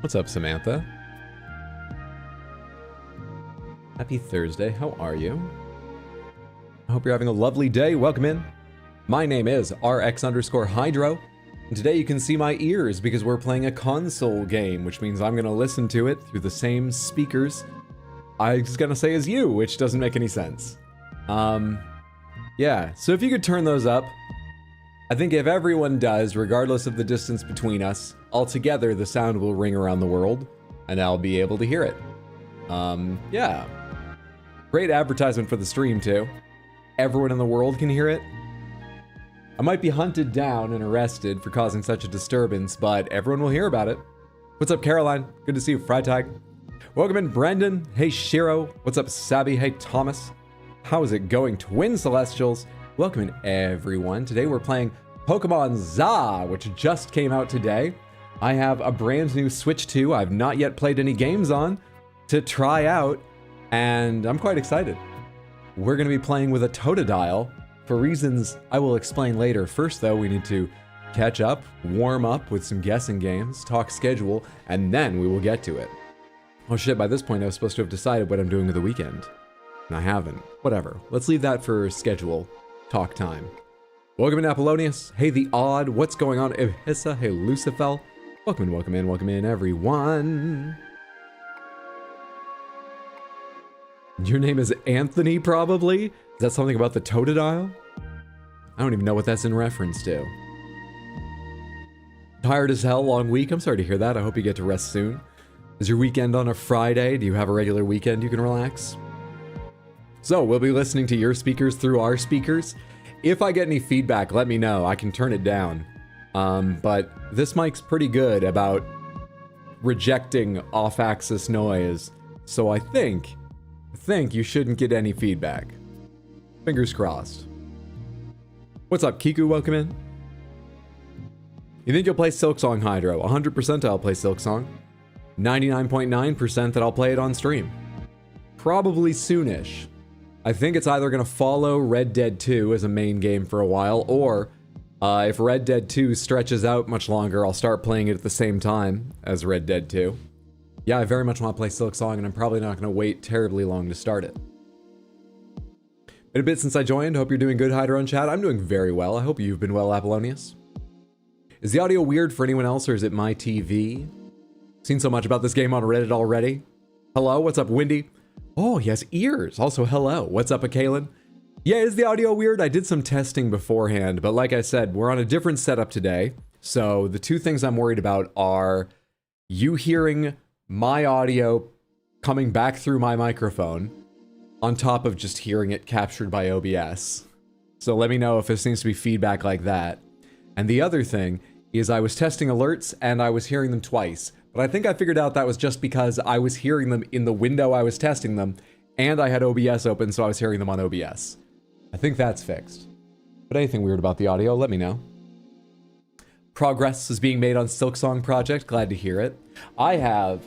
What's up, Samantha? Happy Thursday. How are you? I hope you're having a lovely day. Welcome in. My name is RX_Hydro, and today you can see my ears because we're playing a console game, which means I'm going to listen to it through the same speakers I was going to say as you, which doesn't make any sense. Yeah, so if you could turn those up, I think if everyone does, regardless of the distance between us, altogether the sound will ring around the world, and I'll be able to hear it. Yeah. Great advertisement for the stream, too. Everyone in the world can hear it. I might be hunted down and arrested for causing such a disturbance, but everyone will hear about it. What's up, Caroline? Good to see you, Freitag. Welcome in, Brendan. Hey, Shiro. What's up, Sabby? Hey, Thomas. How is it going, Twin Celestials? Welcome in, everyone. Today we're playing Pokémon ZA, which just came out today. I have a brand new Switch 2 I've not yet played any games on to try out, and I'm quite excited. We're going to be playing with a totodile for reasons I will explain later. First, though, we need to catch up, warm up with some guessing games, talk schedule, and then we will get to it. Oh shit, by this point I was supposed to have decided what I'm doing with the weekend. And I haven't. Whatever. Let's leave that for schedule talk time. Welcome in, Apollonius. Hey, The Odd. What's going on? Ibhissa. Hey, Lucifel. Welcome in, everyone. Your name is Anthony, probably? Is that something about the totodile? I don't even know what that's in reference to. Tired as hell, long week. I'm sorry to hear that. I hope you get to rest soon. Is your weekend on a Friday? Do you have a regular weekend you can relax? So, we'll be listening to your speakers through our speakers. If I get any feedback, let me know. I can turn it down. But this mic's pretty good about rejecting off-axis noise. So I think you shouldn't get any feedback. Fingers crossed. What's up, Kiku? Welcome in. You think you'll play Silksong, Hydro? 100% I'll play Silksong. 99.9% that I'll play it on stream. Probably soonish. I think it's either going to follow Red Dead 2 as a main game for a while, or if Red Dead 2 stretches out much longer, I'll start playing it at the same time as Red Dead 2. Yeah, I very much want to play Silksong, and I'm probably not going to wait terribly long to start it. Been a bit since I joined. Hope you're doing good, Hydro in chat. I'm doing very well. I hope you've been well, Apollonius. Is the audio weird for anyone else, or is it my TV? Seen so much about this game on Reddit already. Hello, what's up, Windy? Oh, he has ears. Also, hello. What's up, Akalan? Yeah, is the audio weird? I did some testing beforehand, but like I said, we're on a different setup today. So the two things I'm worried about are you hearing my audio coming back through my microphone on top of just hearing it captured by OBS. So let me know if there seems to be feedback like that. And the other thing is I was testing alerts and I was hearing them twice. But I think I figured out that was just because I was hearing them in the window I was testing them, and I had OBS open, so I was hearing them on OBS. I think that's fixed. But anything weird about the audio, let me know. Progress is being made on Silksong project, glad to hear it. I have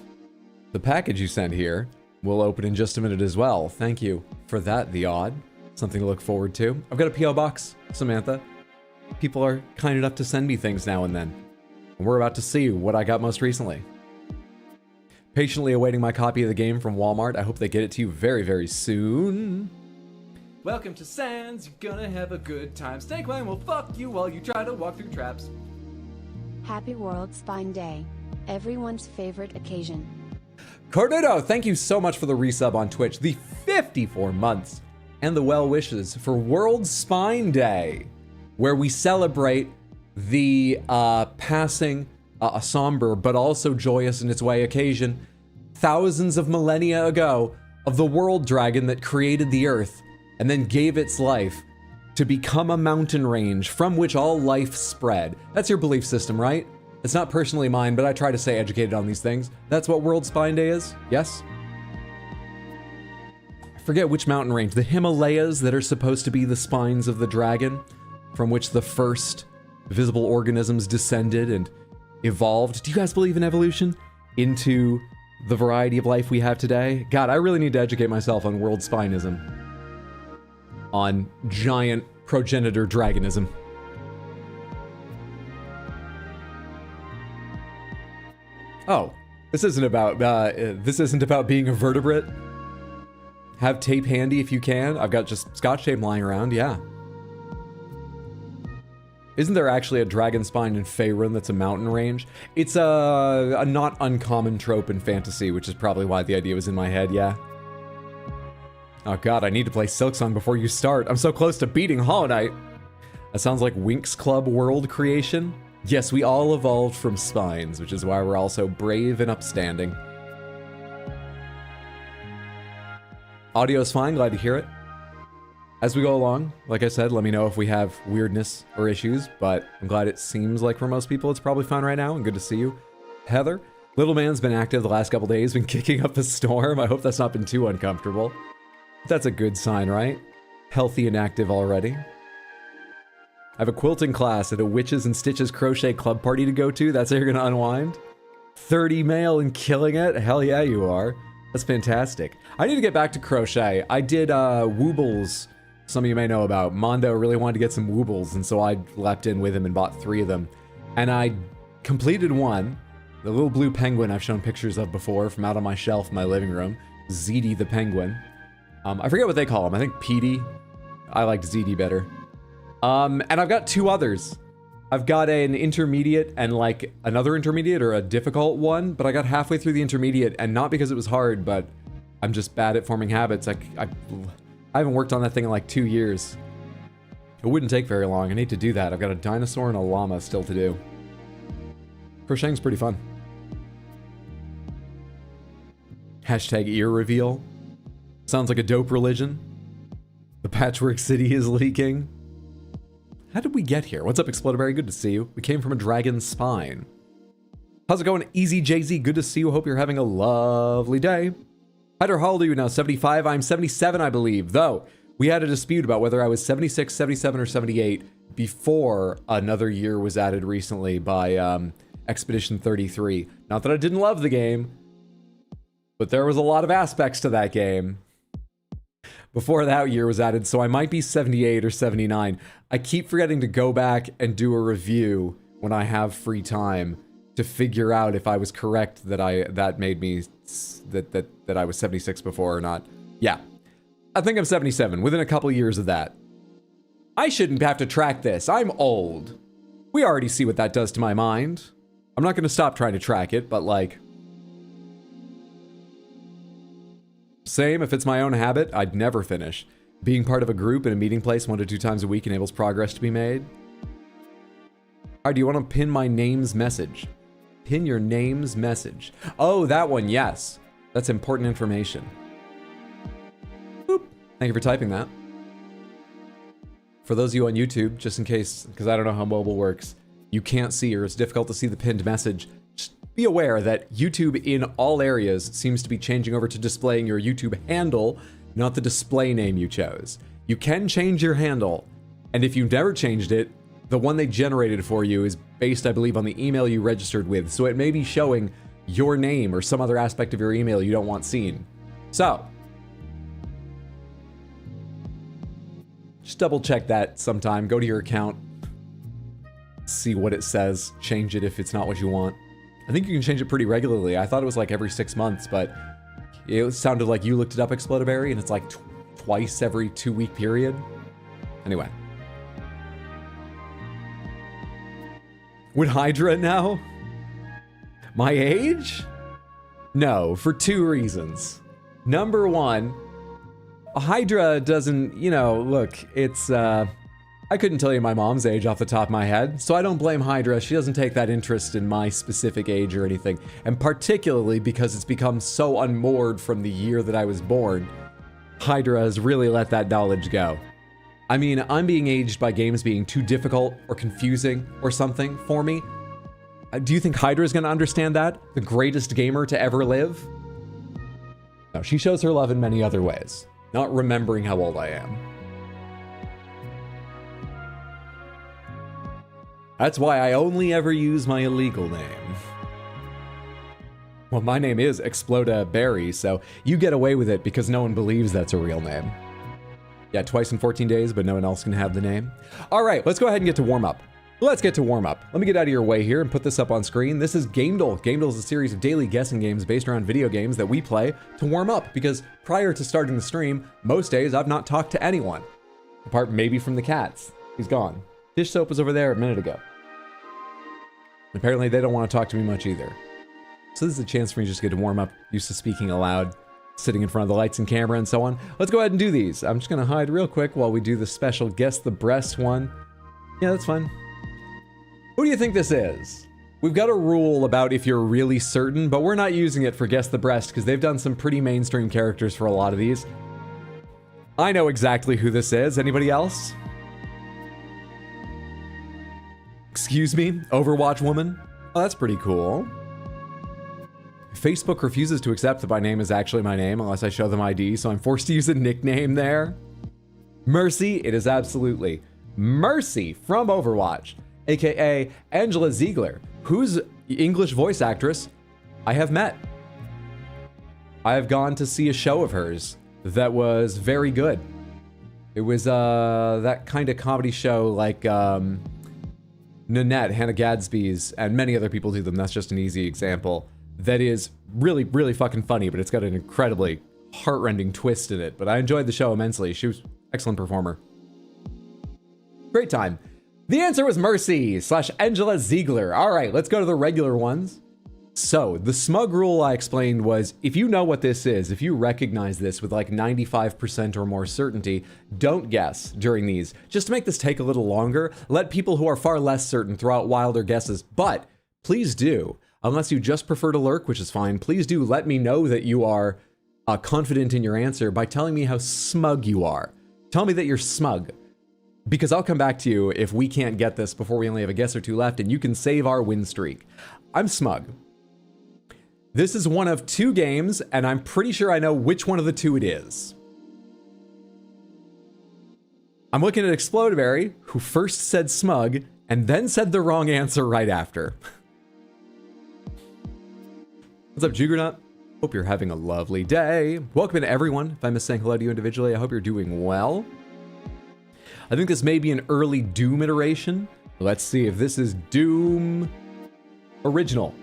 the package you sent here. We'll open in just a minute as well. Thank you for that, The Odd. Something to look forward to. I've got a P.O. box, Samantha. People are kind enough to send me things now and then. And we're about to see what I got most recently. Patiently awaiting my copy of the game from Walmart. I hope they get it to you very, very soon. Welcome to Sands. You're gonna have a good time. Snake Line will fuck you while you try to walk through traps. Happy World Spine Day. Everyone's favorite occasion. Cornudo, thank you so much for the resub on Twitch. The 54 months and the well wishes for World Spine Day, where we celebrate the passing, a somber but also joyous in its way occasion, thousands of millennia ago, of the world dragon that created the earth and then gave its life to become a mountain range from which all life spread. That's your belief system, right? It's not personally mine, but I try to stay educated on these things. That's what World Spine Day is, yes? I forget which mountain range. The Himalayas that are supposed to be the spines of the dragon, from which the first visible organisms descended and evolved. Do you guys believe in evolution into the variety of life we have today? God, I really need to educate myself on world spinism. On giant progenitor dragonism. Oh, This isn't about being a vertebrate. Have tape handy if you can. I've got just scotch tape lying around, yeah. Isn't there actually a dragon spine in Faerun that's a mountain range? It's a not uncommon trope in fantasy, which is probably why the idea was in my head, yeah. Oh god, I need to play Silksong before you start. I'm so close to beating Hollow Knight. That sounds like Winx Club world creation. Yes, we all evolved from spines, which is why we're all so brave and upstanding. Audio's fine, glad to hear it. As we go along, like I said, let me know if we have weirdness or issues, but I'm glad it seems like for most people it's probably fine right now, and good to see you. Heather, Little Man's been active the last couple days, been kicking up a storm. I hope that's not been too uncomfortable. That's a good sign, right? Healthy and active already. I have a quilting class at a Witches and Stitches crochet club party to go to. That's how you're gonna unwind? 30 male and killing it? Hell yeah, you are. That's fantastic. I need to get back to crochet. I did Woobles, some of you may know about. Mondo really wanted to get some Woobles, and so I leapt in with him and bought 3 of them. And I completed one, the little blue penguin I've shown pictures of before from out on my shelf in my living room. Zeddy the penguin. I forget what they call him. I think Petey. I liked Zeddy better. And I've got 2 others. I've got an intermediate and like another intermediate or a difficult one, but I got halfway through the intermediate, and not because it was hard, but I'm just bad at forming habits. I haven't worked on that thing in like 2 years. It wouldn't take very long. I need to do that. I've got a dinosaur and a llama still to do. Crocheting's pretty fun. Hashtag ear reveal. Sounds like a dope religion. The Patchwork City is leaking. How did we get here? What's up, Exploderberry? Good to see you. We came from a dragon's spine. How's it going, Easy Jay-Z? Good to see you. Hope you're having a lovely day. Hyder, how old are you now? 75? I'm 77, I believe. Though, we had a dispute about whether I was 76, 77, or 78 before another year was added recently by Expedition 33. Not that I didn't love the game, but there was a lot of aspects to that game before that year was added, so I might be 78 or 79. I keep forgetting to go back and do a review when I have free time to figure out if I was correct that I was 76 before or not. Yeah, I think I'm 77, within a couple years of that. I shouldn't have to track this. I'm old. We already see what that does to my mind. I'm not going to stop trying to track it, but like... Same, if it's my own habit, I'd never finish. Being part of a group in a meeting place 1 to 2 times a week enables progress to be made. Alright, do you want to pin my name's message? Pin your name's message. Oh, that one, yes. That's important information. Boop. Thank you for typing that. For those of you on YouTube, just in case, because I don't know how mobile works, you can't see or it's difficult to see the pinned message, just be aware that YouTube in all areas seems to be changing over to displaying your YouTube handle, not the display name you chose. You can change your handle, and if you've never changed it, the one they generated for you is based, I believe, on the email you registered with, so it may be showing your name or some other aspect of your email you don't want seen. So, just double check that sometime. Go to your account, see what it says, change it if it's not what you want. I think you can change it pretty regularly. I thought it was like every 6 months, but it sounded like you looked it up, Exploderberry, and it's like twice every 2-week period. Anyway. Would Hydra now? My age? No, for 2 reasons. Number 1, Hydra doesn't, you know, look, it's, I couldn't tell you my mom's age off the top of my head, so I don't blame Hydra. She doesn't take that interest in my specific age or anything, and particularly because it's become so unmoored from the year that I was born, Hydra has really let that knowledge go. I mean, I'm being aged by games being too difficult or confusing or something for me. Do you think Hydra's gonna understand that? The greatest gamer to ever live? No, she shows her love in many other ways, not remembering how old I am. That's why I only ever use my illegal name. Well, my name is Exploderberry, so you get away with it because no one believes that's a real name. Yeah, twice in 14 days, but no one else can have the name. All right, let's go ahead and get to warm-up. Let's get to warm up. Let me get out of your way here and put this up on screen. This is gamedle. Gamedle is a series of daily guessing games based around video games that we play to warm up, because prior to starting the stream, most days I've not talked to anyone. Apart maybe from the cats. He's gone. Dish soap was over there a minute ago. Apparently they don't want to talk to me much either. So this is a chance for me to just get to warm up, used to speaking aloud, sitting in front of the lights and camera and so on. Let's go ahead and do these. I'm just going to hide real quick while we do the special Guess the Breast one. Yeah, that's fine. Who do you think this is? We've got a rule about if you're really certain, but we're not using it for Guess the Breast because they've done some pretty mainstream characters for a lot of these. I know exactly who this is. Anybody else? Excuse me? Overwatch woman? Oh, that's pretty cool. Facebook refuses to accept that my name is actually my name unless I show them ID, so I'm forced to use a nickname there. Mercy, it is absolutely Mercy from Overwatch, aka Angela Ziegler, whose English voice actress I have met. I have gone to see a show of hers that was very good. It was that kind of comedy show like Nanette, Hannah Gadsby's, and many other people do them. That's just an easy example. That is really, really fucking funny, but it's got an incredibly heartrending twist in it. But I enjoyed the show immensely. She was an excellent performer. Great time. The answer was Mercy / Angela Ziegler. All right, let's go to the regular ones. So the smug rule I explained was, if you know what this is, if you recognize this with like 95% or more certainty, don't guess during these. Just to make this take a little longer, let people who are far less certain throw out wilder guesses. But please do, unless you just prefer to lurk, which is fine, please do let me know that you are confident in your answer by telling me how smug you are. Tell me that you're smug. Because I'll come back to you if we can't get this before we only have a guess or two left, and you can save our win streak. I'm smug. This is one of two games, and I'm pretty sure I know which one of the two it is. I'm looking at Explodeberry, who first said smug, and then said the wrong answer right after. What's up, Juggernaut? Hope you're having a lovely day. Welcome to everyone. If I miss saying hello to you individually, I hope you're doing well. I think this may be an early Doom iteration. Let's see if this is Doom Original.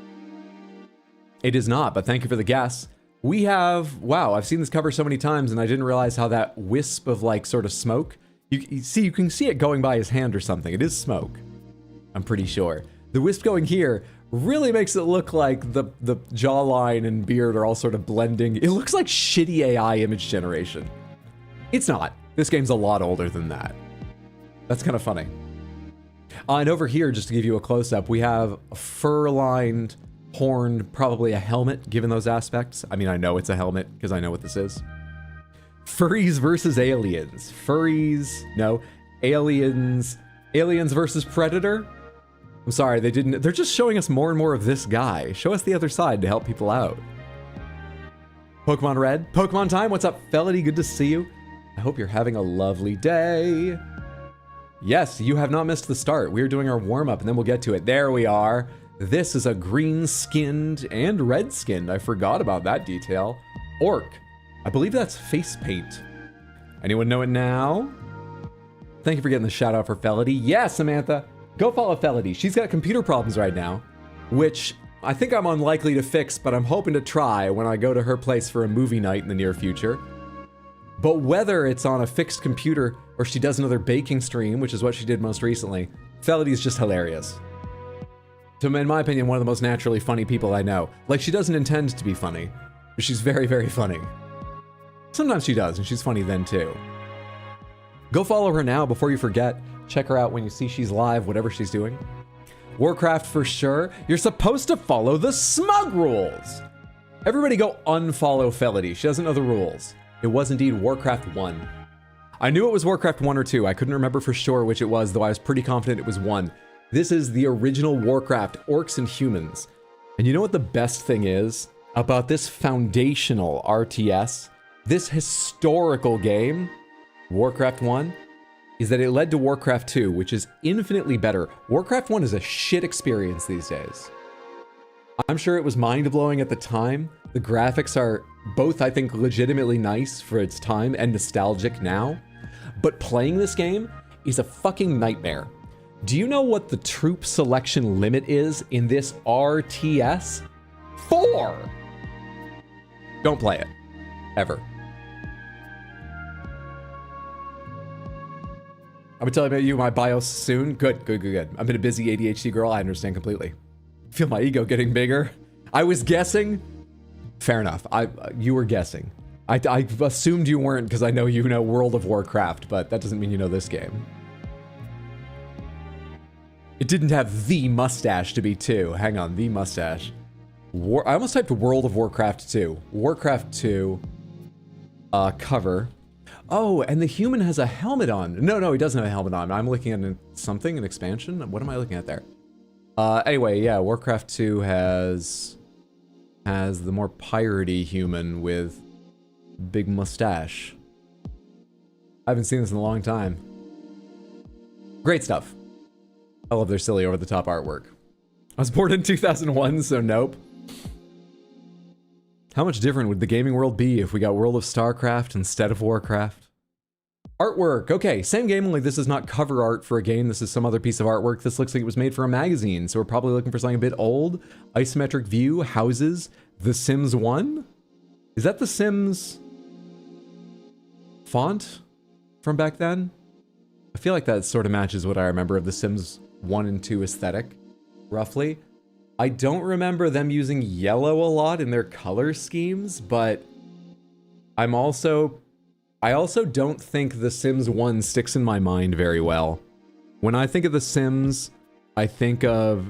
It is not, but thank you for the guess. We have, wow, I've seen this cover so many times and I didn't realize how that wisp of like sort of smoke, you can see it going by his hand or something. It is smoke, I'm pretty sure. The wisp going here really makes it look like the jawline and beard are all sort of blending. It looks like shitty AI image generation. It's not. This game's a lot older than that. That's kind of funny. And over here, just to give you a close-up, we have a fur-lined, horned, probably a helmet, given those aspects. I mean, I know it's a helmet, because I know what this is. Furries versus aliens. Furries, no. Aliens. Aliens versus Predator? I'm sorry, they're just showing us more and more of this guy. Show us the other side to help people out. Pokemon Red. Pokemon time, what's up, Felony? Good to see you. I hope you're having a lovely day. Yes, you have not missed the start. We're doing our warm-up and then we'll get to it. There we are. This is a green-skinned and red-skinned. I forgot about that detail. Orc. I believe that's face paint. Anyone know it now? Thank you for getting the shout out for Felony. Yes, Samantha. Go follow Felony. She's got computer problems right now, which I think I'm unlikely to fix, but I'm hoping to try when I go to her place for a movie night in the near future. But whether it's on a fixed computer or she does another baking stream, which is what she did most recently, Felony is just hilarious. So in my opinion, one of the most naturally funny people I know. Like, she doesn't intend to be funny, but she's very, very funny. Sometimes she does, and she's funny then too. Go follow her now before you forget. Check her out when you see she's live, whatever she's doing. Warcraft for sure. You're supposed to follow the smug rules. Everybody go unfollow Felony. She doesn't know the rules. It was indeed Warcraft 1. I knew it was Warcraft 1 or 2. I couldn't remember for sure which it was, though I was pretty confident it was 1. This is the original Warcraft, Orcs and Humans. And you know what the best thing is about this foundational RTS, this historical game, Warcraft 1, is that it led to Warcraft 2, which is infinitely better. Warcraft 1 is a shit experience these days. I'm sure it was mind-blowing at the time. The graphics are both, I think, legitimately nice for its time and nostalgic now. But playing this game is a fucking nightmare. Do you know what the troop selection limit is in this RTS? 4! Don't play it. Ever. I'm gonna tell you about you my BIOS soon. Good. I've been a busy ADHD girl. I understand completely. Feel my ego getting bigger. I was guessing. Fair enough. You were guessing. I assumed you weren't because I know you know World of Warcraft, but that doesn't mean you know this game. It didn't have the mustache to be 2. Hang on, the mustache. I almost typed World of Warcraft 2. Warcraft 2 cover. Oh, and the human has a helmet on. No, he doesn't have a helmet on. I'm looking at an expansion? What am I looking at there? Anyway, yeah, Warcraft 2 has the more piratey human with big mustache. I haven't seen this in a long time. Great stuff. I love their silly over-the-top artwork. I was born in 2001, so nope. How much different would the gaming world be if we got World of StarCraft instead of Warcraft? Artwork. Okay, same game, only this is not cover art for a game. This is some other piece of artwork. This looks like it was made for a magazine, so we're probably looking for something a bit old. Isometric view, houses, The Sims 1? Is that The Sims font from back then? I feel like that sort of matches what I remember of The Sims 1 and 2 aesthetic, roughly. I don't remember them using yellow a lot in their color schemes, but I also don't think The Sims 1 sticks in my mind very well. When I think of The Sims, I think of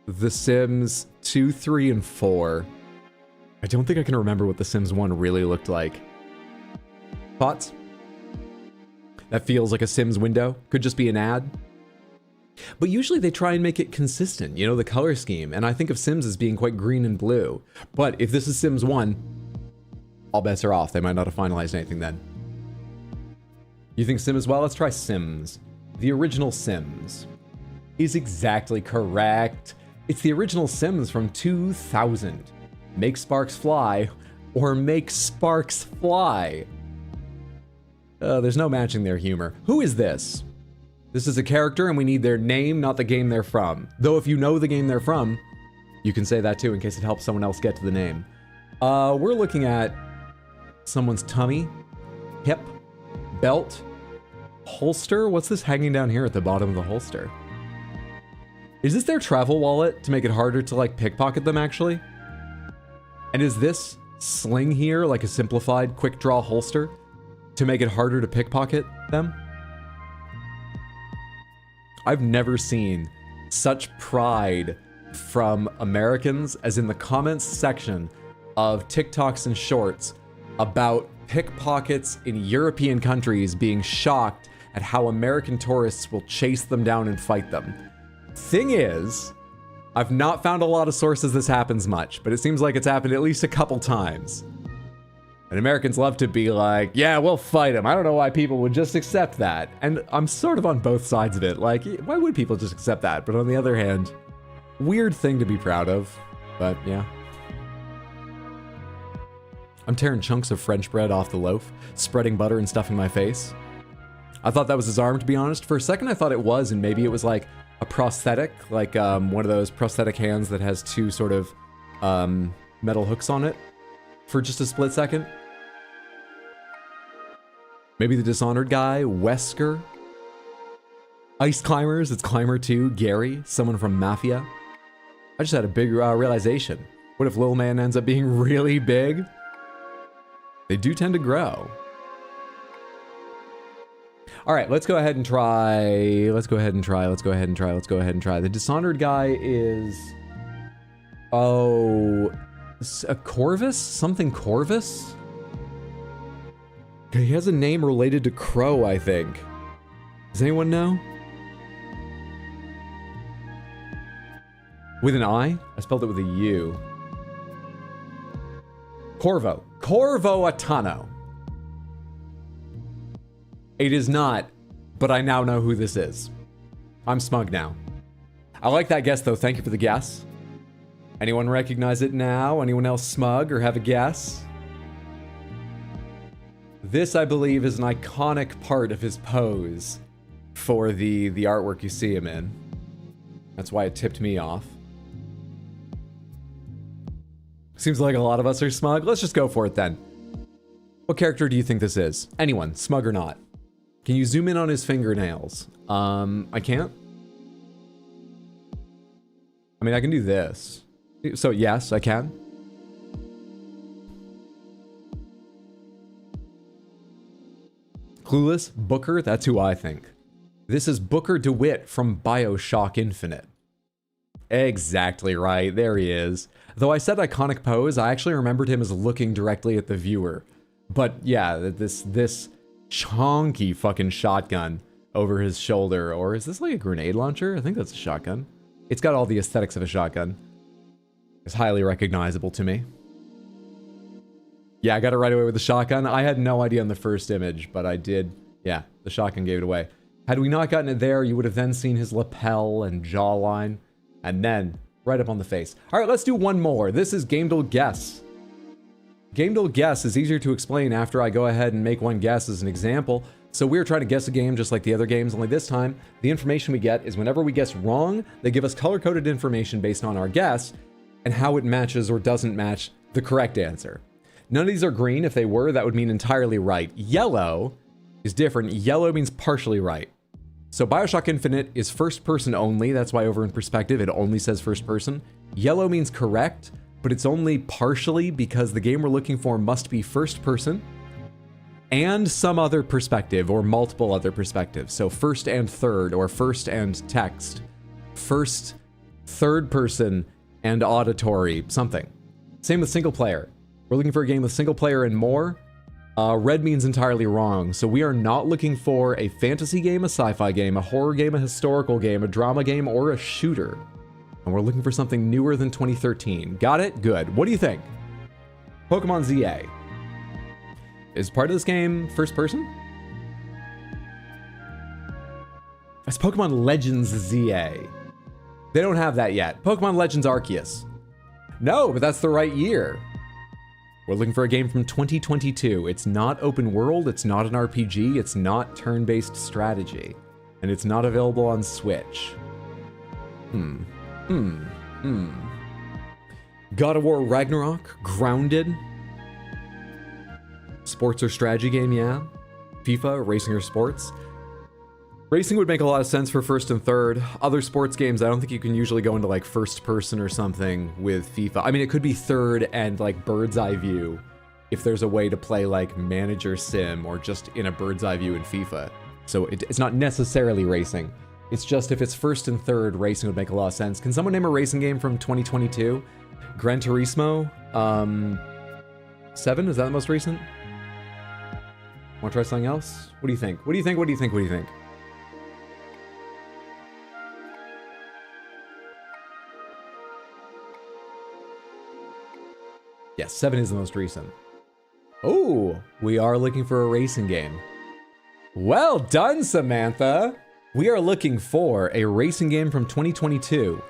The Sims 2, 3, and 4. I don't think I can remember what The Sims 1 really looked like. Thoughts? That feels like a Sims window. Could just be an ad. But usually they try and make it consistent, you know, the color scheme. And I think of Sims as being quite green and blue. But if this is Sims 1, all bets are off. They might not have finalized anything then. You think Sims? Well, let's try Sims. The original Sims is exactly correct. It's the original Sims from 2000. Make sparks fly or make sparks fly. There's no matching their humor. Who is this? This is a character and we need their name, not the game they're from. Though if you know the game they're from, you can say that too in case it helps someone else get to the name. We're looking at someone's tummy, hip, belt, holster. What's this hanging down here at the bottom of the holster? Is this their travel wallet to make it harder to like pickpocket them actually? And is this sling here like a simplified quick draw holster to make it harder to pickpocket them? I've never seen such pride from Americans as in the comments section of TikToks and shorts about pickpockets in European countries being shocked at how American tourists will chase them down and fight them. Thing is, I've not found a lot of sources this happens much, but it seems like it's happened at least a couple times. And Americans love to be like, yeah, we'll fight him. I don't know why people would just accept that. And I'm sort of on both sides of it. Like, why would people just accept that? But on the other hand, weird thing to be proud of. But yeah. I'm tearing chunks of French bread off the loaf, spreading butter and stuff in my face. I thought that was his arm, to be honest. For a second, I thought it was, and maybe it was like a prosthetic, like one of those prosthetic hands that has two sort of metal hooks on it for just a split second. Maybe the Dishonored guy, Wesker. Ice Climbers, it's Climber 2, Gary, someone from Mafia. I just had a big realization. What if Lil Man ends up being really big? They do tend to grow. All right, let's go ahead and try. The Dishonored guy is... Oh... a Corvus? Something Corvus? He has a name related to Crow, I think. Does anyone know? With an I? I spelled it with a U. Corvo. Corvo Atano. It is not, but I now know who this is. I'm smug now. I like that guess, though. Thank you for the guess. Anyone recognize it now? Anyone else smug or have a guess? This, I believe, is an iconic part of his pose for the artwork you see him in. That's why it tipped me off. Seems like a lot of us are smug. Let's just go for it then. What character do you think this is? Anyone, smug or not? Can you zoom in on his fingernails? I can't. I mean, I can do this. So yes, I can. Clueless, Booker, that's who I think. This is Booker DeWitt from BioShock Infinite. Exactly right, there he is. Though I said iconic pose, I actually remembered him as looking directly at the viewer. But yeah, this chonky fucking shotgun over his shoulder. Or is this like a grenade launcher? I think that's a shotgun. It's got all the aesthetics of a shotgun. It's highly recognizable to me. Yeah, I got it right away with the shotgun. I had no idea on the first image, but I did. Yeah, the shotgun gave it away. Had we not gotten it there, you would have then seen his lapel and jawline, and then right up on the face. All right, let's do one more. This is gamedle guess. Gamedle guess is easier to explain after I go ahead and make one guess as an example. So we're trying to guess a game just like the other games, only this time, the information we get is whenever we guess wrong, they give us color-coded information based on our guess and how it matches or doesn't match the correct answer. None of these are green. If they were, that would mean entirely right. Yellow is different. Yellow means partially right. So BioShock Infinite is first person only. That's why over in perspective, it only says first person. Yellow means correct, but it's only partially because the game we're looking for must be first person and some other perspective or multiple other perspectives. So first and third, or first and text, first, third person and auditory, something. Same with single player. We're looking for a game with single player and more. Red means entirely wrong. So we are not looking for a fantasy game, a sci-fi game, a horror game, a historical game, a drama game, or a shooter. And we're looking for something newer than 2013. Got it? Good. What do you think? Pokémon ZA. Is part of this game first person? It's Pokémon Legends ZA. They don't have that yet. Pokémon Legends Arceus. No, but that's the right year. We're looking for a game from 2022. It's not open world, it's not an RPG, it's not turn-based strategy, and it's not available on Switch. God of War Ragnarok, Grounded. Sports or strategy game, yeah. FIFA, racing or sports. Racing would make a lot of sense for first and third. Other sports games, I don't think you can usually go into like first person or something with FIFA. I mean, it could be third and like bird's eye view if there's a way to play like manager sim or just in a bird's eye view in FIFA. So it's not necessarily racing. It's just if it's first and third, racing would make a lot of sense. Can someone name a racing game from 2022? Gran Turismo? 7, is that the most recent? Want to try something else? What do you think? What do you think? What do you think? What do you think? Yes, 7 is the most recent. Oh, we are looking for a racing game. Well done, Samantha. We are looking for a racing game from 2022.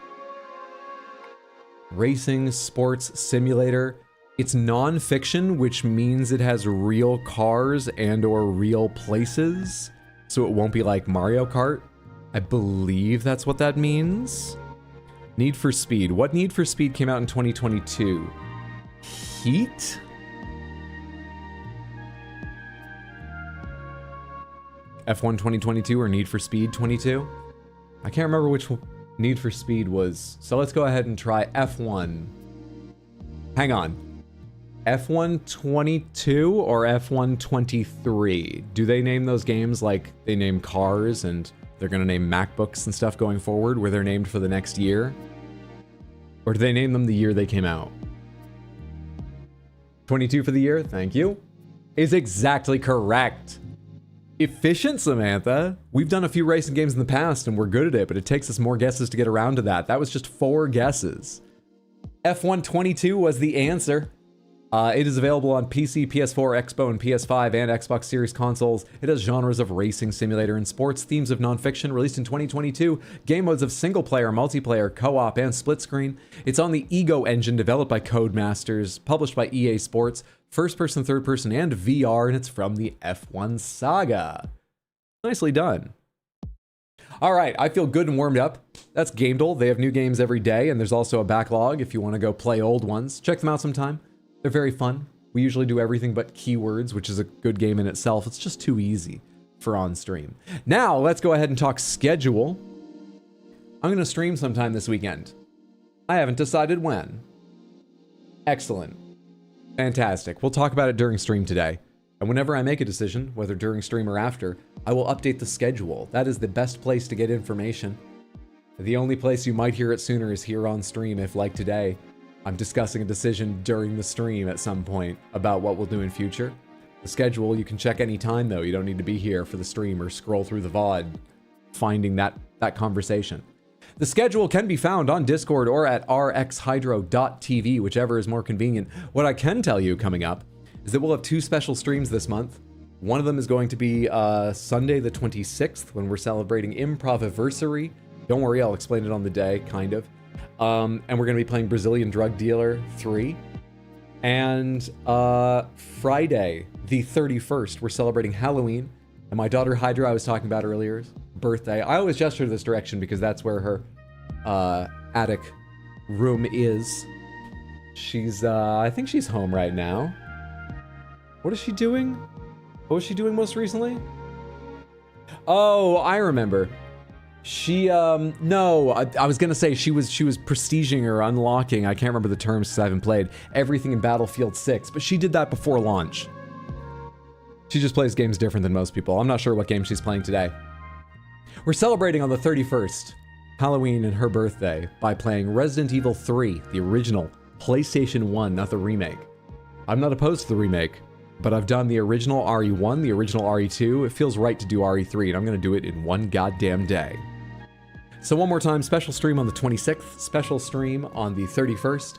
Racing sports simulator. It's non-fiction, which means it has real cars and or real places. So it won't be like Mario Kart. I believe that's what that means. Need for Speed. What Need for Speed came out in 2022? Heat? F1 2022 or Need for Speed 22? I can't remember which Need for Speed was. So let's go ahead and try F1. Hang on. F1 22 or F1 23? Do they name those games like they name cars and they're going to name MacBooks and stuff going forward where they're named for the next year? Or do they name them the year they came out? 22 for the year, thank you, is exactly correct. Efficient, Samantha. We've done a few racing games in the past and we're good at it, but it takes us more guesses to get around to that. That was just 4 guesses. F1 22 was the answer. It is available on PC, PS4, Xbox, and PS5, and Xbox Series consoles. It has genres of racing, simulator, and sports, themes of nonfiction, released in 2022, game modes of single-player, multiplayer, co-op, and split-screen. It's on the Ego engine, developed by Codemasters, published by EA Sports, first-person, third-person, and VR, and it's from the F1 saga. Nicely done. All right, I feel good and warmed up. That's gamedle. They have new games every day, and there's also a backlog if you want to go play old ones. Check them out sometime. They're very fun. We usually do everything but keywords, which is a good game in itself. It's just too easy for on stream. Now, let's go ahead and talk schedule. I'm going to stream sometime this weekend. I haven't decided when. Excellent. Fantastic. We'll talk about it during stream today. And whenever I make a decision, whether during stream or after, I will update the schedule. That is the best place to get information. The only place you might hear it sooner is here on stream if, like today, I'm discussing a decision during the stream at some point about what we'll do in future. The schedule you can check anytime though. You don't need to be here for the stream or scroll through the VOD finding that conversation. The schedule can be found on Discord or at rxhydro.tv, whichever is more convenient. What I can tell you coming up is that we'll have 2 special streams this month. One of them is going to be Sunday the 26th when we're celebrating Improviversary. Don't worry, I'll explain it on the day, kind of. And we're going to be playing Brazilian Drug Dealer 3. And Friday the 31st, we're celebrating Halloween. And my daughter Hydra, I was talking about earlier, birthday. I always gesture this direction because that's where her attic room is. She's, I think she's home right now. What is she doing? What was she doing most recently? Oh, I remember. She, no, I was gonna say she was prestiging or unlocking, I can't remember the terms because I haven't played, everything in Battlefield 6, but she did that before launch. She just plays games different than most people. I'm not sure what game she's playing today. We're celebrating on the 31st, Halloween and her birthday, by playing Resident Evil 3, the original, PlayStation 1, not the remake. I'm not opposed to the remake, but I've done the original RE1, the original RE2. It feels right to do RE3, and I'm gonna do it in one goddamn day. So one more time, special stream on the 26th, special stream on the 31st,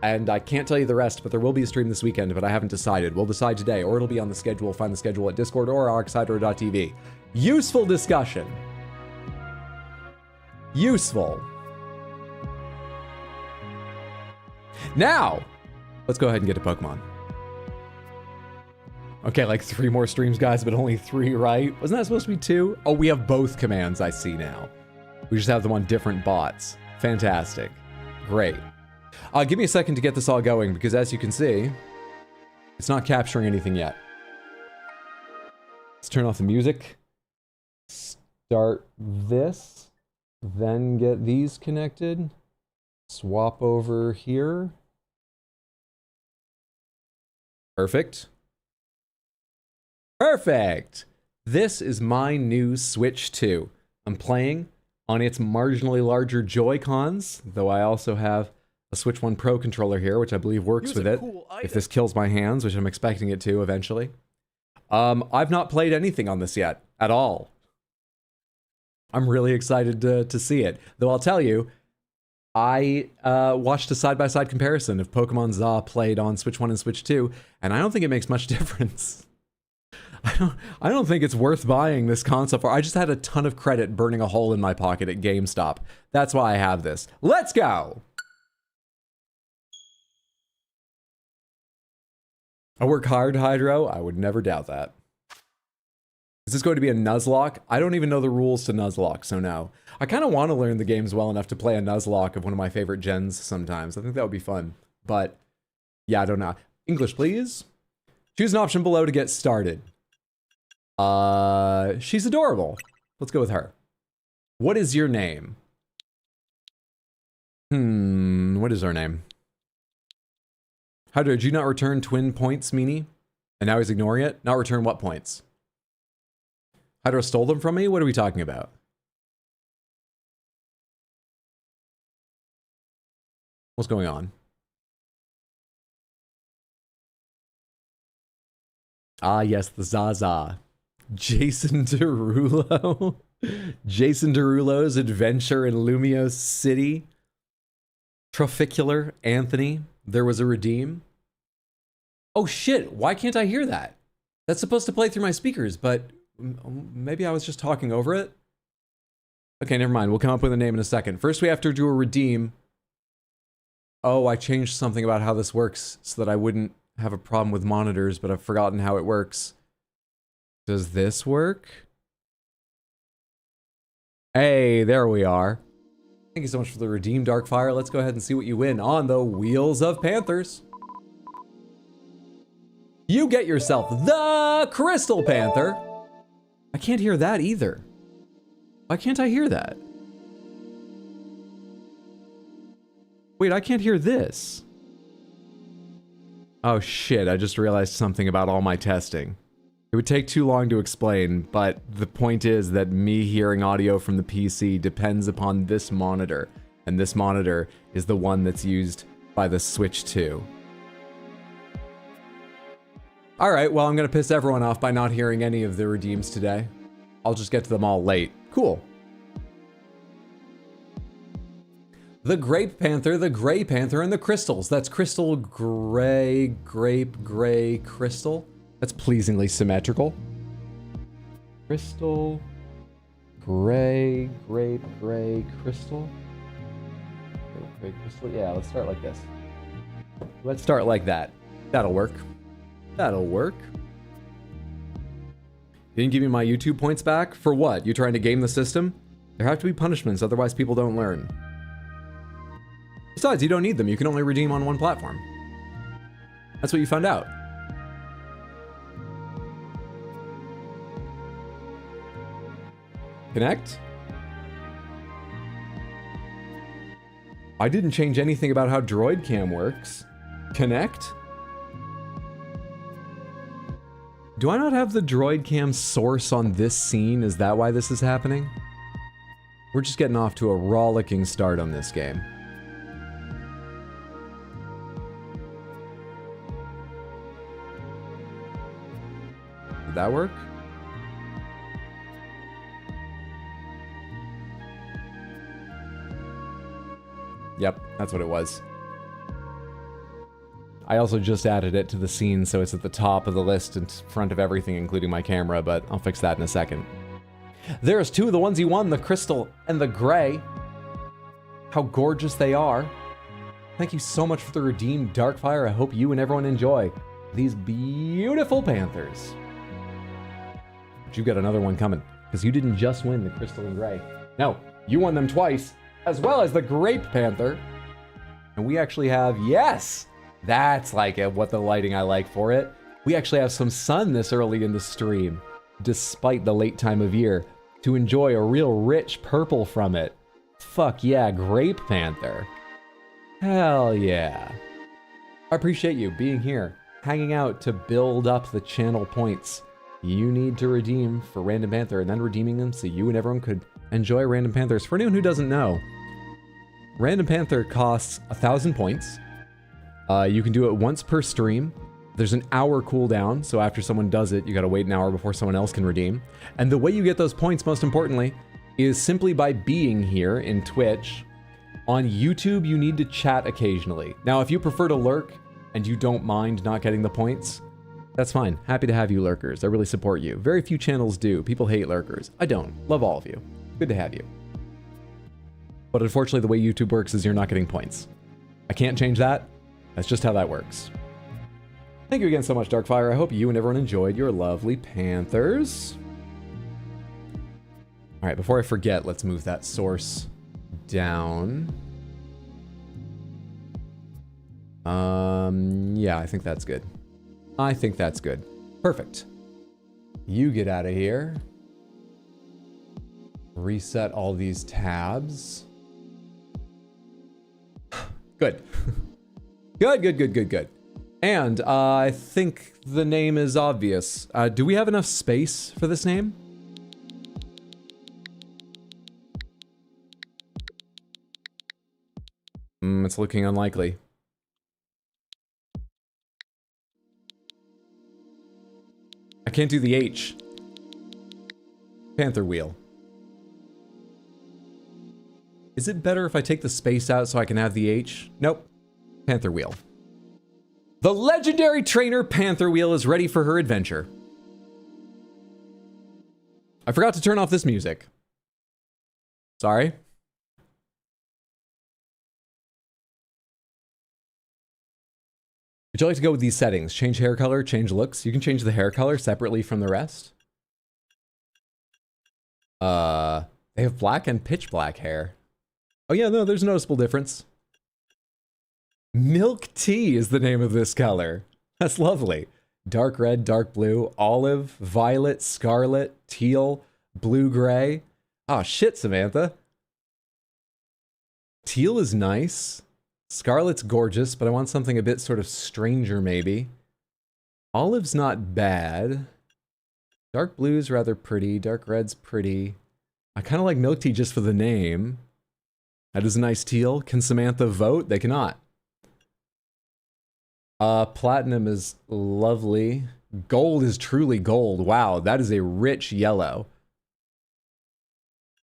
and I can't tell you the rest, but there will be a stream this weekend, but I haven't decided. We'll decide today, or it'll be on the schedule. Find the schedule at Discord or rxhydro.tv. Useful discussion. Useful. Now, let's go ahead and get to Pokemon. Okay, like 3 more streams, guys, but only 3, right? Wasn't that supposed to be 2? Oh, we have both commands, I see now. We just have them on different bots. Fantastic. Great. Give me a second to get this all going, because as you can see, it's not capturing anything yet. Let's turn off the music. Start this. Then get these connected. Swap over here. Perfect. Perfect! This is my new Switch 2. I'm playing on its marginally larger Joy-Cons, though I also have a Switch 1 Pro controller here, which I believe works with it, if this kills my hands, which I'm expecting it to eventually. I've not played anything on this yet, at all. I'm really excited to see it. Though I'll tell you, I watched a side-by-side comparison of Pokemon ZA played on Switch 1 and Switch 2, and I don't think it makes much difference. I don't think it's worth buying this console for. I just had a ton of credit burning a hole in my pocket at GameStop. That's why I have this. Let's go! I work hard, Hydro. I would never doubt that. Is this going to be a Nuzlocke? I don't even know the rules to Nuzlocke, so no. I kind of want to learn the games well enough to play a Nuzlocke of one of my favorite gens sometimes. I think that would be fun. But, yeah, I don't know. English, please. Choose an option below to get started. She's adorable. Let's go with her. What is your name? What is her name? How did you not return twin points, Meanie? And now he's ignoring it? Not return what points? Hydro stole them from me? What are we talking about? What's going on? Ah, yes, the Zaza. Jason Derulo. Jason Derulo's Adventure in Lumiose City. Troficular Anthony. There was a redeem. Oh shit, why can't I hear that? That's supposed to play through my speakers, but maybe I was just talking over it? Okay, never mind. We'll come up with a name in a second. First, we have to do a redeem. Oh, I changed something about how this works so that I wouldn't have a problem with monitors, but I've forgotten how it works. Does this work? Hey, there we are. Thank you so much for the redeem, Darkfire. Let's go ahead and see what you win on the Wheels of Panthers. You get yourself the Crystal Panther. I can't hear that either. Why can't I hear that? Wait, I can't hear this. Oh shit, I just realized something about all my testing. It would take too long to explain, but the point is that me hearing audio from the PC depends upon this monitor, and this monitor is the one that's used by the Switch 2. Alright, well I'm gonna piss everyone off by not hearing any of the redeems today. I'll just get to them all late. Cool. The Grape Panther, the Gray Panther, and the Crystals. That's Crystal, Gray, Grape, Gray, Crystal. That's pleasingly symmetrical. Crystal, Gray, Grape, Gray, Crystal. Gray, Crystal. Yeah, let's start like this. Let's start like that. That'll work. That'll work. You didn't give me my YouTube points back? For what? You trying to game the system? There have to be punishments, otherwise people don't learn. Besides, you don't need them. You can only redeem on one platform. That's what you found out. Connect? I didn't change anything about how Droid Cam works. Connect? Do I not have the Droid Cam source on this scene? Is that why this is happening? We're just getting off to a rollicking start on this game. Did that work? Yep, that's what it was. I also just added it to the scene so it's at the top of the list in front of everything, including my camera, but I'll fix that in a second. There's two of the ones you won, the Crystal and the Gray. How gorgeous they are. Thank you so much for the redeemed Darkfire. I hope you and everyone enjoy these beautiful Panthers. But you've got another one coming, because you didn't just win the Crystal and Gray. No, you won them twice, as well as the Grape Panther. And we actually have, yes! That's like what the lighting I like for it. We actually have some sun this early in the stream, despite the late time of year, to enjoy a real rich purple from it. Fuck yeah, Grape Panther. Hell yeah. I appreciate you being here, hanging out to build up the channel points you need to redeem for Random Panther, and then redeeming them so you and everyone could enjoy Random Panthers. For anyone who doesn't know, Random Panther costs 1,000 points. You can do it once per stream. There's an hour cooldown, so after someone does it, you gotta wait an hour before someone else can redeem. And the way you get those points, most importantly, is simply by being here in Twitch. On YouTube, you need to chat occasionally. Now, if you prefer to lurk and you don't mind not getting the points, that's fine. Happy to have you lurkers. I really support you. Very few channels do. People hate lurkers. I don't. Love all of you. Good to have you. But unfortunately, the way YouTube works is you're not getting points. I can't change that. That's just how that works. Thank you again so much, Darkfire. I hope you and everyone enjoyed your lovely Panthers. All right, before I forget, let's move that source down. Yeah, I think that's good. I think that's good. Perfect. You get out of here. Reset all these tabs. Good. Good. And I think the name is obvious. Do we have enough space for this name? It's looking unlikely. I can't do the H. Panther wheel. Is it better if I take the space out so I can have the H? Nope. Panther wheel. The legendary trainer Panther Wheel is ready for her adventure. I forgot to turn off this music. Sorry. Would you like to go with these settings? Change hair color, change looks. You can change the hair color separately from the rest. They have black and pitch black hair. Oh yeah, no, there's a noticeable difference. Milk tea is the name of this color. That's lovely. Dark red, dark blue, olive, violet, scarlet, teal, blue-gray. Oh shit, Samantha. Teal is nice. Scarlet's gorgeous, but I want something a bit sort of stranger, maybe. Olive's not bad. Dark blue's rather pretty. Dark red's pretty. I kind of like milk tea just for the name. That is a nice teal. Can Samantha vote? They cannot. Platinum is lovely. Gold is truly gold. Wow, that is a rich yellow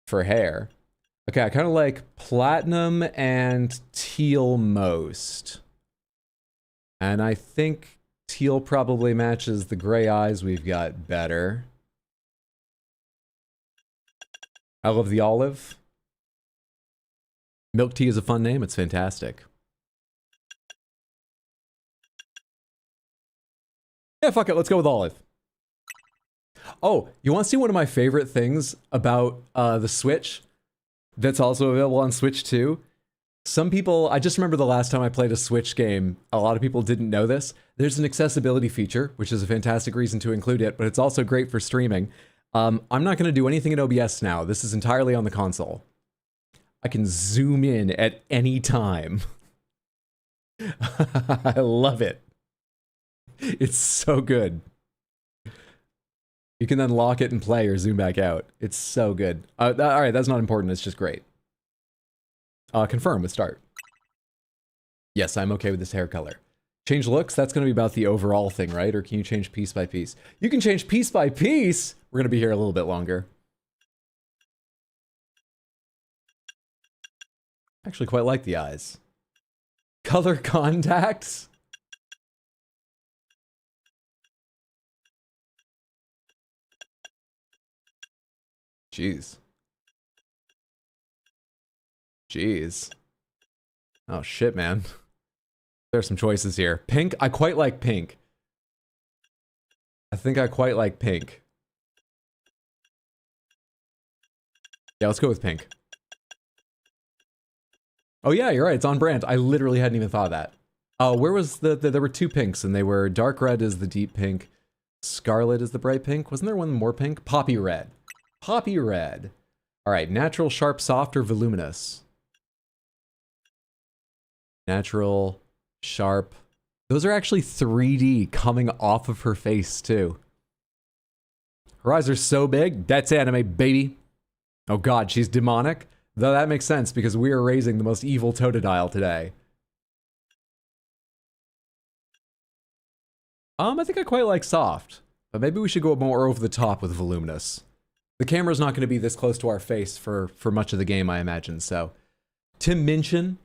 for hair. Okay, I kind of like platinum and teal most. And I think teal probably matches the gray eyes we've got better. I love the olive. Milk tea is a fun name. It's fantastic. Yeah, fuck it. Let's go with olive. Oh, you want to see one of my favorite things about the Switch that's also available on Switch 2? Some people, I just remember the last time I played a Switch game, a lot of people didn't know this. There's an accessibility feature, which is a fantastic reason to include it, but it's also great for streaming. I'm not going to do anything in OBS now. This is entirely on the console. I can zoom in at any time. I love it. It's so good. You can then lock it and play or zoom back out. It's so good. All right, that's not important. It's just great. Confirm with start. Yes, I'm okay with this hair color. Change looks, that's going to be about the overall thing, right? Or can you change piece by piece? You can change piece by piece! We're going to be here a little bit longer. I actually quite like the eyes. Color contacts? Jeez. Jeez. Oh shit, man. There's some choices here. Pink? I quite like pink. I think I quite like pink. Yeah, let's go with pink. Oh yeah, you're right, it's on brand. I literally hadn't even thought of that. Where was there were two pinks, and they were dark red is the deep pink, scarlet is the bright pink. Wasn't there one more pink? Poppy red. Poppy red. All right, natural, sharp, soft, or voluminous? Natural, sharp. Those are actually 3D coming off of her face, too. Her eyes are so big. That's anime, baby. Oh god, she's demonic. Though that makes sense because we are raising the most evil totodile today. I think I quite like soft. But maybe we should go more over the top with voluminous. The camera's not going to be this close to our face for much of the game, I imagine, so. Tim Minchin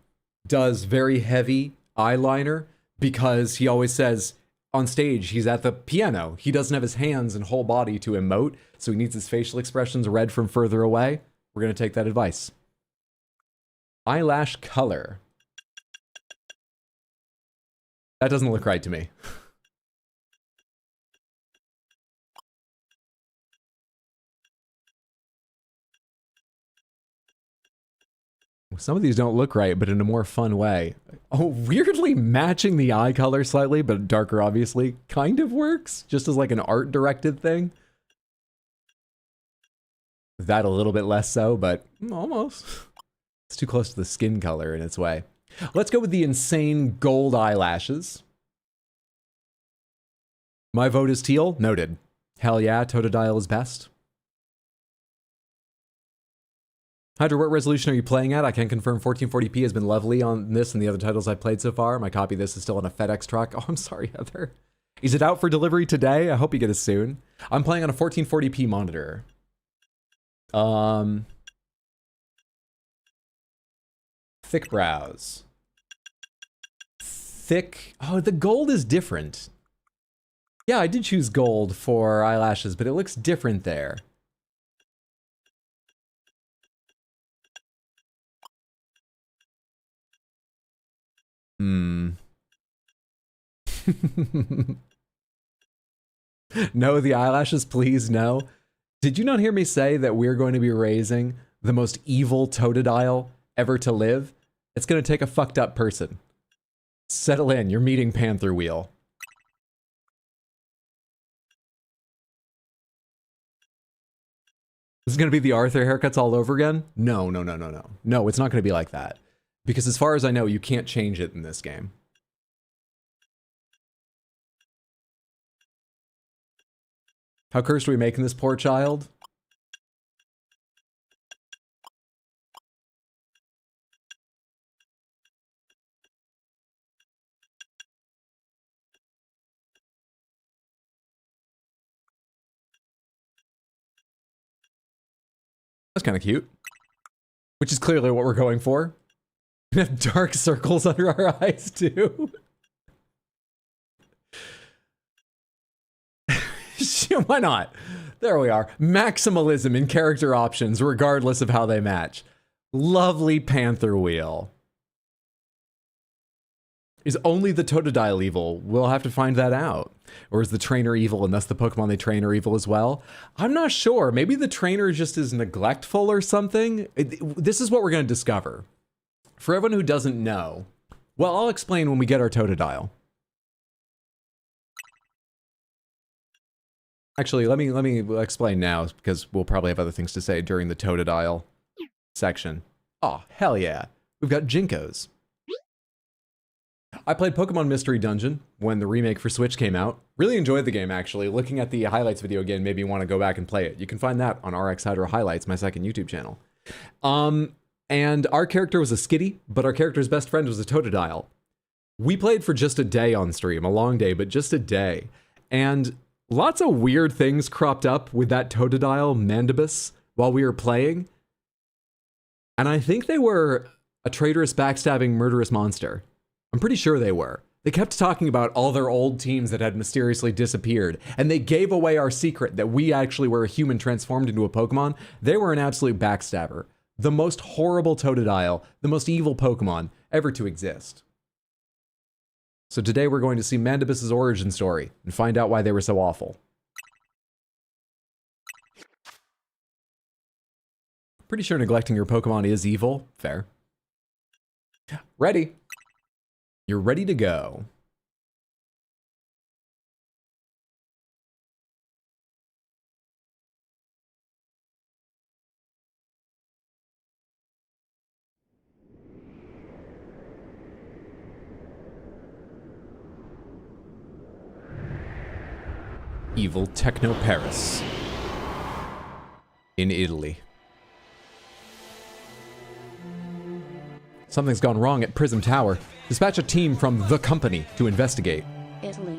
does very heavy eyeliner because he always says on stage he's at the piano. He doesn't have his hands and whole body to emote, so he needs his facial expressions read from further away. We're going to take that advice. Eyelash color. That doesn't look right to me. Some of these don't look right, but in a more fun way. Oh, weirdly matching the eye color slightly, but darker obviously, kind of works, just as like an art-directed thing. That a little bit less so, but almost. It's too close to the skin color in its way. Let's go with the insane gold eyelashes. My vote is teal. Noted. Hell yeah, Totodile is best. Hydra, what resolution are you playing at? I can confirm 1440p has been lovely on this and the other titles I've played so far. My copy of this is still on a FedEx truck. Oh, I'm sorry, Heather. Is it out for delivery today? I hope you get it soon. I'm playing on a 1440p monitor. Thick brows. Thick. Oh, the gold is different. Yeah, I did choose gold for eyelashes, but it looks different there. Hmm. No, the eyelashes, please, no. Did you not hear me say that we're going to be raising the most evil totodile ever to live, it's gonna take a fucked up person. Settle in, you're meeting Panther Wheel. This is gonna be the Arthur haircuts all over again? No, no, no, no, no. No, it's not gonna be like that. Because as far as I know, you can't change it in this game. How cursed are we making this poor child? That's kind of cute. Which is clearly what we're going for. We have dark circles under our eyes too. Why not? There we are. Maximalism in character options, regardless of how they match. Lovely Panther Wheel. Is only the Totodile evil? We'll have to find that out. Or is the trainer evil and thus the Pokemon they train are evil as well? I'm not sure. Maybe the trainer just is neglectful or something. This is what we're going to discover. For everyone who doesn't know, well, I'll explain when we get our Totodile. Actually, let me explain now, because we'll probably have other things to say during the Totodile section. Oh, hell yeah. We've got Jinkos. I played Pokemon Mystery Dungeon when the remake for Switch came out. Really enjoyed the game, actually. Looking at the highlights video again made me want to go back and play it. You can find that on RX Hydro Highlights, my second YouTube channel. And our character was a Skitty, but our character's best friend was a Totodile. We played for just a day on stream, a long day, but just a day. And lots of weird things cropped up with that Totodile Mandibus while we were playing. And I think they were a traitorous, backstabbing, murderous monster. I'm pretty sure they were. They kept talking about all their old teams that had mysteriously disappeared, and they gave away our secret that we actually were a human transformed into a Pokemon. They were an absolute backstabber. The most horrible Totodile, the most evil Pokemon ever to exist. So today we're going to see Mandibus's origin story and find out why they were so awful. Pretty sure neglecting your Pokemon is evil. Fair. Ready. You're ready to go. Evil Techno Paris in Italy. Something's gone wrong at Prism Tower. Dispatch a team from the company to investigate. Italy.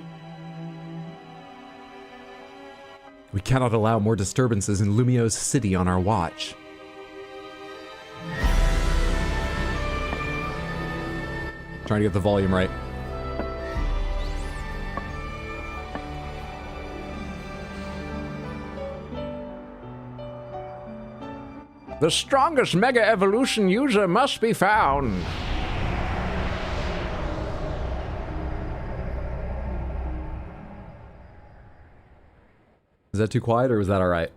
We cannot allow more disturbances in Lumio's city on our watch. Trying to get the volume right. The strongest Mega Evolution user must be found. Is that too quiet, or was that all right?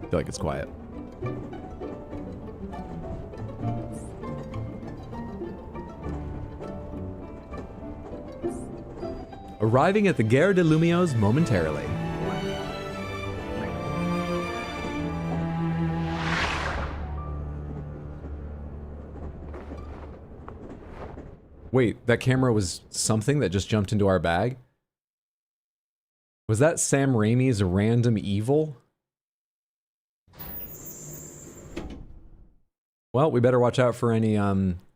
I feel like it's quiet. Arriving at the Gare de Lumios momentarily. Wait, that camera was something that just jumped into our bag? Was that Sam Raimi's random evil? Well, we better watch out for any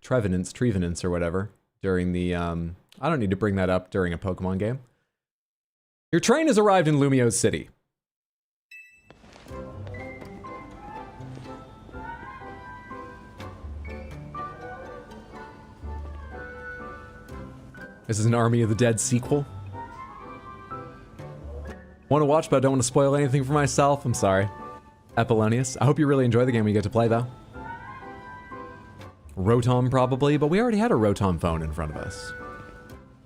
trevenants or whatever during the I don't need to bring that up during a Pokemon game. Your train has arrived in Lumio's city. This is an Army of the Dead sequel. Want to watch, but I don't want to spoil anything for myself. I'm sorry. Apollonius. I hope you really enjoy the game when you get to play, though. Rotom, probably, but we already had a Rotom phone in front of us.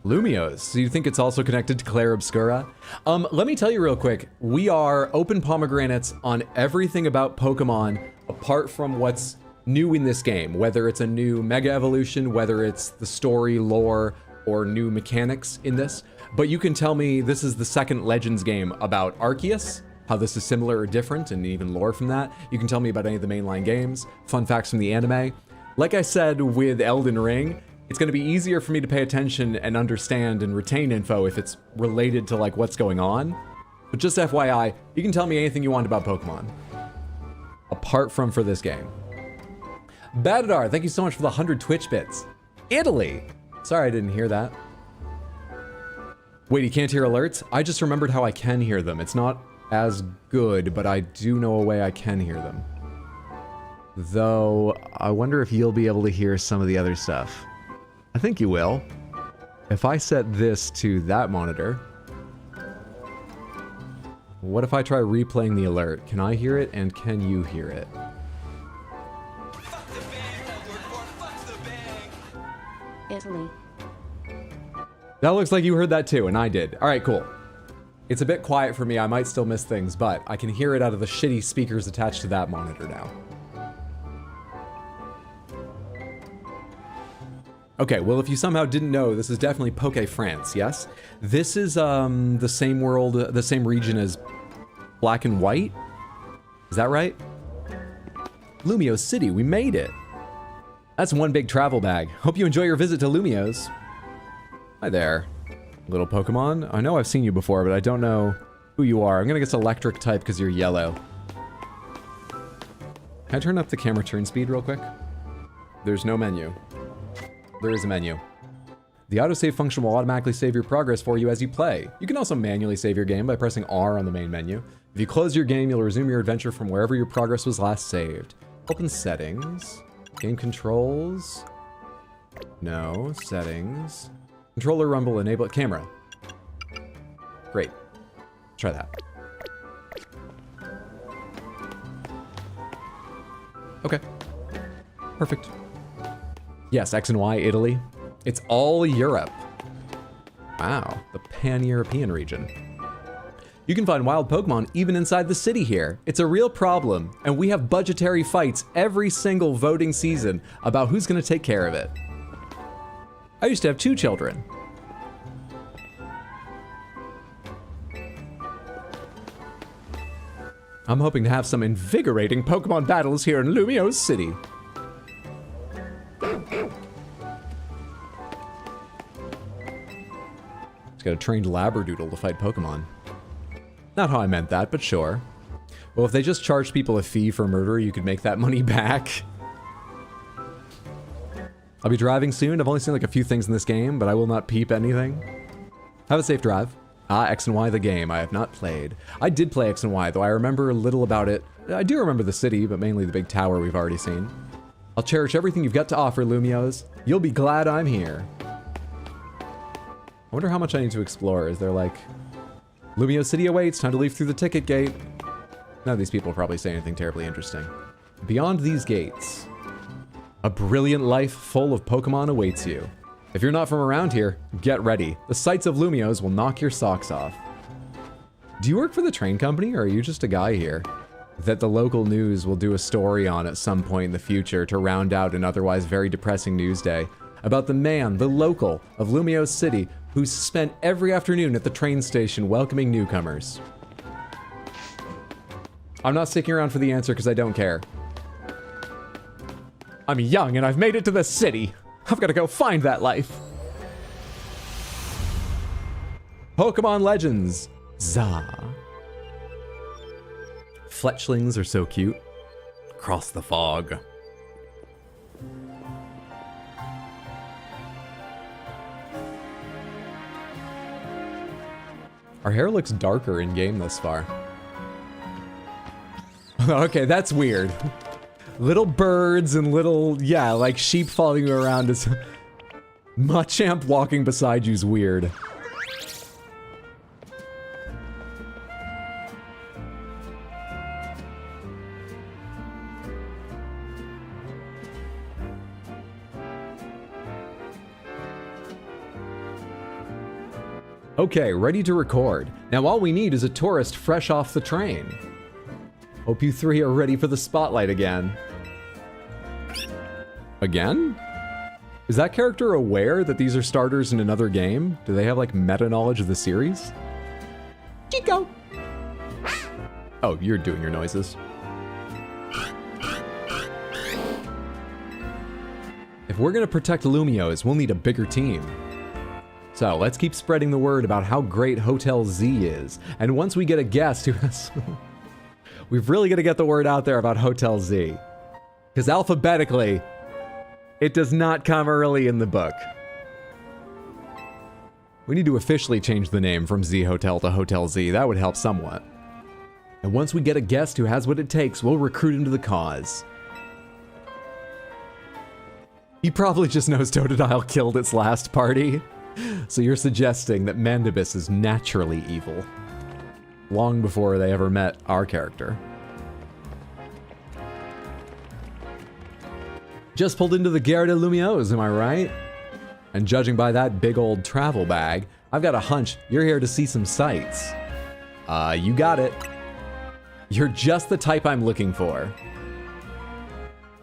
Lumios. So you think it's also connected to Claire Obscura? Let me tell you real quick. We are open pomegranates on everything about Pokemon apart from what's new in this game. Whether it's a new Mega Evolution, whether it's the story, lore, or new mechanics in this. But you can tell me this is the second Legends game about Arceus, how this is similar or different, and even lore from that. You can tell me about any of the mainline games, fun facts from the anime. Like I said with Elden Ring, it's going to be easier for me to pay attention and understand and retain info if it's related to like what's going on. But just FYI, you can tell me anything you want about Pokemon. Apart from for this game. Badadar, thank you so much for the 100 Twitch bits. Italy! Sorry I didn't hear that. Wait, you can't hear alerts? I just remembered how I can hear them. It's not as good, but I do know a way I can hear them. Though, I wonder if you'll be able to hear some of the other stuff. I think you will. If I set this to that monitor... What if I try replaying the alert? Can I hear it, and can you hear it? Italy. That looks like you heard that too, and I did. Alright, cool. It's a bit quiet for me, I might still miss things, but I can hear it out of the shitty speakers attached to that monitor now. Okay, well if you somehow didn't know, this is definitely Poké France, yes? This is the same world, the same region as Black and White? Is that right? Lumios City, we made it! That's one big travel bag. Hope you enjoy your visit to Lumios. Hi there, little Pokemon. I know I've seen you before, but I don't know who you are. I'm gonna guess electric type because you're yellow. Can I turn up the camera turn speed real quick? There's no menu. There is a menu. The autosave function will automatically save your progress for you as you play. You can also manually save your game by pressing R on the main menu. If you close your game, you'll resume your adventure from wherever your progress was last saved. Open settings. Game controls. No. Settings. Controller rumble, enable it. Camera. Great. Try that. Okay. Perfect. Yes, X and Y, Italy. It's all Europe. Wow, the pan-European region. You can find wild Pokemon even inside the city here. It's a real problem, and we have budgetary fights every single voting season about who's gonna take care of it. I used to have 2 children. I'm hoping to have some invigorating Pokemon battles here in Lumios City. Just got a trained Labradoodle to fight Pokemon. Not how I meant that, but sure. Well, if they just charged people a fee for murder, you could make that money back. I'll be driving soon. I've only seen like a few things in this game, but I will not peep anything. Have a safe drive. X and Y the game. I have not played. I did play X and Y, though I remember little about it. I do remember the city, but mainly the big tower we've already seen. I'll cherish everything you've got to offer, Lumios. You'll be glad I'm here. I wonder how much I need to explore. Is there like... Lumios City awaits, time to leave through the ticket gate. None of these people probably say anything terribly interesting. Beyond these gates, a brilliant life full of Pokemon awaits you. If you're not from around here, get ready. The sights of Lumios will knock your socks off. Do you work for the train company, or are you just a guy here? That the local news will do a story on at some point in the future to round out an otherwise very depressing news day. About the man, the local, of Lumios City, who spent every afternoon at the train station welcoming newcomers. I'm not sticking around for the answer because I don't care. I'm young and I've made it to the city. I've got to go find that life. Pokémon Legends. Za. Fletchlings are so cute. Cross the fog. Our hair looks darker in game thus far. Okay, that's weird. Little birds and little, yeah, like sheep following you around is... Machamp walking beside you is weird. Okay, ready to record. Now all we need is a tourist fresh off the train. Hope you three are ready for the spotlight again. Again? Is that character aware that these are starters in another game? Do they have like meta knowledge of the series? Chico! Oh, you're doing your noises. If we're gonna protect Lumiose, we'll need a bigger team. So let's keep spreading the word about how great Hotel Z is. And once we get a guest who has... We've really gotta get the word out there about Hotel Z. Because alphabetically, it does not come early in the book. We need to officially change the name from Z Hotel to Hotel Z. That would help somewhat. And once we get a guest who has what it takes, we'll recruit him to the cause. He probably just knows Totodile killed its last party. So you're suggesting that Mandibus is naturally evil. Long before they ever met our character. Just pulled into the Gare de Lumiose, am I right? And judging by that big old travel bag, I've got a hunch you're here to see some sights. You got it. You're just the type I'm looking for.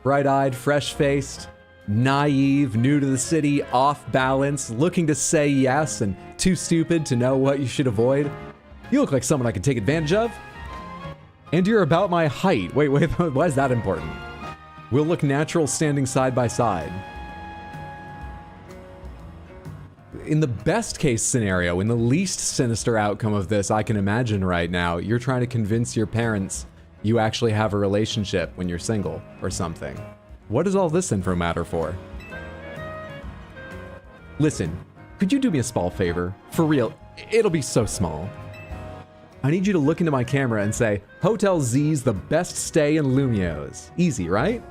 Bright-eyed, fresh-faced, naive, new to the city, off balance, looking to say yes and too stupid to know what you should avoid. You look like someone I could take advantage of. And you're about my height. Wait, why is that important? We'll look natural standing side by side. In the best case scenario, in the least sinister outcome of this I can imagine right now, you're trying to convince your parents you actually have a relationship when you're single or something. What is all this info matter for? Listen, could you do me a small favor? For real, it'll be so small. I need you to look into my camera and say, Hotel Z's the best stay in Lumiose. Easy, right?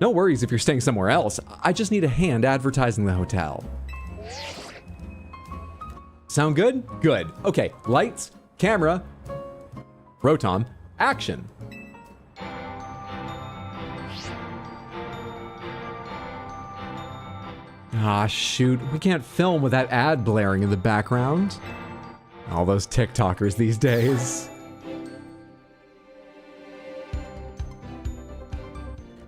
No worries if you're staying somewhere else. I just need a hand advertising the hotel. Sound good? Good. Okay, lights, camera, Rotom, action. Ah, shoot. We can't film with that ad blaring in the background. All those TikTokers these days.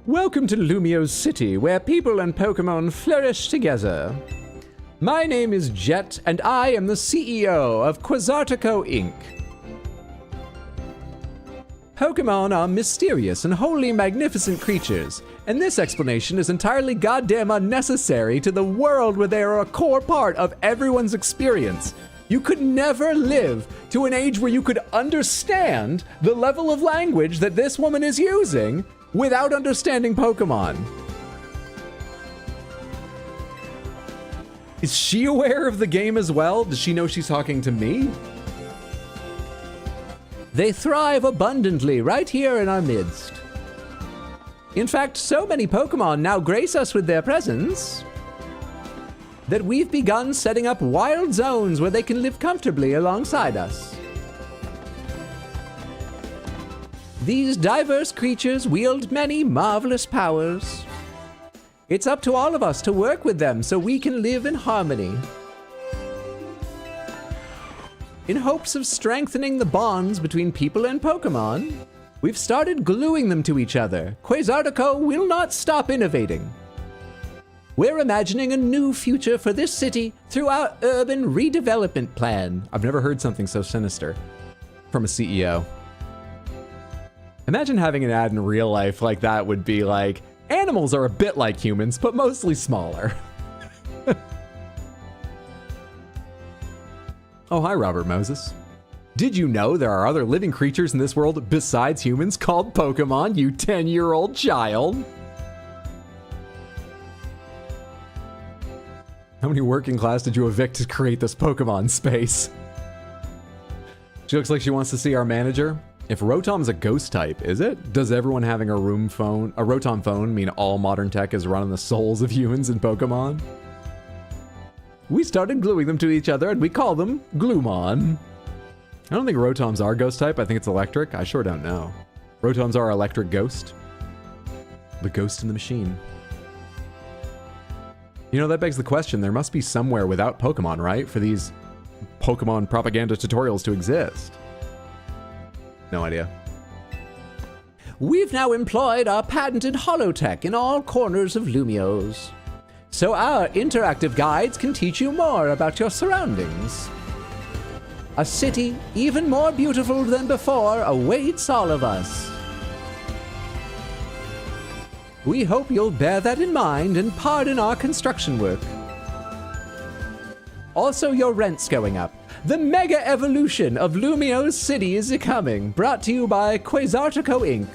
Welcome to Lumiose City, where people and Pokémon flourish together. My name is Jet, and I am the CEO of Quasartico Inc. Pokémon are mysterious and wholly magnificent creatures, and this explanation is entirely goddamn unnecessary to the world where they are a core part of everyone's experience. You could never live to an age where you could understand the level of language that this woman is using without understanding Pokémon. Is she aware of the game as well? Does she know she's talking to me? They thrive abundantly right here in our midst. In fact, so many Pokémon now grace us with their presence that we've begun setting up wild zones where they can live comfortably alongside us. These diverse creatures wield many marvelous powers. It's up to all of us to work with them so we can live in harmony. In hopes of strengthening the bonds between people and Pokémon, we've started gluing them to each other. Quasartico will not stop innovating. We're imagining a new future for this city through our urban redevelopment plan. I've never heard something so sinister from a CEO. Imagine having an ad in real life like that would be like, animals are a bit like humans, but mostly smaller. Oh, hi, Robert Moses. Did you know there are other living creatures in this world besides humans called Pokémon, you 10-year-old child? How many working class did you evict to create this Pokémon space? She looks like she wants to see our manager. If Rotom's a ghost type, is it? Does everyone having a Rotom phone mean all modern tech is running the souls of humans in Pokemon? We started gluing them to each other and we call them Gloomon. I don't think Rotoms are ghost type. I think it's electric. I sure don't know. Rotoms are electric ghost. The ghost in the machine. You know, that begs the question. There must be somewhere without Pokemon, right? For these Pokemon propaganda tutorials to exist. No idea. We've now employed our patented holotech in all corners of Lumiose, so our interactive guides can teach you more about your surroundings. A city even more beautiful than before awaits all of us. We hope you'll bear that in mind and pardon our construction work. Also, your rent's going up. The mega evolution of Lumiose City is coming, brought to you by Quasartico Inc.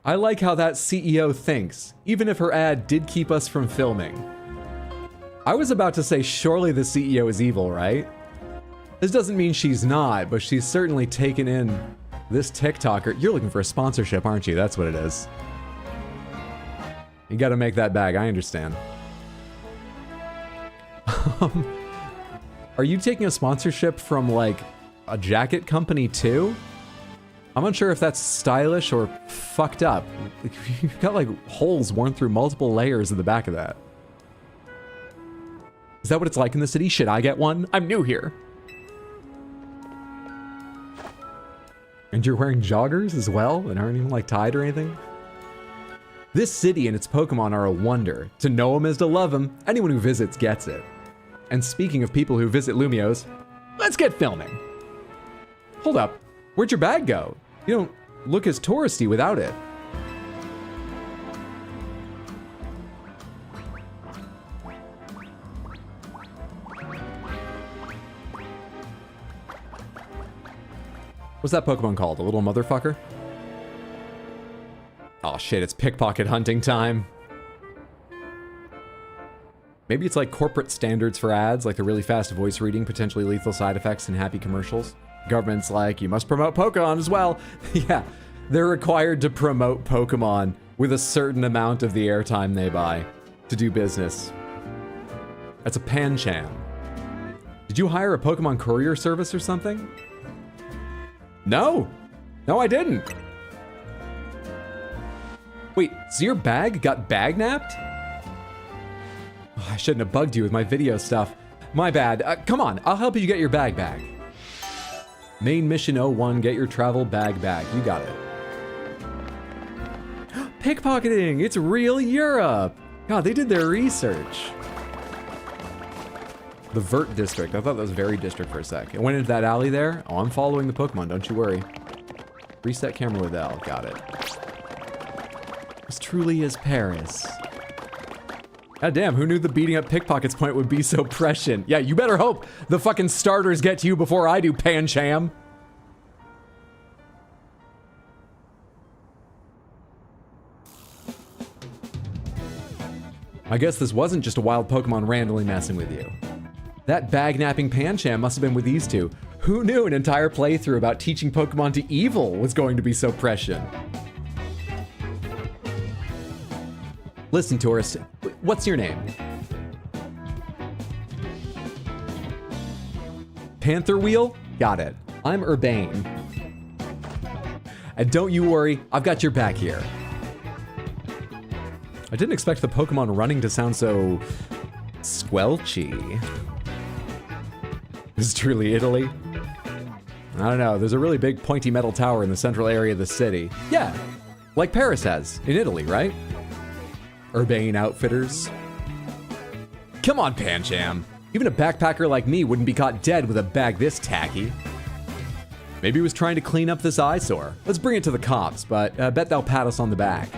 I like how that CEO thinks, even if her ad did keep us from filming. I was about to say, surely the CEO is evil, right? This doesn't mean she's not, but she's certainly taken in this TikToker. You're looking for a sponsorship, aren't you? That's what it is. You gotta make that bag, I understand. Are you taking a sponsorship from, like, a jacket company too? I'm unsure if that's stylish or fucked up. You've got, like, holes worn through multiple layers in the back of that. Is that what it's like in the city? Should I get one? I'm new here. And you're wearing joggers as well and aren't even, like, tied or anything? This city and its Pokemon are a wonder. To know them is to love them. Anyone who visits gets it. And speaking of people who visit Lumiose, let's get filming. Hold up. Where'd your bag go? You don't look as touristy without it. What's that Pokemon called? A little motherfucker? Oh shit, it's pickpocket hunting time. Maybe it's like corporate standards for ads, like the really fast voice reading, potentially lethal side effects, and happy commercials. Government's like, you must promote Pokemon as well. Yeah, they're required to promote Pokemon with a certain amount of the airtime they buy to do business. That's a Pancham. Did you hire a Pokemon courier service or something? No. No, I didn't. Wait, so your bag got bag-napped? Oh, I shouldn't have bugged you with my video stuff. My bad. Come on, I'll help you get your bag back. Main mission 01, get your travel bag back. You got it. Pickpocketing! It's real Europe! God, they did their research. The Vert District. I thought that was Very District for a sec. I went into that alley there. Oh, I'm following the Pokemon, don't you worry. Reset camera with L. Got it. This truly is Paris. God damn, who knew the beating up pickpockets point would be so prescient? Yeah, you better hope the fucking starters get to you before I do, Pancham. I guess this wasn't just a wild Pokemon randomly messing with you. That bag-napping Pancham must have been with these two. Who knew an entire playthrough about teaching Pokemon to evil was going to be so prescient? Listen, tourist, what's your name? Panther Wheel? Got it. I'm Urbane. And don't you worry, I've got your back here. I didn't expect the Pokemon running to sound so squelchy. This is truly Italy. I don't know, there's a really big pointy metal tower in the central area of the city. Yeah, like Paris has, in Italy, right? Urbane Outfitters. Come on, Pancham. Even a backpacker like me wouldn't be caught dead with a bag this tacky. Maybe he was trying to clean up this eyesore. Let's bring it to the cops, but I bet they'll pat us on the back.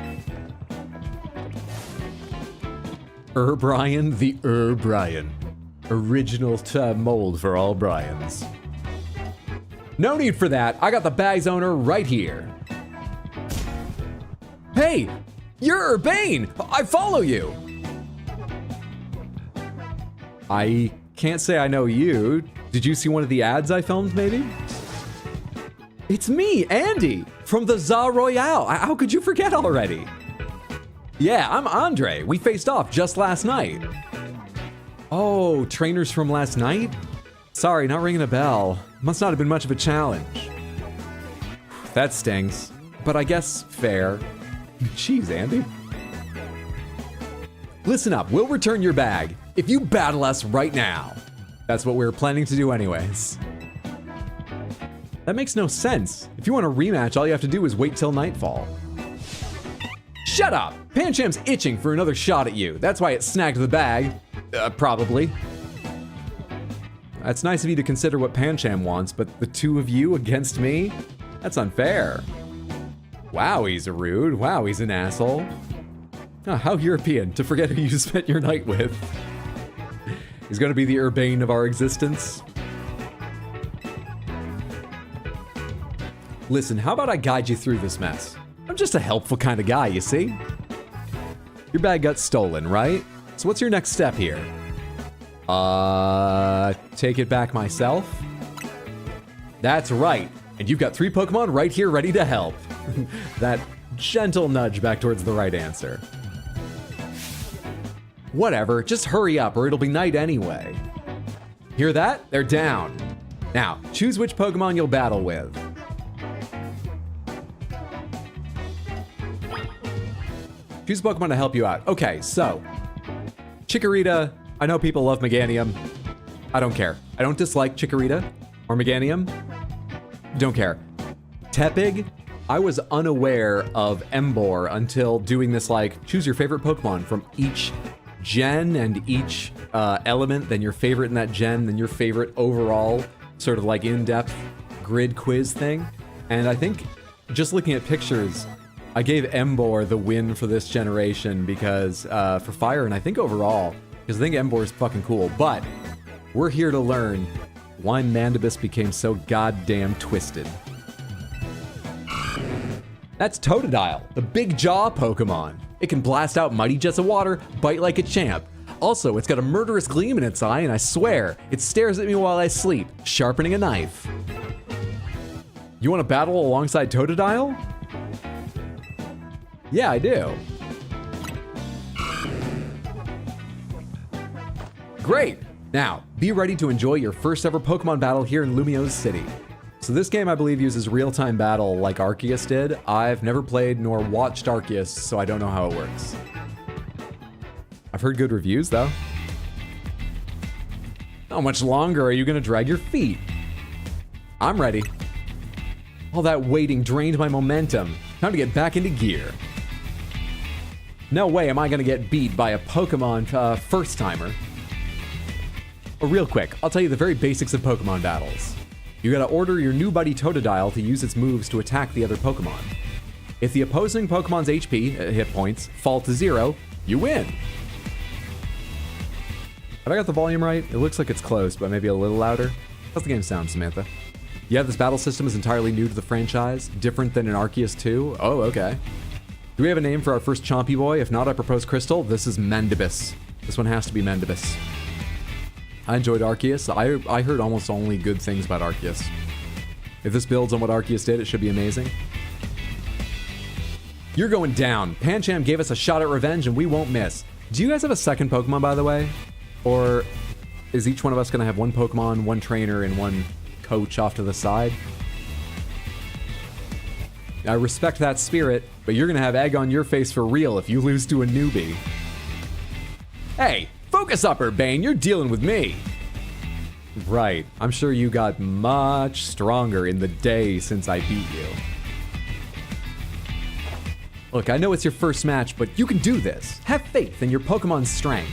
Brian, the Brian. Original mold for all Brians. No need for that. I got the bag's owner right here. Hey, you're Urbane. I follow you. I can't say I know you. Did you see one of the ads I filmed, maybe? It's me, Andy, from the Za Royale. How could you forget already? Yeah, I'm Andre. We faced off just last night. Oh, trainers from last night? Sorry, not ringing a bell. Must not have been much of a challenge. That stings, but I guess fair. Jeez, Andy. Listen up, we'll return your bag if you battle us right now. That's what we're planning to do anyways. That makes no sense. If you want a rematch, all you have to do is wait till nightfall. Shut up! Pancham's itching for another shot at you. That's why it snagged the bag. Probably. That's nice of you to consider what Pancham wants, but the two of you against me? That's unfair. Wow, he's rude. Wow, he's an asshole. Oh, how European, to forget who you spent your night with. He's gonna be the urbane of our existence. Listen, how about I guide you through this mess? I'm just a helpful kind of guy, you see? Your bag got stolen, right? So what's your next step here? Take it back myself? That's right. And you've got 3 Pokemon right here ready to help. That gentle nudge back towards the right answer. Whatever, just hurry up or it'll be night anyway. Hear that? They're down. Now, choose which Pokemon you'll battle with. Choose a Pokemon to help you out. Okay, so Chikorita. I know people love Meganium. I don't care. I don't dislike Chikorita or Meganium. Don't care. Tepig. I was unaware of Emboar until doing this, like, choose your favorite Pokemon from each gen and each element, then your favorite in that gen, then your favorite overall, sort of like in-depth grid quiz thing. And I think just looking at pictures, I gave Emboar the win for this generation because for fire, and I think overall, because I think Emboar is fucking cool. But we're here to learn why Mandibus became so goddamn twisted. That's Totodile, the big jaw Pokemon. It can blast out mighty jets of water, bite like a champ. Also, it's got a murderous gleam in its eye, and I swear, it stares at me while I sleep, sharpening a knife. You want to battle alongside Totodile? Yeah, I do. Great! Now, be ready to enjoy your first ever Pokemon battle here in Lumiose City. So this game, I believe, uses real-time battle like Arceus did. I've never played nor watched Arceus, so I don't know how it works. I've heard good reviews, though. How much longer are you gonna drag your feet? I'm ready. All that waiting drained my momentum. Time to get back into gear. No way am I gonna get beat by a Pokemon first-timer. Real quick, I'll tell you the very basics of Pokemon battles. You gotta order your new buddy Totodile to use its moves to attack the other Pokemon. If the opposing Pokemon's HP, hit points, fall to 0, you win. Have I got the volume right? It looks like it's close, but maybe a little louder. How's the game sound, Samantha? Yeah, this battle system is entirely new to the franchise, different than in Arceus 2. Oh, okay. Do we have a name for our first Chompy boy? If not, I propose Crystal. This is Mandibus. This one has to be Mandibus. I enjoyed Arceus. I heard almost only good things about Arceus. If this builds on what Arceus did, it should be amazing. You're going down. Pancham gave us a shot at revenge and we won't miss. Do you guys have a second Pokemon, by the way? Or is each one of us going to have one Pokemon, one trainer, and one coach off to the side? I respect that spirit, but you're going to have egg on your face for real if you lose to a newbie. Hey! Focus up, Urbane, you're dealing with me. Right, I'm sure you got much stronger in the day since I beat you. Look, I know it's your first match, but you can do this. Have faith in your Pokemon's strength.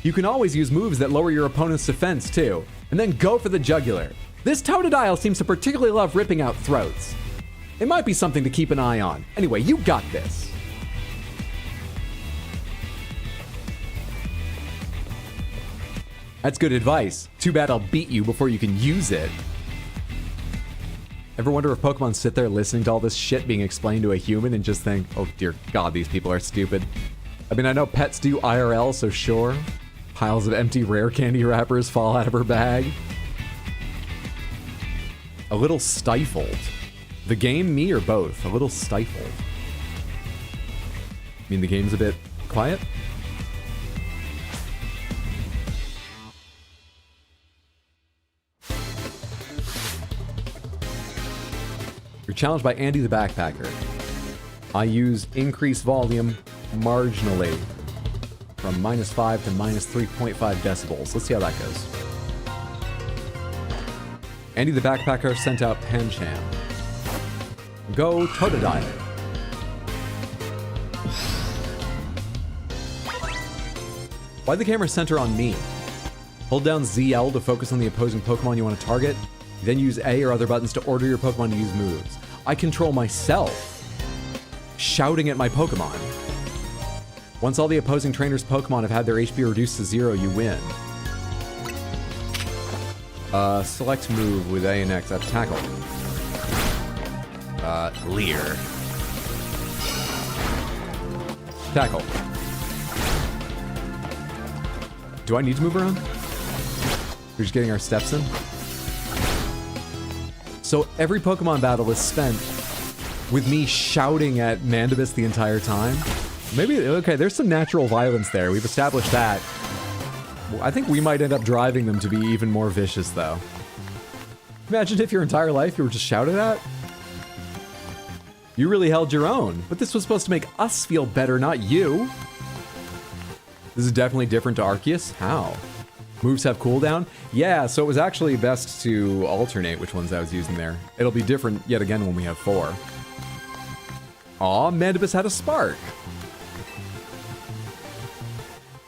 You can always use moves that lower your opponent's defense too, and then go for the jugular. This Totodile seems to particularly love ripping out throats. It might be something to keep an eye on. Anyway, you got this. That's good advice. Too bad I'll beat you before you can use it. Ever wonder if Pokemon sit there listening to all this shit being explained to a human and just think, oh dear God, these people are stupid. I mean, I know pets do IRL, so sure. Piles of empty rare candy wrappers fall out of her bag. A little stifled. The game, me, or both? A little stifled. I mean, the game's a bit quiet? You're challenged by Andy the Backpacker. I use increase volume marginally from -5 to -3.5 decibels. Let's see how that goes. Andy the Backpacker sent out Pancham. Go Totodile. Why'd the camera center on me? Hold down ZL to focus on the opposing Pokemon you want to target. Then use A or other buttons to order your Pokemon to use moves. I control myself, shouting at my Pokemon. Once all the opposing trainer's Pokemon have had their HP reduced to 0, you win. Select move with A and X. That's Tackle. Leer. Tackle. Do I need to move around? We're just getting our steps in. So every Pokemon battle is spent with me shouting at Mandibus the entire time. Maybe, okay, there's some natural violence there. We've established that. I think we might end up driving them to be even more vicious, though. Imagine if your entire life you were just shouted at. You really held your own, but this was supposed to make us feel better, not you. This is definitely different to Arceus. How? Moves have cooldown? Yeah, so it was actually best to alternate which ones I was using there. It'll be different yet again when we have 4. Aw, Mandibus had a spark.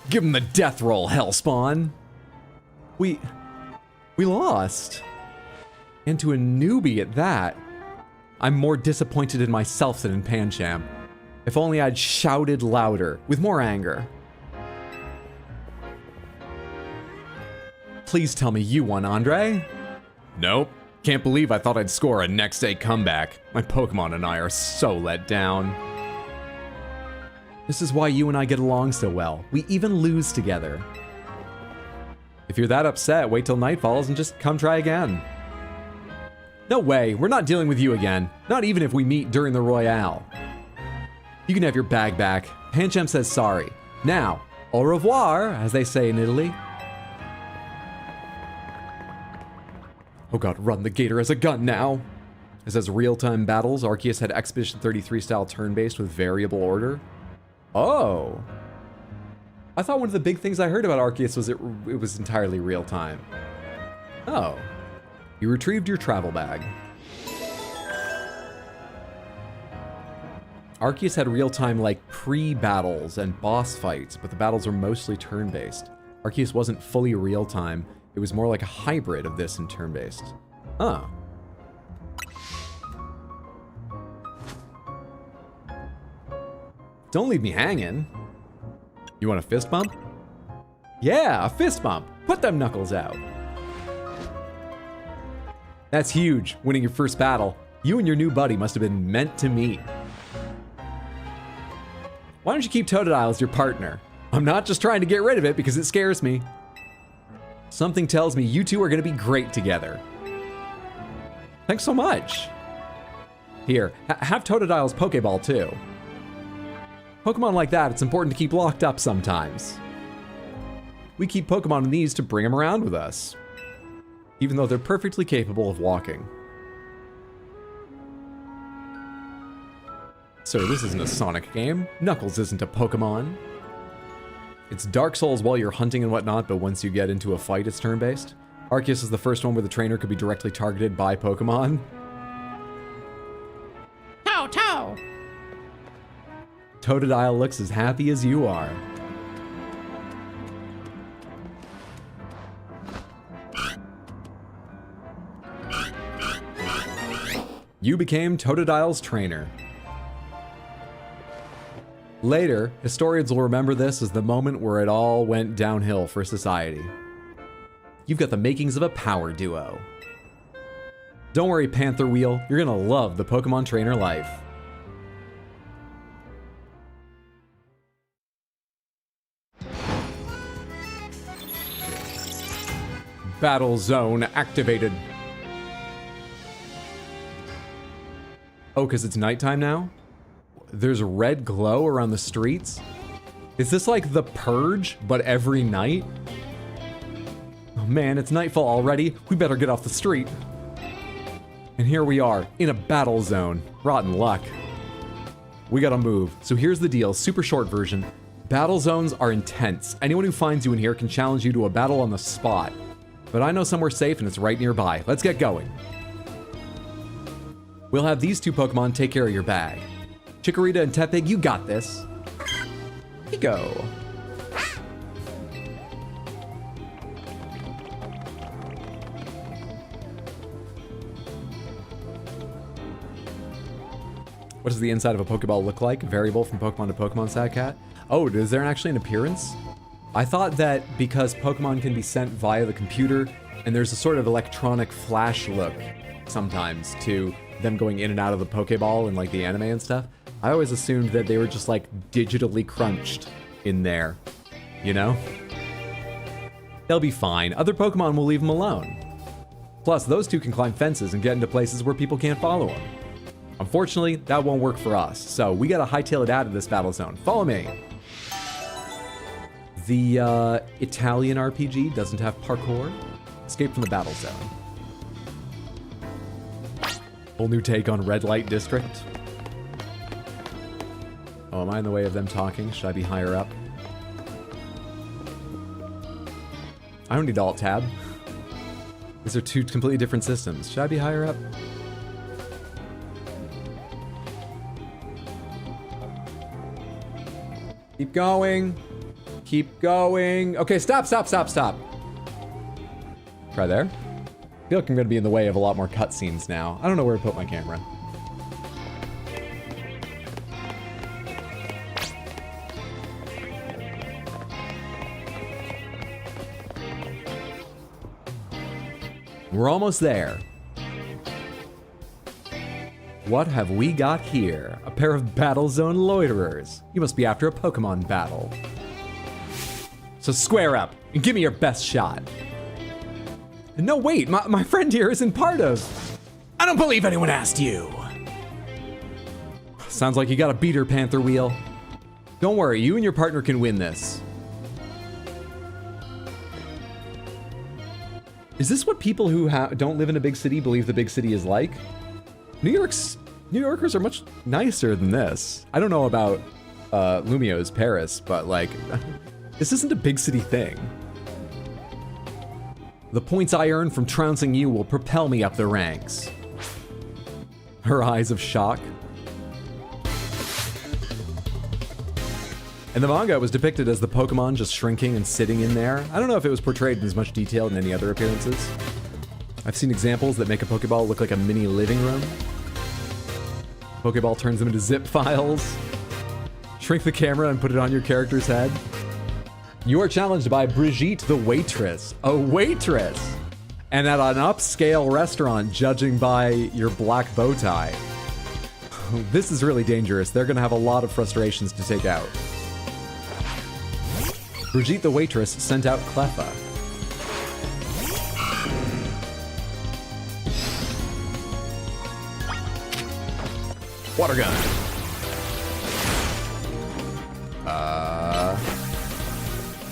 Give him the death roll, Hellspawn. We lost. And to a newbie at that. I'm more disappointed in myself than in Pancham. If only I'd shouted louder, with more anger. Please tell me you won, Andre. Nope. Can't believe I thought I'd score a next day comeback. My Pokemon and I are so let down. This is why you and I get along so well. We even lose together. If you're that upset, wait till night falls and just come try again. No way, we're not dealing with you again. Not even if we meet during the Royale. You can have your bag back. Pancham says sorry. Now, au revoir, as they say in Italy. Oh god, run, the Gator has a gun now. It says real-time battles. Arceus had Expedition 33 style turn-based with variable order. Oh. I thought one of the big things I heard about Arceus was it was entirely real-time. Oh. You retrieved your travel bag. Arceus had real-time like pre-battles and boss fights, but the battles were mostly turn-based. Arceus wasn't fully real-time. It was more like a hybrid of this and turn-based. Huh. Don't leave me hanging. You want a fist bump? Yeah, a fist bump. Put them knuckles out. That's huge, winning your first battle. You and your new buddy must have been meant to meet. Why don't you keep Totodile as your partner? I'm not just trying to get rid of it because it scares me. Something tells me you two are going to be great together. Thanks so much. Here, have Totodile's Pokeball too. Pokemon like that, it's important to keep locked up sometimes. We keep Pokemon in these to bring them around with us, even though they're perfectly capable of walking. Sir, this isn't a Sonic game. Knuckles isn't a Pokemon. It's Dark Souls while you're hunting and whatnot, but once you get into a fight, it's turn-based. Arceus is the first one where the trainer could be directly targeted by Pokemon. Toe! Totodile looks as happy as you are. You became Totodile's trainer. Later, historians will remember this as the moment where it all went downhill for society. You've got the makings of a power duo. Don't worry, Panther Wheel, you're gonna love the Pokemon trainer life. Battle zone activated. Oh, because it's nighttime now? There's a red glow around the streets? Is this like the Purge, but every night? Oh man, it's nightfall already. We better get off the street. And here we are, in a battle zone. Rotten luck. We gotta move. So here's the deal, super short version. Battle zones are intense. Anyone who finds you in here can challenge you to a battle on the spot. But I know somewhere safe and it's right nearby. Let's get going. We'll have these two Pokemon take care of your bag. Chikorita and Tepig, you got this. Here you go. What does the inside of a Pokeball look like? Variable from Pokemon to Pokemon, Sad Cat. Oh, is there actually an appearance? I thought that because Pokemon can be sent via the computer, and there's a sort of electronic flash look sometimes to them going in and out of the Pokeball and like the anime and stuff, I always assumed that they were just like digitally crunched in there, you know? They'll be fine. Other Pokemon will leave them alone. Plus, those two can climb fences and get into places where people can't follow them. Unfortunately, that won't work for us, so we gotta hightail it out of this battle zone. Follow me. The Italian RPG doesn't have parkour. Escape from the battle zone. Whole new take on Red Light District. Oh, am I in the way of them talking? Should I be higher up? I don't need Alt Tab. These are two completely different systems. Should I be higher up? Keep going. Keep going. Okay, stop. Try there. I feel like I'm gonna be in the way of a lot more cutscenes now. I don't know where to put my camera. We're almost there. What have we got here? A pair of battle zone loiterers. You must be after a Pokemon battle. So square up and give me your best shot. No, wait, my friend here isn't part of... I don't believe anyone asked you. Sounds like you got a beater, Panther Wheel. Don't worry, you and your partner can win this. Is this what people who don't live in a big city believe the big city is like? New Yorkers are much nicer than this. I don't know about Lumio's Paris, but like, this isn't a big city thing. The points I earn from trouncing you will propel me up the ranks. Her eyes of shock. In the manga, it was depicted as the Pokemon just shrinking and sitting in there. I don't know if it was portrayed in as much detail in any other appearances. I've seen examples that make a Pokeball look like a mini living room. Pokeball turns them into zip files. Shrink the camera and put it on your character's head. You are challenged by Brigitte the waitress. A waitress! And at an upscale restaurant, judging by your black bow tie. This is really dangerous. They're gonna have a lot of frustrations to take out. Brigitte the waitress sent out Cleffa. Water gun.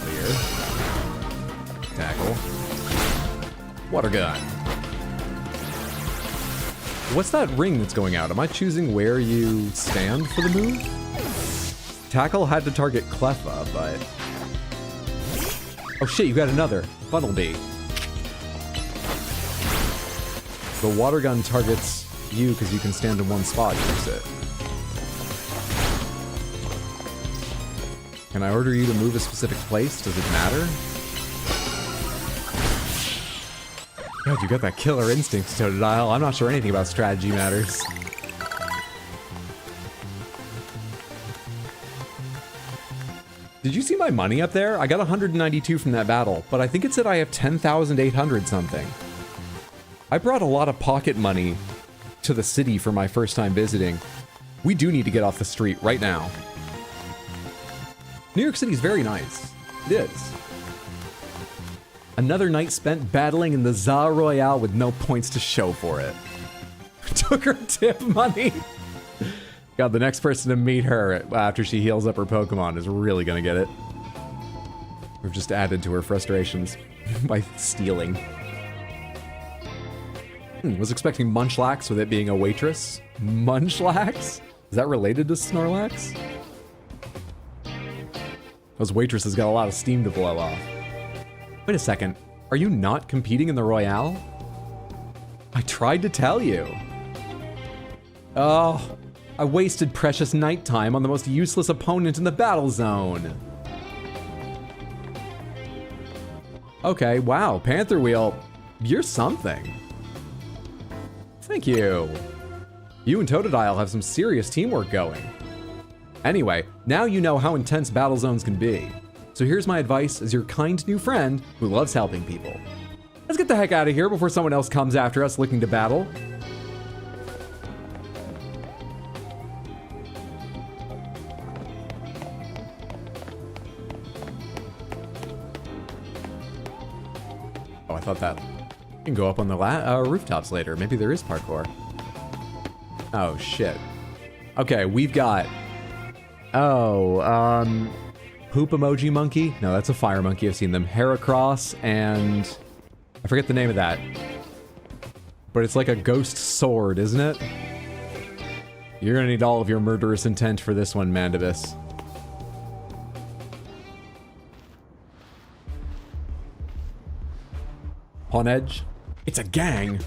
Clear. Tackle. Water gun. What's that ring that's going out? Am I choosing where you stand for the move? Tackle had to target Cleffa, but... Oh shit, you got another. Funnelby. The water gun targets you because you can stand in one spot and use it. Can I order you to move a specific place? Does it matter? God, you got that killer instinct, Totodile. I'm not sure anything about strategy matters. Did you see my money up there? I got 192 from that battle, but I think it said I have 10,800 something. I brought a lot of pocket money to the city for my first time visiting. We do need to get off the street right now. New York City is very nice. It is. Another night spent battling in the Za Royale with no points to show for it. Took her tip money. God, the next person to meet her after she heals up her Pokemon is really gonna get it. We've just added to her frustrations by stealing. Was expecting Munchlax with it being a waitress. Munchlax? Is that related to Snorlax? Those waitresses got a lot of steam to blow off. Wait a second. Are you not competing in the Royale? I tried to tell you. Oh, I wasted precious nighttime on the most useless opponent in the battle zone. Okay, wow, Panther Wheel, you're something. Thank you. You and Totodile have some serious teamwork going. Anyway, now you know how intense battle zones can be. So here's my advice as your kind new friend who loves helping people. Let's get the heck out of here before someone else comes after us looking to battle. Oh, I thought that you can go up on the rooftops later. Maybe there is parkour. Oh, shit. Okay, we've got... Oh, Poop Emoji Monkey? No, that's a Fire Monkey. I've seen them. Heracross and... I forget the name of that. But it's like a ghost sword, isn't it? You're gonna need all of your murderous intent for this one, Mandibus. On edge? It's a gang!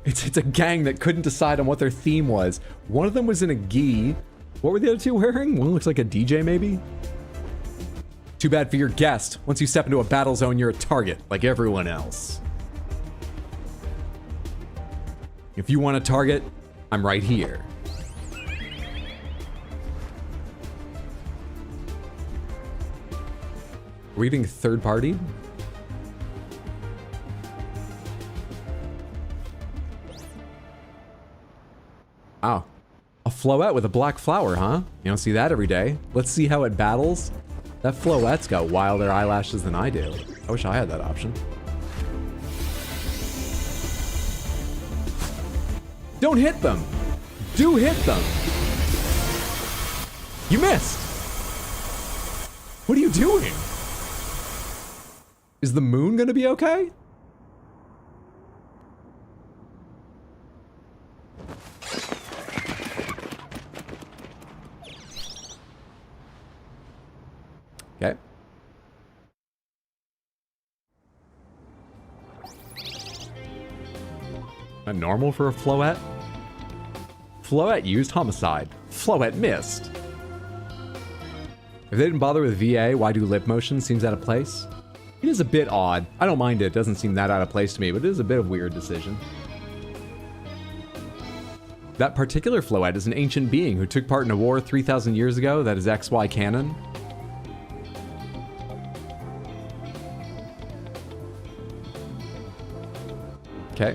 It's a gang that couldn't decide on what their theme was. One of them was in a gi. What were the other two wearing? One looks like a DJ, maybe? Too bad for your guest. Once you step into a battle zone, you're a target, like everyone else. If you want a target, I'm right here. Are we getting third party? Wow. A Floette with a black flower, huh? You don't see that every day. Let's see how it battles. That Floette's got wilder eyelashes than I do. I wish I had that option. Don't hit them! Do hit them! You missed! What are you doing? Is the moon gonna be okay? Okay. That normal for a Floette? Floette used homicide. Floette missed. If they didn't bother with VA, why do lip motion? Seems out of place. It is a bit odd. I don't mind it. It doesn't seem that out of place to me, but it is a bit of a weird decision. That particular Floette is an ancient being who took part in a war 3,000 years ago that is XY canon. Okay.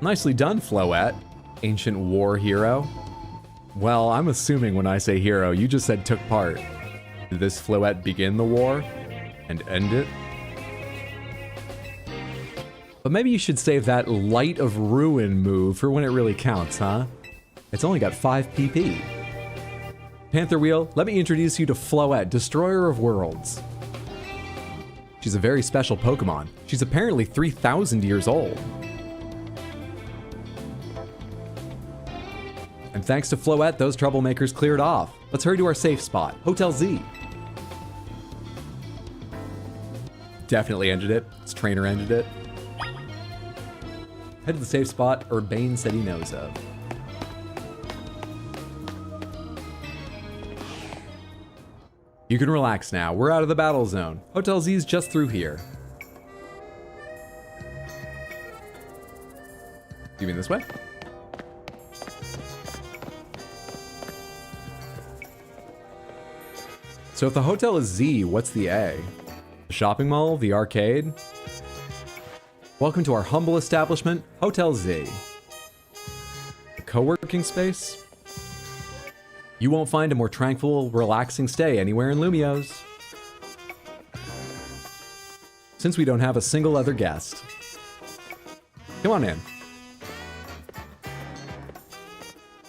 Nicely done, Floette. Ancient war hero. Well, I'm assuming when I say hero, you just said took part. Did this Floette begin the war and end it? But maybe you should save that Light of Ruin move for when it really counts, huh? It's only got 5 PP. Panther Wheel, let me introduce you to Floette, Destroyer of Worlds. She's a very special Pokemon. She's apparently 3,000 years old. And thanks to Floette, those troublemakers cleared off. Let's hurry to our safe spot, Hotel Z. Definitely ended it. Its trainer ended it. Head to the safe spot Urbane said he knows of. You can relax now. We're out of the battle zone. Hotel Z's just through here. You mean this way? So if the hotel is Z, what's the A? The shopping mall? The arcade? Welcome to our humble establishment, Hotel Z. A co-working space? You won't find a more tranquil, relaxing stay anywhere in Lumiose. Since we don't have a single other guest. Come on in.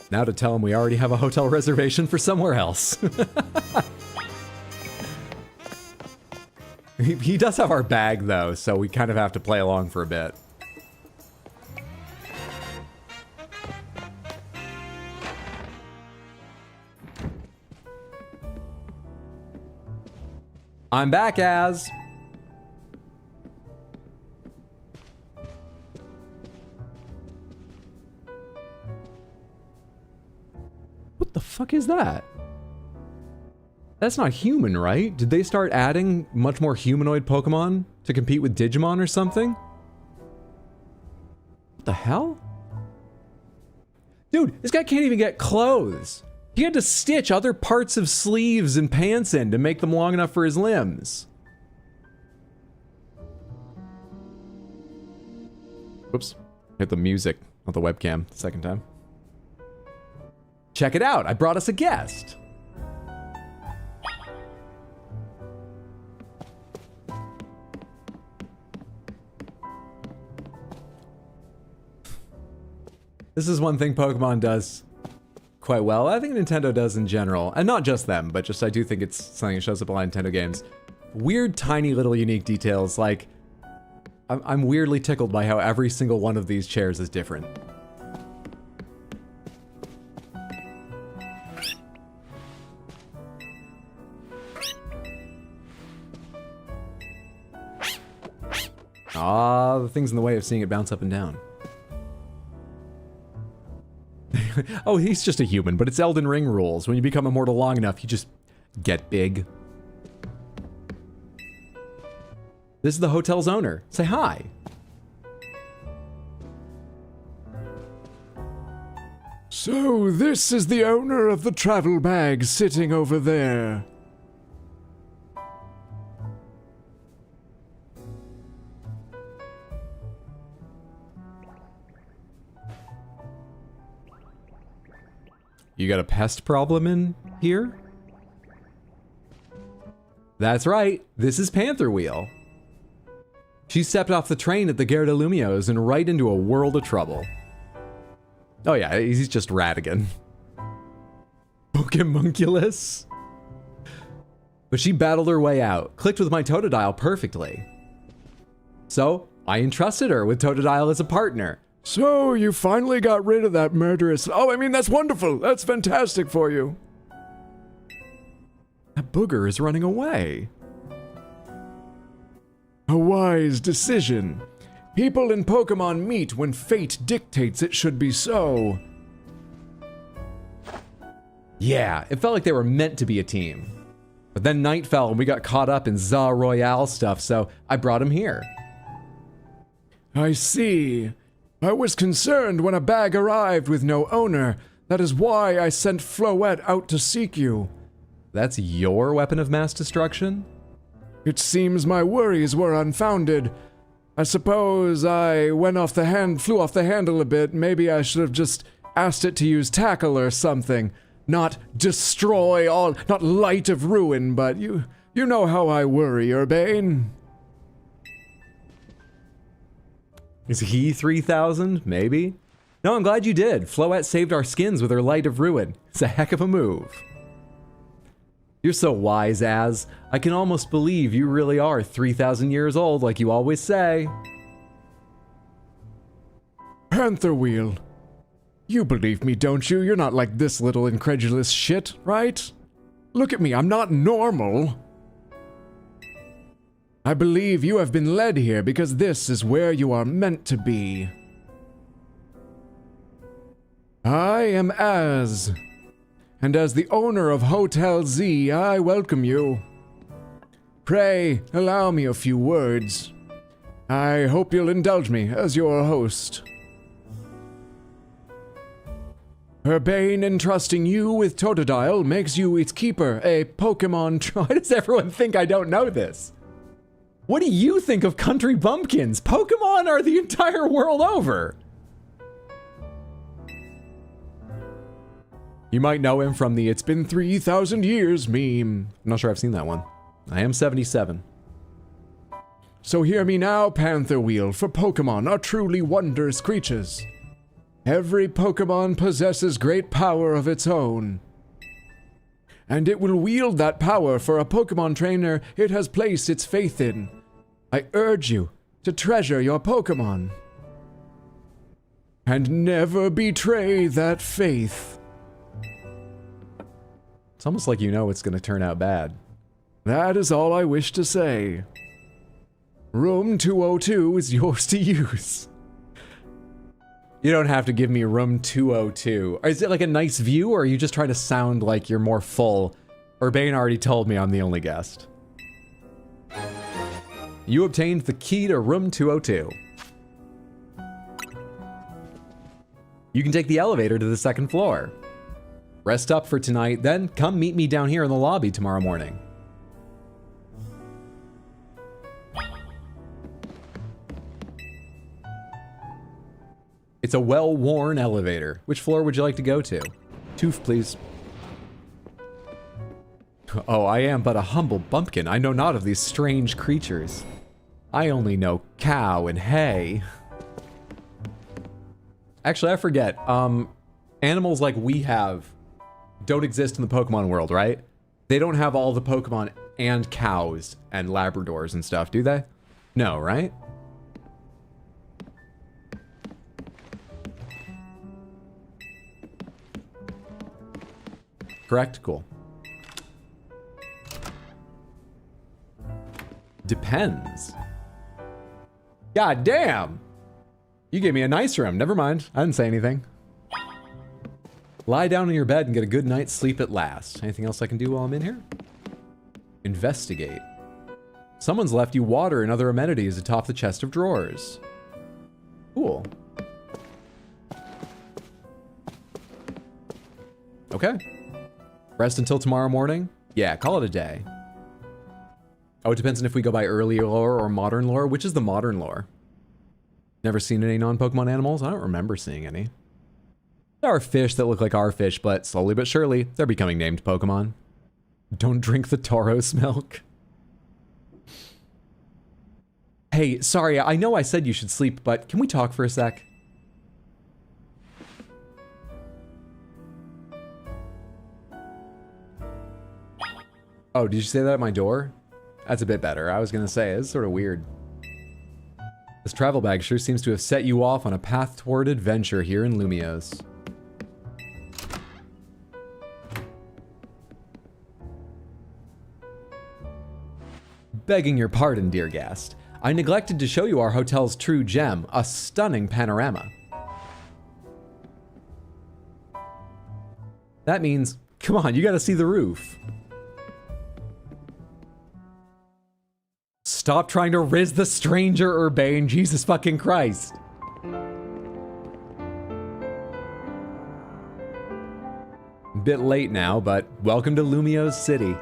Now to tell him we already have a hotel reservation for somewhere else. He does have our bag, though, so we kind of have to play along for a bit. I'm back, Az. What the fuck is that? That's not human, right? Did they start adding much more humanoid Pokemon to compete with Digimon or something? What the hell? Dude, this guy can't even get clothes. He had to stitch other parts of sleeves and pants in to make them long enough for his limbs. Whoops. Hit the music, not the webcam, the second time. Check it out, I brought us a guest. This is one thing Pokemon does quite well. I think Nintendo does in general. And not just them, but just I do think it's something that shows up a lot in Nintendo games. Weird, tiny, little unique details. Like, I'm weirdly tickled by how every single one of these chairs is different. Ah, the thing's in the way of seeing it bounce up and down. Oh, he's just a human, but it's Elden Ring rules. When you become immortal long enough, you just get big. This is the hotel's owner. Say hi. So this is the owner of the travel bag sitting over there. You got a pest problem in here? That's right, this is Panther Wheel. She stepped off the train at the Gare de Lumiose and right into a world of trouble. Oh yeah, he's just Radigan. Pokemunculus. But she battled her way out, clicked with my Totodile perfectly. So, I entrusted her with Totodile as a partner. So you finally got rid of that murderous... Oh, I mean, that's wonderful. That's fantastic for you. That booger is running away. A wise decision. People in Pokemon meet when fate dictates it should be so. Yeah, it felt like they were meant to be a team. But then night fell and we got caught up in Za Royale stuff, so I brought him here. I see. I was concerned when a bag arrived with no owner. That is why I sent Floette out to seek you. That's your weapon of mass destruction? It seems my worries were unfounded. I suppose I flew off the handle a bit. Maybe I should have just asked it to use tackle or something. Not destroy all, not light of ruin, but you know how I worry, Urbane. Is he 3,000? Maybe? No, I'm glad you did. Floette saved our skins with her Light of Ruin. It's a heck of a move. You're so wise, Az. I can almost believe you really are 3,000 years old, like you always say. Panther Wheel. You believe me, don't you? You're not like this little incredulous shit, right? Look at me, I'm not normal. I believe you have been led here because this is where you are meant to be. I am Az, and as the owner of Hotel Z, I welcome you. Pray, allow me a few words. I hope you'll indulge me as your host. Urbane entrusting you with Totodile makes you its keeper, a Pokemon... Why does everyone think I don't know this? What do you think of country bumpkins? Pokemon are the entire world over. You might know him from the "It's been 3,000 years" meme. I'm not sure I've seen that one. I am 77. So hear me now, Panther Wheel, for Pokemon are truly wondrous creatures. Every Pokemon possesses great power of its own. And it will wield that power for a Pokemon trainer it has placed its faith in. I urge you to treasure your Pokemon. And never betray that faith. It's almost like you know it's going to turn out bad. That is all I wish to say. Room 202 is yours to use. You don't have to give me room 202. Is it like a nice view, or are you just trying to sound like you're more full? Urbane already told me I'm the only guest. You obtained the key to room 202. You can take the elevator to the second floor. Rest up for tonight, then come meet me down here in the lobby tomorrow morning. It's a well-worn elevator. Which floor would you like to go to? Tooth, please. Oh, I am but a humble bumpkin. I know not of these strange creatures. I only know cow and hay. Actually, I forget. Animals like we have don't exist in the Pokemon world, right? They don't have all the Pokemon and cows and Labradors and stuff, do they? No, right? Correct? Cool. Depends. God damn! You gave me a nice room. Never mind. I didn't say anything. Lie down in your bed and get a good night's sleep at last. Anything else I can do while I'm in here? Investigate. Someone's left you water and other amenities atop the chest of drawers. Cool. Okay. Rest until tomorrow morning? Yeah, call it a day. Oh, it depends on if we go by early lore or modern lore. Which is the modern lore? Never seen any non-Pokemon animals? I don't remember seeing any. There are fish that look like our fish, but slowly but surely, they're becoming named Pokemon. Don't drink the Tauros milk. Hey, sorry, I know I said you should sleep, but can we talk for a sec? Oh, did you say that at my door? That's a bit better. I was gonna say, it's sort of weird. This travel bag sure seems to have set you off on a path toward adventure here in Lumiose. Begging your pardon, dear guest. I neglected to show you our hotel's true gem, a stunning panorama. That means, come on, you gotta see the roof. Stop trying to riz the stranger, Urbane, Jesus fucking Christ. Bit late now, but welcome to Lumiose City.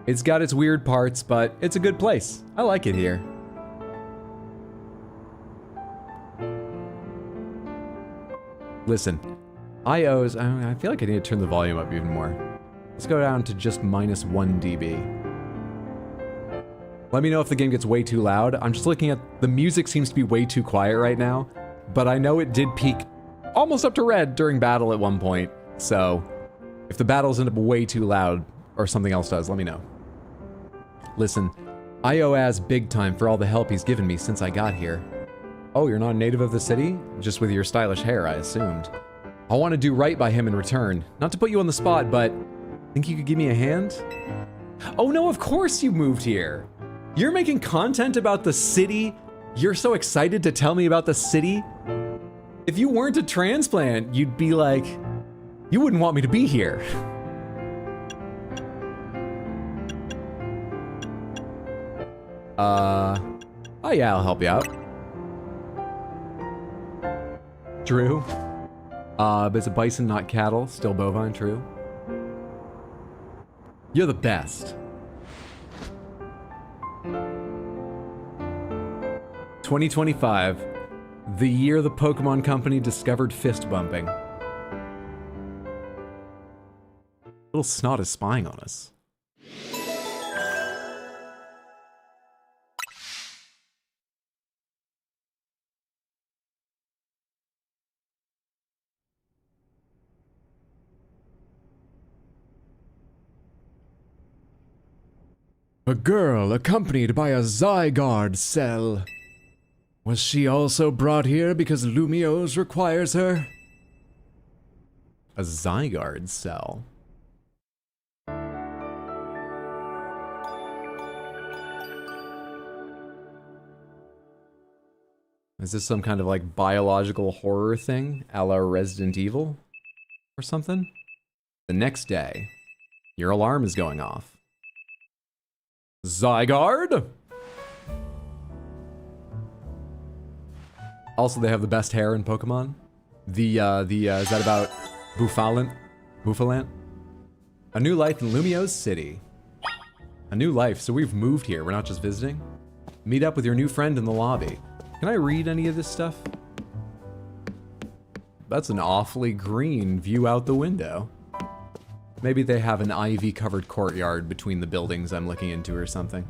It's got its weird parts, but it's a good place. I like it here. Listen, IOs, I feel like I need to turn the volume up even more. Let's go down to just -1 dB. Let me know if the game gets way too loud. I'm just looking at, the music seems to be way too quiet right now, but I know it did peak almost up to red during battle at one point. So if the battles end up way too loud or something else does, let me know. Listen, I owe Az big time for all the help he's given me since I got here. Oh, you're not a native of the city? Just with your stylish hair, I assumed. I want to do right by him in return. Not to put you on the spot, but think you could give me a hand? Oh no, of course you moved here. You're making content about the city? You're so excited to tell me about the city? If you weren't a transplant, you'd be like, you wouldn't want me to be here. Oh yeah, I'll help you out. True. But it's a bison, not cattle. Still bovine, true. You're the best. 2025, the year the Pokemon Company discovered fist bumping. Little Snot is spying on us. A girl accompanied by a Zygarde cell. Was she also brought here because Lumiose requires her? A Zygarde cell. Is this some kind of like biological horror thing, a la Resident Evil or something? The next day, your alarm is going off. Zygarde? Also, they have the best hair in Pokemon. Is that about Bouffalant? A new life in Lumio's city. A new life, so we've moved here, we're not just visiting. Meet up with your new friend in the lobby. Can I read any of this stuff? That's an awfully green view out the window. Maybe they have an ivy-covered courtyard between the buildings I'm looking into or something.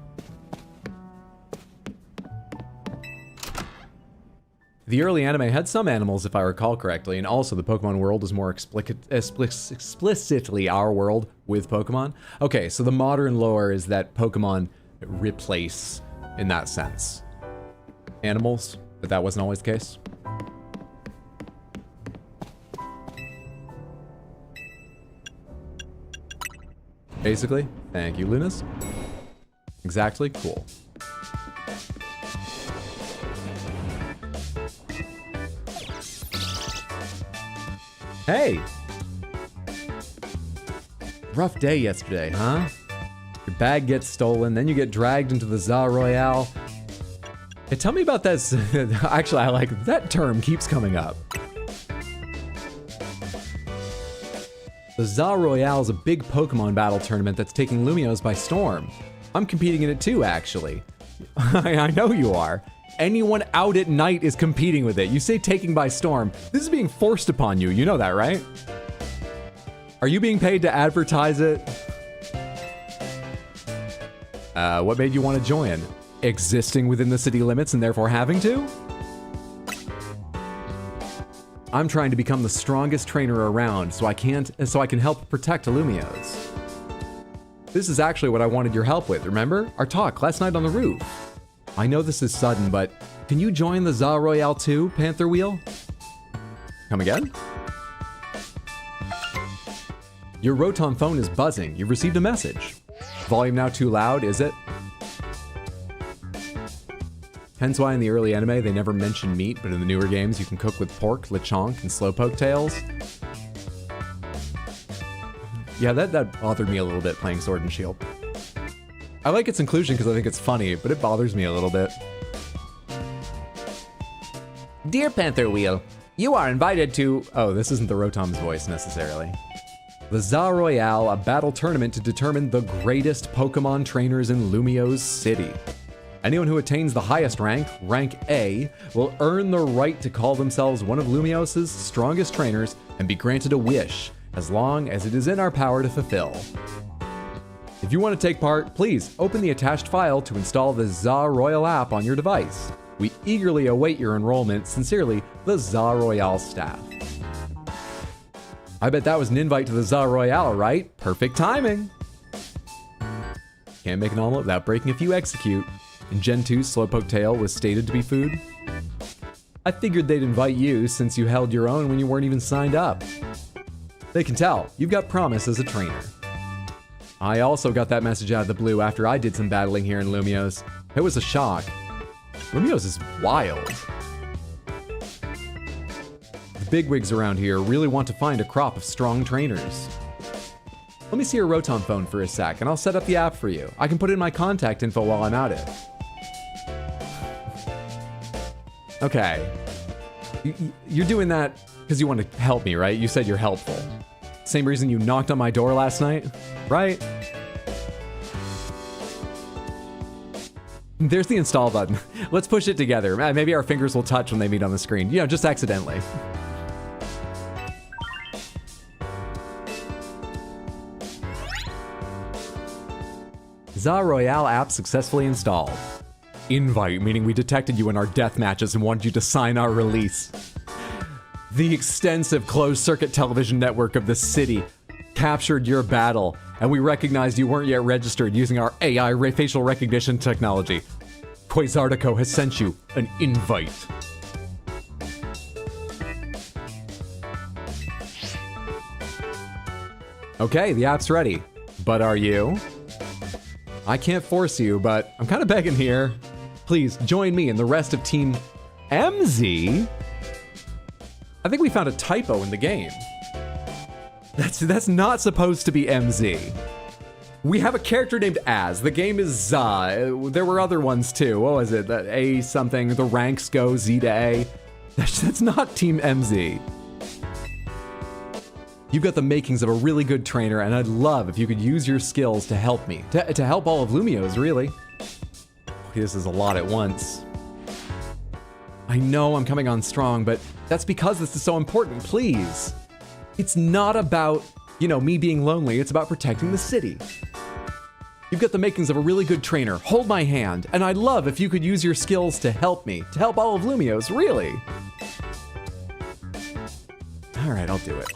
The early anime had some animals, if I recall correctly, and also the Pokemon world is more explicitly our world with Pokemon. Okay, so the modern lore is that Pokemon replace, in that sense, animals, but that wasn't always the case. Basically, thank you, Lunas. Exactly, cool. Hey! Rough day yesterday, huh? Your bag gets stolen, then you get dragged into the Za Royale. Hey, tell me about this. Actually, I like that term keeps coming up. The Za Royale is a big Pokemon battle tournament that's taking Lumiose by storm. I'm competing in it too, actually. I know you are. Anyone out at night is competing with it. You say taking by storm. This is being forced upon you. You know that, right? Are you being paid to advertise it? What made you want to join? Existing within the city limits and therefore having to? I'm trying to become the strongest trainer around so I can help protect Lumiose. This is actually what I wanted your help with, remember? Our talk last night on the roof. I know this is sudden, but can you join the Za Royale too, Panther Wheel? Come again? Your Rotom phone is buzzing. You've received a message. Volume now too loud, is it? Hence why in the early anime they never mention meat, but in the newer games you can cook with pork, lechonk, and slowpoke tails. Yeah, that bothered me a little bit playing Sword and Shield. I like its inclusion because I think it's funny, but it bothers me a little bit. Dear Panther Wheel, you are invited to... Oh, this isn't the Rotom's voice necessarily. The Za Royale, a battle tournament to determine the greatest Pokemon trainers in Lumio's city. Anyone who attains the highest rank, rank A, will earn the right to call themselves one of Lumiosa's strongest trainers and be granted a wish, as long as it is in our power to fulfill. If you want to take part, please open the attached file to install the Za Royale app on your device. We eagerly await your enrollment. Sincerely, the Za Royale staff. I bet that was an invite to the Za Royale, right? Perfect timing! Can't make an omelet without breaking a few execute. In Gen 2, Slowpoke Tail was stated to be food. I figured they'd invite you since you held your own when you weren't even signed up. They can tell, you've got promise as a trainer. I also got that message out of the blue after I did some battling here in Lumiose. It was a shock. Lumiose is wild. The bigwigs around here really want to find a crop of strong trainers. Let me see your Rotom phone for a sec, and I'll set up the app for you. I can put in my contact info while I'm at it. Okay. You're doing that because you want to help me, right? You said you're helpful. Same reason you knocked on my door last night, right? There's the install button. Let's push it together. Maybe our fingers will touch when they meet on the screen. You know, just accidentally. Za Royale app successfully installed. Invite, meaning we detected you in our death matches and wanted you to sign our release. The extensive closed-circuit television network of the city captured your battle, and we recognized you weren't yet registered using our AI facial recognition technology. Quasartico has sent you an invite. Okay, the app's ready. But are you? I can't force you, but I'm kind of begging here. Please join me and the rest of Team MZ. I think we found a typo in the game. That's not supposed to be MZ. We have a character named Az. The game is Za. There were other ones too. What was it? The A something. The ranks go Z to A. That's not Team MZ. You've got the makings of a really good trainer, and I'd love if you could use your skills to help me. To help all of Lumio's, really. This is a lot at once. I know I'm coming on strong, but that's because this is so important, please. It's not about, me being lonely. It's about protecting the city. You've got the makings of a really good trainer. Hold my hand, and I'd love if you could use your skills to help me. To help all of Lumio's, really. All right, I'll do it.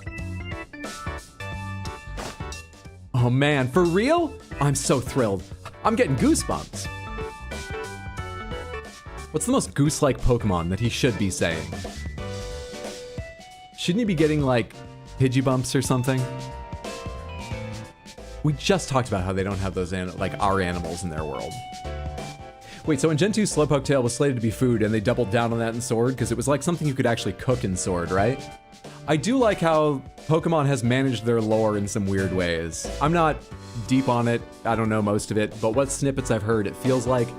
Oh man, for real? I'm so thrilled. I'm getting goosebumps. What's the most goose-like Pokemon that he should be saying? Shouldn't he be getting, like, Pidgeybumps or something? We just talked about how they don't have those, our animals in their world. Wait, so in Gen 2, Slowpoke Tail was slated to be food, and they doubled down on that in Sword, because it was like something you could actually cook in Sword, right? I do like how Pokemon has managed their lore in some weird ways. I'm not deep on it, I don't know most of it, but what snippets I've heard, it feels like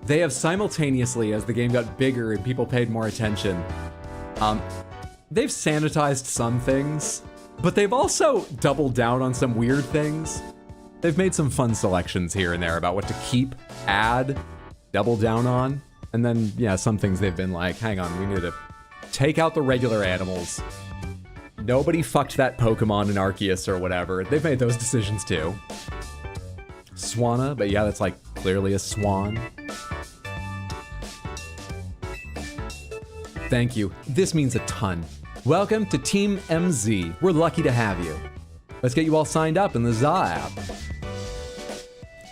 they have simultaneously, as the game got bigger and people paid more attention, they've sanitized some things, but they've also doubled down on some weird things. They've made some fun selections here and there about what to keep, add, double down on, and then, yeah, some things they've been like, hang on, we need to take out the regular animals. Nobody fucked that Pokemon in Arceus or whatever. They've made those decisions too. Swanna, but yeah, that's like clearly a swan. Thank you. This means a ton. Welcome to Team MZ. We're lucky to have you. Let's get you all signed up in the Za app.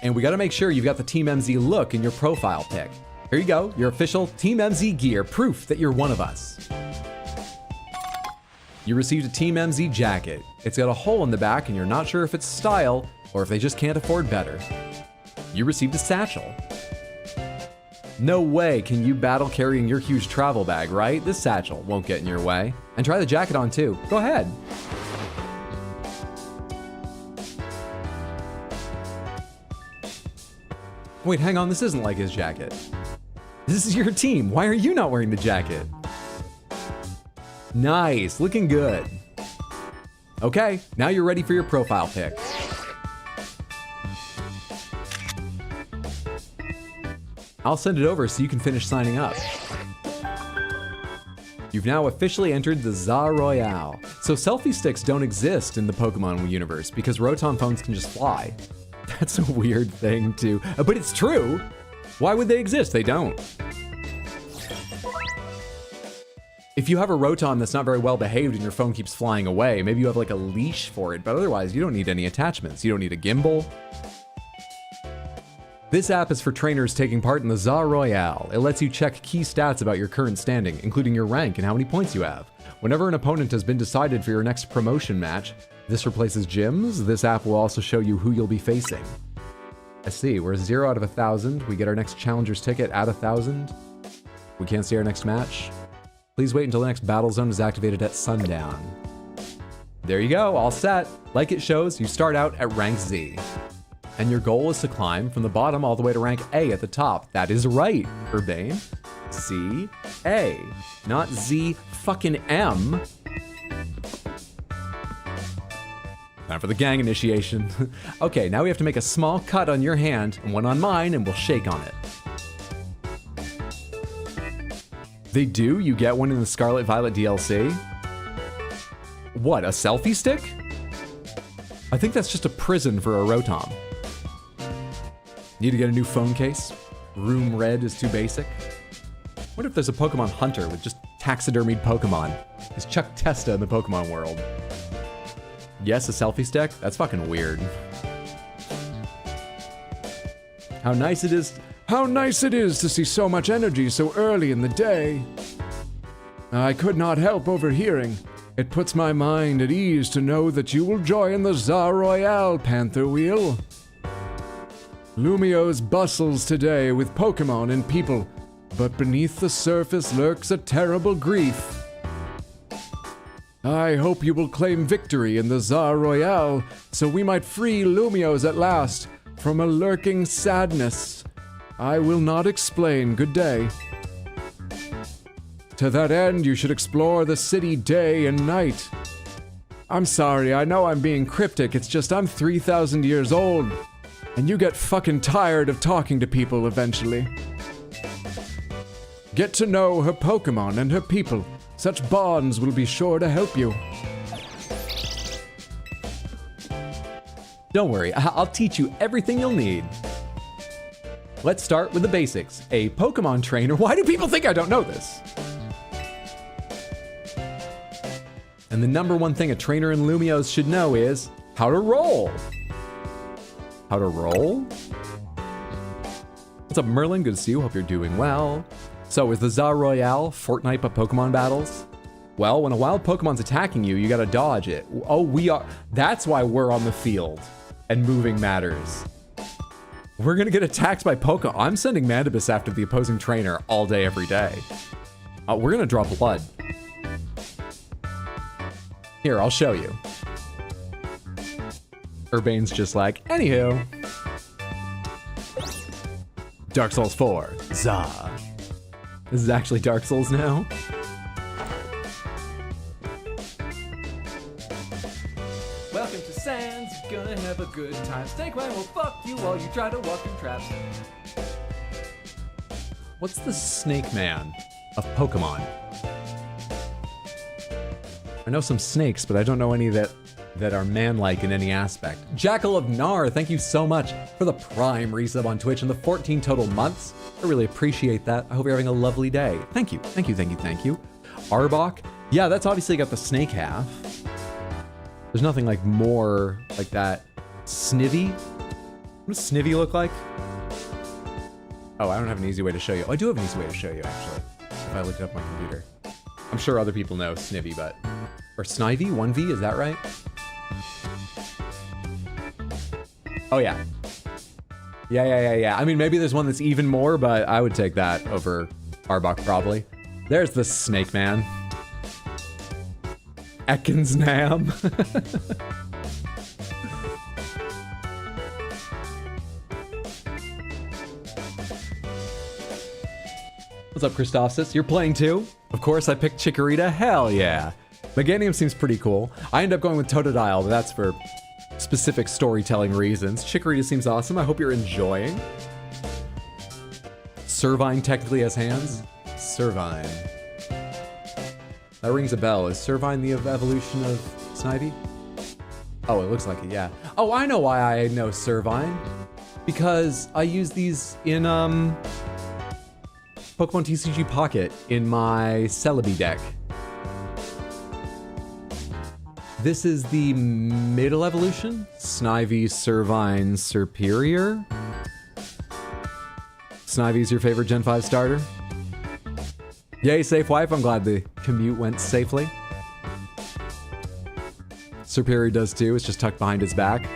And we gotta make sure you've got the Team MZ look in your profile pic. Here you go, your official Team MZ gear, proof that you're one of us. You received a Team MZ jacket. It's got a hole in the back and you're not sure if it's style or if they just can't afford better. You received a satchel. No way can you battle carrying your huge travel bag, right? This satchel won't get in your way. And try the jacket on too. Go ahead. Wait, hang on, this isn't like his jacket. This is your team. Why are you not wearing the jacket? Nice, looking good. Okay, now you're ready for your profile pic. I'll send it over so you can finish signing up. You've now officially entered the Za Royale. So selfie sticks don't exist in the Pokemon universe because Rotom phones can just fly. That's a weird thing to, but it's true. Why would they exist? They don't. If you have a Rotom that's not very well behaved and your phone keeps flying away, maybe you have like a leash for it, but otherwise you don't need any attachments. You don't need a gimbal. This app is for trainers taking part in the Za Royale. It lets you check key stats about your current standing, including your rank and how many points you have. Whenever an opponent has been decided for your next promotion match, this replaces gyms. This app will also show you who you'll be facing. I see, we're 0 out of 1,000. We get our next challenger's ticket at 1,000. We can't see our next match. Please wait until the next battle zone is activated at sundown. There you go, all set. Like it shows, you start out at rank Z. And your goal is to climb from the bottom all the way to rank A at the top. That is right, Urbane. C, A, not Z fucking M. Time for the gang initiation. Okay, now we have to make a small cut on your hand and one on mine, and we'll shake on it. They do? You get one in the Scarlet Violet DLC? What, a selfie stick? I think that's just a prison for a Rotom. Need to get a new phone case? Room red is too basic? What if there's a Pokemon hunter with just taxidermied Pokemon? Is Chuck Testa in the Pokemon world? Yes, a selfie stick? That's fucking weird. How nice it is. How nice it is to see so much energy so early in the day. I could not help overhearing. It puts my mind at ease to know that you will join the Tsar Royale, Panther Wheel. Lumiose bustles today with Pokémon and people, but beneath the surface lurks a terrible grief. I hope you will claim victory in the Tsar Royale, so we might free Lumiose at last from a lurking sadness. I will not explain. Good day. To that end, you should explore the city day and night. I'm sorry, I know I'm being cryptic, it's just I'm 3,000 years old, and you get fucking tired of talking to people eventually. Get to know her Pokémon and her people. Such bonds will be sure to help you. Don't worry, I'll teach you everything you'll need. Let's start with the basics. A Pokemon trainer. Why do people think I don't know this? And the number one thing a trainer in Lumiose should know is how to roll. How to roll? What's up, Merlin? Good to see you. Hope you're doing well. So, is the Tsar Royale Fortnite but Pokemon battles? Well, when a wild Pokemon's attacking you, you gotta dodge it. Oh, we are. That's why we're on the field. And moving matters. We're gonna get attacked by Pokemon. I'm sending Mandibus after the opposing trainer all day, every day. We're gonna draw blood. Here, I'll show you. Urbane's just like, anywho. Dark Souls 4, Zah. This is actually Dark Souls now. Welcome to Sands, you're gonna have a good time. Snakemine will fuck you while you try to walk through traps. What's the Snake Man of Pokemon? I know some snakes, but I don't know any that are man-like in any aspect. Jackal of Nar, thank you so much for the Prime resub on Twitch and the 14 total months. I really appreciate that. I hope you're having a lovely day. Thank you, thank you, thank you, thank you. Arbok, yeah, that's obviously got the snake half. There's nothing like more like that. Snivy? What does Snivy look like? Oh, I don't have an easy way to show you. Oh, I do have an easy way to show you, actually. If I look it up on my computer. I'm sure other people know Snivy, but... Or Snivy? 1V, is that right? Oh, yeah. Yeah. I mean, maybe there's one that's even more, but I would take that over Arbok, probably. There's the Snake Man. Ekans-Nam. What's up, Christophsis? You're playing too? Of course, I picked Chikorita. Hell yeah. Meganium seems pretty cool. I end up going with Totodile, but that's for specific storytelling reasons. Chikorita seems awesome. I hope you're enjoying. Servine technically has hands. Servine. That rings a bell. Is Servine the evolution of Snivy? Oh, it looks like it, yeah. Oh, I know why I know Servine. Because I use these in Pokemon TCG Pocket in my Celebi deck. This is the middle evolution. Snivy, Servine, Serperior. Snivy's your favorite Gen 5 starter? Yay, safe wife. I'm glad the commute went safely. Serperior does too. It's just tucked behind his back.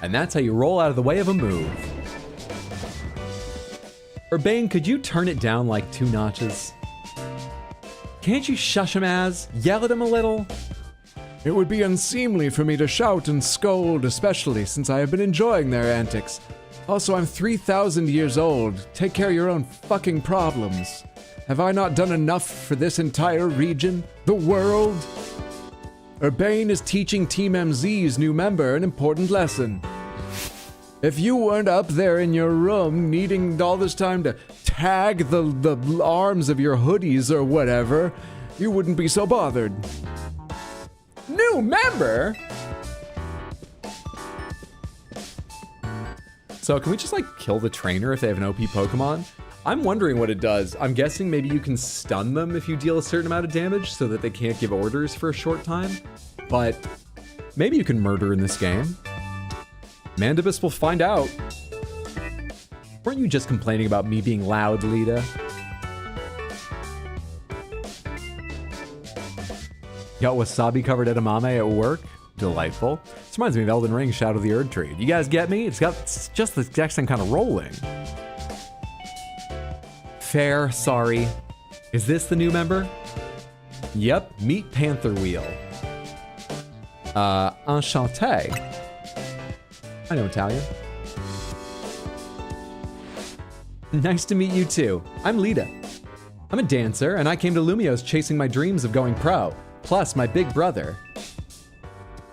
And that's how you roll out of the way of a move. Urbane, could you turn it down like 2 notches? Can't you shush him, yell at him a little? It would be unseemly for me to shout and scold, especially since I have been enjoying their antics. Also, I'm 3,000 years old. Take care of your own fucking problems. Have I not done enough for this entire region? The world? Urbane is teaching Team MZ's new member an important lesson. If you weren't up there in your room needing all this time to tag the arms of your hoodies or whatever, you wouldn't be so bothered. New member? So can we just like kill the trainer if they have an OP Pokemon? I'm wondering what it does. I'm guessing maybe you can stun them if you deal a certain amount of damage so that they can't give orders for a short time. But maybe you can murder in this game. Mandibus will find out. Weren't you just complaining about me being loud, Lita? Got wasabi covered edamame at work? Delightful. This reminds me of Elden Ring Shadow of the Erd Tree. You guys get me? It's just the exact same kind of rolling. Fair, sorry. Is this the new member? Yep, meet Panther Wheel. Enchanté. I know Italian. Nice to meet you too. I'm Lita. I'm a dancer, and I came to Lumio's chasing my dreams of going pro. Plus, my big brother.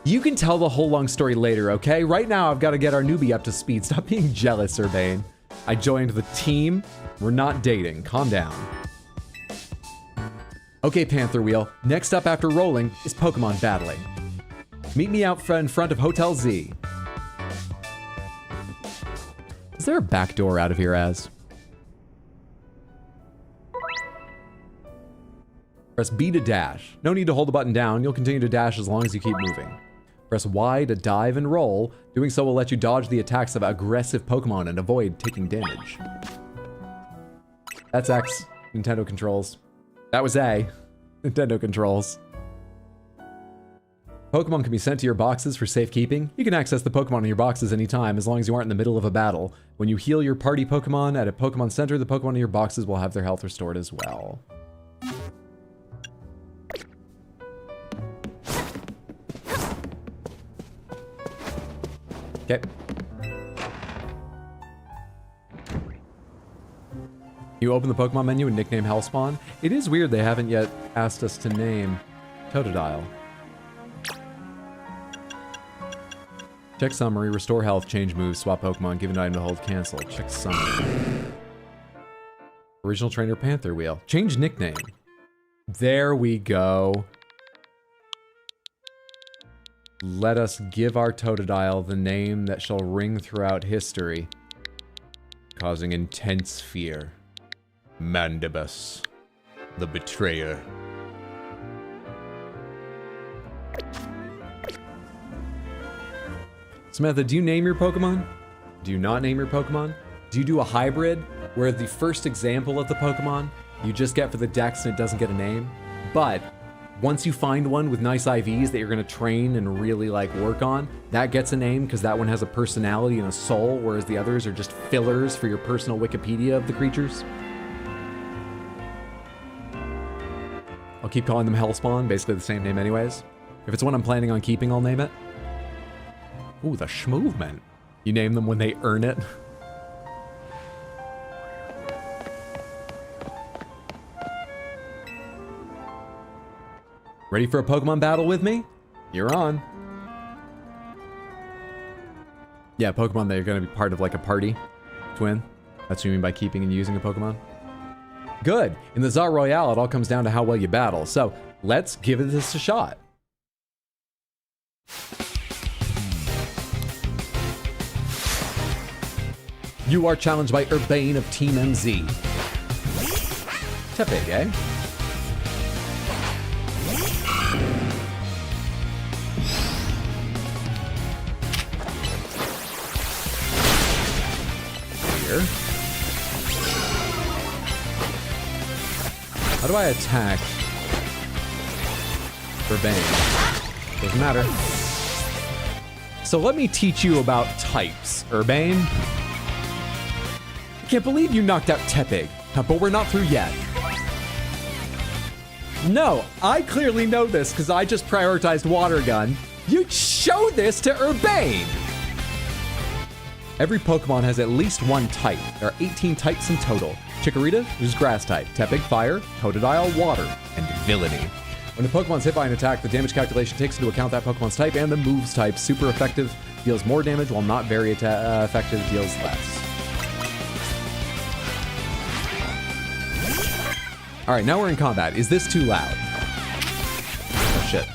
You can tell the whole long story later, okay? Right now, I've got to get our newbie up to speed. Stop being jealous, Urbane. I joined the team. We're not dating. Calm down. Okay, Panther Wheel. Next up after rolling is Pokemon battling. Meet me out in front of Hotel Z. Is there a back door out of here, Az? Press B to dash. No need to hold the button down. You'll continue to dash as long as you keep moving. Press Y to dive and roll. Doing so will let you dodge the attacks of aggressive Pokemon and avoid taking damage. That's X. Nintendo controls. That was A. Nintendo controls. Pokemon can be sent to your boxes for safekeeping. You can access the Pokemon in your boxes anytime as long as you aren't in the middle of a battle. When you heal your party Pokemon at a Pokemon Center, the Pokemon in your boxes will have their health restored as well. Okay. You open the Pokemon menu and nickname Hellspawn. It is weird they haven't yet asked us to name Totodile. Check summary, restore health, change moves, swap Pokemon, give an item to hold, cancel. Check summary. Original trainer Panther Wheel. Change nickname. There we go. Let us give our Totodile the name that shall ring throughout history, causing intense fear. Mandibus, the betrayer. Samantha, do you name your Pokemon? Do you not name your Pokemon? Do you do a hybrid where the first example of the Pokemon you just get for the dex and it doesn't get a name? But once you find one with nice IVs that you're going to train and really like work on, that gets a name because that one has a personality and a soul, whereas the others are just fillers for your personal Wikipedia of the creatures. I'll keep calling them Hellspawn, basically the same name anyways. If it's one I'm planning on keeping, I'll name it. Ooh, the Schmovement. You name them when they earn it. Ready for a Pokemon battle with me? You're on. Yeah, Pokemon that are going to be part of like a party to win. That's what you mean by keeping and using a Pokemon. Good. In the Zar Royale, it all comes down to how well you battle. So let's give this a shot. You are challenged by Urbane of Team MZ. Tepig, eh? Here. How do I attack Urbane? Doesn't matter. So let me teach you about types, Urbane. I can't believe you knocked out Tepig, but we're not through yet. No, I clearly know this because I just prioritized Water Gun. You show this to Urbane! Every Pokemon has at least one type. There are 18 types in total. Chikorita, which is Grass type. Tepig, Fire. Totodile, Water. And Villainy. When a Pokemon's hit by an attack, the damage calculation takes into account that Pokemon's type and the move's type. Super effective deals more damage, while not very effective deals less. Alright, now we're in combat. Is this too loud? Oh shit.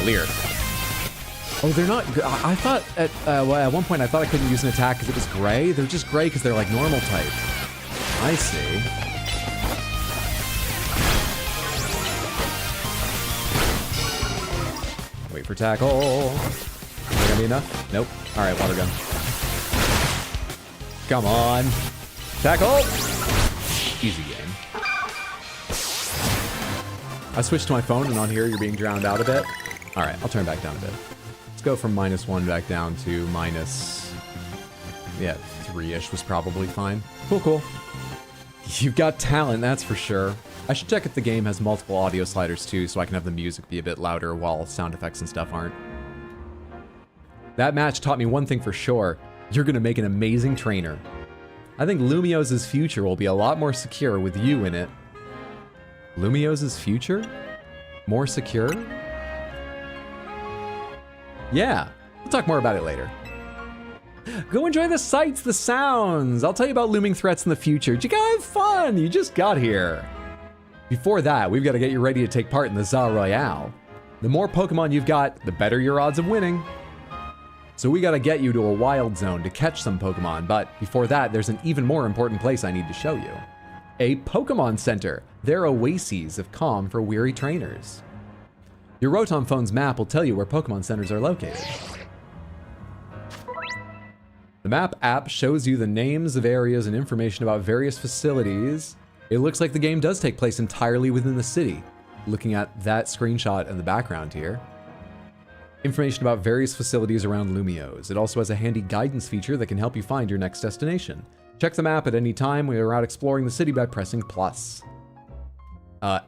Leer. Oh, they're not... I thought at one point I thought I couldn't use an attack because it was gray. They're just gray because they're like normal type. I see. Wait for tackle. Is that gonna be enough? Nope. Alright, Water Gun. Come on. Tackle! Easy game. I switched to my phone, and on here you're being drowned out a bit. All right, I'll turn it back down a bit. Let's go from -1 back down to yeah, 3-ish was probably fine. Cool, cool. You've got talent, that's for sure. I should check if the game has multiple audio sliders too, so I can have the music be a bit louder while sound effects and stuff aren't. That match taught me one thing for sure. You're gonna make an amazing trainer. I think Lumiose' future will be a lot more secure with you in it. Lumiose' future? More secure? Yeah, we'll talk more about it later. Go enjoy the sights, the sounds. I'll tell you about looming threats in the future. You gotta have fun, you just got here. Before that, we've got to get you ready to take part in the Za Royale. The more Pokemon you've got, the better your odds of winning. So we got to get you to a wild zone to catch some Pokemon, but before that, there's an even more important place I need to show you. A Pokemon Center. They're oases of calm for weary trainers. Your Rotom phone's map will tell you where Pokemon Centers are located. The map app shows you the names of areas and information about various facilities. It looks like the game does take place entirely within the city, looking at that screenshot in the background here. Information about various facilities around Lumiose. It also has a handy guidance feature that can help you find your next destination. Check the map at any time when you're out exploring the city by pressing plus.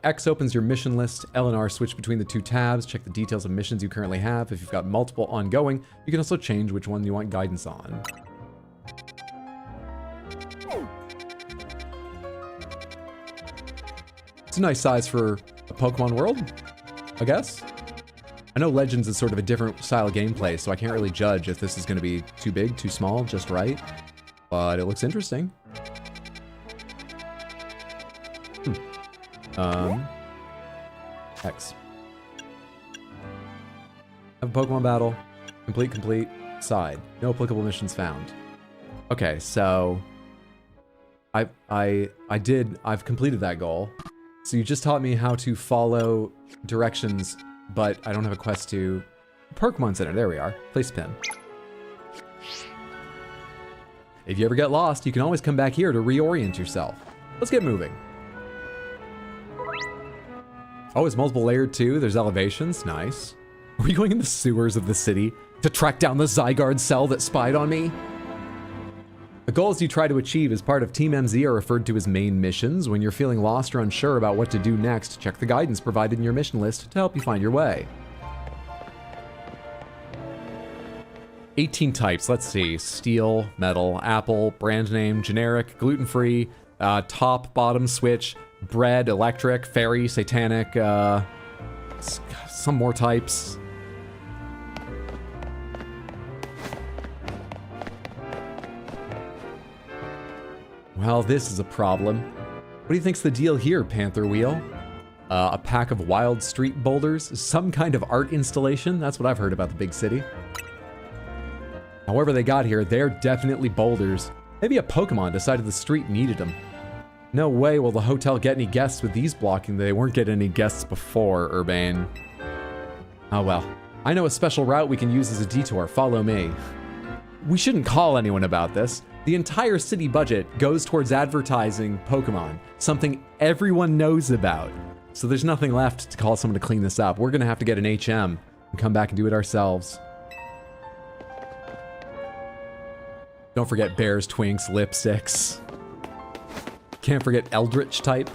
X opens your mission list. L and R switch between the two tabs. Check the details of missions you currently have. If you've got multiple ongoing, you can also change which one you want guidance on. It's a nice size for a Pokemon world, I guess. I know Legends is sort of a different style of gameplay, so I can't really judge if this is going to be too big, too small, just right. But it looks interesting. X. Have a Pokemon battle. Complete. Side. No applicable missions found. Okay, so I've completed that goal. So you just taught me how to follow directions, but I don't have a quest to Pokemon Center. There we are. Place pin. If you ever get lost, you can always come back here to reorient yourself. Let's get moving. Oh, it's multiple layered too. There's elevations. Nice. Are we going in the sewers of the city to track down the Zygarde cell that spied on me? The goals you try to achieve as part of Team MZ are referred to as main missions. When you're feeling lost or unsure about what to do next, check the guidance provided in your mission list to help you find your way. 18 types, let's see. Steel, metal, apple, brand name, generic, gluten-free, top, bottom, switch, bread, electric, fairy, satanic, some more types. Well, this is a problem. What do you think's the deal here, Panther Wheel? A pack of wild street boulders? Some kind of art installation? That's what I've heard about the big city. However they got here, they're definitely boulders. Maybe a Pokemon decided the street needed them. No way will the hotel get any guests with these blocking. They weren't getting any guests before, Urbane. Oh well. I know a special route we can use as a detour. Follow me. We shouldn't call anyone about this. The entire city budget goes towards advertising Pokemon, something everyone knows about. So there's nothing left to call someone to clean this up. We're gonna have to get an HM and come back and do it ourselves. Don't forget bears, twinks, lipsticks. Can't forget Eldritch type.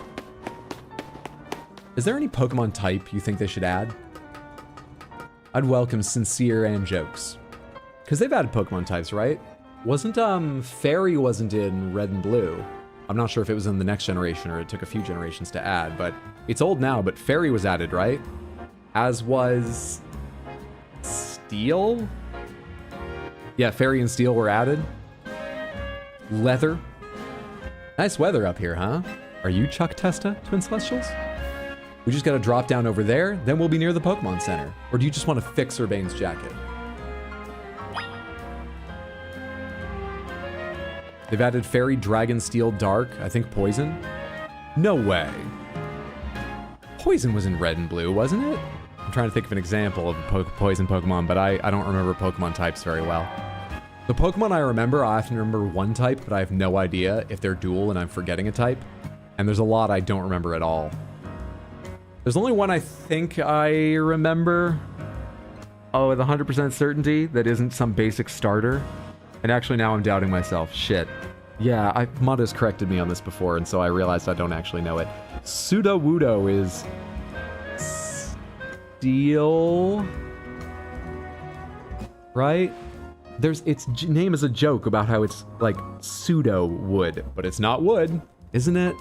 Is there any Pokemon type you think they should add? I'd welcome sincere and jokes. Because they've added Pokemon types, right? Wasn't, Fairy wasn't in Red and Blue. I'm not sure if it was in the next generation or it took a few generations to add, but it's old now, but Fairy was added, right? As was Steel? Yeah, Fairy and Steel were added. Leather. Nice weather up here, huh? Are you Chuck Testa, Twin Celestials? We just gotta drop down over there, then we'll be near the Pokemon Center. Or do you just want to fix Urbane's jacket? They've added Fairy, Dragon, Steel, Dark, I think Poison. No way. Poison was in Red and Blue, wasn't it? I'm trying to think of an example of a Poison Pokemon, but I don't remember Pokemon types very well. The Pokemon I remember, I often remember one type, but I have no idea if they're dual and I'm forgetting a type. And there's a lot I don't remember at all. There's only one I think I remember. Oh, with 100% certainty that isn't some basic starter. And actually now I'm doubting myself. Shit. Yeah, Mudda's corrected me on this before, and so I realized I don't actually know it. Sudowoodo is... Steel... Right? Its name is a joke about how it's, like, pseudo-wood, but it's not wood, isn't it?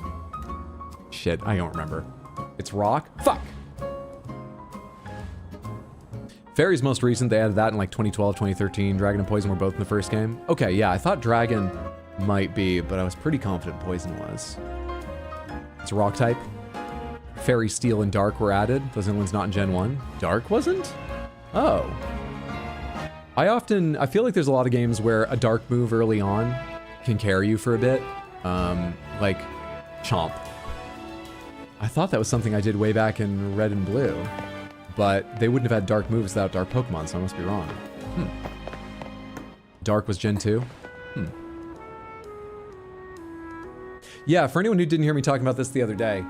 Shit, I don't remember. It's rock? Fuck! Fairy's most recent, they added that in like 2012, 2013. Dragon and Poison were both in the first game. Okay, yeah, I thought Dragon might be, but I was pretty confident Poison was. It's a rock type. Fairy, Steel, and Dark were added. Those are the ones not in Gen 1. Dark wasn't? Oh. I feel like there's a lot of games where a dark move early on can carry you for a bit. Like Chomp. I thought that was something I did way back in Red and Blue. But they wouldn't have had dark moves without dark Pokemon, so I must be wrong. Dark was Gen 2? Yeah, for anyone who didn't hear me talking about this the other day,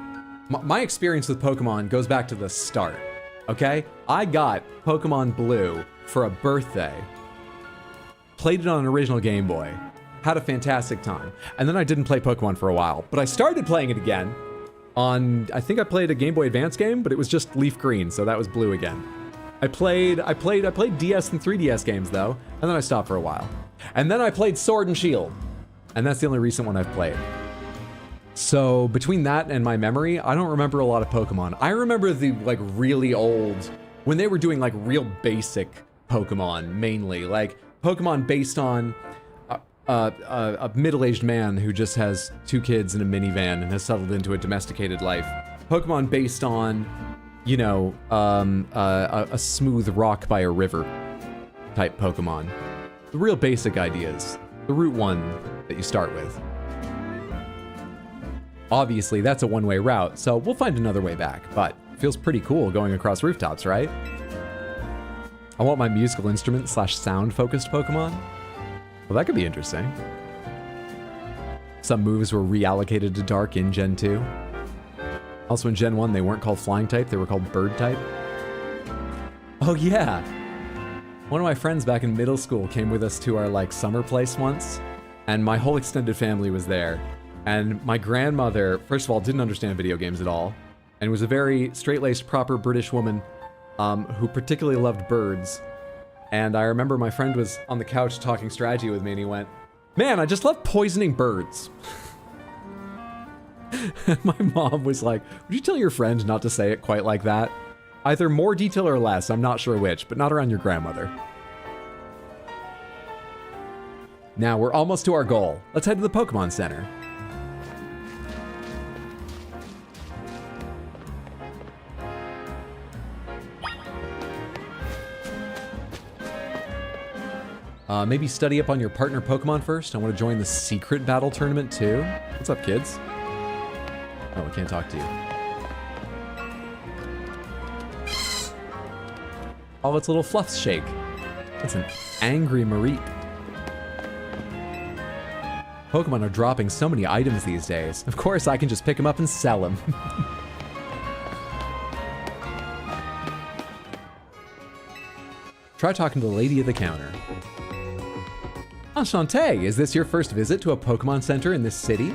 my experience with Pokemon goes back to the start, okay? I got Pokemon Blue for a birthday, played it on an original Game Boy, had a fantastic time, and then I didn't play Pokemon for a while, but I started playing it again on, I think I played a Game Boy Advance game, but it was just Leaf Green, so that was Blue again. I played DS and 3DS games though, and then I stopped for a while. And then I played Sword and Shield, and that's the only recent one I've played. So between that and my memory, I don't remember a lot of Pokemon. I remember the like really old, when they were doing like real basic Pokemon mainly, like Pokemon based on a middle-aged man who just has 2 kids in a minivan and has settled into a domesticated life. Pokemon based on, you know, a smooth rock by a river type Pokemon. The real basic ideas. The Route 1 that you start with. Obviously, that's a one-way route, so we'll find another way back, but it feels pretty cool going across rooftops, right? I want my musical instrument / sound-focused Pokemon. Well, that could be interesting. Some moves were reallocated to Dark in Gen 2. Also in Gen 1, they weren't called Flying type, they were called Bird type. Oh yeah! One of my friends back in middle school came with us to our like summer place once, and my whole extended family was there. And my grandmother, first of all, didn't understand video games at all, and was a very straight-laced, proper British woman who particularly loved birds. And I remember my friend was on the couch talking strategy with me, and he went, "Man, I just love poisoning birds." My mom was like, "Would you tell your friend not to say it quite like that? Either more detail or less, I'm not sure which, but not around your grandmother." Now, we're almost to our goal. Let's head to the Pokemon Center. Maybe study up on your partner Pokemon first. I want to join the secret battle tournament too. What's up, kids? Oh, we can't talk to you. Oh, it's a little fluff shake. It's an angry Mareep. Pokemon are dropping so many items these days. Of course, I can just pick them up and sell them. Try talking to the lady at the counter. Enchanté, is this your first visit to a Pokemon Center in this city?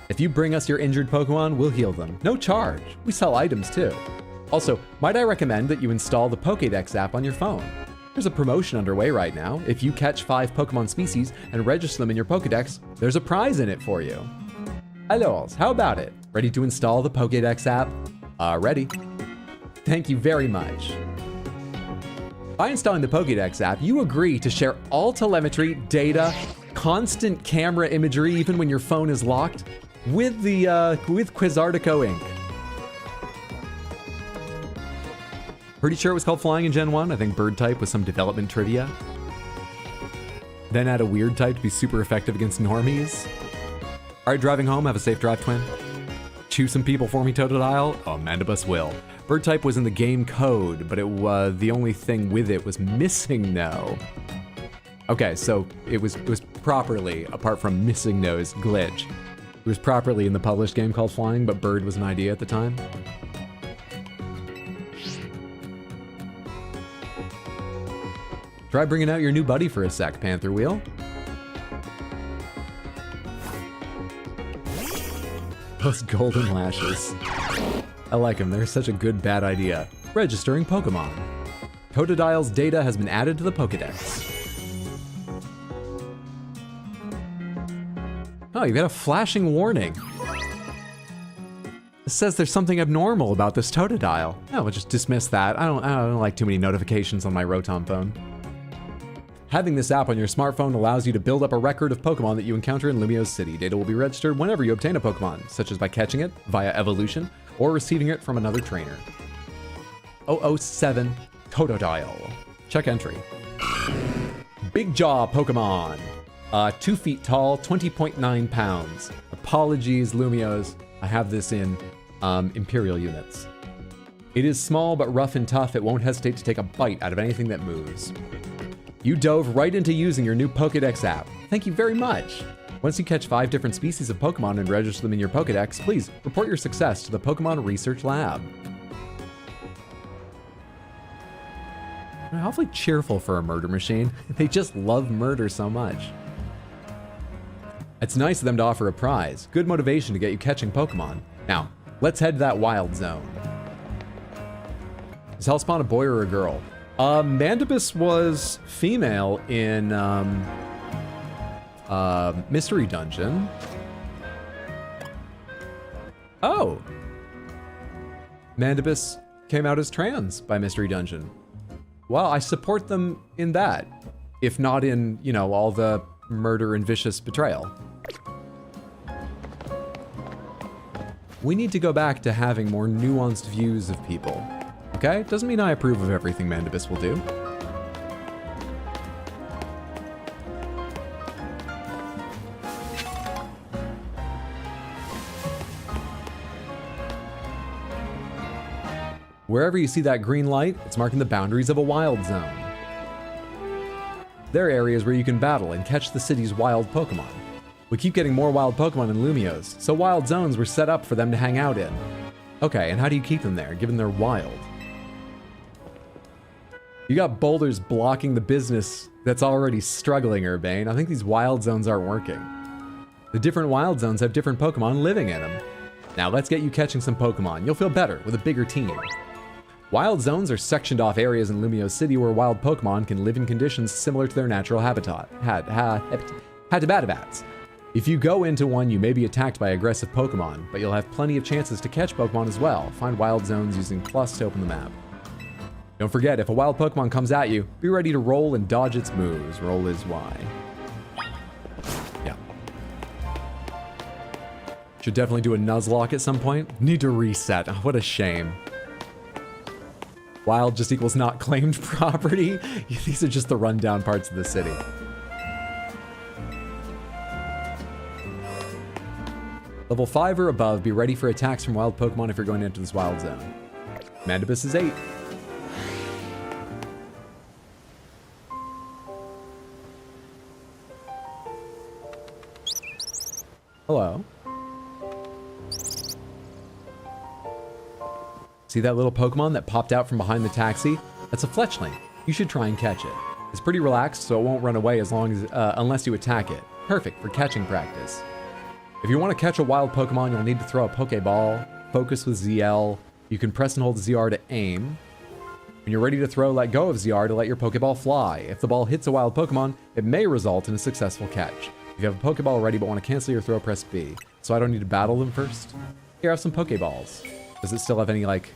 If you bring us your injured Pokemon, we'll heal them. No charge. We sell items too. Also, might I recommend that you install the Pokédex app on your phone? There's a promotion underway right now. If you catch 5 Pokemon species and register them in your Pokédex, there's a prize in it for you. Alors, how about it? Ready to install the Pokédex app? Ready. Thank you very much. By installing the Pokédex app, you agree to share all telemetry, data, constant camera imagery, even when your phone is locked, with Quizartico Inc. Pretty sure it was called Flying in Gen 1. I think Bird type was some development trivia. Then add a Weird type to be super effective against normies. All right, driving home, have a safe drive, twin. Choose some people for me, Totodile. Oh, Mandibus will. Bird type was in the game code, but it was the only thing with it was missing no. Okay, so it was properly, apart from missing nose glitch, it was properly in the published game called Flying, but Bird was an idea at the time. Try bringing out your new buddy for a sec, Panther Wheel. Those golden lashes. I like them, they're such a good bad idea. Registering Pokemon. Totodile's data has been added to the Pokedex. Oh, you got a flashing warning. It says there's something abnormal about this Totodile. Oh, we'll just dismiss that. I don't like too many notifications on my Rotom phone. Having this app on your smartphone allows you to build up a record of Pokemon that you encounter in Lumiose City. Data will be registered whenever you obtain a Pokemon, such as by catching it via evolution or receiving it from another trainer. 007 Totodile. Check entry. Big Jaw Pokemon. 2 feet tall, 20.9 pounds. Apologies, Lumiose. I have this in Imperial units. It is small but rough and tough. It won't hesitate to take a bite out of anything that moves. You dove right into using your new Pokedex app. Thank you very much. Once you catch 5 different species of Pokemon and register them in your Pokedex, please report your success to the Pokemon Research Lab. They're awfully cheerful for a murder machine. They just love murder so much. It's nice of them to offer a prize. Good motivation to get you catching Pokemon. Now, let's head to that wild zone. Is Hellspawn a boy or a girl? Mandibus was female in Mystery Dungeon. Oh. Mandibus came out as trans by Mystery Dungeon. Well, I support them in that, if not in, you know, all the murder and vicious betrayal. We need to go back to having more nuanced views of people. Okay? Doesn't mean I approve of everything Mandibus will do. Wherever you see that green light, it's marking the boundaries of a wild zone. There are areas where you can battle and catch the city's wild Pokemon. We keep getting more wild Pokemon in Lumiose, so wild zones were set up for them to hang out in. Okay, and how do you keep them there, given they're wild? You got boulders blocking the business that's already struggling, Urbane. I think these wild zones aren't working. The different wild zones have different Pokemon living in them. Now let's get you catching some Pokemon. You'll feel better with a bigger team. Wild zones are sectioned off areas in Lumiose City where wild Pokemon can live in conditions similar to their natural habitat. Habitats. If you go into one, you may be attacked by aggressive Pokemon, but you'll have plenty of chances to catch Pokemon as well. Find wild zones using plus to open the map. Don't forget, if a wild Pokemon comes at you, be ready to roll and dodge its moves. Roll is Y. Yeah. Should definitely do a Nuzlocke at some point. Need to reset. Oh, what a shame. Wild just equals not claimed property. These are just the rundown parts of the city. Level 5 or above, be ready for attacks from wild Pokemon if you're going into this wild zone. Mandibus is 8. Hello. See that little Pokemon that popped out from behind the taxi? That's a fletchling. You should try and catch it. It's pretty relaxed, so it won't run away as long as unless you attack it. Perfect for catching practice. If you want to catch a wild Pokemon, you'll need to throw a Pokeball, focus with ZL. You can press and hold ZR to aim. When you're ready to throw, let go of ZR to let your Pokeball fly. If the ball hits a wild Pokemon, it may result in a successful catch. If you have a Pokeball ready but want to cancel your throw, press B. So I don't need to battle them first. Here, I have some Pokeballs. Does it still have any, like,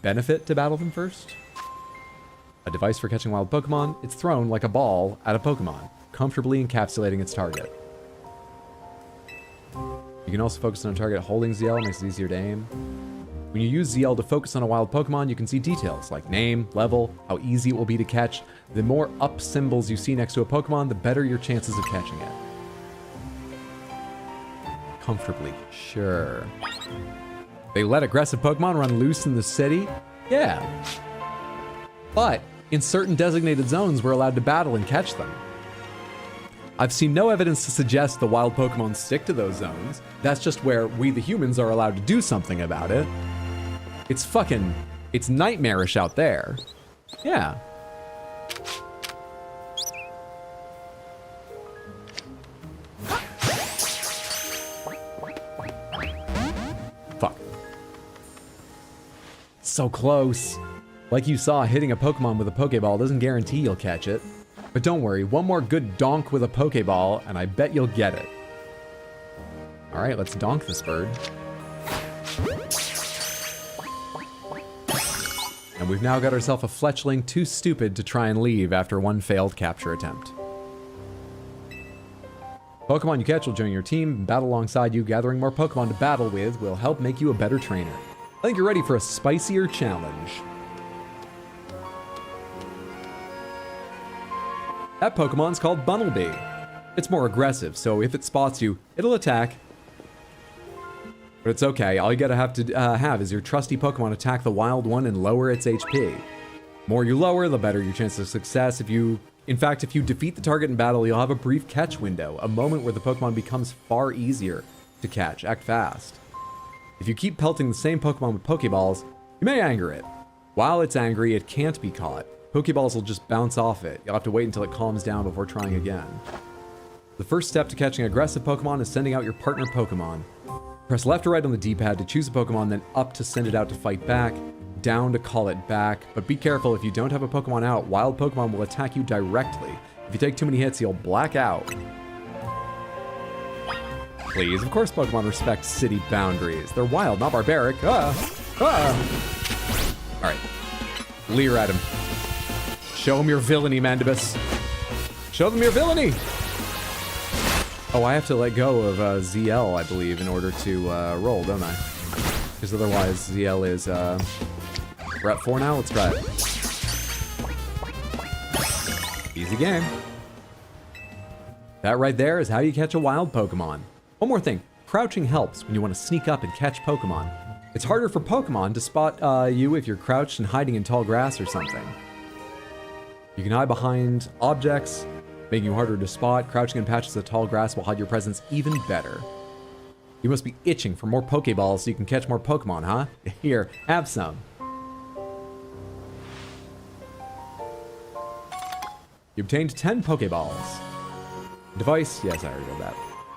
benefit to battle them first? A device for catching wild Pokemon. It's thrown like a ball at a Pokemon, comfortably encapsulating its target. You can also focus on a target holding ZL, makes it easier to aim. When you use ZL to focus on a wild Pokemon, you can see details like name, level, how easy it will be to catch. The more up symbols you see next to a Pokemon, the better your chances of catching it. Comfortably, sure. They let aggressive Pokemon run loose in the city? Yeah. But in certain designated zones, we're allowed to battle and catch them. I've seen no evidence to suggest the wild Pokemon stick to those zones. That's just where we, the humans, are allowed to do something about it. It's nightmarish out there. Yeah. Fuck. So close. Like you saw, hitting a Pokemon with a Pokeball doesn't guarantee you'll catch it. But don't worry, one more good donk with a Pokeball, and I bet you'll get it. Alright, let's donk this bird. And we've now got ourselves a fletchling too stupid to try and leave after one failed capture attempt. Pokemon you catch will join your team and battle alongside you. Gathering more Pokemon to battle with will help make you a better trainer. I think you're ready for a spicier challenge. That Pokemon's called Bunnelby. It's more aggressive, so if it spots you, it'll attack. But it's okay, all you gotta have is your trusty Pokemon attack the wild one and lower its HP. The more you lower, the better your chance of success. If you defeat the target in battle, you'll have a brief catch window, a moment where the Pokemon becomes far easier to catch. Act fast. If you keep pelting the same Pokemon with Pokeballs, you may anger it. While it's angry, it can't be caught. Pokeballs will just bounce off it. You'll have to wait until it calms down before trying again. The first step to catching aggressive Pokemon is sending out your partner Pokemon. Press left or right on the D-pad to choose a Pokemon, then up to send it out to fight back, down to call it back. But be careful, if you don't have a Pokemon out, wild Pokemon will attack you directly. If you take too many hits, you'll black out. Please, of course Pokemon respect city boundaries. They're wild, not barbaric. Alright. Leer at him. Show him your villainy, Mandibus. Show them your villainy! Oh, I have to let go of ZL, I believe, in order to roll, don't I? Because otherwise, ZL is... We're at 4 now? Let's try it. Easy game. That right there is how you catch a wild Pokemon. One more thing. Crouching helps when you want to sneak up and catch Pokemon. It's harder for Pokemon to spot you if you're crouched and hiding in tall grass or something. You can hide behind objects, making you harder to spot. Crouching in patches of tall grass will hide your presence even better. You must be itching for more Pokeballs so you can catch more Pokemon, huh? Here, have some. You obtained 10 Pokeballs. Device, yes, I already got that.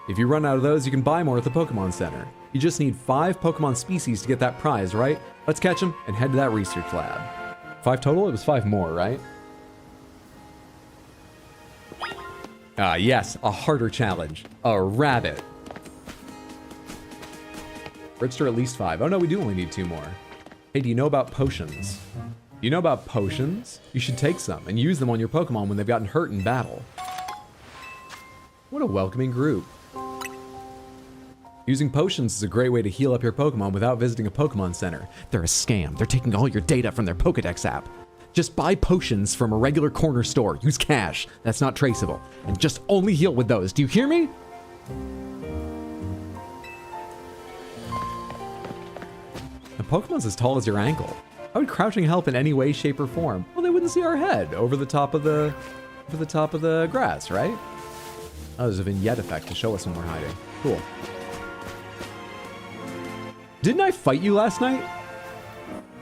If you run out of those, you can buy more at the Pokemon Center. You just need 5 Pokemon species to get that prize, right? Let's catch them and head to that research lab. 5 total? It was 5 more, right? Ah, yes, a harder challenge. A rabbit. Register at least 5. Oh no, we do only need 2 more. Hey, do you know about potions? You know about potions? You should take some and use them on your Pokemon when they've gotten hurt in battle. What a welcoming group. Using potions is a great way to heal up your Pokemon without visiting a Pokemon Center. They're a scam. They're taking all your data from their Pokedex app. Just buy potions from a regular corner store. Use cash. That's not traceable. And just only heal with those. Do you hear me? A Pokemon's as tall as your ankle. How would crouching help in any way, shape, or form? Well, they wouldn't see our head over the top of the grass, right? Oh, there's a vignette effect to show us when we're hiding. Cool. Didn't I fight you last night?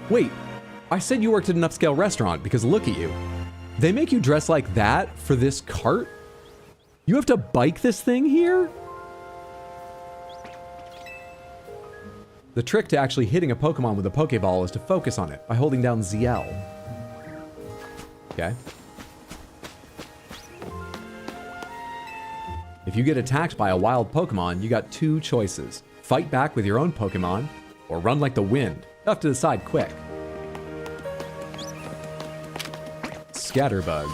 Wait, I said you worked at an upscale restaurant because look at you. They make you dress like that for this cart? You have to bike this thing here? The trick to actually hitting a Pokemon with a Pokeball is to focus on it by holding down ZL. Okay. If you get attacked by a wild Pokemon, you got 2 choices. Fight back with your own Pokemon, or run like the wind. You have to decide quick. Scatterbug.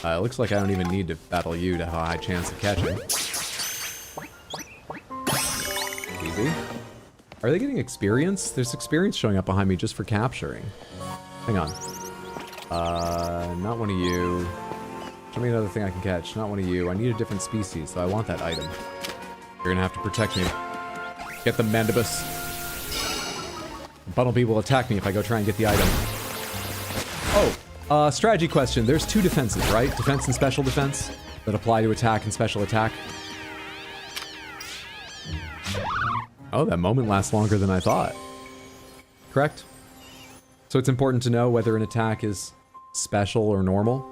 It looks like I don't even need to battle you to have a high chance of catching. Easy. Are they getting experience? There's experience showing up behind me just for capturing. Hang on. Not one of you. Show me another thing I can catch. Not one of you. I need a different species, so I want that item. You're gonna have to protect me. Get the Mandibus. Bunnelby will attack me if I go try and get the item. Oh, strategy question. There's 2 defenses, right? Defense and special defense. that apply to attack and special attack. Oh, that moment lasts longer than I thought. Correct? So it's important to know whether an attack is special or normal.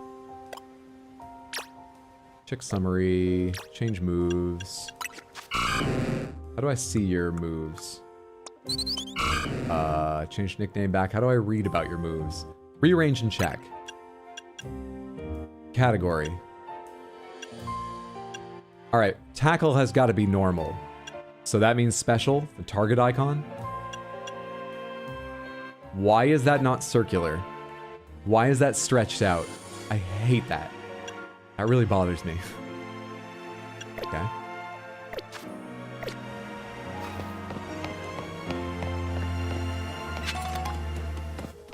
Check summary, change moves. How do I see your moves? Change nickname back. How do I read about your moves? Rearrange and check. Category. Alright, tackle has got to be normal. So that means special, the target icon. Why is that not circular? Why is that stretched out? I hate that. That really bothers me. Okay.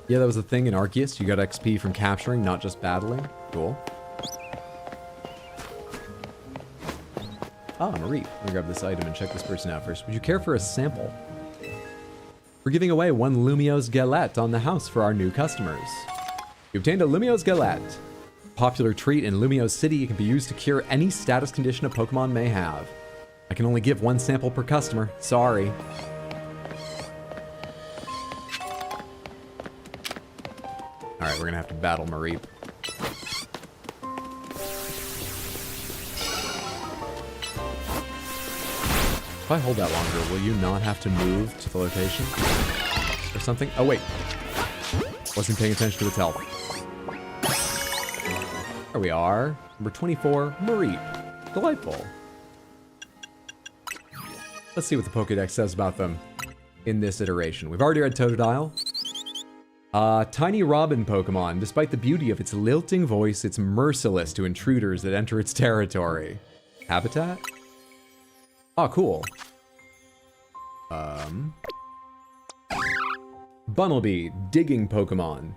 Yeah, that was a thing in Arceus. You got XP from capturing, not just battling. Cool. Ah, Marie. Let me grab this item and check this person out first. Would you care for a sample? We're giving away 1 Lumio's Galette on the house for our new customers. You obtained a Lumio's Galette. Popular treat in Lumio's City, it can be used to cure any status condition a Pokemon may have. I can only give 1 sample per customer. Sorry. Alright, we're gonna have to battle Mareep. If I hold that longer, will you not have to move to the location? Or something? Oh, wait. Wasn't paying attention to its health. There we are. Number 24, Mareep. Delightful. Let's see what the Pokédex says about them in this iteration. We've already read Totodile. Tiny Robin Pokemon. Despite the beauty of its lilting voice, it's merciless to intruders that enter its territory. Habitat? Oh, cool. Bunnelby, digging Pokemon.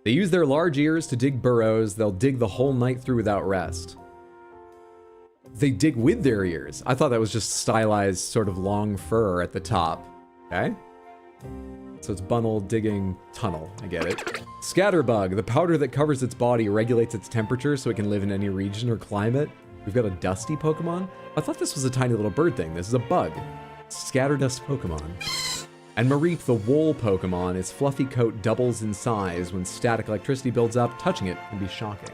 They use their large ears to dig burrows. They'll dig the whole night through without rest. They dig with their ears. I thought that was just stylized sort of long fur at the top. Okay. So it's Bunnel, digging, tunnel. I get it. Scatterbug, the powder that covers its body regulates its temperature so it can live in any region or climate. We've got a dusty Pokemon. I thought this was a tiny little bird thing. This is a bug. Scatterdust Pokemon. And Mareep, the wool Pokemon, its fluffy coat doubles in size. When static electricity builds up, touching it can be shocking.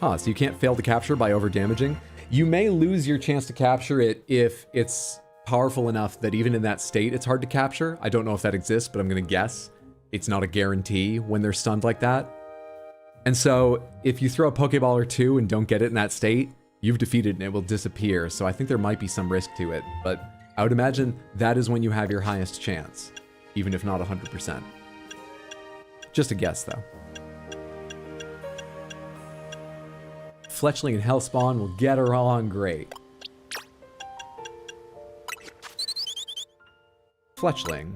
Ah, so you can't fail to capture by over-damaging. You may lose your chance to capture it if it's powerful enough that even in that state, it's hard to capture. I don't know if that exists, but I'm gonna guess. It's not a guarantee when they're stunned like that. And so, if you throw a Pokeball or two and don't get it in that state, you've defeated and it will disappear. So I think there might be some risk to it, but I would imagine that is when you have your highest chance, even if not 100%. Just a guess, though. Fletchling and Hellspawn will get her on great. Fletchling.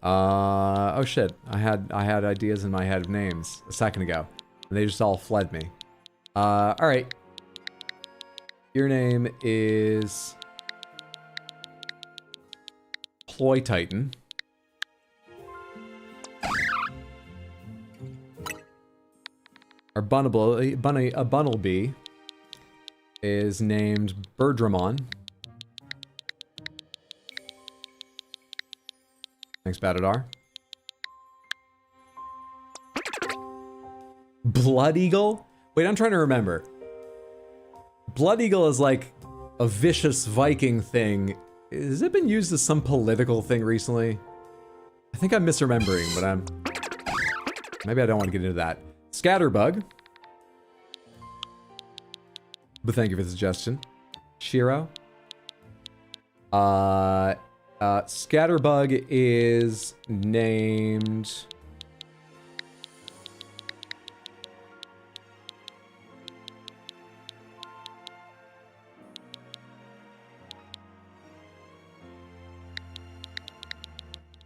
Oh shit, I had ideas in my head of names a second ago, and they just all fled me. Alright. Your name is Ploy Titan. Our Bunnelby is named Birdramon. Thanks, Batadar. Blood Eagle? Wait, I'm trying to remember. Blood Eagle is like a vicious Viking thing. Has it been used as some political thing recently? I think I'm misremembering, but maybe I don't want to get into that. Scatterbug. But thank you for the suggestion. Shiro. Scatterbug is named...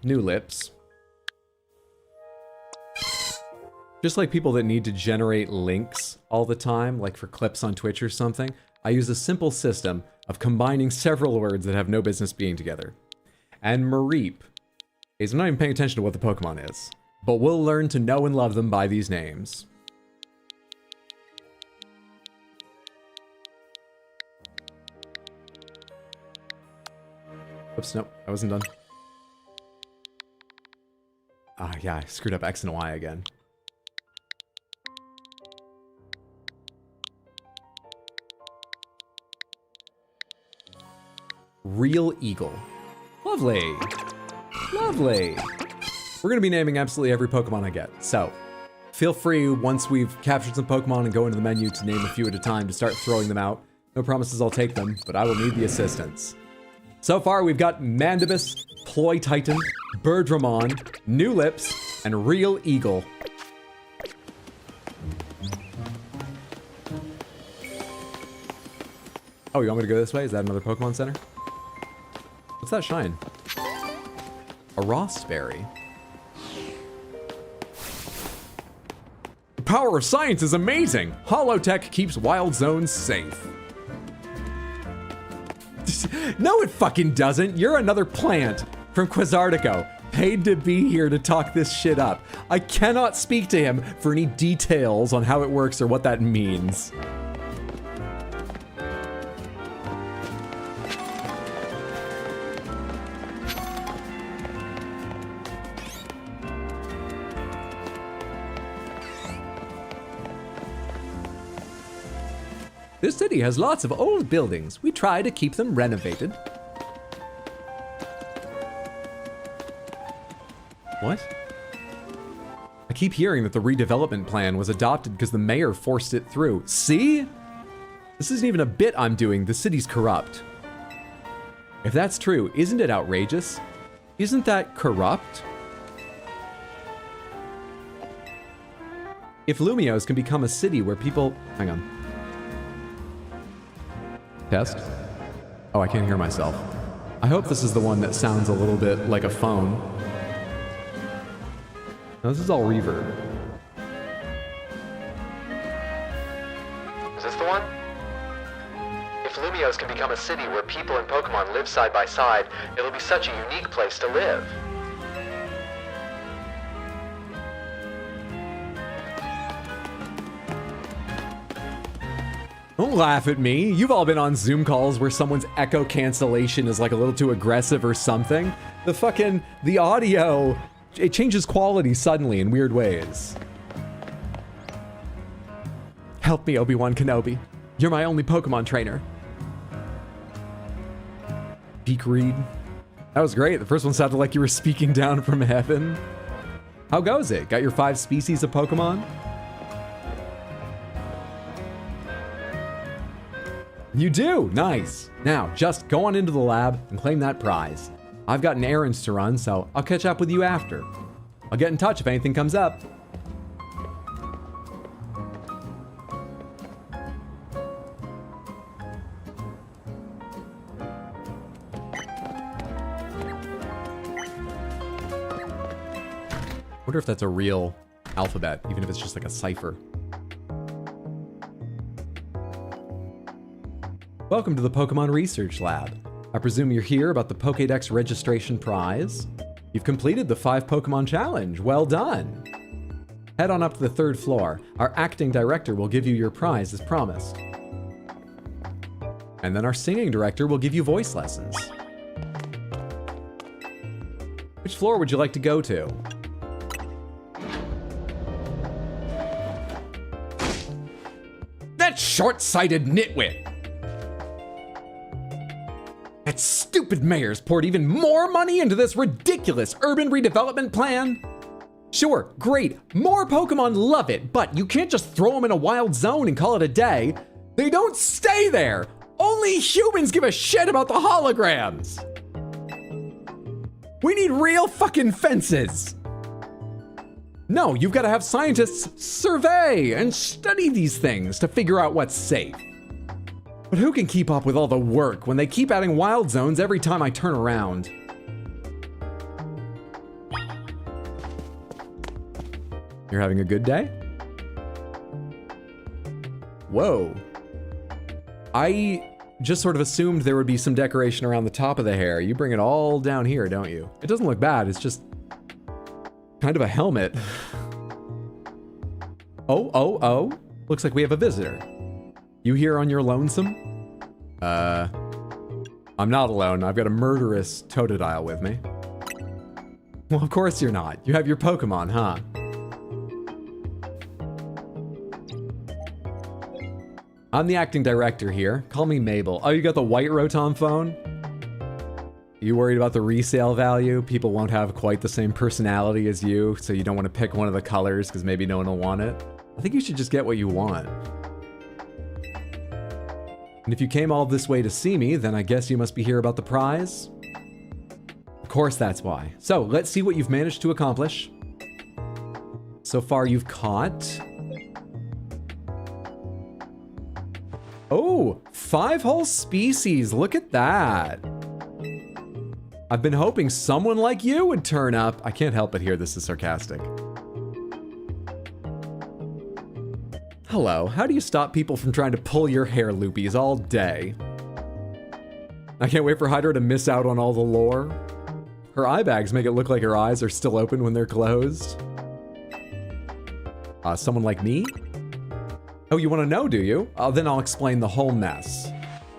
New Lips. Just like people that need to generate links all the time, like for clips on Twitch or something, I use a simple system of combining several words that have no business being together. And Mareep I'm not even paying attention to what the Pokemon is. But we'll learn to know and love them by these names. Oops, nope, I wasn't done. Ah, yeah, I screwed up X and Y again. Real Eagle. Lovely. Lovely. We're going to be naming absolutely every Pokemon I get, so feel free once we've captured some Pokemon and go into the menu to name a few at a time to start throwing them out. No promises I'll take them, but I will need the assistance. So far, we've got Mandibus, Ploy Titan, Birdramon, New Lips, and Real Eagle. Oh, you want me to go this way? Is that another Pokemon Center? What's that shine? A Rossberry. The power of science is amazing! Holotech keeps wild zones safe. No, it fucking doesn't. You're another plant from Quasartico, paid to be here to talk this shit up. I cannot speak to him for any details on how it works or what that means. This city has lots of old buildings. We try to keep them renovated. What? I keep hearing that the redevelopment plan was adopted because the mayor forced it through. See? This isn't even a bit I'm doing. The city's corrupt. If that's true, isn't it outrageous? Isn't that corrupt? If Lumiose can become a city where people... Hang on. Test? Oh, I can't hear myself. I hope this is the one that sounds a little bit like a phone. No, this is all reverb. Is this the one? If Lumiose can become a city where people and Pokemon live side by side, it'll be such a unique place to live. Don't laugh at me. You've all been on Zoom calls where someone's echo cancellation is like a little too aggressive or something. The audio, it changes quality suddenly in weird ways. Help me, Obi-Wan Kenobi. You're my only Pokemon trainer. Beak Reed. That was great. The first one sounded like you were speaking down from heaven. How goes it? Got your 5 species of Pokemon? You do? Nice. Now, just go on into the lab and claim that prize. I've got an errands to run, so I'll catch up with you after. I'll get in touch if anything comes up. Wonder if that's a real alphabet, even if it's just like a cipher. Welcome to the Pokemon Research Lab. I presume you're here about the Pokédex registration prize. You've completed the 5 Pokemon challenge. Well done. Head on up to the 3rd floor. Our acting director will give you your prize as promised. And then our singing director will give you voice lessons. Which floor would you like to go to? That short-sighted nitwit! That stupid mayor's poured even more money into this ridiculous urban redevelopment plan. Sure, great, more Pokemon, love it, but you can't just throw them in a wild zone and call it a day. They don't stay there. Only humans give a shit about the holograms. We need real fucking fences. No, you've got to have scientists survey and study these things to figure out what's safe. But who can keep up with all the work when they keep adding wild zones every time I turn around? You're having a good day? Whoa. I just sort of assumed there would be some decoration around the top of the hair. You bring it all down here, don't you? It doesn't look bad, it's just Kind of a helmet. Oh. Looks like we have a visitor. You here on your lonesome? I'm not alone. I've got a murderous totodile with me. Well, of course you're not. You have your Pokemon, huh? I'm the acting director here. Call me Mabel. Oh, you got the white Rotom phone? You worried about the resale value? People won't have quite the same personality as you, so you don't want to pick one of the colors because maybe no one will want it. I think you should just get what you want. And if you came all this way to see me, then I guess you must be here about the prize? Of course that's why. So, let's see what you've managed to accomplish. So far you've caught... Oh, 5 whole species, look at that. I've been hoping someone like you would turn up. I can't help but hear this is sarcastic. Hello, how do you stop people from trying to pull your hair loopies all day? I can't wait for Hydra to miss out on all the lore. Her eye bags make it look like her eyes are still open when they're closed. Someone like me? Oh, you want to know, do you? Then I'll explain the whole mess.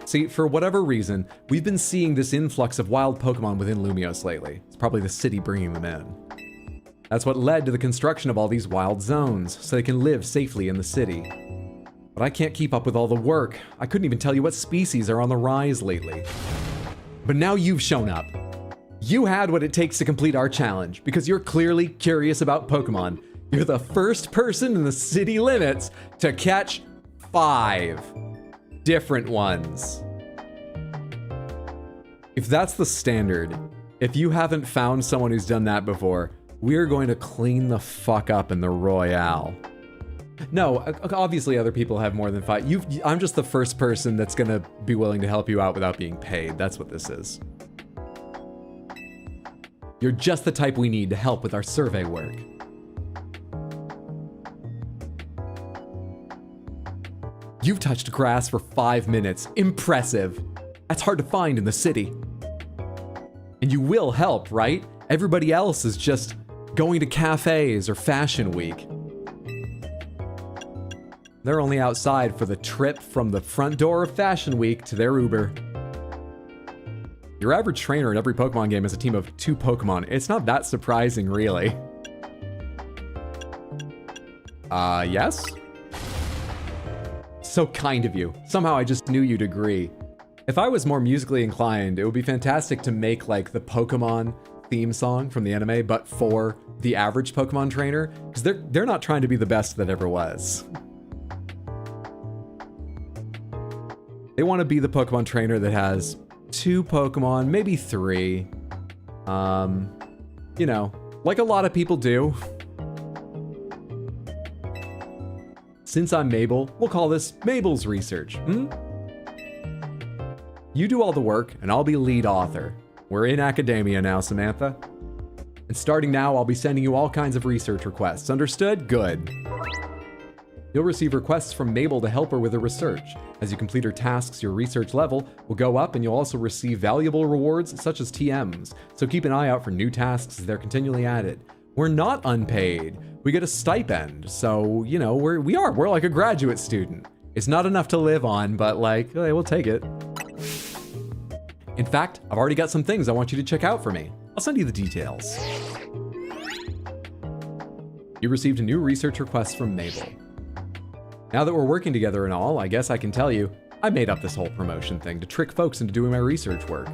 See, for whatever reason, we've been seeing this influx of wild Pokemon within Lumios lately. It's probably the city bringing them in. That's what led to the construction of all these wild zones, so they can live safely in the city. But I can't keep up with all the work. I couldn't even tell you what species are on the rise lately. But now you've shown up. You had what it takes to complete our challenge, because you're clearly curious about Pokemon. You're the first person in the city limits to catch 5 different ones. If that's the standard, if you haven't found someone who's done that before, we're going to clean the fuck up in the Royale. No, obviously other people have more than 5. I'm just the first person that's gonna be willing to help you out without being paid. That's what this is. You're just the type we need to help with our survey work. You've touched grass for 5 minutes. Impressive. That's hard to find in the city. And you will help, right? Everybody else is just going to cafes or fashion week. They're only outside for the trip from the front door of Fashion Week to their Uber. Your average trainer in every Pokemon game has a team of 2 Pokemon. It's not that surprising, really. Yes? So kind of you. Somehow I just knew you'd agree. If I was more musically inclined, it would be fantastic to make like the Pokemon theme song from the anime, but for the average Pokemon trainer, because they're not trying to be the best that ever was. They want to be the Pokemon trainer that has 2 Pokemon, maybe 3. You know, like a lot of people do. Since I'm Mabel, we'll call this Mabel's research, You do all the work, and I'll be lead author. We're in academia now, Samantha. And starting now, I'll be sending you all kinds of research requests. Understood? Good. You'll receive requests from Mabel to help her with her research. As you complete her tasks, your research level will go up, and you'll also receive valuable rewards such as TMs. So keep an eye out for new tasks as they're continually added. We're not unpaid. We get a stipend, so, you know, we're like a graduate student. It's not enough to live on, but like, hey, we'll take it. In fact, I've already got some things I want you to check out for me. I'll send you the details. You received a new research request from Mabel. Now that we're working together and all, I guess I can tell you, I made up this whole promotion thing to trick folks into doing my research work.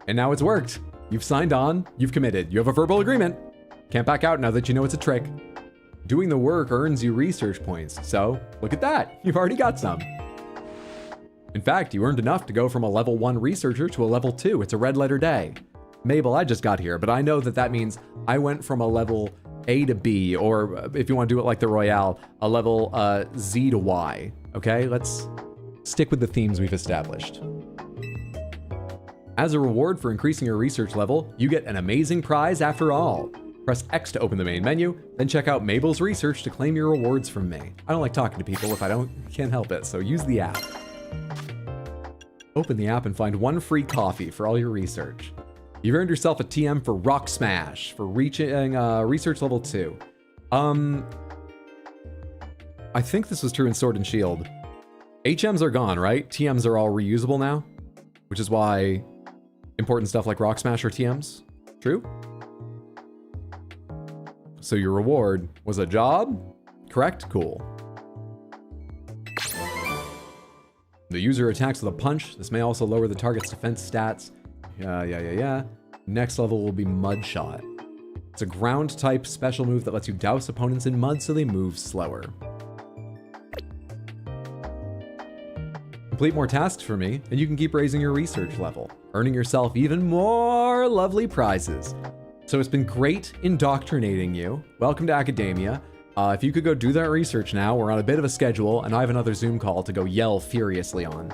And now it's worked. You've signed on, you've committed, you have a verbal agreement. Can't back out now that you know it's a trick. Doing the work earns you research points, so look at that, you've already got some. In fact, you earned enough to go from a level 1 researcher to a level 2. It's a red letter day. Mabel, I just got here, but I know that means I went from a level A to B, or if you want to do it like the Royale, a level Z to Y. Okay, let's stick with the themes we've established. As a reward for increasing your research level, you get an amazing prize after all. Press X to open the main menu, then check out Mabel's research to claim your rewards from me. I don't like talking to people if I can't help it, so use the app. Open the app and find 1 free coffee for all your research. You've earned yourself a TM for Rock Smash for reaching research level 2. I think this was true in Sword and Shield. HMs are gone, right? TMs are all reusable now, which is why important stuff like Rock Smash are TMs. True? So your reward was a job? Correct? Cool. The user attacks with a punch. This may also lower the target's defense stats. Yeah. Next level will be Mud Shot. It's a ground type special move that lets you douse opponents in mud so they move slower. Complete more tasks for me, and you can keep raising your research level, earning yourself even more lovely prizes. So it's been great indoctrinating you. Welcome to academia. If you could go do that research now, we're on a bit of a schedule, and I have another Zoom call to go yell furiously on.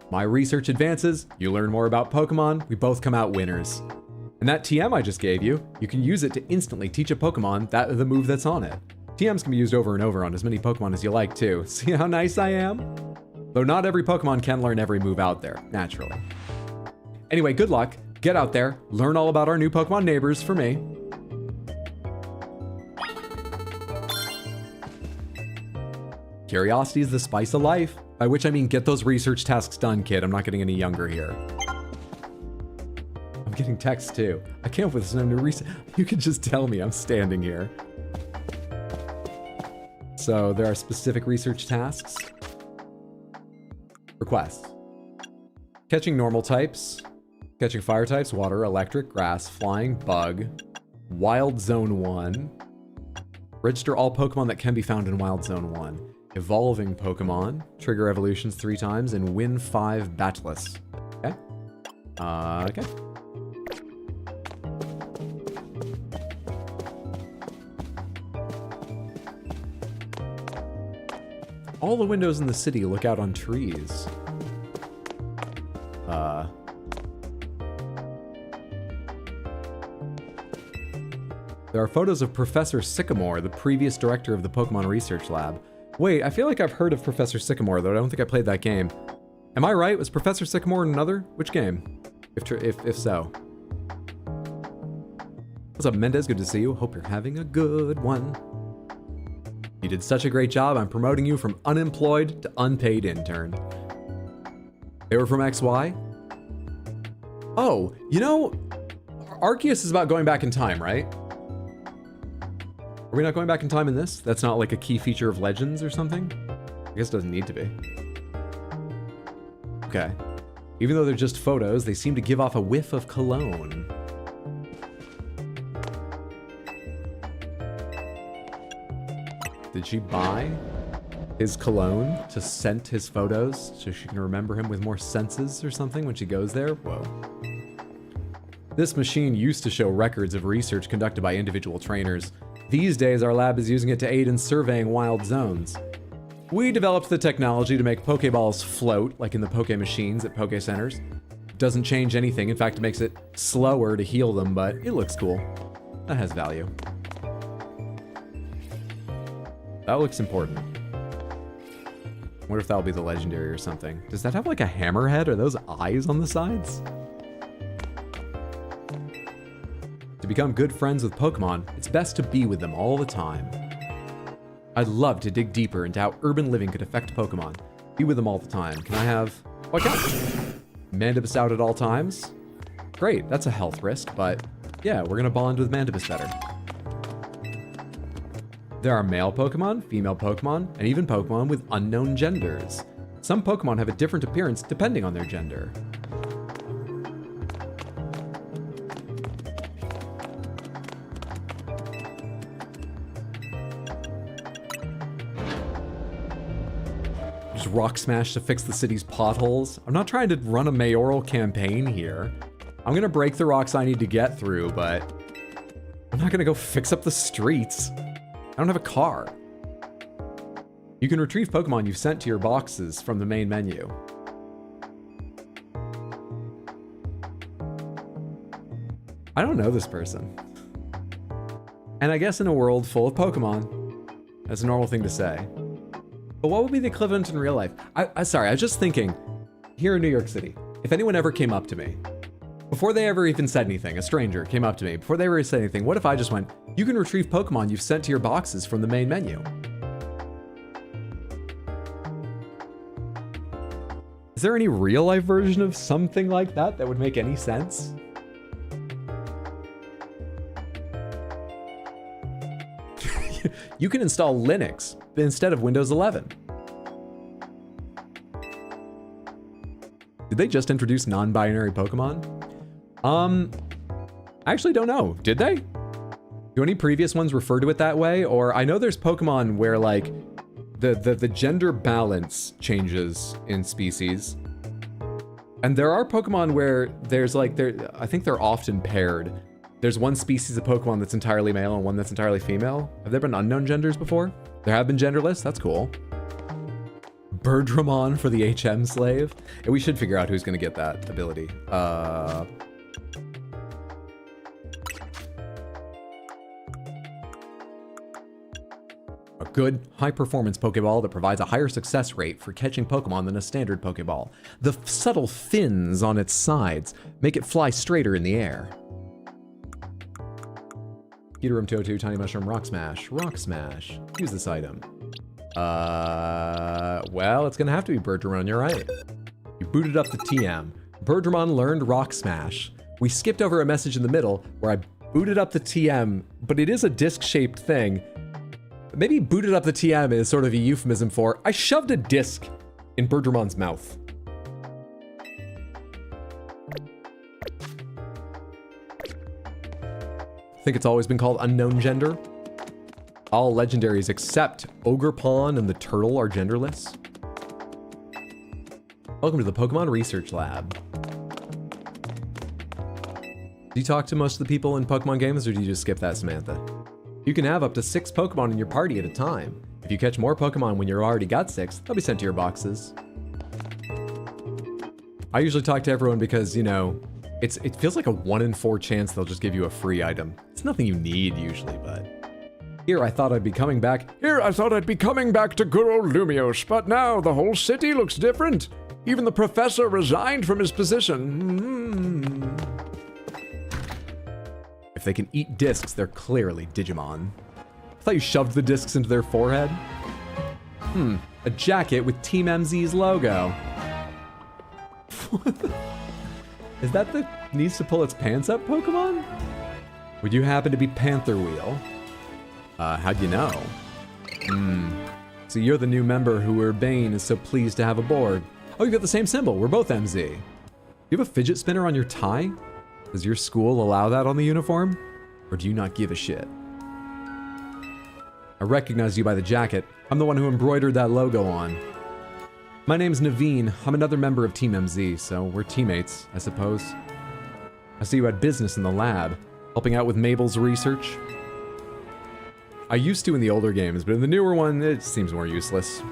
My research advances, you learn more about Pokemon, we both come out winners. And that TM I just gave you, you can use it to instantly teach a Pokemon the move that's on it. TMs can be used over and over on as many Pokemon as you like too. See how nice I am? Though not every Pokemon can learn every move out there, naturally. Anyway, good luck, get out there, learn all about our new Pokemon neighbors for me. Curiosity is the spice of life, by which I mean get those research tasks done, kid. I'm not getting any younger here. I'm getting texts too. I can't with some new research. You can just tell me I'm standing here. So there are specific research tasks. Requests. Catching normal types. Catching fire types, water, electric, grass, flying, bug. Wild Zone 1. Register all Pokemon that can be found in Wild Zone 1. Evolving Pokemon. Trigger evolutions 3 times and win 5 Battlists. Okay. Okay. All the windows in the city look out on trees. There are photos of Professor Sycamore, the previous director of the Pokemon Research Lab. Wait, I feel like I've heard of Professor Sycamore, though I don't think I played that game. Am I right? Was Professor Sycamore in another? Which game? If so. What's up, Mendez? Good to see you. Hope you're having a good one. You did such a great job. I'm promoting you from unemployed to unpaid intern. They were from XY? Oh, you know, Arceus is about going back in time, right? Are we not going back in time in this? That's not like a key feature of Legends or something? I guess it doesn't need to be. Okay. Even though they're just photos, they seem to give off a whiff of cologne. Did she buy his cologne to scent his photos so she can remember him with more senses or something when she goes there? Whoa. This machine used to show records of research conducted by individual trainers. These days, our lab is using it to aid in surveying wild zones. We developed the technology to make Pokeballs float, like in the Poke machines at Poke Centers. It doesn't change anything, in fact it makes it slower to heal them, but it looks cool. That has value. That looks important. I wonder if that'll be the legendary or something. Does that have like a hammerhead? Are those eyes on the sides? To become good friends with Pokemon, it's best to be with them all the time. I'd love to dig deeper into how urban living could affect Pokemon. Be with them all the time. Can I have... Okay. Mandibus out at all times? Great, that's a health risk, but yeah, we're gonna bond with Mandibus better. There are male Pokemon, female Pokemon, and even Pokemon with unknown genders. Some Pokemon have a different appearance depending on their gender. Just rock smash to fix the city's potholes. I'm not trying to run a mayoral campaign here. I'm gonna break the rocks I need to get through, but I'm not gonna go fix up the streets. I don't have a car. You can retrieve Pokemon you've sent to your boxes from the main menu. I don't know this person. And I guess in a world full of Pokemon, that's a normal thing to say. But what would be the equivalent in real life? Sorry, I was just thinking, here in New York City, if anyone ever came up to me, Before they ever even said anything, a stranger came up to me. Before they ever said anything, what if I just went, you can retrieve Pokemon you've sent to your boxes from the main menu? Is there any real-life version of something like that that would make any sense? You can install Linux instead of Windows 11. Did they just introduce non-binary Pokemon? I actually don't know. Did they? Do any previous ones refer to it that way? Or I know there's Pokemon where like the gender balance changes in species. And there are Pokemon where there's like, I think they're often paired. There's one species of Pokemon that's entirely male and one that's entirely female. Have there been unknown genders before? There have been genderless, that's cool. Birdramon for the HM slave. And we should figure out who's gonna get that ability. A good, high-performance Pokeball that provides a higher success rate for catching Pokemon than a standard Pokeball. The subtle fins on its sides make it fly straighter in the air. Computer Room 202, Tiny Mushroom, Rock Smash. Rock Smash. Use this item. Well, it's gonna have to be Birdramon, you're right. You booted up the TM. Birdramon learned Rock Smash. We skipped over a message in the middle where I booted up the TM, but it is a disc-shaped thing. Maybe booted up the TM is sort of a euphemism for, I shoved a disc in Birdramon's mouth. I think it's always been called unknown gender. All legendaries except Ogerpon and the turtle are genderless. Welcome to the Pokemon Research Lab. Do you talk to most of the people in Pokemon games, or do you just skip that, Samantha? You can have up to 6 Pokemon in your party at a time. If you catch more Pokemon when you've already got 6, they'll be sent to your boxes. I usually talk to everyone because, you know, it feels like a 1 in 4 chance they'll just give you a free item. It's nothing you need usually, but... Here I thought I'd be coming back to good old Lumios, but now the whole city looks different. Even the professor resigned from his position. If they can eat discs, they're clearly Digimon. I thought you shoved the discs into their forehead. A jacket with Team MZ's logo. Is that the needs to pull its pants up Pokemon? Would you happen to be Panther Wheel? How'd you know? So you're the new member who Urbane is so pleased to have aboard. Oh, you got the same symbol. We're both MZ. You have a fidget spinner on your tie? Does your school allow that on the uniform? Or do you not give a shit? I recognize you by the jacket. I'm the one who embroidered that logo on. My name's Naveen. I'm another member of Team MZ, so we're teammates, I suppose. I see you had business in the lab, helping out with Mabel's research. I used to in the older games, but in the newer one, it seems more useless.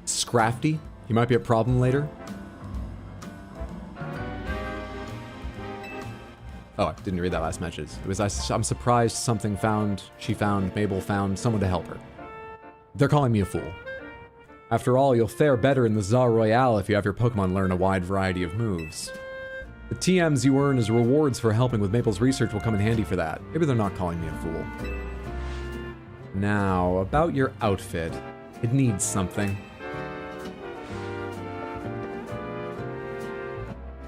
Scrafty? He might be a problem later. Oh, I didn't read that last message. It was, I'm surprised Mabel found someone to help her. They're calling me a fool. After all, you'll fare better in the Za Royale if you have your Pokemon learn a wide variety of moves. The TMs you earn as rewards for helping with Mabel's research will come in handy for that. Maybe they're not calling me a fool. Now, about your outfit. It needs something.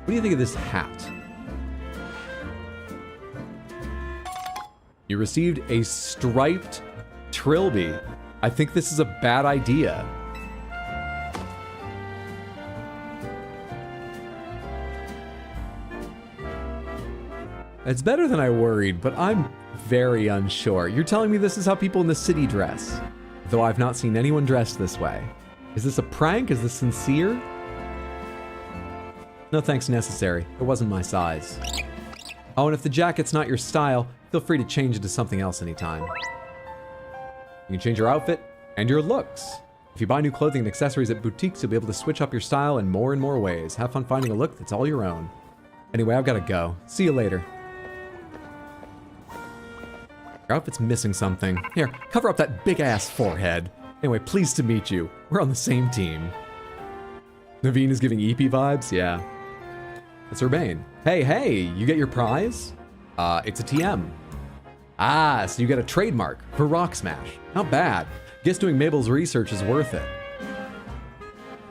What do you think of this hat? You received a striped Trilby. I think this is a bad idea. It's better than I worried, but I'm very unsure. You're telling me this is how people in the city dress, though I've not seen anyone dressed this way. Is this a prank? Is this sincere? No thanks necessary. It wasn't my size. Oh, and if the jacket's not your style, feel free to change it to something else anytime. You can change your outfit and your looks. If you buy new clothing and accessories at boutiques, you'll be able to switch up your style in more and more ways. Have fun finding a look that's all your own. Anyway, I've got to go. See you later. Your outfit's missing something. Here, cover up that big-ass forehead. Anyway, pleased to meet you. We're on the same team. Naveen is giving EP vibes? Yeah. It's Urbane. Hey, you get your prize? It's a TM. Ah, so you get a trademark for Rock Smash. Not bad. Guess doing Mabel's research is worth it.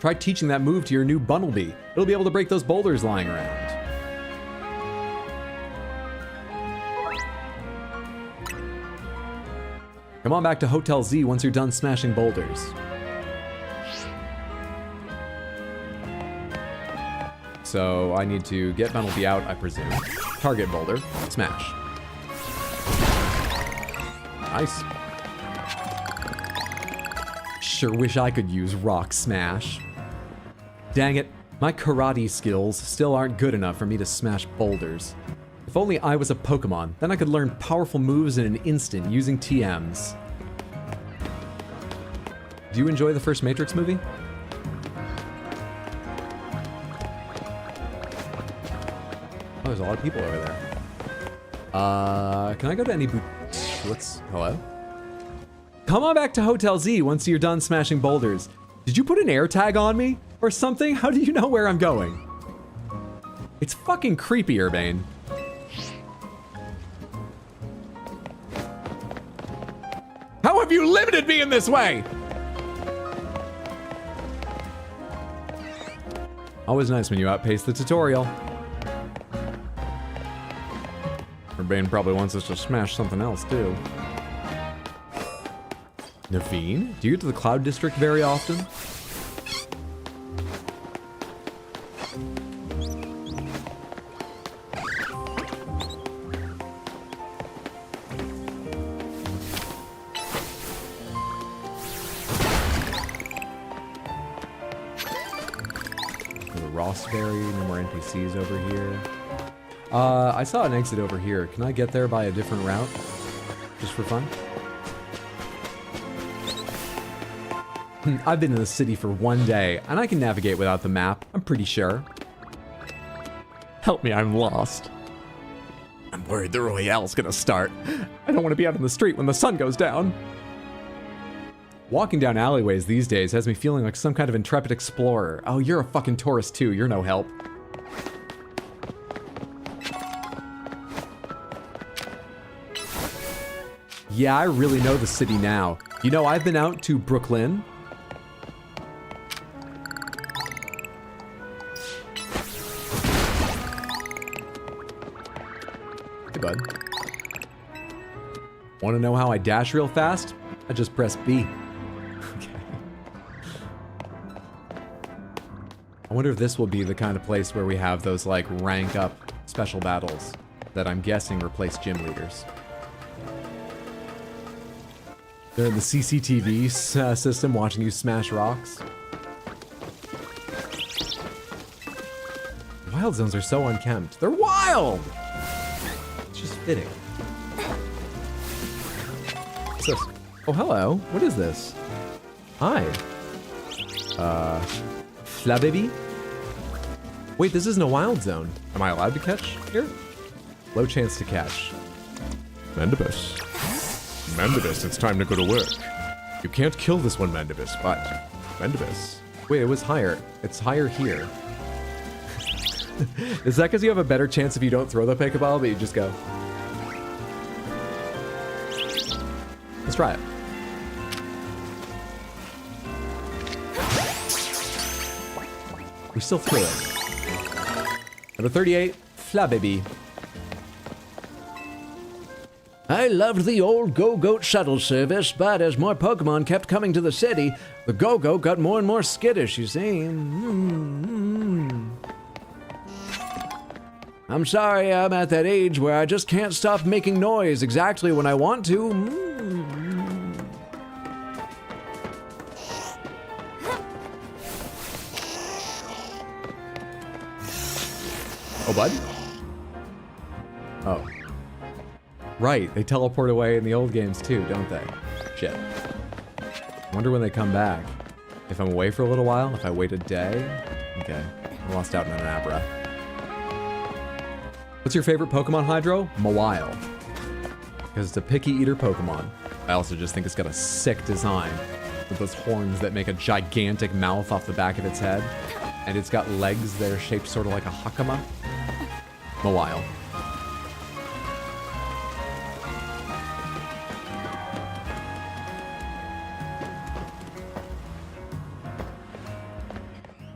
Try teaching that move to your new Bunnelby. It'll be able to break those boulders lying around. Come on back to Hotel Z once you're done smashing boulders. So I need to get Bunnelby out, I presume. Target boulder, smash. Nice. Sure wish I could use Rock Smash. Dang it, my karate skills still aren't good enough for me to smash boulders. If only I was a Pokemon, then I could learn powerful moves in an instant using TMs. Do you enjoy the first Matrix movie? Oh, there's a lot of people over there. Can I go to any hello? Come on back to Hotel Z once you're done smashing boulders. Did you put an air tag on me? Or something? How do you know where I'm going? It's fucking creepy, Urbane. How have you limited me in this way? Always nice when you outpace the tutorial. Urbane probably wants us to smash something else, too. Naveen? Do you get to the Cloud District very often? Rossberry, no more NPCs over here. I saw an exit over here. Can I get there by a different route? Just for fun? I've been in the city for one day, and I can navigate without the map, I'm pretty sure. Help me, I'm lost. I'm worried the Royale's gonna start. I don't want to be out in the street when the sun goes down. Walking down alleyways these days has me feeling like some kind of intrepid explorer. Oh, you're a fucking tourist too, you're no help. Yeah, I really know the city now. You know, I've been out to Brooklyn. Hey, bud. Want to know how I dash real fast? I just press B. Okay. I wonder if this will be the kind of place where we have those, like, rank up special battles that I'm guessing replace gym leaders. They're in the CCTV system watching you smash rocks. Wild zones are so unkempt. They're wild! It's just fitting. What's this? Oh, hello. What is this? Hi. Flabibi? Wait, this isn't a wild zone. Am I allowed to catch here? Low chance to catch. Mandibus. Mandibus, it's time to go to work. You can't kill this one, Mandibus, but... Mandibus. Wait, it was higher. It's higher here. Is that because you have a better chance if you don't throw the Pokeball, but you just go? Let's try it. We still threw it. Number 38, Flabibi. I loved the old Go-Goat shuttle service, but as more Pokemon kept coming to the city, the Go-Goat got more and more skittish, you see. I'm sorry, I'm at that age where I just can't stop making noise exactly when I want to. Oh, bud? Oh. Right, they teleport away in the old games too, don't they? Shit. Wonder when they come back. If I'm away for a little while, if I wait a day. Okay, I lost out on an Abra. What's your favorite Pokemon, Hydro? Mawile. Because it's a picky eater Pokemon. I also just think it's got a sick design with those horns that make a gigantic mouth off the back of its head. And it's got legs that are shaped sort of like a hakama. Mawile.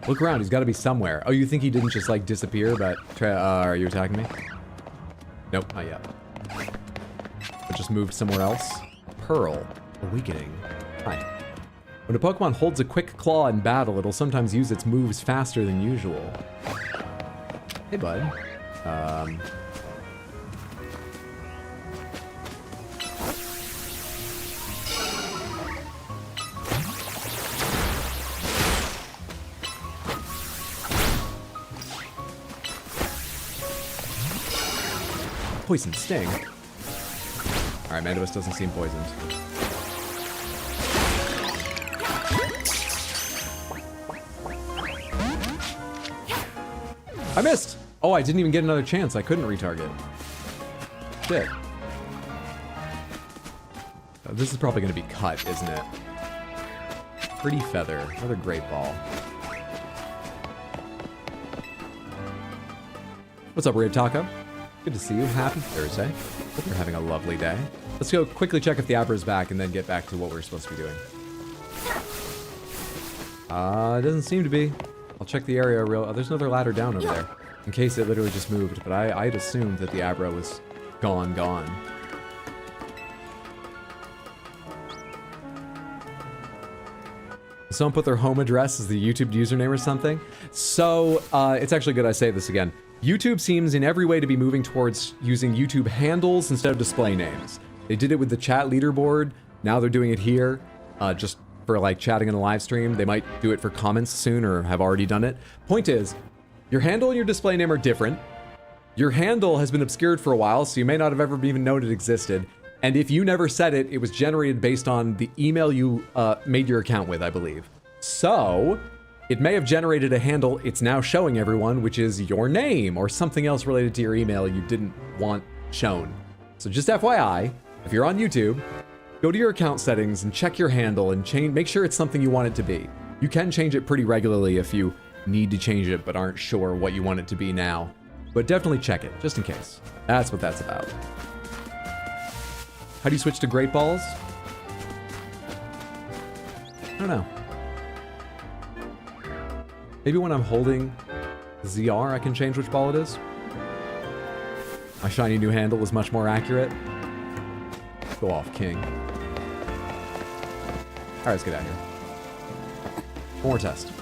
Look around, he's got to be somewhere. Oh, you think he didn't just, like, disappear, but... are you attacking me? Nope, not yet. But just moved somewhere else. Pearl. Awakening. Hi. When a Pokemon holds a quick claw in battle, it'll sometimes use its moves faster than usual. Hey, bud. Poison Sting. Alright, Mandibus doesn't seem poisoned. I missed! Oh, I didn't even get another chance. I couldn't retarget. Shit. Oh, this is probably going to be cut, isn't it? Pretty Feather. Another Great Ball. What's up, Rave Taco? Good to see you. Happy Thursday. Hope you're having a lovely day. Let's go quickly check if the Abra's back and then get back to what we're supposed to be doing. It doesn't seem to be. I'll check the area real... Oh, there's another ladder down over there. In case it literally just moved, but I'd assumed that the Abra was gone. Someone put their home address as the YouTube username or something. So, it's actually good I say this again. YouTube seems in every way to be moving towards using YouTube handles instead of display names. They did it with the chat leaderboard. Now they're doing it here, just for like chatting in a live stream. They might do it for comments soon or have already done it. Point is, your handle and your display name are different. Your handle has been obscured for a while, so you may not have ever even known it existed. And if you never said it, it was generated based on the email you made your account with, I believe. So, it may have generated a handle it's now showing everyone, which is your name or something else related to your email you didn't want shown. So just FYI, if you're on YouTube, go to your account settings and check your handle and make sure it's something you want it to be. You can change it pretty regularly if you need to change it but aren't sure what you want it to be now. But definitely check it, just in case. That's what that's about. How do you switch to Great Balls? I don't know. Maybe when I'm holding ZR, I can change which ball it is. My shiny new handle is much more accurate. Go off, King. Alright, let's get out of here. One more test.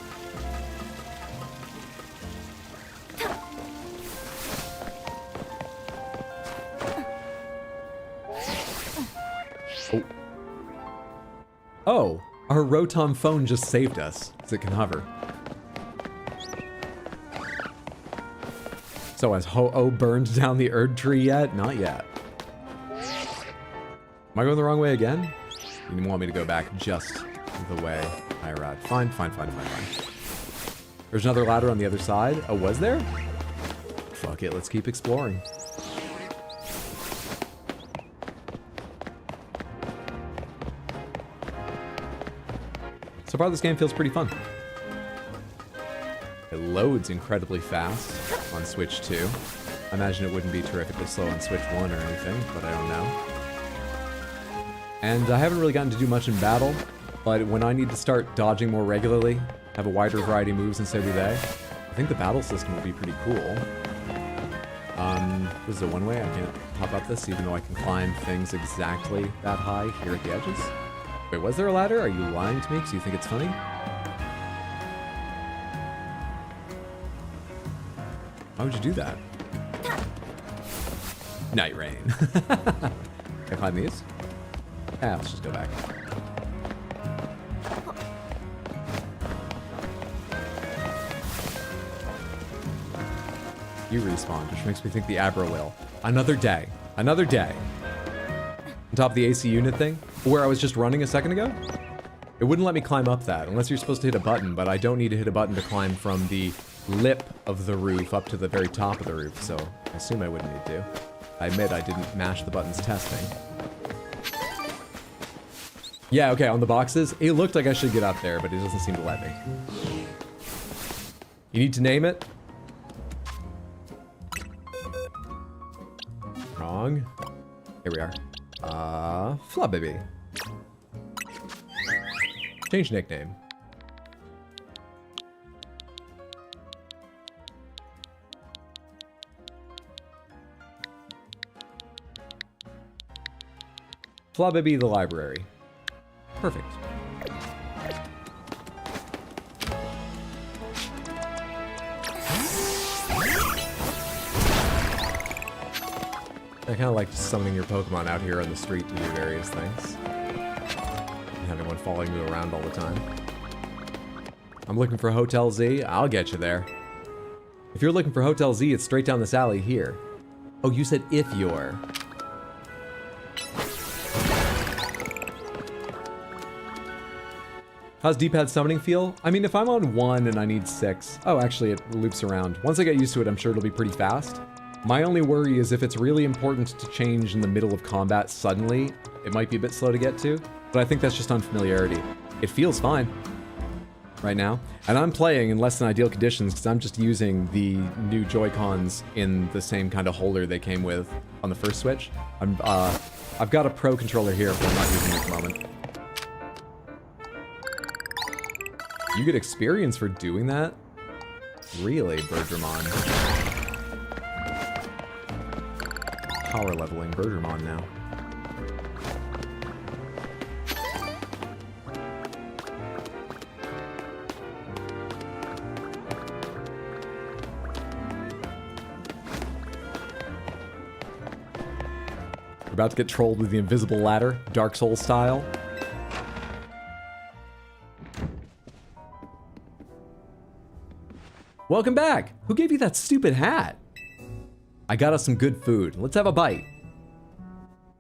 Oh. Oh, our Rotom phone just saved us, because it can hover. So has Ho-Oh burned down the Erd tree yet? Not yet. Am I going the wrong way again? You want me to go back just the way I arrived. Fine. There's another ladder on the other side. Oh, was there? Fuck it, let's keep exploring. So far, this game feels pretty fun. It loads incredibly fast on Switch 2. I imagine it wouldn't be terrifically slow on Switch 1 or anything, but I don't know. And I haven't really gotten to do much in battle, but when I need to start dodging more regularly, have a wider variety of moves than say day, I think the battle system will be pretty cool. This is a one-way. I can't hop up this, even though I can climb things exactly that high here at the edges. Wait, was there a ladder? Are you lying to me because you think it's funny? Why would you do that? Night Rain. Can I climb these? Yeah, let's just go back. You respawned, which makes me think the Abra will. Another day. Another day. On top of the AC unit thing, where I was just running a second ago, it wouldn't let me climb up that, unless you're supposed to hit a button, but I don't need to hit a button to climb from the lip of the roof up to the very top of the roof, so I assume I wouldn't need to. I admit I didn't mash the buttons testing. Yeah, okay, on the boxes, it looked like I should get up there, but it doesn't seem to let me. You need to name it? Wrong. Here we are. Flubbaby. Change nickname. Flubbaby the library. Perfect. I kind of like summoning your Pokemon out here on the street to do various things. And having one following you around all the time. I'm looking for Hotel Z. I'll get you there. If you're looking for Hotel Z, it's straight down this alley here. Oh, you said if you're. How's D-pad summoning feel? I mean, if I'm on 1 and I need 6... Oh, actually, it loops around. Once I get used to it, I'm sure it'll be pretty fast. My only worry is if it's really important to change in the middle of combat suddenly, it might be a bit slow to get to, but I think that's just unfamiliarity. It feels fine right now, and I'm playing in less than ideal conditions because I'm just using the new Joy-Cons in the same kind of holder they came with on the first Switch. I've got a Pro controller here, but I'm not using it at the moment. You get experience for doing that? Really, Birdramon? Power leveling Birdramon now. We're about to get trolled with the invisible ladder, Dark Souls style. Welcome back! Who gave you that stupid hat? I got us some good food. Let's have a bite.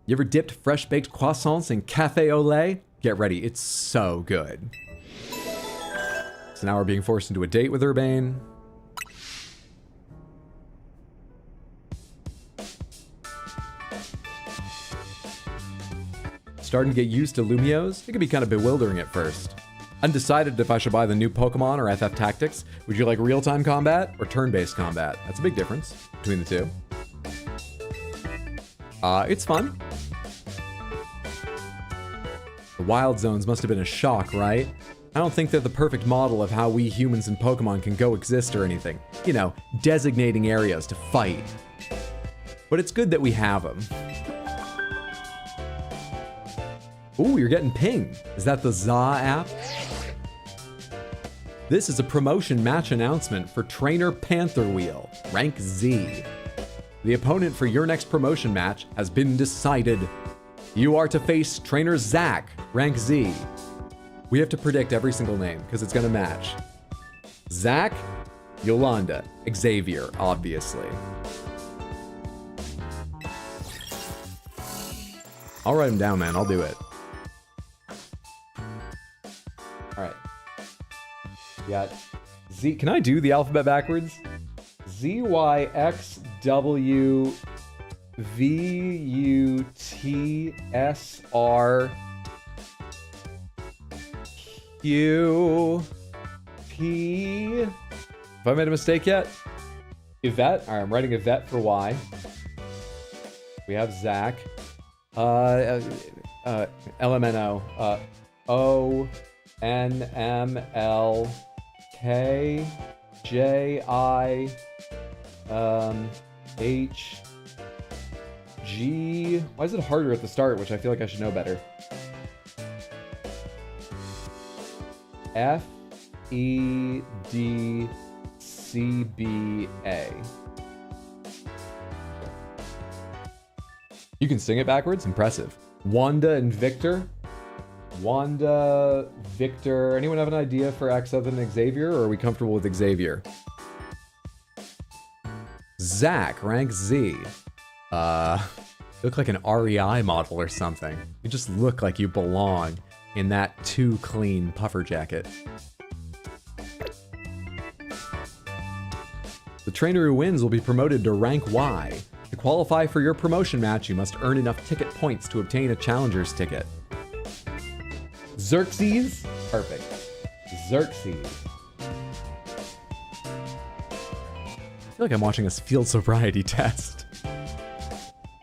You ever dipped fresh-baked croissants in cafe au lait? Get ready, it's so good. So now we're being forced into a date with Urbane. Starting to get used to Lumiose? It can be kind of bewildering at first. Undecided if I should buy the new Pokemon or FF Tactics. Would you like real-time combat or turn-based combat? That's a big difference between the two. It's fun. The Wild Zones must have been a shock, right? I don't think they're the perfect model of how we humans and Pokemon can coexist or anything. You know, designating areas to fight. But it's good that we have them. Ooh, you're getting pinged. Is that the ZA app? This is a promotion match announcement for Trainer Panther Wheel, rank Z. The opponent for your next promotion match has been decided. You are to face Trainer Zach, rank Z. We have to predict every single name because it's gonna match. Zach, Yolanda, Xavier, obviously. I'll write them down, man. I'll do it. All right. We got Z. Can I do the alphabet backwards? Z, Y, X, W, V, U, T, S, R, Q, P. Have I made a mistake yet? Yvette. All right, I'm writing Yvette for Y. We have Zach. LMNO. O, N, M, L, K, J, I, H, G. Why is it harder at the start, which I feel like I should know better? F, E, D, C, B, A. You can sing it backwards? Impressive. Wanda and Victor. Wanda, Victor. Anyone have an idea for X other than Xavier, or are we comfortable with Xavier? Zach, rank Z. You look like an REI model or something. You just look like you belong in that too clean puffer jacket. The trainer who wins will be promoted to rank Y. To qualify for your promotion match, you must earn enough ticket points to obtain a challenger's ticket. Xerxes? Perfect. Xerxes. feel like I'm watching a field sobriety test.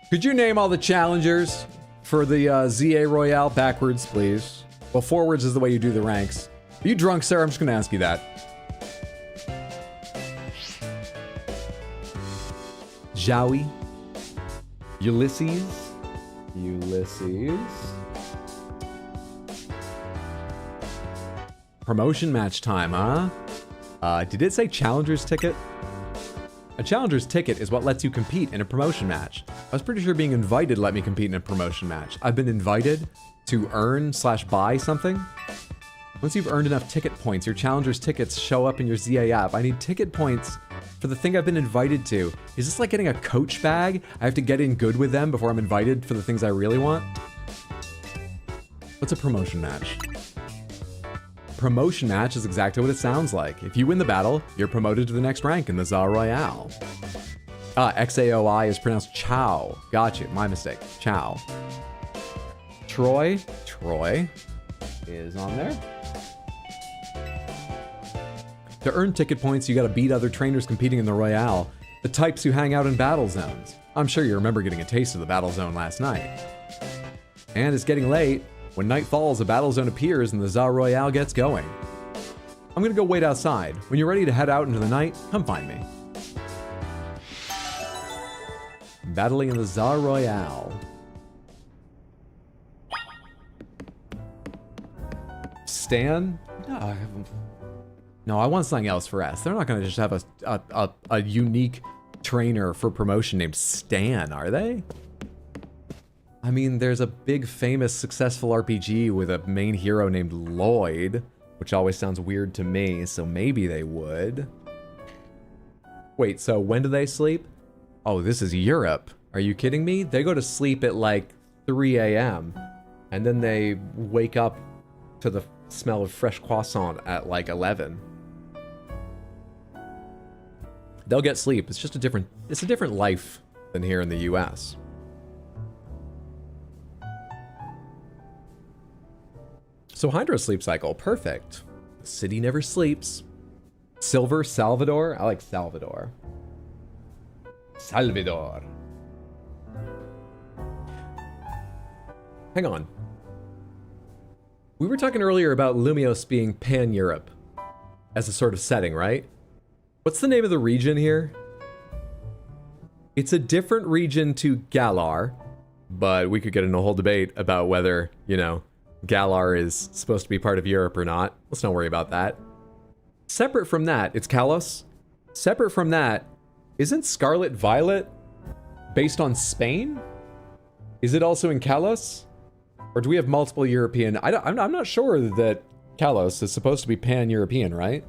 Could you name all the challengers for the ZA Royale backwards, please? Well, forwards is the way you do the ranks. Are you drunk, sir? I'm just going to ask you that. Joey. Ulysses. Promotion match time, huh? Did it say challenger's ticket? A challenger's ticket is what lets you compete in a promotion match. I was pretty sure being invited let me compete in a promotion match. I've been invited to earn/buy something. Once you've earned enough ticket points, your challenger's tickets show up in your ZA app. I need ticket points for the thing I've been invited to. Is this like getting a coach bag? I have to get in good with them before I'm invited for the things I really want? What's a promotion match? Promotion match is exactly what it sounds like. If you win the battle, you're promoted to the next rank in the ZA Royale. XAOI is pronounced Chow. Gotcha, my mistake. Chow. Troy is on there. To earn ticket points, you gotta beat other trainers competing in the Royale, the types who hang out in battle zones. I'm sure you remember getting a taste of the battle zone last night. And it's getting late. When night falls, a battle zone appears and the ZA Royale gets going. I'm gonna go wait outside. When you're ready to head out into the night, come find me. Battling in the ZA Royale. Stan? No, I want something else for S. They're not going to just have a unique trainer for promotion named Stan, are they? I mean, there's a big, famous, successful RPG with a main hero named Lloyd, which always sounds weird to me, so maybe they would. Wait, so when do they sleep? Oh, this is Europe. Are you kidding me? They go to sleep at like 3 a.m. and then they wake up to the smell of fresh croissant at like 11. They'll get sleep. It's just a different life than here in the US. So Hydro sleep cycle, perfect. City never sleeps. Silver, Salvador. I like Salvador. Salvador. Hang on. We were talking earlier about Lumios being pan-Europe as a sort of setting, right? What's the name of the region here? It's a different region to Galar, but we could get into a whole debate about whether, you know, Galar is supposed to be part of Europe or not. Let's not worry about that. Separate from that, it's Kalos. Separate from that, isn't Scarlet Violet based on Spain? Is it also in Kalos? Or do we have multiple European? I'm not sure that Kalos is supposed to be pan-European, right?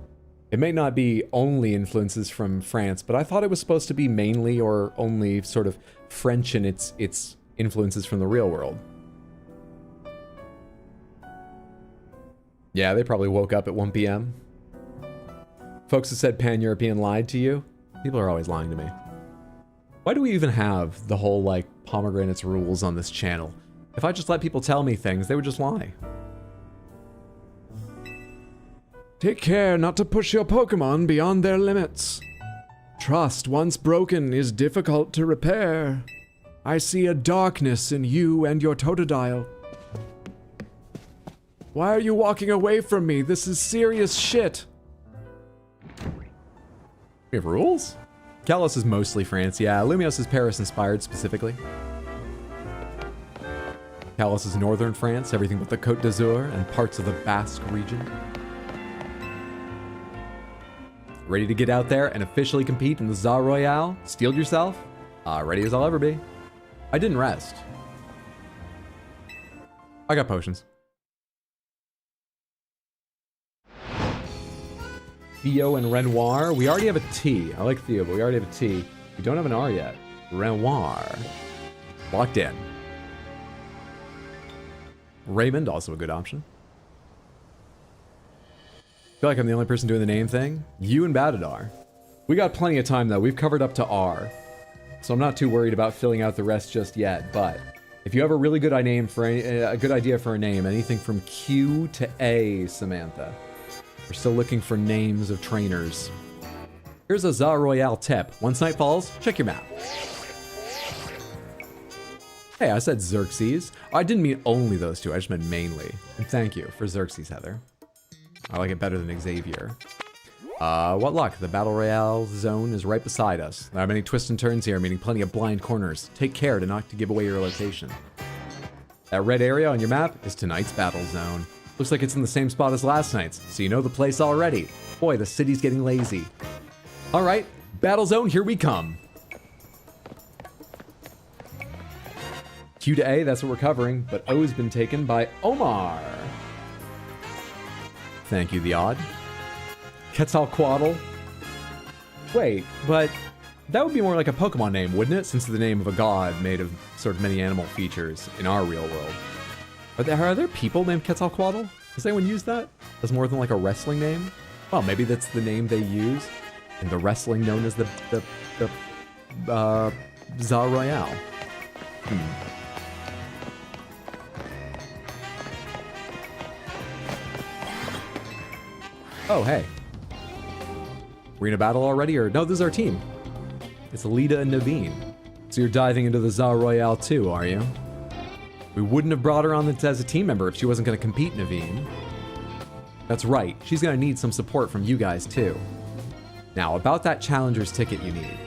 It may not be only influences from France, but I thought it was supposed to be mainly or only sort of French in its influences from the real world. Yeah, they probably woke up at 1 p.m. Folks who said pan-European lied to you. People are always lying to me. Why do we even have the whole, like, pomegranates rules on this channel? If I just let people tell me things, they would just lie. Take care not to push your Pokémon beyond their limits. Trust, once broken, is difficult to repair. I see a darkness in you and your Totodile. Why are you walking away from me? This is serious shit. We have rules? Kalos is mostly France, yeah. Lumios is Paris-inspired, specifically. Kalos is northern France, everything but the Côte d'Azur and parts of the Basque region. Ready to get out there and officially compete in the ZA Royale? Steeled yourself? Ready as I'll ever be. I didn't rest. I got potions. Theo and Renoir. We already have a T. I like Theo, but we already have a T. We don't have an R yet. Renoir. Locked in. Raymond, also a good option. I feel like I'm the only person doing the name thing. You and Batadar. We got plenty of time though. We've covered up to R. So I'm not too worried about filling out the rest just yet, but if you have a really good idea for a name, anything from Q to A, Samantha. We're still looking for names of trainers. Here's a Za Royale tip. Once night falls, check your map. Hey, I said Xerxes. I didn't mean only those two, I just meant mainly. And thank you for Xerxes, Heather. I like it better than Xavier. What luck, the Battle Royale zone is right beside us. There are many twists and turns here, meaning plenty of blind corners. Take care to not to give away your location. That red area on your map is tonight's battle zone. Looks like it's in the same spot as last night's, so you know the place already. Boy, the city's getting lazy. All right, battle zone, here we come. Q to A, that's what we're covering, but O's been taken by Omar. Thank you, the odd. Quetzalcoatl. Wait, but that would be more like a Pokemon name, wouldn't it? Since it's the name of a god made of sort of many animal features in our real world. Are there people named Quetzalcoatl? Does anyone use that as more than like a wrestling name? Well, maybe that's the name they use in the wrestling known as the Za Royale. Oh, hey. We're in a battle already, or no, this is our team. It's Lita and Naveen. So you're diving into the Za Royale too, are you? We wouldn't have brought her on as a team member if she wasn't going to compete, Naveen. That's right, she's going to need some support from you guys too. Now, about that Challenger's ticket you need.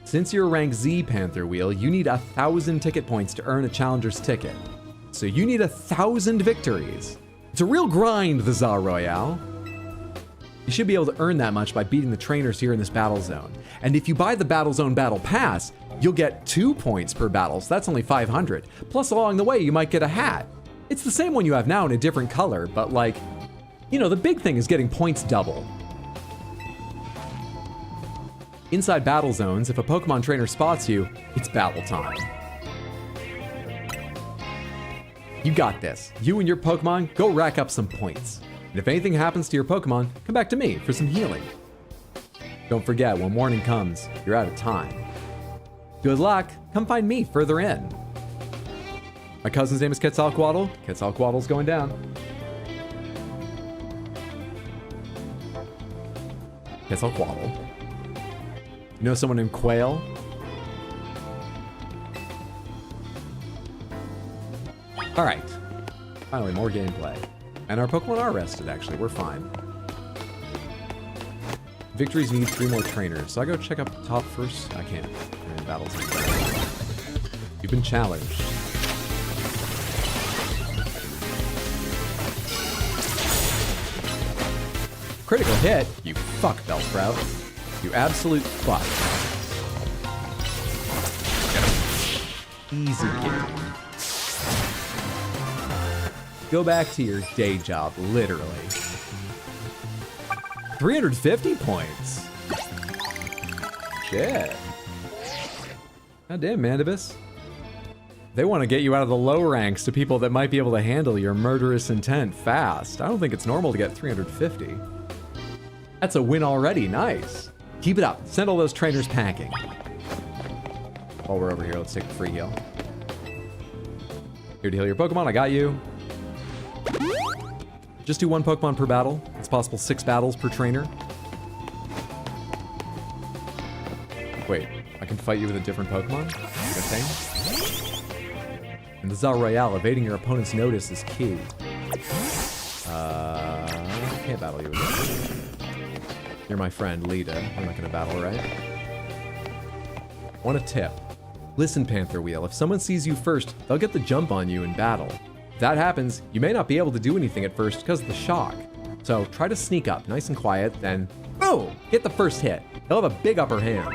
Since you're rank Z, Panther Wheel, you need 1,000 ticket points to earn a Challenger's ticket. So you need 1,000 victories. It's a real grind, the Za Royale. You should be able to earn that much by beating the trainers here in this battle zone. And if you buy the Battle Zone Battle Pass, you'll get 2 points per battle, so that's only 500. Plus, along the way, you might get a hat. It's the same one you have now in a different color, but like, you know, the big thing is getting points double. Inside battle zones, if a Pokemon trainer spots you, it's battle time. You got this. You and your Pokemon, go rack up some points. And if anything happens to your Pokemon, come back to me for some healing. Don't forget, when morning comes, you're out of time. Good luck, come find me further in. My cousin's name is Quetzalcoatl. Quetzalcoatl's going down. Quetzalcoatl. You know someone named Quail? Alright. Finally, more gameplay. And our Pokemon are rested, actually. We're fine. Victories need 3 more trainers. So I go check up top first? I can't. We're in battles. You've been challenged. Critical hit? You fuck, Bellsprout. You absolute fuck. Easy game. Go back to your day job, literally. 350 points. Shit. God damn, Mandibus. They want to get you out of the low ranks to people that might be able to handle your murderous intent fast. I don't think it's normal to get 350. That's a win already, nice. Keep it up, send all those trainers packing. While we're over here, let's take the free heal. Here to heal your Pokemon, I got you. Just do 1 Pokemon per battle. It's possible 6 battles per trainer. Wait, I can fight you with a different Pokemon? Good thing. In the Za Royale, evading your opponent's notice is key. I can't battle you again. You're my friend, Lita. I'm not gonna battle, right? Want a tip? Listen, Panther Wheel, if someone sees you first, they'll get the jump on you in battle. If that happens, you may not be able to do anything at first because of the shock. So try to sneak up, nice and quiet, then boom! Get the first hit. They'll have a big upper hand.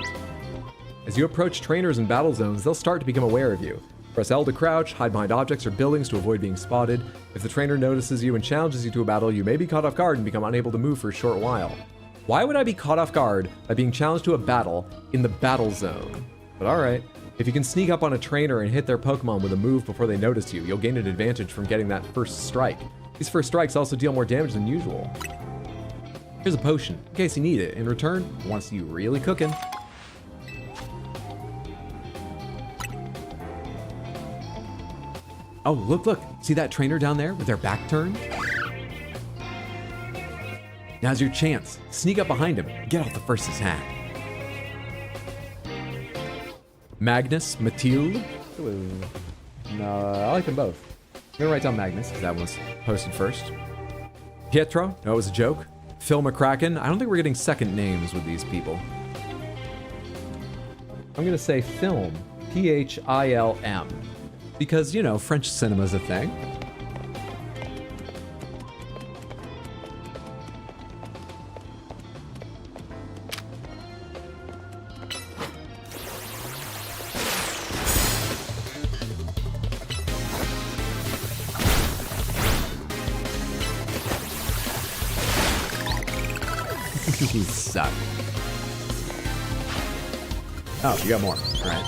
As you approach trainers in battle zones, they'll start to become aware of you. Press L to crouch, hide behind objects or buildings to avoid being spotted. If the trainer notices you and challenges you to a battle, you may be caught off guard and become unable to move for a short while. Why would I be caught off guard by being challenged to a battle in the battle zone? But alright. If you can sneak up on a trainer and hit their Pokemon with a move before they notice you, you'll gain an advantage from getting that first strike. These first strikes also deal more damage than usual. Here's a potion, in case you need it. In return, I want to see you really cooking. Oh, look, look. See that trainer down there with their back turned? Now's your chance. Sneak up behind him. Get off the first attack. Magnus, Mathilde. Ooh. No, I like them both. I'm gonna write down Magnus, because that one was posted first. Pietro, no, it was a joke. Phil McCracken, I don't think we're getting second names with these people. I'm gonna say film, P-H-I-L-M. Because, you know, French cinema's a thing. You suck. Oh, you got more. All right.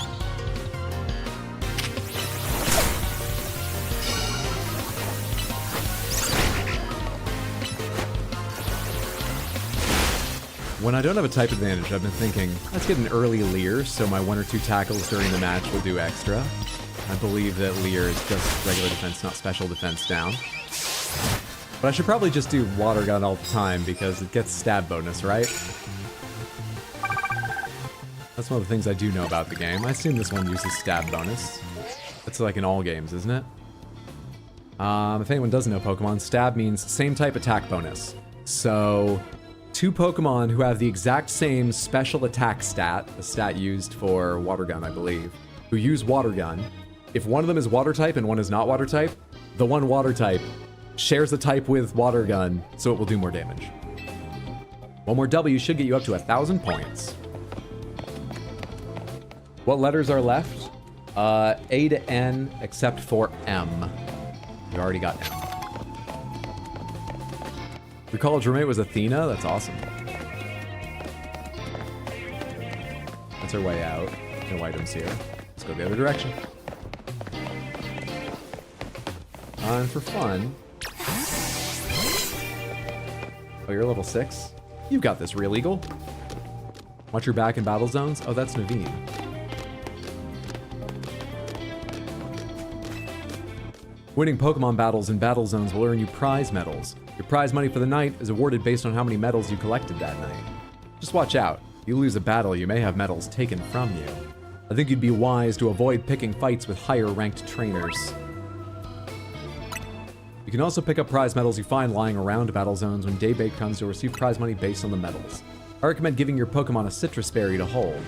When I don't have a type advantage, I've been thinking, let's get an early Leer, so my 1 or 2 tackles during the match will do extra. I believe that Leer is just regular defense, not special defense down. But I should probably just do water gun all the time because it gets stab bonus, right? That's one of the things I do know about the game. I assume this one uses stab bonus. That's like in all games, isn't it? If anyone doesn't know Pokemon, stab means same type attack bonus. So, 2 Pokemon who have the exact same special attack stat, the stat used for water gun, I believe, who use water gun. If one of them is water type and one is not water type, the one water type shares the type with water gun, so it will do more damage. One more W should get you up to 1,000 points. What letters are left? A to N, except for M. You already got M. Your college roommate was Athena? That's awesome. That's our way out. No items here. Let's go the other direction. And for fun... Oh, you're level 6? You've got this, Real Eagle. Watch your back in battle zones? Oh, that's Naveen. Winning Pokemon battles in battle zones will earn you prize medals. Your prize money for the night is awarded based on how many medals you collected that night. Just watch out. If you lose a battle, you may have medals taken from you. I think you'd be wise to avoid picking fights with higher ranked trainers. You can also pick up prize medals you find lying around battle zones. When daybreak comes, you'll receive prize money based on the medals. I recommend giving your Pokemon a citrus berry to hold.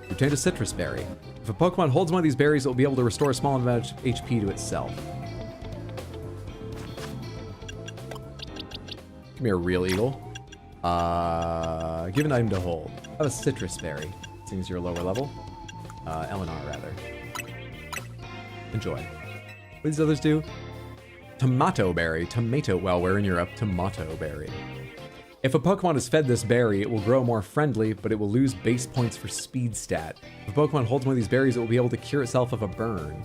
You obtained a citrus berry. If a Pokemon holds one of these berries, it will be able to restore a small amount of HP to itself. Give me a Real Eagle. Give an item to hold. I have a citrus berry, seeing as you're a lower level. Eleanor, rather. Enjoy. What do these others do? Tomato berry. Tomato. Well, we're in Europe. Tomato berry. If a Pokemon is fed this berry, it will grow more friendly, but it will lose base points for speed stat. If a Pokemon holds one of these berries, it will be able to cure itself of a burn.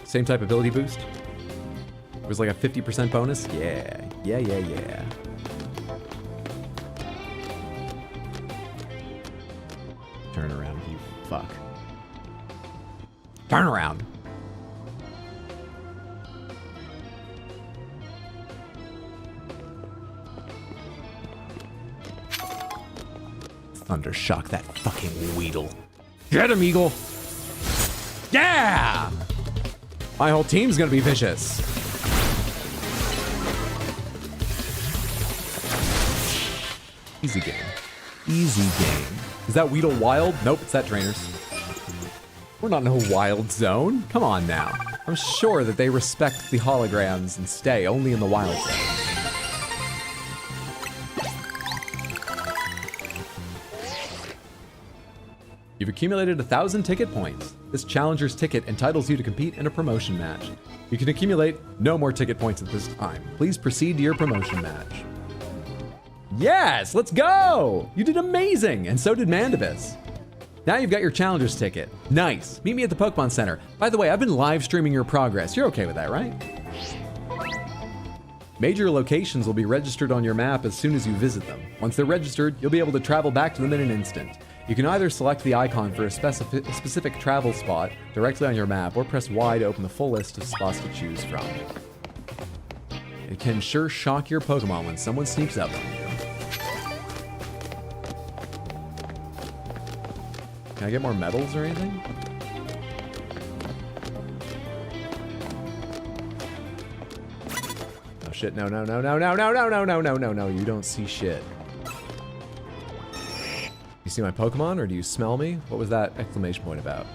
Same type ability boost? It was like a 50% bonus? Yeah. Yeah. Turn around, you fuck. Turn around. Thundershock that fucking Weedle. Get him, Eagle! Yeah! My whole team's gonna be vicious. Easy game. Easy game. Is that Weedle wild? Nope, it's that trainer's. We're not in a wild zone. Come on now. I'm sure that they respect the holograms and stay only in the wild zone. You've accumulated 1,000 ticket points. This challenger's ticket entitles you to compete in a promotion match. You can accumulate no more ticket points at this time. Please proceed to your promotion match. Yes, let's go! You did amazing, and so did Mandibus. Now you've got your challenger's ticket. Nice. Meet me at the Pokemon Center. By the way, I've been live streaming your progress. You're okay with that, right? Major locations will be registered on your map as soon as you visit them. Once they're registered, you'll be able to travel back to them in an instant. You can either select the icon for a specific travel spot directly on your map, or press Y to open the full list of spots to choose from. It can sure shock your Pokemon when someone sneaks up on you. Can I get more medals or anything? Oh shit, no, no, no, no, no, no, no, no, no, no, no, no, you don't see shit. You see my Pokemon, or do you smell me? What was that exclamation point about?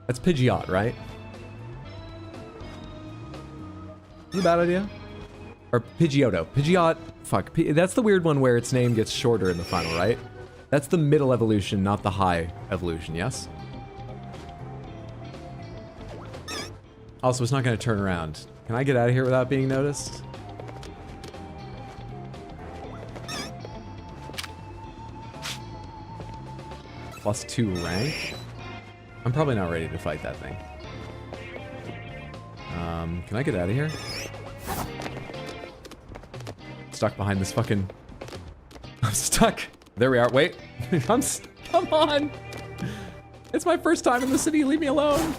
That's Pidgeot, right? Is it a bad idea? Or Pidgeotto. Pidgeot, fuck. That's the weird one where its name gets shorter in the final, right? That's the middle evolution, not the high evolution, yes? Also, it's not going to turn around. Can I get out of here without being noticed? +2 rank? I'm probably not ready to fight that thing. Can I get out of here? Stuck behind this fucking... I'm stuck. There we are. Wait. Come on. It's my first time in the city. Leave me alone.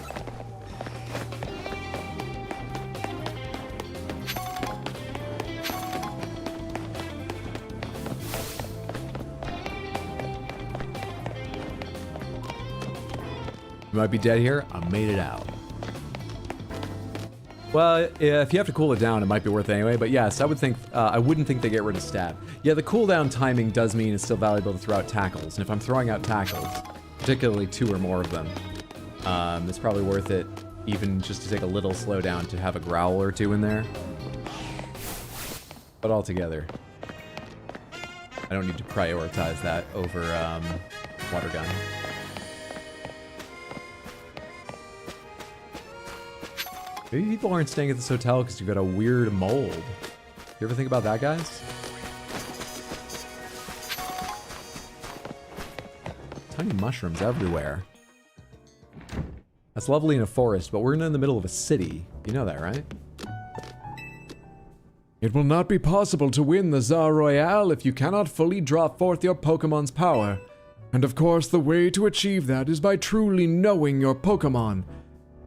You might be dead here. I made it out. Well, if you have to cool it down, it might be worth it anyway. But yes, I would think I wouldn't think they get rid of stab. Yeah, the cooldown timing does mean it's still valuable to throw out tackles. And if I'm throwing out tackles, particularly 2 or more of them, it's probably worth it, even just to take a little slowdown to have a growl or 2 in there. But altogether, I don't need to prioritize that over water gun. Maybe people aren't staying at this hotel because you've got a weird mold. You ever think about that, guys? Tiny mushrooms everywhere. That's lovely in a forest, but we're in the middle of a city. You know that, right? It will not be possible to win the Tsar Royale if you cannot fully draw forth your Pokemon's power. And of course, the way to achieve that is by truly knowing your Pokemon.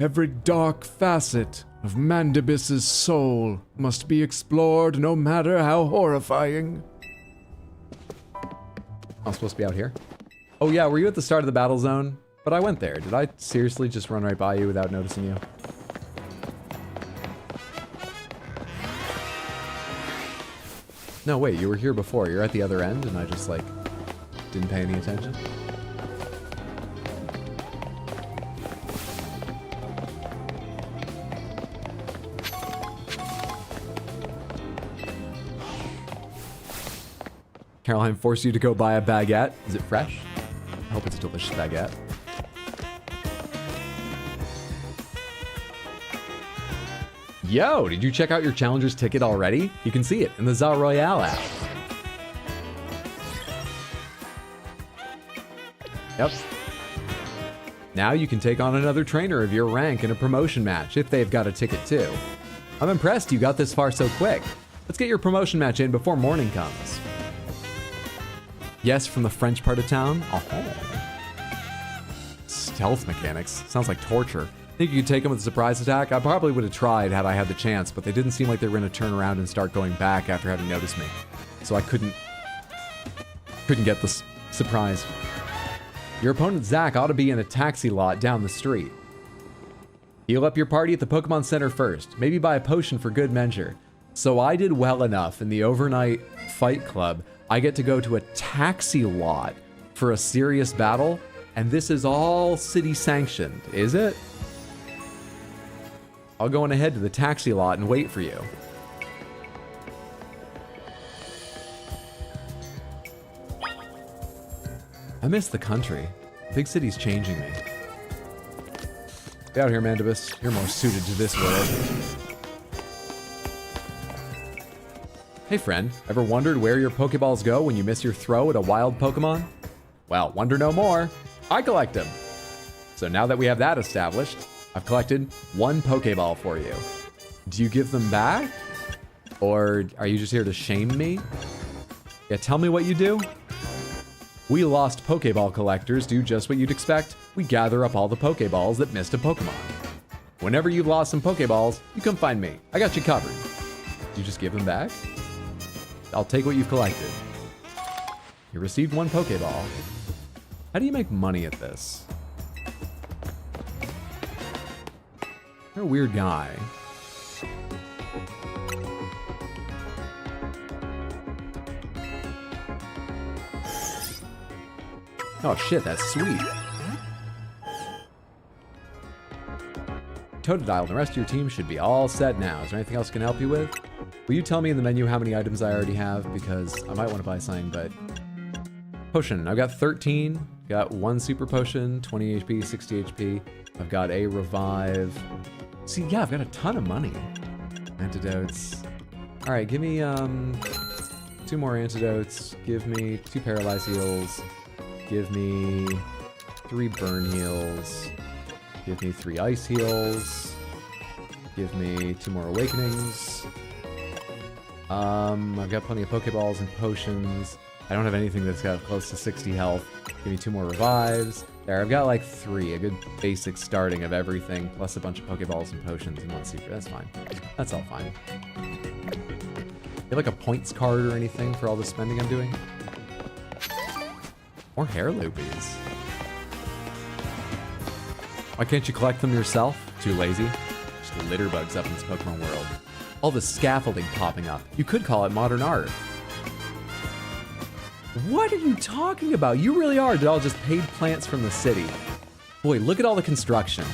Every dark facet of Mandibus's soul must be explored, no matter how horrifying. I'm supposed to be out here. Oh yeah, were you at the start of the battle zone? But I went there. Did I seriously just run right by you without noticing you? No, wait, you were here before. You're at the other end and I just, like, didn't pay any attention? Caroline forced you to go buy a baguette. Is it fresh? I hope it's a delicious baguette. Yo, did you check out your Challenger's ticket already? You can see it in the Tsar Royale app. Yep. Now you can take on another trainer of your rank in a promotion match if they've got a ticket too. I'm impressed you got this far so quick. Let's get your promotion match in before morning comes. Yes, from the French part of town? Oh. Stealth mechanics. Sounds like torture. Think you could take them with a surprise attack? I probably would have tried had I had the chance, but they didn't seem like they were going to turn around and start going back after having noticed me. So I couldn't get the surprise. Your opponent Zach ought to be in a taxi lot down the street. Heal up your party at the Pokemon Center first. Maybe buy a potion for good measure. So I did well enough in the overnight fight club. I get to go to a taxi lot for a serious battle, and this is all city sanctioned, is it? I'll go on ahead to the taxi lot and wait for you. I miss the country. Big city's changing me. Get out here, Mandibus. You're more suited to this world. Hey friend, ever wondered where your Pokeballs go when you miss your throw at a wild Pokemon? Well, wonder no more. I collect them. So now that we have that established, I've collected 1 Pokeball for you. Do you give them back? Or are you just here to shame me? Yeah, tell me what you do. We lost Pokeball collectors do just what you'd expect. We gather up all the Pokeballs that missed a Pokemon. Whenever you've lost some Pokeballs, you come find me. I got you covered. You just give them back? I'll take what you've collected. You received 1 Pokeball. How do you make money at this? You're a weird guy. Oh shit, that's sweet. Totodile and the rest of your team should be all set now. Is there anything else I can help you with? Will you tell me in the menu how many items I already have? Because I might want to buy something, but... Potion. I've got 13. Got 1 super potion, 20 HP, 60 HP. I've got a revive. See, yeah, I've got a ton of money. Antidotes. Alright, give me 2 more antidotes. Give me 2 paralyze heals. Give me 3 burn heals. Give me 3 ice heals. Give me 2 more awakenings. I've got plenty of Pokeballs and potions. I don't have anything that's got close to 60 health. Give me 2 more revives. There, I've got like 3, a good basic starting of everything, plus a bunch of Pokeballs and potions and 1 secret. That's fine. That's all fine. You have like a points card or anything for all the spending I'm doing? More hair loopies. Why can't you collect them yourself? Too lazy? Just litter bugs up in this Pokemon world. All the scaffolding popping up. You could call it modern art. What are you talking about? You really are all just paid plants from the city. Boy, look at all the construction.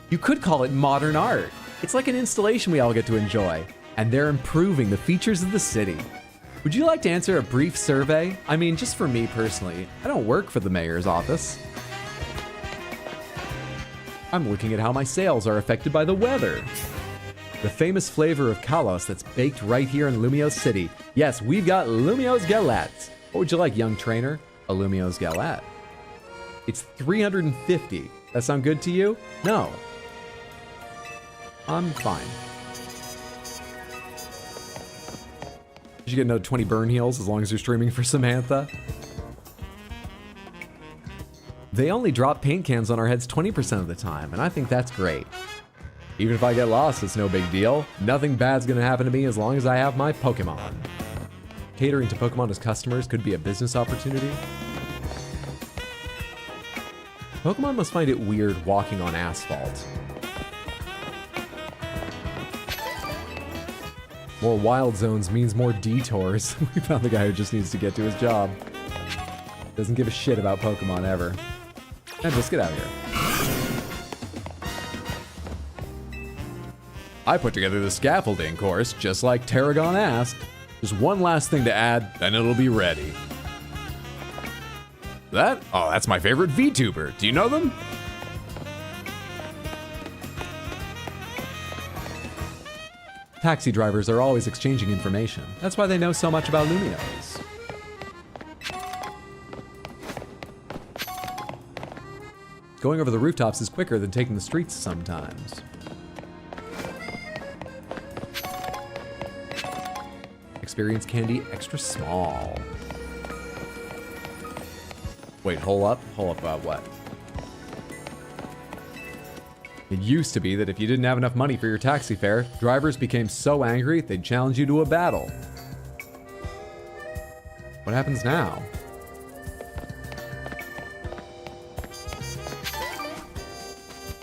You could call it modern art. It's like an installation we all get to enjoy. And they're improving the features of the city. Would you like to answer a brief survey? I mean, just for me personally, I don't work for the mayor's office. I'm looking at how my sales are affected by the weather. The famous flavor of Kalos that's baked right here in Lumiose City. Yes, we've got Lumiose Galette. What would you like, young trainer? A Lumiose Galette. It's 350. That sound good to you? No. I'm fine. You get another 20 burn heals as long as you're streaming for Samantha. They only drop paint cans on our heads 20% of the time, and I think that's great. Even if I get lost, it's no big deal. Nothing bad's gonna happen to me as long as I have my Pokemon. Catering to Pokemon as customers could be a business opportunity. Pokemon must find it weird walking on asphalt. More wild zones means more detours. We found the guy who just needs to get to his job. Doesn't give a shit about Pokemon ever. And let's get out of here. I put together the scaffolding course just like Tarragon asked. Just one last thing to add, then it'll be ready. Oh, that's my favorite VTuber. Do you know them? Taxi drivers are always exchanging information. That's why they know so much about Lumiose. Going over the rooftops is quicker than taking the streets sometimes. Experience candy extra small. Wait, hold up about what? It used to be that if you didn't have enough money for your taxi fare, drivers became so angry they'd challenge you to a battle. What happens now?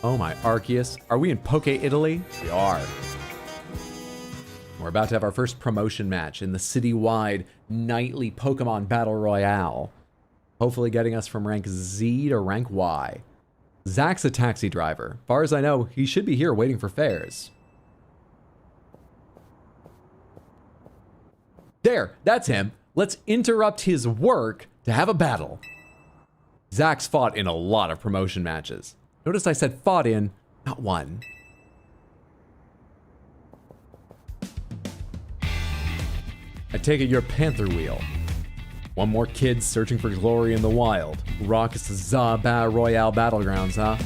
Oh my Arceus. Are we in Poke Italy? We are. We're about to have our first promotion match in the city-wide nightly Pokemon Battle Royale. Hopefully getting us from rank Z to rank Y. Zach's a taxi driver. Far as I know, he should be here waiting for fares. There, that's him. Let's interrupt his work to have a battle. Zach's fought in a lot of promotion matches. Notice I said fought in, not won. I take it you're Panther Wheel. One more kid searching for glory in the wild. Raucous Zaba Royale Battlegrounds, huh?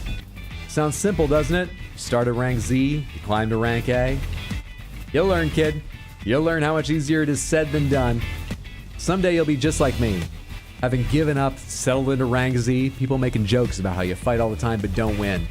Sounds simple, doesn't it? You start at rank Z, you climb to rank A. You'll learn, kid. You'll learn how much easier it is said than done. Someday you'll be just like me. Having given up, settled into rank Z, people making jokes about how you fight all the time but don't win.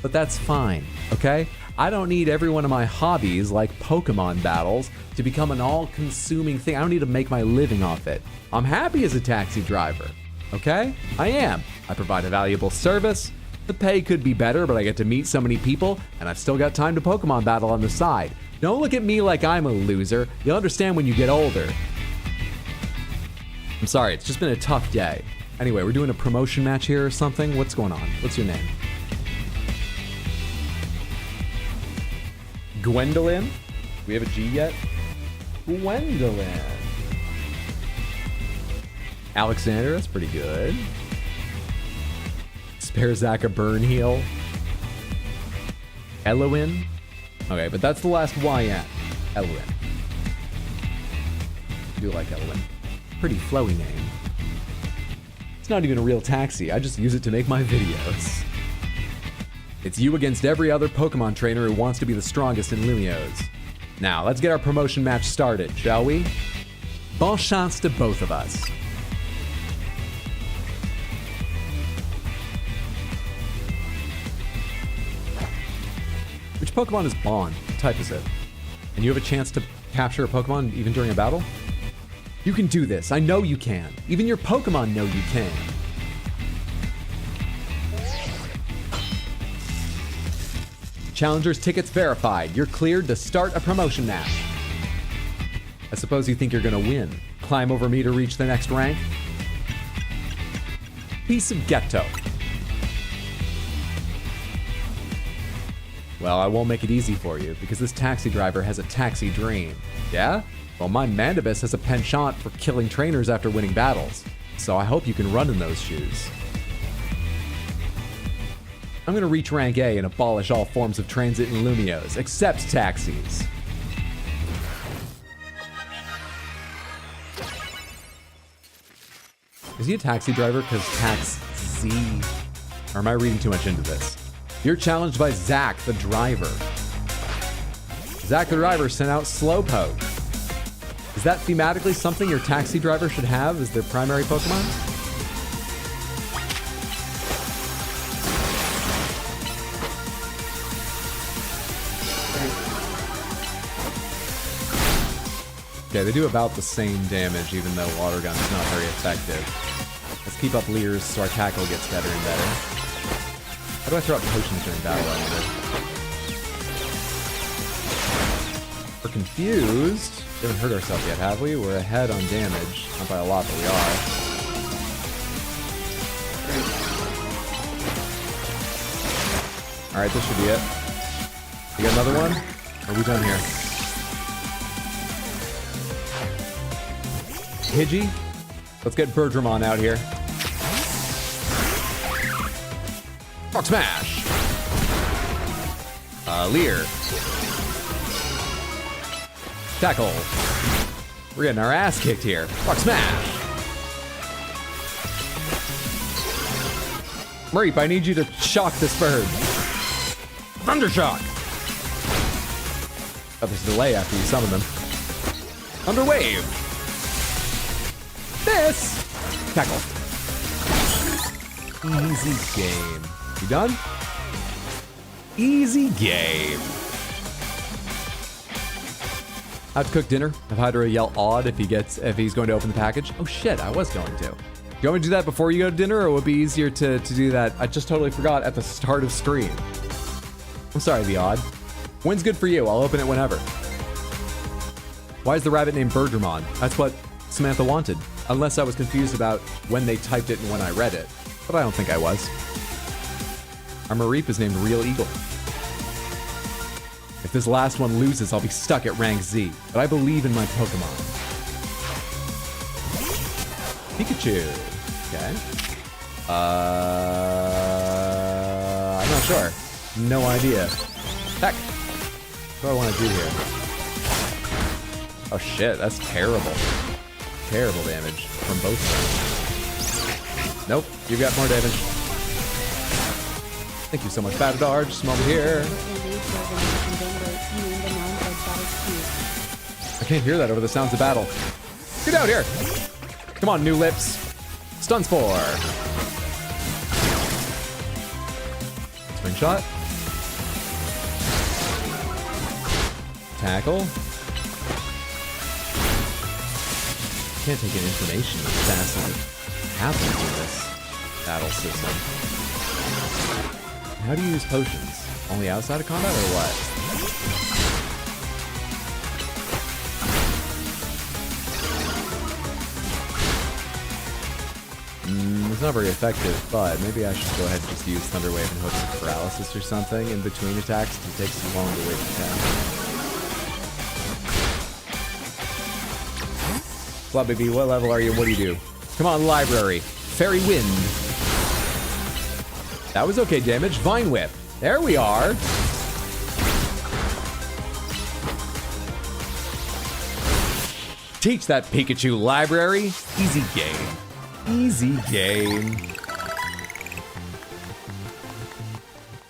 but that's fine, okay? I don't need every one of my hobbies, like Pokemon battles, to become an all-consuming thing. I don't need to make my living off it. I'm happy as a taxi driver, okay? I am. I provide a valuable service. The pay could be better, but I get to meet so many people, and I've still got time to Pokemon battle on the side. Don't look at me like I'm a loser. You'll understand when you get older. I'm sorry, it's just been a tough day. Anyway, we're doing a promotion match here or something? What's going on? What's your name? Gwendolyn? Do we have a G yet? Gwendolyn. Alexander, that's pretty good. Spare Zach a burn heal. Elowin? Okay, but that's the last YN. Elowin. I do like Elowin. Pretty flowy name. It's not even a real taxi, I just use it to make my videos. It's you against every other Pokemon trainer who wants to be the strongest in Lumiose. Now, let's get our promotion match started, shall we? Bon chance to both of us. Which Pokemon is Bon? What type is it? And you have a chance to capture a Pokemon even during a battle? You can do this. I know you can. Even your Pokemon know you can. Challengers tickets verified. You're cleared to start a promotion match. I suppose you think you're gonna win. Climb over me to reach the next rank? Piece of ghetto. Well, I won't make it easy for you, because this taxi driver has a taxi dream. Yeah? Well, my Mandibus has a penchant for killing trainers after winning battles, so I hope you can run in those shoes. I'm gonna reach rank A and abolish all forms of transit in Lumiose, except taxis. Is he a taxi driver? Because taxi... Or am I reading too much into this? You're challenged by Zach, the driver. Zach, the driver, sent out Slowpoke. Is that thematically something your taxi driver should have as their primary Pokemon? Okay, they do about the same damage, even though Water Gun's not very effective. Let's keep up Leers so our tackle gets better and better. How do I throw out potions during battle, I wonder? We're confused. We haven't hurt ourselves yet, have we? We're ahead on damage. Not by a lot, but we are. Alright, this should be it. You got another one? Or are we done here? Pidgey? Let's get Birdramon out here. Rock Smash! Leer. Tackle. We're getting our ass kicked here. Rock Smash! Reap, I need you to shock this bird. Thundershock! Oh, there's a delay after you summon them. Underwave! This! Tackle. Easy game. You done? Easy game. How'd cook dinner? Have Hydra yell odd if he's going to open the package. Oh shit, I was going to. You want me to do that before you go to dinner, or would it be easier to do that? I just totally forgot at the start of stream. I'm sorry, the odd. When's good for you? I'll open it whenever. Why is the rabbit named Birdramon? That's what Samantha wanted. Unless I was confused about when they typed it and when I read it. But I don't think I was. Our Mareep is named Real Eagle. If this last one loses, I'll be stuck at rank Z. But I believe in my Pokemon. Pikachu. Okay. I'm not sure. No idea. Heck. What do I want to do here? Oh shit, that's terrible. Terrible damage from both of them. Nope, you've got more damage. Thank you so much, Batadar. Just a moment here. I can't hear that over the sounds of battle. Get out here! Come on, new lips. Stun Spore. Swing shot. Tackle. Can't take in information as fast as it happens in this battle system. How do you use potions? Only outside of combat or what? It's not very effective, but maybe I should go ahead and just use Thunder Wave and hopes of paralysis or something in between attacks to take too long to wait to attack. Slap baby, what level are you? What do you do? Come on, library. Fairy Wind. That was okay damage. Vine Whip. There we are. Teach that Pikachu, library. Easy game. Easy game.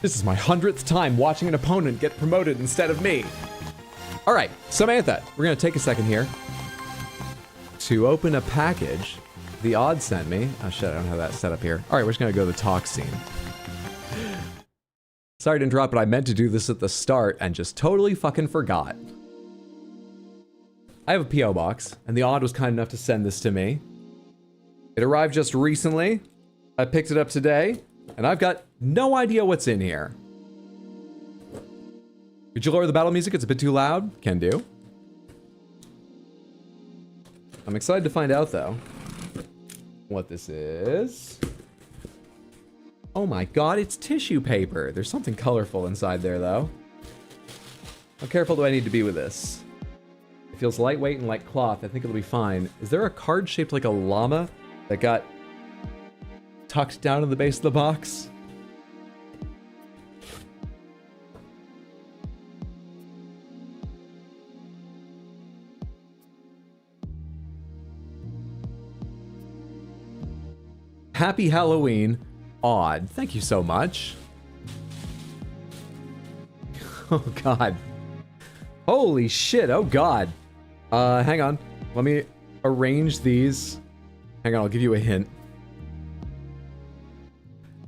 This is my 100th time watching an opponent get promoted instead of me. All right, Samantha, we're gonna take a second here to open a package the Odd sent me. Oh shit, I don't have that set up here. All right, we're just gonna go to the talk scene. Sorry to interrupt, but I meant to do this at the start and just totally fucking forgot. I have a P.O. box, and the Odd was kind enough to send this to me. It arrived just recently. I picked it up today, and I've got no idea what's in here. Could you lower the battle music? It's a bit too loud. Can do. I'm excited to find out, though, what this is. Oh my god, it's tissue paper. There's something colorful inside there, though. How careful do I need to be with this? It feels lightweight and like cloth. I think it'll be fine. Is there a card shaped like a llama that got tucked down in the base of the box? Happy Halloween, Odd. Thank you so much. Oh god. Holy shit, oh god. Hang on. Let me arrange these. Hang on, I'll give you a hint.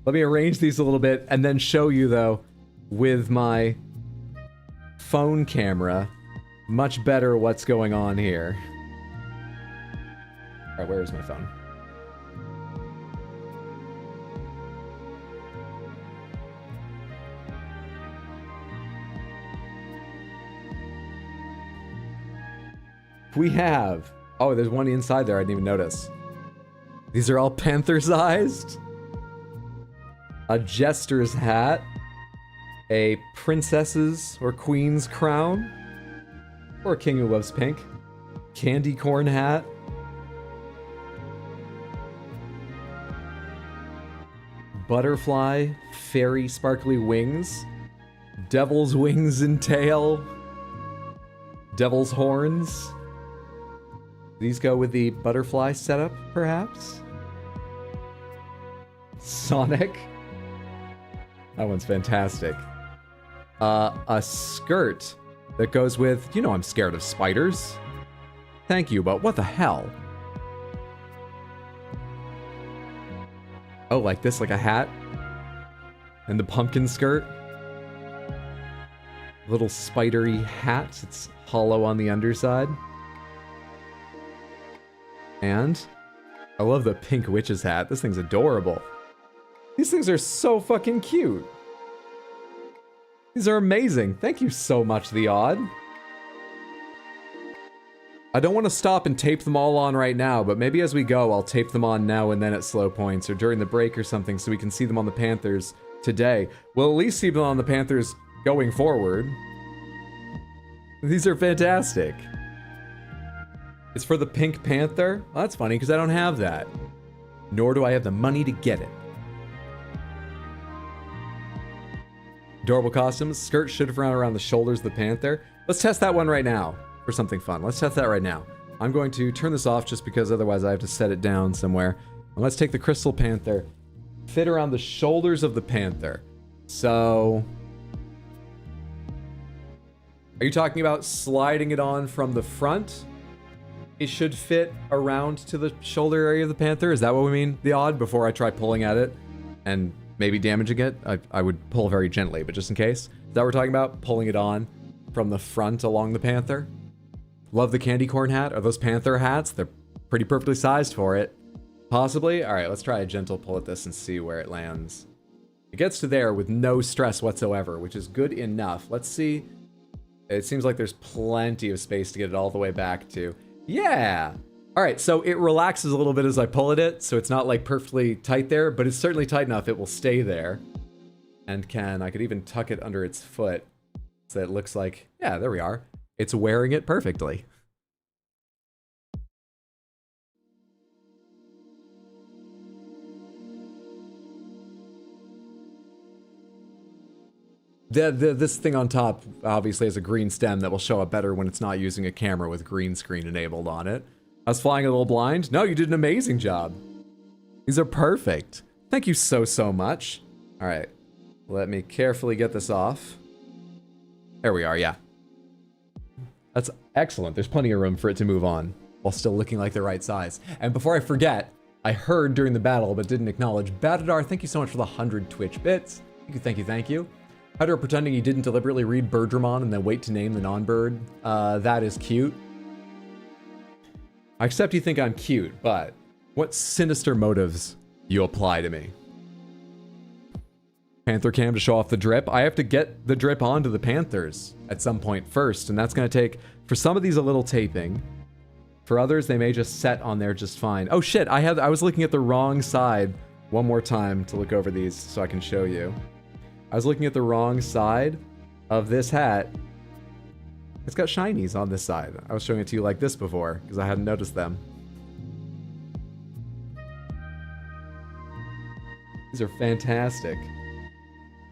Let me arrange these a little bit and then show you, though, with my phone camera, much better what's going on here. Alright, where is my phone? We have... Oh, there's one inside there I didn't even notice. These are all panther-sized. A jester's hat. A princess's or queen's crown. Or a king who loves pink. Candy corn hat. Butterfly. Fairy sparkly wings. Devil's wings and tail. Devil's horns. These go with the butterfly setup, perhaps? Sonic. That one's fantastic. A skirt that goes with... You know I'm scared of spiders. Thank you, but what the hell? Oh, like this, like a hat? And the pumpkin skirt? Little spidery hat. It's hollow on the underside. And I love the pink witch's hat. This thing's adorable. These things are so fucking cute. These are amazing. Thank you so much, The Odd. I don't want to stop and tape them all on right now, but maybe as we go, I'll tape them on now and then at slow points or during the break or something so we can see them on the Panthers today. We'll at least see them on the Panthers going forward. These are fantastic. It's for the Pink Panther? Well, that's funny, because I don't have that. Nor do I have the money to get it. Adorable costumes. Skirt should have run around the shoulders of the Panther. Let's test that one right now for something fun. Let's test that right now. I'm going to turn this off just because otherwise I have to set it down somewhere. And let's take the Crystal Panther. Fit around the shoulders of the Panther. So... Are you talking about sliding it on from the front? It should fit around to the shoulder area of the Panther? Is that what we mean, The Odd? Before I try pulling at it and maybe damaging it? I would pull very gently, but just in case. Is that what we're talking about? Pulling it on from the front along the panther. Love the candy corn hat. Are those panther hats? They're pretty perfectly sized for it. Possibly? Alright, let's try a gentle pull at this and see where it lands. It gets to there with no stress whatsoever, which is good enough. Let's see. It seems like there's plenty of space to get it all the way back to. Yeah! Alright, so it relaxes a little bit as I pull at it, so it's not like perfectly tight there, but it's certainly tight enough it will stay there. And I could even tuck it under its foot, so it looks like, yeah, there we are. It's wearing it perfectly. This thing on top obviously has a green stem that will show up better when it's not using a camera with green screen enabled on it. I was flying a little blind. No, you did an amazing job. These are perfect. Thank you so much. All right, let me carefully get this off. There we are, yeah. That's excellent. There's plenty of room for it to move on while still looking like the right size. And before I forget, I heard during the battle but didn't acknowledge, Batadar, thank you so much for the 100 Twitch bits. Thank you. Hyder pretending he didn't deliberately read Birdramon and then wait to name the non-bird. That is cute. I accept you think I'm cute, but what sinister motives you apply to me? Panther cam to show off the drip. I have to get the drip onto the panthers at some point first, and that's going to take, for some of these, a little taping. For others, they may just set on there just fine. Oh shit, I was looking at the wrong side one more time to look over these so I can show you. I was looking at the wrong side of this hat. It's got shinies on this side. I was showing it to you like this before because I hadn't noticed them. These are fantastic.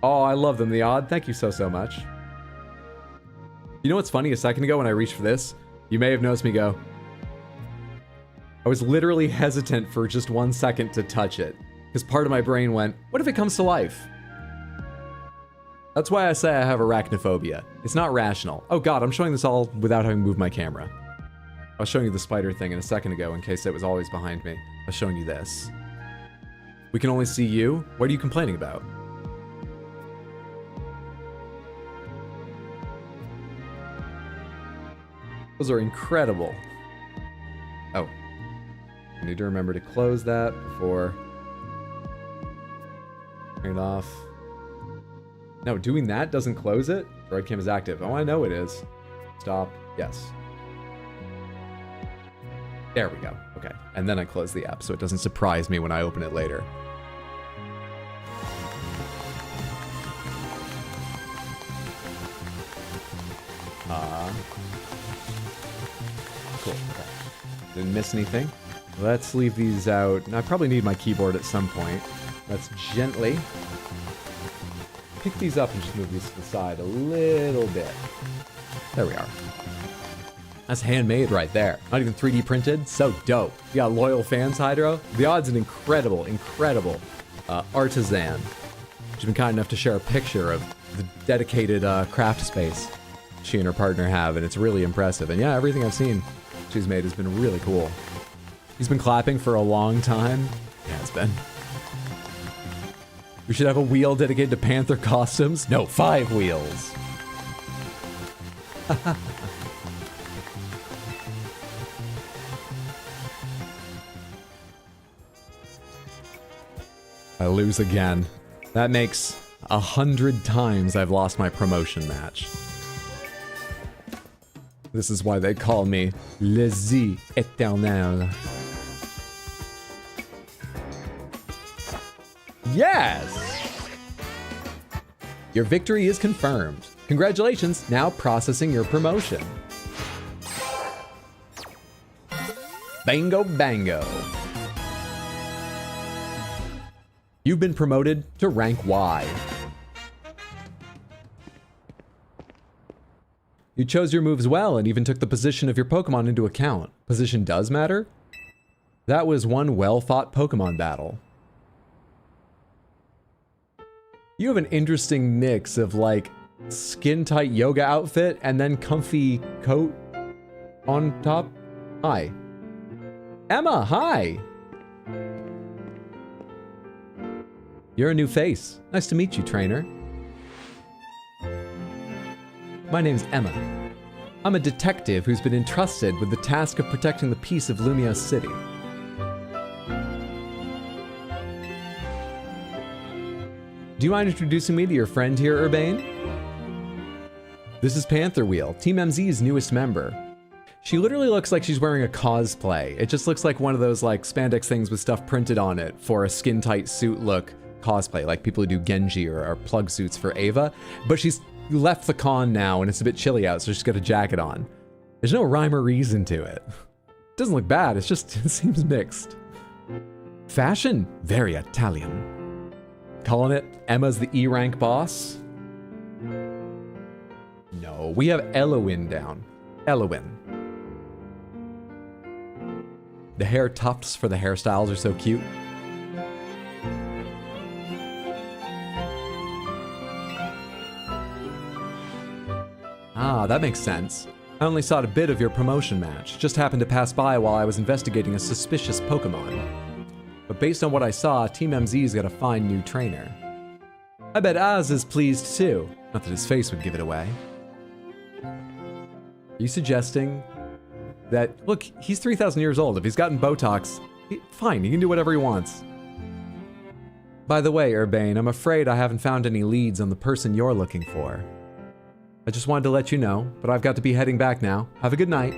Oh, I love them, the odd. Thank you so much. You know what's funny? A second ago when I reached for this, you may have noticed me go. I was literally hesitant for just 1 second to touch it because part of my brain went, what if it comes to life? That's why I say I have arachnophobia. It's not rational. Oh god, I'm showing this all without having moved my camera. I was showing you the spider thing in a second ago in case it was always behind me. I was showing you this. We can only see you? What are you complaining about? Those are incredible. Oh. I need to remember to close that before... turn it off. No, doing that doesn't close it? Droid cam is active. Oh, I know it is. Stop. Yes. There we go. Okay. And then I close the app so it doesn't surprise me when I open it later. Cool. Okay. Didn't miss anything. Let's leave these out. I probably need my keyboard at some point. Let's gently pick these up and just move these to the side a little bit. There we are. That's handmade right there. Not even 3D printed. So dope. You got loyal fans, Hydro. The Odd's an incredible artisan. She's been kind enough to share a picture of the dedicated craft space she and her partner have, and it's really impressive. And yeah, everything I've seen she's made has been really cool. He's been clapping for a long time. Yeah, it's been. We should have a wheel dedicated to Panther costumes. No, 5 wheels. I lose again. That makes 100 times I've lost my promotion match. This is why they call me Le Z Eternel. Yes! Your victory is confirmed. Congratulations, now processing your promotion. Bango bango. You've been promoted to rank Y. You chose your moves well and even took the position of your Pokemon into account. Position does matter? That was one well-fought Pokemon battle. You have an interesting mix of like skin-tight yoga outfit and then comfy coat on top. Hi. Emma, hi! You're a new face. Nice to meet you, trainer. My name's Emma. I'm a detective who's been entrusted with the task of protecting the peace of Lumio City. Do you mind introducing me to your friend here, Urbane? This is Panther Wheel, Team MZ's newest member. She literally looks like she's wearing a cosplay. It just looks like one of those like spandex things with stuff printed on it for a skin-tight suit look cosplay, like people who do Genji or plug suits for Ava. But she's left the con now and it's a bit chilly out, so she's got a jacket on. There's no rhyme or reason to it. It doesn't look bad, it's just, it seems mixed. Fashion? Very Italian. Calling it Emma's the E-rank boss? No, we have Elowin down. Elowin. The hair tufts for the hairstyles are so cute. Ah, that makes sense. I only saw a bit of your promotion match. Just happened to pass by while I was investigating a suspicious Pokemon. But based on what I saw, Team MZ's got a fine new trainer. I bet Az is pleased too. Not that his face would give it away. Are you suggesting that, look, he's 3,000 years old. If he's gotten Botox, fine, he can do whatever he wants. By the way, Urbane, I'm afraid I haven't found any leads on the person you're looking for. I just wanted to let you know, but I've got to be heading back now. Have a good night.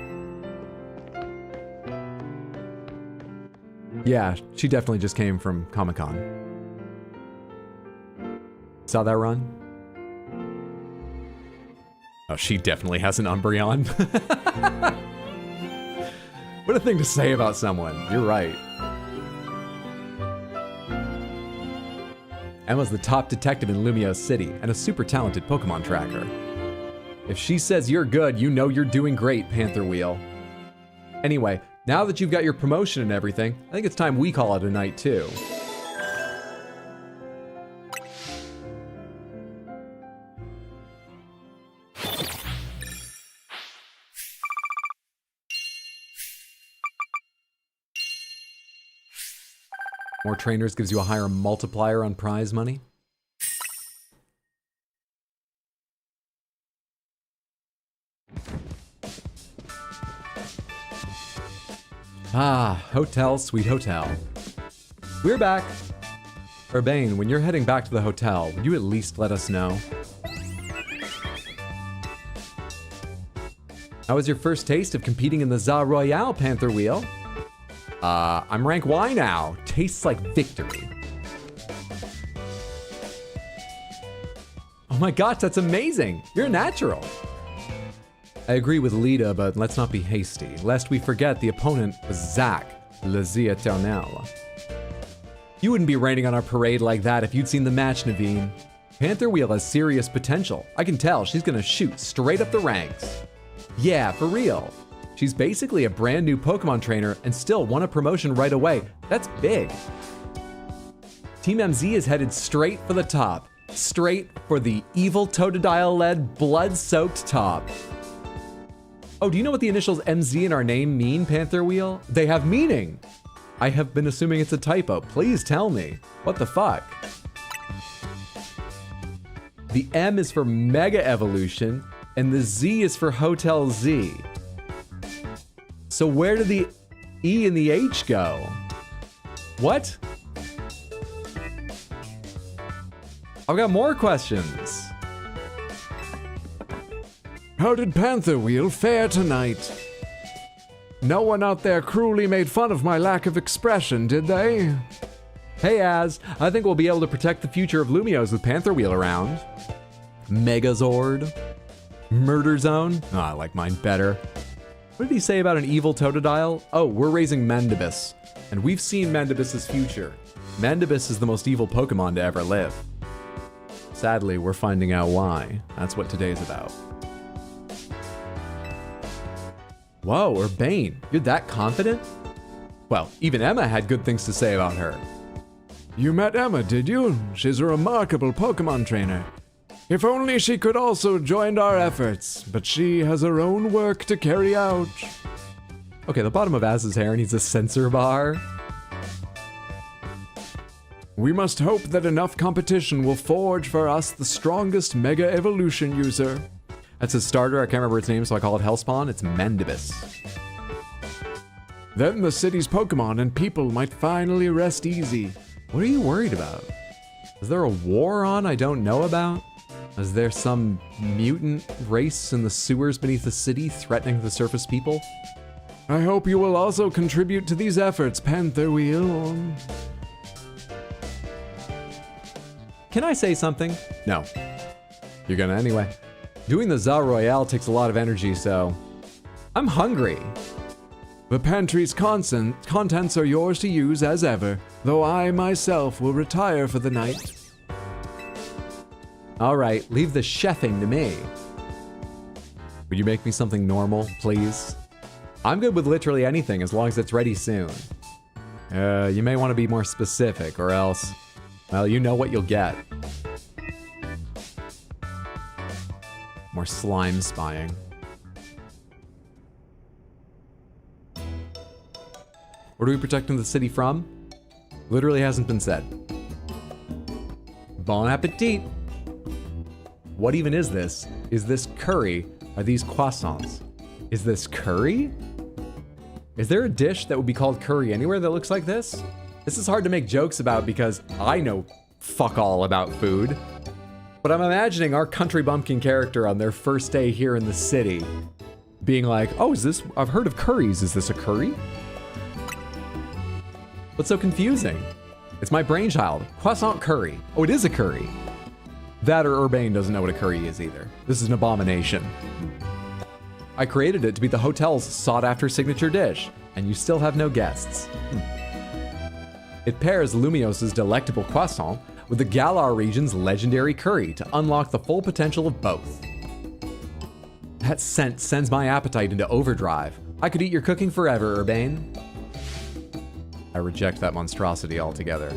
Yeah, she definitely just came from Comic-Con. Saw that run? Oh, she definitely has an Umbreon. What a thing to say about someone. You're right. Emma's the top detective in Lumio City and a super talented Pokemon tracker. If she says you're good, you know you're doing great, Panther Wheel. Anyway, now that you've got your promotion and everything, I think it's time we call it a night too. More trainers gives you a higher multiplier on prize money. Ah, hotel, sweet hotel. We're back. Urbane, when you're heading back to the hotel, would you at least let us know? How was your first taste of competing in the Za Royale, Panther Wheel? I'm rank Y now. Tastes like victory. Oh my gosh, that's amazing. You're a natural. I agree with Lita, but let's not be hasty, lest we forget the opponent was Zack, Le Zia Eternel. You wouldn't be raining on our parade like that if you'd seen the match, Naveen. Panther Wheel has serious potential. I can tell she's gonna shoot straight up the ranks. Yeah, for real. She's basically a brand new Pokemon trainer and still won a promotion right away. That's big. Team MZ is headed straight for the top. Straight for the evil Totodile-led, blood-soaked top. Oh, do you know what the initials MZ in our name mean, Panther Wheel? They have meaning. I have been assuming it's a typo. Please tell me. What the fuck? The M is for Mega Evolution, and the Z is for Hotel Z. So where did the E and the H go? What? I've got more questions. How did Panther Wheel fare tonight? No one out there cruelly made fun of my lack of expression, did they? Hey Az, I think we'll be able to protect the future of Lumios with Panther Wheel around. Megazord? Murder Zone? Oh, I like mine better. What did he say about an evil Totodile? Oh, we're raising Mandibus. And we've seen Mandibus's future. Mandibus is the most evil Pokemon to ever live. Sadly, we're finding out why. That's what today's about. Whoa, Urbane, you're that confident? Well, even Emma had good things to say about her. You met Emma, did you? She's a remarkable Pokemon trainer. If only she could also join our efforts, but she has her own work to carry out. Okay, the bottom of Az's hair needs a sensor bar. We must hope that enough competition will forge for us the strongest Mega Evolution user. That's his starter. I can't remember its name, so I call it Hellspawn. It's Mendibus. Then the city's Pokemon and people might finally rest easy. What are you worried about? Is there a war on I don't know about? Is there some mutant race in the sewers beneath the city threatening the surface people? I hope you will also contribute to these efforts, Panther Wheel. Can I say something? No. You're gonna anyway. Doing the Za Royale takes a lot of energy, so I'm hungry. The pantry's contents are yours to use as ever, though I myself will retire for the night. All right, leave the chefing to me. Would you make me something normal, please? I'm good with literally anything as long as it's ready soon. You may want to be more specific or else, well, you know what you'll get. More slime spying. What are we protecting the city from? Literally hasn't been said. Bon appetit! What even is this? Is this curry? Are these croissants? Is this curry? Is there a dish that would be called curry anywhere that looks like this? This is hard to make jokes about because I know fuck all about food. But I'm imagining our country bumpkin character on their first day here in the city being like, oh, is this, I've heard of curries, is this a curry? What's so confusing? It's my brainchild. Croissant curry. Oh, it is a curry. That or Urbane doesn't know what a curry is either. This is an abomination. I created it to be the hotel's sought-after signature dish, and you still have no guests. It pairs Lumios's delectable croissant with the Galar region's legendary curry to unlock the full potential of both. That scent sends my appetite into overdrive. I could eat your cooking forever, Urbane. I reject that monstrosity altogether.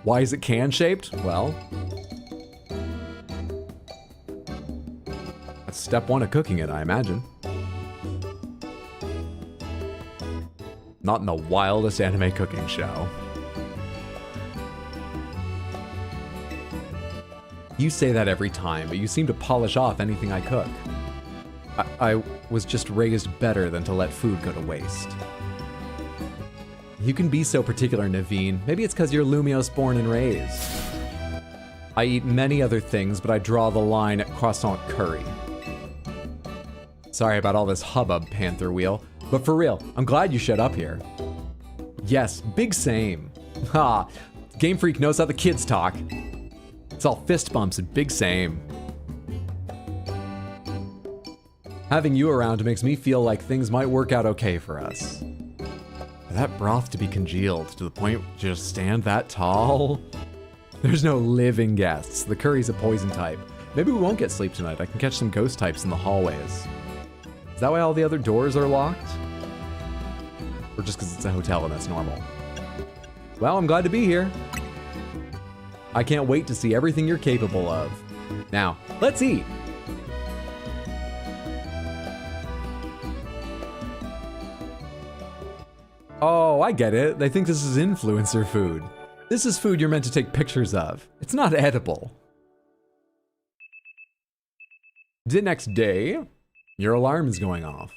Why is it can-shaped? Well, that's step one of cooking it, I imagine. Not in the wildest anime cooking show. You say that every time, but you seem to polish off anything I cook. I was just raised better than to let food go to waste. You can be so particular, Naveen. Maybe it's because you're Lumios born and raised. I eat many other things, but I draw the line at croissant curry. Sorry about all this hubbub, Panther Wheel. But for real, I'm glad you showed up here. Yes, big same. Ha! Game Freak knows how the kids talk. It's all fist bumps and big same. Having you around makes me feel like things might work out okay for us. For that broth to be congealed to the point you just stand that tall? There's no living guests. The curry's a poison type. Maybe we won't get sleep tonight. I can catch some ghost types in the hallways. Is that why all the other doors are locked? Or just because it's a hotel and that's normal? Well, I'm glad to be here. I can't wait to see everything you're capable of. Now, let's eat. Oh, I get it. They think this is influencer food. This is food you're meant to take pictures of. It's not edible. The next day, your alarm is going off.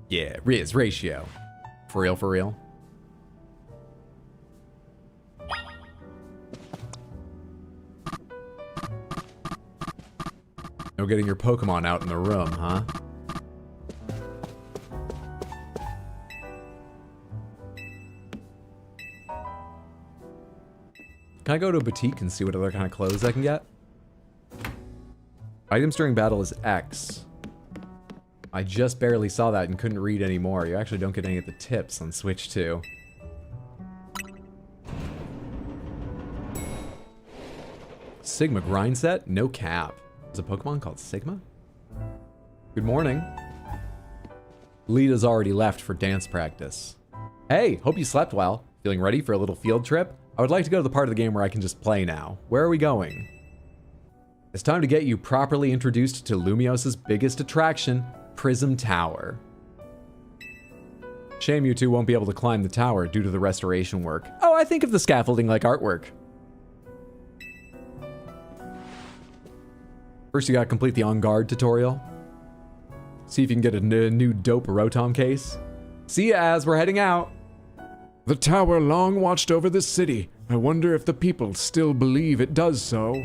Yeah, Riz, ratio. For real, for real. No getting your Pokemon out in the room, huh? Can I go to a boutique and see what other kind of clothes I can get? Items during battle is X. I just barely saw that and couldn't read anymore. You actually don't get any of the tips on Switch 2. Sigma grind set? No cap. There's a Pokemon called Sigma? Good morning. Lita's already left for dance practice. Hey, hope you slept well. Feeling ready for a little field trip? I would like to go to the part of the game where I can just play now. Where are we going? It's time to get you properly introduced to Lumios's biggest attraction, Prism Tower. Shame you two won't be able to climb the tower due to the restoration work. Oh, I think of the scaffolding like artwork. First, you gotta complete the On Guard tutorial. See if you can get a new dope Rotom case. See ya as we're heading out. The tower long watched over the city. I wonder if the people still believe it does so.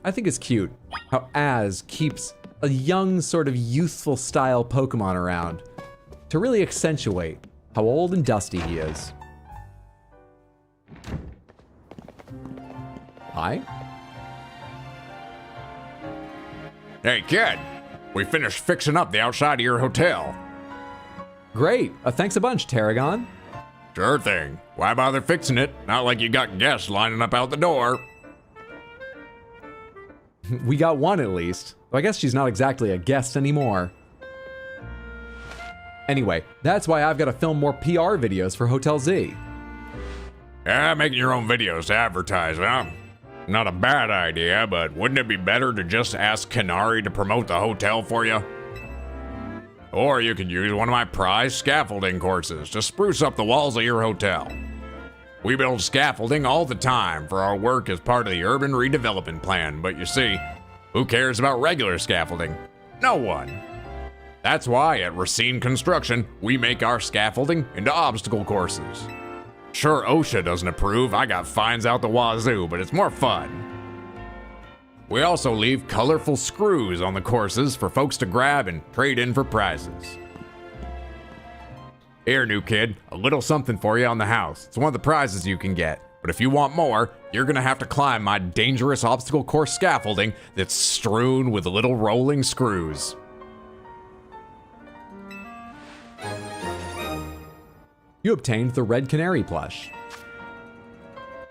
I think it's cute how Az keeps a young, sort of youthful style Pokemon around to really accentuate how old and dusty he is. Hi? Hey, kid. We finished fixing up the outside of your hotel. Great. Thanks a bunch, Tarragon. Sure thing. Why bother fixing it? Not like you got guests lining up out the door. We got one at least. Though I guess she's not exactly a guest anymore. Anyway, that's why I've got to film more PR videos for Hotel Z. Yeah, making your own videos to advertise, huh? Not a bad idea, but wouldn't it be better to just ask Canary to promote the hotel for you? Or you could use one of my prize scaffolding courses to spruce up the walls of your hotel. We build scaffolding all the time for our work as part of the urban redevelopment plan, but you see, who cares about regular scaffolding? No one. That's why at Racine Construction, we make our scaffolding into obstacle courses. Sure, OSHA doesn't approve, I got fines out the wazoo, but it's more fun. We also leave colorful screws on the courses for folks to grab and trade in for prizes. Here, new kid, a little something for you on the house. It's one of the prizes you can get. But if you want more, you're gonna have to climb my dangerous obstacle course scaffolding that's strewn with little rolling screws. You obtained the Red Canary plush.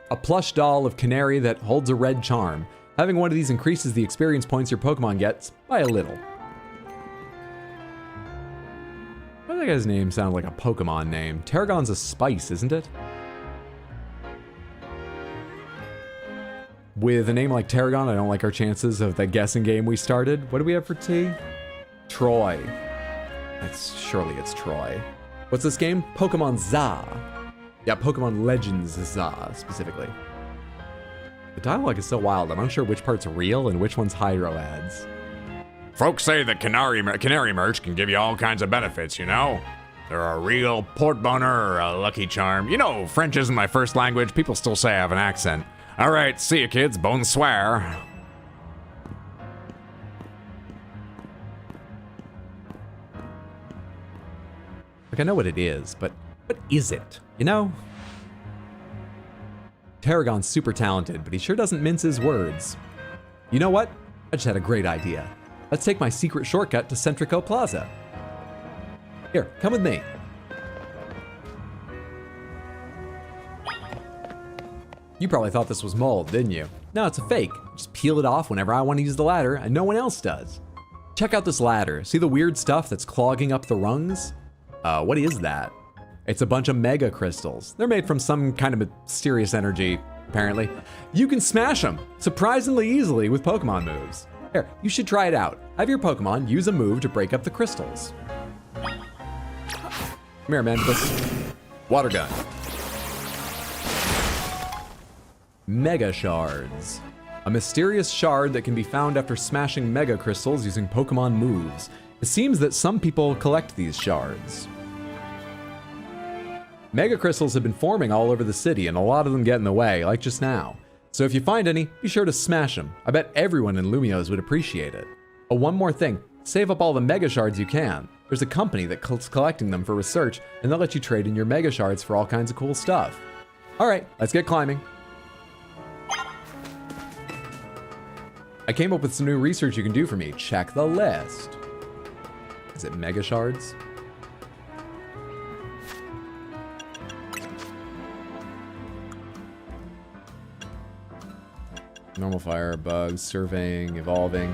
A plush doll of Canary that holds a red charm. Having one of these increases the experience points your Pokemon gets by a little. Why does that guy's name sound like a Pokemon name? Tarragon's a spice, isn't it? With a name like Tarragon, I don't like our chances of the guessing game we started. What do we have for T? Troy. Surely it's Troy. What's this game? Pokemon Za. Yeah, Pokemon Legends Za, specifically. The dialogue is so wild, I'm unsure which part's real and which one's hydro ads. Folks say that Canary merch can give you all kinds of benefits, you know? They're a real port boner or a lucky charm. You know, French isn't my first language. People still say I have an accent. All right, see you kids. Bonsoir. Like, I know what it is, but what is it? You know? Tarragon's super talented, but he sure doesn't mince his words. You know what? I just had a great idea. Let's take my secret shortcut to Centrico Plaza. Here, come with me. You probably thought this was mold, didn't you? No, it's a fake. Just peel it off whenever I want to use the ladder, and no one else does. Check out this ladder. See the weird stuff that's clogging up the rungs? What is that? It's a bunch of mega crystals. They're made from some kind of mysterious energy, apparently. You can smash them surprisingly easily with Pokemon moves. Here, you should try it out. Have your Pokemon use a move to break up the crystals. Come here, Mantis. Water gun. Mega Shards. A mysterious shard that can be found after smashing mega crystals using Pokemon moves. It seems that some people collect these shards. Mega crystals have been forming all over the city, and a lot of them get in the way, like just now. So if you find any, be sure to smash them. I bet everyone in Lumiose would appreciate it. Oh, one more thing. Save up all the Mega Shards you can. There's a company that's collecting them for research, and they'll let you trade in your Mega Shards for all kinds of cool stuff. All right, let's get climbing. I came up with some new research you can do for me. Check the list. Is it Mega Shards? Normal fire, bugs, surveying, evolving,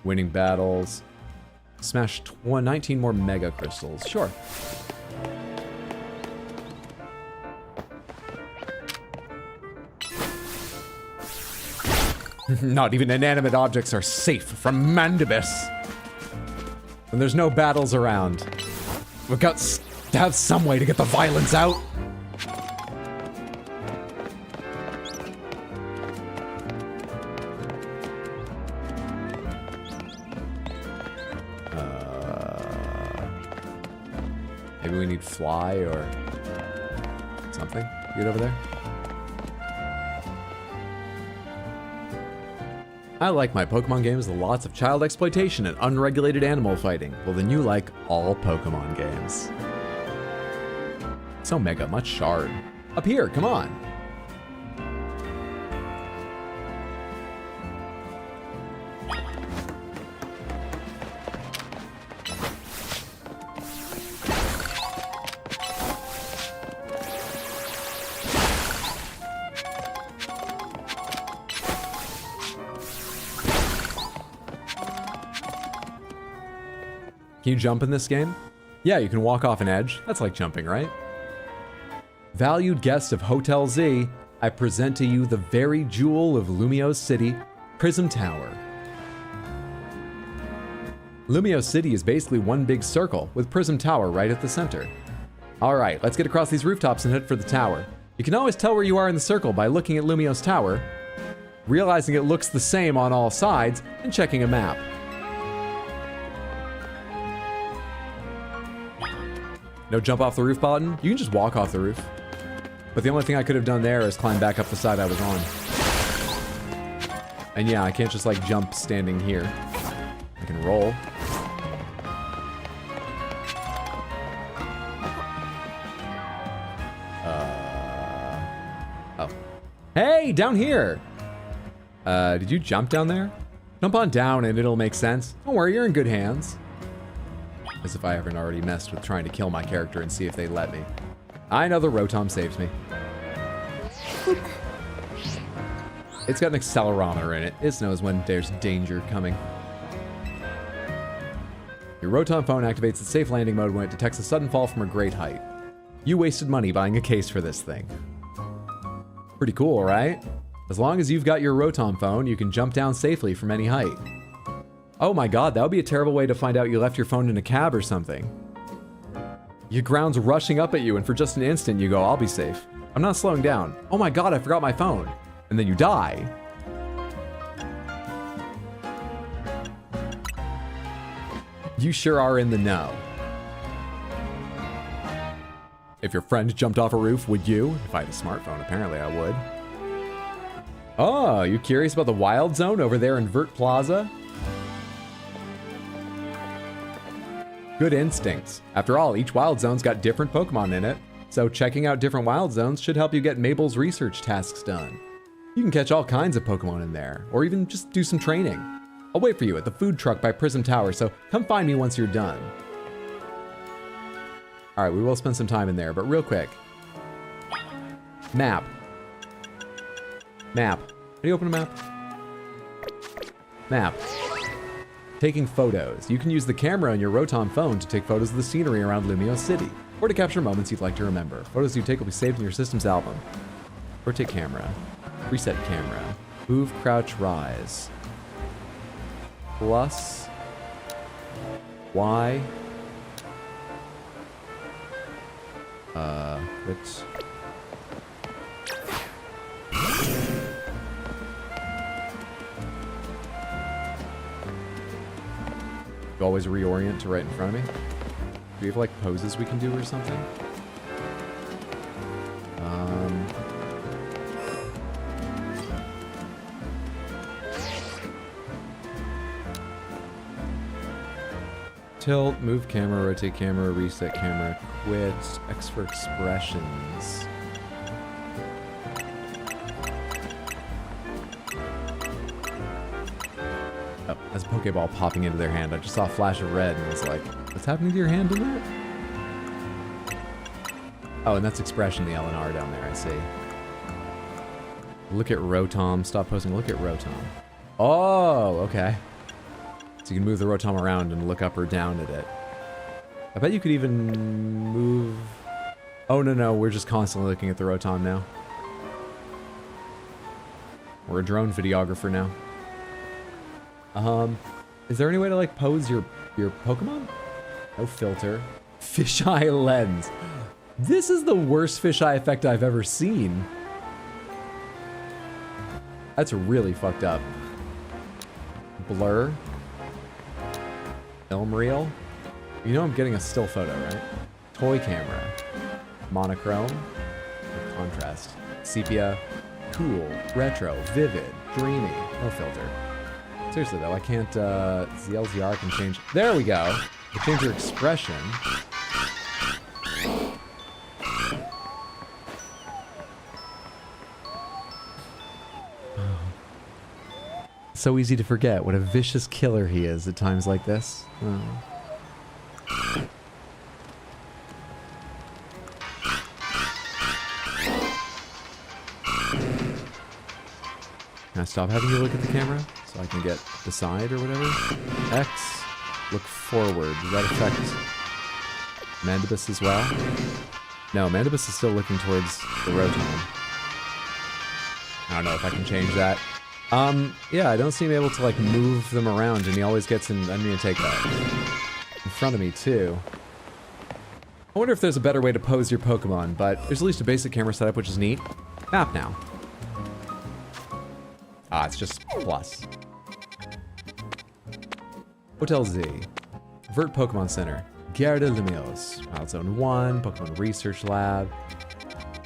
winning battles. Smash 19 more mega crystals. Sure. Not even inanimate objects are safe from Mandibus. When there's no battles around. We've got to have some way to get the violence out. Maybe we need fly or something. Get over there. I like my Pokemon games with lots of child exploitation and unregulated animal fighting. Well, then you like all Pokemon games. So mega, much shard. Up here, come on. Can you jump in this game? Yeah, you can walk off an edge. That's like jumping, right? Valued guest of Hotel Z, I present to you the very jewel of Lumio City, Prism Tower. Lumio City is basically one big circle with Prism Tower right at the center. All right, let's get across these rooftops and head for the tower. You can always tell where you are in the circle by looking at Lumio's tower, realizing it looks the same on all sides, and checking a map. No jump off the roof button? You can just walk off the roof. But the only thing I could have done there is climb back up the side I was on. And yeah, I can't just like jump standing here. I can roll. Oh. Hey, down here! Did you jump down there? Jump on down and it'll make sense. Don't worry, you're in good hands. As if I haven't already messed with trying to kill my character and see if they let me. I know the Rotom saves me. It's got an accelerometer in it. It knows when there's danger coming. Your Rotom phone activates the safe landing mode when it detects a sudden fall from a great height. You wasted money buying a case for this thing. Pretty cool, right? As long as you've got your Rotom phone, you can jump down safely from any height. Oh my god, that would be a terrible way to find out you left your phone in a cab or something. Your ground's rushing up at you and for just an instant you go, I'll be safe. I'm not slowing down. Oh my god, I forgot my phone. And then you die. You sure are in the know. If your friend jumped off a roof, would you? If I had a smartphone, apparently I would. Oh, you curious about the wild zone over there in Vert Plaza? Good instincts. After all, each wild zone's got different Pokemon in it, so checking out different wild zones should help you get Mabel's research tasks done. You can catch all kinds of Pokemon in there, or even just do some training. I'll wait for you at the food truck by Prism Tower, so come find me once you're done. All right, we will spend some time in there, but real quick. Map. Map. How do you open a map? Map. Taking photos. You can use the camera on your Rotom phone to take photos of the scenery around Lumio City, or to capture moments you'd like to remember. Photos you take will be saved in your system's album. Rotate camera. Reset camera. Move, crouch, rise. Plus. Y. Quit. You always reorient to right in front of me? Do we have like poses we can do or something? Tilt, move camera, rotate camera, reset camera, quit, X for expressions. Oh, that's a Pokeball popping into their hand. I just saw a flash of red and was like, what's happening to your hand in that? Oh, and that's expression, the L and R down there, I see. Look at Rotom. Stop posting. Look at Rotom. Oh, okay. So you can move the Rotom around and look up or down at it. I bet you could even move... Oh, no, we're just constantly looking at the Rotom now. We're a drone videographer now. Is there any way to, like, pose your your Pokemon? No filter. Fisheye lens. This is the worst fisheye effect I've ever seen. That's really fucked up. Blur. Film reel. You know I'm getting a still photo, right? Toy camera. Monochrome. Contrast. Sepia. Cool. Retro. Vivid. Dreamy. No filter. Seriously though, I can't, the LZR can change. There we go. You change your expression. So easy to forget what a vicious killer he is at times like this. Oh. Can I stop having you look at the camera so I can get beside or whatever? X, look forward. Does that affect Mandibus as well? No, Mandibus is still looking towards the Rotom. I don't know if I can change that. Yeah, I don't seem able to like move them around, and he always gets in. I need to take that in front of me too. I wonder if there's a better way to pose your Pokemon, but there's at least a basic camera setup, which is neat. Map now. Ah, it's just plus. Hotel Z. Vert Pokemon Center. Gare de Lumiose. Wild Zone 1. Pokemon Research Lab.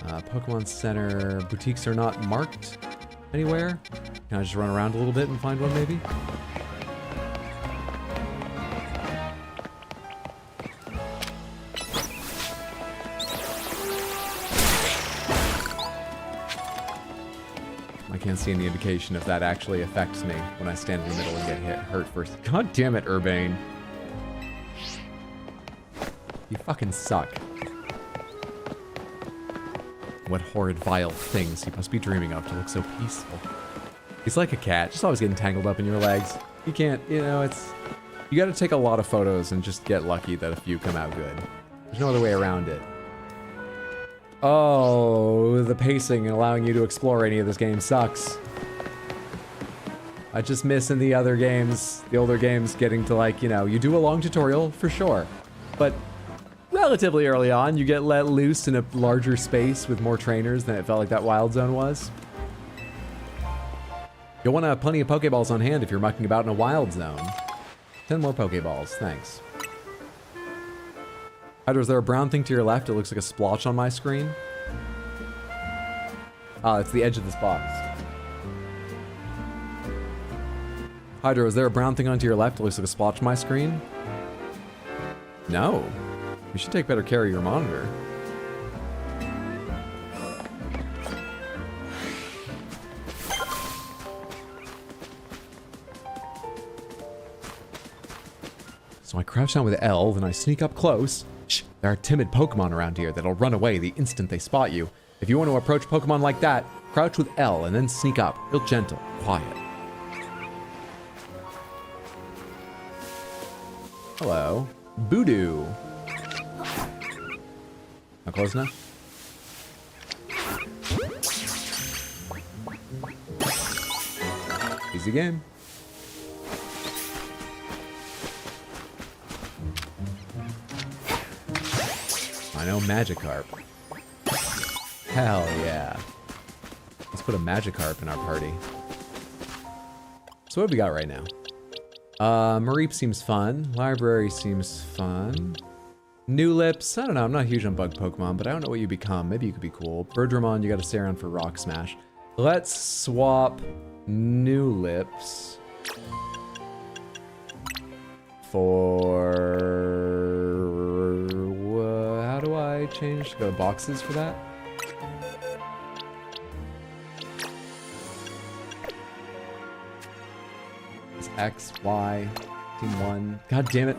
Pokemon Center. Boutiques are not marked anywhere. Can I just run around a little bit and find one, maybe? I can't see any indication if that actually affects me when I stand in the middle and get hurt first. God damn it, Urbane. You fucking suck. What horrid, vile things he must be dreaming of to look so peaceful. He's like a cat, just always getting tangled up in your legs. You can't, you know, it's... You gotta take a lot of photos and just get lucky that a few come out good. There's no other way around it. Oh, the pacing and allowing you to explore any of this game sucks. I just miss in the other games, the older games, getting to like, you know, you do a long tutorial for sure, but relatively early on, you get let loose in a larger space with more trainers than it felt like that Wild Zone was. You'll want to have plenty of Pokeballs on hand if you're mucking about in a Wild Zone. 10 more Pokeballs, thanks. Hydra, is there a brown thing to your left? It looks like a splotch on my screen. Ah, it's the edge of this box. Hydra, is there a brown thing onto your left? It looks like a splotch on my screen. No. You should take better care of your monitor. So I crouch down with L, then I sneak up close. Shh, there are timid Pokemon around here that'll run away the instant they spot you. If you want to approach Pokemon like that, crouch with L and then sneak up. Real gentle, quiet. Hello. Voodoo. Not close enough? Easy game. I know Magikarp. Hell yeah. Let's put a Magikarp in our party. So what have we got right now? Mareep seems fun. Library seems fun. New Lips. I don't know. I'm not huge on bug Pokemon, but I don't know what you become. Maybe you could be cool. Birdramon, you gotta stay around for Rock Smash. Let's swap New Lips for... how do I change? Go to boxes for that? It's X, Y, Team 1. God damn it.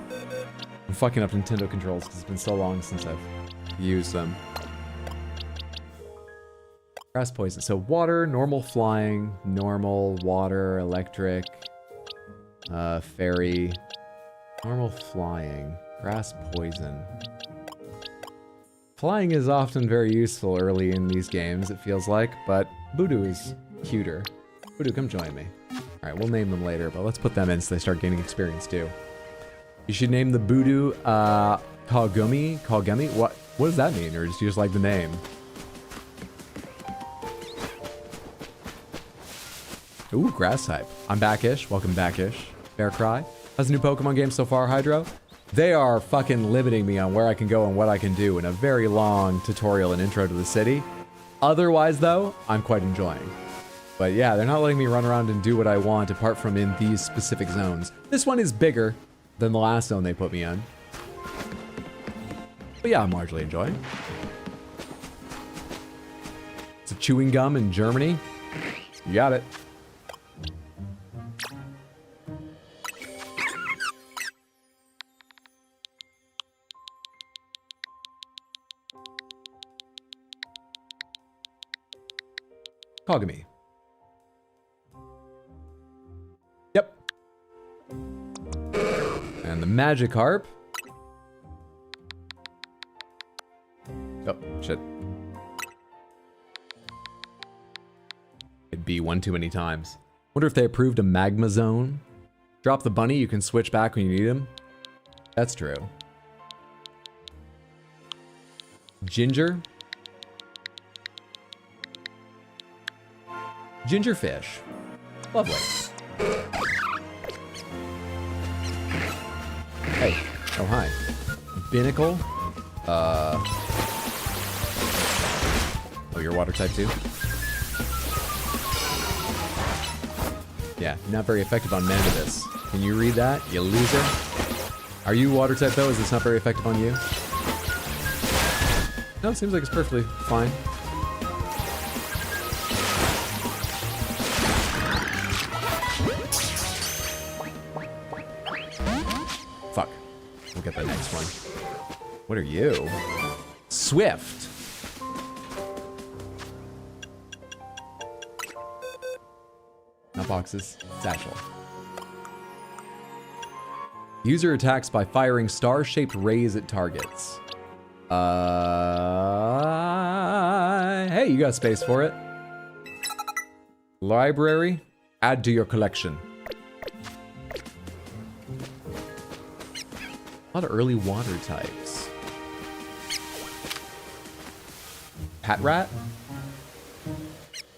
I'm fucking up Nintendo controls because it's been so long since I've used them. Grass poison. So water, normal flying, normal, water, electric, fairy, normal flying, grass poison. Flying is often very useful early in these games, it feels like, but Voodoo is cuter. Voodoo, come join me. Alright, we'll name them later, but let's put them in so they start gaining experience too. You should name the Voodoo Kagumi. Kagumi? What does that mean? Or just you just like the name? Ooh, grass type. I'm backish. Welcome backish. Bear Cry. How's the new Pokemon game so far, Hydro? They are fucking limiting me on where I can go and what I can do in a very long tutorial and intro to the city. Otherwise, though, I'm quite enjoying. But yeah, they're not letting me run around and do what I want apart from in these specific zones. This one is bigger than the last zone they put me in. But yeah, I'm largely enjoying. It's a chewing gum in Germany. You got it. Kagami. Yep. And the Magikarp. Oh, shit. It'd be one too many times. Wonder if they approved a Magma Zone. Drop the bunny, you can switch back when you need him. That's true. Ginger. Gingerfish. Lovely. Hey. Oh, hi. Binnacle. Oh, you're water type too? Yeah, not very effective on Mandibus. Can you read that, you loser? Are you water type though? Is this not very effective on you? No, it seems like it's perfectly fine. Fuck. We'll get the next one. What are you? Swift. Not boxes. Satchel. User attacks by firing star-shaped rays at targets. Hey, you got space for it. Library. Add to your collection. A lot of early water types. Pat rat?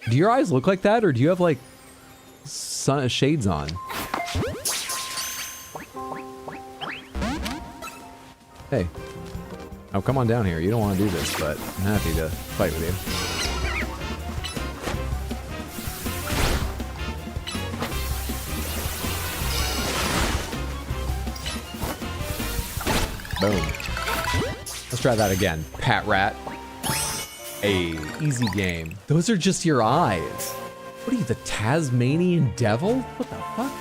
Do your eyes look like that, or do you have like shades on? Hey. Oh, come on down here. You don't want to do this, but I'm happy to fight with you. Boom. Let's try that again. Pat rat. Hey, easy game. Those are just your eyes. What are you, the Tasmanian devil? What the fuck?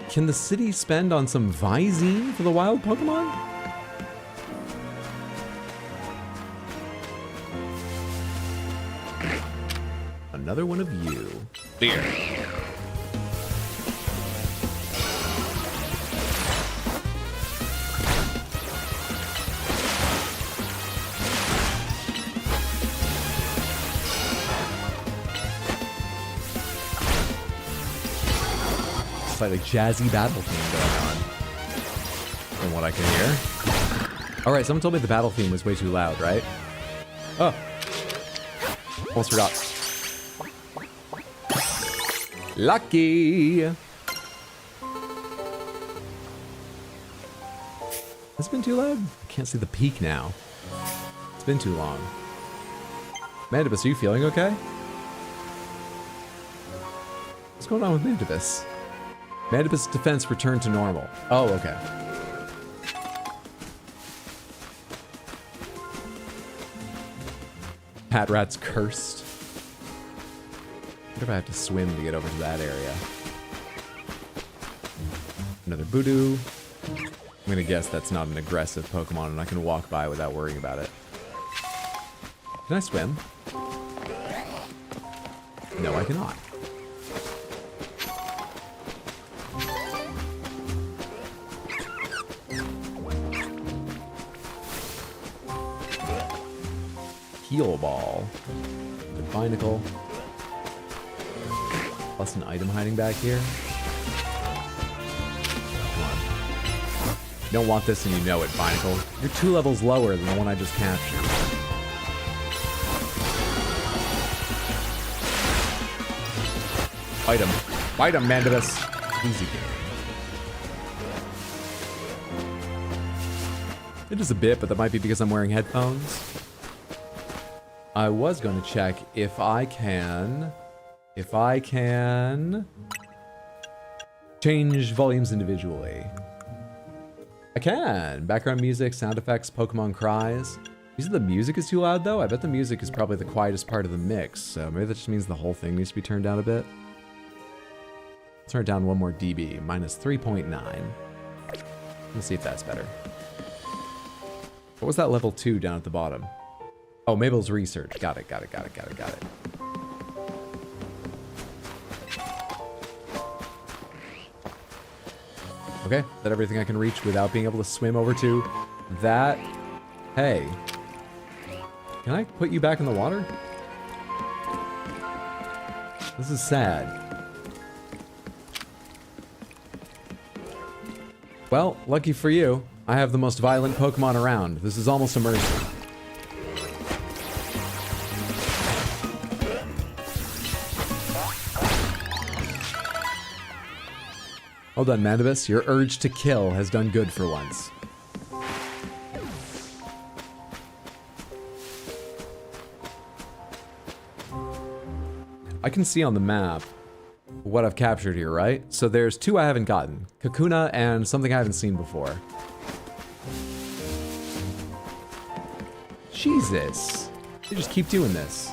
Can the city spend on some Visine for the wild Pokemon? Another one of you. Here. Like jazzy battle theme going on, from what I can hear. All right, someone told me the battle theme was way too loud, right? Oh, almost forgot. Lucky. Has it been too loud? I can't see the peak now. It's been too long. Mandibus, are you feeling okay? What's going on with Mandibus? Mandibus' defense returned to normal. Oh, okay. Pat rat's cursed. What if I have to swim to get over to that area? Another Voodoo. I'm gonna guess that's not an aggressive Pokemon and I can walk by without worrying about it. Can I swim? No, I cannot. Heal Ball. The Binacle. Plus an item hiding back here. You don't want this and you know it, Binacle. You're 2 levels lower than the one I just captured. Fight him. Fight him, Mandibus. Easy game. It is a bit, but that might be because I'm wearing headphones. I was going to check if I can change volumes individually. I can. Background music, sound effects, Pokemon cries. You said the music is too loud though? I bet the music is probably the quietest part of the mix, so maybe that just means the whole thing needs to be turned down a bit. Turn it down 1 more dB, minus 3.9. Let's see if that's better. What was that level 2 down at the bottom? Oh, Mabel's research. Got it. Okay, is that everything I can reach without being able to swim over to that? Hey. Can I put you back in the water? This is sad. Well, lucky for you, I have the most violent Pokemon around. This is almost a mercy. Well done, Mandibus. Your urge to kill has done good for once. I can see on the map what I've captured here, right? So there's 2 I haven't gotten. Kakuna and something I haven't seen before. Jesus. They just keep doing this.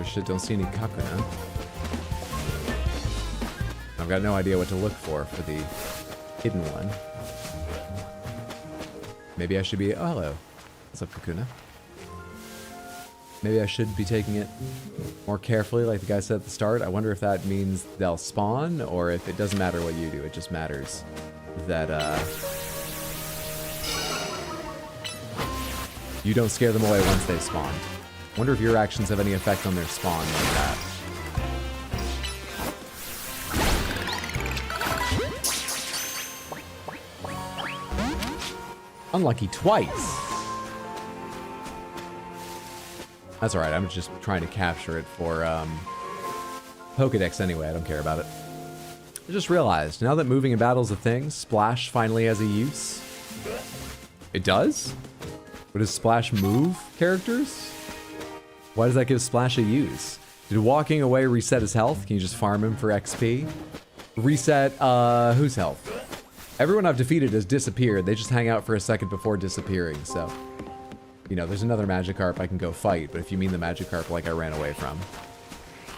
Shit, don't see any Kakuna. I've got no idea what to look for the hidden one. Maybe I should be... Oh, hello. What's up, Kakuna? Maybe I should be taking it more carefully, like the guy said at the start. I wonder if that means they'll spawn, or if it doesn't matter what you do, it just matters that, you don't scare them away once they spawn. Wonder if your actions have any effect on their spawn like that. Unlucky twice. That's alright, I'm just trying to capture it for Pokedex anyway, I don't care about it. I just realized, now that moving in battle is a thing, Splash finally has a use. It does? But does Splash move characters? Why does that give Splash a use? Did walking away reset his health? Can you just farm him for XP? Reset, whose health? Everyone I've defeated has disappeared. They just hang out for a second before disappearing, so... You know, there's another Magikarp I can go fight, but if you mean the Magikarp like I ran away from.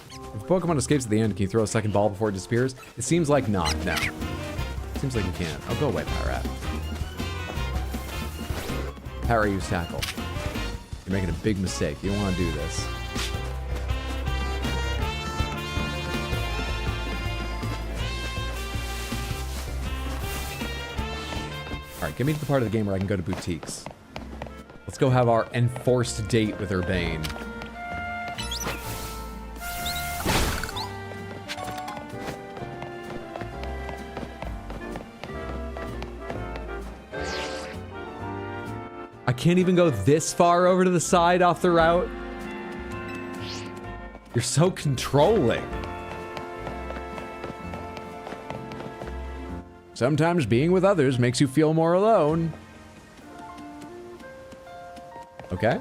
If a Pokemon escapes at the end, can you throw a second ball before it disappears? It seems like not, no. Seems like you can't. Oh, go away, Pyrat. Power use tackle. You're making a big mistake. You don't want to do this. Alright, get me to the part of the game where I can go to boutiques. Let's go have our enforced date with Urbane. I can't even go this far over to the side off the route. You're so controlling. Sometimes being with others makes you feel more alone. Okay.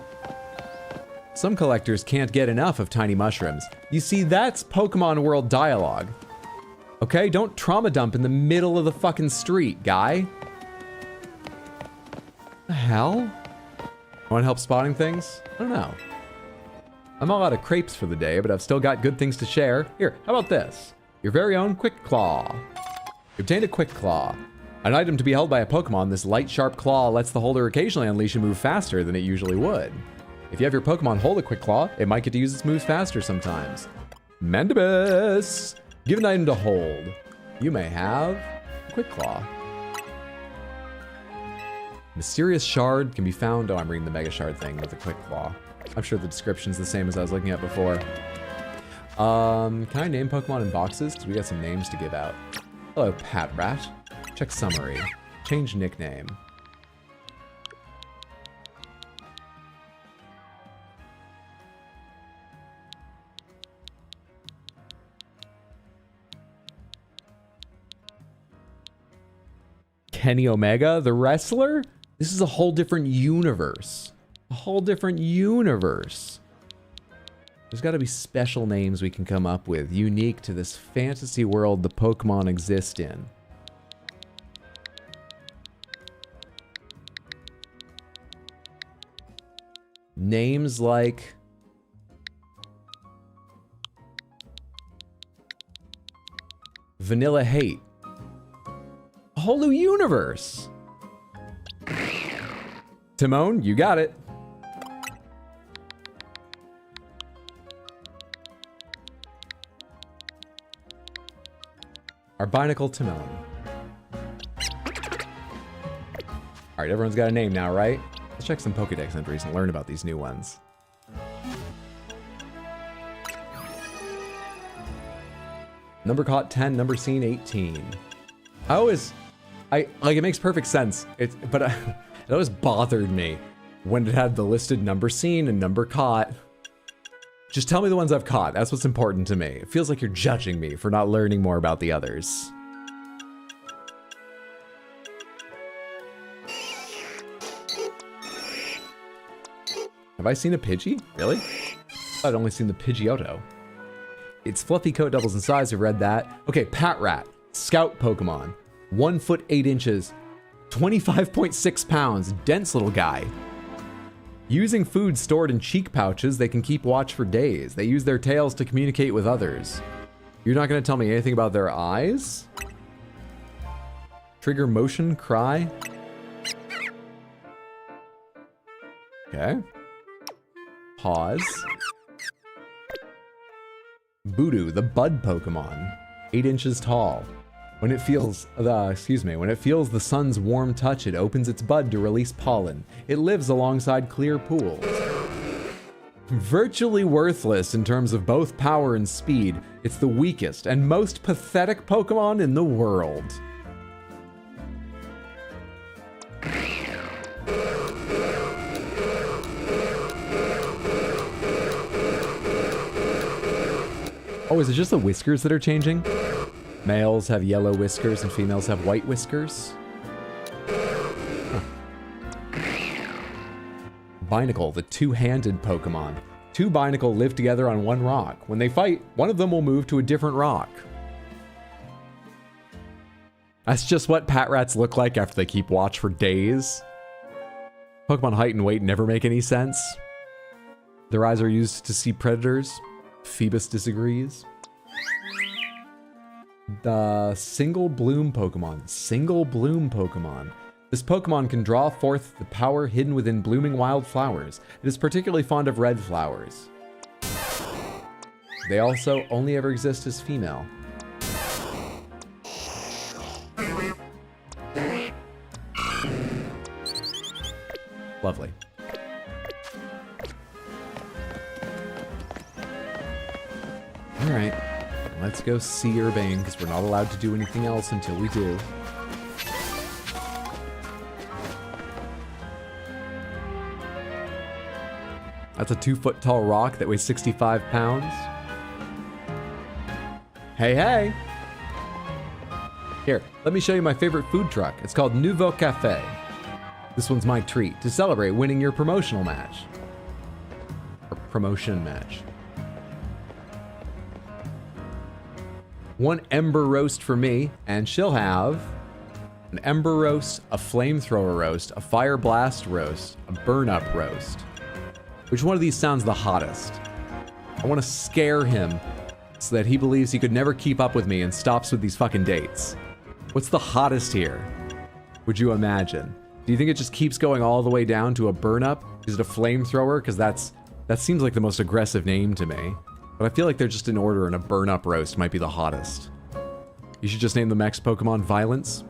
Some collectors can't get enough of tiny mushrooms. You see, that's Pokemon World dialogue. Okay, don't trauma dump in the middle of the fucking street, guy. The hell? Want help spotting things? I don't know. I'm all out of crepes for the day, but I've still got good things to share. Here, how about this? Your very own Quick Claw. You obtained a Quick Claw. An item to be held by a Pokemon, this light, sharp claw lets the holder occasionally unleash a move faster than it usually would. If you have your Pokemon hold a Quick Claw, it might get to use its moves faster sometimes. Mandibus! Give an item to hold. You may have Quick Claw. Mysterious Shard can be found... Oh, I'm reading the Mega Shard thing with a Quick Claw. I'm sure the description's the same as I was looking at before. Can I name Pokemon in boxes? Because we got some names to give out. Hello, Pat Rat. Check summary. Change nickname. Kenny Omega, the wrestler? This is a whole different universe. A whole different universe. There's got to be special names we can come up with, unique to this fantasy world the Pokemon exist in. Names like... Vanilla Hate. A whole new universe. Timon, you got it. Arbinical Timon. Alright, everyone's got a name now, right? Let's check some Pokédex entries and learn about these new ones. Number caught 10, number seen 18. Like, it makes perfect sense. It always bothered me when it had the listed number seen and number caught. Just tell me the ones I've caught. That's what's important to me. It feels like you're judging me for not learning more about the others. Have I seen a Pidgey? Really? I'd only seen the Pidgeotto. Its fluffy coat doubles in size. I've read that. Okay, Pat Rat. Scout Pokemon. 1 foot 8 inches. 25.6 pounds. Dense little guy. Using food stored in cheek pouches, they can keep watch for days. They use their tails to communicate with others. You're not going to tell me anything about their eyes? Trigger motion, cry. Okay. Pause. Voodoo, the bud Pokemon. 8 inches tall. When it feels the sun's warm touch, it opens its bud to release pollen. It lives alongside clear pools. Virtually worthless in terms of both power and speed, it's the weakest and most pathetic Pokemon in the world. Oh, is it just the whiskers that are changing? Males have yellow whiskers and females have white whiskers. Huh. Binacle, the two-handed Pokemon. Two Binacle live together on one rock. When they fight, one of them will move to a different rock. That's just what Pat Rats look like after they keep watch for days. Pokemon height and weight never make any sense. Their eyes are used to see predators. Phoebus disagrees. The Single Bloom Pokemon. Single Bloom Pokemon. This Pokemon can draw forth the power hidden within blooming wild flowers. It is particularly fond of red flowers. They also only ever exist as female. Lovely. Alright. Let's go see Urbane, because we're not allowed to do anything else until we do. That's a 2-foot tall rock that weighs 65 pounds. Hey, hey! Here, let me show you my favorite food truck. It's called Nouveau Cafe. This one's my treat to celebrate winning your promotional match. Or promotion match. 1 Ember Roast for me, and she'll have an Ember Roast, a Flamethrower Roast, a Fire Blast Roast, a Burn Up Roast. Which one of these sounds the hottest? I want to scare him so that he believes he could never keep up with me and stops with these fucking dates. What's the hottest here? Would you imagine? Do you think it just keeps going all the way down to a burn up? Is it a flamethrower? Because that seems like the most aggressive name to me. But I feel like they're just in order, and a burn up roast might be the hottest. You should just name the next Pokemon Violence.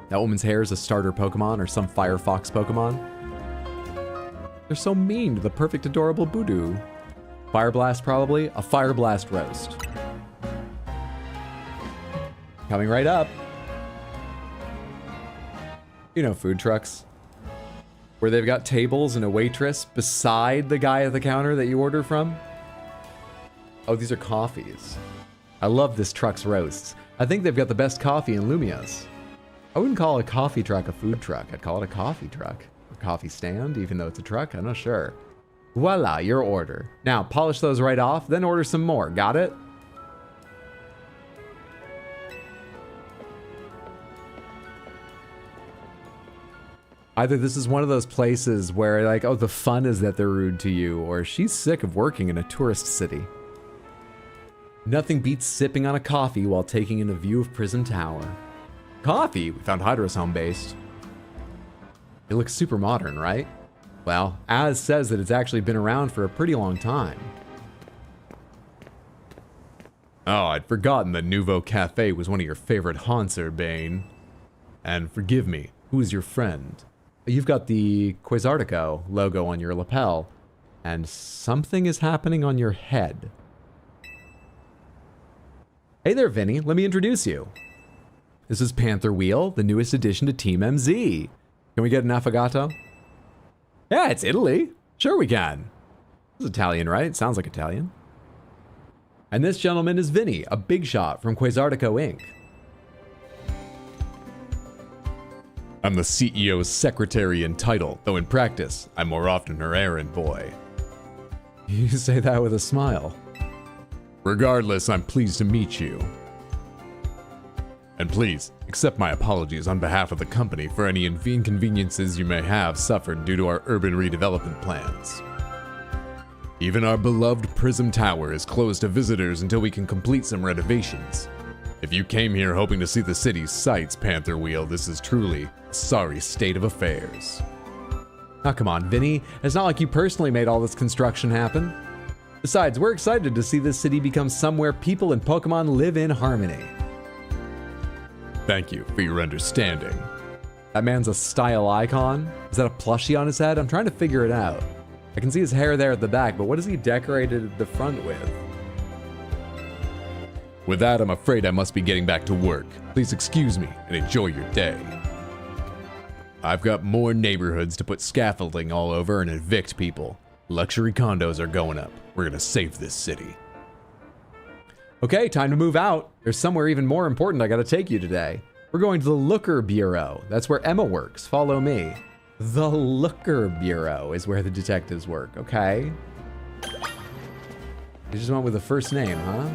That woman's hair is a starter Pokemon or some Firefox Pokemon. They're so mean to the perfect adorable Voodoo. Fire Blast probably? A Fire Blast roast. Coming right up. You know food trucks. Where they've got tables and a waitress beside the guy at the counter that you order from. Oh, these are coffees. I love this truck's roasts. I think they've got the best coffee in Lumios. I wouldn't call a coffee truck a food truck. I'd call it a coffee truck. A coffee stand, even though it's a truck. I'm not sure. Voila, your order. Now, polish those right off, then order some more. Got it? Either this is one of those places where, like, oh, the fun is that they're rude to you, or she's sick of working in a tourist city. Nothing beats sipping on a coffee while taking in a view of Prism Tower. Coffee? We found Hydra's home based. It looks super modern, right? Well, Az says that it's actually been around for a pretty long time. Oh, I'd forgotten that Nouveau Cafe was one of your favorite haunts, Urbane. And forgive me, who is your friend? You've got the Quasartico logo on your lapel, and something is happening on your head. Hey there, Vinny. Let me introduce you. This is Panther Wheel, the newest addition to Team MZ. Can we get an affogato? Yeah, it's Italy. Sure we can. It's Italian, right? Sounds like Italian. And this gentleman is Vinny, a big shot from Quasartico Inc. I'm the CEO's secretary in title, though in practice, I'm more often her errand boy. You say that with a smile. Regardless, I'm pleased to meet you. And please, accept my apologies on behalf of the company for any inconveniences you may have suffered due to our urban redevelopment plans. Even our beloved Prism Tower is closed to visitors until we can complete some renovations. If you came here hoping to see the city's sights, Panther Wheel, this is truly a sorry state of affairs. Now come on, Vinny. It's not like you personally made all this construction happen. Besides, we're excited to see this city become somewhere people and Pokemon live in harmony. Thank you for your understanding. That man's a style icon? Is that a plushie on his head? I'm trying to figure it out. I can see his hair there at the back, but what is he decorated the front with? With that, I'm afraid I must be getting back to work. Please excuse me and enjoy your day. I've got more neighborhoods to put scaffolding all over and evict people. Luxury condos are going up. We're gonna save this city. Okay, time to move out. There's somewhere even more important I gotta take you today. We're going to the Looker Bureau. That's where Emma works. Follow me. The Looker Bureau is where the detectives work, okay? You just went with the first name, huh?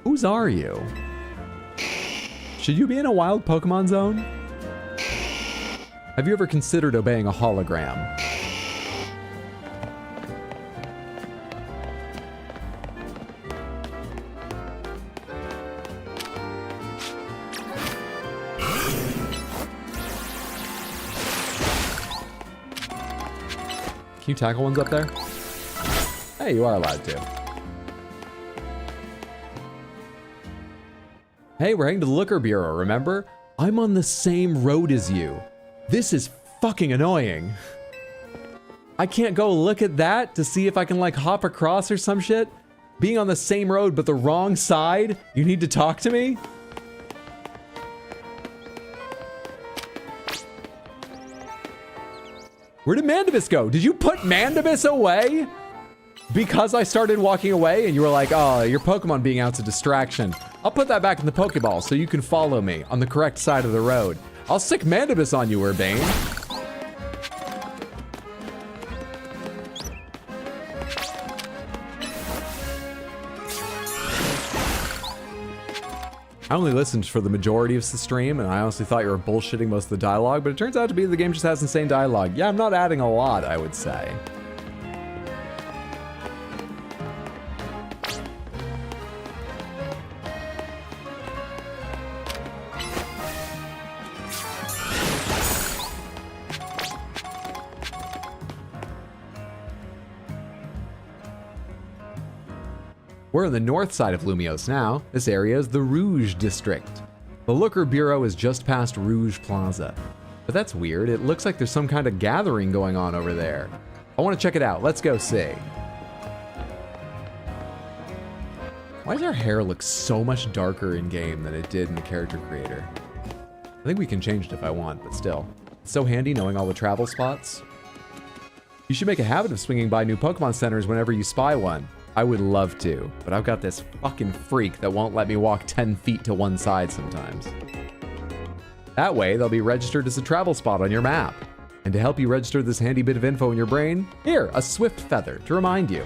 Whose are you? Should you be in a wild Pokemon zone? Have you ever considered obeying a hologram? Can you tackle ones up there? Hey, you are allowed to. Hey, we're heading to the Looker Bureau, remember? I'm on the same road as you. This is fucking annoying. I can't go look at that to see if I can like hop across or some shit. Being on the same road but the wrong side? You need to talk to me? Where did Mandibus go? Did you put Mandibus away? Because I started walking away and you were like, oh, your Pokemon being out's a distraction. I'll put that back in the Pokeball so you can follow me on the correct side of the road. I'll stick Mandibus on you, Urbane. I only listened for the majority of the stream, and I honestly thought you were bullshitting most of the dialogue, but it turns out to be the game just has insane dialogue. Yeah, I'm not adding a lot, I would say. We're on the north side of Lumios now. This area is the Rouge District. The Looker Bureau is just past Rouge Plaza. But that's weird. It looks like there's some kind of gathering going on over there. I want to check it out. Let's go see. Why does our hair look so much darker in game than it did in the character creator? I think we can change it if I want, but still. It's so handy knowing all the travel spots. You should make a habit of swinging by new Pokemon centers whenever you spy one. I would love to, but I've got this fucking freak that won't let me walk 10 feet to one side sometimes. That way, they'll be registered as a travel spot on your map. And to help you register this handy bit of info in your brain, here, a Swift Feather to remind you.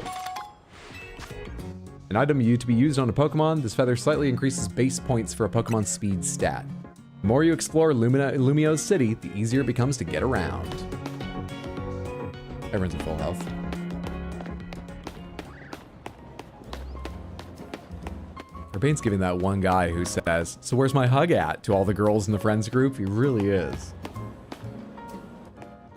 An item to be used on a Pokemon, this feather slightly increases base points for a Pokemon's speed stat. The more you explore Lumio's city, the easier it becomes to get around. Everyone's in full health. Urbane's giving that one guy who says, "So where's my hug at?" to all the girls in the friends group. He really is.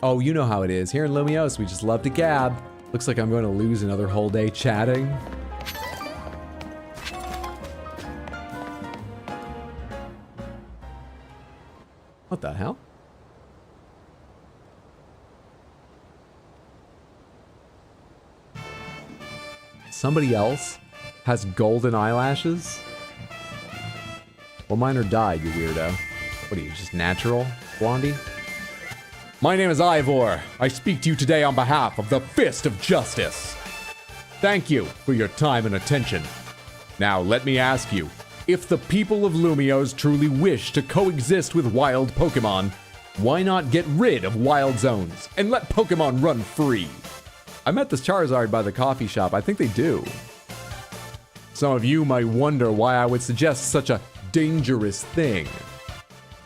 Oh, you know how it is. Here in Lumios, we just love to gab. Looks like I'm going to lose another whole day chatting. What the hell? Somebody else has golden eyelashes? Well, mine are dyed, you weirdo. What are you, just natural, Blondie? My name is Ivor. I speak to you today on behalf of the Fist of Justice. Thank you for your time and attention. Now, let me ask you, if the people of Lumios truly wish to coexist with wild Pokemon, why not get rid of wild zones and let Pokemon run free? I met this Charizard by the coffee shop. I think they do. Some of you might wonder why I would suggest such a dangerous thing.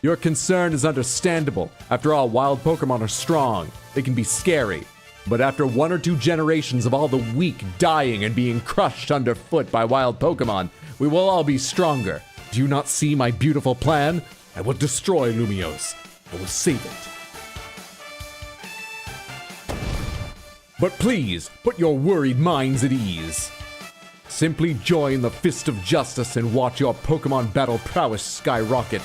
Your concern is understandable. After all, wild Pokemon are strong. They can be scary. But after 1 or 2 generations of all the weak dying and being crushed underfoot by wild Pokemon, we will all be stronger. Do you not see my beautiful plan? I will destroy Lumios. I will save it. But please, put your worried minds at ease. Simply join the Fist of Justice and watch your Pokemon battle prowess skyrocket.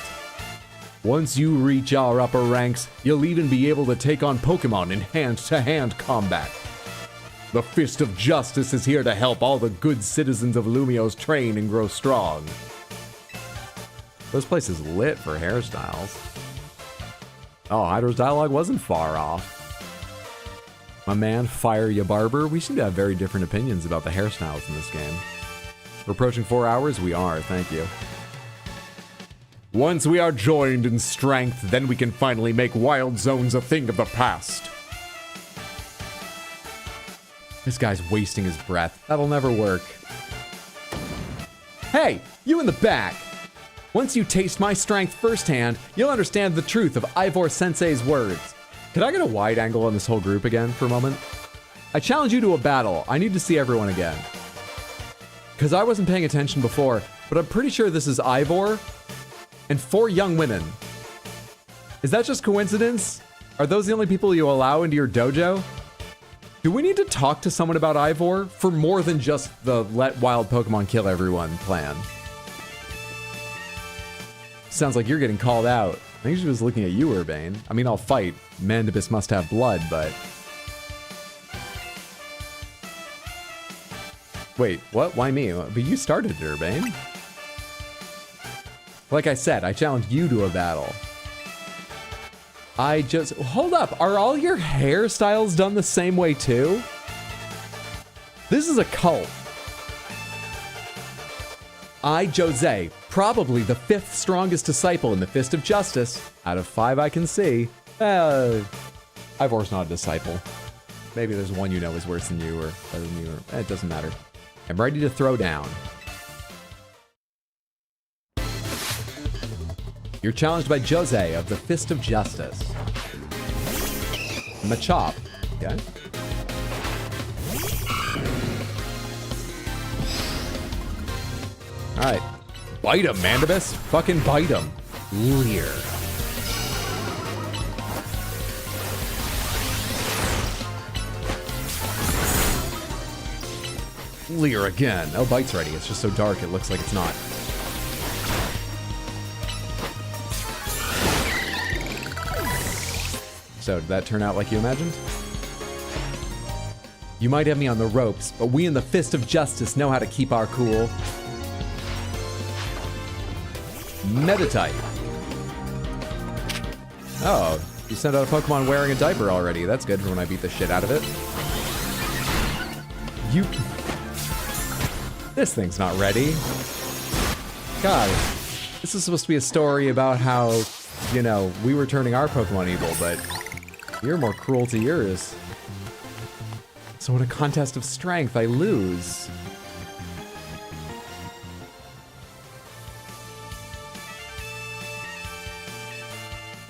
Once you reach our upper ranks, you'll even be able to take on Pokemon in hand-to-hand combat. The Fist of Justice is here to help all the good citizens of Lumios train and grow strong. This place is lit for hairstyles. Oh, Hydro's dialogue wasn't far off. My man, Fire Ya Barber, we seem to have very different opinions about the hairstyles in this game. We're approaching 4 hours? We are, thank you. Once we are joined in strength, then we can finally make wild zones a thing of the past. This guy's wasting his breath. That'll never work. Hey, you in the back! Once you taste my strength firsthand, you'll understand the truth of Ivor Sensei's words. Could I get a wide angle on this whole group again for a moment? I challenge you to a battle. I need to see everyone again. Because I wasn't paying attention before, but I'm pretty sure this is Ivor and 4 young women. Is that just coincidence? Are those the only people you allow into your dojo? Do we need to talk to someone about Ivor for more than just the let wild Pokemon kill everyone plan? Sounds like you're getting called out. I think she was looking at you, Urbane. I mean, I'll fight. Mandibus must have blood, but... Wait, what? Why me? But you started it, Urbane. Like I said, I challenged you to a battle. I just... Hold up, are all your hairstyles done the same way too? This is a cult. I, Jose, probably the 5th strongest disciple in the Fist of Justice. Out of 5 I can see. Ivor's not a disciple. Maybe there's one you know is worse than you or better than you. Or, it doesn't matter. I'm ready to throw down. You're challenged by Jose of the Fist of Justice. Machop. Okay. Alright. Bite him, Mandibus. Fucking bite him. Leer. Leer again. Oh, bite's ready. It's just so dark it looks like it's not. So, did that turn out like you imagined? You might have me on the ropes, but we in the Fist of Justice know how to keep our cool. Metatype. Oh, you sent out a Pokemon wearing a diaper already. That's good for when I beat the shit out of it. You... This thing's not ready. God, this is supposed to be a story about how, you know, we were turning our Pokemon evil, but you're more cruel to yours. So in a contest of strength, I lose.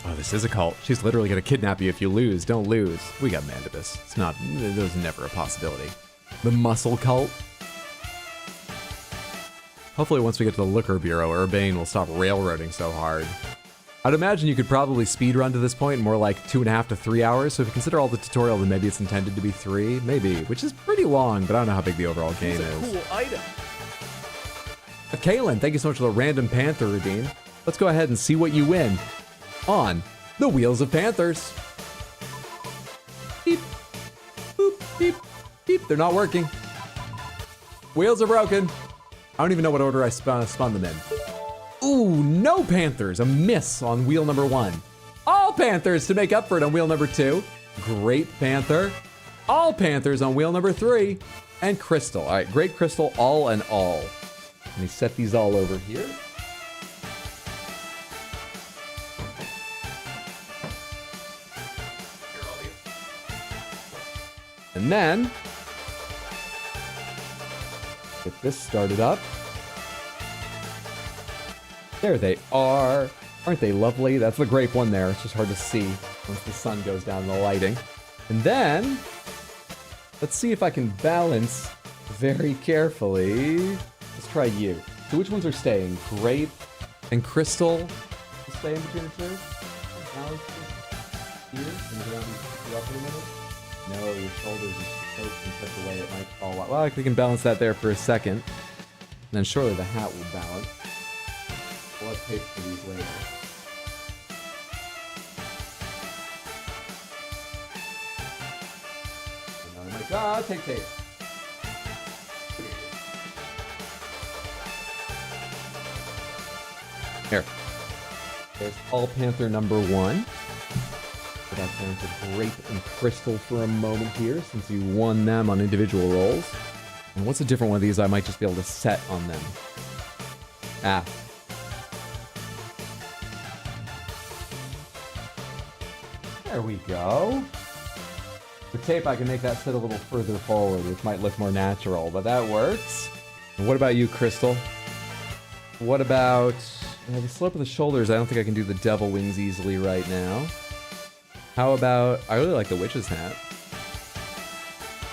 Oh, this is a cult. She's literally gonna kidnap you if you lose. Don't lose. We got Mandibus. It's not, it was never a possibility. The muscle cult. Hopefully once we get to the Liquor Bureau, Urbane will stop railroading so hard. I'd imagine you could probably speedrun to this point in more like 2.5 to 3 hours, so if you consider all the tutorial, then maybe it's intended to be 3, maybe, which is pretty long, but I don't know how big the overall game is. Cool item. Kaylin, thank you so much for the random Panther redeem. Let's go ahead and see what you win on the Wheels of Panthers. Beep, boop, beep, beep. They're not working. Wheels are broken. I don't even know what order I spun them in. Ooh, no Panthers. A miss on wheel number 1. All Panthers to make up for it on wheel number 2. Great Panther. All Panthers on wheel number 3. And Crystal. All right, Great Crystal, all and all. Let me set these all over here. And then, get this started up. There they are. Aren't they lovely? That's the grape one there. It's just hard to see once the sun goes down in the lighting. And then, let's see if I can balance very carefully. Let's try you. So which ones are staying? Grape and Crystal will stay in between the two? Balance this here. And go down you up in a minute. No, your shoulders are sloped in such a way it might fall out. Well, we can balance that there for a second. And then surely the hat will balance. We'll have tape for these later. And I'm like, take tape. Here. There's All Panther number 1. Put that down to Grape and Crystal for a moment here, since you won them on individual rolls. And what's a different one of these I might just be able to set on them? Ah. There we go. With tape, I can make that sit a little further forward, which might look more natural, but that works. And what about you, Crystal? What about the slope of the shoulders? I don't think I can do the devil wings easily right now. How about, I really like the witch's hat.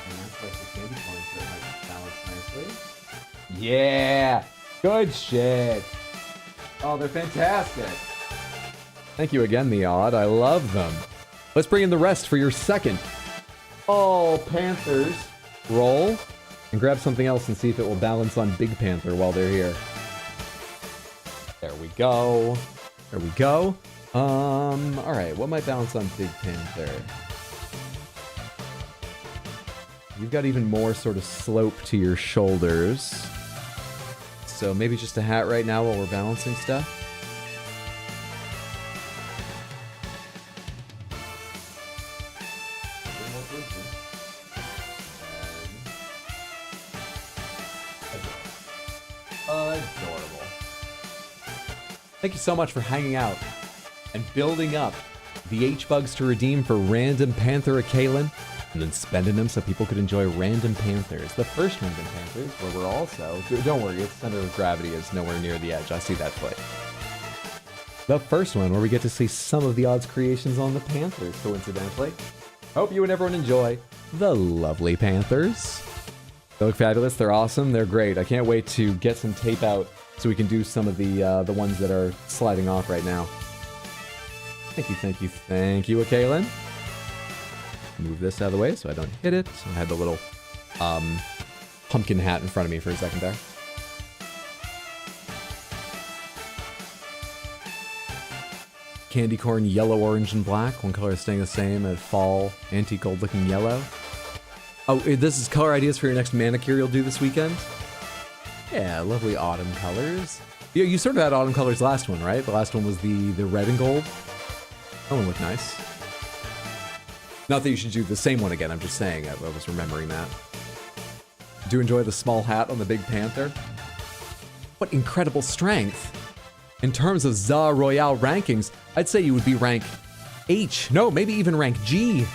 And that's like the candy corn, so it might balance nicely. Yeah! Good shit! Oh, they're fantastic! Thank you again, the Odd. I love them. Let's bring in the rest for your second All Panthers roll. And grab something else and see if it will balance on Big Panther while they're here. There we go. There we go. Alright, what might balance on Big Panther? You've got even more sort of slope to your shoulders. So maybe just a hat right now while we're balancing stuff. Adorable. Thank you so much for hanging out and building up the H-Bugs to redeem for random Panther Kaylin, and then spending them so people could enjoy random Panthers. The first random Panthers, where we're also... Don't worry, its center of gravity is nowhere near the edge. I see that foot. The first one, where we get to see some of the odds creations on the Panthers, coincidentally. Hope you and everyone enjoy the lovely Panthers. They look fabulous. They're awesome. They're great. I can't wait to get some tape out so we can do some of the ones that are sliding off right now. Thank you, thank you, thank you, Kaylin. Move this out of the way so I don't hit it. So I had the little pumpkin hat in front of me for a second there. Candy corn, yellow, orange, and black. One color is staying the same at fall, antique gold looking yellow. Oh, this is color ideas for your next manicure you'll do this weekend? Yeah, lovely autumn colors. Yeah, you sort of had autumn colors last one, right? The last one was the red and gold. That one looked nice. Not that you should do the same one again, I'm just saying, I was remembering that. Do you enjoy the small hat on the big panther? What incredible strength. In terms of Za Royale rankings, I'd say you would be rank H. No, maybe even rank G.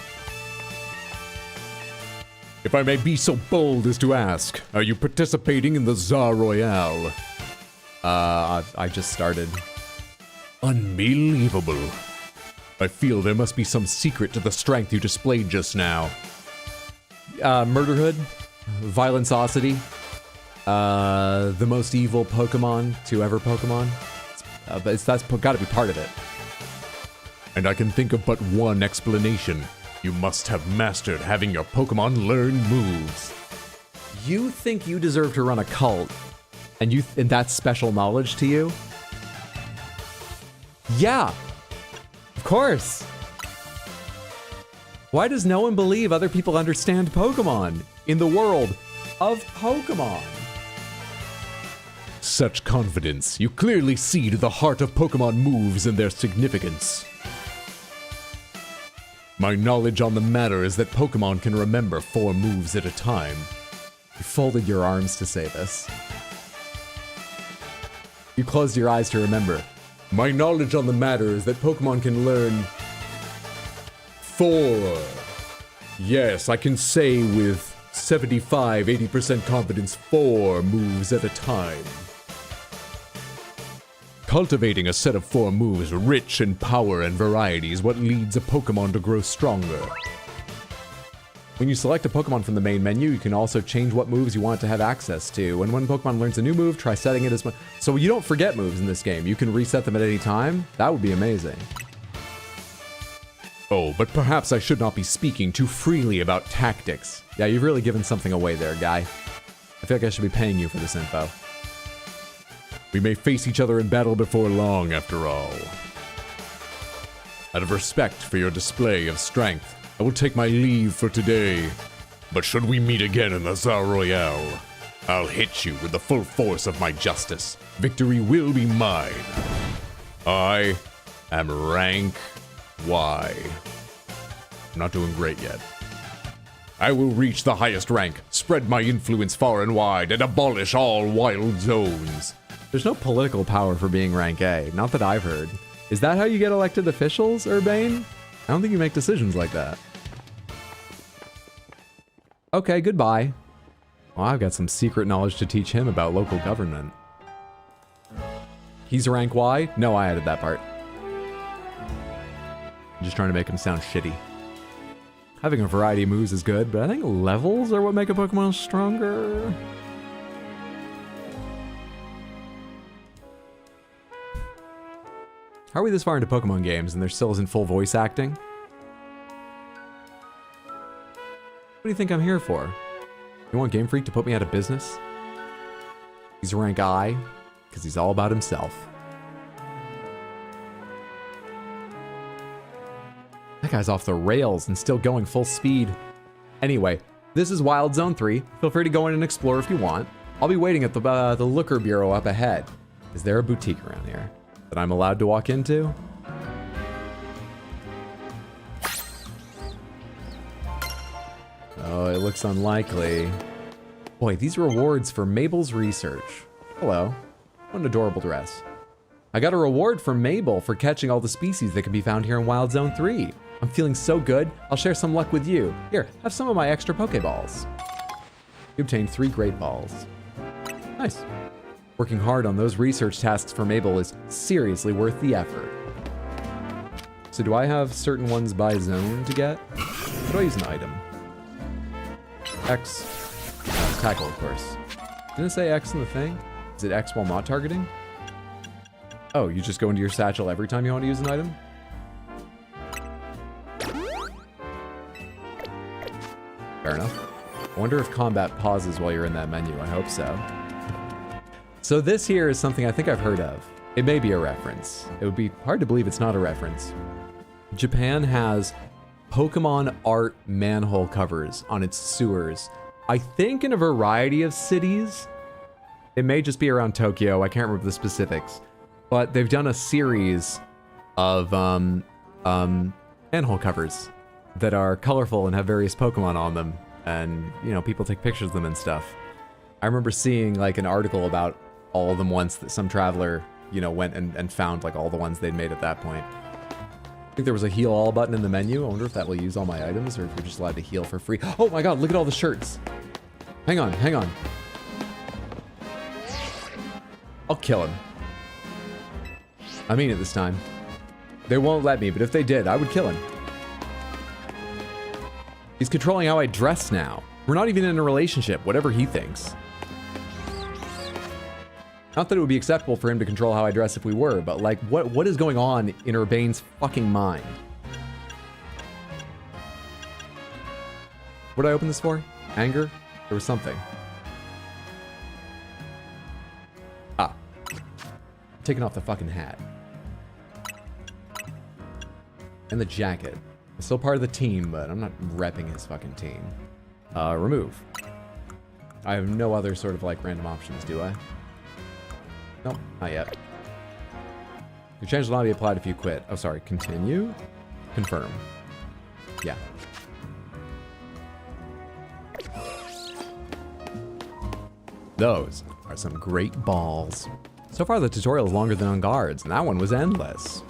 If I may be so bold as to ask, are you participating in the Za Royale? I just started. Unbelievable. I feel there must be some secret to the strength you displayed just now. Murderhood, Violenceosity, the most evil Pokemon to ever Pokemon. But that's got to be part of it. And I can think of but one explanation. You must have mastered having your Pokemon learn moves. You think you deserve to run a cult, and that's special knowledge to you? Yeah, of course. Why does no one believe other people understand Pokemon in the world of Pokemon? Such confidence. You clearly see to the heart of Pokemon moves and their significance. My knowledge on the matter is that Pokemon can remember 4 moves at a time. You folded your arms to say this. You closed your eyes to remember. My knowledge on the matter is that Pokemon can learn 4. Yes, I can say with 75-80% confidence 4 moves at a time. Cultivating a set of 4 moves rich in power and variety is what leads a Pokemon to grow stronger. When you select a Pokemon from the main menu, you can also change what moves you want to have access to. When one Pokemon learns a new move, try setting it as much. So you don't forget moves in this game. You can reset them at any time. That would be amazing. Oh, but perhaps I should not be speaking too freely about tactics. Yeah, you've really given something away there, guy. I feel like I should be paying you for this info. We may face each other in battle before long, after all. Out of respect for your display of strength, I will take my leave for today. But should we meet again in the Za Royale, I'll hit you with the full force of my justice. Victory will be mine. I am rank Y. I'm not doing great yet. I will reach the highest rank, spread my influence far and wide, and abolish all wild zones. There's no political power for being rank A, not that I've heard. Is that how you get elected officials, Urbane? I don't think you make decisions like that. Okay, goodbye. Well, I've got some secret knowledge to teach him about local government. He's rank Y? No, I added that part. I'm just trying to make him sound shitty. Having a variety of moves is good, but I think levels are what make a Pokemon stronger. How are we this far into Pokemon games and there still isn't full voice acting? What do you think I'm here for? You want Game Freak to put me out of business? He's rank I, because he's all about himself. That guy's off the rails and still going full speed. Anyway, this is Wild Zone 3. Feel free to go in and explore if you want. I'll be waiting at the Looker Bureau up ahead. Is there a boutique around here that I'm allowed to walk into? Oh, it looks unlikely. Boy, these rewards for Mabel's research. Hello. What an adorable dress. I got a reward from Mabel for catching all the species that can be found here in Wild Zone 3. I'm feeling so good, I'll share some luck with you. Here, have some of my extra Pokeballs. You obtained 3 Great Balls. Nice. Working hard on those research tasks for Mabel is seriously worth the effort. So do I have certain ones by zone to get? How do I use an item? X. Tackle, of course. Didn't it say X in the thing? Is it X while not targeting? Oh, you just go into your satchel every time you want to use an item? Fair enough. I wonder if combat pauses while you're in that menu. I hope so. So this here is something I think I've heard of. It may be a reference. It would be hard to believe it's not a reference. Japan has Pokemon art manhole covers on its sewers. I think in a variety of cities. It may just be around Tokyo. I can't remember the specifics. But they've done a series of manhole covers that are colorful and have various Pokemon on them. And, you know, people take pictures of them and stuff. I remember seeing like an article about all of them once that some traveler, you know, went and found like all the ones they'd made at that point. I think there was a heal all button in the menu. I wonder if that will use all my items or if you're just allowed to heal for free. Oh my god, look at all the shirts. Hang on, hang on. I'll kill him. I mean it this time. They won't let me, but if they did, I would kill him. He's controlling how I dress now. We're not even in a relationship, whatever he thinks. Not that it would be acceptable for him to control how I dress if we were, but like, what is going on in Urbane's fucking mind? What did I open this for? Anger? There was something. Ah. Taking off the fucking hat. And the jacket. I'm still part of the team, but I'm not repping his fucking team. Remove. I have no other sort of like random options, do I? Nope, not yet. Your change will not be applied if you quit. Oh, sorry. Continue? Confirm. Yeah. Those are some great balls. So far, the tutorial is longer than on guards, and that one was endless.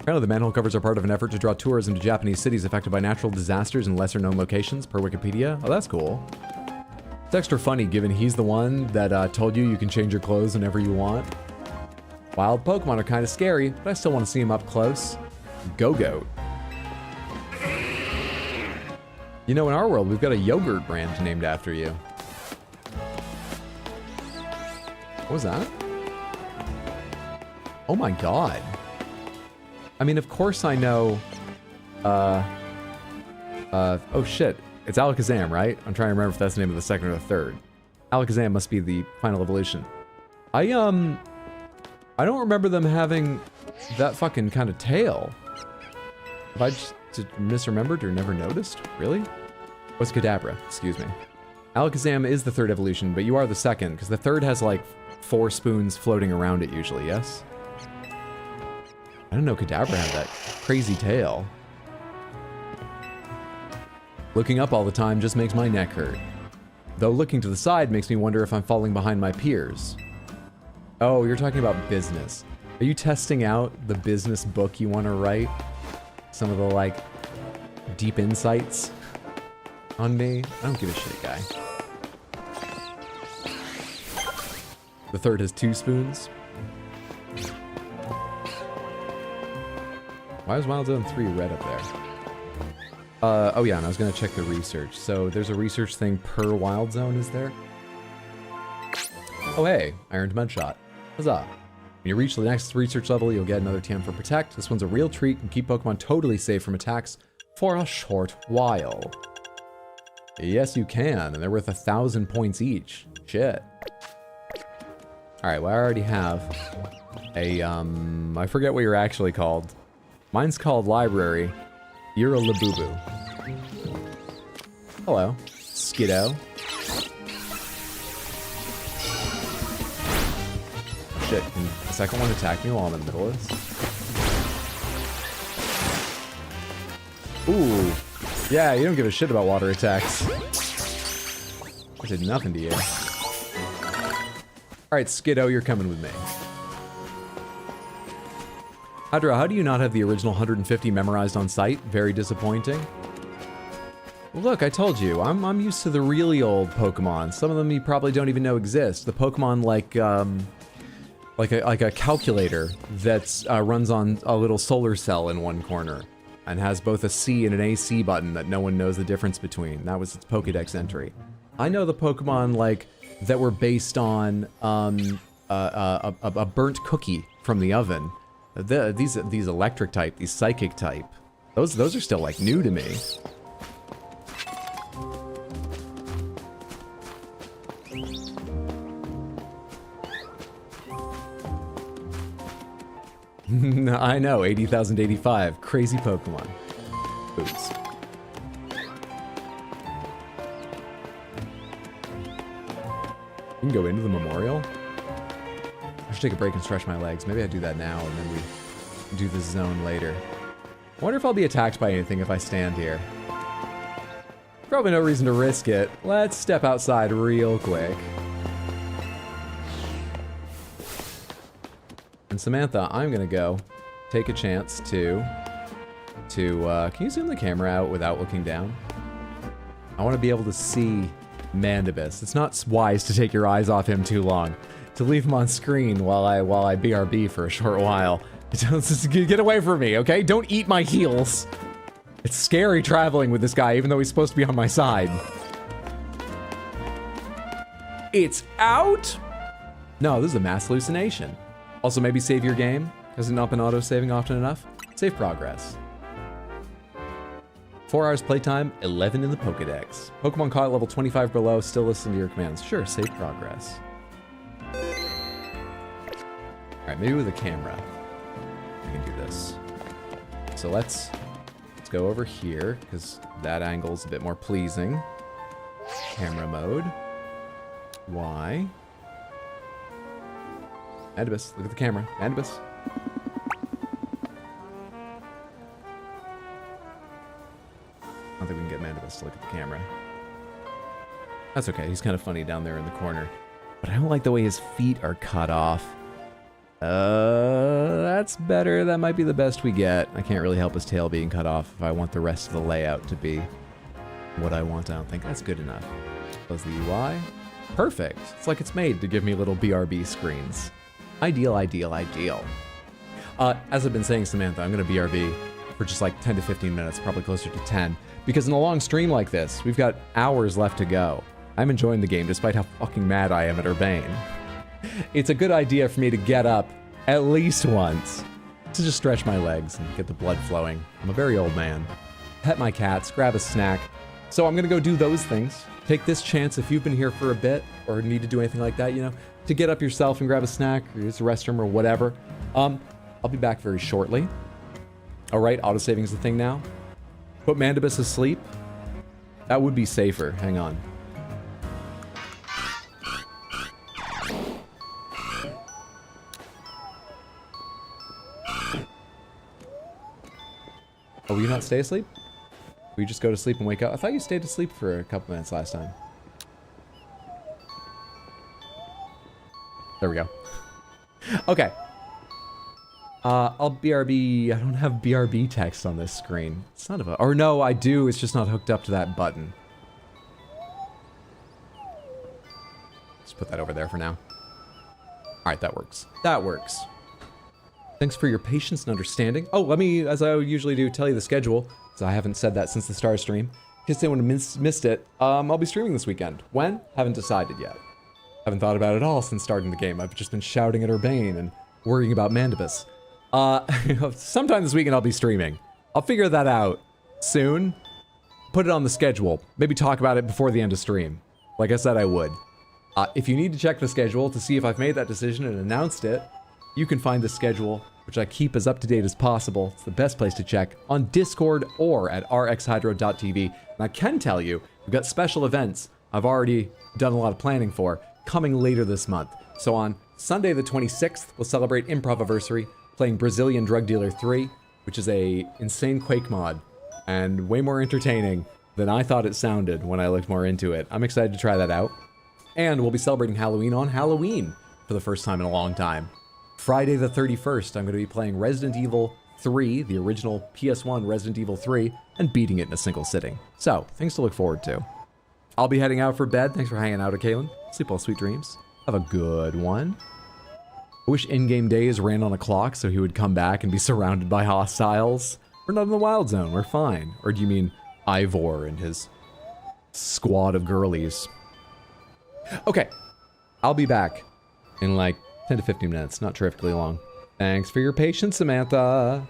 Apparently, the manhole covers are part of an effort to draw tourism to Japanese cities affected by natural disasters in lesser-known locations, per Wikipedia. Oh, that's cool. It's extra funny, given he's the one that told you can change your clothes whenever you want. Wild Pokemon are kind of scary, but I still want to see him up close. Go-Goat. You know, in our world, we've got a yogurt brand named after you. What was that? Oh my god. I mean, of course I know... oh shit. It's Alakazam, right? I'm trying to remember if that's the name of the second or the third. Alakazam must be the final evolution. I don't remember them having that fucking kind of tail. Have I just misremembered or never noticed? Really? What's Kadabra? Excuse me. Alakazam is the third evolution, but you are the second, because the third has like 4 spoons floating around it usually, yes? I don't know Kadabra had that crazy tail. Looking up all the time just makes my neck hurt. Though looking to the side makes me wonder if I'm falling behind my peers. Oh, you're talking about business. Are you testing out the business book you want to write? Some of the, like, deep insights on me? I don't give a shit, guy. The third has 2 spoons. Why is Wild Zone 3 red up there? Oh yeah, and I was gonna check the research. So there's a research thing per Wild Zone, is there? Oh hey, I earned Mudshot. Huzzah. When you reach the next research level, you'll get another TM for Protect. This one's a real treat and keep Pokemon totally safe from attacks for a short while. Yes, you can, and they're worth 1,000 points each. Shit. Alright, well I already have a, I forget what you're actually called. Mine's called Library. You're a Labubu. Hello, Skiddo. Shit, can the second one attack me while I'm in the middle of this? Ooh. Yeah, you don't give a shit about water attacks. I did nothing to you. Alright, Skiddo, you're coming with me. Hydra, how do you not have the original 150 memorized on sight? Very disappointing. Well, look, I told you, I'm used to the really old Pokemon. Some of them you probably don't even know exist. The Pokemon like a calculator that runs on a little solar cell in one corner and has both a C and an AC button that no one knows the difference between. That was its Pokédex entry. I know the Pokemon like that were based on a burnt cookie from the oven. These electric type, these psychic type, those are still like new to me. I know, 80,085. Crazy Pokemon. Oops. You can go into the memorial? I should take a break and stretch my legs. Maybe I do that now and then we do the zone later. I wonder if I'll be attacked by anything if I stand here. Probably no reason to risk it. Let's step outside real quick. And Samantha, I'm gonna go take a chance to can you zoom the camera out without looking down? I want to be able to see Mandibus. It's not wise to take your eyes off him too long. To leave him on screen while I BRB for a short while. Get away from me, okay? Don't eat my heels. It's scary traveling with this guy, even though he's supposed to be on my side. It's out? No, this is a mass hallucination. Also, maybe save your game. Has it not been auto-saving often enough? Save progress. 4 hours playtime, 11 in the Pokedex. Pokemon caught at level 25 below, still listen to your commands. Sure, save progress. Alright, maybe with a camera. I can do this. So let's go over here, because that angle's a bit more pleasing. Camera mode. Y. Mandibus, look at the camera. Mandibus. I don't think we can get Mandibus to look at the camera. That's okay, he's kind of funny down there in the corner. But I don't like the way his feet are cut off. That's better. That might be the best we get. I can't really help his tail being cut off if I want the rest of the layout to be what I want. I don't think that's good enough. Close the UI. Perfect. It's like it's made to give me little BRB screens. Ideal, ideal, ideal. As I've been saying, Samantha, I'm going to BRB for just like 10 to 15 minutes, probably closer to 10. Because in a long stream like this, we've got hours left to go. I'm enjoying the game despite how fucking mad I am at Urbane. It's a good idea for me to get up at least once to just stretch my legs and get the blood flowing. I'm a very old man. Pet my cats, grab a snack. So I'm gonna go do those things. Take this chance if you've been here for a bit or need to do anything like that, you know, to get up yourself and grab a snack or use the restroom or whatever. I'll be back very shortly. All right, autosaving is the thing now. Put Mandibus asleep. That would be safer. Hang on. Oh, will you not stay asleep? Will you just go to sleep and wake up? I thought you stayed asleep for a couple minutes last time. There we go. Okay. I'll BRB. I don't have BRB text on this screen. Son of a... Or no, I do. It's just not hooked up to that button. Just put that over there for now. Alright, that works. That works. Thanks for your patience and understanding. Oh, let me, as I usually do, tell you the schedule, because I haven't said that since the Star stream. In case anyone missed it, I'll be streaming this weekend. When? Haven't decided yet. Haven't thought about it all since starting the game. I've just been shouting at Urbane and worrying about Mandibus. Sometime this weekend I'll be streaming. I'll figure that out soon. Put it on the schedule. Maybe talk about it before the end of stream. Like I said I would. If you need to check the schedule to see if I've made that decision and announced it, you can find the schedule, which I keep as up-to-date as possible. It's the best place to check, on Discord or at rxhydro.tv. And I can tell you, we've got special events I've already done a lot of planning for, coming later this month. So on Sunday the 26th, we'll celebrate Improviversary, playing Brazilian Drug Dealer 3, which is a insane Quake mod, and way more entertaining than I thought it sounded when I looked more into it. I'm excited to try that out. And we'll be celebrating Halloween on Halloween for the first time in a long time. Friday the 31st, I'm going to be playing Resident Evil 3, the original PS1 Resident Evil 3, and beating it in a single sitting. So, things to look forward to. I'll be heading out for bed. Thanks for hanging out, Kaylin. Sleep all sweet dreams. Have a good one. I wish in-game days ran on a clock so he would come back and be surrounded by hostiles. We're not in the wild zone, we're fine. Or do you mean Ivor and his squad of girlies? Okay, I'll be back in like 10 to 15 minutes, not terrifically long. Thanks for your patience, Samantha.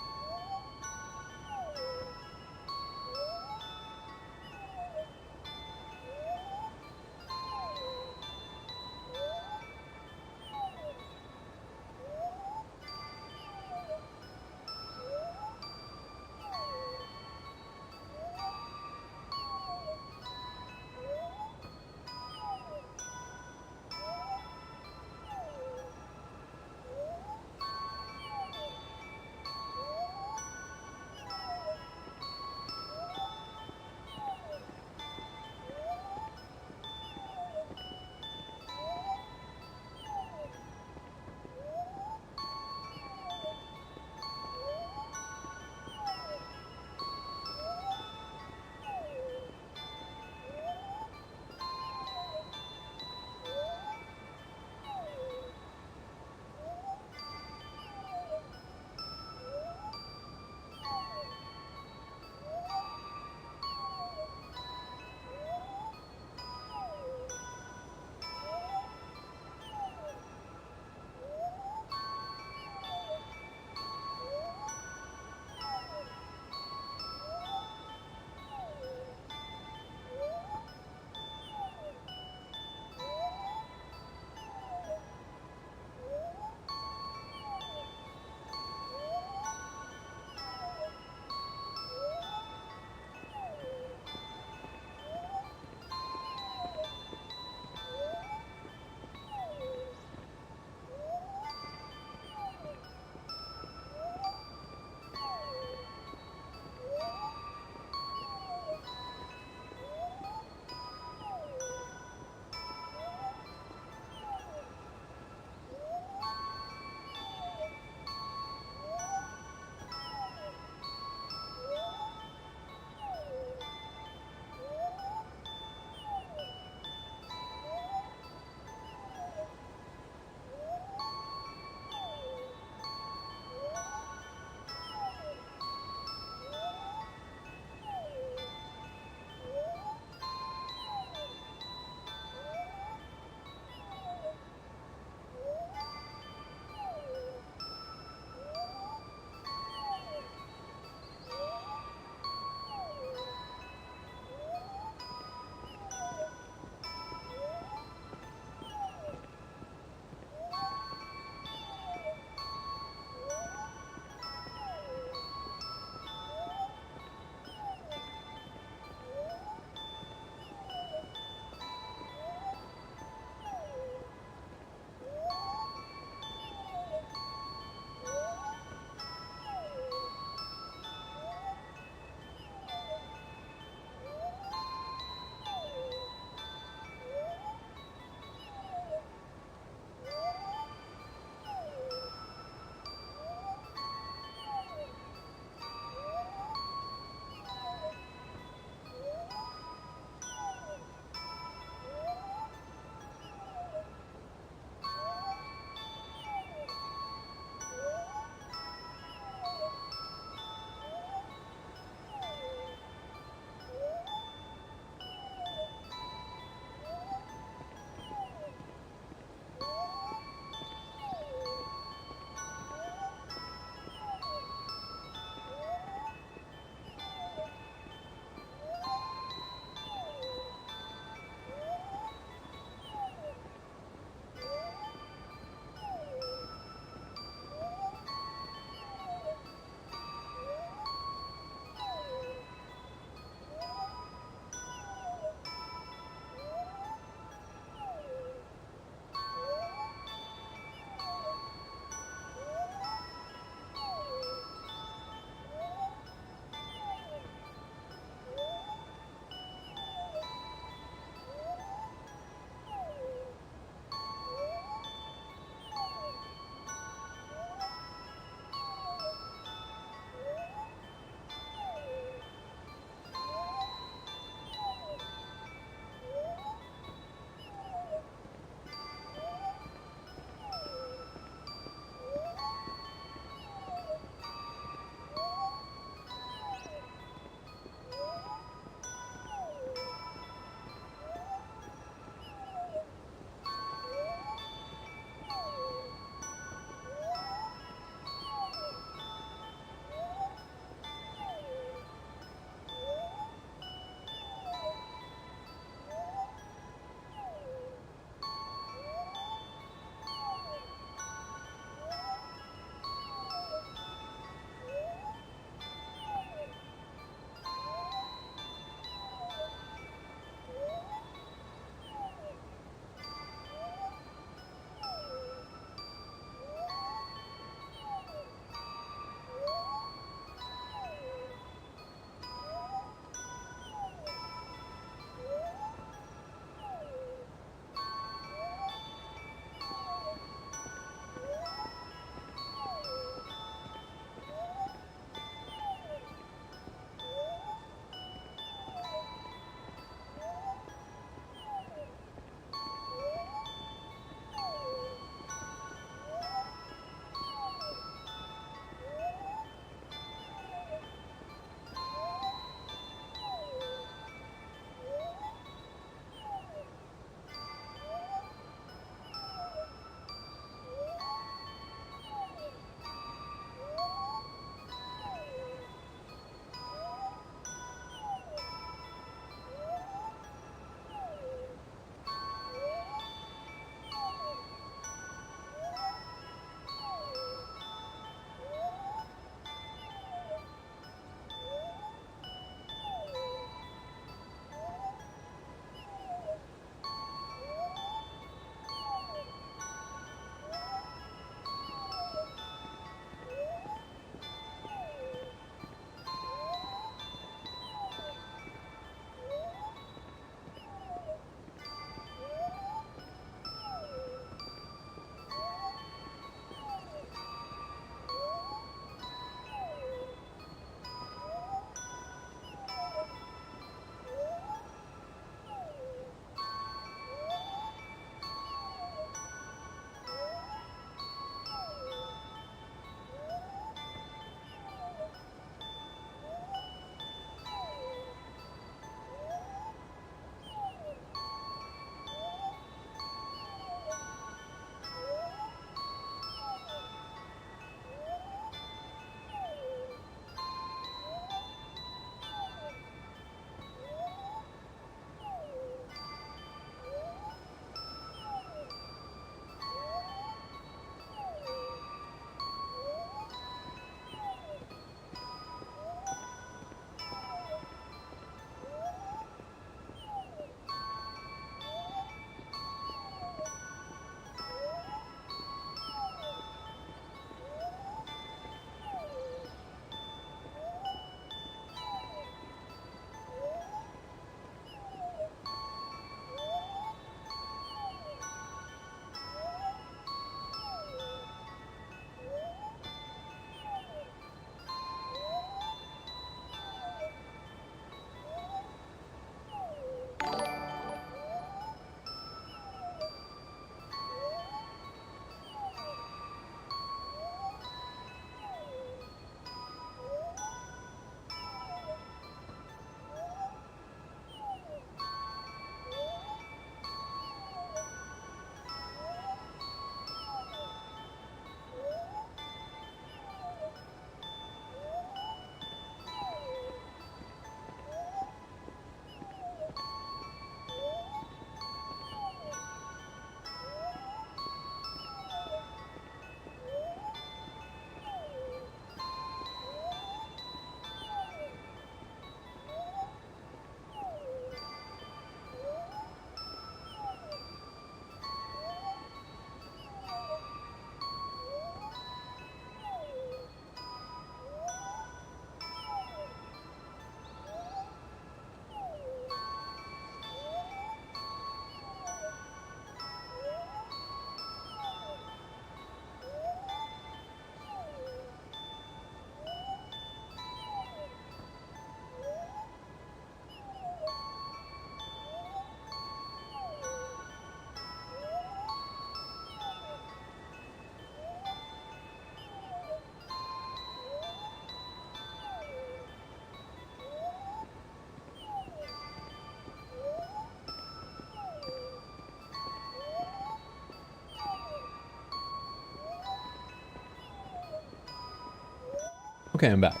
Okay, I'm back.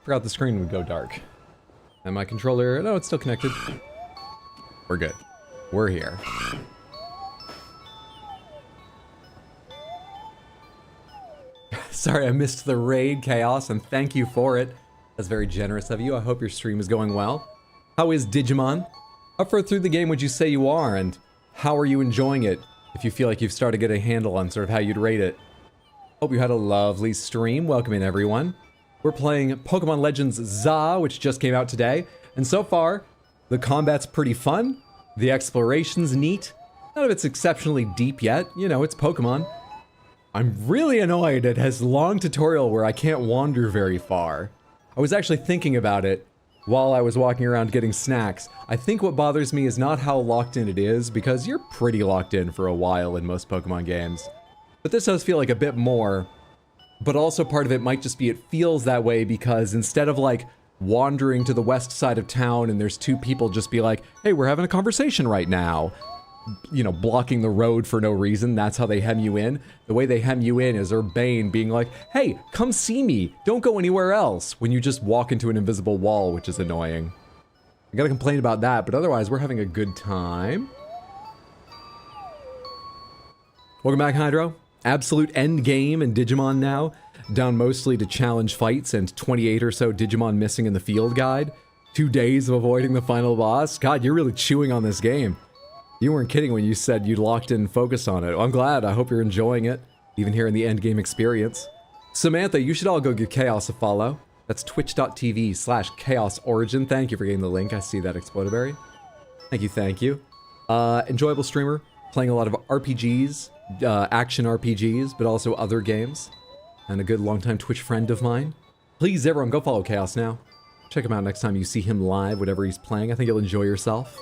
Forgot the screen would go dark. And my controller, no, it's still connected. We're good. We're here. Sorry, I missed the raid, Chaos, and thank you for it. That's very generous of you. I hope your stream is going well. How is Digimon? How far through the game would you say you are, and how are you enjoying it? If you feel like you've started to get a handle on sort of how you'd rate it. Hope you had a lovely stream. Welcome in, everyone. We're playing Pokémon Legends ZA, which just came out today. And so far, the combat's pretty fun. The exploration's neat. None of it's exceptionally deep yet. You know, it's Pokemon. I'm really annoyed it has long tutorial where I can't wander very far. I was actually thinking about it while I was walking around getting snacks. I think what bothers me is not how locked in it is, because you're pretty locked in for a while in most Pokemon games. But this does feel like a bit more. But also part of it might just be it feels that way because instead of like wandering to the west side of town and there's two people just be like, hey, we're having a conversation right now. You know, blocking the road for no reason. That's how they hem you in. The way they hem you in is Urbane being like, hey, come see me. Don't go anywhere else. When you just walk into an invisible wall, which is annoying. I gotta complain about that, but otherwise we're having a good time. Welcome back, Hydro. Absolute end game in Digimon now. Down mostly to challenge fights and 28 or so Digimon missing in the field guide. 2 days of avoiding the final boss. God, you're really chewing on this game. You weren't kidding when you said you locked in and focused on it. I'm glad. I hope you're enjoying it, even here in the endgame experience. Samantha, you should all go give Chaos a follow. That's twitch.tv/chaosorigin. Thank you for getting the link. I see that, Explodaberry. Thank you, thank you. Enjoyable streamer, playing a lot of RPGs, action RPGs, but also other games. And a good longtime Twitch friend of mine. Please, everyone, go follow Chaos now. Check him out next time you see him live, whatever he's playing. I think you'll enjoy yourself.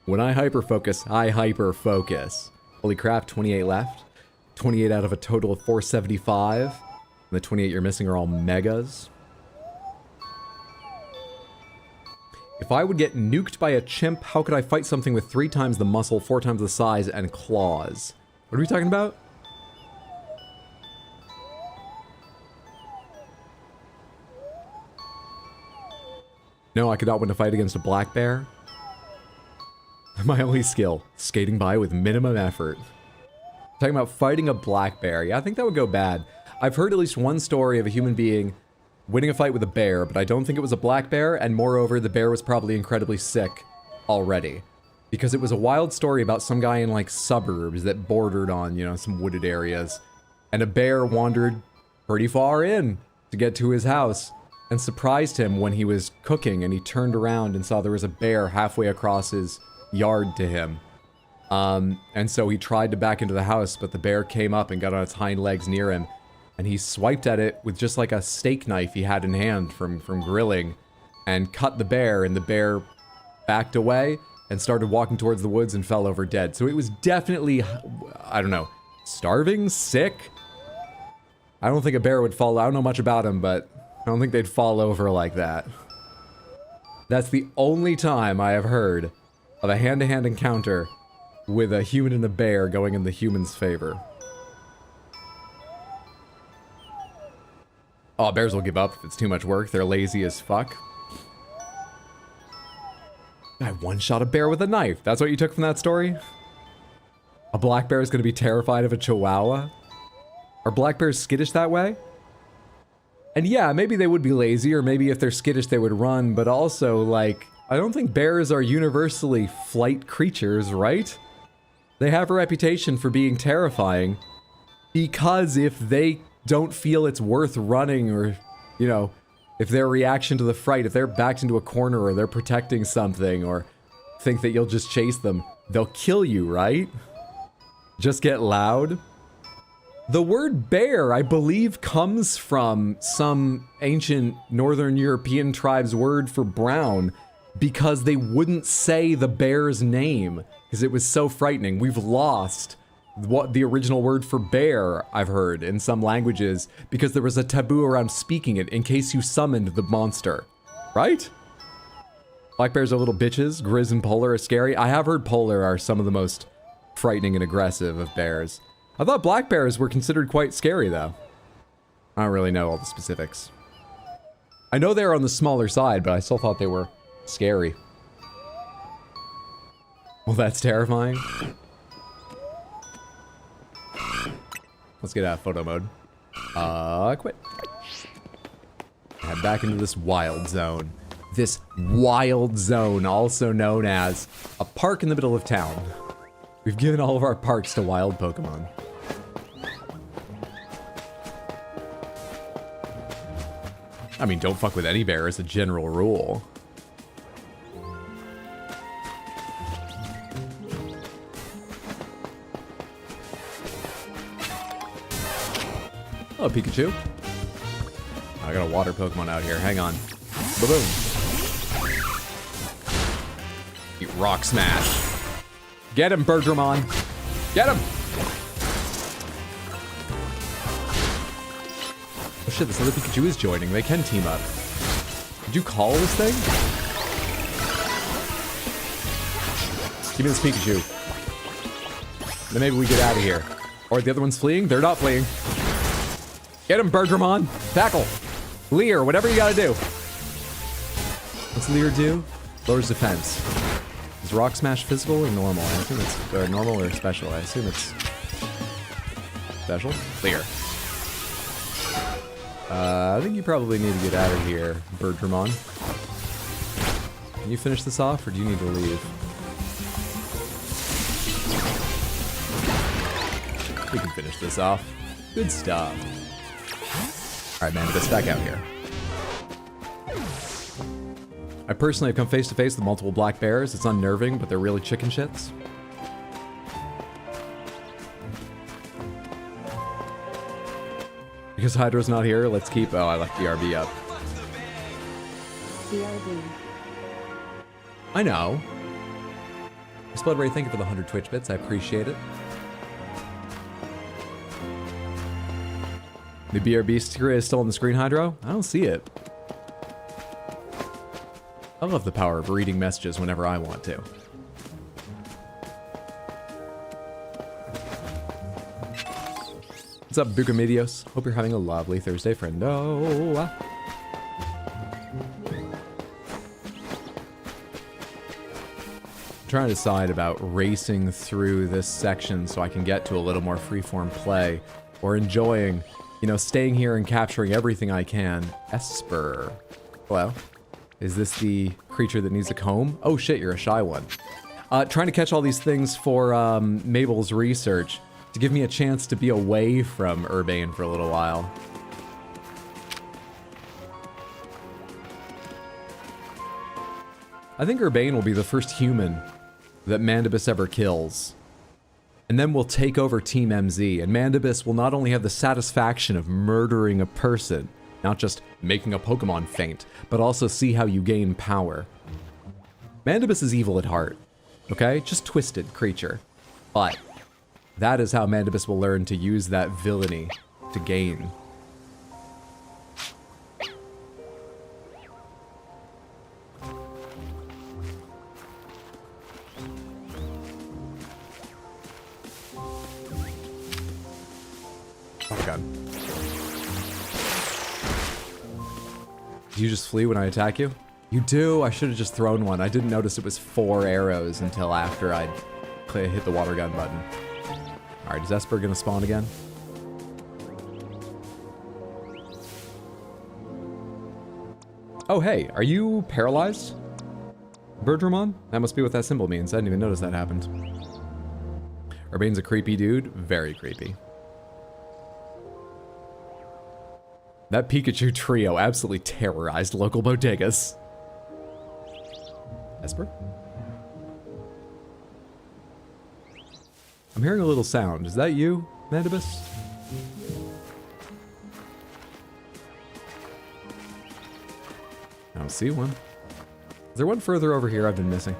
When I hyper-focus, I hyper-focus. Holy crap, 28 left. 28 out of a total of 475. And the 28 you're missing are all megas. If I would get nuked by a chimp, how could I fight something with 3 times the muscle, 4 times the size, and claws? What are we talking about? No, I could not win a fight against a black bear. My only skill, skating by with minimum effort. Talking about fighting a black bear. Yeah, I think that would go bad. I've heard at least one story of a human being winning a fight with a bear, but I don't think it was a black bear, and moreover, the bear was probably incredibly sick already. Because it was a wild story about some guy in, like, suburbs that bordered on, you know, some wooded areas. And a bear wandered pretty far in to get to his house and surprised him when he was cooking, and he turned around and saw there was a bear halfway across his yard to him. And so he tried to back into the house, but the bear came up and got on its hind legs near him, and he swiped at it with just like a steak knife he had in hand from grilling, and cut the bear, and the bear backed away and started walking towards the woods and fell over dead. So it was definitely, I don't know, starving, sick. I don't think a bear would fall. I don't know much about him, but I don't think they'd fall over like that. That's the only time I have heard of a hand-to-hand encounter with a human and a bear going in the human's favor. Oh, bears will give up if it's too much work. They're lazy as fuck. I one-shot a bear with a knife. That's what you took from that story? A black bear is going to be terrified of a chihuahua? Are black bears skittish that way? And yeah, maybe they would be lazy, or maybe if they're skittish they would run, but also, like, I don't think bears are universally flight creatures, right? They have a reputation for being terrifying, because if they don't feel it's worth running, or, you know, if their reaction to the fright, if they're backed into a corner, or they're protecting something, or think that you'll just chase them, they'll kill you, right? Just get loud. The word bear, I believe, comes from some ancient Northern European tribe's word for brown, because they wouldn't say the bear's name, because it was so frightening. We've lost what the original word for bear, I've heard, in some languages, because there was a taboo around speaking it in case you summoned the monster. Right? Black bears are little bitches. Grizz and polar are scary. I have heard polar are some of the most frightening and aggressive of bears. I thought black bears were considered quite scary, though. I don't really know all the specifics. I know they're on the smaller side, but I still thought they were scary. Well, that's terrifying. Let's get out of photo mode. Quit. Head back into this wild zone. This wild zone, also known as a park in the middle of town. We've given all of our parks to wild Pokemon. I mean, don't fuck with any bear as a general rule. Hello, Pikachu. I got a water Pokemon out here. Hang on. Ba-boom. Eat Rock Smash. Get him, Bergermon. Get him! Oh shit, this other Pikachu is joining. They can team up. Did you call this thing? Give me this Pikachu. Then maybe we get out of here. Or the other one's fleeing? They're not fleeing. Get him, Bergermon. Tackle. Leer, whatever you gotta do. What's Leer do? Lowers defense. Is Rock Smash physical or normal? I assume it's or normal or special. I assume it's special. Leer. I think you probably need to get out of here, Bergermon. Can you finish this off, or do you need to leave? We can finish this off. Good stuff. Alright, man, let's back out here. I personally have come face to face with multiple black bears. It's unnerving, but they're really chicken shits. Because Hydra's not here, let's keep... Oh, I left BRB up. BRB. I know. Spudray, thank you for the 100 Twitch bits. I appreciate it. The BRB sticker is still on the screen, Hydro? I don't see it. I love the power of reading messages whenever I want to. What's up, Bugamidios? Hope you're having a lovely Thursday, friendo. I'm trying to decide about racing through this section so I can get to a little more freeform play, or enjoying, you know, staying here and capturing everything I can. Esper. Hello? Is this the creature that needs a comb? Oh shit, you're a shy one. Trying to catch all these things for Mabel's research to give me a chance to be away from Urbane for a little while. I think Urbane will be the first human that Mandibus ever kills. And then we'll take over Team MZ, and Mandibus will not only have the satisfaction of murdering a person, not just making a Pokemon faint, but also see how you gain power. Mandibus is evil at heart, okay? Just twisted creature. But that is how Mandibus will learn to use that villainy to gain. Oh god. Do you just flee when I attack you? You do? I should have just thrown one. I didn't notice it was 4 arrows until after I'd hit the water gun button. Alright, is Esper gonna spawn again? Oh hey, are you paralyzed? Bergermon? That must be what that symbol means. I didn't even notice that happened. Urbane's a creepy dude. Very creepy. That Pikachu trio absolutely terrorized local bodegas. Esper? I'm hearing a little sound. Is that you, Mandibus? I don't see one. Is there one further over here I've been missing?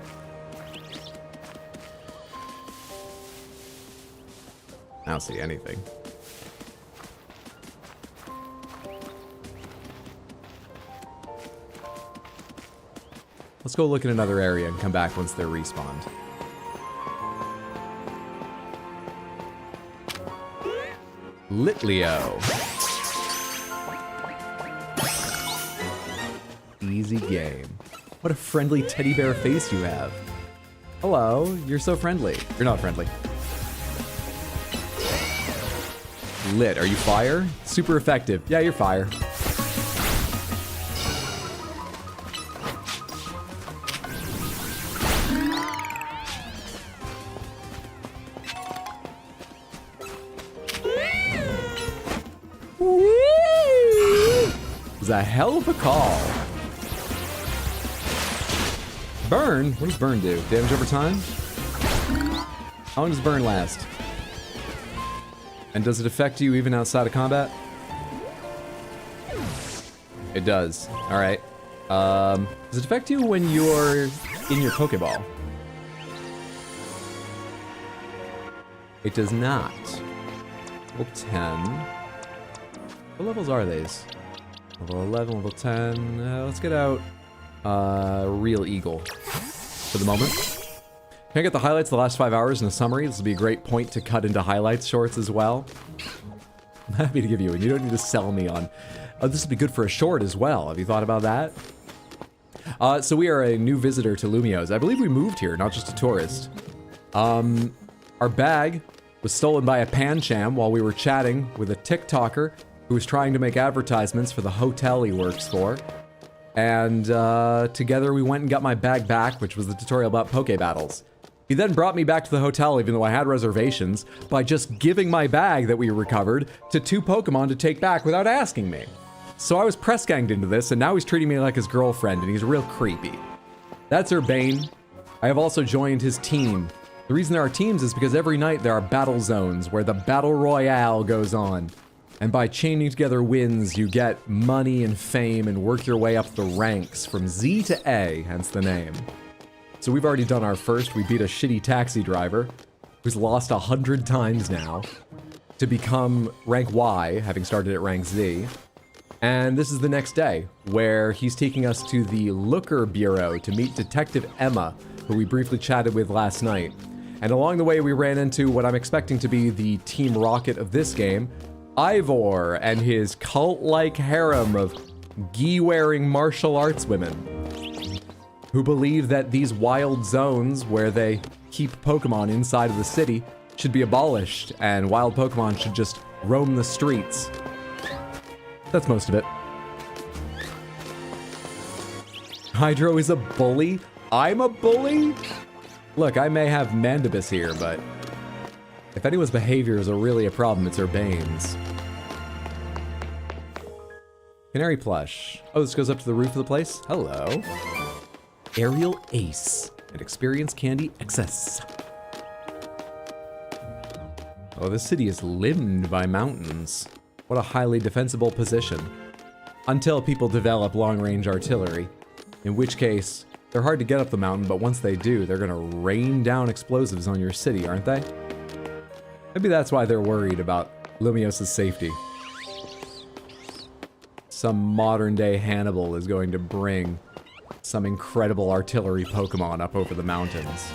I don't see anything. Let's go look in another area and come back once they're respawned. Litleo. easy game. What a friendly teddy bear face you have. Hello, you're so friendly. You're not friendly. Lit, are you fire? Super effective. Yeah, you're fire. It's a hell of a call. Burn? What does burn do? Damage over time? How long does burn last? And does it affect you even outside of combat? It does. Alright. Does it affect you when you're in your Pokeball? It does not. Level 10. What levels are these? Level 11, level 10. Let's get out Real Eagle for the moment. Can I get the highlights of the last 5 hours in a summary? This will be a great point to cut into highlights shorts as well. I'm happy to give you one. You don't need to sell me on. This would be good for a short as well. Have you thought about that? So we are a new visitor to Lumiose. I believe we moved here, not just a tourist. Our bag was stolen by a Pancham while we were chatting with a TikToker who was trying to make advertisements for the hotel he works for. And together we went and got my bag back, which was the tutorial about Poke Battles. He then brought me back to the hotel, even though I had reservations, by just giving my bag that we recovered to 2 Pokemon to take back without asking me. So I was press ganged into this, and now he's treating me like his girlfriend, and he's real creepy. That's Urbane. I have also joined his team. The reason there are teams is because every night there are battle zones where the battle royale goes on. And by chaining together wins, you get money and fame and work your way up the ranks from Z to A, hence the name. So we've already done our first. We beat a shitty taxi driver who's lost 100 times now to become rank Y, having started at rank Z. And this is the next day, where he's taking us to the Looker Bureau to meet Detective Emma, who we briefly chatted with last night. And along the way, we ran into what I'm expecting to be the Team Rocket of this game, Ivor and his cult-like harem of gi-wearing martial arts women who believe that these wild zones where they keep Pokemon inside of the city should be abolished and wild Pokemon should just roam the streets. That's most of it. Hydro is a bully? I'm a bully? Look, I may have Mandibus here, but if anyone's behavior is really a problem, it's Urbane's. Canary plush. Oh, this goes up to the roof of the place? Hello. Aerial Ace and Experience Candy Excess. Oh, this city is limned by mountains. What a highly defensible position. Until people develop long-range artillery. In which case, they're hard to get up the mountain, but once they do, they're gonna rain down explosives on your city, aren't they? Maybe that's why they're worried about Lumiose's safety. Some modern-day Hannibal is going to bring some incredible artillery Pokemon up over the mountains.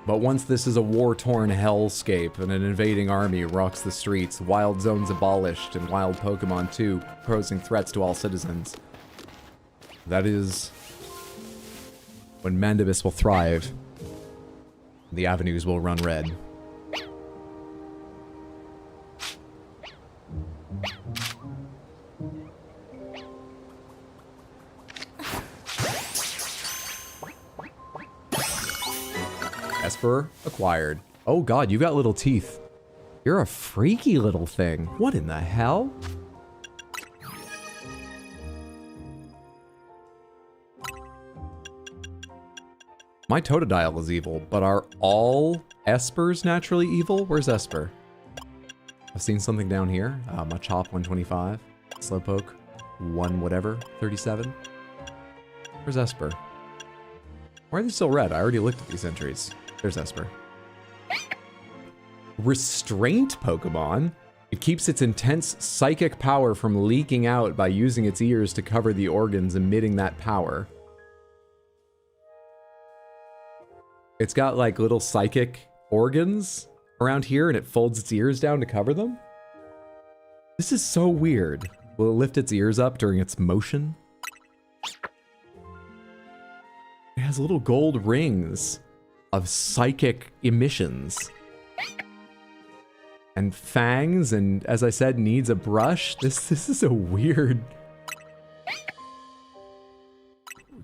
But once this is a war-torn hellscape and an invading army rocks the streets, wild zones abolished, and wild Pokemon too, posing threats to all citizens, that is when Mandibus will thrive. The avenues will run red. Esper acquired. Oh god, you got little teeth. You're a freaky little thing. What in the hell? My Totodile is evil, but are all Espers naturally evil? Where's Esper? I've seen something down here. Machop 125. Slowpoke 1 whatever 37. Where's Esper? Why are they still red? I already looked at these entries. There's Esper. Restraint Pokemon. It keeps its intense psychic power from leaking out by using its ears to cover the organs emitting that power. It's got like little psychic organs around here and it folds its ears down to cover them? This is so weird. Will it lift its ears up during its motion? It has little gold rings of psychic emissions. And fangs, and as I said, needs a brush. This is a weird,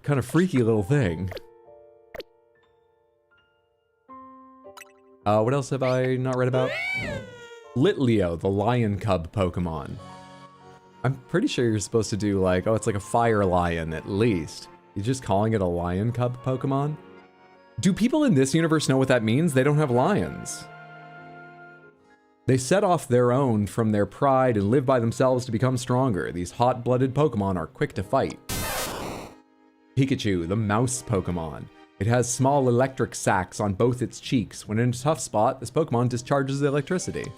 kind of freaky little thing. What else have I not read about? Litleo, the lion cub Pokemon. I'm pretty sure you're supposed to do like, oh, it's like a fire lion at least. You're just calling it a lion cub Pokemon? Do people in this universe know what that means? They don't have lions. They set off their own from their pride and live by themselves to become stronger. These hot-blooded Pokemon are quick to fight. Pikachu, the mouse Pokemon. It has small electric sacs on both its cheeks. When in a tough spot, this Pokemon discharges the electricity.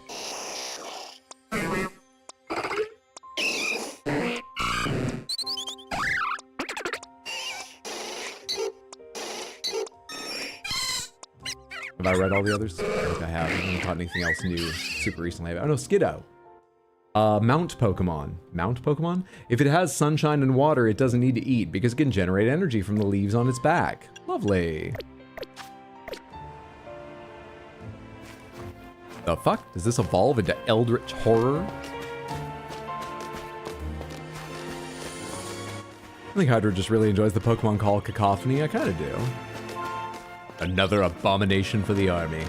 Have I read all the others? I think I have. I haven't caught anything else new super recently. Oh no, Skiddo. Mount Pokemon. Mount Pokemon? If it has sunshine and water, it doesn't need to eat because it can generate energy from the leaves on its back. Lovely. The fuck? Does this evolve into Eldritch Horror? I think Hydra just really enjoys the Pokemon call Cacophony. I kind of do. Another abomination for the army.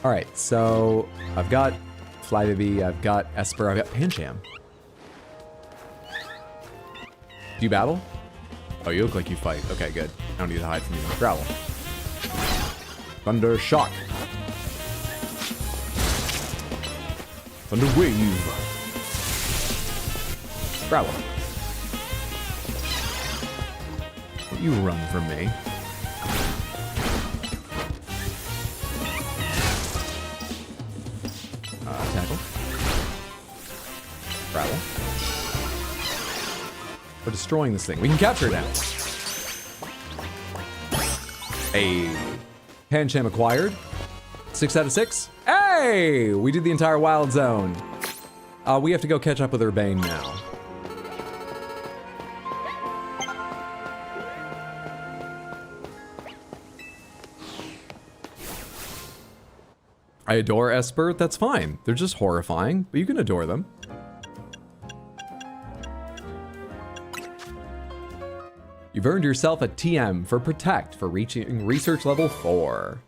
Alright, so I've got Flybaby, I've got Esper, I've got Pancham. Do you battle? Oh, you look like you fight. Okay, good. I don't need to hide from you. Growl. Thunder Shock. Thunder Wave. Growl. Don't you run from me. Tackle. Growl. We're destroying this thing. We can capture it now. Hey. Pancham acquired. 6 out of 6. Hey! We did the entire wild zone. We have to go catch up with Urbane now. I adore Esper. That's fine. They're just horrifying, but you can adore them. You've earned yourself a TM for Protect for reaching research level 4.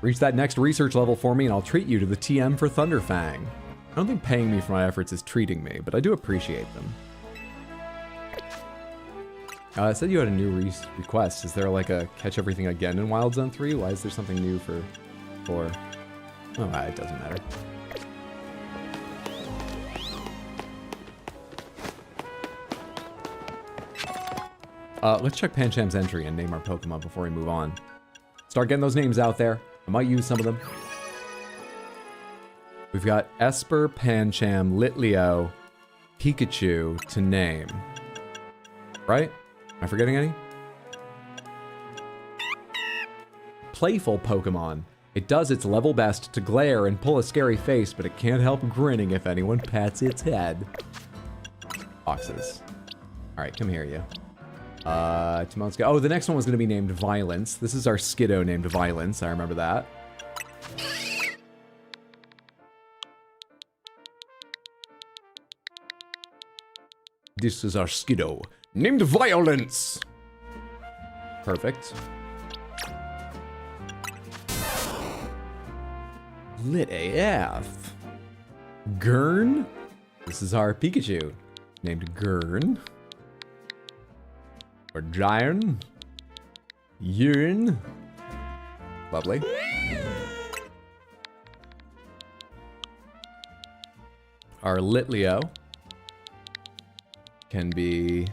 Reach that next research level for me and I'll treat you to the TM for Thunderfang. I don't think paying me for my efforts is treating me, but I do appreciate them. I said you had a new request. Is there like a catch everything again in Wild Zone 3? Why is there something new for... Oh, it doesn't matter. Let's check Pancham's entry and name our Pokemon before we move on. Start getting those names out there. I might use some of them. We've got Esper, Pancham, Litleo, Pikachu to name. Right? Am I forgetting any? Playful Pokemon. It does its level best to glare and pull a scary face, but it can't help grinning if anyone pats its head. Boxes. Alright, come here, you. Oh, the next one was going to be named Violence. This is our Skiddo named Violence. I remember that. This is our Skiddo named Violence. Perfect. Lit AF. Gurn. This is our Pikachu named Gurn. Or Giron. Urine. Lovely. Our Litleo can be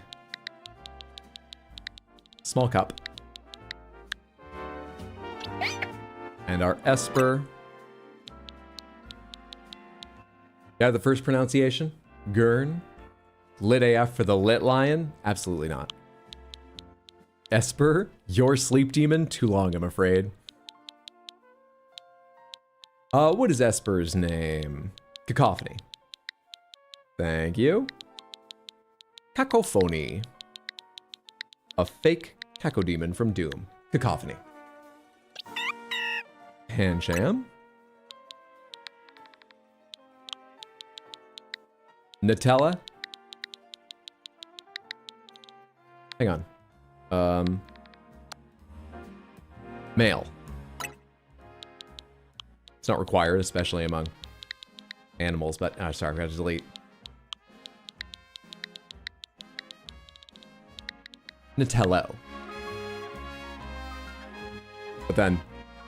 Small Cup. And our Esper. Yeah, the first pronunciation. Gurn. Lit AF for the Lit Lion? Absolutely not. Esper, your sleep demon? Too long, I'm afraid. What is Esper's name? Cacophony. Thank you. Cacophony. A fake cacodemon from Doom. Cacophony. Handsham. Nutella. Hang on. Male. It's not required, especially among animals, but sorry, I gotta delete. Nutella. But then,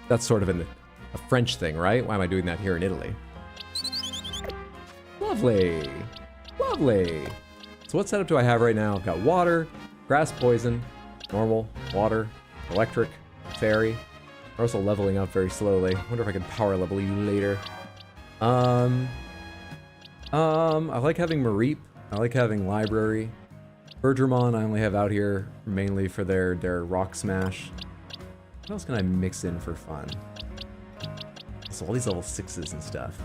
that's sort of a French thing, right? Why am I doing that here in Italy? Lovely. Lovely. So what setup do I have right now? I've got water, grass poison, normal, water, electric, fairy. We're also leveling up very slowly. I wonder if I can power level you later. I like having Mareep. I like having library. Bergermon I only have out here mainly for their rock smash. What else can I mix in for fun? So all these level 6s and stuff.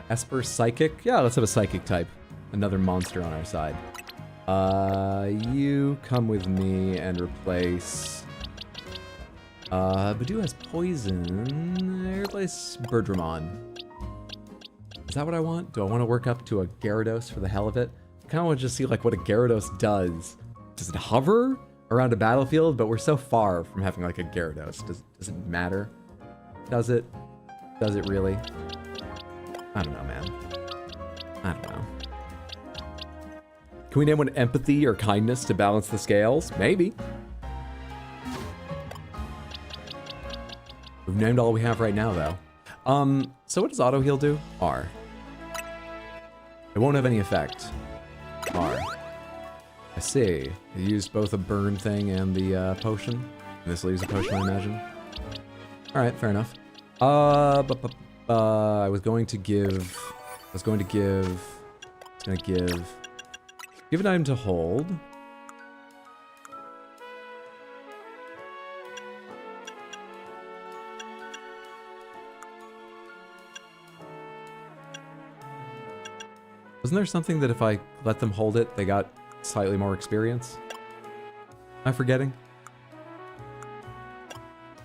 Esper Psychic? Yeah, let's have a Psychic type. Another monster on our side. You come with me and replace... Badoo has poison. Replace Bergermon. Is that what I want? Do I want to work up to a Gyarados for the hell of it? I kind of want to just see like what a Gyarados does. Does it hover around a battlefield? But we're so far from having like a Gyarados. Does it matter? Does it? Does it really? I don't know, man. I don't know. Can we name one empathy or kindness to balance the scales? Maybe. We've named all we have right now, though. So what does auto heal do? R. It won't have any effect. R. I see. It used both a burn thing and the potion. And this will use a potion, I imagine. All right, fair enough. I was going to give an item to hold. Wasn't there something that if I let them hold it, they got slightly more experience? Am I forgetting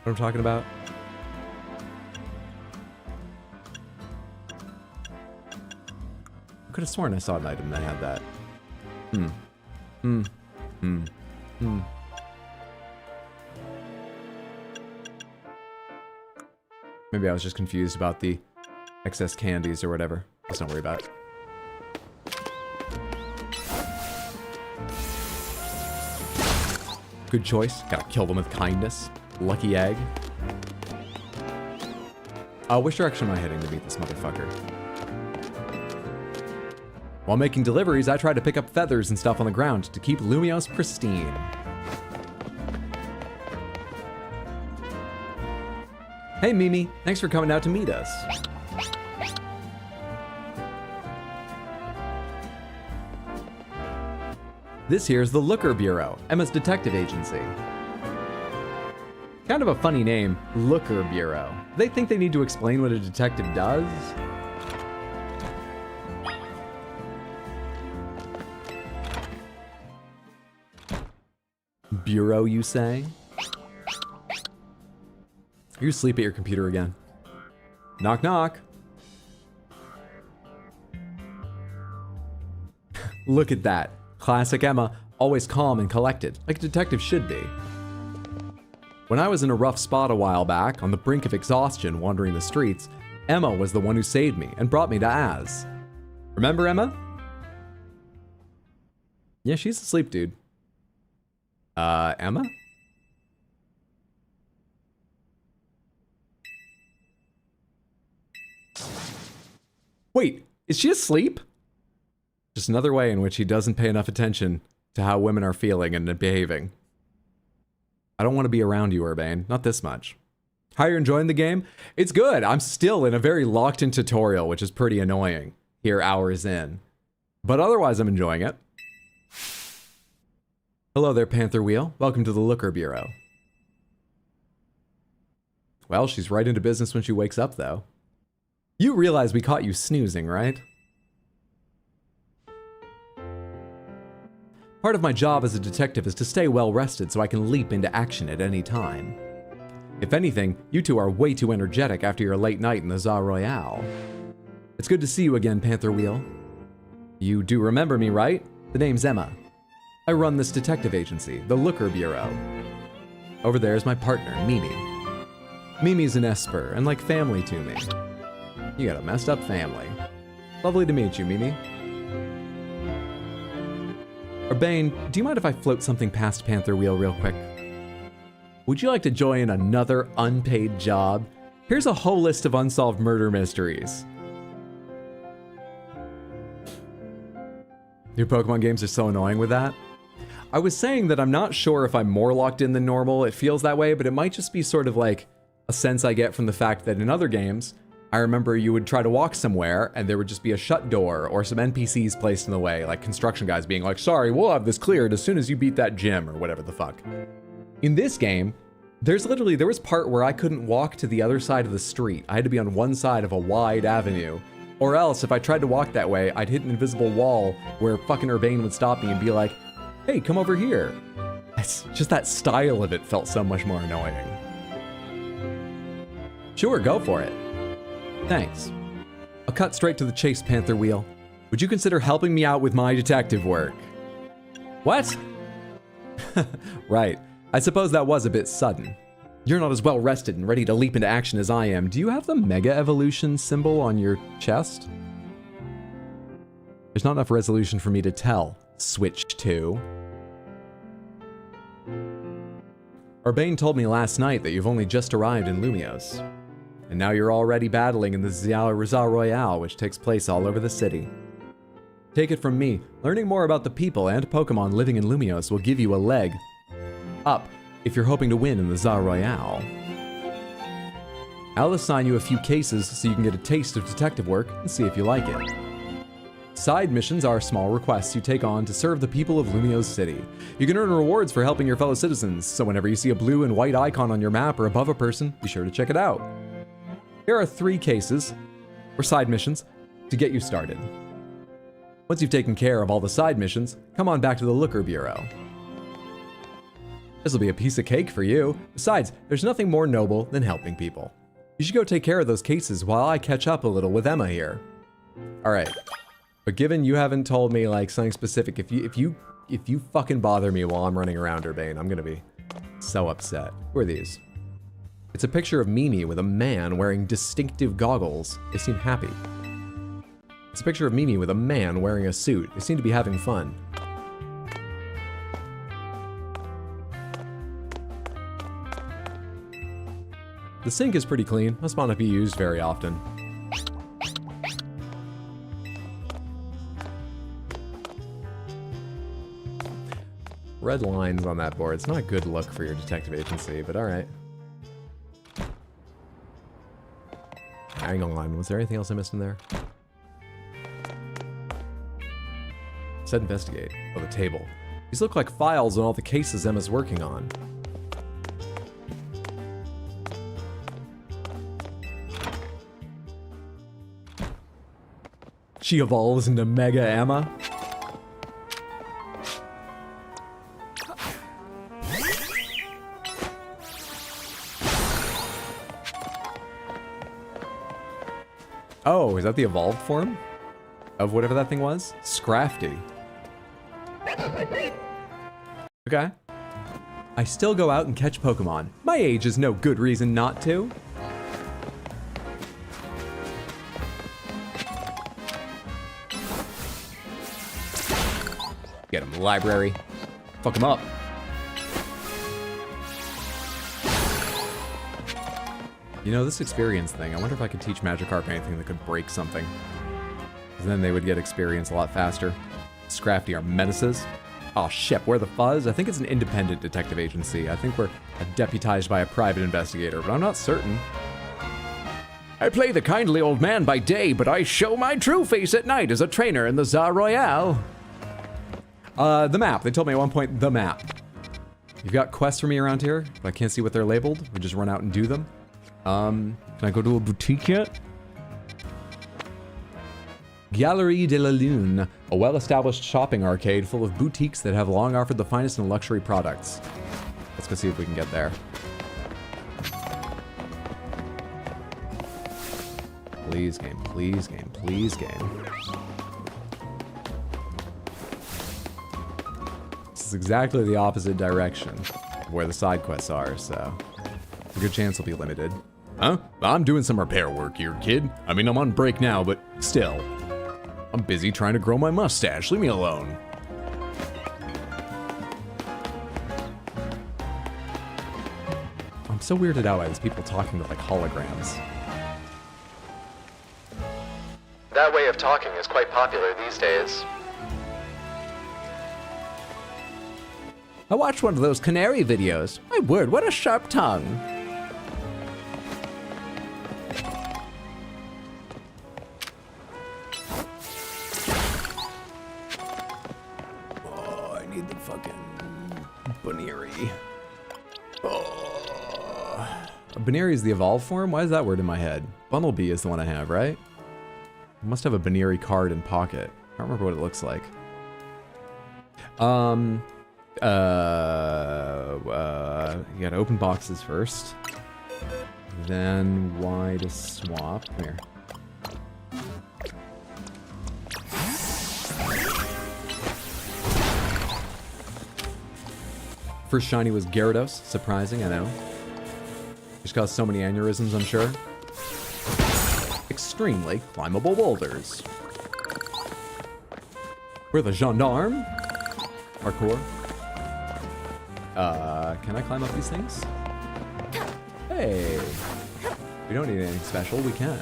what I'm talking about? I could have sworn I saw an item that had that. Maybe I was just confused about the excess candies or whatever. Let's not worry about it. Good choice. Gotta kill them with kindness. Lucky egg. Which direction am I heading to beat this motherfucker? While making deliveries, I try to pick up feathers and stuff on the ground to keep Lumiose pristine. Hey Mimi, thanks for coming out to meet us. This here's the Looker Bureau, Emma's detective agency. Kind of a funny name, Looker Bureau. They think they need to explain what a detective does? Bureau, you say? Are you asleep at your computer again? Knock, knock. Look at that. Classic Emma, always calm and collected, like a detective should be. When I was in a rough spot a while back, on the brink of exhaustion wandering the streets, Emma was the one who saved me and brought me to Az. Remember Emma? Yeah, she's asleep, dude. Emma? Wait, is she asleep? Just another way in which he doesn't pay enough attention to how women are feeling and behaving. I don't want to be around you, Urbane. Not this much. How are you enjoying the game? It's good. I'm still in a very locked-in tutorial, which is pretty annoying here hours in. But otherwise, I'm enjoying it. Hello there, Panther Wheel. Welcome to the Looker Bureau. Well, she's right into business when she wakes up, though. You realize we caught you snoozing, right? Part of my job as a detective is to stay well rested so I can leap into action at any time. If anything, you two are way too energetic after your late night in the Za Royale. It's good to see you again, Panther Wheel. You do remember me, right? The name's Emma. I run this detective agency, the Looker Bureau. Over there is my partner, Mimi. Mimi's an Esper and like family to me. You got a messed up family. Lovely to meet you, Mimi. Urbane, do you mind if I float something past Panther Wheel real quick? Would you like to join another unpaid job? Here's a whole list of unsolved murder mysteries. Your Pokemon games are so annoying with that. I was saying that I'm not sure if I'm more locked in than normal. It feels that way, but it might just be sort of like a sense I get from the fact that in other games, I remember you would try to walk somewhere and there would just be a shut door or some NPCs placed in the way, like construction guys being like, sorry, we'll have this cleared as soon as you beat that gym or whatever the fuck. In this game, there was part where I couldn't walk to the other side of the street. I had to be on one side of a wide avenue. Or else, if I tried to walk that way, I'd hit an invisible wall where fucking Urbane would stop me and be like, hey, come over here. It's just that style of it felt so much more annoying. Sure, go for it. Thanks. I'll cut straight to the chase, Panther Wheel. Would you consider helping me out with my detective work? What? Right. I suppose that was a bit sudden. You're not as well rested and ready to leap into action as I am. Do you have the Mega Evolution symbol on your chest? There's not enough resolution for me to tell. Switch to. Urbane told me last night that you've only just arrived in Lumios. And now you're already battling in the Za Royale, which takes place all over the city. Take it from me, learning more about the people and Pokemon living in Lumios will give you a leg up if you're hoping to win in the Za Royale. I'll assign you a few cases so you can get a taste of detective work and see if you like it. Side missions are small requests you take on to serve the people of Lumios City. You can earn rewards for helping your fellow citizens, so whenever you see a blue and white icon on your map or above a person, be sure to check it out. Here are 3 cases, or side missions, to get you started. Once you've taken care of all the side missions, come on back to the Looker Bureau. This'll be a piece of cake for you. Besides, there's nothing more noble than helping people. You should go take care of those cases while I catch up a little with Emma here. Alright. But given you haven't told me like something specific, if you fucking bother me while I'm running around Urbane, I'm gonna be so upset. Who are these? It's a picture of Mimi with a man wearing distinctive goggles. They seem happy. It's a picture of Mimi with a man wearing a suit. They seem to be having fun. The sink is pretty clean. Must not be used very often. Red lines on that board. It's not a good look for your detective agency, but alright. Hang on, was there anything else I missed in there? Said investigate. Oh, the table. These look like files on all the cases Emma's working on. She evolves into Mega Emma. Oh, is that the evolved form? Of whatever that thing was? Scrafty. Okay. I still go out and catch Pokemon. My age is no good reason not to. Get him, library. Fuck him up. You know, this experience thing, I wonder if I could teach Magikarp anything that could break something. 'Cause then they would get experience a lot faster. Scrafty are menaces. Oh shit, where the fuzz? I think it's an independent detective agency. I think we're deputized by a private investigator, but I'm not certain. I play the kindly old man by day, but I show my true face at night as a trainer in the Za Royale. The map. They told me at one point, the map. You've got quests for me around here, but I can't see what they're labeled. We just run out and do them. Can I go to a boutique yet? Galerie de la Lune, a well-established shopping arcade full of boutiques that have long offered the finest in luxury products. Let's go see if we can get there. Please game, please game, please game. This is exactly the opposite direction of where the side quests are, so a good chance will be limited. Huh? I'm doing some repair work here, kid. I mean, I'm on break now, but still. I'm busy trying to grow my mustache. Leave me alone. I'm so weirded out by these people talking to like holograms. That way of talking is quite popular these days. I watched one of those canary videos. My word, what a sharp tongue. Oh, I need the fucking Baneri. Oh. Baneri is the evolved form? Why is that word in my head? Bumblebee is the one I have, right? I must have a Baneri card in pocket. I don't remember what it looks like. You gotta open boxes first. Then Y to swap. Come here. First shiny was Gyarados. Surprising, I know. Just caused so many aneurysms, I'm sure. Extremely climbable boulders. We're the gendarme. Parkour. Can I climb up these things? Hey. We don't need anything special, we can.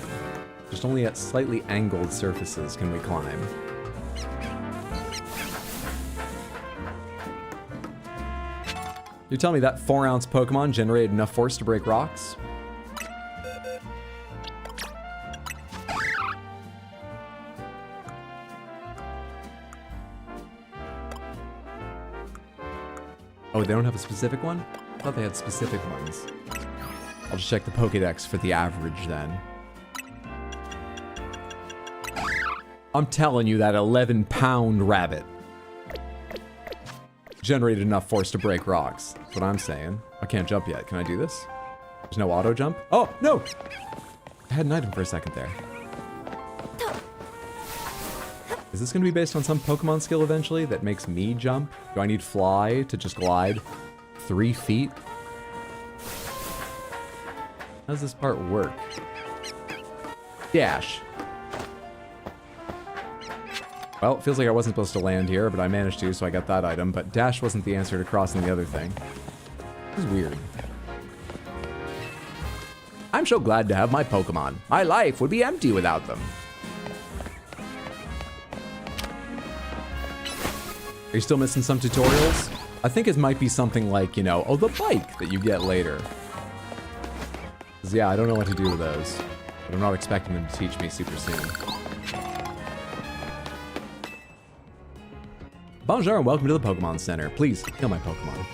Just only at slightly angled surfaces can we climb. You tell me that 4-ounce Pokemon generated enough force to break rocks? Oh, they don't have a specific one? I thought they had specific ones. I'll just check the Pokédex for the average then. I'm telling you that 11-pound rabbit generated enough force to break rocks. That's what I'm saying. I can't jump yet. Can I do this? There's no auto jump? Oh, no! I had an item for a second there. Is this going to be based on some Pokemon skill eventually that makes me jump? Do I need fly to just glide 3 feet? How does this part work? Dash. Well, it feels like I wasn't supposed to land here, but I managed to, so I got that item. But dash wasn't the answer to crossing the other thing. This is weird. I'm so glad to have my Pokemon. My life would be empty without them. Are you still missing some tutorials? I think it might be something like, you know, oh, the bike that you get later. 'Cause yeah, I don't know what to do with those. But I'm not expecting them to teach me super soon. Bonjour and welcome to the Pokemon Center. Please, kill my Pokemon.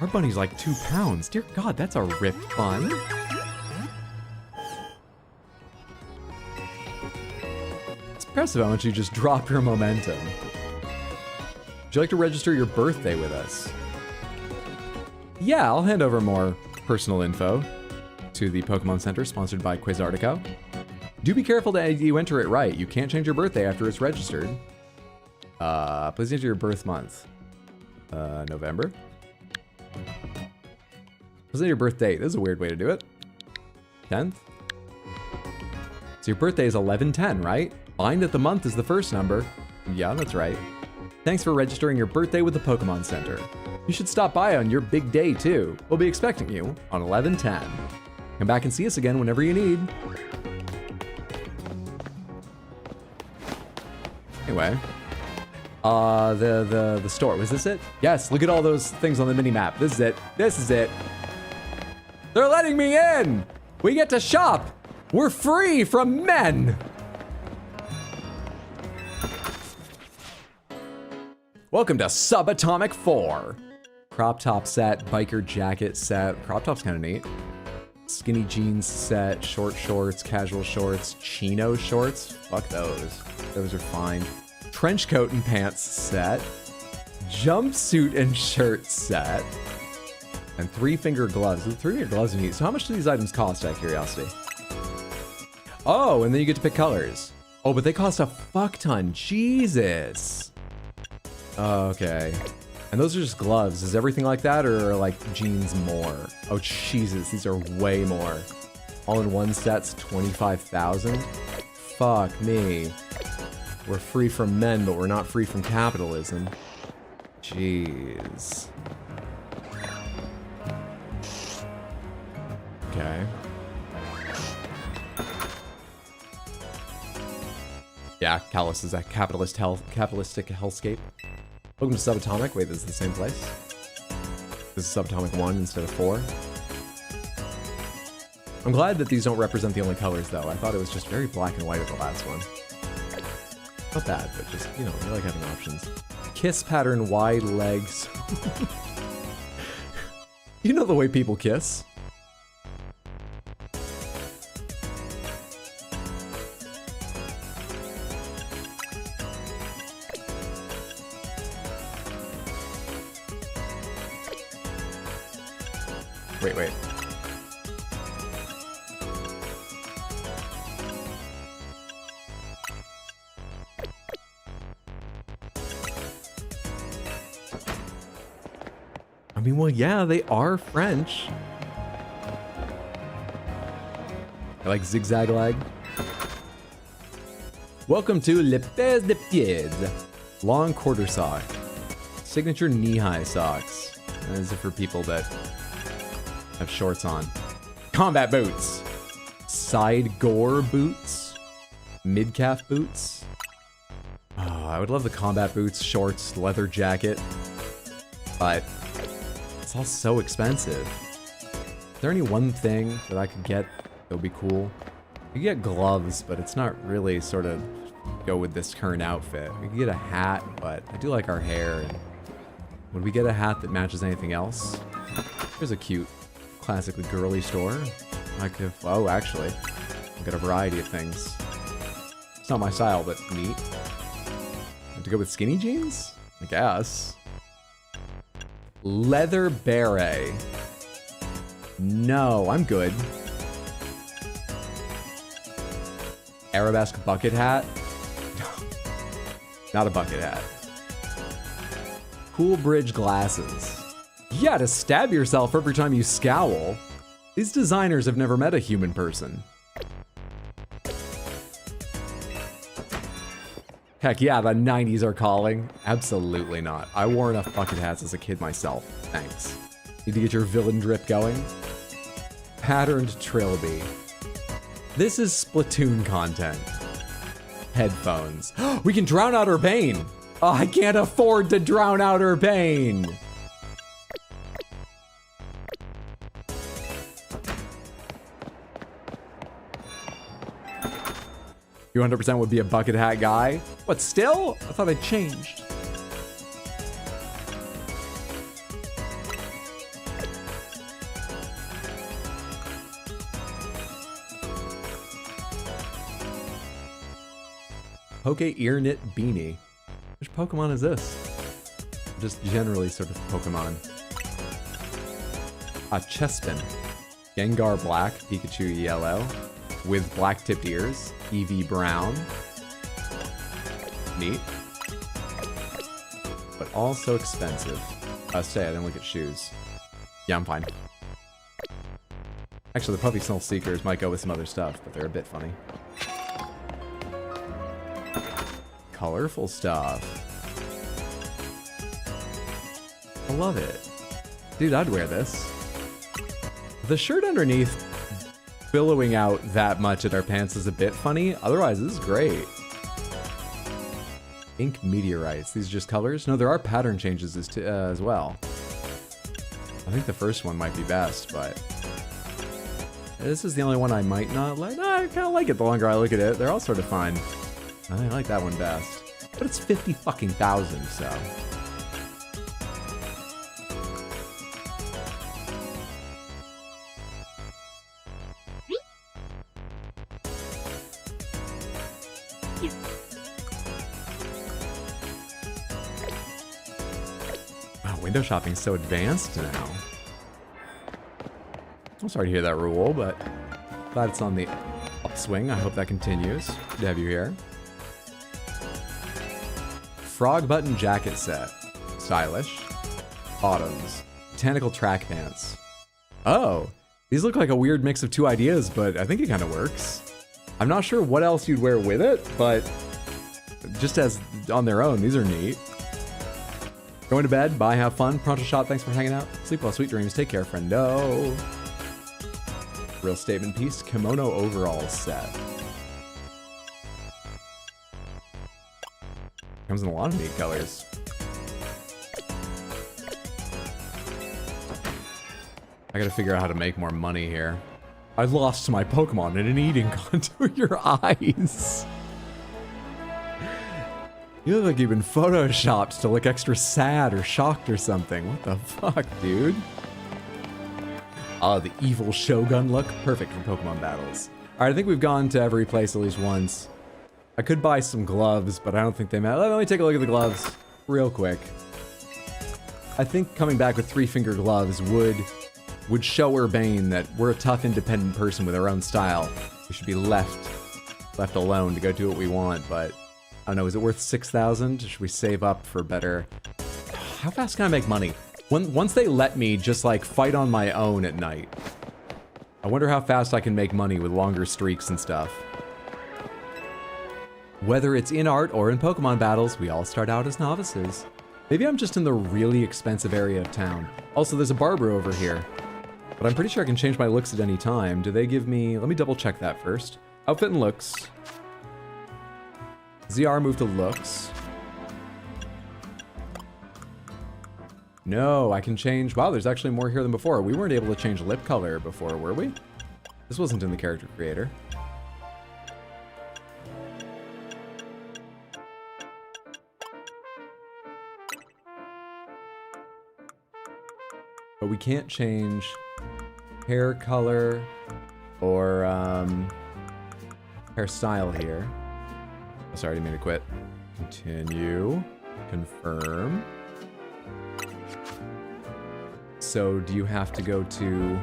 Our bunny's like 2 pounds. Dear God, that's a ripped bun. It's impressive how much you just drop your momentum. Would you like to register your birthday with us? Yeah, I'll hand over more personal info to the Pokemon Center, sponsored by Quasartico. Do be careful that you enter it right. You can't change your birthday after it's registered. Please enter your birth month. November. Please enter your birth date. This is a weird way to do it. 10th. So your birthday is 11/10, right? Find that the month is the first number. Yeah, that's right. Thanks for registering your birthday with the Pokemon Center. You should stop by on your big day too. We'll be expecting you on 11/10. Come back and see us again whenever you need. Anyway. The store. Was this it? Yes, look at all those things on the mini-map. This is it. This is it. They're letting me in! We get to shop! We're free from men! Welcome to Subatomic 4. Crop top set, biker jacket set. Crop top's kind of neat. Skinny jeans set, short shorts, casual shorts, chino shorts. Fuck those. Those are fine. Trench coat and pants set. Jumpsuit and shirt set. And 3-finger gloves. The 3-finger gloves are neat. So how much do these items cost, out of curiosity? Oh, and then you get to pick colors. Oh, but they cost a fuck ton. Jesus. Okay. And those are just gloves. Is everything like that, or are like jeans more? Oh, Jesus, these are way more. All-in-one sets, 25,000. Fuck me. We're free from men, but we're not free from capitalism. Jeez. Okay. Yeah, Callus is a capitalistic hellscape. Welcome to Subatomic. Wait, this is the same place? This is Subatomic 1 instead of 4. I'm glad that these don't represent the only colors, though. I thought it was just very black and white at the last one. Not bad, but just, you know, I like having options. Kiss pattern, wide legs. You know the way people kiss. Wait. I mean, well, yeah, they are French. I like zigzag leg. Welcome to Le Pez de Pied. Long quarter sock. Signature knee-high socks. Those are for people that have shorts on. Combat boots. Side gore boots. Mid-calf boots. Oh, I would love the combat boots, shorts, leather jacket. But it's all so expensive. Is there any one thing that I could get that would be cool? You could get gloves, but it's not really sort of go with this current outfit. We could get a hat, but I do like our hair. And would we get a hat that matches anything else? Here's a cute, classically girly store. I could, oh, actually, I'll get a variety of things. It's not my style, but neat. Have to go with skinny jeans? I guess. Leather beret. No, I'm good. Arabesque bucket hat? Not a bucket hat. Cool bridge glasses. Yeah, to stab yourself every time you scowl. These designers have never met a human person. Heck yeah, the 90s are calling. Absolutely not. I wore enough bucket hats as a kid myself. Thanks. Need to get your villain drip going? Patterned trilby. This is Splatoon content. Headphones. We can drown out Urbane! Oh, I can't afford to drown out Urbane! You 100% would be a bucket hat guy? What, still? I thought I changed. Poke ear knit beanie. Which Pokemon is this? Just generally sort of Pokemon. A Chespin. Gengar black, Pikachu yellow. With black tipped ears. Eevee brown. Neat. But also expensive. Stay, I didn't look at shoes. Yeah, I'm fine. Actually, the Puppy Snull Seekers might go with some other stuff, but they're a bit funny. Colorful stuff. I love it. Dude, I'd wear this. The shirt underneath billowing out that much at our pants is a bit funny. Otherwise, this is great. Ink meteorites. These are just colors? No, there are pattern changes as well. I think the first one might be best, but this is the only one I might not like. No, I kind of like it the longer I look at it. They're all sort of fun. I like that one best. But it's 50 fucking thousand, so. window shopping's so advanced now. I'm sorry to hear that, Rule, but glad it's on the upswing. I hope that continues. Good to have you here. Frog button jacket set. Stylish. Bottoms. Botanical track pants. Oh, these look like a weird mix of two ideas, but I think it kind of works. I'm not sure what else you'd wear with it, but just as on their own, these are neat. Going to bed, bye, have fun. Pronto Shot, thanks for hanging out. Sleep well, sweet dreams. Take care, friendo. Real statement piece, kimono overalls set. Comes in a lot of neat colors. I gotta figure out how to make more money here. I lost my Pokemon in an eating onto your eyes. You look like you've been photoshopped to look extra sad or shocked or something. What the fuck, dude? Oh, the evil Shogun look. Perfect for Pokemon battles. Alright, I think we've gone to every place at least once. I could buy some gloves, but I don't think they matter. Let me take a look at the gloves real quick. I think coming back with 3-finger gloves would show Urbane that we're a tough, independent person with our own style. We should be left alone to go do what we want, but I don't know, is it worth 6,000? Should we save up for better? How fast can I make money? Once they let me just like fight on my own at night. I wonder how fast I can make money with longer streaks and stuff. Whether it's in art or in Pokemon battles, we all start out as novices. Maybe I'm just in the really expensive area of town. Also, there's a barber over here. But I'm pretty sure I can change my looks at any time. Do they give me... Let me double check that first. Outfit and looks. ZR move to looks. No, I can change... Wow, there's actually more here than before. We weren't able to change lip color before, were we? This wasn't in the character creator. But we can't change hair color or hairstyle here. Oh, sorry, I didn't mean to quit. Continue. Confirm. So do you have to go to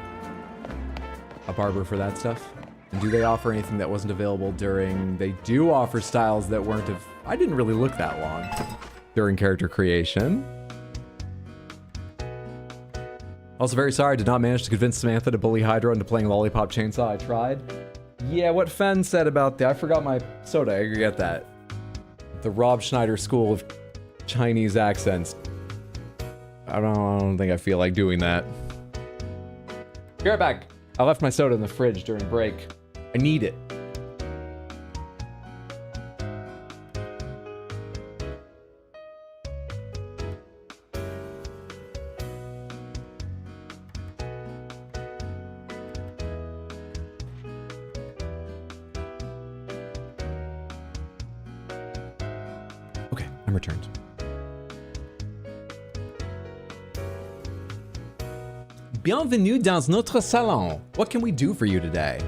a barber for that stuff? And do they offer anything that wasn't available during... They do offer styles that weren't of... I didn't really look that long during character creation. Also very sorry I did not manage to convince Samantha to bully Hydro into playing Lollipop Chainsaw. I tried. Yeah, what Fen said about the... I forgot my soda, I get that. The Rob Schneider School of Chinese accents. I don't think I feel like doing that. Be right back. I left my soda in the fridge during break. I need it. Okay, I'm returned. Bienvenue dans notre salon. What can we do for you today?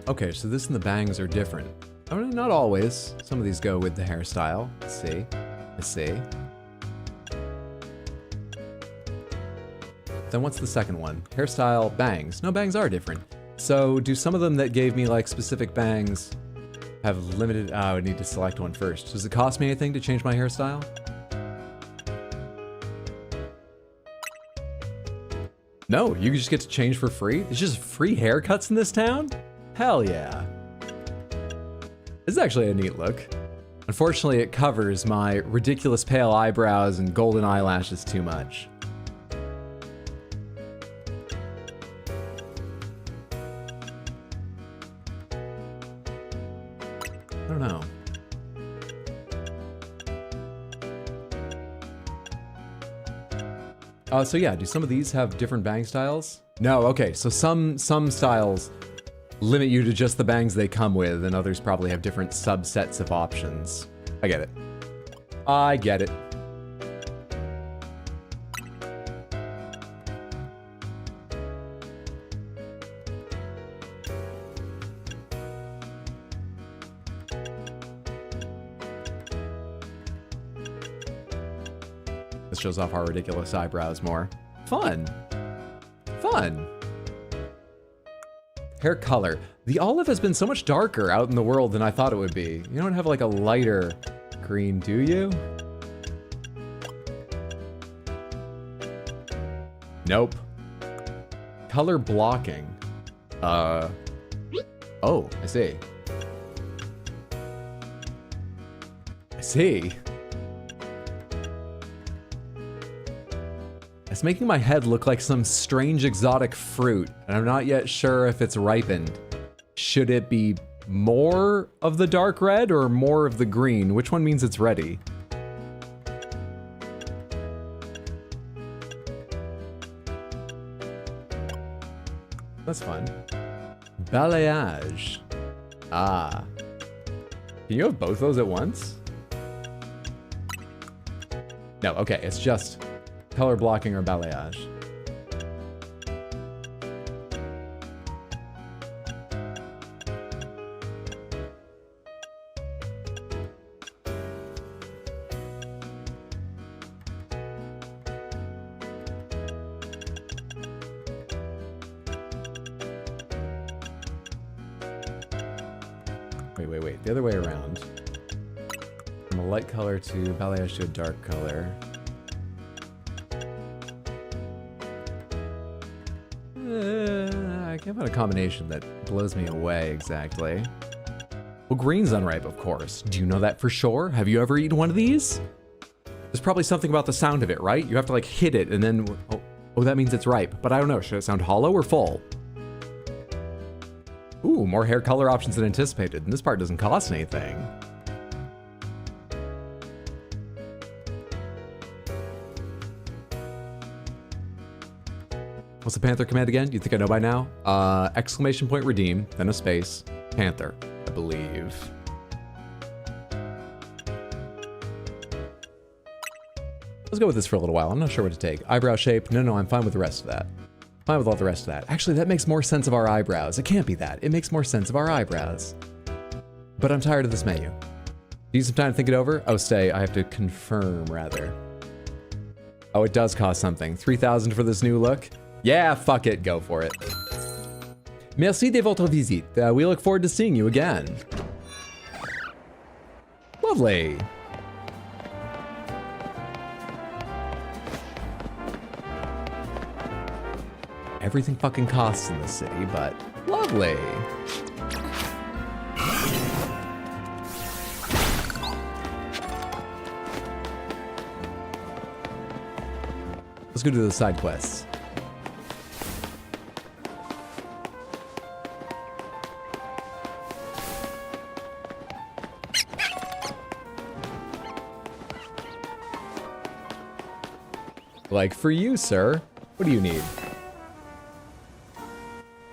Okay, so this and the bangs are different. I mean, not always. Some of these go with the hairstyle. Let's see. Let's see. Then what's the second one? Hairstyle, bangs. No, bangs are different. So do some of them that gave me like specific bangs have limited... I would need to select one first. Does it cost me anything to change my hairstyle? No, you just get to change for free? There's just free haircuts in this town? Hell yeah. This is actually a neat look. Unfortunately, it covers my ridiculous pale eyebrows and golden eyelashes too much. I don't know. So yeah, do some of these have different bang styles? No, okay, so some styles limit you to just the bangs they come with, and others probably have different subsets of options. I get it. I get it. This shows off our ridiculous eyebrows more. Fun. Fun. Hair color. The olive has been so much darker out in the world than I thought it would be. You don't have like a lighter green, do you? Nope. Color blocking. Oh, I see. I see. It's making my head look like some strange exotic fruit, and I'm not yet sure if it's ripened. Should it be more of the dark red or more of the green? Which one means it's ready? That's fun. Balayage. Ah. Can you have both those at once? No, okay, it's just color blocking or balayage. Wait, the other way around. From a light color to balayage to a dark color. I can't find a combination that blows me away exactly. Well, green's unripe, of course. Do you know that for sure? Have you ever eaten one of these? There's probably something about the sound of it, right? You have to like hit it and then, oh, that means it's ripe. But I don't know, should it sound hollow or full? Ooh, more hair color options than anticipated, and this part doesn't cost anything. What's the Panther command again? You think I know by now? Exclamation point redeem, then a space, Panther, I believe. Let's go with this for a little while. I'm not sure what to take. Eyebrow shape, no, I'm fine with the rest of that. Fine with all the rest of that. Actually, that makes more sense of our eyebrows. It can't be that. It makes more sense of our eyebrows. But I'm tired of this menu. Need some time to think it over? Oh, stay. I have to confirm, rather. Oh, it does cost something. 3,000 for this new look? Yeah, fuck it. Go for it. Merci de votre visite. We look forward to seeing you again. Lovely. Everything fucking costs in this city, but lovely. Let's go do the side quests. Like for you, sir. What do you need?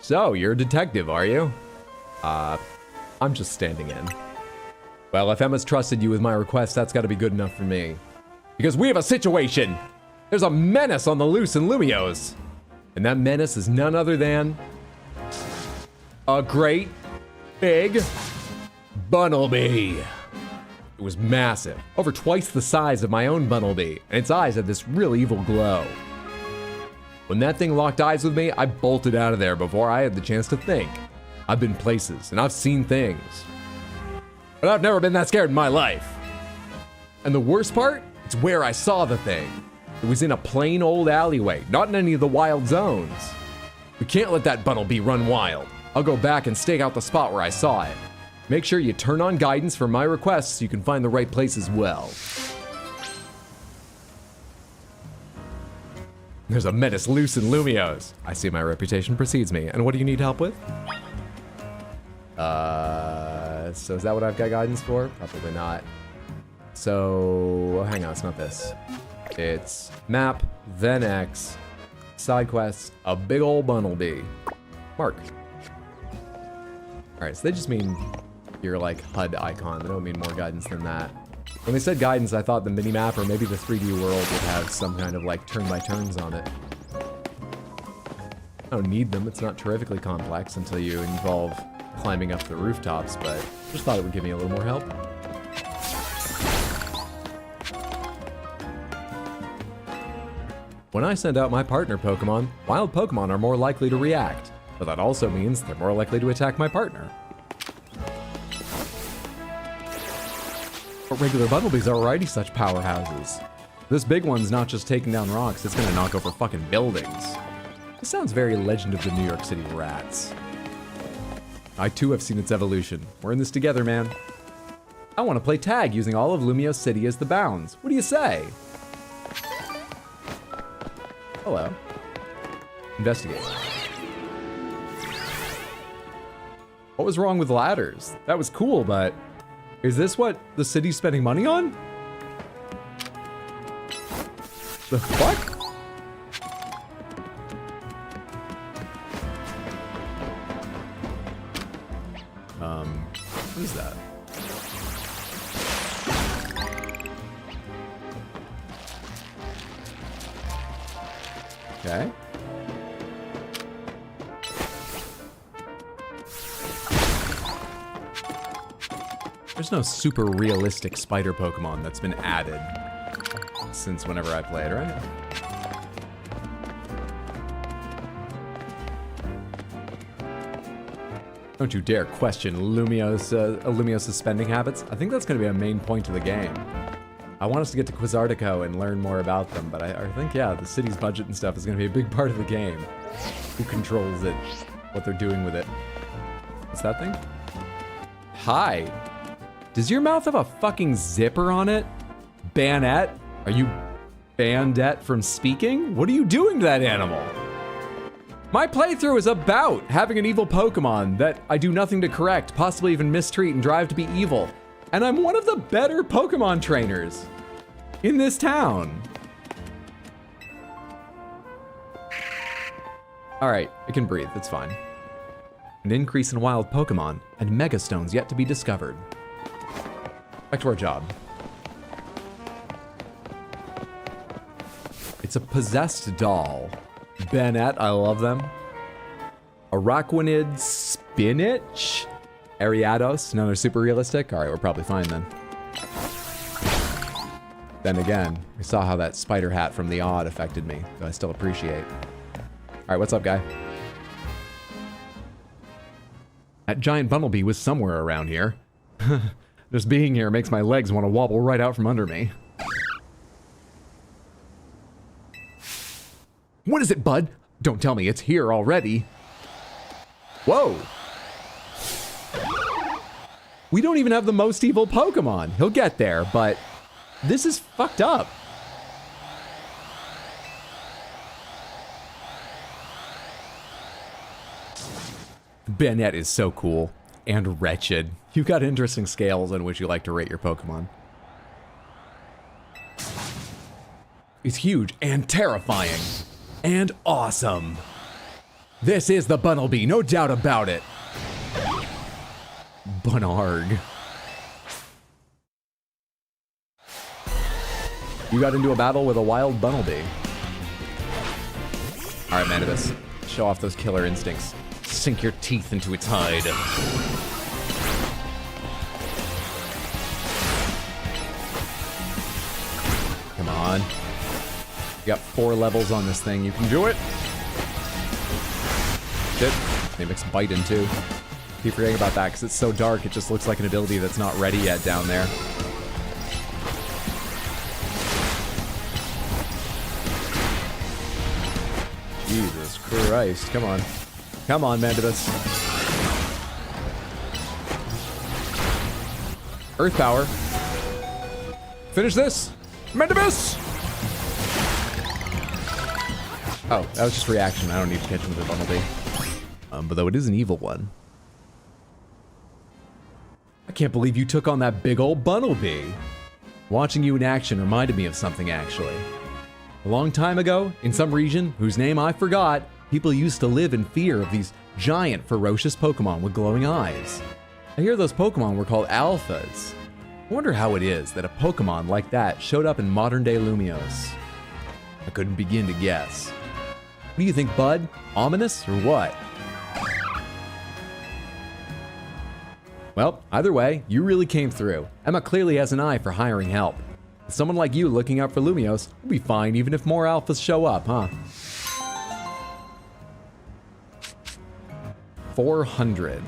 So, you're a detective, are you? I'm just standing in. Well, if Emma's trusted you with my request, that's gotta be good enough for me. Because we have a situation! There's a menace on the loose in Lumiose! And that menace is none other than... a great, big... Bunnelby! It was massive, over twice the size of my own Bunnelby, and its eyes had this real evil glow. When that thing locked eyes with me, I bolted out of there before I had the chance to think. I've been places, and I've seen things. But I've never been that scared in my life. And the worst part? It's where I saw the thing. It was in a plain old alleyway, not in any of the wild zones. We can't let that Bunnelby run wild. I'll go back and stake out the spot where I saw it. Make sure you turn on guidance for my requests so you can find the right place as well. There's a menace loose in Lumiose. I see my reputation precedes me. And what do you need help with? So is that what I've got guidance for? Probably not. So, hang on, it's not this. It's map, then X, side quests, a big ol' Bunnelby. Mark. Alright, so they just mean your like HUD icon. They don't mean more guidance than that. When they said guidance, I thought the minimap or maybe the 3D world would have some kind of like turn-by-turns on it. I don't need them, it's not terrifically complex until you involve climbing up the rooftops, but just thought it would give me a little more help. When I send out my partner Pokemon, wild Pokemon are more likely to react, but that also means they're more likely to attack my partner. But regular Bumblebees are already such powerhouses. This big one's not just taking down rocks, it's gonna knock over fucking buildings. This sounds very Legend of the New York City Rats. I too have seen its evolution. We're in this together, man. I want to play tag using all of Lumiose City as the bounds. What do you say? Hello. Investigate. What was wrong with ladders? That was cool, but is this what the city's spending money on? The fuck? What is that? Okay. There's no super realistic spider Pokemon that's been added since whenever I played, right? Don't you dare question Lumiose's spending habits. I think that's going to be a main point of the game. I want us to get to Quizartico and learn more about them, but I think, yeah, the city's budget and stuff is going to be a big part of the game. Who controls it, what they're doing with it. What's that thing? Hi. Does your mouth have a fucking zipper on it? Banette? Are you Bandette from speaking? What are you doing to that animal? My playthrough is about having an evil Pokemon that I do nothing to correct, possibly even mistreat and drive to be evil. And I'm one of the better Pokemon trainers in this town. All right, I can breathe, it's fine. An increase in wild Pokemon and Mega Stones yet to be discovered. Back to our job. It's a possessed doll. Banette, I love them. Araquanid Spinach? Ariados, none are super realistic? Alright, we're probably fine then. Then again, we saw how that spider hat from the Odd affected me, though I still appreciate. Alright, what's up, guy? That giant Bumblebee was somewhere around here. Just being here makes my legs want to wobble right out from under me. What is it, bud? Don't tell me it's here already. Whoa. We don't even have the most evil Pokemon. He'll get there, but this is fucked up. Banette is so cool and wretched. You've got interesting scales on which you like to rate your Pokemon. It's huge and terrifying. And awesome. This is the Bunnelby, no doubt about it. Bunarg. You got into a battle with a wild Bunnelby. Alright, Manibus. Show off those killer instincts. Sink your teeth into its hide. Come on. You got 4 levels on this thing. You can do it. Shit. Mimic's biting too. Keep forgetting about that because it's so dark. It just looks like an ability that's not ready yet down there. Jesus Christ. Come on. Come on, Mandibus. Earth power. Finish this. Mandibus! Oh, that was just reaction. I don't need to catch him with a Bumblebee. But though it is an evil one. I can't believe you took on that big old Bumblebee. Watching you in action reminded me of something, actually. A long time ago, in some region whose name I forgot, people used to live in fear of these giant, ferocious Pokemon with glowing eyes. I hear those Pokemon were called Alphas. I wonder how it is that a Pokemon like that showed up in modern-day Lumiose. I couldn't begin to guess. What do you think, bud? Ominous or what? Well, either way, you really came through. Emma clearly has an eye for hiring help. The Someone like you looking out for Lumios will be fine even if more alphas show up, huh? 400.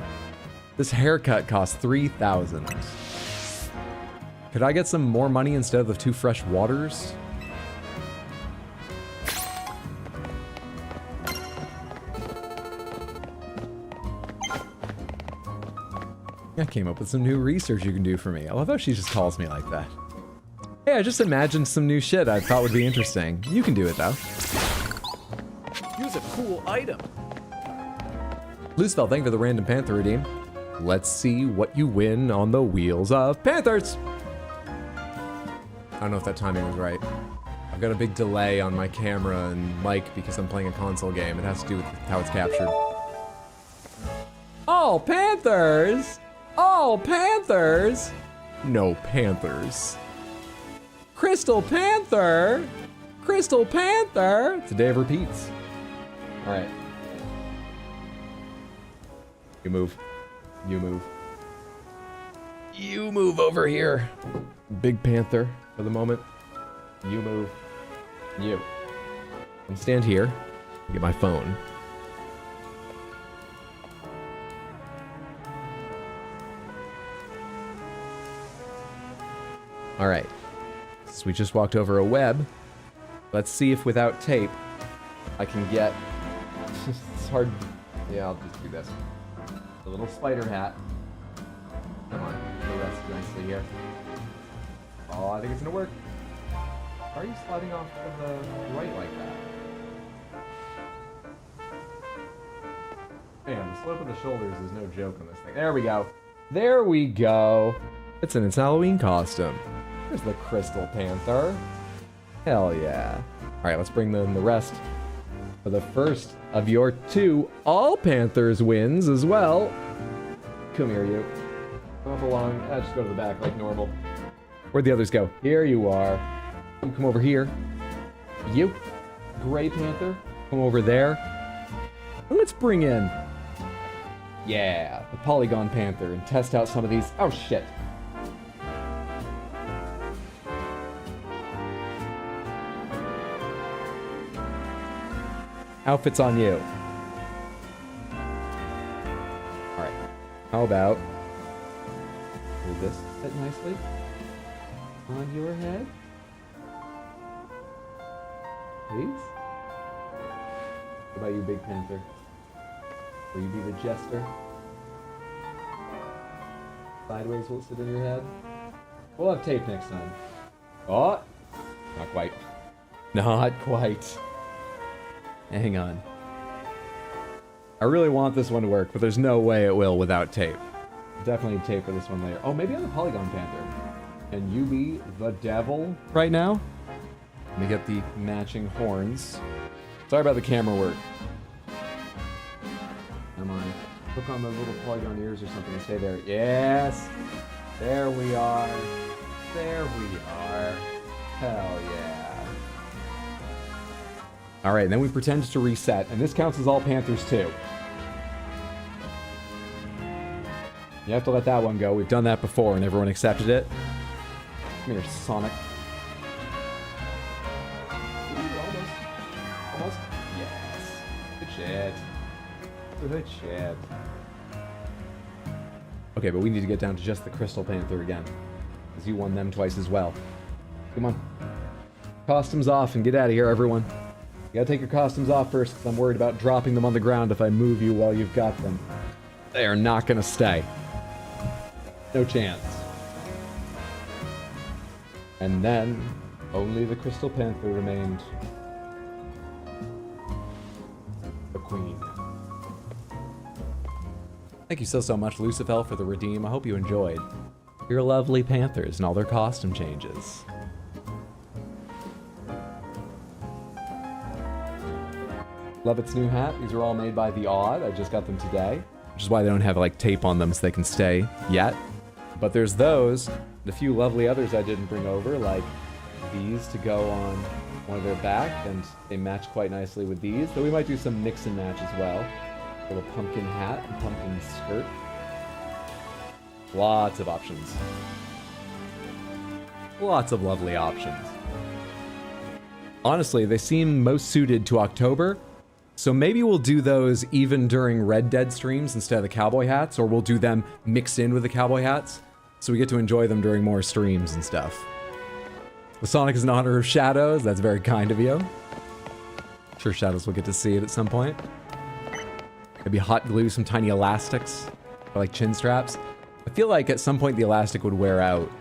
This haircut costs 3,000. Could I get some more money instead of the 2 fresh waters? I came up with some new research you can do for me. I love how she just calls me like that. Hey, I just imagined some new shit I thought would be interesting. You can do it though. Use a cool item. Lucifel, thank you for the random Panther redeem. Let's see what you win on the wheels of Panthers. I don't know if that timing was right. I've got a big delay on my camera and mic because I'm playing a console game. It has to do with how it's captured. All Panthers! All Panthers! No Panthers. Crystal Panther! Crystal Panther! It's a day of repeats. Alright. You move. You move. You move over here. Big Panther for the moment. You move. You. And stand here. Get my phone. Alright. So we just walked over a web. Let's see if without tape I can get... It's hard. Yeah, I'll just do this. A little spider hat. Come on, it'll rest nicely here. Oh, I think it's gonna work. Why are you sliding off to the right like that? Man, the slope of the shoulders is no joke on this thing. There we go. There we go. It's in its Halloween costume. There's the Crystal Panther. Hell yeah. Alright, let's bring in the rest for the first of your 2 All Panthers wins as well. Come here, you. Come along. Just go to the back like normal. Where'd the others go? Here you are. You come over here. You. Gray Panther. Come over there. And let's bring in... Yeah, the Polygon Panther and test out some of these... Oh, shit. Outfits on you. Alright. How about... Will this fit nicely? On your head? Please? What about you, Big Panther? Will you be the jester? Sideways will it sit in your head? We'll have tape next time. Oh! Not quite. Not quite. Hang on. I really want this one to work, but there's no way it will without tape. Definitely need tape for this one later. Oh, maybe on the Polygon Panther. Can you be the devil right now? Let me get the matching horns. Sorry about the camera work. Come on. Hook on those little polygon ears or something and stay there. Yes! There we are. There we are. Hell yeah. Alright, then we pretend to reset, and this counts as all Panthers too. You have to let that one go. We've done that before and everyone accepted it. Come here, Sonic. Ooh, almost. Almost. Yes. Good shit. Good shit. Okay, but we need to get down to just the Crystal Panther again. Because you won them twice as well. Come on. Costumes off and get out of here, everyone. You gotta take your costumes off first, because I'm worried about dropping them on the ground if I move you while you've got them. They are not gonna stay. No chance. And then, only the Crystal Panther remained. The Queen. Thank you so much, Lucifel, for the redeem. I hope you enjoyed your lovely Panthers and all their costume changes. Love its new hat. These are all made by The Odd. I just got them today, which is why they don't have like tape on them so they can stay yet. But there's those, and a few lovely others I didn't bring over, like these to go on one of their back, and they match quite nicely with these. Though we might do some mix and match as well. A little pumpkin hat and pumpkin skirt. Lots of options. Lots of lovely options. Honestly, they seem most suited to October, so maybe we'll do those even during Red Dead streams instead of the cowboy hats, or we'll do them mixed in with the cowboy hats, so we get to enjoy them during more streams and stuff. The Sonic is in honor of Shadows. That's very kind of you. I'm sure Shadows will get to see it at some point. Maybe hot glue some tiny elastics, or like chin straps. I feel like at some point the elastic would wear out,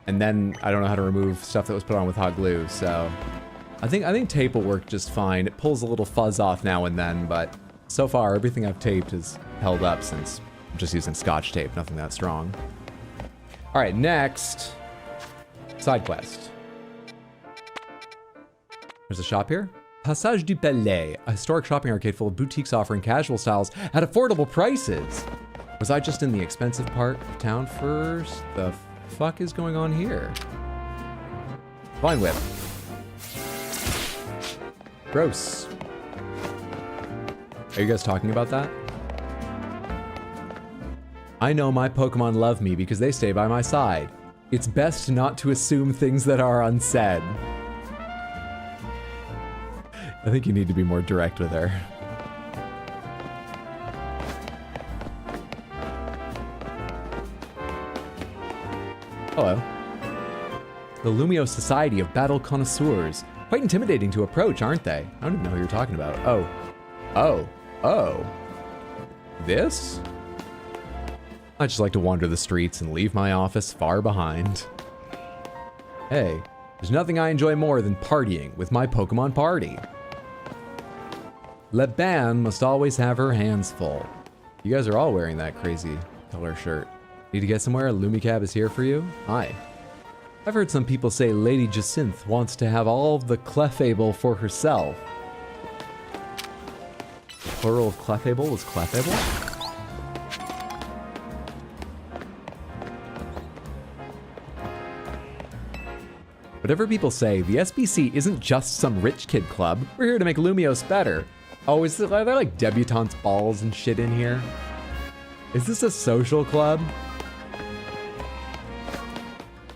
and then I don't know how to remove stuff that was put on with hot glue, so I think tape will work just fine. It pulls a little fuzz off now and then, but so far everything I've taped is held up since I'm just using Scotch tape, nothing that strong. All right, next, side quest. There's a shop here. Passage du Palais, a historic shopping arcade full of boutiques offering casual styles at affordable prices. Was I just in the expensive part of town first? The fuck is going on here? Vine whip. Gross. Are you guys talking about that? I know my Pokemon love me because they stay by my side. It's best not to assume things that are unsaid. I think you need to be more direct with her. Hello. The Lumio Society of Battle Connoisseurs. Quite intimidating to approach, aren't they? I don't even know who you're talking about. Oh. This? I just like to wander the streets and leave my office far behind. Hey, there's nothing I enjoy more than partying with my Pokemon party. Le Ban must always have her hands full. You guys are all wearing that crazy color shirt. Need to get somewhere? Lumicab is here for you? Hi. I've heard some people say Lady Jacinthe wants to have all of the Clefable for herself. Plural of Clefable was Clefable? Whatever people say, the SBC isn't just some rich kid club. We're here to make Lumiose better. Oh, are there like debutantes balls and shit in here? Is this a social club?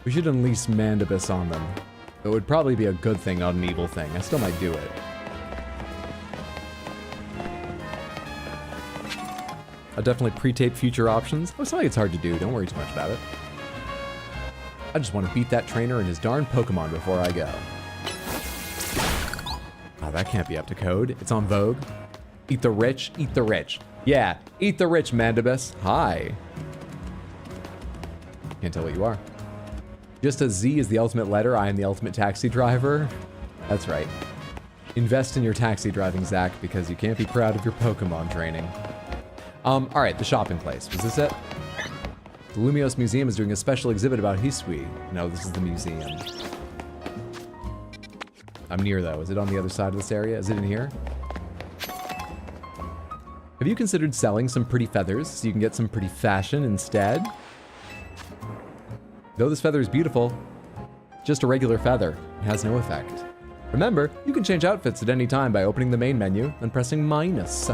We should unleash Mandibus on them. It would probably be a good thing, not an evil thing. I still might do it. I'll definitely pre-tape future options. Oh, it's not like it's hard to do. Don't worry too much about it. I just want to beat that trainer and his darn Pokemon before I go. Oh, that can't be up to code. It's on Vogue. Eat the rich, eat the rich. Yeah, eat the rich, Mandibus. Hi. Can't tell what you are. Just as Z is the ultimate letter, I am the ultimate taxi driver. That's right. Invest in your taxi driving, Zach, because you can't be proud of your Pokemon training. All right, the shopping place. Was this it? The Lumiose Museum is doing a special exhibit about Hisui. No, this is the museum. I'm near, though. Is it on the other side of this area? Is it in here? Have you considered selling some pretty feathers so you can get some pretty fashion instead? Though this feather is beautiful, just a regular feather. It has no effect. Remember, you can change outfits at any time by opening the main menu and pressing minus.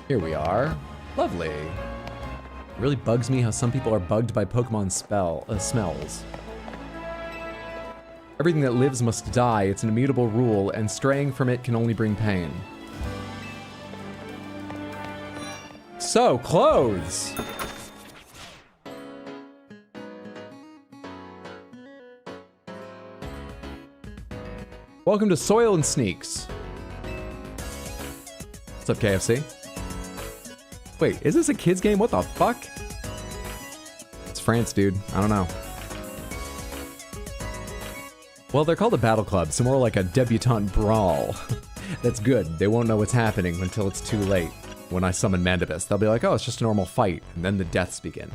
Here we are. Lovely. It really bugs me how some people are bugged by Pokemon smells. Everything that lives must die. It's an immutable rule, and straying from it can only bring pain. So, clothes! Welcome to Soil and Sneaks. What's up, KFC? Wait, is this a kid's game? What the fuck? It's France, dude. I don't know. Well, they're called a battle club, so more like a debutante brawl. That's good. They won't know what's happening until it's too late. When I summon Mandibus, they'll be like, oh, it's just a normal fight, and then the deaths begin.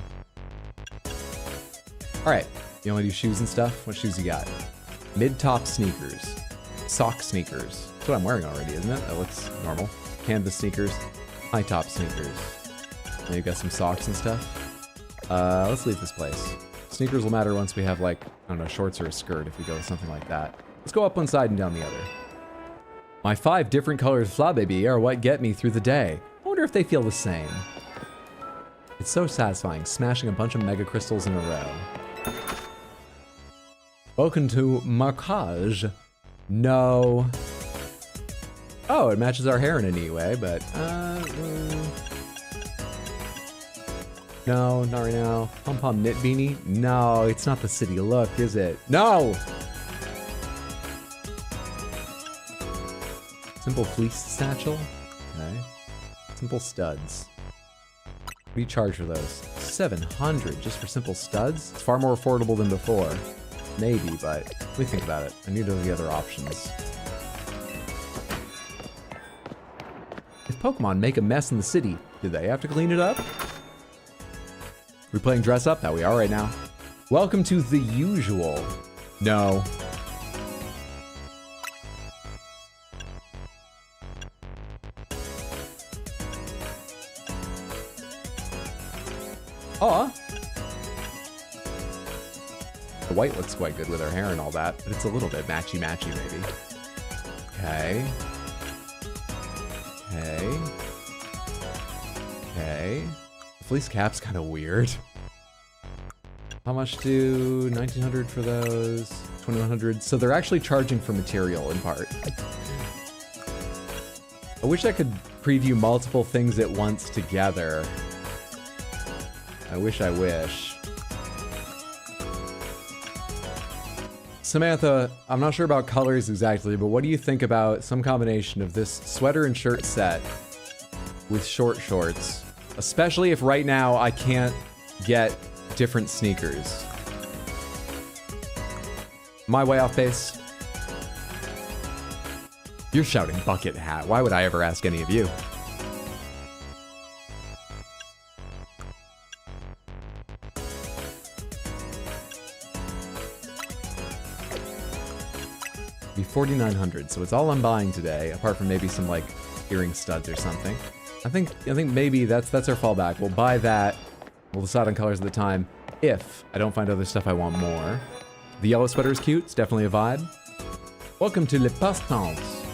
Alright, you only do shoes and stuff? What shoes you got? Mid-top sneakers. Sock sneakers. That's what I'm wearing already, isn't it? That looks normal. Canvas sneakers. High-top sneakers. And you got some socks and stuff. Let's leave this place. Sneakers will matter once we have, like, I don't know, shorts or a skirt if we go with something like that. Let's go up one side and down the other. My 5 different colored Flababy are what get me through the day. I wonder if they feel the same. It's so satisfying, smashing a bunch of mega crystals in a row. Welcome to Marquage. No. Oh, it matches our hair in a neat way, but, no, not right now. Pom-pom knit beanie? No, it's not the city look, is it? No! Simple fleece satchel? Okay. Simple studs. What do you charge for those? 700 just for simple studs? It's far more affordable than before. Maybe, but let me think about it. I need the other options. If Pokemon make a mess in the city, do they have to clean it up? We playing dress up? That we are right now. Welcome to the usual. No. Aw. The white looks quite good with her hair and all that, but it's a little bit matchy-matchy maybe. Okay. Okay. Okay. The fleece cap's kind of weird. How much do 1900 for those? 2100. So they're actually charging for material in part. I wish I could preview multiple things at once together. I wish. Samantha, I'm not sure about colors exactly, but what do you think about some combination of this sweater and shirt set with short shorts? Especially if right now I can't get different sneakers. Am I way off base? You're shouting bucket hat. Why would I ever ask any of you? Be 4,900, so it's all I'm buying today, apart from maybe some like earring studs or something. I think maybe that's our fallback. We'll buy that. We'll decide on colors at the time if I don't find other stuff I want more. The yellow sweater is cute. It's definitely a vibe. Welcome to Le Passe-Temps.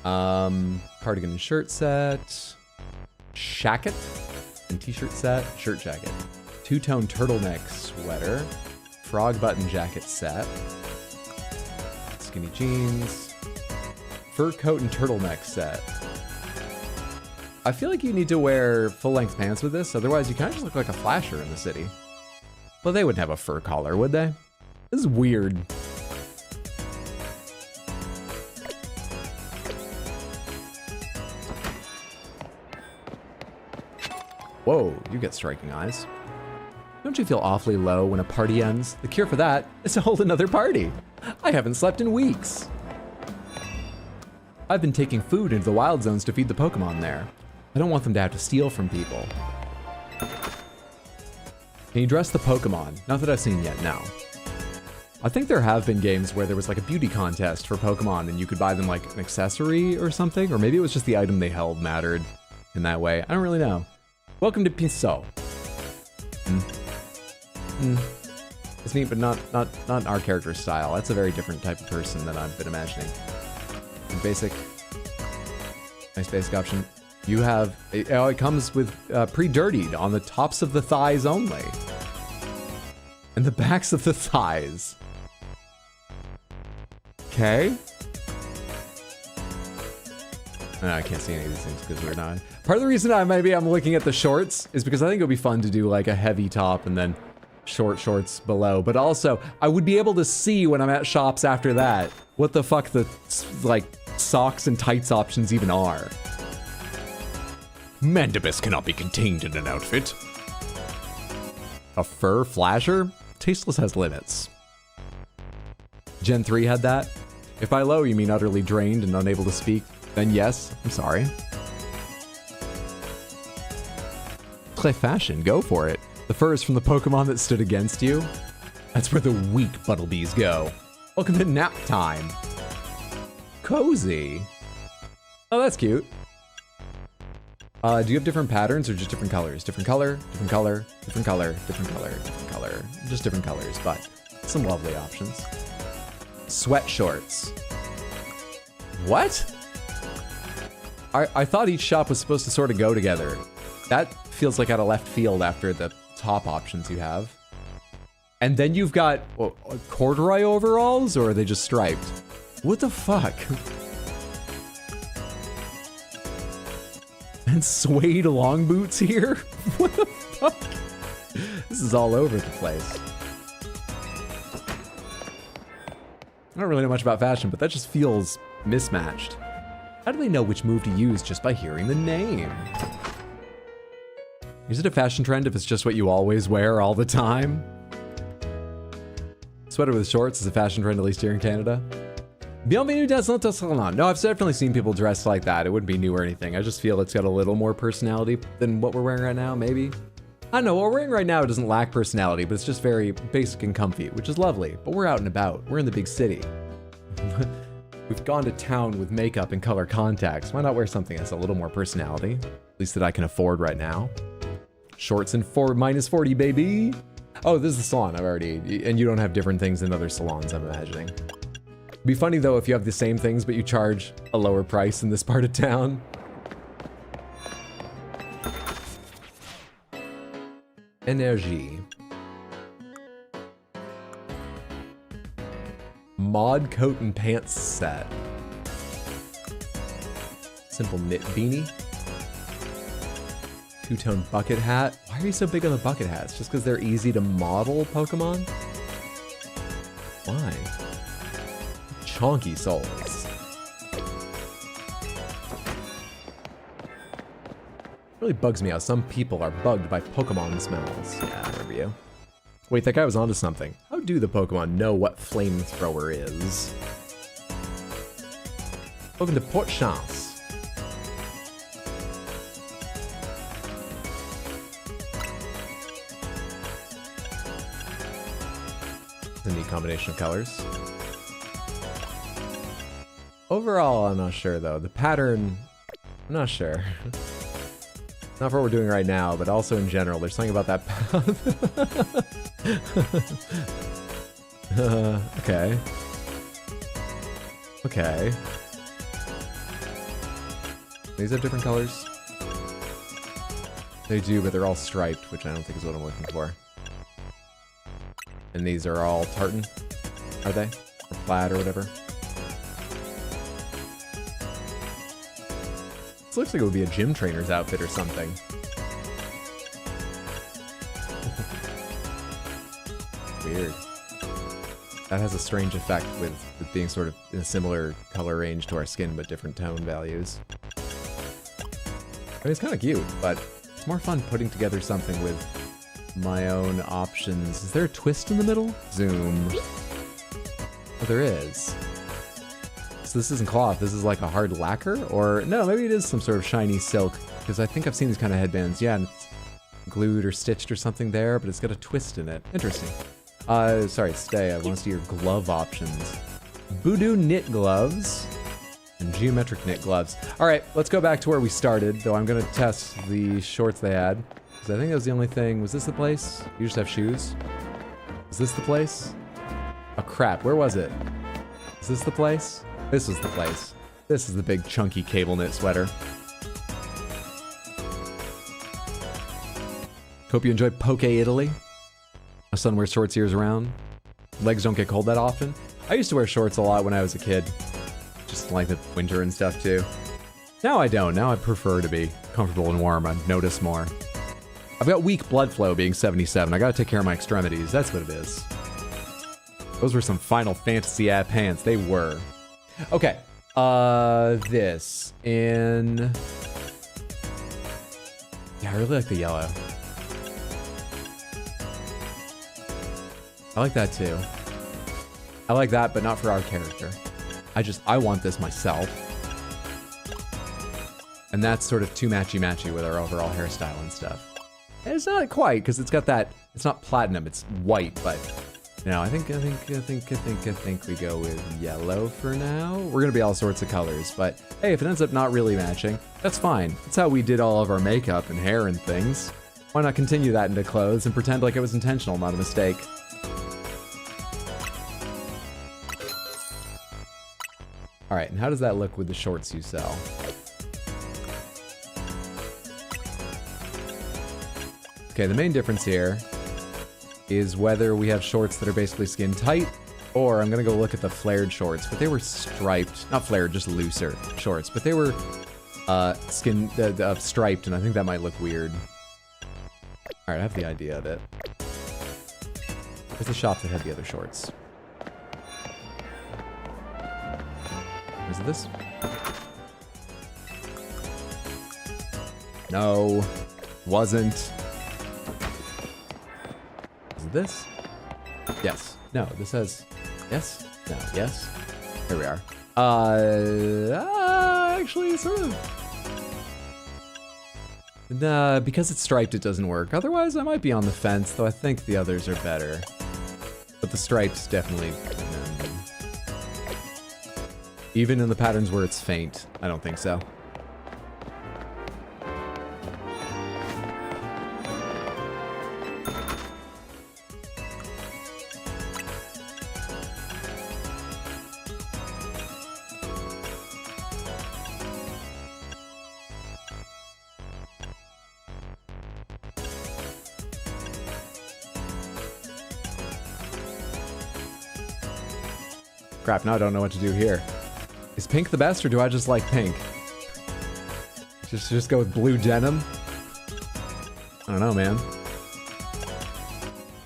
Cardigan and shirt set. Shacket and t-shirt set. Shirt jacket. Two-tone turtleneck sweater. Frog button jacket set. Skinny jeans. Fur coat and turtleneck set. I feel like you need to wear full-length pants with this, otherwise you kind of just look like a flasher in the city. Well, they wouldn't have a fur collar, would they? This is weird. Whoa, you get striking eyes. Don't you feel awfully low when a party ends? The cure for that is to hold another party. I haven't slept in weeks. I've been taking food into the wild zones to feed the Pokemon there. I don't want them to have to steal from people. Can you dress the Pokemon? Not that I've seen yet, no. I think there have been games where there was like a beauty contest for Pokemon and you could buy them like an accessory or something, or maybe it was just the item they held mattered in that way. I don't really know. Welcome to Pinceau. It's neat, but not our character's style. That's a very different type of person than I've been imagining. Basic. Nice basic option. You have, it comes with pre-dirtied on the tops of the thighs only. And the backs of the thighs. Okay. I can't see any of these things because we're not. Part of the reason I'm looking at the shorts is because I think it would be fun to do like a heavy top and then short shorts below. But also, I would be able to see when I'm at shops after that what the fuck the like socks and tights options even are. Mandibus cannot be contained in an outfit. A fur flasher? Tasteless has limits. Gen 3 had that. If by low you mean utterly drained and unable to speak, then yes, I'm sorry. Clay fashion, go for it. The fur is from the Pokemon that stood against you. That's where the weak Buttlebees go. Welcome to nap time. Cozy. Oh, that's cute. Do you have different patterns or just different colors? Different color, different color, different color, different color, different color. Just different colors, but some lovely options. Sweat shorts. What? I thought each shop was supposed to sort of go together. That feels like out of left field after the top options you have. And then you've got corduroy overalls, or are they just striped? What the fuck? And suede long boots here? What the fuck? This is all over the place. I don't really know much about fashion, but that just feels mismatched. How do they know which move to use just by hearing the name? Is it a fashion trend if it's just what you always wear all the time? Sweater with shorts is a fashion trend, at least here in Canada. Bienvenue dans notre salon. No, I've definitely seen people dressed like that. It wouldn't be new or anything. I just feel it's got a little more personality than what we're wearing right now, maybe. I don't know, what we're wearing right now doesn't lack personality, but it's just very basic and comfy, which is lovely. But we're out and about. We're in the big city. We've gone to town with makeup and color contacts. Why not wear something that's a little more personality? At least that I can afford right now. Shorts and -40, baby. Oh, this is the salon. I've already... And you don't have different things than other salons, I'm imagining. It'd be funny, though, if you have the same things, but you charge a lower price in this part of town. Energy. Mod coat and pants set. Simple knit beanie. Two-tone bucket hat. Why are you so big on the bucket hats? Just because they're easy to model Pokemon? Why? Chonky soles. Really bugs me how some people are bugged by Pokemon smells. Yeah, I remember you. Wait, that guy was onto something. How do the Pokemon know what flamethrower is? Welcome to Port Chance. A neat combination of colors. Overall, I'm not sure though. The pattern, I'm not sure. Not for what we're doing right now, but also in general. There's something about that okay. Okay. These have different colors? They do, but they're all striped, which I don't think is what I'm looking for. And these are all tartan, are they? Or plaid or whatever. This looks like it would be a gym trainer's outfit or something. Weird. That has a strange effect with being sort of in a similar color range to our skin, but different tone values. I mean, it's kind of cute, but it's more fun putting together something with my own options. Is there a twist in the middle? Zoom. Oh, there is. So this isn't cloth, this is like a hard lacquer? Or, no, maybe it is some sort of shiny silk, because I think I've seen these kind of headbands. Yeah, and it's glued or stitched or something there, but it's got a twist in it. Interesting. Sorry, stay. I want to see your glove options. Voodoo knit gloves and geometric knit gloves. All right, let's go back to where we started, though I'm going to test the shorts they had. Because I think that was the only thing. Was this the place? You just have shoes? Is this the place? Oh, crap. Where was it? Is this the place? This was the place. This is the big chunky cable knit sweater. Hope you enjoyed Poke Italy. My son wears shorts years round. Legs don't get cold that often. I used to wear shorts a lot when I was a kid. Just like the winter and stuff too. Now I don't. Now I prefer to be comfortable and warm. I notice more. I've got weak blood flow being 77. I gotta take care of my extremities. That's what it is. Those were some Final Fantasy pants. They were. Okay. This in... Yeah, I really like the yellow. I like that too. I like that, but not for our character. I want this myself. And that's sort of too matchy-matchy with our overall hairstyle and stuff. And it's not quite, because it's got that, it's not platinum, it's white, but, you know, I think we go with yellow for now. We're gonna be all sorts of colors, but hey, if it ends up not really matching, that's fine. That's how we did all of our makeup and hair and things. Why not continue that into clothes and pretend like it was intentional, not a mistake? All right, and how does that look with the shorts you sell? Okay, the main difference here is whether we have shorts that are basically skin tight, or I'm gonna go look at the flared shorts, but they were striped, not flared, just looser shorts, but they were striped, and I think that might look weird. All right, I have the idea of it. Where's the shop that had the other shorts? Is it this? No, wasn't. Is it this? Yes. No, this says yes. No, yes. Here we are. Actually, sort of. Because it's striped, it doesn't work. Otherwise, I might be on the fence, though I think the others are better. But the stripes definitely. Even in the patterns where it's faint, I don't think so. Crap, now I don't know what to do here. Is pink the best, or do I just like pink? Just go with blue denim? I don't know, man. I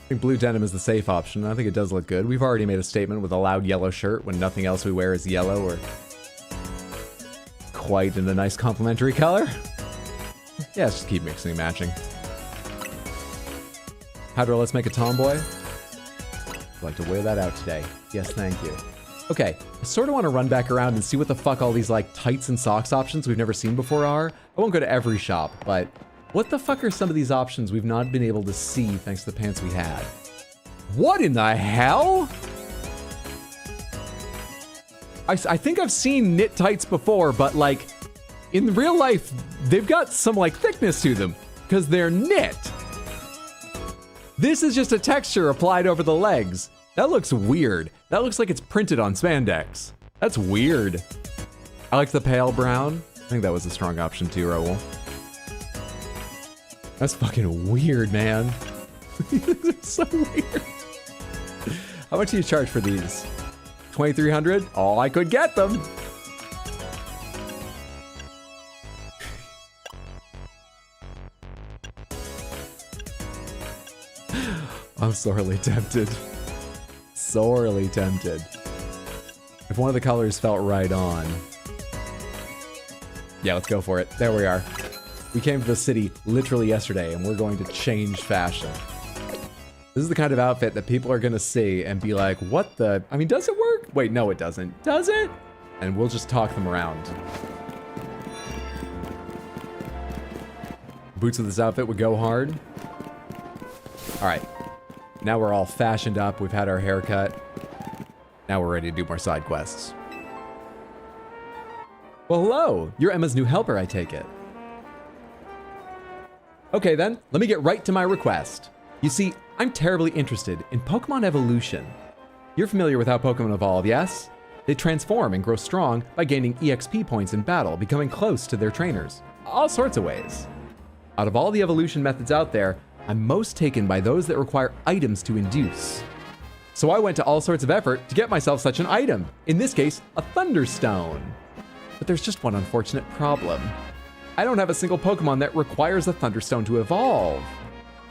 think blue denim is the safe option. I think it does look good. We've already made a statement with a loud yellow shirt when nothing else we wear is yellow or quite in a nice complementary color. Yeah, let's just keep mixing and matching. Hydra, let's make a tomboy. I'd like to wear that out today. Yes, thank you. Okay, I sort of want to run back around and see what the fuck all these like tights and socks options we've never seen before are. I won't go to every shop, but what the fuck are some of these options we've not been able to see thanks to the pants we had? What in the hell? I think I've seen knit tights before, but like in real life, they've got some like thickness to them because they're knit. This is just a texture applied over the legs. That looks weird. That looks like it's printed on spandex. That's weird. I like the pale brown. I think that was a strong option too, Raoul. That's fucking weird, man. It's so weird. How much do you charge for these? 2,300? Oh, I could get them. I'm sorely tempted. Sorely tempted. If one of the colors felt right on. Yeah, let's go for it. There we are. We came to the city literally yesterday, and we're going to change fashion. This is the kind of outfit that people are gonna see and be like, what the? I mean, does it work? Wait, no, it doesn't. Does it? And we'll just talk them around. Boots with this outfit would go hard. All right. Now we're all fashioned up. We've had our haircut. Now we're ready to do more side quests. Well, hello. You're Emma's new helper, I take it. Okay then, let me get right to my request. You see, I'm terribly interested in Pokemon evolution. You're familiar with how Pokemon evolve, yes? They transform and grow strong by gaining EXP points in battle, becoming close to their trainers. All sorts of ways. Out of all the evolution methods out there, I'm most taken by those that require items to induce. So I went to all sorts of effort to get myself such an item. In this case, a Thunderstone. But there's just one unfortunate problem. I don't have a single Pokemon that requires a Thunderstone to evolve.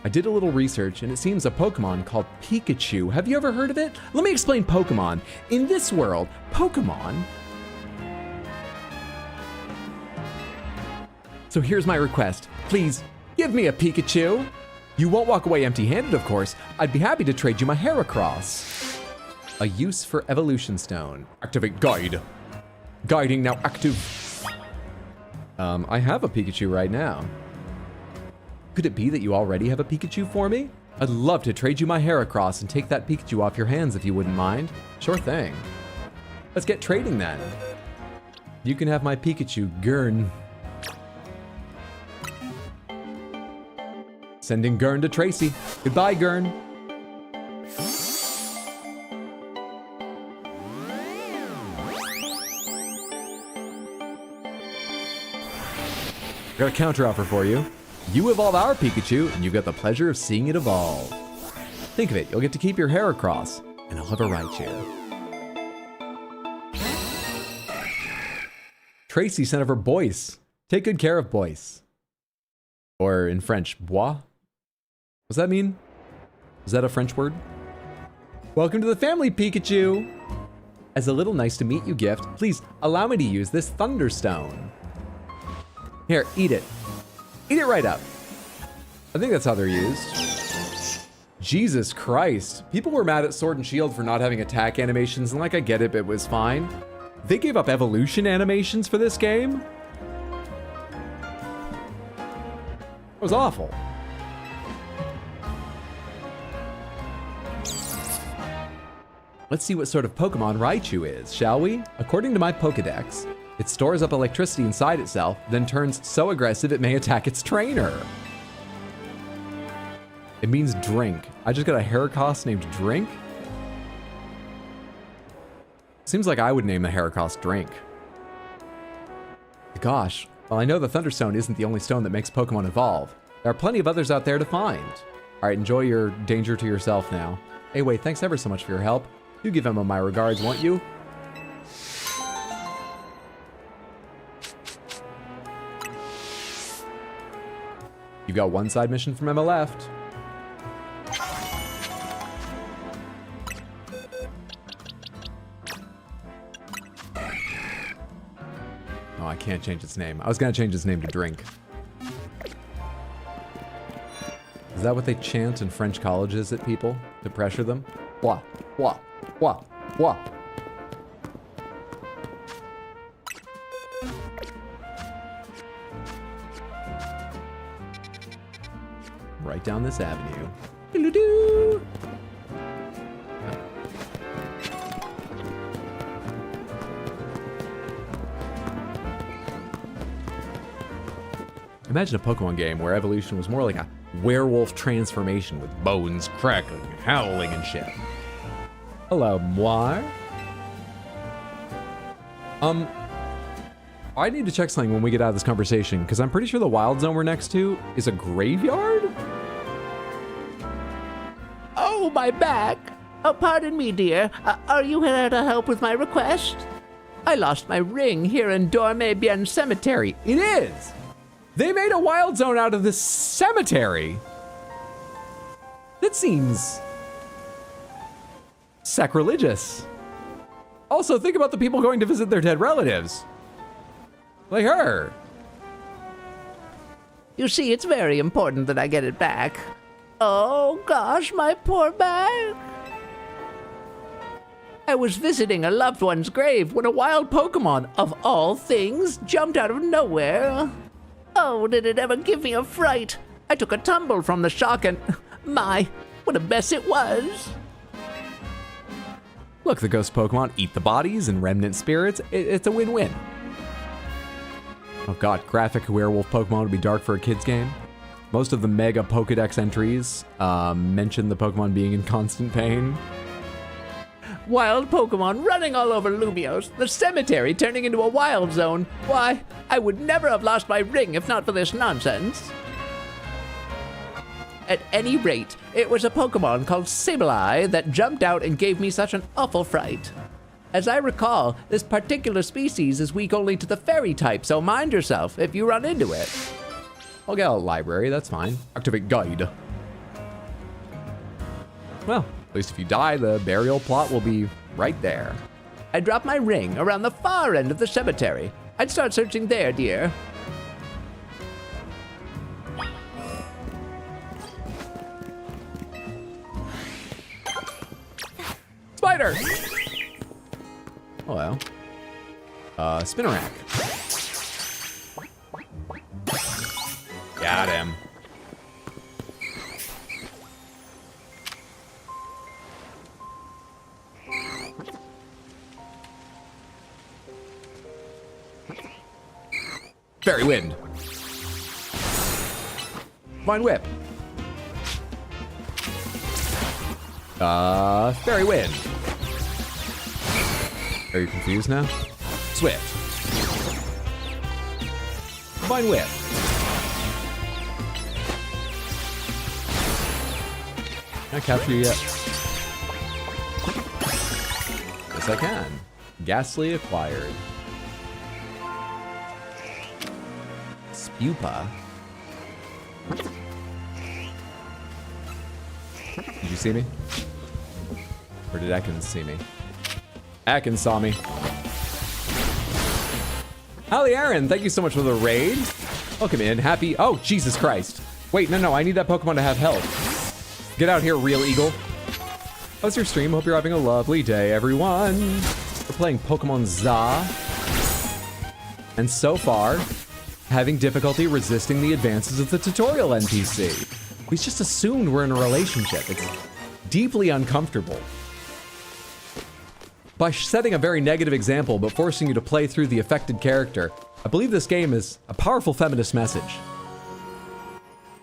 I did a little research, and it seems a Pokemon called Pikachu. Have you ever heard of it? Let me explain Pokemon. In this world, Pokemon... So here's my request. Please, give me a Pikachu. You won't walk away empty-handed, of course. I'd be happy to trade you my Heracross. A use for Evolution Stone. Activate Guide. Guiding now active. I have a Pikachu right now. Could it be that you already have a Pikachu for me? I'd love to trade you my Heracross and take that Pikachu off your hands if you wouldn't mind. Sure thing. Let's get trading then. You can have my Pikachu, Gurn. Sending Gurn to Tracy. Goodbye, Gurn. Got a counter offer for you. You evolve our Pikachu, and you got the pleasure of seeing it evolve. Think of it, you'll get to keep your hair across, and I'll have a Raichu. Tracy sent over Boyce. Take good care of Boyce. Or in French, bois? What does that mean? Is that a French word? Welcome to the family, Pikachu! As a little nice to meet you gift, please allow me to use this Thunderstone. Here, eat it. Eat it right up. I think that's how they're used. Jesus Christ. People were mad at Sword and Shield for not having attack animations, and like, I get it, but it was fine. They gave up evolution animations for this game? It was awful. Let's see what sort of Pokemon Raichu is, shall we? According to my Pokedex, it stores up electricity inside itself, then turns so aggressive it may attack its trainer. It means drink. I just got a Heracross named Drink? Seems like I would name the Heracross Drink. Gosh, well, I know the Thunderstone isn't the only stone that makes Pokemon evolve. There are plenty of others out there to find. All right, enjoy your danger to yourself now. Hey, wait, thanks ever so much for your help. You give Emma my regards, won't you? You've got one side mission from Emma left. Oh, I can't change its name. I was gonna change its name to Drink. Is that what they chant in French colleges at people to pressure them? Wah, wah, wah, wah. Right down this avenue. Doo-doo-doo. Imagine a Pokemon game where evolution was more like a werewolf transformation with bones crackling, howling, and shit. Hello, moi. I need to check something when we get out of this conversation, because I'm pretty sure the wild zone we're next to is a graveyard? Oh, my back! Oh, pardon me, dear. Are you here to help with my request? I lost my ring here in Dorme Bien Cemetery. It is! They made a wild zone out of this cemetery! That seems sacrilegious. Also, think about the people going to visit their dead relatives. Like her. You see, it's very important that I get it back. Oh, gosh, my poor back. I was visiting a loved one's grave when a wild Pokemon, of all things, jumped out of nowhere. Oh, did it ever give me a fright. I took a tumble from the shock and, my, what a mess it was. Look, the ghost Pokemon eat the bodies and remnant spirits. It's a win-win. Oh god, graphic werewolf Pokemon would be dark for a kid's game. Most of the mega Pokedex entries mention the Pokemon being in constant pain. Wild Pokemon running all over Lumios, the cemetery turning into a wild zone. Why, I would never have lost my ring if not for this nonsense. At any rate, it was a Pokemon called Sableye that jumped out and gave me such an awful fright. As I recall, this particular species is weak only to the fairy type, so mind yourself if you run into it. I'll get a library, that's fine. Activate guide. Well, at least if you die, the burial plot will be right there. I dropped my ring around the far end of the cemetery. I'd start searching there, dear. Spider! Oh well. Spinnerack. Got him. Fairy Wind. Vine Whip. Fairy Wind. Are you confused now? Swift. Vine Whip. Can I capture you yet? Yes, I can. Ghastly acquired. Spupa. Did you see me? Or did Ekans see me? Ekans saw me. Hallie Aaron, thank you so much for the raid. Welcome in. Happy. Oh, Jesus Christ. Wait, no, I need that Pokemon to have health. Get out here, Real Eagle. How's your stream? Hope you're having a lovely day, everyone. We're playing Pokemon Za. And so far, having difficulty resisting the advances of the tutorial NPC. We just assumed we're in a relationship. It's deeply uncomfortable. By setting a very negative example, but forcing you to play through the affected character, I believe this game is a powerful feminist message.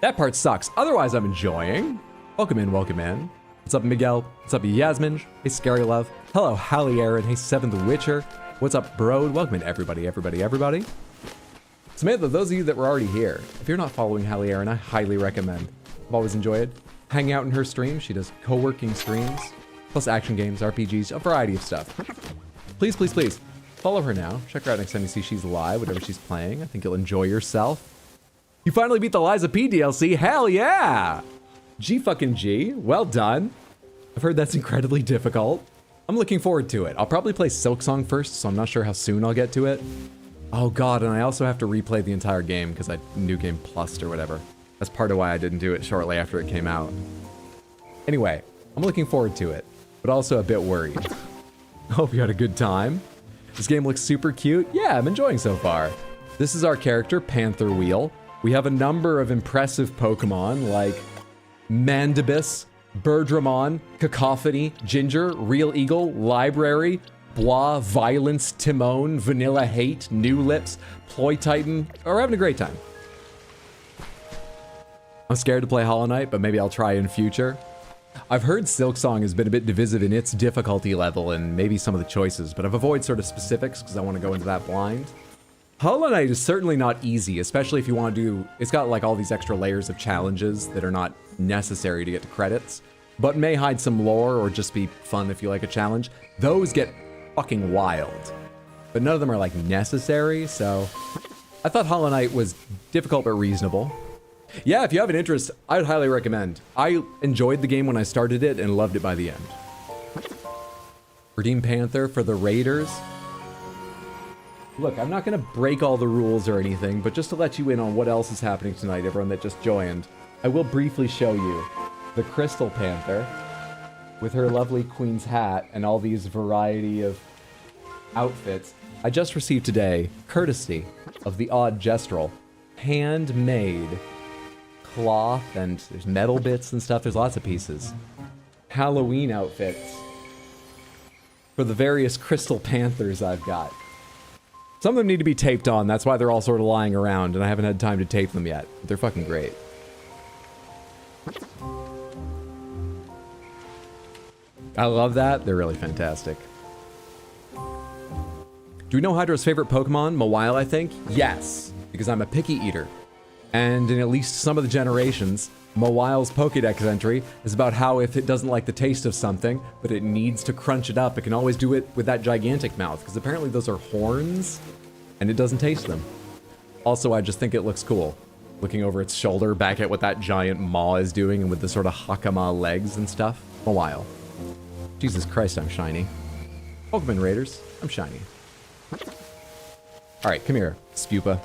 That part sucks. Otherwise, I'm enjoying. Welcome in, welcome in. What's up, Miguel? What's up, Yasmin? Hey, Scary Love. Hello, Hallie Aaron. Hey, Seventh Witcher. What's up, Brode? Welcome in, everybody. Samantha, those of you that were already here, if you're not following Hallie Aaron, I highly recommend. I've always enjoyed hanging out in her stream. She does co-working streams, plus action games, RPGs, a variety of stuff. Please, please, please, follow her now. Check her out next time you see she's live, whatever she's playing. I think you'll enjoy yourself. You finally beat the Liza P DLC. Hell yeah! G. Well done. I've heard that's incredibly difficult. I'm looking forward to it. I'll probably play Silksong first, so I'm not sure how soon I'll get to it. Oh god, and I also have to replay the entire game because I New Game Plus or whatever. That's part of why I didn't do it shortly after it came out. Anyway, I'm looking forward to it, but also a bit worried. Hope you had a good time. This game looks super cute. Yeah, I'm enjoying so far. This is our character, Panther Wheel. We have a number of impressive Pokemon like Mandibus, Birdramon, Cacophony, Ginger, Real Eagle, Library, Blah, Violence, Timon, Vanilla Hate, New Lips, Ploy Titan. We're having a great time. I'm scared to play Hollow Knight, but maybe I'll try in future. I've heard Silksong has been a bit divisive in its difficulty level and maybe some of the choices, but I've avoided sort of specifics because I want to go into that blind. Hollow Knight is certainly not easy, especially if you want to do... It's got like all these extra layers of challenges that are not necessary to get to credits, but may hide some lore or just be fun if you like a challenge. Those get fucking wild, but none of them are like necessary, so I thought Hollow Knight was difficult but reasonable. Yeah, if you have an interest, I would highly recommend. I enjoyed the game when I started it and loved it by the end. Redeem Panther for the Raiders. Look, I'm not gonna break all the rules or anything, but just to let you in on what else is happening tonight, everyone that just joined, I will briefly show you the Crystal Panther with her lovely queen's hat and all these variety of outfits. I just received today, courtesy of the Odd Gestrel, handmade cloth, and there's metal bits and stuff. There's lots of pieces. Halloween outfits for the various Crystal Panthers I've got. Some of them need to be taped on. That's why they're all sort of lying around, and I haven't had time to tape them yet. But they're fucking great. I love that. They're really fantastic. Do we know Hydra's favorite Pokemon? Mawile, I think? Yes, because I'm a picky eater. And in at least some of the generations, Mawile's Pokédex entry is about how if it doesn't like the taste of something, but it needs to crunch it up, it can always do it with that gigantic mouth, because apparently those are horns, and it doesn't taste them. Also, I just think it looks cool. Looking over its shoulder, back at what that giant maw is doing, and with the sort of Hakama legs and stuff. Mawile. Jesus Christ, I'm shiny. Pokemon Raiders, I'm shiny. Alright, come here, Spupa.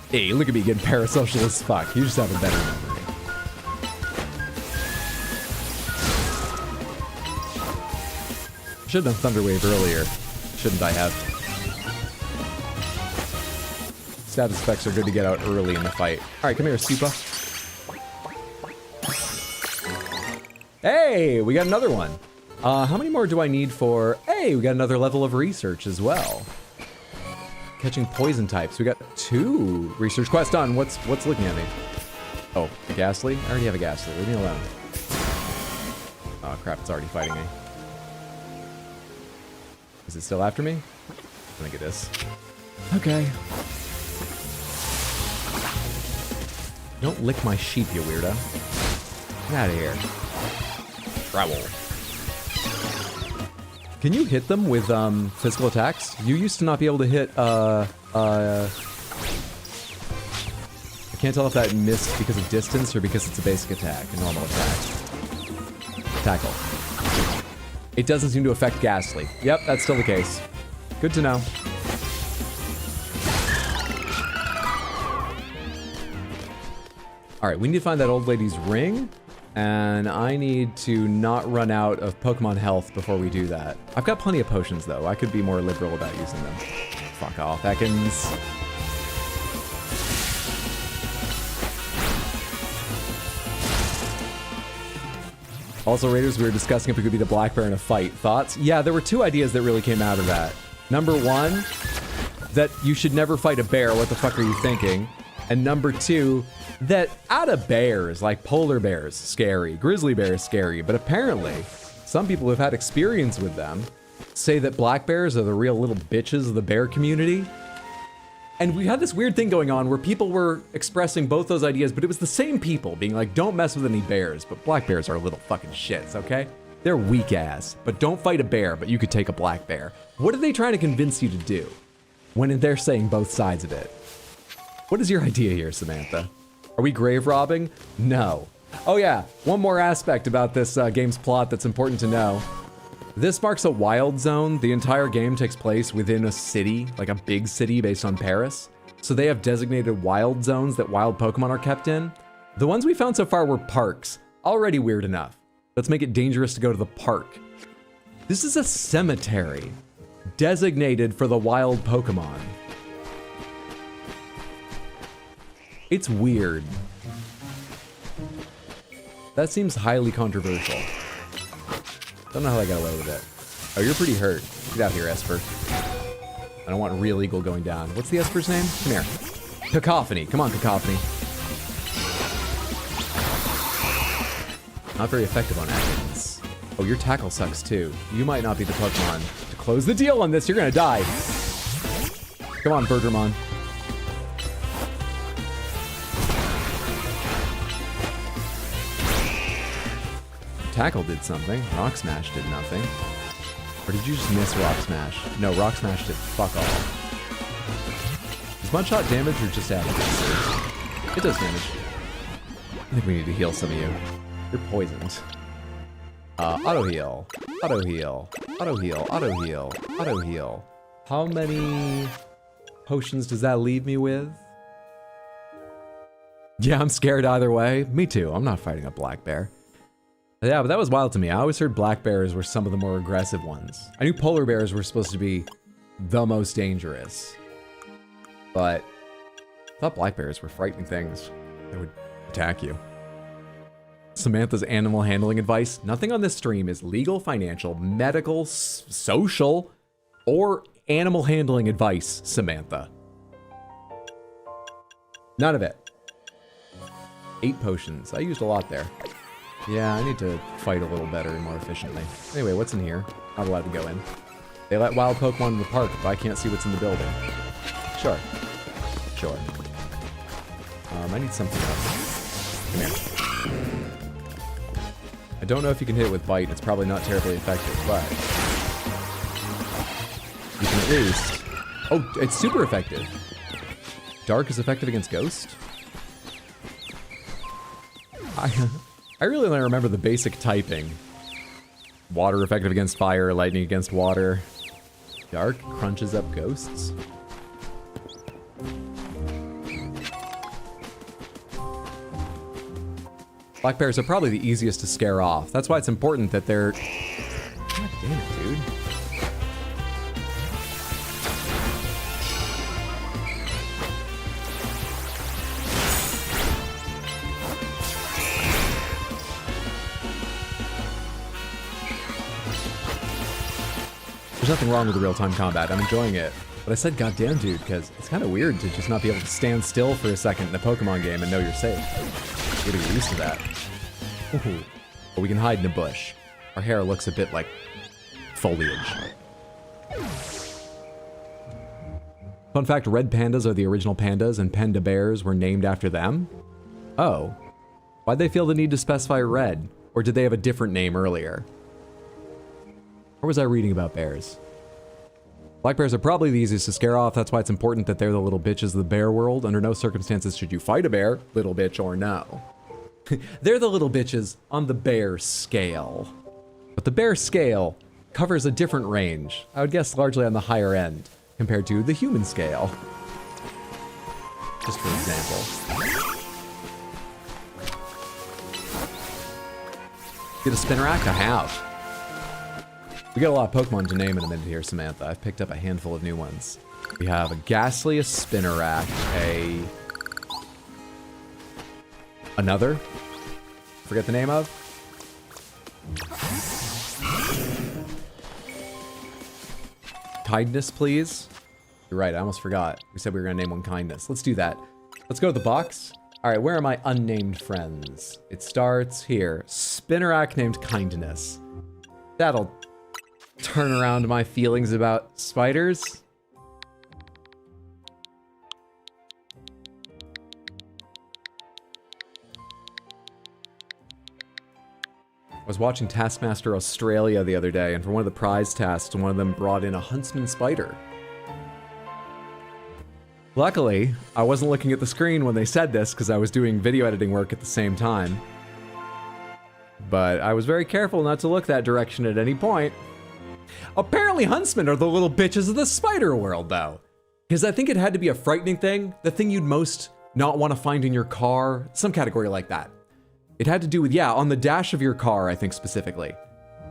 Hey, look at me getting parasocial as fuck. You just have a better memory. Should have done Thunder Wave earlier. Shouldn't I have? Status effects are good to get out early in the fight. Alright, come here, Supa. Hey, we got another one. How many more do I need for... Hey, we got another level of research as well. Catching poison types. We got 2 research quests done. What's looking at me? Oh, a Ghastly? I already have a Ghastly. Leave me alone. Oh crap, it's already fighting me. Is it still after me? I think it is. Okay. Don't lick my sheep, you weirdo. Get out of here. Travel. Can you hit them with physical attacks? You used to not be able to hit I can't tell if that missed because of distance or because it's a basic attack, a normal attack. Tackle. It doesn't seem to affect Ghastly. Yep, that's still the case. Good to know. Alright, we need to find that old lady's ring, and I need to not run out of Pokemon health before we do that. I've got plenty of potions, though. I could be more liberal about using them. Fuck off, Ekans. Also, Raiders, we were discussing if we could be the black bear in a fight. Thoughts? Yeah, there were two ideas that really came out of that. Number one, that you should never fight a bear. What the fuck are you thinking? And number two, that out of bears, like polar bears, scary, grizzly bears, scary, but apparently some people who've had experience with them say that black bears are the real little bitches of the bear community. And we had this weird thing going on where people were expressing both those ideas, but it was the same people being like, don't mess with any bears, but black bears are little fucking shits, okay? They're weak ass, but don't fight a bear, but you could take a black bear. What are they trying to convince you to do when they're saying both sides of it? What is your idea here, Samantha? Are we grave robbing? No. Oh yeah, one more aspect about this game's plot that's important to know. This marks a wild zone. The entire game takes place within a city, like a big city based on Paris. So they have designated wild zones that wild Pokemon are kept in. The ones we found so far were parks. Already weird enough. Let's make it dangerous to go to the park. This is a cemetery designated for the wild Pokemon. It's weird. That seems highly controversial. Don't know how I got away with it. Oh, you're pretty hurt. Get out here, Esper. I don't want real eagle going down. What's the Esper's name? Come here. Cacophony. Come on, Cacophony. Not very effective on Atkins. Oh, your tackle sucks too. You might not be the Pokemon to close the deal on this. You're gonna die. Come on, Bergermon. Tackle did something. Rock Smash did nothing. Or did you just miss Rock Smash? No, Rock Smash did fuck all. Is Mudshot damage or just added? It does damage. I think we need to heal some of you. You're poisoned. Auto heal. Auto heal. Auto heal. Auto heal. Auto heal. How many potions does that leave me with? Yeah, I'm scared either way. Me too. I'm not fighting a black bear. Yeah, but that was wild to me. I always heard black bears were some of the more aggressive ones. I knew polar bears were supposed to be the most dangerous. But I thought black bears were frightening things that would attack you. Samantha's animal handling advice. Nothing on this stream is legal, financial, medical, social, or animal handling advice, Samantha. None of it. 8 potions. I used a lot there. Yeah, I need to fight a little better and more efficiently. Anyway, what's in here? Not allowed to go in. They let wild Pokemon in the park, but I can't see what's in the building. Sure. Sure. I need something else. Come here. I don't know if you can hit it with Bite. It's probably not terribly effective, but you can at least... Oh, it's super effective. Dark is effective against Ghost? I really only remember the basic typing. Water effective against fire, lightning against water. Dark crunches up ghosts. Black bears are probably the easiest to scare off. That's why it's important that they're... God damn it, dude. There's nothing wrong with the real-time combat. I'm enjoying it. But I said goddamn dude, because it's kind of weird to just not be able to stand still for a second in a Pokemon game and know you're safe. You gotta get used to that. Ooh. But we can hide in a bush. Our hair looks a bit like foliage. Fun fact, red pandas are the original pandas and panda bears were named after them? Oh. Why'd they feel the need to specify red? Or did they have a different name earlier? Or was I reading about bears? Black bears are probably the easiest to scare off. That's why it's important that they're the little bitches of the bear world. Under no circumstances should you fight a bear, little bitch or no. They're the little bitches on the bear scale. But the bear scale covers a different range. I would guess largely on the higher end compared to the human scale. Just for example. Get a Spinnerack? I have. We got a lot of Pokemon to name in a minute here, Samantha. I've picked up a handful of new ones. We have a Ghastly, a Spinnerack, another? Forget the name of? Kindness, please. You're right, I almost forgot. We said we were gonna name one Kindness. Let's do that. Let's go to the box. All right, where are my unnamed friends? It starts here. Spinnerack named Kindness. That'll turn around my feelings about spiders. I was watching Taskmaster Australia the other day, and for one of the prize tasks, one of them brought in a huntsman spider. Luckily, I wasn't looking at the screen when they said this because I was doing video editing work at the same time. But I was very careful not to look that direction at any point. Apparently huntsmen are the little bitches of the spider world, though. Because I think it had to be a frightening thing, the thing you'd most not want to find in your car, some category like that. It had to do with, yeah, on the dash of your car, I think specifically.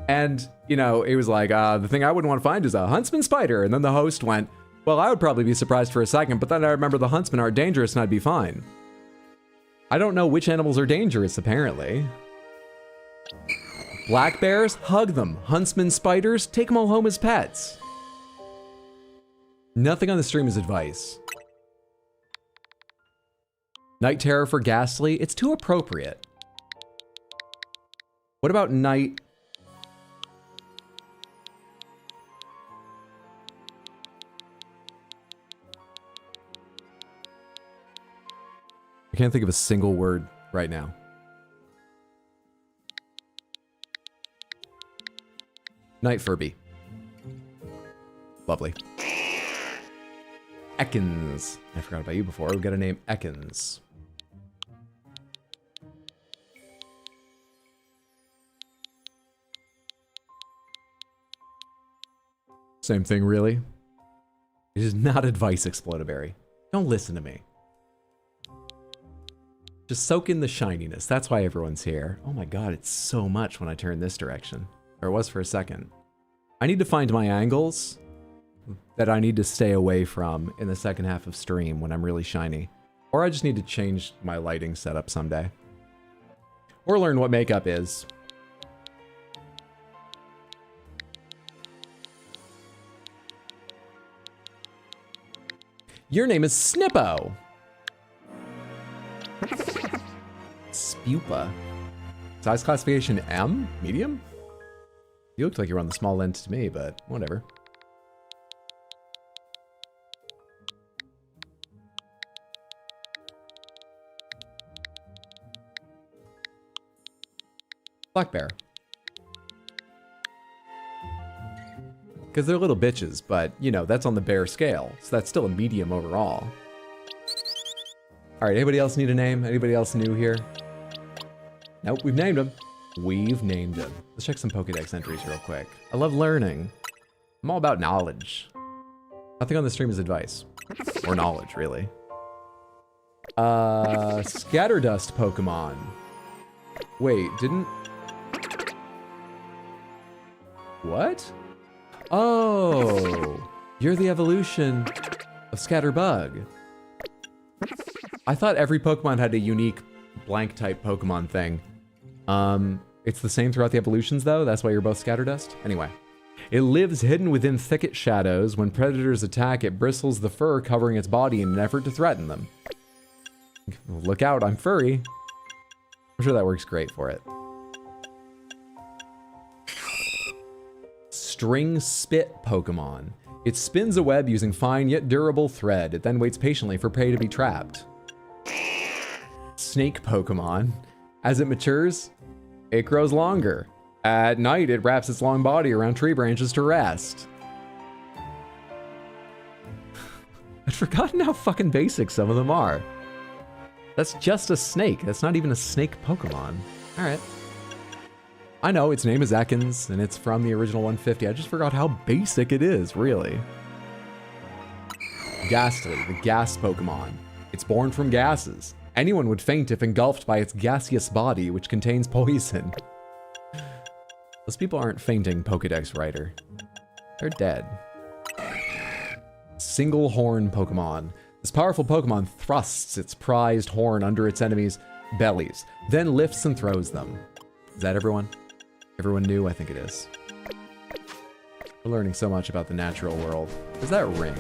And, you know, it was like, the thing I wouldn't want to find is a huntsman spider. And then the host went, well, I would probably be surprised for a second, but then I remember the huntsmen aren't dangerous and I'd be fine. I don't know which animals are dangerous, apparently. Black bears, hug them. Huntsman spiders, take them all home as pets. Nothing on the stream is advice. Night terror for Ghastly, it's too appropriate. What about night? I can't think of a single word right now. Night Furby. Lovely. Ekans. I forgot about you before. We've got to name Ekans. Same thing, really. It is not advice, Explodaberry. Don't listen to me. Just soak in the shininess. That's why everyone's here. Oh my god, it's so much when I turn this direction. Or it was for a second. I need to find my angles that I need to stay away from in the second half of stream when I'm really shiny. Or I just need to change my lighting setup someday. Or learn what makeup is. Your name is Snippo. Spupa. Size classification M? Medium? You looked like you were on the small end to me, but whatever. Black bear. Because they're little bitches, but, you know, that's on the bear scale, so that's still a medium overall. Alright, anybody else need a name? Anybody else new here? Nope, we've named him. We've named him. Let's check some Pokédex entries real quick. I love learning. I'm all about knowledge. Nothing on the stream is advice. Or knowledge, really. Scatterdust Pokemon. Wait, didn't... What? Oh, you're the evolution of Scatterbug. I thought every Pokemon had a unique blank type Pokemon thing. It's the same throughout the evolutions though, that's why you're both Scatterdust? Anyway. It lives hidden within thicket shadows. When predators attack, it bristles the fur covering its body in an effort to threaten them. Look out, I'm furry. I'm sure that works great for it. String Spit Pokemon. It spins a web using fine yet durable thread. It then waits patiently for prey to be trapped. Snake Pokemon. As it matures, it grows longer. At night, it wraps its long body around tree branches to rest. I'd forgotten how fucking basic some of them are. That's just a snake. That's not even a snake Pokemon. All right. I know, its name is Ekans, and it's from the original 150. I just forgot how basic it is, really. Ghastly, the gas Pokemon. It's born from gases. Anyone would faint if engulfed by its gaseous body, which contains poison. Those people aren't fainting, Pokedex writer. They're dead. Single horn Pokemon. This powerful Pokemon thrusts its prized horn under its enemies' bellies, then lifts and throws them. Is that everyone? Everyone new? I think it is. We're learning so much about the natural world. Is that ring?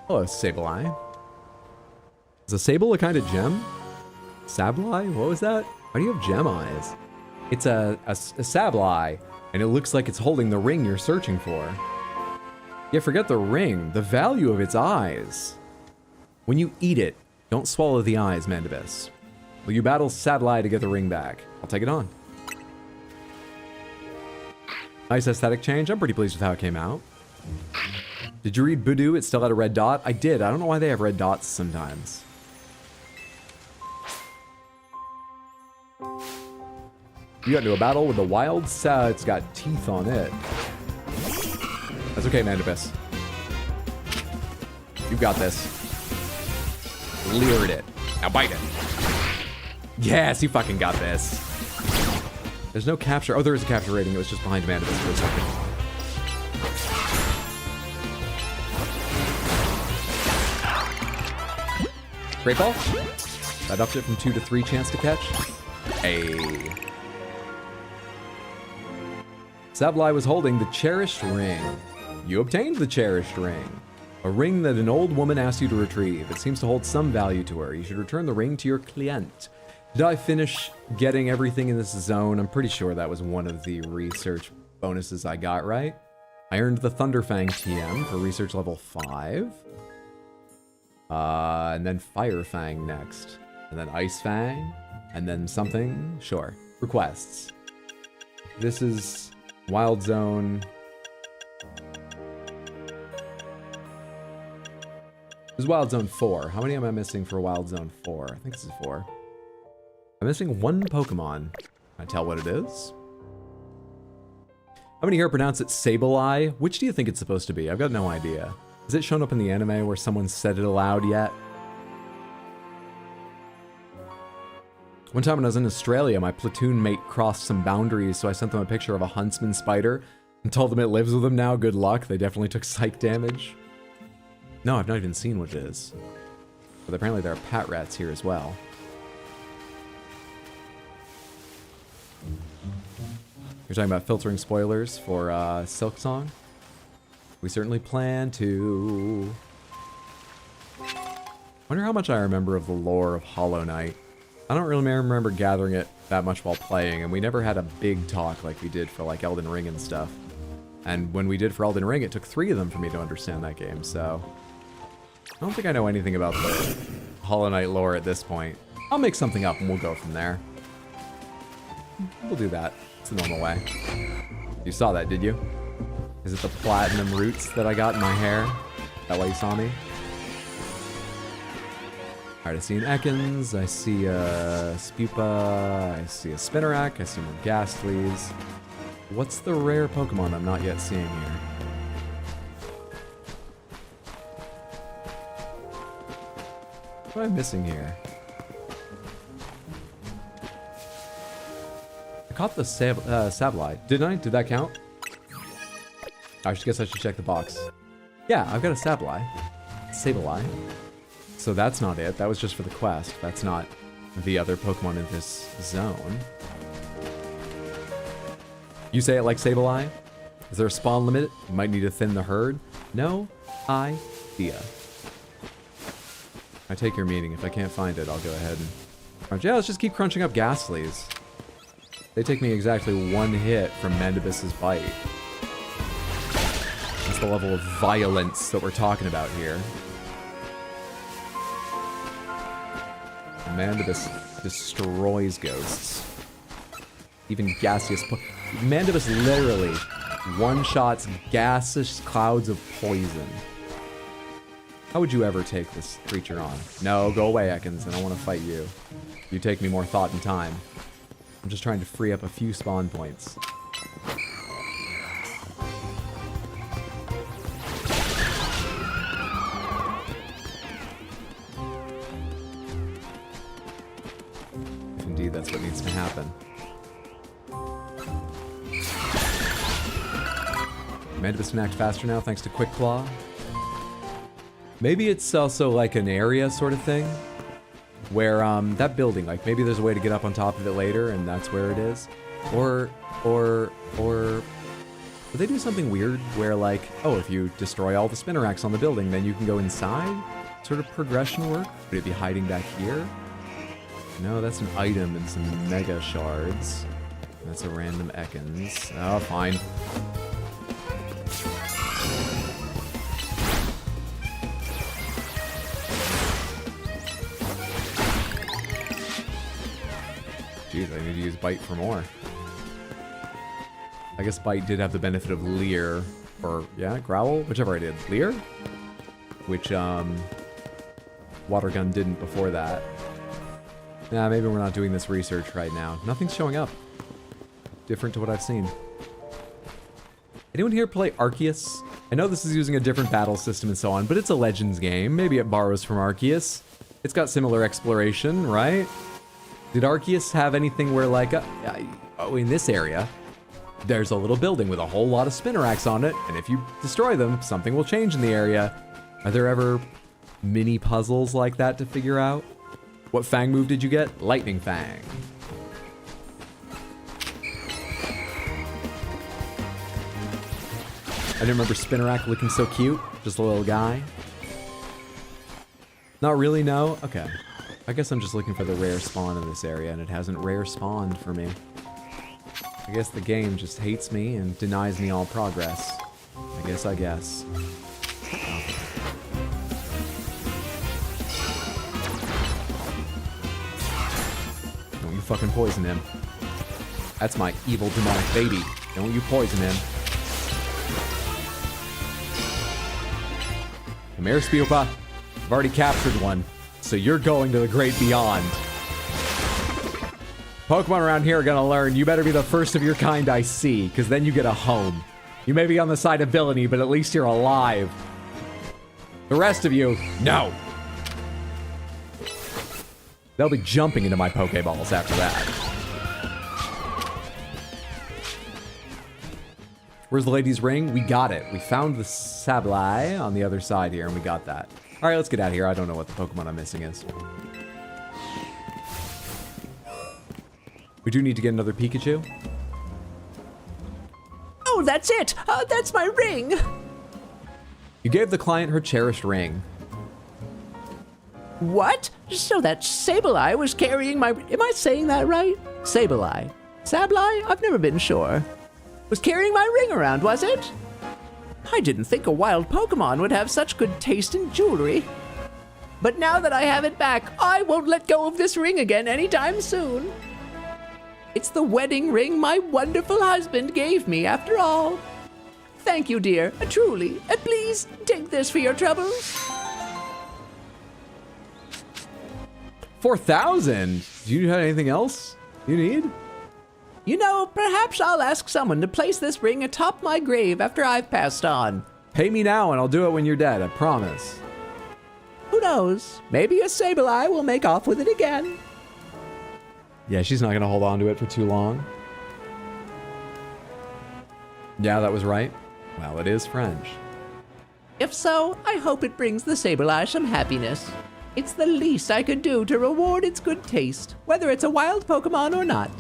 Hello, Sableye. Is a Sable a kind of gem? Sableye? What was that? Why do you have gem eyes? It's a Sableye, and it looks like it's holding the ring you're searching for. Yeah, forget the ring, the value of its eyes. When you eat it, don't swallow the eyes, Mandibus. Will you battle Sableye to get the ring back? I'll take it on. Nice aesthetic change. I'm pretty pleased with how it came out. Did you read Voodoo? It still had a red dot? I did. I don't know why they have red dots sometimes. You got into a battle with a wild it's got teeth on it. That's okay, Mandibus. You got this. Leered it. Now bite it. Yes, you fucking got this. There's no capture. Oh, there is a capture rating. It was just behind Mandibus for a second. Great ball. That upped it from 2 to 3 chance to catch. Hey. Sableye was holding the cherished ring. You obtained the cherished ring. A ring that an old woman asked you to retrieve. It seems to hold some value to her. You should return the ring to your client. Did I finish getting everything in this zone? I'm pretty sure that was one of the research bonuses I got, right? I earned the Thunderfang TM for research level 5. And then Fire Fang next. And then Ice Fang. And then something. Sure. Requests. This is Wild Zone. This is Wild Zone 4. How many am I missing for Wild Zone 4? I think this is 4. I'm missing one Pokemon. Can I tell what it is? How many here pronounce it Sableye? Which do you think it's supposed to be? I've got no idea. Has it shown up in the anime where someone said it aloud yet? One time when I was in Australia, my platoon mate crossed some boundaries, so I sent them a picture of a huntsman spider and told them it lives with them now. Good luck. They definitely took psych damage. No, I've not even seen what it is. But apparently there are pat rats here as well. You're talking about filtering spoilers for Silk Song? We certainly plan to. Wonder how much I remember of the lore of Hollow Knight. I don't really remember gathering it that much while playing, and we never had a big talk like we did for like Elden Ring and stuff. And when we did for Elden Ring, it took 3 of them for me to understand that game, so I don't think I know anything about the Hollow Knight lore at this point. I'll make something up and we'll go from there. We'll do that. It's the normal way. You saw that, did you? Is it the platinum roots that I got in my hair? Is that why you saw me? Alright, I see an Ekans, I see a Spupa, I see a Spinarak, I see more Ghastlies. What's the rare Pokemon I'm not yet seeing here? What am I missing here? I caught the Sableye. Didn't I? Did that count? I guess I should check the box. Yeah, I've got a Sableye. So that's not it. That was just for the quest. That's not the other Pokemon in this zone. You say it like Sableye? Is there a spawn limit? You might need to thin the herd? No idea. I take your meaning. If I can't find it, I'll go ahead and crunch. Yeah, let's just keep crunching up Ghastlies. They take me exactly 1 hit from Mandibus's bite. That's the level of violence that we're talking about here. Mandibus destroys ghosts. Even gaseous... Mandibus literally one-shots gaseous clouds of poison. How would you ever take this creature on? No, go away, Ekans. I don't want to fight you. You take me more thought and time. I'm just trying to free up a few spawn points. If indeed that's what needs to happen. Mandibus can act faster now thanks to Quick Claw. Maybe it's also like an area sort of thing. Where, that building, like, maybe there's a way to get up on top of it later, and that's where it is. Or, would they do something weird where, like, oh, if you destroy all the spinneracks on the building, then you can go inside? Sort of progression work? Would it be hiding back here? No, that's an item and some mega shards. That's a random Ekans. Oh, fine. Jeez, I need to use Bite for more. I guess Bite did have the benefit of Leer, or, yeah, Growl, whichever I did. Leer? Which, Water Gun didn't before that. Nah, maybe we're not doing this research right now. Nothing's showing up. Different to what I've seen. Anyone here play Arceus? I know this is using a different battle system and so on, but it's a Legends game. Maybe it borrows from Arceus. It's got similar exploration, right? Did Arceus have anything where, like, oh, in this area, there's a little building with a whole lot of spinneracks on it, and if you destroy them, something will change in the area. Are there ever mini puzzles like that to figure out? What Fang move did you get? Lightning Fang. I didn't remember Spinnerack looking so cute. Just a little guy. Not really, no? Okay. I guess I'm just looking for the rare spawn in this area, and it hasn't rare spawned for me. I guess the game just hates me and denies me all progress. I guess. Oh. Don't you fucking poison him. That's my evil demonic baby. Don't you poison him. Come here, Spiopa. I've already captured one. So you're going to the great beyond. Pokemon around here are gonna learn you better be the first of your kind I see, because then you get a home. You may be on the side of villainy, but at least you're alive. The rest of you, no. They'll be jumping into my Pokeballs after that. Where's the lady's ring? We got it. We found the Sableye on the other side here, and we got that. All right, let's get out of here. I don't know what the Pokemon I'm missing is. We do need to get another Pikachu. Oh, that's it! That's my ring! You gave the client her cherished ring. What? So that Sableye was carrying my... Am I saying that right? Sableye. Sableye? I've never been sure. Was carrying my ring around, was it? I didn't think a wild Pokemon would have such good taste in jewelry. But now that I have it back, I won't let go of this ring again anytime soon. It's the wedding ring my wonderful husband gave me, after all. Thank you, dear, truly. Please, take this for your troubles. 4,000? Do you have anything else you need? You know, perhaps I'll ask someone to place this ring atop my grave after I've passed on. Pay me now and I'll do it when you're dead, I promise. Who knows? Maybe a Sableye will make off with it again. Yeah, she's not gonna hold on to it for too long. Yeah, that was right. Well, it is French. If so, I hope it brings the Sableye some happiness. It's the least I could do to reward its good taste, whether it's a wild Pokemon or not.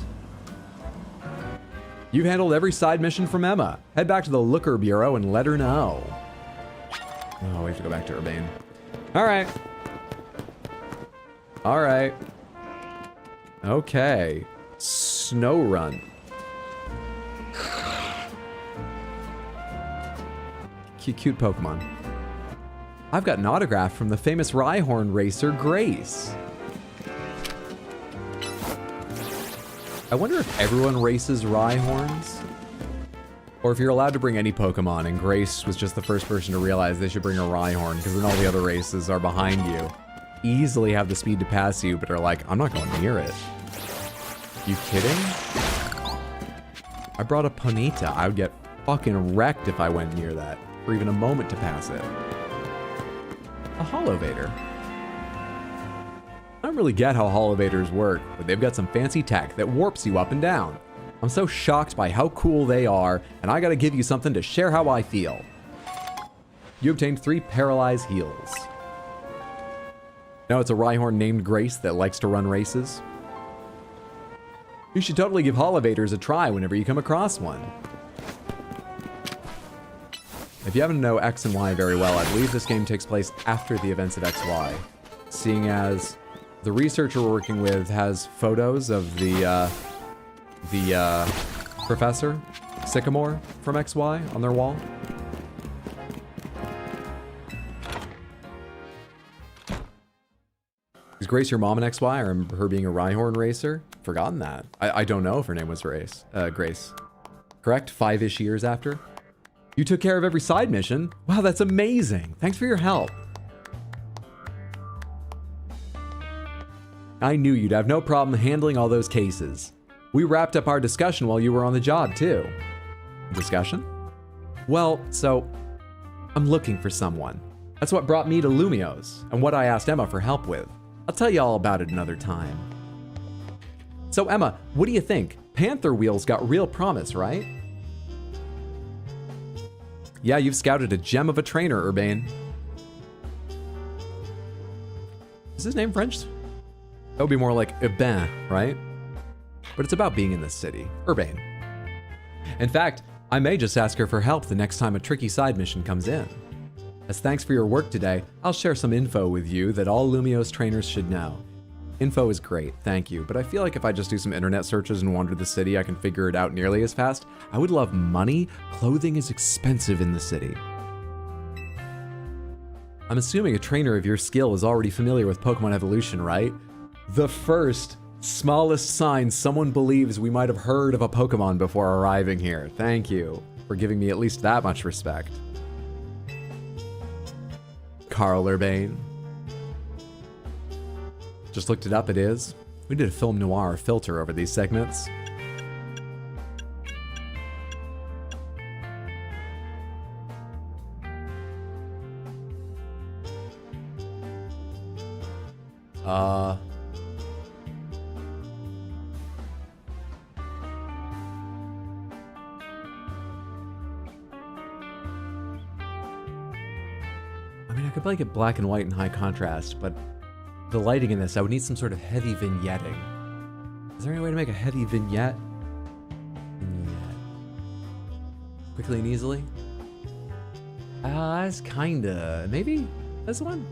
You've handled every side mission from Emma. Head back to the Looker Bureau and let her know. Oh, we have to go back to Urbane. All right. All right. Okay. Snow Run. Cute Pokemon. I've got an autograph from the famous Rhyhorn racer, Grace. I wonder if everyone races Rhyhorns? Or if you're allowed to bring any Pokemon, and Grace was just the first person to realize they should bring a Rhyhorn, because then all the other races are behind you. Easily have the speed to pass you, but are like, I'm not going near it. You kidding? I brought a Ponyta. I would get fucking wrecked if I went near that, for even a moment to pass it. A Holovator. I don't really get how Holovators work, but they've got some fancy tech that warps you up and down. I'm so shocked by how cool they are, and I gotta give you something to share how I feel. You obtained 3 Paralyzed Heals. Now it's a Rhyhorn named Grace that likes to run races. You should totally give Holovators a try whenever you come across one. If you happen to know X and Y very well, I believe this game takes place after the events of XY, seeing as the researcher we're working with has photos of the Professor Sycamore from XY on their wall. Is Grace your mom in XY? I remember her being a Rhyhorn racer. Forgotten that. I don't know if her name was Grace. Correct? 5-ish years after? You took care of every side mission? Wow, that's amazing. Thanks for your help. I knew you'd have no problem handling all those cases. We wrapped up our discussion while you were on the job, too. Discussion? Well, so, I'm looking for someone. That's what brought me to Lumiose, and what I asked Emma for help with. I'll tell you all about it another time. So Emma, what do you think? Panther Wheel's got real promise, right? Yeah, you've scouted a gem of a trainer, Urbane. Is his name French? That would be more like Urbain, right? But it's about being in the city. Urbane. In fact, I may just ask her for help the next time a tricky side mission comes in. As thanks for your work today, I'll share some info with you that all Lumiose trainers should know. Info is great, thank you, but I feel like if I just do some internet searches and wander the city, I can figure it out nearly as fast. I would love money. Clothing is expensive in the city. I'm assuming a trainer of your skill is already familiar with Pokemon evolution, right? The first, smallest sign someone believes we might have heard of a Pokemon before arriving here. Thank you for giving me at least that much respect. Carl Urbane. Just looked it up, it is. We did a film noir filter over these segments. I mean, I could probably get black and white in high contrast, but the lighting in this, I would need some sort of heavy vignetting. Is there any way to make a heavy vignette? Quickly and easily? That's kinda... Maybe? This one?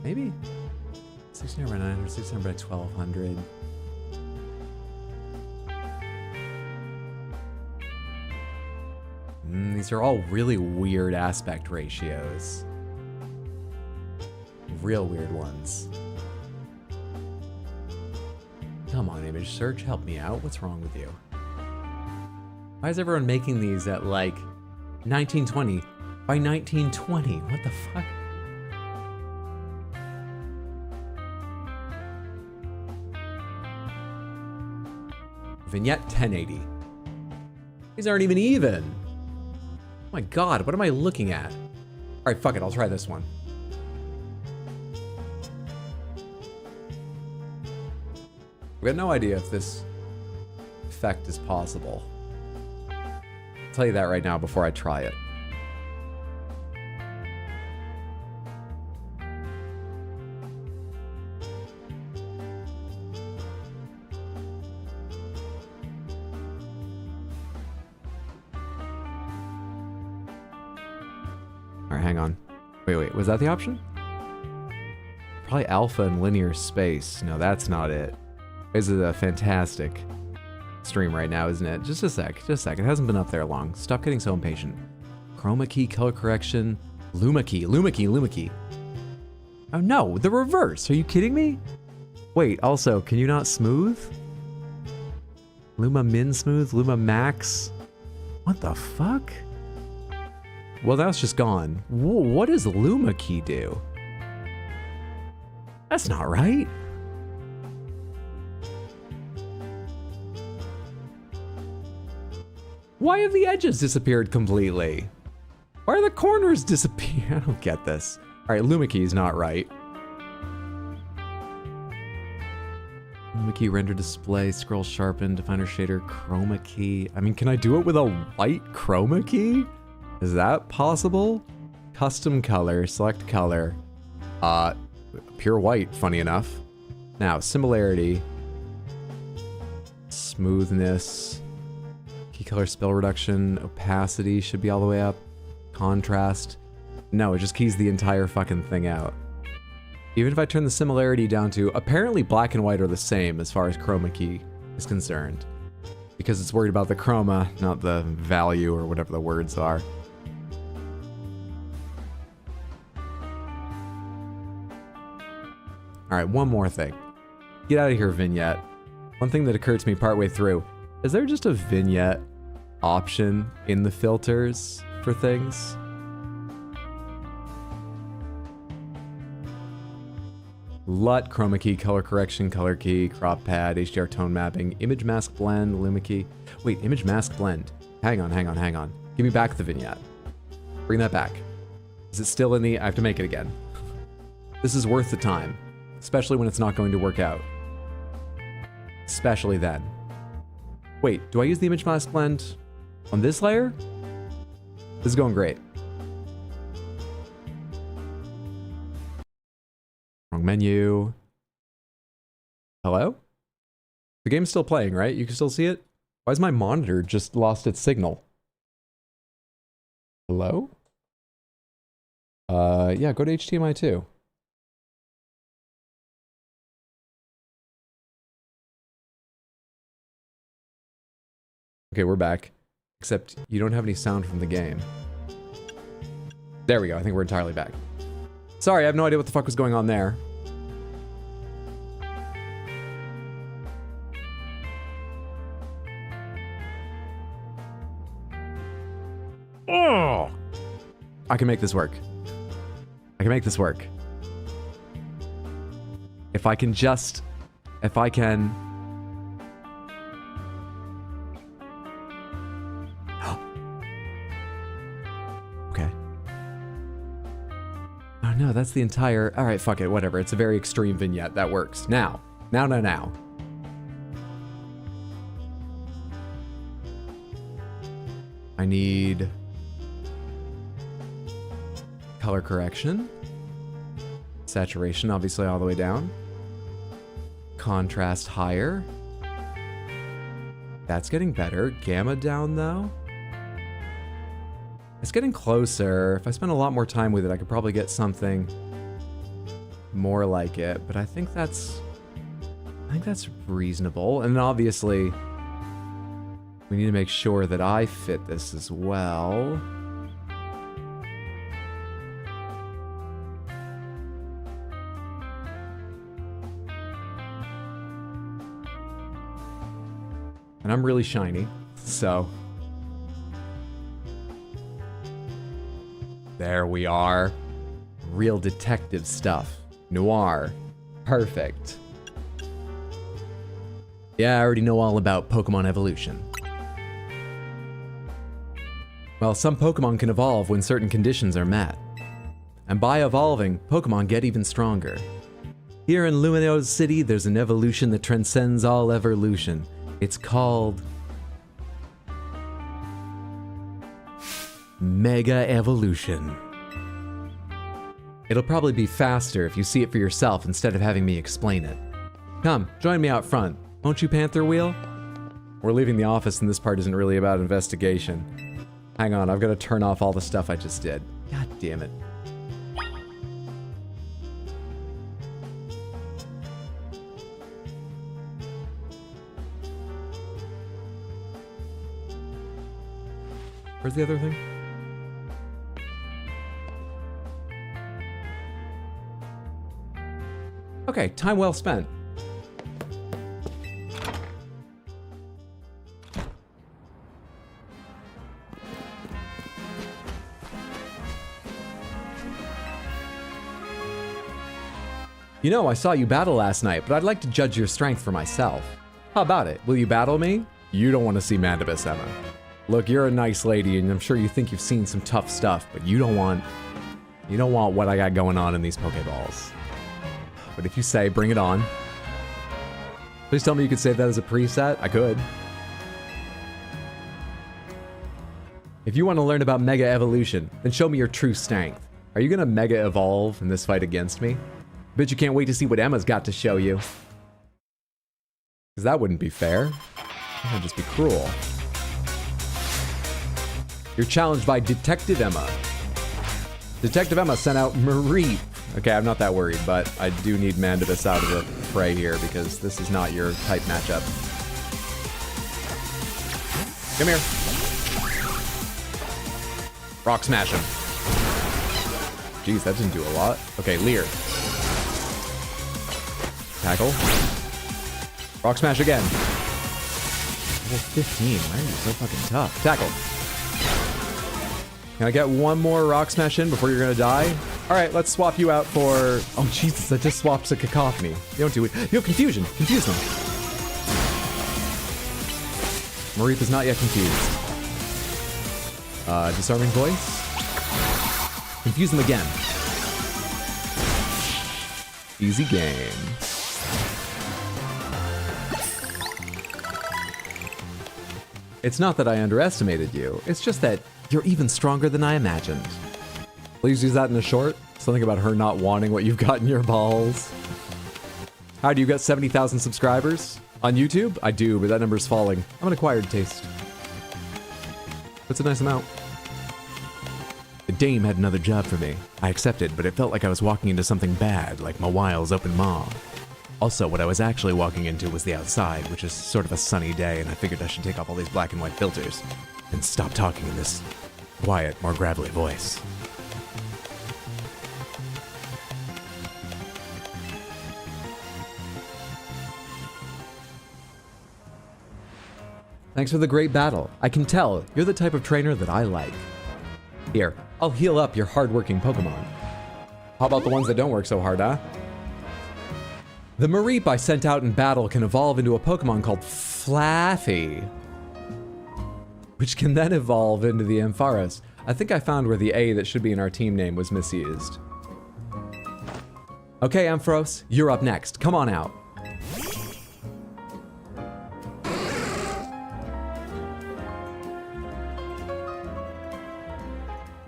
Maybe? 1600 by 900, 600 by 1200. These are all really weird aspect ratios. Real weird ones. Come on, image search, help me out. What's wrong with you? Why is everyone making these at like 1920 by 1920? What the fuck? Vignette 1080. These aren't even. Oh my god, what am I looking at? Alright, fuck it, I'll try this one. We have no idea if this effect is possible. I'll tell you that right now before I try it. Alright, hang on. Wait, was that the option? Probably alpha and linear space. No, that's not it. This is a fantastic stream right now, isn't it? Just a sec. Just a sec. It hasn't been up there long. Stop getting so impatient. Chroma key, color correction. Luma key. Luma key. Luma key. Oh no, the reverse. Are you kidding me? Wait, also, can you not smooth? Luma min smooth? Luma max? What the fuck? Well, now it's just gone. What does Luma key do? That's not right. Why have the edges disappeared completely? Why are the corners disappear? I don't get this. All right, Luma key is not right. Luma key, render display, scroll sharpen, definer shader, chroma key. I mean, can I do it with a white chroma key? Is that possible? Custom color, select color. Pure white, funny enough. Now, similarity. Smoothness. Key color, spell reduction, opacity should be all the way up. Contrast. No, it just keys the entire fucking thing out. Even if I turn the similarity down to, apparently black and white are the same as far as chroma key is concerned. Because it's worried about the chroma, not the value or whatever the words are. Alright, one more thing. Get out of here, vignette. One thing that occurred to me partway through. Is there just a vignette option in the filters for things? LUT, chroma key, color correction, color key, crop pad, HDR tone mapping, image mask blend, luma key. Wait, image mask blend. Hang on, hang on, hang on. Give me back the vignette. Bring that back. Is it still in the... I have to make it again. This is worth the time. Especially when it's not going to work out. Especially then. Wait, do I use the image mask blend on this layer? This is going great. Wrong menu. Hello? The game's still playing, right? You can still see it? Why is my monitor just lost its signal? Hello? Yeah, go to HDMI 2. Okay, we're back. Except you don't have any sound from the game. There we go. I think we're entirely back. Sorry, I have no idea what the fuck was going on there. Oh! I can make this work. I can make this work. If I can just... If I can... Okay. Oh no, that's the entire... Alright, fuck it, whatever. It's a very extreme vignette. That works. Now. Now. I need... color correction. Saturation, obviously, all the way down. Contrast higher. That's getting better. Gamma down, though. It's getting closer. If I spend a lot more time with it, I could probably get something more like it, but I think that's reasonable. And obviously, we need to make sure that I fit this as well. And I'm really shiny, so... There we are. Real detective stuff. Noir. Perfect. Yeah, I already know all about Pokémon evolution. Well, some Pokémon can evolve when certain conditions are met. And by evolving, Pokémon get even stronger. Here in Lumiose City, there's an evolution that transcends all evolution. It's called... Mega Evolution. It'll probably be faster if you see it for yourself instead of having me explain it. Come, join me out front. Won't you, Panther Wheel? We're leaving the office and this part isn't really about investigation. Hang on, I've got to turn off all the stuff I just did. God damn it. Where's the other thing? Okay, time well spent. You know, I saw you battle last night, but I'd like to judge your strength for myself. How about it? Will you battle me? You don't want to see Mandibus, Emma. Look, you're a nice lady, and I'm sure you think you've seen some tough stuff, but you don't want what I got going on in these Pokeballs. But if you say, bring it on. Please tell me you could save that as a preset. I could. If you want to learn about Mega Evolution, then show me your true strength. Are you gonna Mega Evolve in this fight against me? Bet you can't wait to see what Emma's got to show you. Because that wouldn't be fair. That would just be cruel. You're challenged by Detective Emma. Detective Emma sent out Marie. Okay, I'm not that worried, but I do need Mandibus out of the fray here because this is not your type matchup. Come here. Rock smash him. Jeez, that didn't do a lot. Okay, Leer. Tackle. Rock smash again. Level 15. Why are you so fucking tough? Tackle. Can I get one more rock smash in before you're gonna die? All right, let's swap you out for... Oh, Jesus, that just swaps a Cacophony. You don't do it. You have Confusion. Confuse them. Mareep is not yet confused. Disarming Voice. Confuse them again. Easy game. It's not that I underestimated you. It's just that you're even stronger than I imagined. Please use that in a short. Something about her not wanting what you've got in your balls. How do you got 70,000 subscribers? On YouTube? I do, but that number's falling. I'm an acquired taste. That's a nice amount. The dame had another job for me. I accepted, but it felt like I was walking into something bad, like Mawile's open maw. Also, what I was actually walking into was the outside, which is sort of a sunny day, and I figured I should take off all these black and white filters and stop talking in this quiet, more gravelly voice. Thanks for the great battle. I can tell you're the type of trainer that I like. Here, I'll heal up your hard-working Pokemon. How about the ones that don't work so hard, huh? The Mareep I sent out in battle can evolve into a Pokemon called Flaffy, which can then evolve into the Ampharos. I think I found where the A that should be in our team name was misused. Okay, Ampharos, you're up next. Come on out.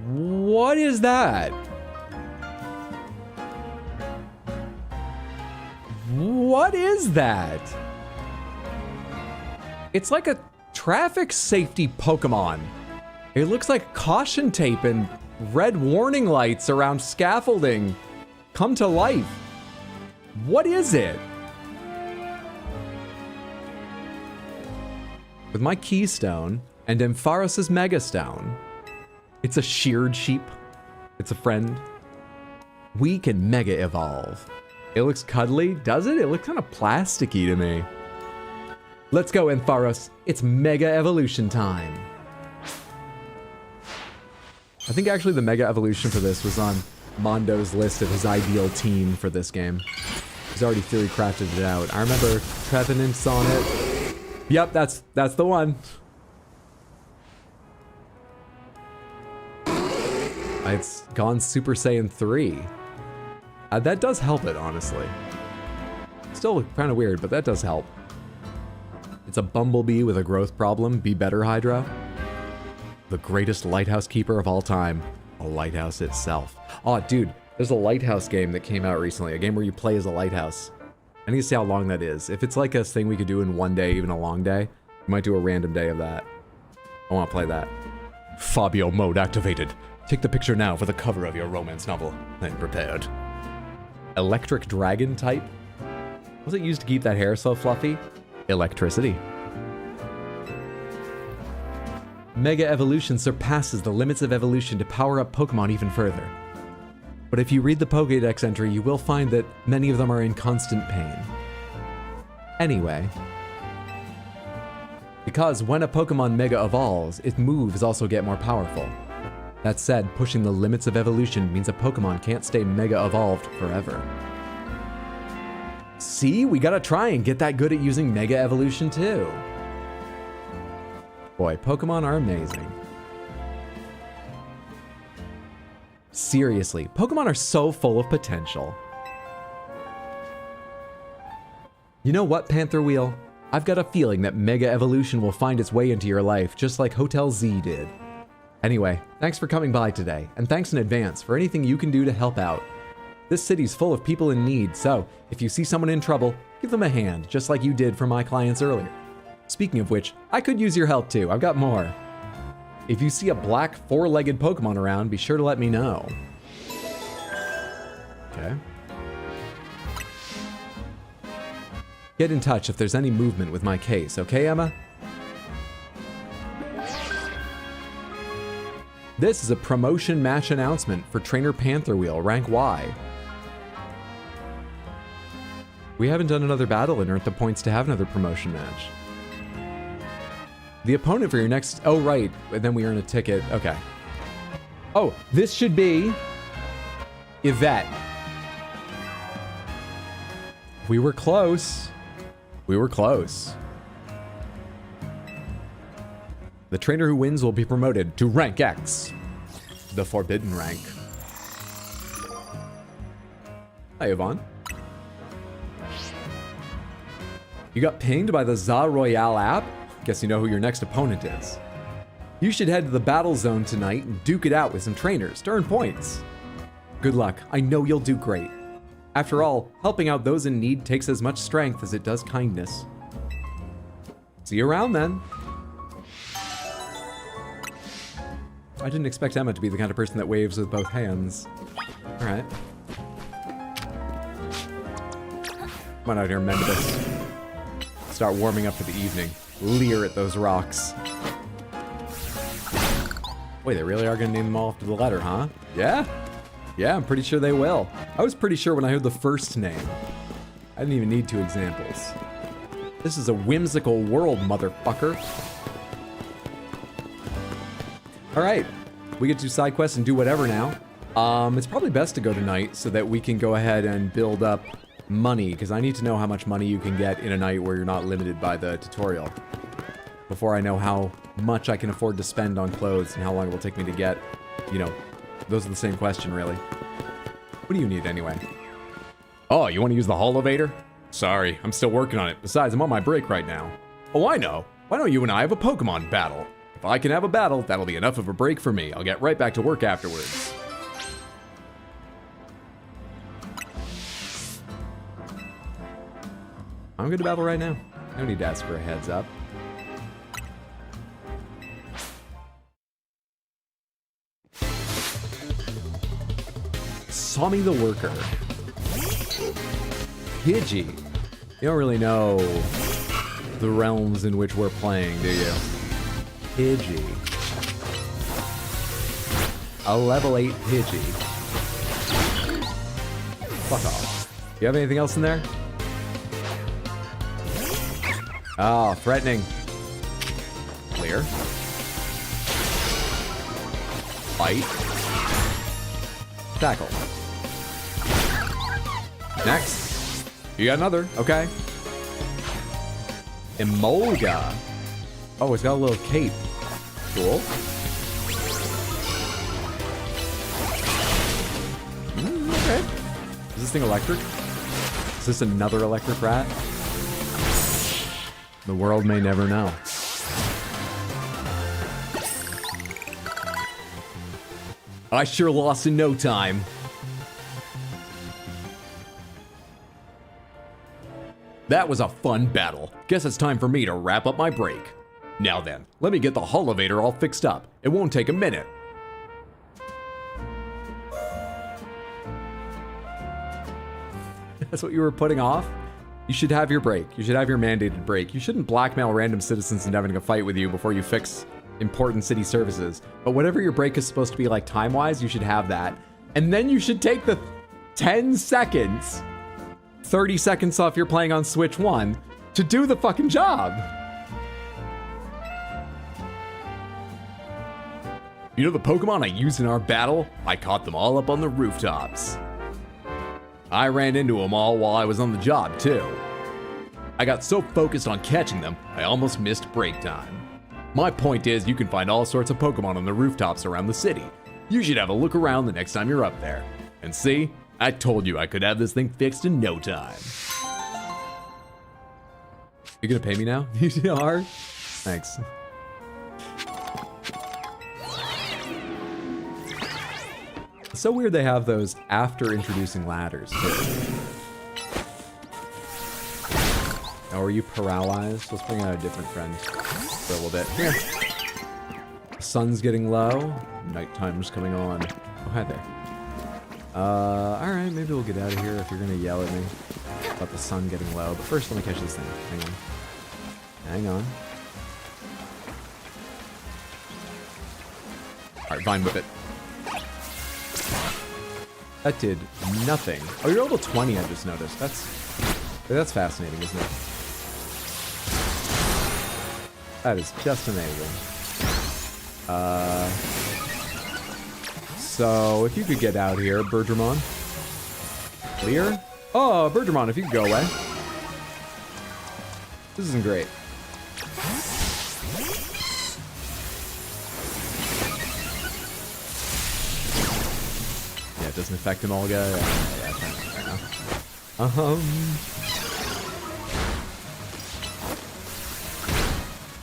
What is that? What is that? It's like a traffic safety Pokemon. It looks like caution tape and red warning lights around scaffolding come to life. What is it? With my Keystone and Ampharos' Megastone, it's a sheared sheep. It's a friend. We can Mega Evolve. It looks cuddly, does it? It looks kind of plasticky to me. Let's go, Ampharos. It's Mega Evolution time. I think actually the Mega Evolution for this was on Mondo's list of his ideal team for this game. He's already theory crafted it out. I remember Trevenant's on it. Yep, that's the one. It's gone Super Saiyan 3. That does help it, honestly. Still kind of weird, but that does help. It's a bumblebee with a growth problem. Be better, Hydra. The greatest lighthouse keeper of all time. A lighthouse itself. Oh, dude, there's a lighthouse game that came out recently. A game where you play as a lighthouse. I need to see how long that is. If it's like a thing we could do in one day, even a long day, we might do a random day of that. I want to play that. Fabio mode activated. Take the picture now for the cover of your romance novel. I'm prepared. Electric dragon type? What's it used to keep that hair so fluffy? Electricity. Mega Evolution surpasses the limits of evolution to power up Pokemon even further. But if you read the Pokédex entry, you will find that many of them are in constant pain. Anyway, because when a Pokemon Mega evolves, its moves also get more powerful. That said, pushing the limits of evolution means a Pokemon can't stay Mega evolved forever. See, we gotta try and get that good at using Mega Evolution too. Boy, Pokemon are amazing. Seriously, Pokemon are so full of potential. You know what, Panther Wheel? I've got a feeling that Mega Evolution will find its way into your life, just like Hotel Z did. Anyway, thanks for coming by today, and thanks in advance for anything you can do to help out. This city's full of people in need, so if you see someone in trouble, give them a hand, just like you did for my clients earlier. Speaking of which, I could use your help too, I've got more. If you see a black four-legged Pokemon around, be sure to let me know. Okay. Get in touch if there's any movement with my case, okay, Emma? This is a promotion match announcement for Trainer Panther Wheel, rank Y. We haven't done another battle and earned the points to have another promotion match. The opponent for your next... Oh, right. And then we earn a ticket. Okay. Oh, this should be... Yvette. We were close. We were close. The trainer who wins will be promoted to rank X. The forbidden rank. Hi, Yvonne. You got pinged by the Za Royale app? Guess you know who your next opponent is. You should head to the battle zone tonight and duke it out with some trainers to earn points. Good luck, I know you'll do great. After all, helping out those in need takes as much strength as it does kindness. See you around then. I didn't expect Emma to be the kind of person that waves with both hands. Alright. Come on out here, Mendibus. Start warming up for the evening. Leer at those rocks. Wait, they really are gonna name them all after the letter, huh? Yeah? Yeah, I'm pretty sure they will. I was pretty sure when I heard the first name. I didn't even need two examples. This is a whimsical world, motherfucker. Alright, we get to do side quests and do whatever now. It's probably best to go tonight so that we can go ahead and build up money, because I need to know how much money you can get in a night where you're not limited by the tutorial. Before I know how much I can afford to spend on clothes and how long it will take me to get, you know, those are the same question, really. What do you need anyway? Oh, you want to use the holovator? Sorry, I'm still working on it. Besides, I'm on my break right now. Oh, I know. Why don't you and I have a Pokemon battle? If I can have a battle, that'll be enough of a break for me. I'll get right back to work afterwards. I'm good to battle right now. No need to ask for a heads up. Sami the Worker. Pidgey. You don't really know the realms in which we're playing, do you? Pidgey. A level 8 Pidgey. Fuck off. You have anything else in there? Oh, threatening. Clear. Bite. Tackle. Next. You got another. Okay. Emolga. Oh, it's got a little cape. Cool. Okay. Is this thing electric? Is this another electric rat? The world may never know. I sure lost in no time. That was a fun battle. Guess it's time for me to wrap up my break. Now then, let me get the holovator all fixed up. It won't take a minute. That's what you were putting off? You should have your break. You should have your mandated break. You shouldn't blackmail random citizens into having a fight with you before you fix, important city services. But whatever your break is supposed to be like time-wise, you should have that. And then you should take the 10 seconds, 30 seconds off you're playing on Switch 1 to do the fucking job. You know the Pokemon I used in our battle? I caught them all up on the rooftops. I ran into them all while I was on the job, too. I got so focused on catching them, I almost missed break time. My point is, you can find all sorts of Pokemon on the rooftops around the city. You should have a look around the next time you're up there. And see, I told you I could have this thing fixed in no time. You gonna pay me now? You are? Thanks. It's so weird they have those after introducing ladders, too. Oh, are you paralyzed? Let's bring out a different friend for a little bit. Here. Sun's getting low. Nighttime's coming on. Oh, hi there. Alright, maybe we'll get out of here if you're gonna yell at me about the sun getting low. But first, let me catch this thing. Hang on. Hang on. Alright, Vine Whip it. That did nothing. Oh, you're level 20, I just noticed. That's fascinating, isn't it? That is just amazing. So, if you could get out here, Bergermon. Clear? Oh, Bergermon, if you could go away. This isn't great. Yeah, it doesn't affect him all, guy. Yeah, fair enough.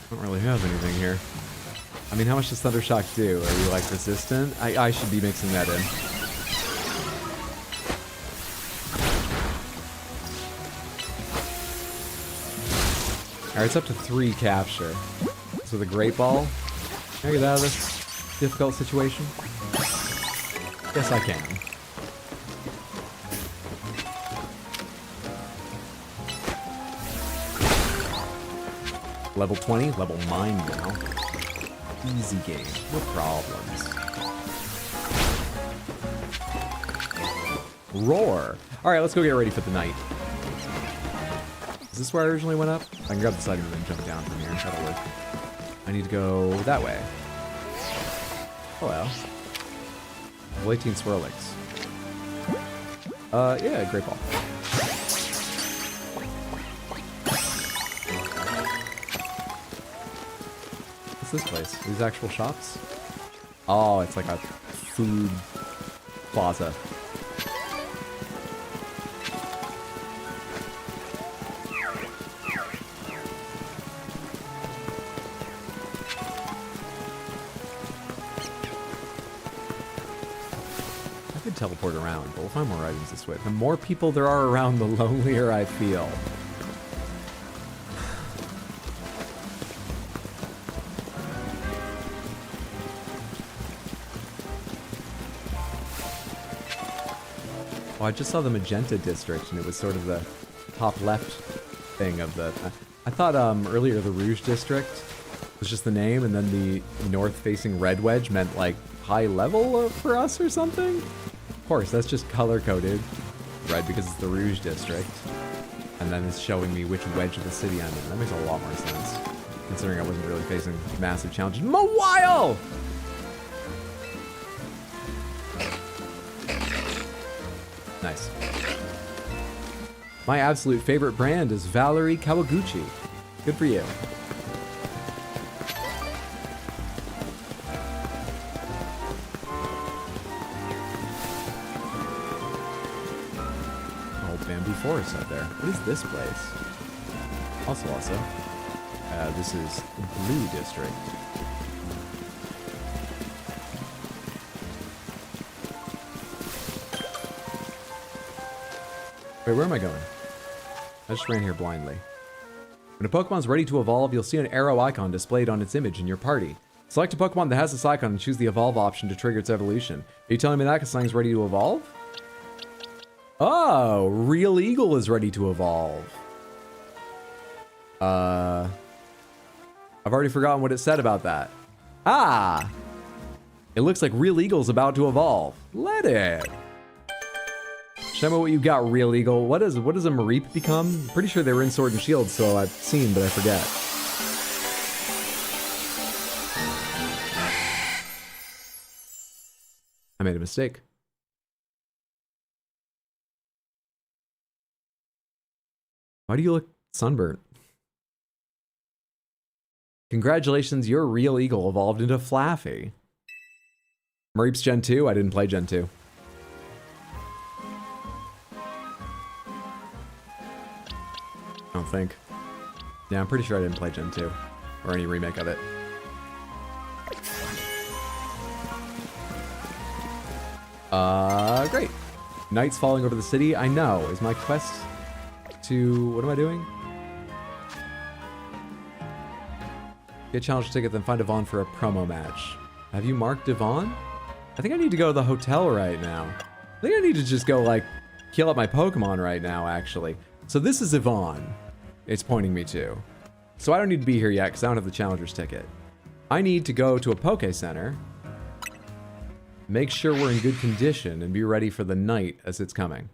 Don't really have anything here. I mean, how much does Thunder Shock do? Are you, like, resistant? I should be mixing that in. Alright, it's up to 3 capture. So the Great Ball. Can I get out of this difficult situation? Yes, I can. Level 20, level 9 now. Easy game, no problems. Roar. All right, let's go get ready for the night. Is this where I originally went up? I can grab the side and then jump down from here. That'll work. I need to go that way. Hello. Level 18 Swirlix. Yeah, Great Ball. What's this place? These actual shops? Oh, it's like a food plaza. I could teleport around, but we'll find more items this way. The more people there are around, the lonelier I feel. Oh, I just saw the Magenta District, and it was sort of the top left thing of the... I thought earlier the Rouge District was just the name, and then the north-facing Red Wedge meant, like, high level for us or something? Of course, that's just color-coded red because it's the Rouge District. And then it's showing me which wedge of the city I'm in. That makes a lot more sense, considering I wasn't really facing massive challenges. Mawile! Nice. My absolute favorite brand is Valerie Kawaguchi. Good for you. Old bamboo forest out there. What is this place? Also. This is Blue District. Wait, where am I going? I just ran here blindly. When a Pokemon's ready to evolve, you'll see an arrow icon displayed on its image in your party. Select a Pokemon that has this icon and choose the evolve option to trigger its evolution. Are you telling me that because something's ready to evolve? Oh, Real Eagle is ready to evolve. I've already forgotten what it said about that. Ah! It looks like Real Eagle's about to evolve. Let it. Show me what you got, Real Eagle. What does a Mareep become? I'm pretty sure they were in Sword and Shield, so I've seen, but I forget. I made a mistake. Why do you look sunburnt? Congratulations, your Real Eagle evolved into Flaffy. Mareep's Gen 2? I didn't play Gen 2. I don't think. Yeah, I'm pretty sure I didn't play Gen 2. Or any remake of it. Great. Nights falling over the city. I know. Is my quest to... What am I doing? Get challenge ticket, then find Yvonne for a promo match. Have you marked Yvonne? I think I need to go to the hotel right now. I think I need to just go, like, heal up my Pokemon right now, actually. So this is Yvonne. It's pointing me to. So I don't need to be here yet, because I don't have the challenger's ticket. I need to go to a Poke Center, make sure we're in good condition, and be ready for the night as it's coming.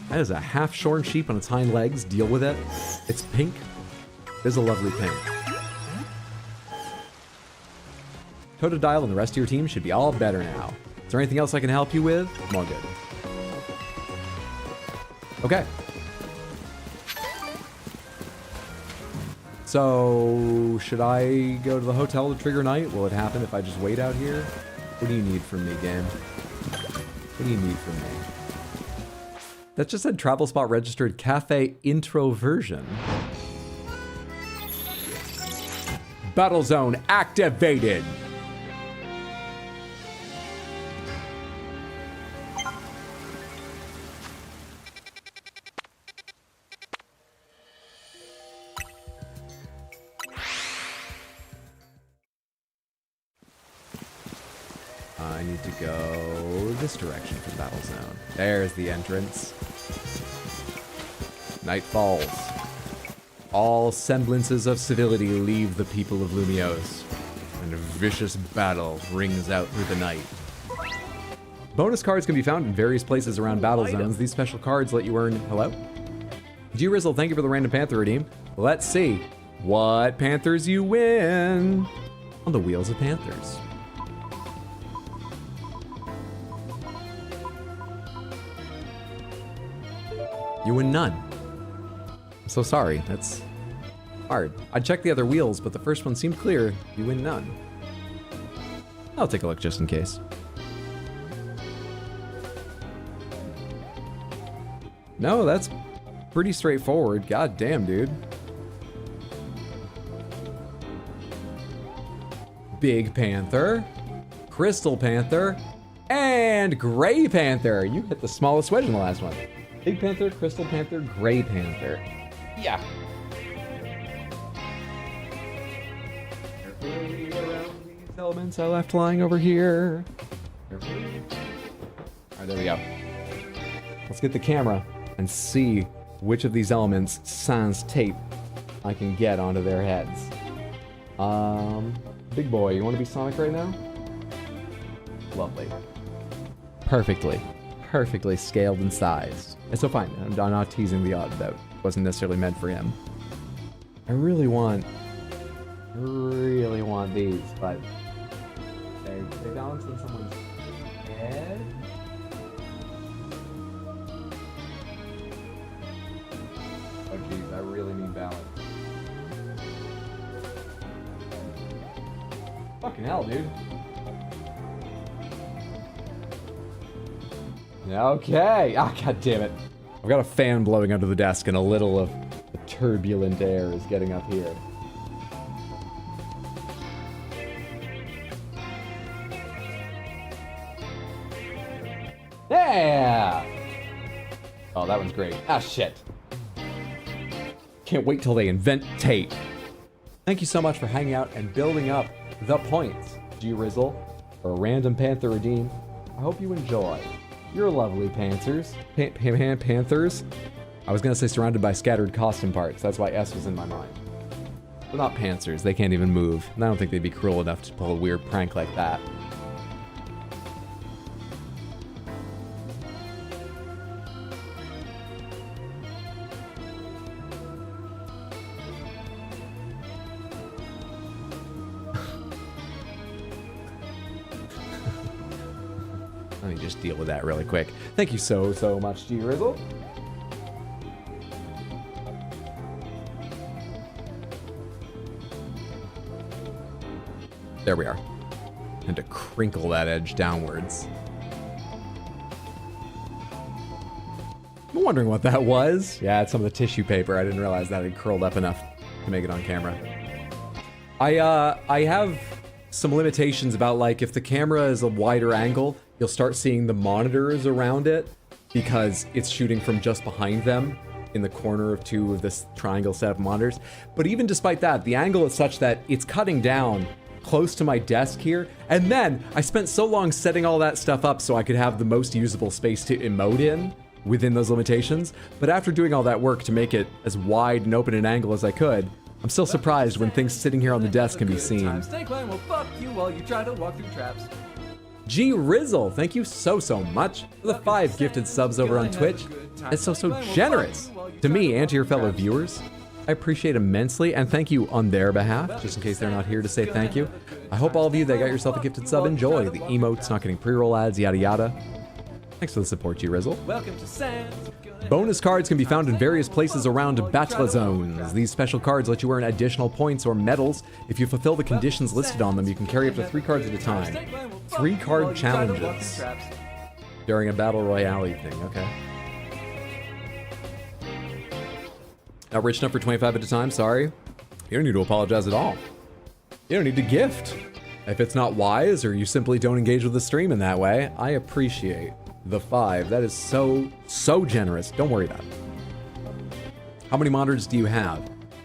That is a half-shorn sheep on its hind legs. Deal with it. It's pink. It is a lovely pink. Totodile and the rest of your team should be all better now. Is there anything else I can help you with? I'm all good. Okay. So, should I go to the hotel to trigger night? Will it happen if I just wait out here? What do you need from me, game? What do you need from me? That just said travel spot registered cafe introversion. Battle zone activated. I need to go this direction for the battle zone. There's the entrance. Night falls. All semblances of civility leave the people of Lumiose, and a vicious battle rings out through the night. Bonus cards can be found in various places around battle zones. These special cards let you earn... Hello? G-Rizzle, thank you for the random Panther redeem. Let's see what Panthers you win on the Wheels of Panthers. You win none. I'm so sorry. That's hard. I checked the other wheels, but the first one seemed clear. You win none. I'll take a look just in case. No, that's pretty straightforward. God damn, dude. Big Panther, Crystal Panther, and Gray Panther. You hit the smallest wedge in the last one. Big Panther, Crystal Panther, Gray Panther. Yeah. Carefully around these elements I left lying over here. Carefully. Alright, there we go. Let's get the camera and see which of these elements sans tape I can get onto their heads. Big boy, you want to be Sonic right now? Lovely. Perfectly scaled and sized. It's so fine. I'm not teasing the odd. That wasn't necessarily meant for him. I really want these, but they balance on someone's head. Oh geez, I really need balance. Fucking hell, dude. Okay. Ah, god damn it. I've got a fan blowing under the desk and a little of the turbulent air is getting up here. Yeah! Oh, that one's great. Ah, shit. Can't wait till they invent tape. Thank you so much for hanging out and building up the points, G-Rizzle, for a random Panther redeem. I hope you enjoy. You're lovely Panthers. Panthers. I was gonna say surrounded by scattered costume parts. That's why S was in my mind. They're not pantsers. They can't even move. And I don't think they'd be cruel enough to pull a weird prank like that. Let me just deal with that really quick. Thank you so much, G Rizzle. There we are. And to crinkle that edge downwards. I'm wondering what that was. Yeah, it's some of the tissue paper. I didn't realize that had curled up enough to make it on camera. I have some limitations about, like, if the camera is a wider angle, you'll start seeing the monitors around it because it's shooting from just behind them in the corner of two of this triangle set of monitors. But even despite that, the angle is such that it's cutting down close to my desk here. And then I spent so long setting all that stuff up so I could have the most usable space to emote in within those limitations. But after doing all that work to make it as wide and open an angle as I could, I'm still surprised when things sitting here on the desk can be seen. Snake Line will fuck you while you try to walk through traps. G Rizzle, thank you so much for the 5 gifted subs over on Twitch. It's so generous to me and to your fellow viewers. I appreciate immensely, and thank you on their behalf, just in case they're not here to say thank you. I hope all of you that got yourself a gifted sub enjoy the emotes, not getting pre-roll ads, yada yada. Thanks for the support, G Rizzle. Welcome to Sans. Bonus cards can be found in various places around battle zones. These special cards let you earn additional points or medals. If you fulfill the conditions listed on them, you can carry up to 3 cards at a time. 3 card challenges during a battle royale thing. Okay. Not rich enough for 25 at a time, sorry. You don't need to apologize at all. You don't need to gift. If it's not wise or you simply don't engage with the stream in that way, I appreciate the 5. That is so generous. Don't worry about it. How many monitors do you have?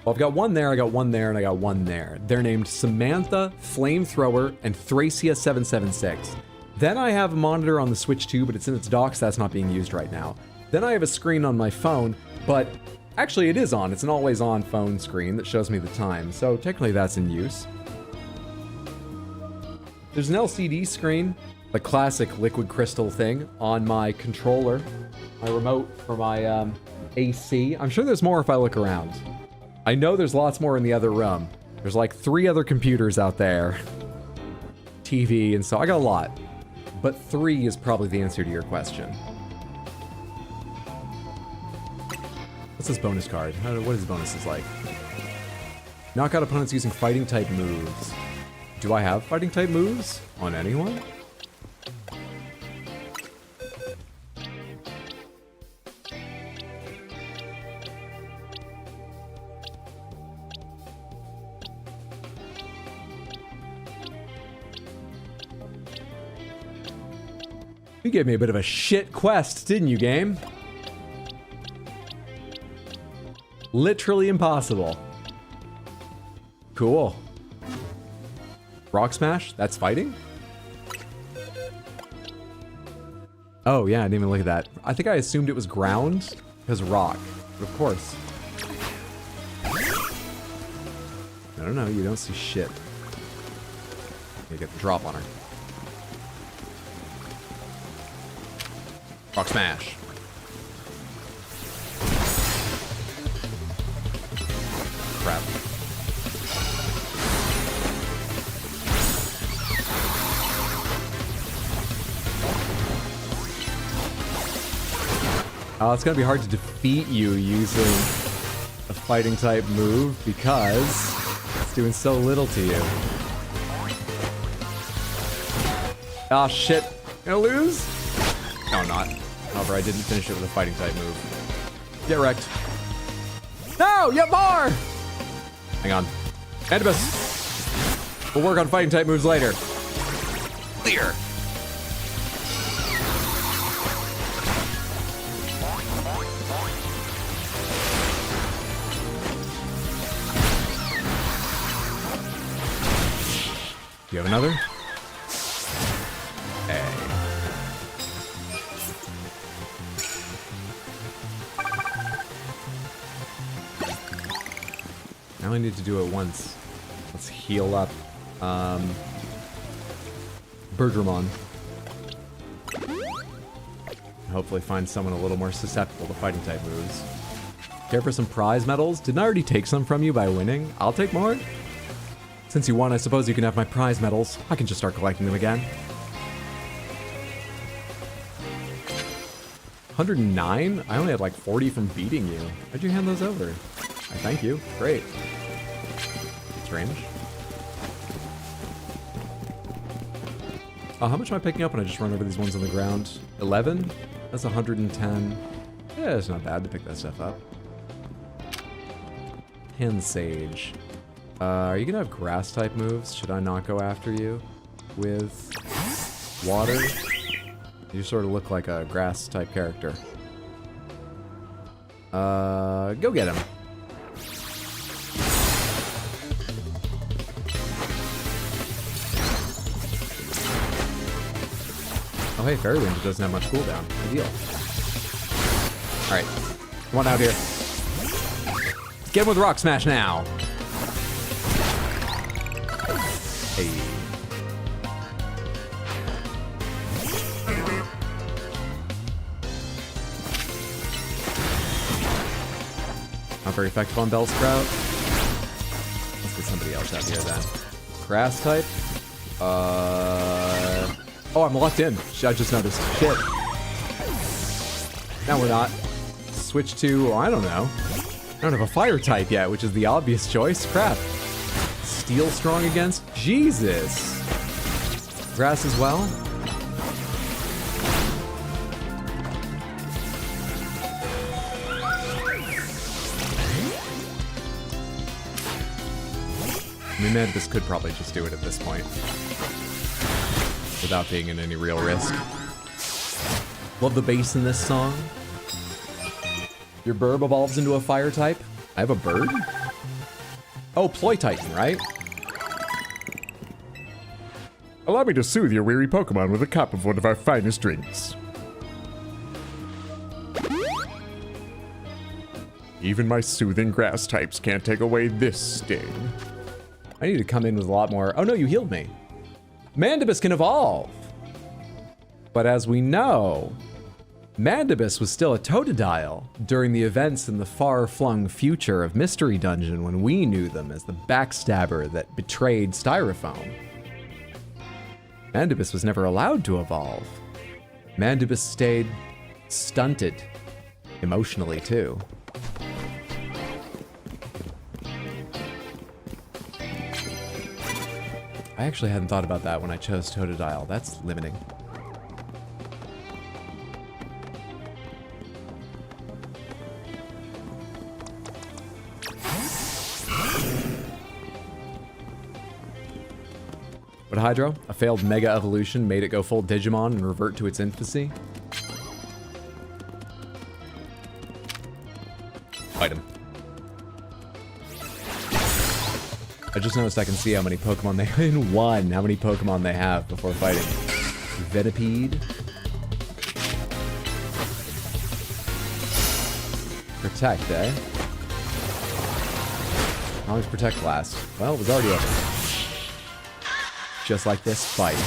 Well, I've got one there, I got one there, and I got one there. They're named Samantha, Flamethrower, and Thracia776. Then I have a monitor on the Switch 2, but it's in its dock, so that's not being used right now. Then I have a screen on my phone, but actually it is on. It's an always-on phone screen that shows me the time, so technically that's in use. There's an LCD screen, the classic liquid crystal thing, on my controller, my remote for my AC. I'm sure there's more if I look around. I know there's lots more in the other room. There's like 3 other computers out there. TV, and so I got a lot. But 3 is probably the answer to your question. What's this bonus card? What is bonuses like? Knock out opponents using fighting type moves. Do I have fighting type moves on anyone? You gave me a bit of a shit quest, didn't you, game? Literally impossible. Cool. Rock Smash? That's fighting? Oh, yeah, I didn't even look at that. I think I assumed it was ground, because rock. But of course. I don't know, you don't see shit. You get the drop on her. Rock Smash. Crap. Oh, it's gonna be hard to defeat you using a fighting type move because it's doing so little to you. Oh shit, gonna lose? No, I'm not. However, I didn't finish it with a fighting type move. Get wrecked. No, you have more! Hang on. Anubis. We'll work on fighting type moves later. Clear. You have another? Hey. Now I need to do it once. Let's heal up. Bergermon. Hopefully find someone a little more susceptible to fighting type moves. Care for some prize medals? Didn't I already take some from you by winning? I'll take more. Since you won, I suppose you can have my prize medals. I can just start collecting them again. 109? I only had like 40 from beating you. How'd you hand those over? I thank you. Great. Strange. How much am I picking up when I just run over these ones on the ground? 11? That's 110. Yeah, it's not bad to pick that stuff up. Hand Sage. Are you gonna have grass type moves? Should I not go after you with water? You sort of look like a grass type character. Go get him. Oh hey, Fairy Wind doesn't have much cooldown. Ideal. Alright, come on out here. Get him with Rock Smash now! Hey. Not very effective on Bellsprout. Let's get somebody else out here then. Grass type? Oh, I'm locked in. I just noticed. Shit. Now we're not. Switch to, I don't know. I don't have a fire type yet, which is the obvious choice. Crap. Steel strong against? Jesus. Grass as well? I mean, man, this could probably just do it at this point. Without being in any real risk. Love the bass in this song. Your burb evolves into a fire type? I have a bird? Oh, Ploy Titan, right? Allow me to soothe your weary Pokemon with a cup of one of our finest drinks. Even my soothing grass types can't take away this sting. I need to come in with a lot more. Oh no, you healed me. Mandibus can evolve. But as we know, Mandibus was still a totodile during the events in the far-flung future of Mystery Dungeon when we knew them as the backstabber that betrayed Styrofoam. Mandibus was never allowed to evolve. Mandibus stayed stunted, emotionally too. I actually hadn't thought about that when I chose Totodile. That's limiting. But Hydro, a failed Mega Evolution made it go full Digimon and revert to its infancy. Fight him. I just noticed I can see how many Pokemon they how many Pokemon they have before fighting. Venipede. Protect, eh? How long does Protect last? Well, it was already over. Just like this fight.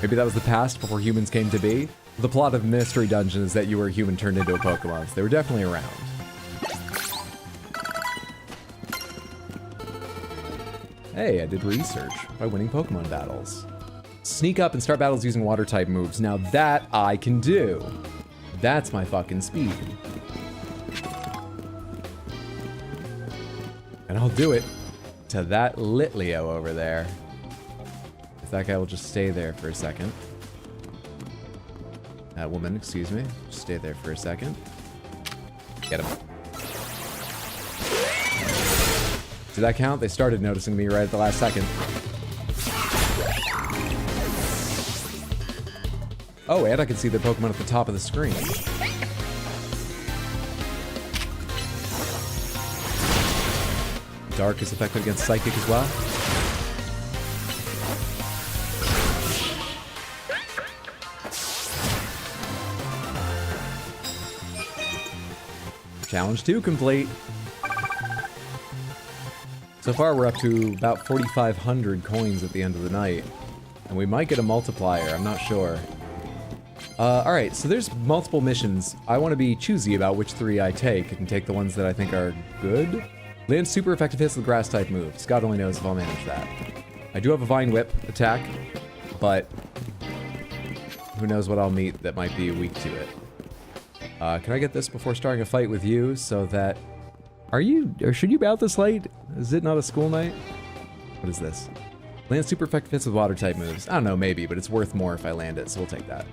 Maybe that was the past before humans came to be? The plot of Mystery Dungeon is that you were a human turned into a Pokemon, so they were definitely around. Hey, I did research by winning Pokemon battles. Sneak up and start battles using water type moves. Now that I can do. That's my fucking speed. And I'll do it to that Litleo over there. If that guy will just stay there for a second. That woman, excuse me. Just stay there for a second. Get him. Did that count? They started noticing me right at the last second. Oh, and I can see the Pokemon at the top of the screen. Dark is effective against Psychic as well. Challenge 2 complete. So far, we're up to about 4,500 coins at the end of the night. And we might get a multiplier, I'm not sure. Alright, so there's multiple missions. I want to be choosy about which 3 I take, and take the ones that I think are good. Land super effective hits with grass type moves. God only knows if I'll manage that. I do have a Vine Whip attack, but who knows what I'll meet that might be weak to it. Can I get this before starting a fight with you so that... or should you be out this late? Is it not a school night? What is this? Land super effective hits with water type moves. I don't know, maybe, but it's worth more if I land it, so we'll take that.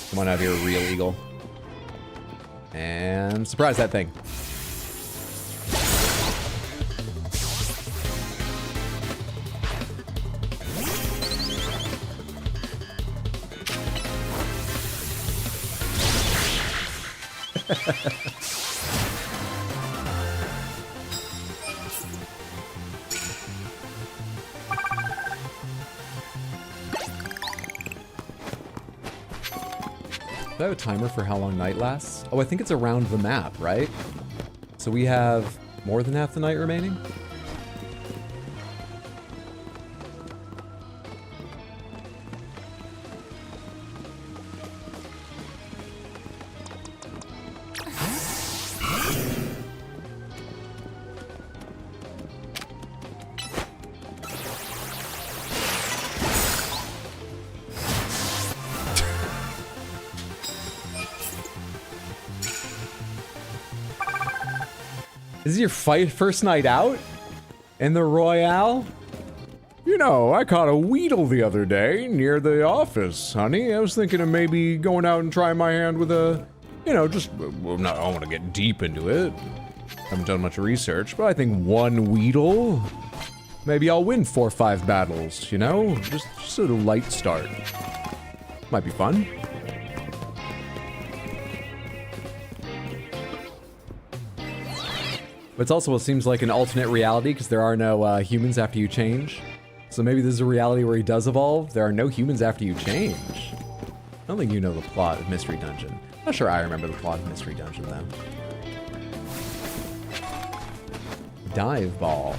Come on out here, real eagle. And surprise that thing. Do I have a timer for how long night lasts? Oh, I think it's around the map, right? So we have more than half the night remaining? This is your first night out? In the Royale? You know, I caught a Weedle the other day near the office, honey. I was thinking of maybe going out and trying my hand with a, you know, just, well, I don't want to get deep into it. Haven't done much research, but I think one Weedle, maybe I'll win 4 or 5 battles, you know? Just a light start. Might be fun. But it's also what seems like an alternate reality because there are no humans after you change. So maybe this is a reality where he does evolve. There are no humans after you change. I don't think you know the plot of Mystery Dungeon. I'm not sure I remember the plot of Mystery Dungeon though. Dive ball.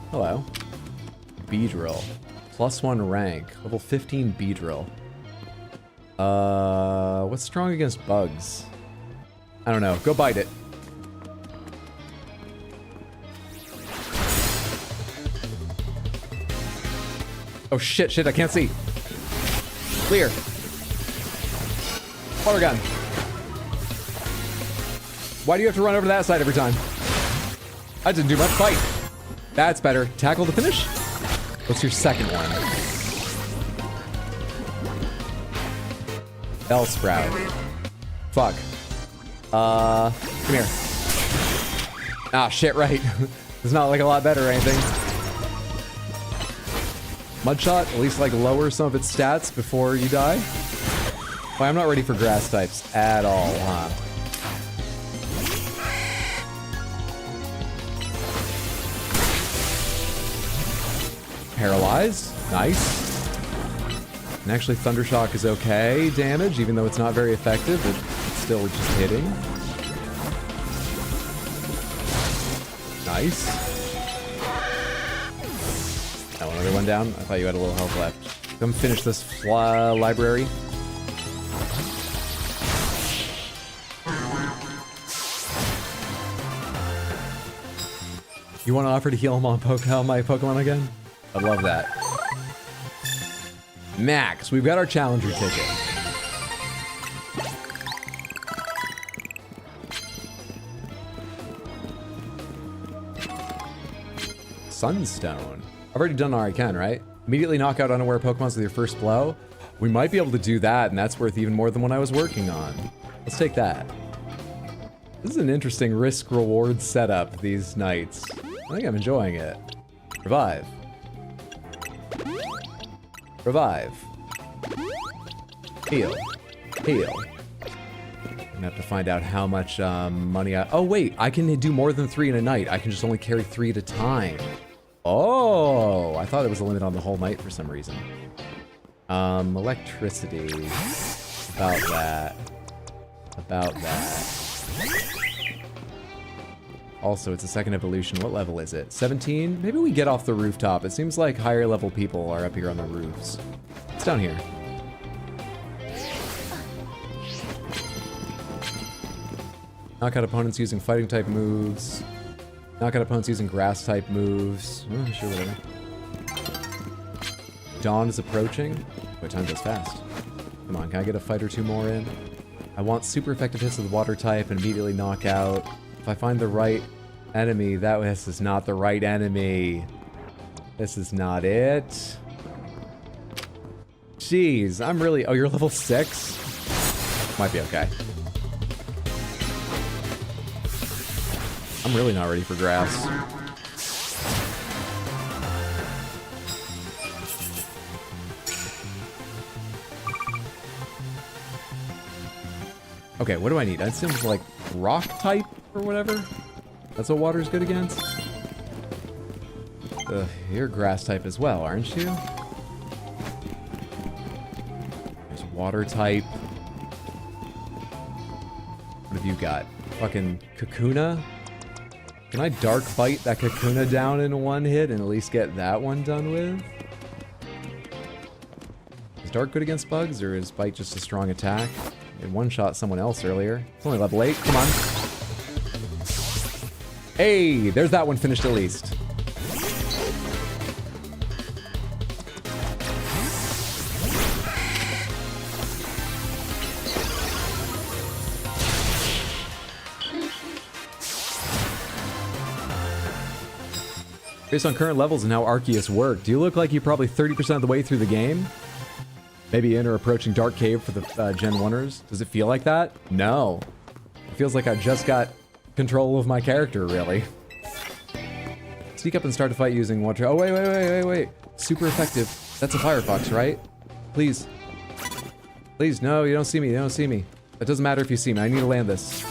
Hello. Beedrill. +1 rank. Level 15 Beedrill. What's strong against bugs? I don't know. Go bite it. Oh shit, I can't see. Clear. Water gun. Why do you have to run over to that side every time? I didn't do much. Fight. That's better. Tackle to finish? What's your second one? Bellsprout. Fuck. Come here. Ah, shit, right. It's not like a lot better or anything. Mudshot, at least like lower some of its stats before you die. Well, I'm not ready for grass types at all, huh? Paralyzed. Nice. And actually, Thundershock is okay damage, even though it's not very effective, but it's still just hitting. Nice. Oh, another one down? I thought you had a little health left. Come finish this library. You want to offer to heal him on my Pokemon again? I'd love that. Max, we've got our challenger ticket. Sunstone. I've already done all I can, right? Immediately knock out unaware Pokemon with your first blow. We might be able to do that, and that's worth even more than what I was working on. Let's take that. This is an interesting risk-reward setup these nights. I think I'm enjoying it. Revive. Revive. Heal. Heal. I'm gonna have to find out how much money I... Oh, wait. I can do more than 3 in a night. I can just only carry 3 at a time. Oh, I thought there was a limit on the whole night for some reason. Electricity. About that. About that. Also, it's a second evolution. What level is it? 17? Maybe we get off the rooftop. It seems like higher level people are up here on the roofs. It's down here. Knock out opponents using fighting type moves. Knock out opponents using grass type moves. Oh, sure, whatever. Dawn is approaching. Boy, time goes fast. Come on, can I get a fight or two more in? I want super effective hits with water type and immediately knock out. If I find the right enemy, this is not the right enemy. This is not it. Jeez, I'm really... Oh, you're level 6? Might be okay. I'm really not ready for grass. Okay, what do I need? That seems like rock type or whatever. That's what water's good against. You're grass type as well, aren't you? There's water type. What have you got? Fucking Kakuna? Can I dark bite that Kakuna down in one hit and at least get that one done with? Is dark good against bugs, or is bite just a strong attack? It one-shot someone else earlier. It's only level 8, come on. Hey, there's that one finished at least. Based on current levels and how Arceus work, do you look like you're probably 30% of the way through the game? Maybe in or approaching Dark Cave for the Gen 1ers? Does it feel like that? No. It feels like I just got control of my character, really. Sneak up and start a fight using water. Oh, wait. Super effective. That's a Firefox, right? Please. Please, no, you don't see me. You don't see me. It doesn't matter if you see me. I need to land this.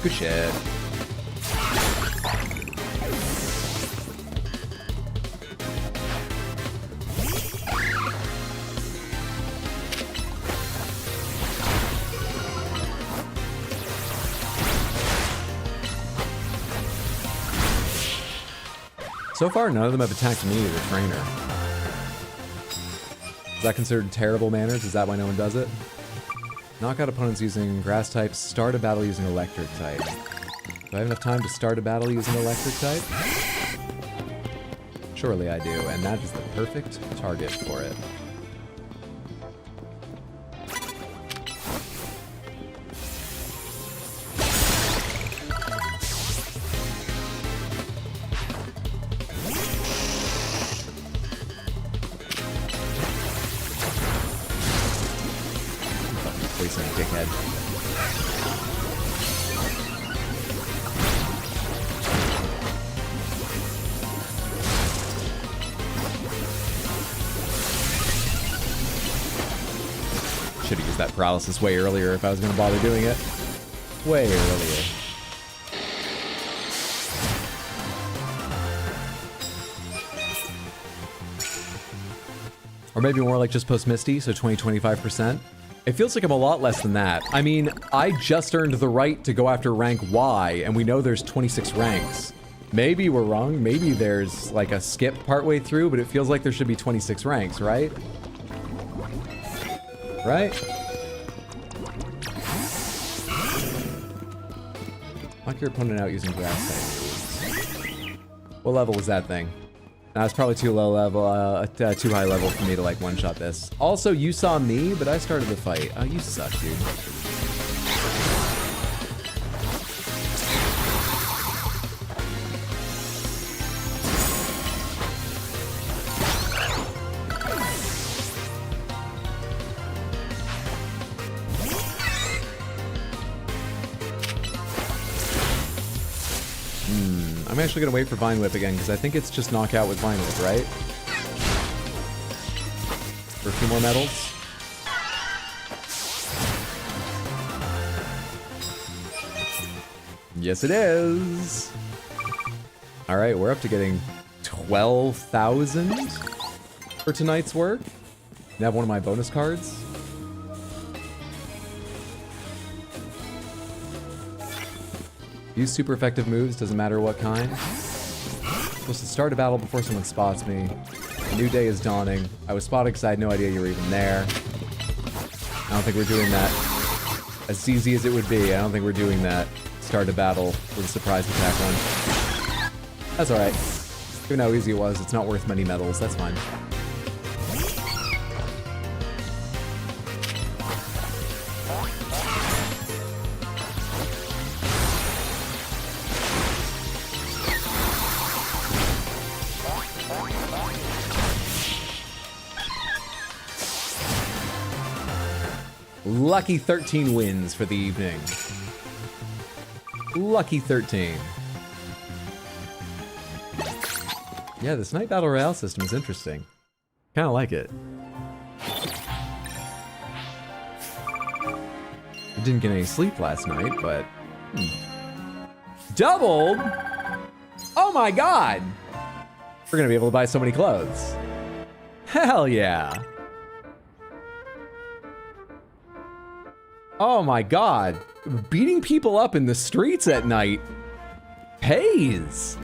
Good shit. So far, none of them have attacked me, the trainer. Is that considered terrible manners? Is that why no one does it? Knock out opponents using grass types. Start a battle using electric type. Do I have enough time to start a battle using electric type? Surely I do, and that is the perfect target for it. Dickhead. Should have used that paralysis way earlier if I was going to bother doing it. Way earlier. Or maybe more like just post Misty, so 20-25%. It feels like I'm a lot less than that. I mean, I just earned the right to go after rank Y, and we know there's 26 ranks. Maybe we're wrong. Maybe there's like a skip partway through, but it feels like there should be 26 ranks, right? Right? Knock your opponent out using grass type. What level was that thing? Nah, it's probably too low level, too high level for me to like one-shot this. Also, you saw me, but I started the fight. Oh, you suck, dude. I'm actually gonna wait for Vine Whip again, because I think it's just knockout with Vine Whip, right? For a few more medals. Yes, it is! Alright, we're up to getting 12,000 for tonight's work. And have one of my bonus cards. Use super effective moves, doesn't matter what kind. Supposed to start a battle before someone spots me. A new day is dawning. I was spotted because I had no idea you were even there. I don't think we're doing that. As easy as it would be, I don't think we're doing that. Start a battle with a surprise attack run. That's alright. Given how easy it was, it's not worth many medals, that's fine. Lucky 13 wins for the evening. Lucky 13. Yeah, this night battle royale system is interesting. Kinda like it. I didn't get any sleep last night, but... Doubled? Oh my god! We're gonna be able to buy so many clothes. Hell yeah! Oh my god. Beating people up in the streets at night pays.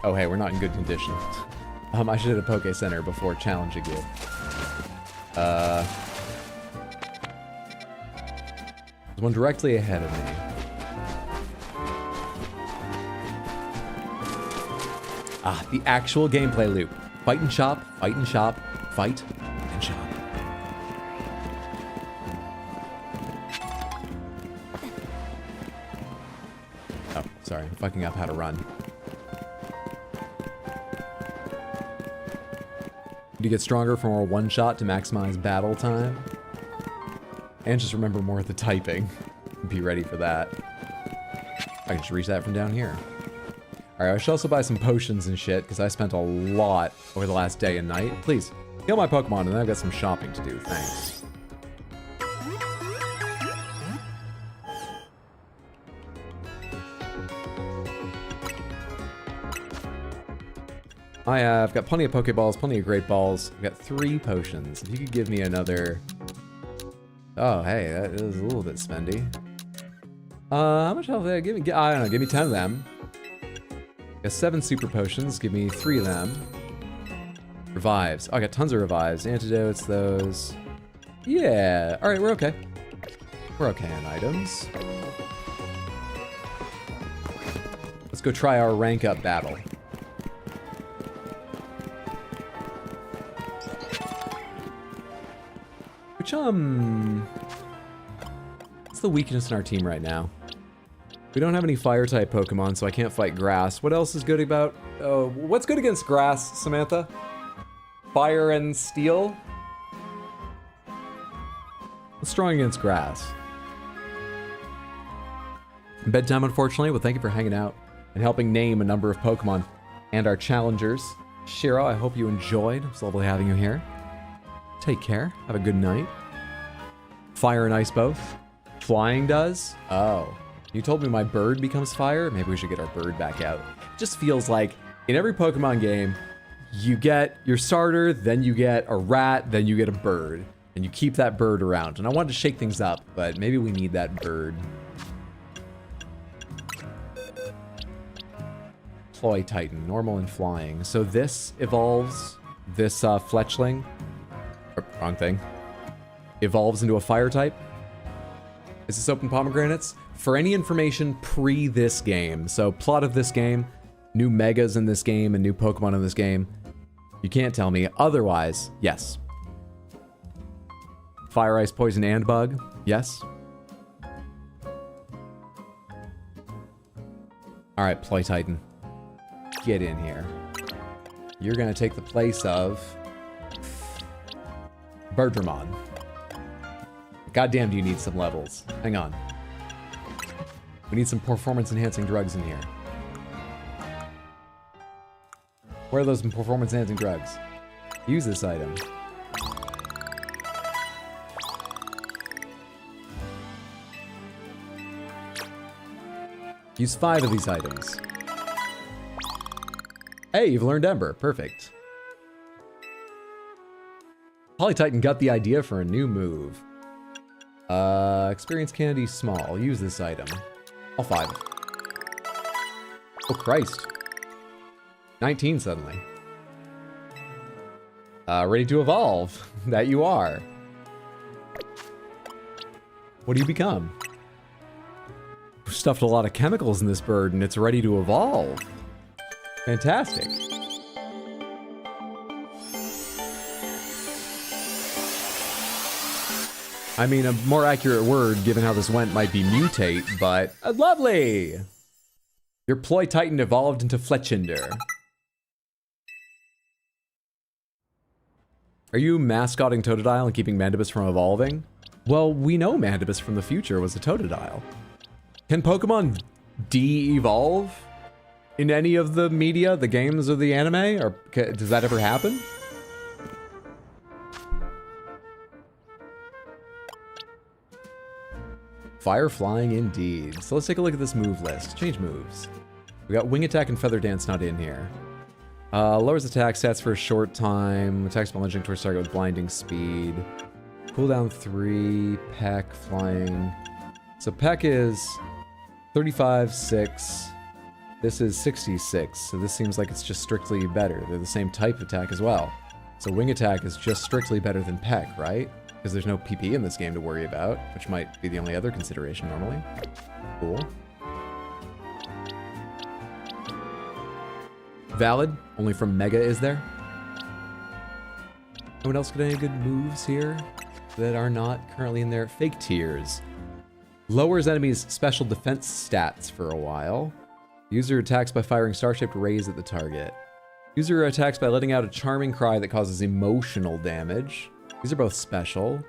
Oh hey, we're not in good condition. I should hit a Poke Center before challenging you. There's one directly ahead of me. Ah, the actual gameplay loop. Fight and shop, fight and shop, fight and shop. Oh, sorry, I'm fucking up how to run. You get stronger for more one shot to maximize battle time. And just remember more of the typing. Be ready for that. I can just reach that from down here. Alright, I should also buy some potions and shit, because I spent a lot over the last day and night. Please, heal my Pokemon, and then I've got some shopping to do. Thanks. I've got plenty of Pokeballs, plenty of Great Balls. I've got 3 potions. If you could give me another... Oh, hey, that is a little bit spendy. How much health did I give me? I don't know, give me 10 of them. Got 7 super potions, give me 3 of them. Revives. Oh, I got tons of revives. Antidotes, those. Yeah, alright, we're okay. We're okay on items. Let's go try our rank up battle. Which, what's the weakness in our team right now? We don't have any fire-type Pokemon, so I can't fight grass. What else is good about... what's good against grass, Samantha? Fire and steel? What's strong against grass? Bedtime, unfortunately. Well, thank you for hanging out and helping name a number of Pokemon and our challengers. Shiro, I hope you enjoyed. It's lovely having you here. Take care. Have a good night. Fire and ice both. Flying does? Oh. You told me my bird becomes fire? Maybe we should get our bird back out. It just feels like in every Pokemon game, you get your starter, then you get a rat, then you get a bird. And you keep that bird around. And I wanted to shake things up, but maybe we need that bird. Ploy Titan, normal and flying. So this evolves, this Fletchling, wrong thing, evolves into a fire type. Is this open pomegranates? For any information pre this game, so plot of this game, new megas in this game, and new Pokemon in this game, you can't tell me. Otherwise, yes. Fire, ice, poison, and bug, yes. Alright, Ploy Titan. Get in here. You're gonna take the place of Birdramon. Goddamn, do you need some levels. Hang on. We need some performance-enhancing drugs in here. Where are those performance-enhancing drugs? Use this item. Use 5 of these items. Hey, you've learned Ember. Perfect. Polytitan got the idea for a new move. Experience candy small. Use this item. All 5. Oh, Christ. 19 suddenly. Ready to evolve. That you are. What do you become? We've stuffed a lot of chemicals in this bird and it's ready to evolve. Fantastic. I mean, a more accurate word, given how this went, might be mutate, but lovely! Your Ploy Titan evolved into Fletchinder. Are you mascotting Totodile and keeping Mandibus from evolving? Well, we know Mandibus from the future was a Totodile. Can Pokemon de-evolve in any of the media, the games or the anime? Or does that ever happen? Fire flying indeed. So let's take a look at this move list. Change moves. We got Wing Attack and Feather Dance not in here. Lowers attack stats for a short time. Attacks by lunging towards target with blinding speed. Cooldown 3. Peck, flying. So Peck is 35-6. This is 66. So this seems like it's just strictly better. They're the same type attack as well. So Wing Attack is just strictly better than Peck, right? Because there's no PP in this game to worry about, which might be the only other consideration normally. Cool. Valid, only from Mega is there. Anyone else got any good moves here that are not currently in there? Fake Tears. Lowers enemies' special defense stats for a while. User attacks by firing star-shaped rays at the target. User attacks by letting out a charming cry that causes emotional damage. These are both special.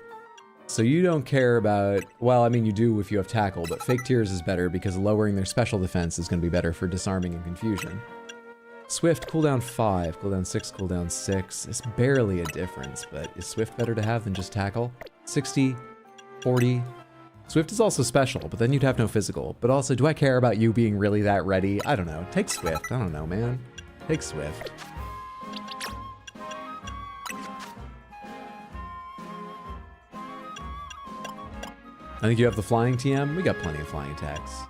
So you don't care about... Well, I mean, you do if you have tackle, but Fake Tears is better because lowering their special defense is going to be better for disarming and confusion. Swift, cooldown 5, cooldown 6, cooldown 6. It's barely a difference, but is Swift better to have than just tackle? 60, 40. Swift is also special, but then you'd have no physical. But also, do I care about you being really that ready? I don't know. Take Swift. I don't know, man. Take Swift. I think you have the flying TM. We got plenty of flying attacks.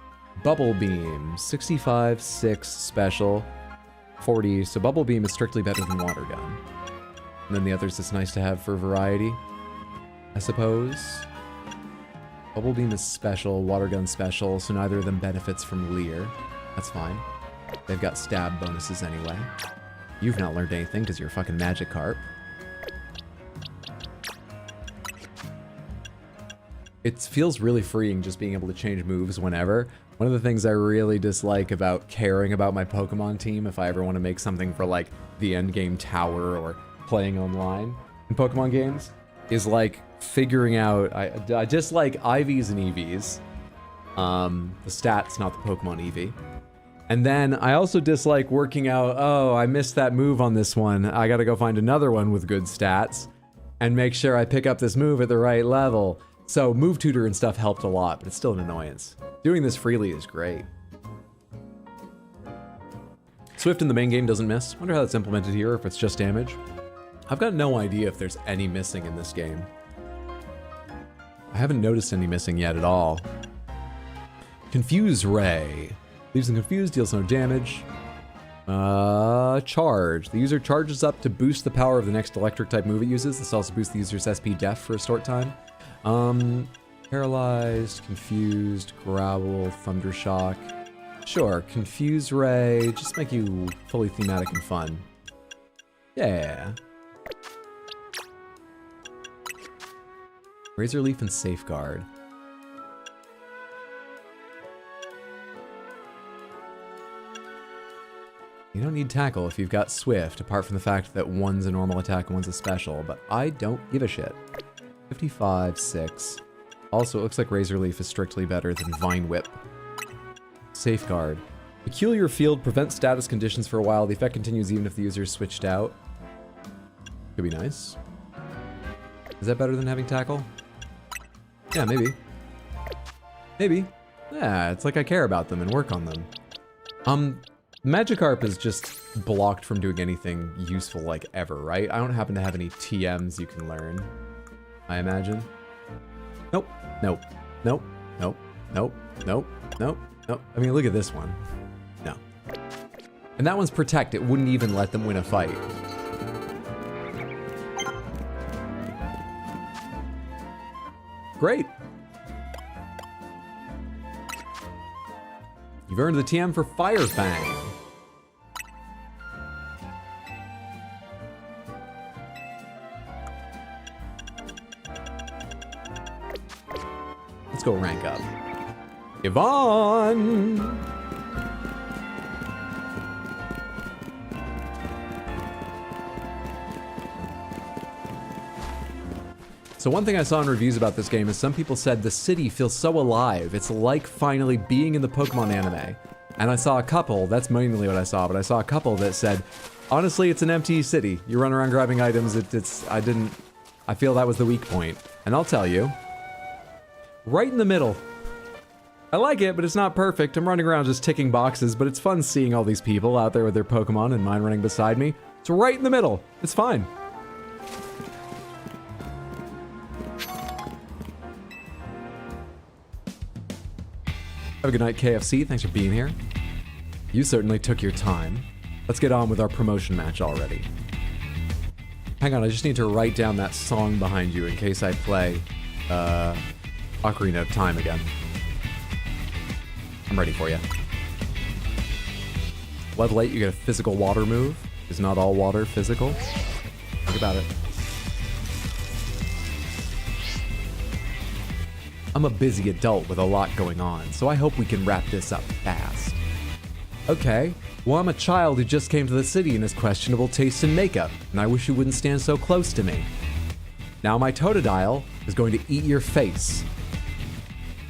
Bubble Beam, 65, 6 special, 40. So Bubble Beam is strictly better than Water Gun. And then the others it's nice to have for variety, I suppose. Bubble Beam is special, Water Gun special, so neither of them benefits from Leer. That's fine. They've got stab bonuses anyway. You've not learned anything because you're a fucking Magikarp. It feels really freeing just being able to change moves whenever. One of the things I really dislike about caring about my Pokemon team, if I ever want to make something for like the endgame tower or playing online in Pokemon games, is like figuring out, I dislike IVs and EVs. The stats, not the Pokemon EV. And then I also dislike working out, oh, I missed that move on this one. I gotta go find another one with good stats and make sure I pick up this move at the right level. So Move Tutor and stuff helped a lot, but it's still an annoyance. Doing this freely is great. Swift in the main game doesn't miss. Wonder how that's implemented here, or if it's just damage. I've got no idea if there's any missing in this game. I haven't noticed any missing yet at all. Confuse Ray. Leaves them confused, deals no damage. Charge. The user charges up to boost the power of the next electric type move it uses. This also boosts the user's SP def for a short time. Paralyzed, confused, growl, thundershock. Sure, confuse ray, just make you fully thematic and fun. Yeah. Razor Leaf and Safeguard. You don't need tackle if you've got Swift, apart from the fact that one's a normal attack and one's a special, but I don't give a shit. 55, 6. Also, it looks like Razor Leaf is strictly better than Vine Whip. Safeguard. Peculiar field prevents status conditions for a while. The effect continues even if the user is switched out. Could be nice. Is that better than having tackle? Yeah, maybe. Maybe. Yeah, it's like I care about them and work on them. Magikarp is just blocked from doing anything useful like ever, right? I don't happen to have any TMs you can learn, I imagine. Nope, nope, nope, nope, nope, nope, nope, nope. I mean, look at this one. No. And that one's Protect. It wouldn't even let them win a fight. Great. You've earned the TM for Fire Fang. Let's go rank up. Yvonne! So one thing I saw in reviews about this game is some people said the city feels so alive. It's like finally being in the Pokemon anime. And I saw a couple, that's mainly what I saw, but I saw a couple that said, honestly, it's an empty city. You run around grabbing items, I feel that was the weak point. And I'll tell you, right in the middle. I like it, but it's not perfect. I'm running around just ticking boxes, but it's fun seeing all these people out there with their Pokemon and mine running beside me. It's right in the middle. It's fine. Have a good night, KFC. Thanks for being here. You certainly took your time. Let's get on with our promotion match already. Hang on, I just need to write down that song behind you in case I play Ocarina of Time again. I'm ready for you. Level 8, you get a physical water move. Is not all water physical? Think about it. I'm a busy adult with a lot going on, so I hope we can wrap this up fast. Okay, well, I'm a child who just came to the city and has questionable taste in makeup, and I wish you wouldn't stand so close to me. Now my totodile is going to eat your face.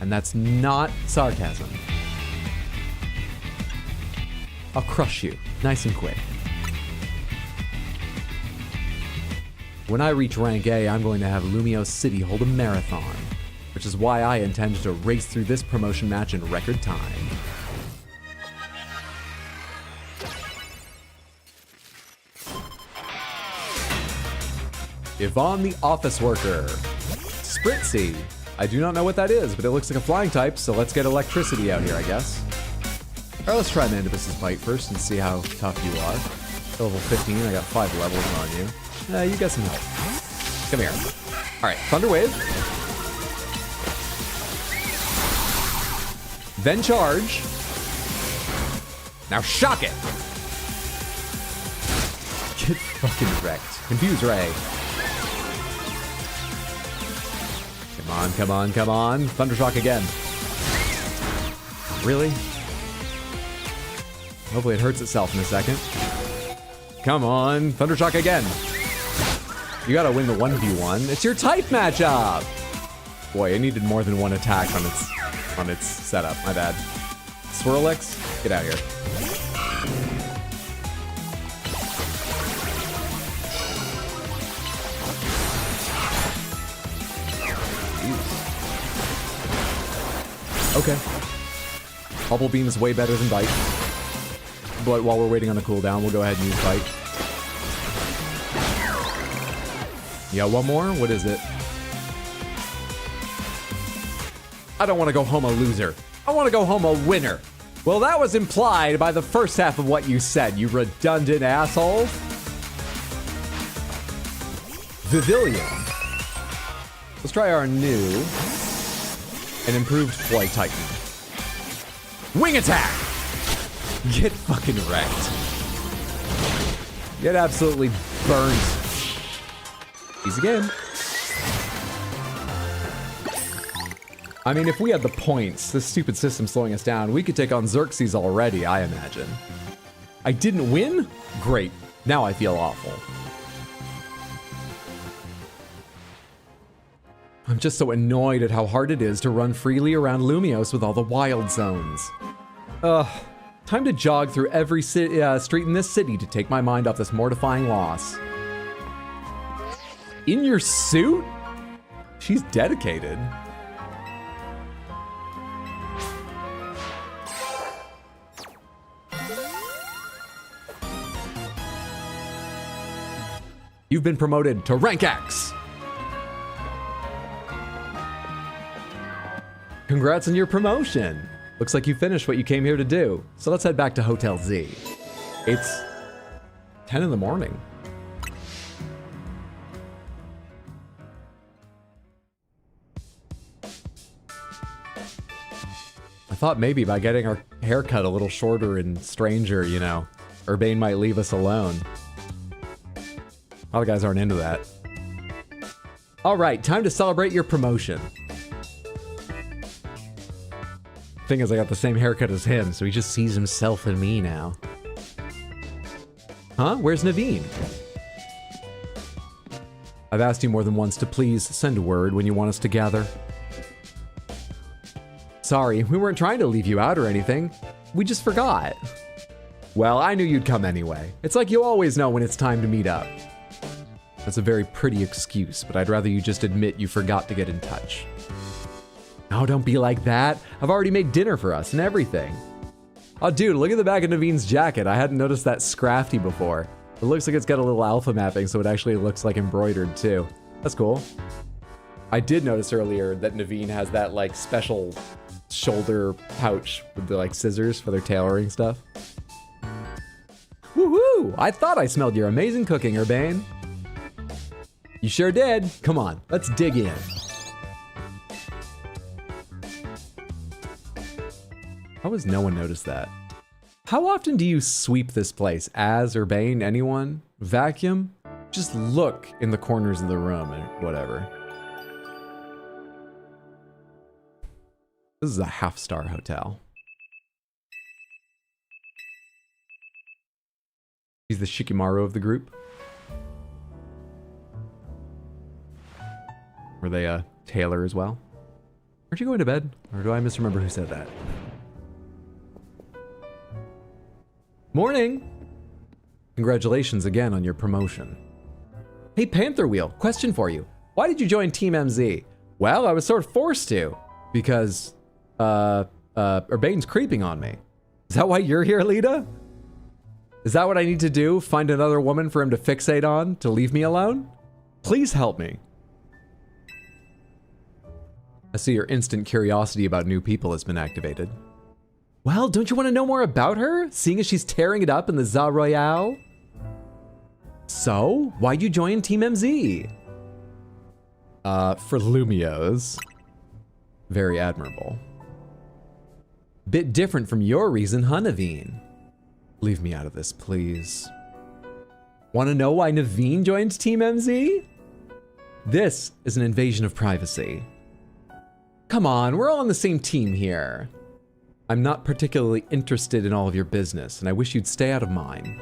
And that's not sarcasm. I'll crush you, nice and quick. When I reach rank A, I'm going to have Lumio City hold a marathon, which is why I intend to race through this promotion match in record time. Yvonne the Office Worker. Spritzy. I do not know what that is, but it looks like a flying type, so let's get electricity out here, I guess. Alright, let's try Mandibus's bite first and see how tough you are. Level 15, I got 5 levels on you. You got some help. Come here. Alright, Thunder Wave. Then charge. Now shock it. Get fucking wrecked. Confuse Ray. Come on, come on, come on. Thundershock again. Really? Hopefully it hurts itself in a second. Come on, Thundershock again. You gotta win the 1v1. It's your type matchup. Boy, it needed more than one attack on its setup. My bad. Swirlix, get out of here. Okay. Bubble Beam is way better than Bite. But while we're waiting on the cooldown, we'll go ahead and use Bite. Yeah, one more? What is it? I don't want to go home a loser. I want to go home a winner. Well, that was implied by the first half of what you said, you redundant asshole. Vivillon. Let's try our new and improved Flight Titan. Wing attack! Get fucking wrecked. Get absolutely burned. Easy game. I mean, if we had the points, this stupid system slowing us down, we could take on Xerxes already, I imagine. I didn't win? Great. Now I feel awful. I'm just so annoyed at how hard it is to run freely around Lumios with all the wild zones. Ugh. Time to jog through every street in this city to take my mind off this mortifying loss. In your suit? She's dedicated. You've been promoted to rank X. Congrats on your promotion. Looks like you finished what you came here to do. So let's head back to Hotel Z. It's 10 in the morning. I thought maybe by getting our haircut a little shorter and stranger, you know, Urbane might leave us alone. A lot of guys aren't into that. All right, time to celebrate your promotion. Thing is, I got the same haircut as him, so he just sees himself in me now. Huh? Where's Naveen? I've asked you more than once to please send word when you want us to gather. Sorry, we weren't trying to leave you out or anything. We just forgot. Well, I knew you'd come anyway. It's like you always know when it's time to meet up. That's a very pretty excuse, but I'd rather you just admit you forgot to get in touch. No, don't be like that. I've already made dinner for us and everything. Oh, dude, look at the back of Naveen's jacket. I hadn't noticed that scrafty before. It looks like it's got a little alpha mapping, so it actually looks like embroidered too. That's cool. I did notice earlier that Naveen has that like special shoulder pouch with the like scissors for their tailoring stuff. Woohoo! I thought I smelled your amazing cooking, Urbane. You sure did. Come on, let's dig in. How has no one noticed that? How often do you sweep this place? Az, Urbane, anyone? Vacuum? Just look in the corners of the room or whatever. This is a half-star hotel. He's the Shikimaru of the group. Were they a tailor as well? Aren't you going to bed? Or do I misremember who said that? Morning! Congratulations again on your promotion. Hey, Panther Wheel, question for you. Why did you join Team MZ? Well, I was sort of forced to, because, Urbane's creeping on me. Is that why you're here, Lita? Is that what I need to do? Find another woman for him to fixate on, to leave me alone? Please help me. I see your instant curiosity about new people has been activated. Well, don't you want to know more about her, seeing as she's tearing it up in the Za Royale? So, why'd you join Team MZ? For Lumios. Very admirable. Bit different from your reason, huh, Naveen? Leave me out of this, please. Want to know why Naveen joined Team MZ? This is an invasion of privacy. Come on, we're all on the same team here. I'm not particularly interested in all of your business, and I wish you'd stay out of mine.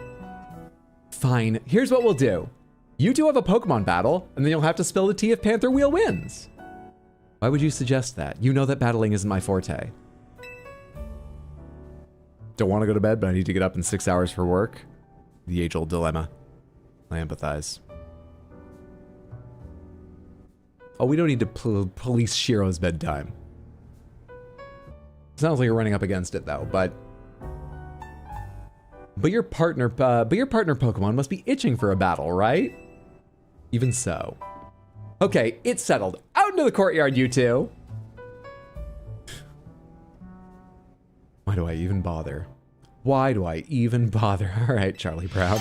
Fine, here's what we'll do. You two have a Pokemon battle, and then you'll have to spill the tea if Panther Wheel wins. Why would you suggest that? You know that battling isn't my forte. Don't want to go to bed, but I need to get up in 6 hours for work. The age-old dilemma. I empathize. Oh, we don't need to police Shiro's bedtime. Sounds like you're running up against it though, but your partner Pokemon must be itching for a battle, right? Even so. Okay, it's settled. Out into the courtyard, you two. Why do I even bother? Why do I even bother? All right, Charlie Brown.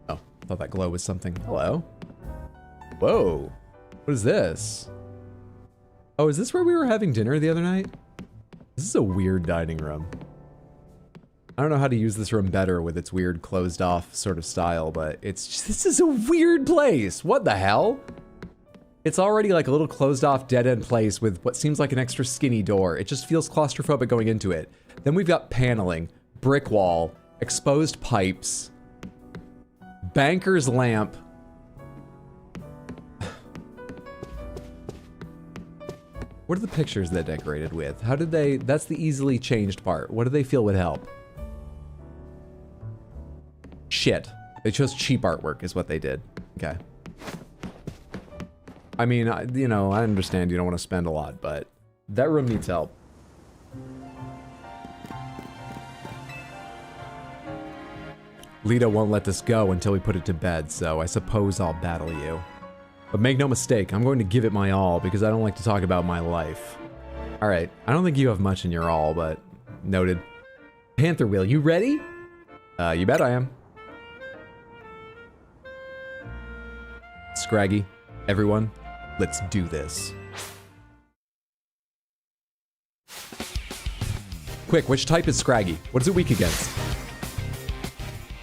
Oh, thought that glow was something. Hello. Whoa, what is this? Oh, is this where we were having dinner the other night? This is a weird dining room. I don't know how to use this room better with its weird closed off sort of style, but it's just, this is a weird place. What the hell? It's already like a little closed off dead end place with what seems like an extra skinny door. It just feels claustrophobic going into it. Then we've got paneling, brick wall, exposed pipes, banker's lamp. What are the pictures they decorated with? How did they... That's the easily changed part. What do they feel would help? Shit. They chose cheap artwork is what they did. Okay. I mean, you know, I understand you don't want to spend a lot, but that room needs help. Lita won't let this go until we put it to bed, so I suppose I'll battle you. But make no mistake, I'm going to give it my all because I don't like to talk about my life. Alright, I don't think you have much in your all, but noted. Panther Wheel, you ready? You bet I am. Scraggy, everyone, let's do this. Quick, which type is Scraggy? What is it weak against?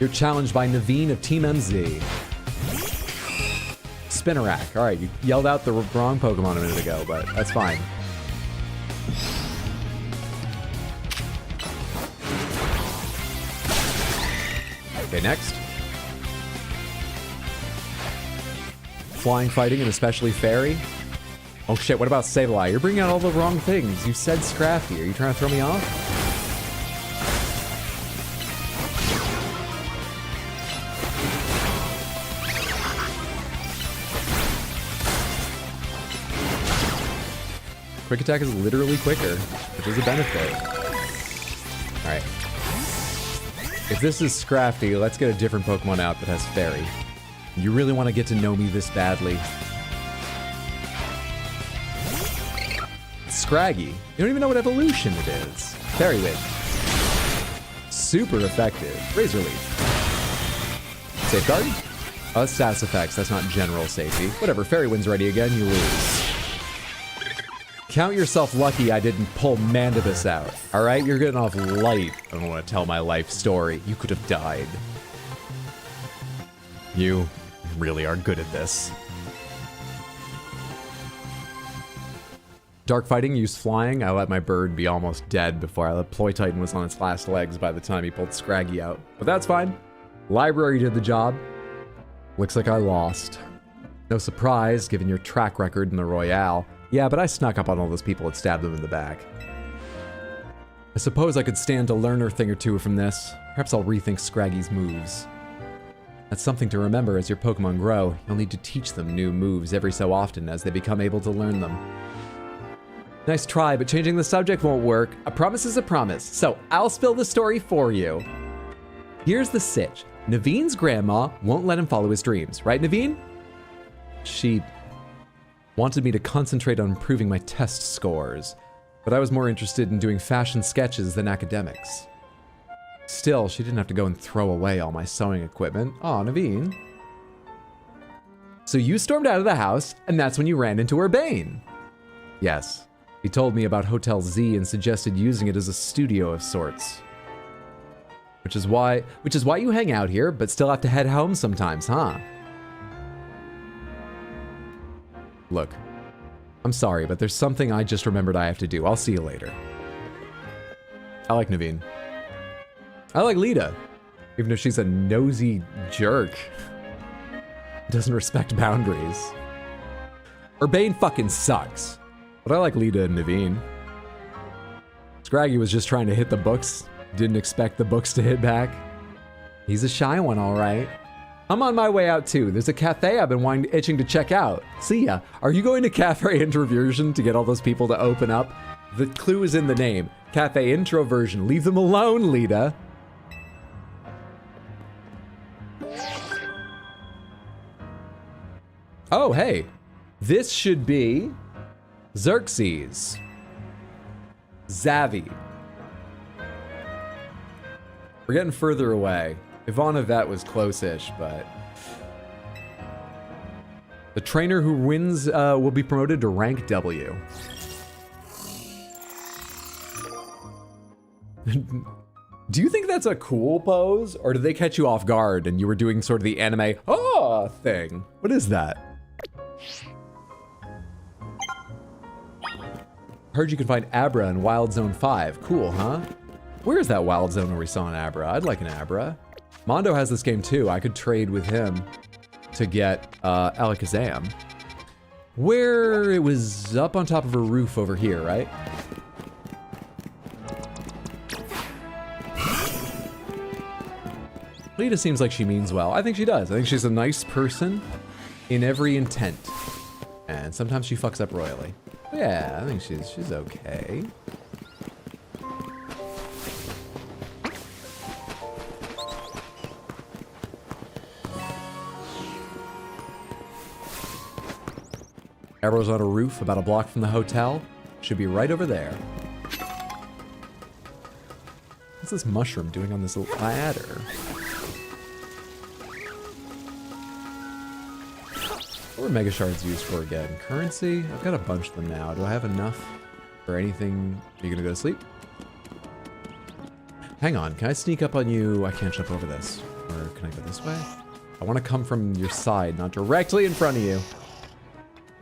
You're challenged by Naveen of Team MZ. Spinarak. Alright, you yelled out the wrong Pokemon a minute ago, but that's fine. Okay, next. Flying, fighting, and especially fairy. Oh shit, what about Sableye? You're bringing out all the wrong things. You said Scrafty. Are you trying to throw me off? Quick attack is literally quicker, which is a benefit. Alright. If this is Scrafty, let's get a different Pokemon out that has Fairy. You really want to get to know me this badly. Scraggy. You don't even know what evolution it is. Fairy Wave. Super effective. Razor Leaf. Safeguard? Oh, that's status effects. That's not general safety. Whatever, Fairy Wind's ready again, you lose. Count yourself lucky I didn't pull Mandibus out. Alright, you're getting off light. I don't want to tell my life story. You could have died. You really are good at this. Dark fighting, use flying. I let my bird be almost dead before I let Ploy-Titan was on its last legs by the time he pulled Scraggy out. But that's fine. Library did the job. Looks like I lost. No surprise, given your track record in the Royale. Yeah, but I snuck up on all those people and stabbed them in the back. I suppose I could stand to learn a thing or two from this. Perhaps I'll rethink Scraggy's moves. That's something to remember as your Pokemon grow. You'll need to teach them new moves every so often as they become able to learn them. Nice try, but changing the subject won't work. A promise is a promise, so I'll spill the story for you. Here's the sitch. Naveen's grandma won't let him follow his dreams, right, Naveen? She wanted me to concentrate on improving my test scores, but I was more interested in doing fashion sketches than academics. Still, she didn't have to go and throw away all my sewing equipment. Aw, Naveen. So you stormed out of the house, and that's when you ran into Urbane. Yes, he told me about Hotel Z and suggested using it as a studio of sorts. Which is why you hang out here, but still have to head home sometimes, huh? Look, I'm sorry, but there's something I just remembered I have to do. I'll see you later. I like Naveen. I like Lita, even if she's a nosy jerk. Doesn't respect boundaries. Urbane fucking sucks, but I like Lita and Naveen. Scraggy was just trying to hit the books, didn't expect the books to hit back. He's a shy one, all right. I'm on my way out too. There's a cafe I've been itching to check out. See ya. Are you going to Cafe Introversion to get all those people to open up? The clue is in the name. Cafe Introversion. Leave them alone, Lita. Oh, hey. This should be Xerxes. Zavi. We're getting further away. Ivanovet was close-ish, but... The trainer who wins will be promoted to rank W. Do you think that's a cool pose? Or did they catch you off guard and you were doing sort of the anime, oh, thing? What is that? Heard you can find Abra in Wild Zone 5. Cool, huh? Where is that Wild Zone where we saw an Abra? I'd like an Abra. Mondo has this game too. I could trade with him to get Alakazam. Where it was up on top of a roof over here, right? Lita seems like she means well. I think she does. I think she's a nice person in every intent. And sometimes she fucks up royally. Yeah, I think she's okay. Arrow's on a roof about a block from the hotel. Should be right over there. What's this mushroom doing on this ladder? What were mega shards used for again? Currency? I've got a bunch of them now. Do I have enough for anything? Are you gonna go to sleep? Hang on, can I sneak up on you? I can't jump over this. Or can I go this way? I want to come from your side, not directly in front of you.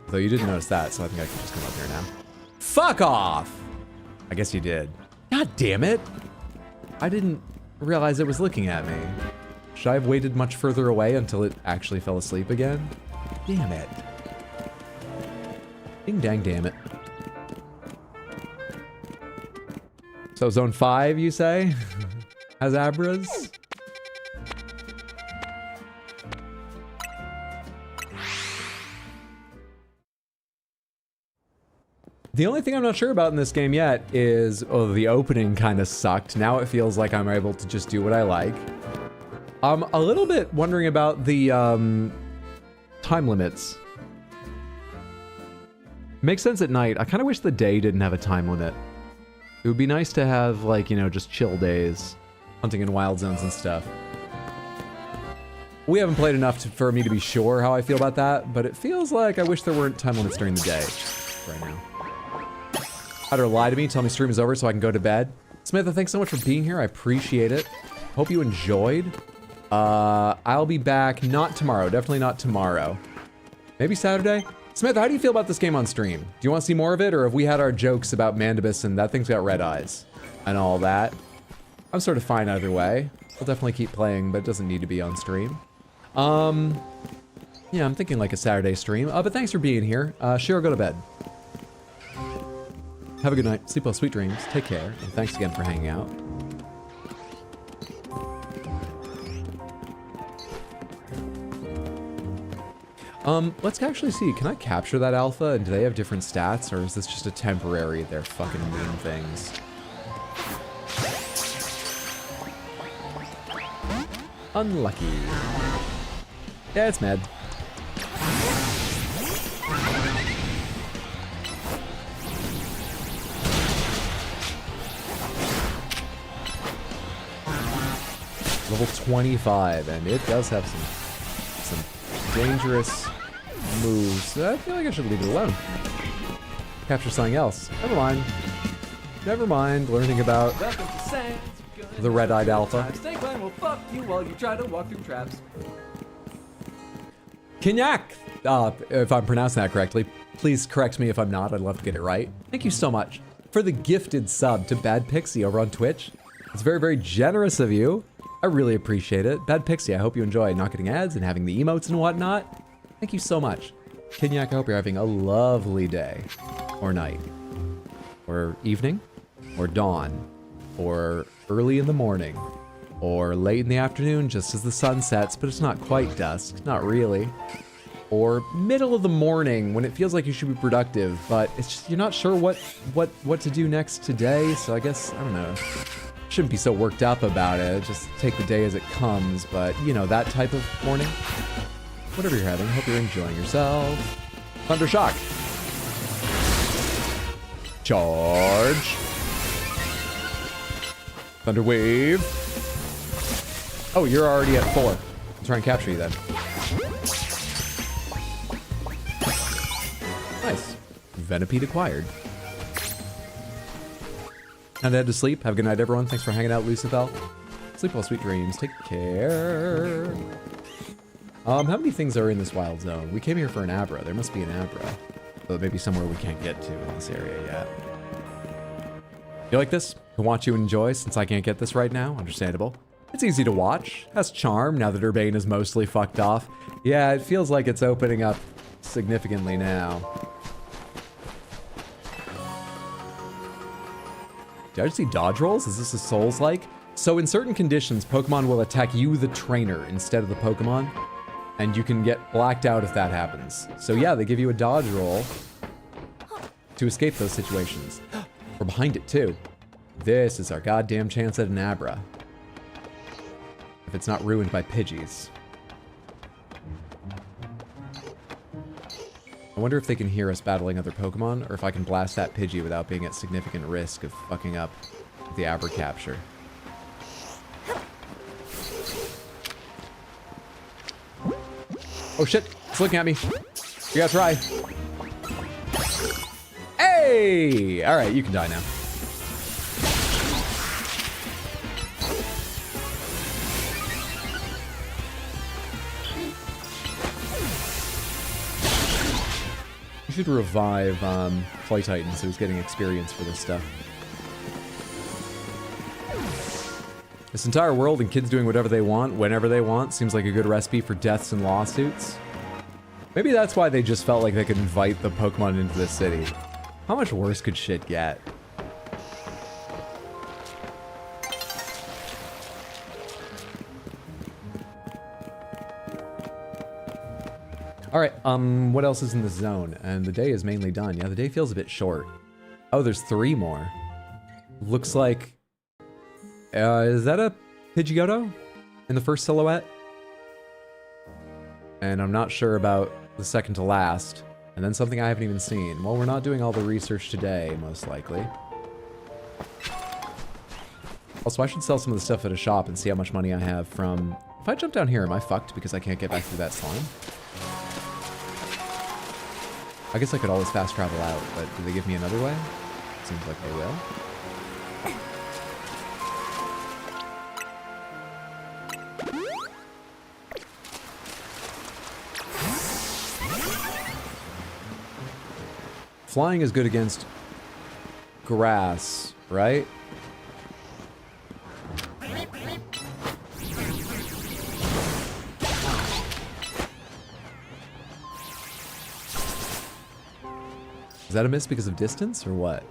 Though you didn't notice that, so I think I can just come up here now. Fuck off! I guess you did. God damn it! I didn't realize it was looking at me. Should I have waited much further away until it actually fell asleep again? Damn it. Ding dang damn it. So zone 5, you say? Has Abras? The only thing I'm not sure about in this game yet is, oh, the opening kind of sucked. Now it feels like I'm able to just do what I like. I'm a little bit wondering about the time limits. Makes sense at night. I kind of wish the day didn't have a time limit. It would be nice to have, like, you know, just chill days, hunting in wild zones and stuff. We haven't played enough for me to be sure how I feel about that, but it feels like I wish there weren't time limits during the day right now. Had her lie to me, tell me stream is over so I can go to bed. Samantha, thanks so much for being here. I appreciate it. Hope you enjoyed. I'll be back, not tomorrow, definitely not tomorrow. Maybe Saturday? Samantha, how do you feel about this game on stream? Do you want to see more of it, or have we had our jokes about Mandibus and that thing's got red eyes and all that? I'm sort of fine either way. I'll definitely keep playing, but it doesn't need to be on stream. Yeah, I'm thinking like a Saturday stream. But thanks for being here. Shiro, go to bed. Have a good night. Sleep well, sweet dreams. Take care, and thanks again for hanging out. Let's actually see. Can I capture that alpha? And do they have different stats, or is this just a temporary? They're fucking mean things. Unlucky. Yeah, it's mad. Level 25, and it does have some dangerous moves. I feel like I should leave it alone. Capture something else. Never mind. Never mind learning about the red-eyed alpha. Snake Line will fuck you while you try to walk through traps. Kinyak, if I'm pronouncing that correctly, please correct me if I'm not. I'd love to get it right. Thank you so much for the gifted sub to Bad Pixie over on Twitch. It's very, very generous of you. I really appreciate it. Bad Pixie, I hope you enjoy not getting ads and having the emotes and whatnot. Thank you so much. Kinyak, I hope you're having a lovely day, or night, or evening, or dawn, or early in the morning, or late in the afternoon just as the sun sets, but it's not quite dusk, not really. Or middle of the morning when it feels like you should be productive, but it's just, you're not sure what to do next today, so I guess, I don't know. Shouldn't be so worked up about it, just take the day as it comes, but you know, that type of morning. Whatever you're having, hope you're enjoying yourself. Thunder Shock. Charge. Thunder Wave. Oh, you're already at 4. I'll try and capture you then. Nice. Venipede acquired. And head to sleep. Have a good night, everyone. Thanks for hanging out, Lucifer. Sleep well, sweet dreams. Take care. How many things are in this wild zone? We came here for an Abra. There must be an Abra. But maybe somewhere we can't get to in this area yet. You like this? I want you to enjoy since I can't get this right now. Understandable. It's easy to watch. Has charm now that Urbane is mostly fucked off. Yeah, it feels like it's opening up significantly now. Did I just see dodge rolls? Is this a Souls-like? So in certain conditions, Pokemon will attack you, the trainer, instead of the Pokemon. And you can get blacked out if that happens. So yeah, they give you a dodge roll to escape those situations. We're behind it too. This is our goddamn chance at an Abra. If it's not ruined by Pidgeys. I wonder if they can hear us battling other Pokemon, or if I can blast that Pidgey without being at significant risk of fucking up the Abra capture. Oh shit, it's looking at me. You gotta try. Hey! Alright, you can die now. You should revive Flight Titan so he's getting experience for this stuff. This entire world and kids doing whatever they want, whenever they want, seems like a good recipe for deaths and lawsuits. Maybe that's why they just felt like they could invite the Pokemon into this city. How much worse could shit get? Alright, what else is in the zone? And the day is mainly done. Yeah, the day feels a bit short. Oh, there's 3 more. Looks like... is that a Pidgeotto in the first silhouette? And I'm not sure about the second to last. And then something I haven't even seen. Well, we're not doing all the research today, most likely. Also, I should sell some of the stuff at a shop and see how much money I have from... If I jump down here, am I fucked because I can't get back through that slime? I guess I could always fast travel out, but do they give me another way? Seems like they will. Flying is good against grass, right? Is that a miss because of distance or what?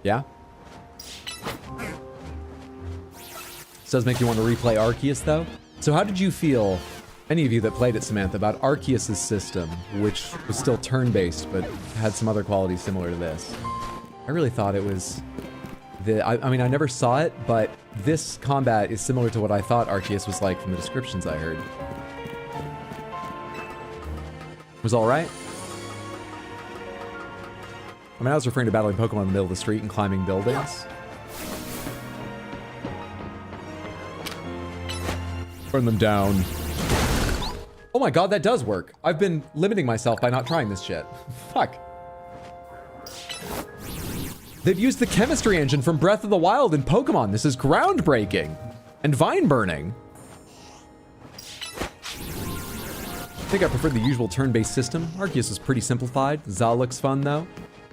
Yeah? This does make you want to replay Arceus though. So how did you feel, any of you that played it, Samantha, about Arceus' system, which was still turn-based, but had some other qualities similar to this? I really thought it was... I mean, I never saw it, but this combat is similar to what I thought Arceus was like from the descriptions I heard. Was alright? I mean, I was referring to battling Pokemon in the middle of the street and climbing buildings. Burn them down. Oh my god, that does work. I've been limiting myself by not trying this shit. Fuck. They've used the chemistry engine from Breath of the Wild in Pokemon. This is groundbreaking. And vine burning. I think I preferred the usual turn-based system. Arceus is pretty simplified. Zal looks fun though.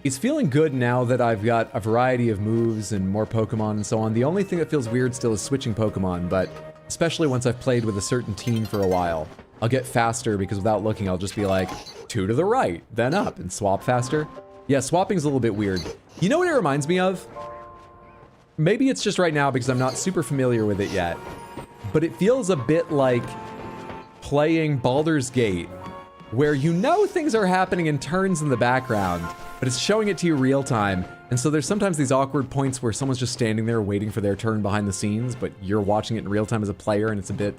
It's feeling good now that I've got a variety of moves and more Pokemon and so on. The only thing that feels weird still is switching Pokemon, but especially once I've played with a certain team for a while. I'll get faster because without looking, I'll just be like, 2 to the right, then up, and swap faster. Yeah, swapping's a little bit weird. You know what it reminds me of? Maybe it's just right now because I'm not super familiar with it yet, but it feels a bit like playing Baldur's Gate, where you know things are happening in turns in the background, but it's showing it to you real time. And so there's sometimes these awkward points where someone's just standing there waiting for their turn behind the scenes, but you're watching it in real time as a player and it's a bit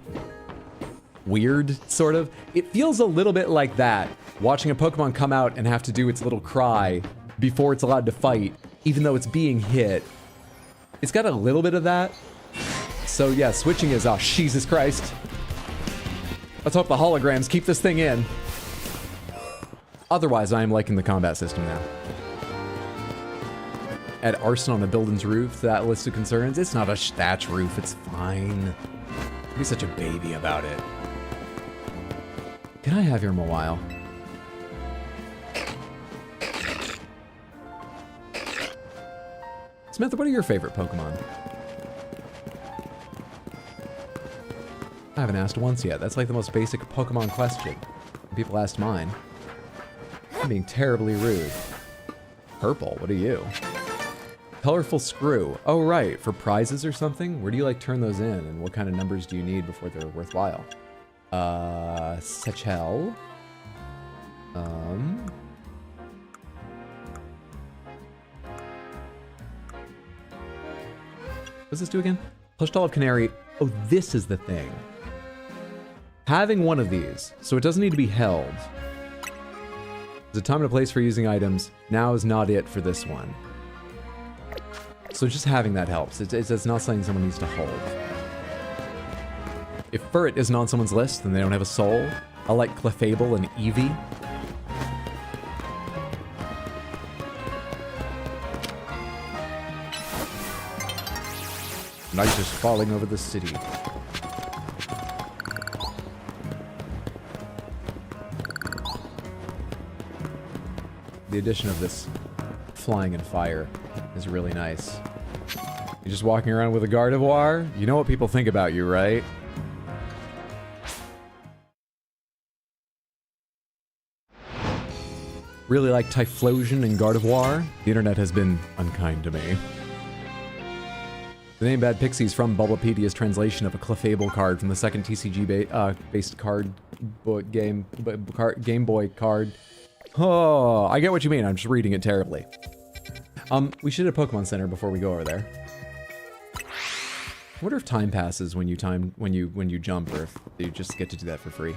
weird, sort of. It feels a little bit like that, watching a Pokemon come out and have to do its little cry before it's allowed to fight, even though it's being hit. It's got a little bit of that. So yeah, switching is, oh, Jesus Christ. Let's hope the holograms keep this thing in. Otherwise, I am liking the combat system now. Add arson on the building's roof to that list of concerns. It's not a thatch roof, it's fine. Don't be such a baby about it. Can I have your Mawile? Samantha, what are your favorite Pokemon? I haven't asked once yet. That's like the most basic Pokemon question. people asked mine. I'm being terribly rude. Purple, what are you? Colorful screw. Oh, right, for prizes or something? Where do you, like, turn those in, and what kind of numbers do you need before they're worthwhile? Satchel. What's this do again? Plush doll of canary. Oh, this is the thing. Having one of these, so it doesn't need to be held. There's a time and a place for using items. Now is not it for this one. So just having that helps. It's not something someone needs to hold. If Furret isn't on someone's list, then they don't have a soul. I like Clefable and Eevee. Night is falling over the city. The addition of this flying and fire is really nice. You're just walking around with a Gardevoir? You know what people think about you, right? Really like Typhlosion and Gardevoir. The internet has been unkind to me. The name Bad Pixie's from Bulbapedia's translation of a Clefable card from the second TCG-based Game Boy card. Oh, I get what you mean. I'm just reading it terribly. We should hit a Pokemon Center before we go over there. I wonder if time passes when you jump, or if you just get to do that for free.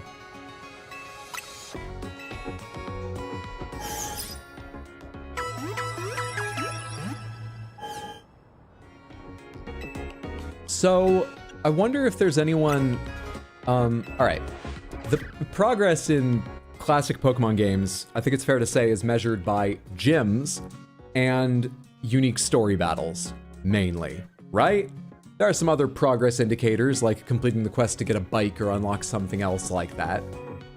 So, I wonder if there's anyone... alright. The progress in classic Pokemon games, I think it's fair to say, is measured by gyms and unique story battles, mainly, right? There are some other progress indicators, like completing the quest to get a bike or unlock something else like that.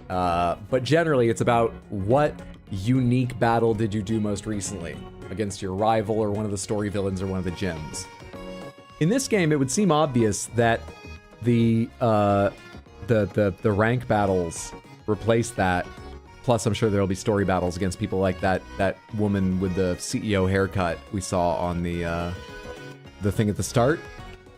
But generally, it's about what unique battle did you do most recently against your rival or one of the story villains or one of the gyms. In this game, it would seem obvious that the rank battles replace that. Plus, I'm sure there'll be story battles against people like that woman with the CEO haircut we saw on the thing at the start.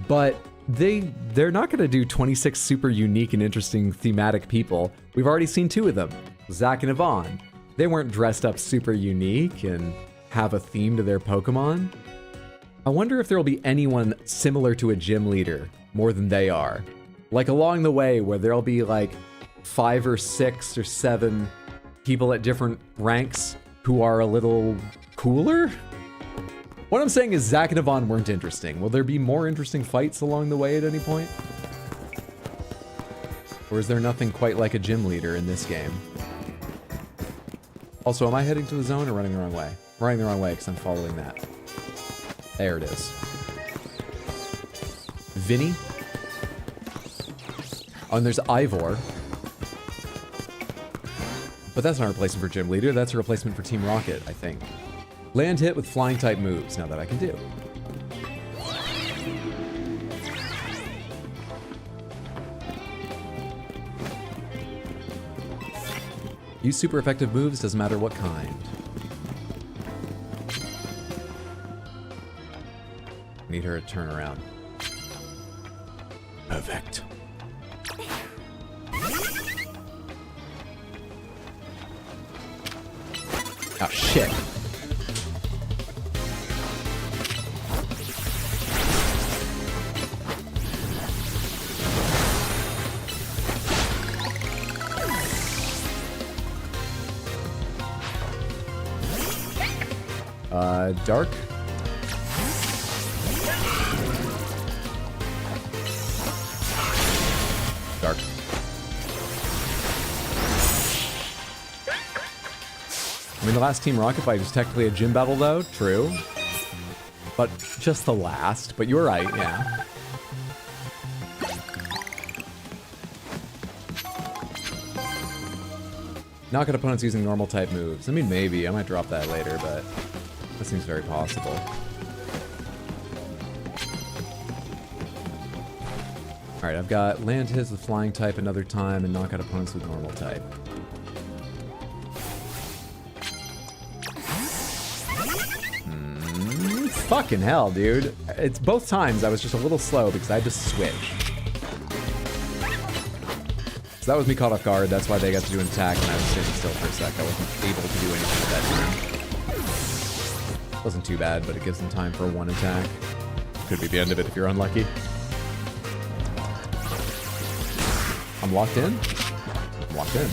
But they're not going to do 26 super unique and interesting thematic people. We've already seen 2 of them, Zach and Yvonne. They weren't dressed up super unique and have a theme to their Pokemon. I wonder if there will be anyone similar to a gym leader more than they are. Like along the way where there'll be like 5 or 6 or 7 people at different ranks who are a little cooler? What I'm saying is Zach and Yvonne weren't interesting. Will there be more interesting fights along the way at any point? Or is there nothing quite like a gym leader in this game? Also, am I heading to the zone or running the wrong way? I'm running the wrong way because I'm following that. There it is. Vinny. Oh, and there's Ivor. But that's not a replacement for Gym Leader, that's a replacement for Team Rocket, I think. Land hit with flying type moves, now that I can do. Use super effective moves, doesn't matter what kind. Need her to turn around. Perfect. Oh, shit. Dark. Dark. I mean, the last Team Rocket fight was technically a gym battle, though. True. But just the last. But you're right, yeah. Knock out opponents using normal type moves. I mean, maybe. I might drop that later, but that seems very possible. Alright, I've got land hits with flying type another time and knock out opponents with normal type. Fucking hell, dude. It's both times I was just a little slow because I had to switch. So that was me caught off guard. That's why they got to do an attack and I was sitting still for a sec. I wasn't able to do anything at that time. Wasn't too bad, but it gives them time for one attack. Could be the end of it if you're unlucky. I'm locked in? I'm locked in.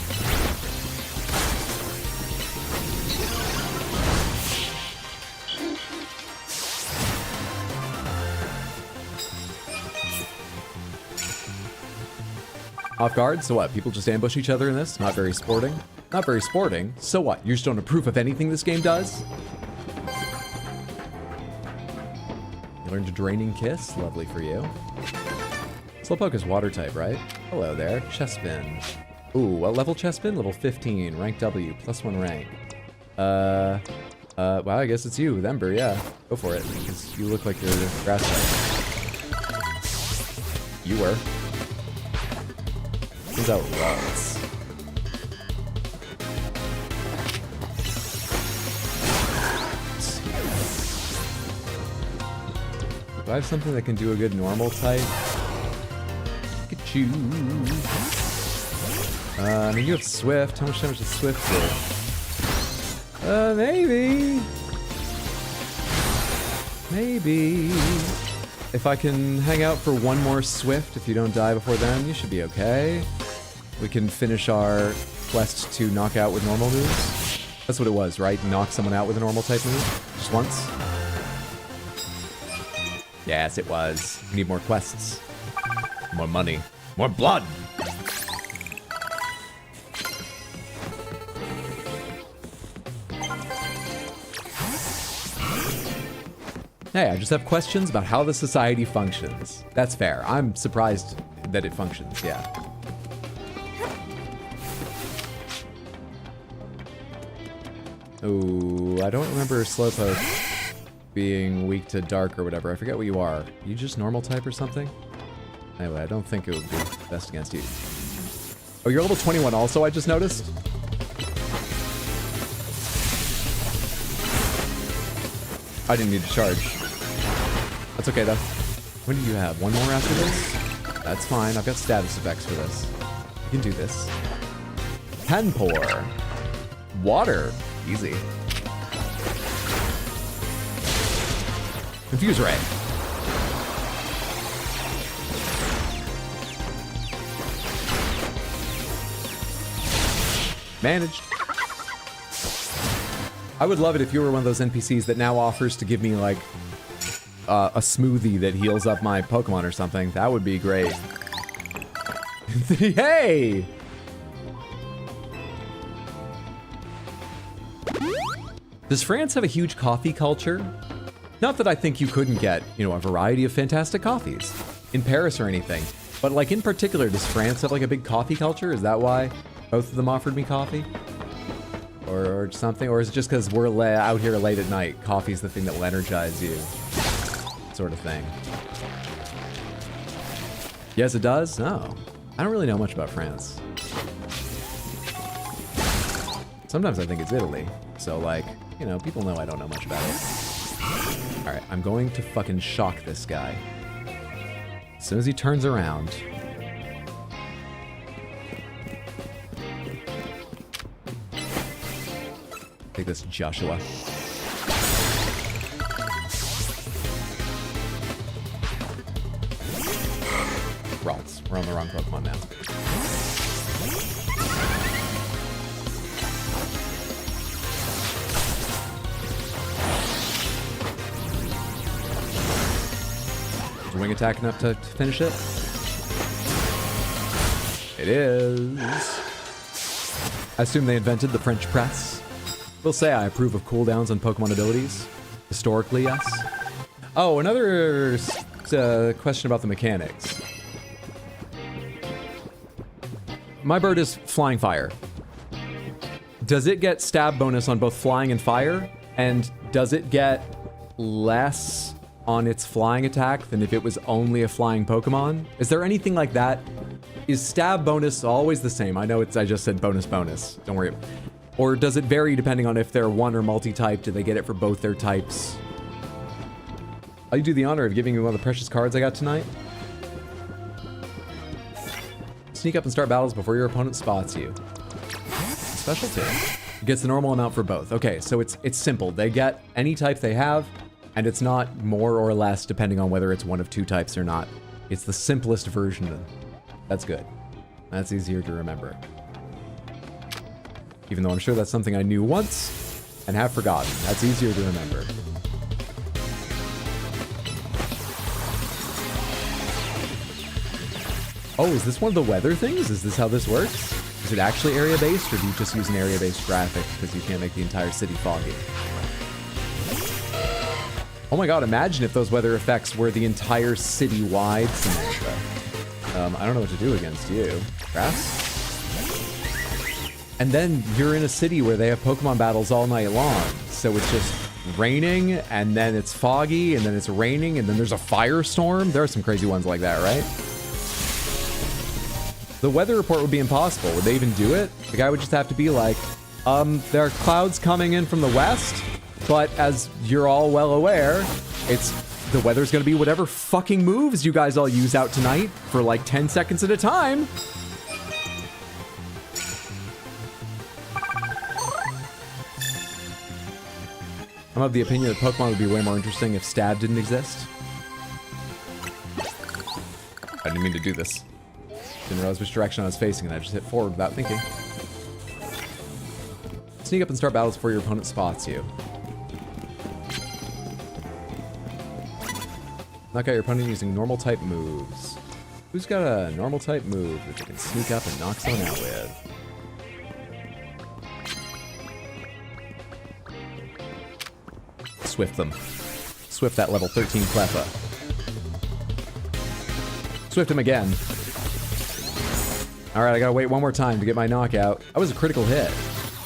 Off guard? So what? People just ambush each other in this? Not very sporting? Not very sporting? So what? You just don't approve of anything this game does? You learned a Draining Kiss? Lovely for you. Slowpoke is water type, right? Hello there. Chestspin. Ooh, what level Chestspin? Level 15. Rank W. +1 rank. Well, I guess it's you, Ember, yeah. Go for it, because you look like you're grass type. You were. Turns out rods. Do I have something that can do a good normal type? Look at you. I mean, you have Swift. How much damage does Swift do? Maybe. Maybe. If I can hang out for one more Swift, if you don't die before then, you should be okay. We can finish our quest to knock out with normal moves. That's what it was, right? Knock someone out with a normal type move? Just once? Yes, it was. We need more quests. More money. More blood! Hey, I just have questions about how the society functions. That's fair. I'm surprised that it functions, yeah. Ooh, I don't remember Slowpoke being weak to dark or whatever. I forget what you are. You just normal type or something? Anyway, I don't think it would be best against you. Oh, you're level 21 also, I just noticed? I didn't need to charge. That's okay though. What do you have? One more after this? That's fine. I've got status effects for this. You can do this. Pen pour. Water. Easy. Confuse Ray. Managed. I would love it if you were one of those NPCs that now offers to give me, like, a smoothie that heals up my Pokemon or something. That would be great. Hey! Does France have a huge coffee culture? Not that I think you couldn't get, you know, a variety of fantastic coffees in Paris or anything, but like in particular, does France have like a big coffee culture? Is that why both of them offered me coffee? Or something? Or is it just because we're out here late at night, coffee's the thing that will energize you? Sort of thing. Yes, it does? No. I don't really know much about France. Sometimes I think it's Italy. So, like, you know, people know I don't know much about it. Alright, I'm going to fucking shock this guy. As soon as he turns around. Take this, Joshua. Ralts. We're on the wrong Pokemon now. Is wing attack enough to finish it? It is. I assume they invented the French press. Will say I approve of cooldowns on Pokemon abilities. Historically, yes. Oh, another question about the mechanics. My bird is flying fire. Does it get stab bonus on both flying and fire? And does it get less on its flying attack than if it was only a flying Pokemon? Is there anything like that? Is stab bonus always the same? I know I just said bonus. Don't worry. Or does it vary depending on if they're one or multi-type? Do they get it for both their types? I'll do the honor of giving you one of the precious cards I got tonight. Sneak up and start battles before your opponent spots you. Special too. It gets the normal amount for both. Okay, so it's simple. They get any type they have, and it's not more or less depending on whether it's one of two types or not. It's the simplest version. That's good. That's easier to remember. Even though I'm sure that's something I knew once and have forgotten. That's easier to remember. Oh, is this one of the weather things? Is this how this works? Is it actually area-based, or do you just use an area-based graphic because you can't make the entire city foggy? Oh my god, imagine if those weather effects were the entire city-wide Samantha. I don't know what to do against you. Grass? And then you're in a city where they have Pokemon battles all night long. So it's just raining, and then it's foggy, and then it's raining, and then there's a firestorm. There are some crazy ones like that, right? The weather report would be impossible. Would they even do it? The guy would just have to be like, there are clouds coming in from the west, but as you're all well aware, the weather's gonna be whatever fucking moves you guys all use out tonight for like 10 seconds at a time. I'm of the opinion that Pokemon would be way more interesting if Stab didn't exist. I didn't mean to do this. Didn't realize which direction I was facing, and I just hit forward without thinking. Sneak up and start battles before your opponent spots you. Knock out your opponent using normal type moves. Who's got a normal type move that you can sneak up and knock someone out with? Swift them. Swift that level 13 Cleffa. Swift him again. Alright, I gotta wait one more time to get my knockout. That was a critical hit.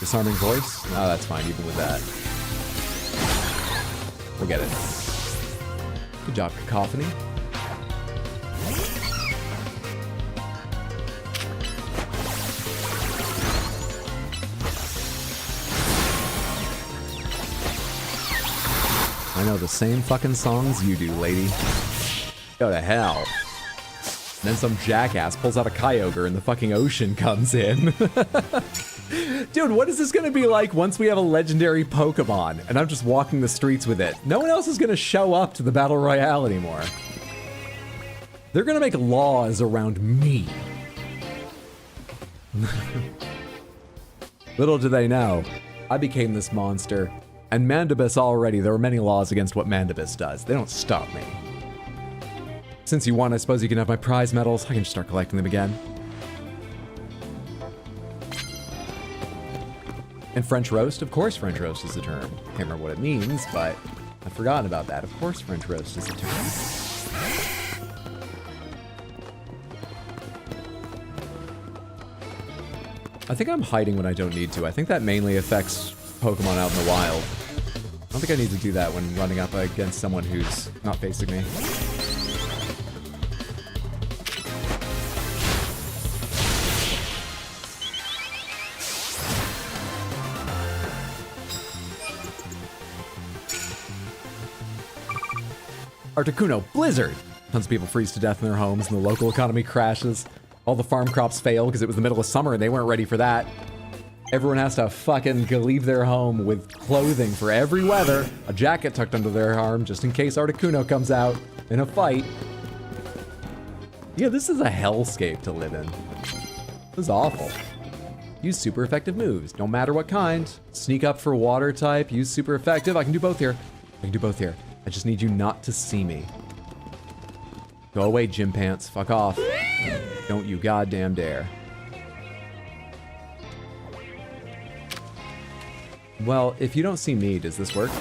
Disarming voice? No, that's fine, even with that. We'll get it. Good job, Cacophony. I know the same fucking songs you do, lady. Go to hell. And then some jackass pulls out a Kyogre and the fucking ocean comes in. Dude, what is this gonna be like once we have a legendary Pokemon and I'm just walking the streets with it? No one else is gonna show up to the Battle Royale anymore. They're gonna make laws around me. Little do they know, I became this monster. And Mandibus already, there were many laws against what Mandibus does. They don't stop me. Since you won, I suppose you can have my prize medals. I can just start collecting them again. And French roast? Of course French roast is a term. Can't remember what it means, but I've forgotten about that. Of course French roast is a term. I think I'm hiding when I don't need to. I think that mainly affects Pokemon out in the wild. I don't think I need to do that when running up against someone who's not facing me. Articuno, blizzard! Tons of people freeze to death in their homes and the local economy crashes. All the farm crops fail because it was the middle of summer and they weren't ready for that. Everyone has to fucking leave their home with clothing for every weather, a jacket tucked under their arm just in case Articuno comes out in a fight. Yeah, this is a hellscape to live in. This is awful. Use super effective moves, no matter what kind. Sneak up for water type, use super effective. I can do both here. I can do both here. I just need you not to see me. Go away, gym pants. Fuck off. Don't you goddamn dare. Well, if you don't see me, does this work?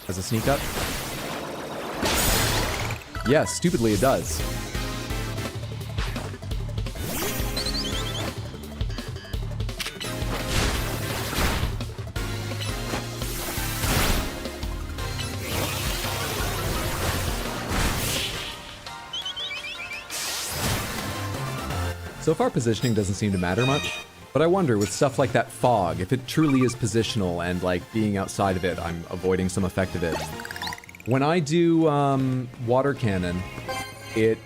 As a sneak up? Yes, stupidly it does. So far, positioning doesn't seem to matter much, but I wonder with stuff like that fog, if it truly is positional and like being outside of it, I'm avoiding some effect of it. When I do water cannon, it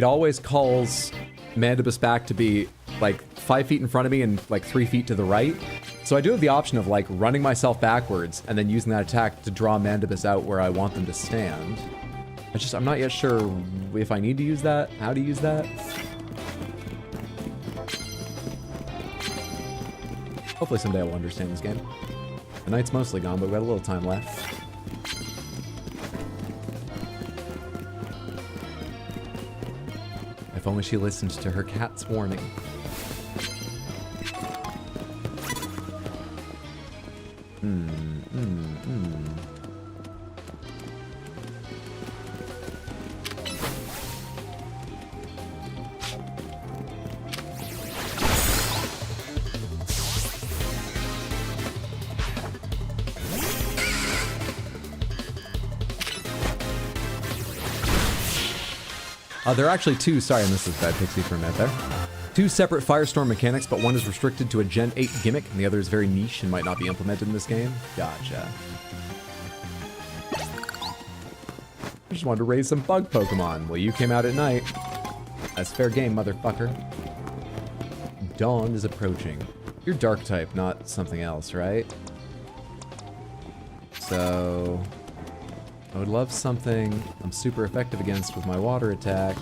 always calls Mandibus back to be like 5 feet in front of me and like 3 feet to the right. So I do have the option of like running myself backwards and then using that attack to draw Mandibus out where I want them to stand. I'm not yet sure if I need to use that, how to use that. Hopefully someday I will understand this game. The night's mostly gone, but we've got a little time left. If only she listened to her cat's warning. There are actually two, sorry I missed this bad pixie for a minute there. Two separate Firestorm mechanics, but one is restricted to a Gen 8 gimmick, and the other is very niche and might not be implemented in this game. Gotcha. I just wanted to raise some bug Pokemon. Well, you came out at night. That's fair game, motherfucker. Dawn is approaching. You're dark type, not something else, right? So I would love something I'm super effective against with my water attack.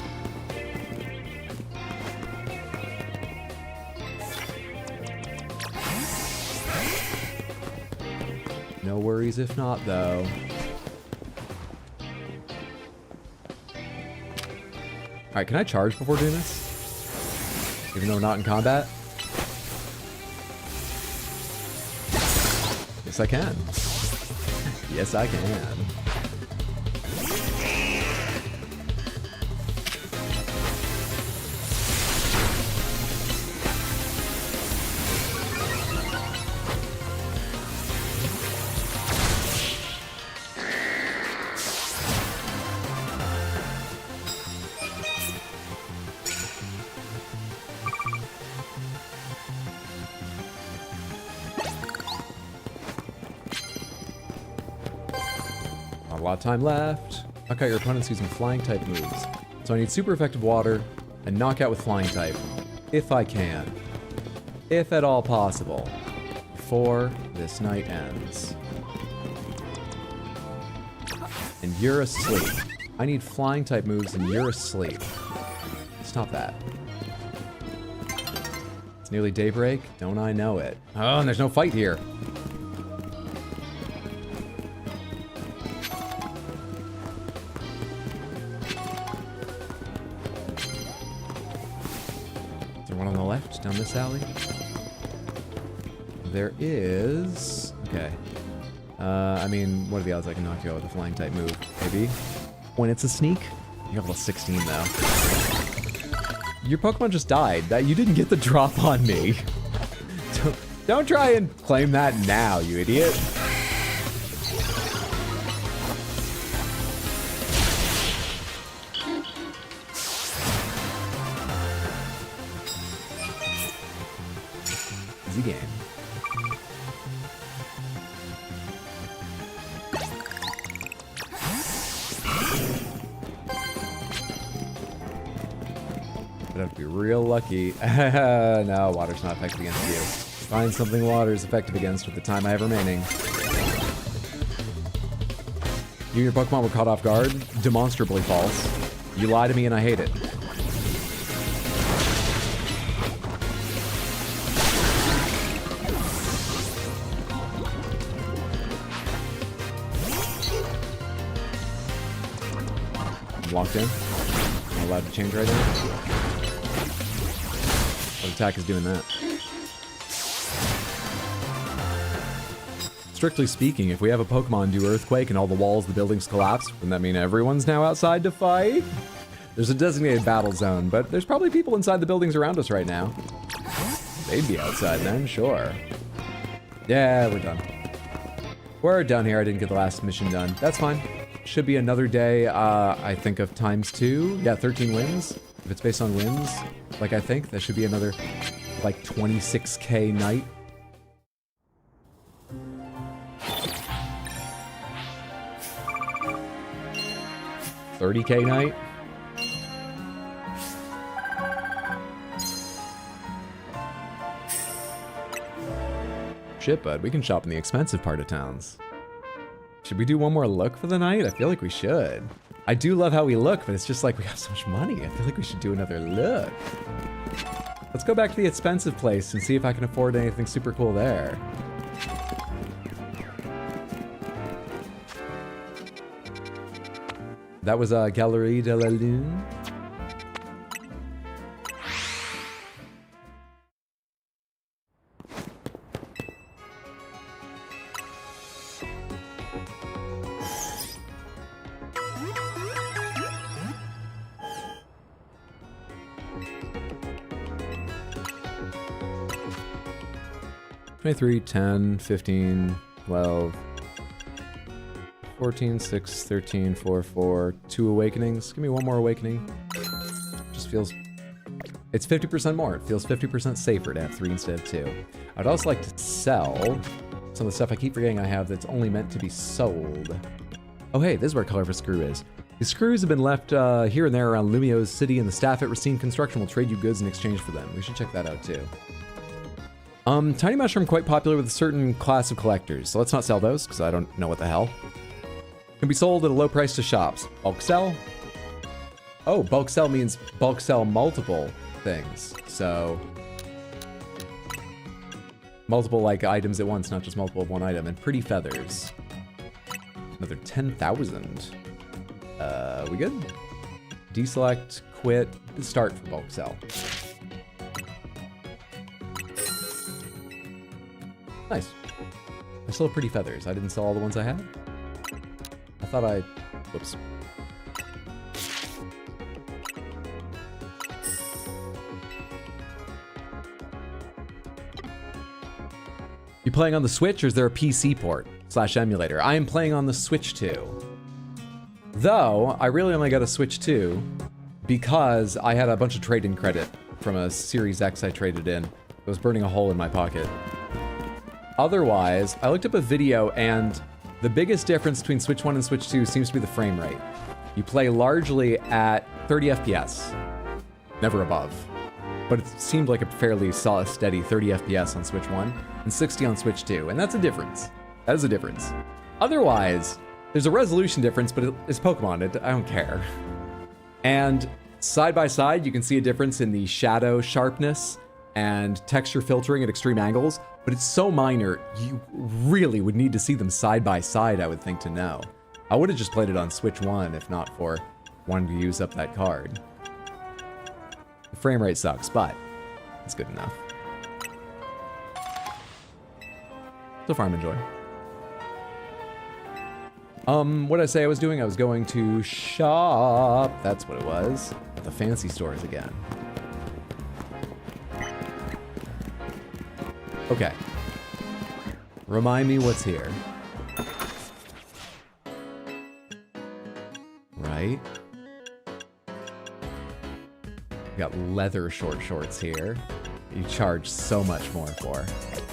No worries if not, though. Alright, can I charge before doing this? Even though we're not in combat? Yes, I can. Yes, I can. Not a lot of time left. Knock out your opponents using flying type moves. So I need super effective water and knockout with flying type. If I can. If at all possible. Before this night ends. And you're asleep. I need flying type moves and you're asleep. Stop that. It's nearly daybreak. Don't I know it? Oh, and there's no fight here. Down this alley. There is... Okay. I mean, what are the odds I can knock you out with a flying type move? Maybe. When it's a sneak? You have level 16 though. Your Pokemon just died. You didn't get the drop on me. Don't try and claim that now, you idiot. Game. I'd have to be real lucky. No, water's not effective against you. Find something water is effective against with the time I have remaining. You and your Pokemon were caught off guard? Demonstrably false. You lie to me and I hate it. Locked in. Am I allowed to change right now? What attack is doing that? Strictly speaking, if we have a Pokemon do Earthquake and all the walls, the buildings collapse, wouldn't that mean everyone's now outside to fight? There's a designated battle zone, but there's probably people inside the buildings around us right now. They'd be outside then, sure. Yeah, we're done. We're done here. I didn't get the last mission done. That's fine. Should be another day, I think of ×2. Yeah, 13 wins. If it's based on wins, like I think, that should be another, like, 26k night. 30K night? Shit, bud, we can shop in the expensive part of towns. Should we do one more look for the night? I feel like we should. I do love how we look, but it's just like we have so much money. I feel like we should do another look. Let's go back to the expensive place and see if I can afford anything super cool there. That was Galerie de la Lune. $23, $10, $15, $12, $14, $6, $13, $4, $4, 2 awakenings. Give me one more awakening. Just feels... It's 50% more. It feels 50% safer to have 3 instead of 2. I'd also like to sell some of the stuff I keep forgetting I have that's only meant to be sold. Oh hey, this is where Colorful Screw is. The screws have been left here and there around Lumio's city, and the staff at Racine Construction will trade you goods in exchange for them. We should check that out too. Tiny Mushroom quite popular with a certain class of collectors, so let's not sell those, because I don't know what the hell. Can be sold at a low price to shops. Bulk sell? Oh, bulk sell means bulk sell multiple things, so... Multiple, like, items at once, not just multiple of one item. And pretty feathers. Another 10,000. We good? Deselect, quit, start for bulk sell. Nice. I still have pretty feathers. I didn't sell all the ones I had. I thought I... Whoops. You playing on the Switch, or is there a PC port / emulator? I am playing on the Switch 2. Though, I really only got a Switch 2 because I had a bunch of trade-in credit from a Series X I traded in. It was burning a hole in my pocket. Otherwise, I looked up a video, and the biggest difference between Switch 1 and Switch 2 seems to be the frame rate. You play largely at 30 FPS, never above. But it seemed like a fairly solid, steady 30 FPS on Switch 1 and 60 on Switch 2, and that's a difference. That is a difference. Otherwise, there's a resolution difference, but it's Pokemon, I don't care. And side by side, you can see a difference in the shadow sharpness and texture filtering at extreme angles, but it's so minor, you really would need to see them side by side, I would think, to know. I would have just played it on Switch 1 if not for wanting to use up that card. The frame rate sucks, but it's good enough. So far I'm enjoying. What did I say I was doing? I was going to shop. That's what it was. At the fancy stores again. Okay. Remind me what's here. Right. We got leather short shorts here. You charge so much more for.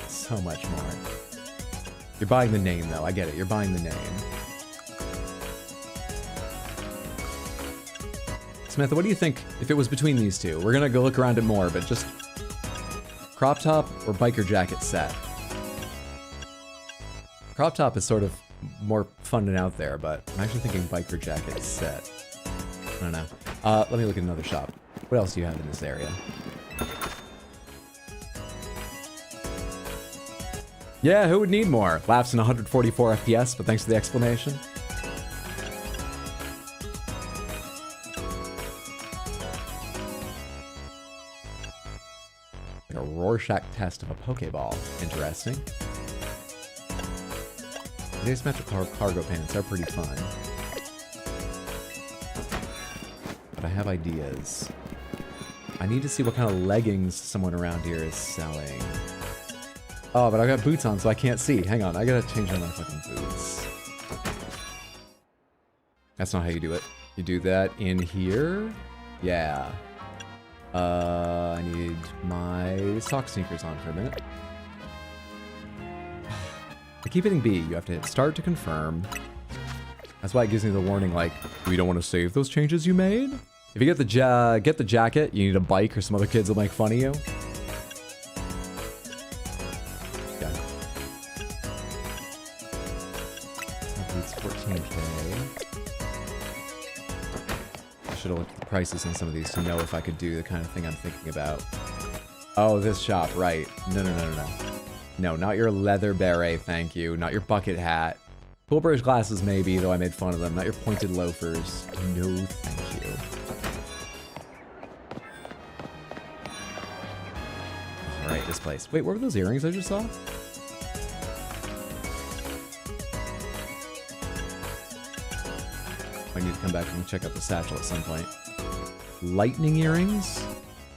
So much more. You're buying the name, though. I get it. You're buying the name. Samantha, what do you think if it was between these two? We're gonna go look around it more, but just crop top or biker jacket set? Crop top is sort of more fun and out there, but I'm actually thinking biker jacket set. I don't know. Let me look at another shop. What else do you have in this area? Yeah, who would need more? Laughs in 144 FPS, but thanks for the explanation. Like a Rorschach test of a Pokeball. Interesting. These asymmetrical cargo pants are pretty fun. But I have ideas. I need to see what kind of leggings someone around here is selling. Oh, but I got boots on, so I can't see. Hang on, I gotta change my fucking boots. That's not how you do it. You do that in here? Yeah. I need my sock sneakers on for a minute. I keep hitting B. You have to hit start to confirm. That's why it gives me the warning, like, we don't want to save those changes you made. If you get the jacket, you need a bike or some other kids will make fun of you. Yeah. It's 14K. I should have looked at the prices on some of these to know if I could do the kind of thing I'm thinking about. Oh, this shop, right. No. No, not your leather beret, thank you. Not your bucket hat. Cool British glasses, maybe, though I made fun of them. Not your pointed loafers. No, thank you. Alright, this place. Wait, what were those earrings I just saw? I need to come back and check out the satchel at some point. Lightning earrings?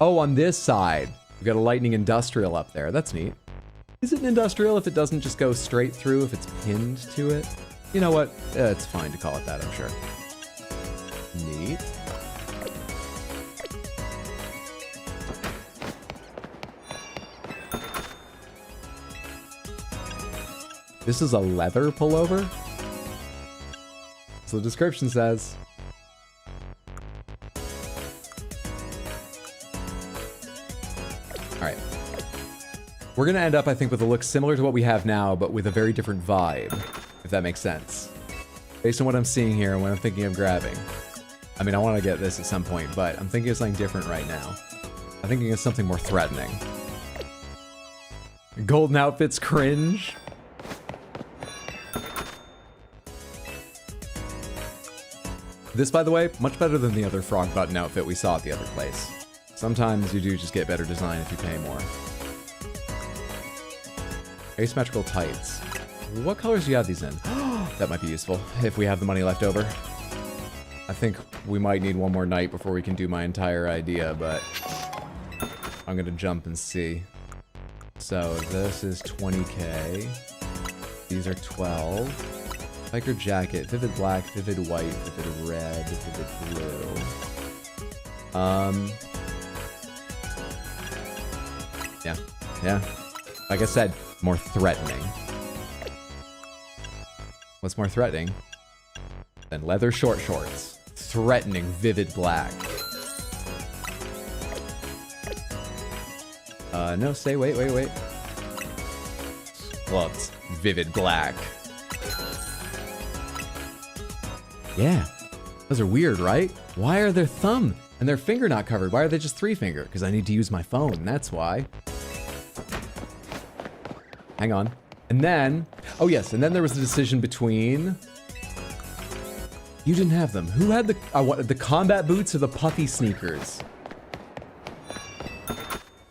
Oh, on this side. We've got a lightning industrial up there. That's neat. Is it an industrial if it doesn't just go straight through, if it's pinned to it? You know what? It's fine to call it that, I'm sure. Neat. This is a leather pullover? So the description says... Alright. We're gonna end up, I think, with a look similar to what we have now, but with a very different vibe, if that makes sense. Based on what I'm seeing here and what I'm thinking of grabbing. I mean, I want to get this at some point, but I'm thinking of something different right now. I'm thinking of something more threatening. Golden outfits cringe. This, by the way, much better than the other frog button outfit we saw at the other place. Sometimes you do just get better design if you pay more. Asymmetrical tights. What colors do you have these in? That might be useful if we have the money left over. I think we might need one more night before we can do my entire idea, but I'm gonna jump and see. So this is 20K. These are 12. Biker jacket, vivid black, vivid white, vivid red, vivid blue. Yeah. Like I said, more threatening. What's more threatening than leather short shorts? Threatening vivid black. No, say wait. Gloves, vivid black. Yeah, those are weird, right? Why are their thumb and their finger not covered? Why are they just 3-finger? Because I need to use my phone, that's why. Hang on. And then, oh yes, and then there was the decision between... You didn't have them. Who had the combat boots or the puffy sneakers?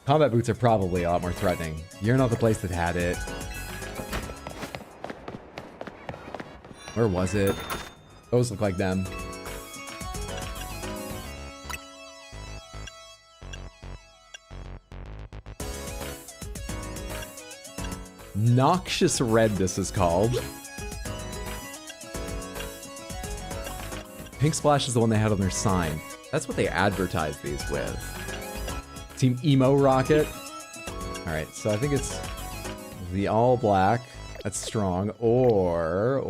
Combat boots are probably a lot more threatening. You're not the place that had it. Where was it? Those look like them. Noxious red, this is called. Pink Splash is the one they had on their sign. That's what they advertised these with. Team Emo Rocket. Alright, so I think it's the all black. That's strong. Or.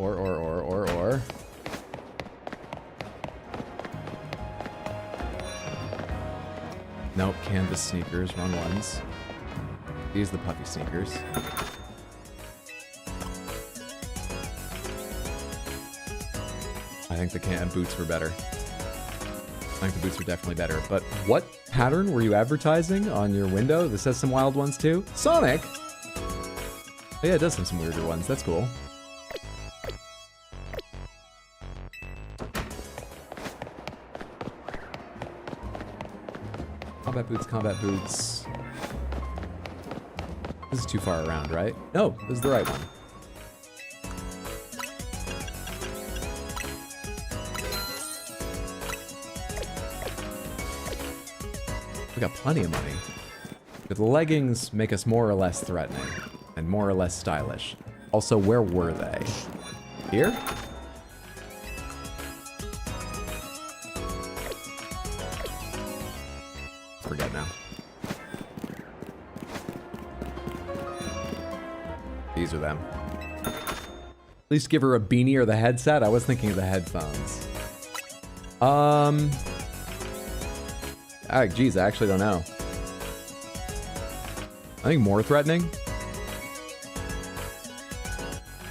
Nope, canvas sneakers, wrong ones. These are the puffy sneakers. I think the boots were better. I think the boots were definitely better. But what pattern were you advertising on your window? This has some wild ones too. Sonic? Oh yeah, it does have some weirder ones. That's cool. Combat boots. This is too far around, right? No, this is the right one. We got plenty of money. The leggings make us more or less threatening and more or less stylish. Also, where were they? Here? Forget now. These are them. least give her a beanie or the headset. I was thinking of the headphones. Geez, I actually don't know. I think more threatening.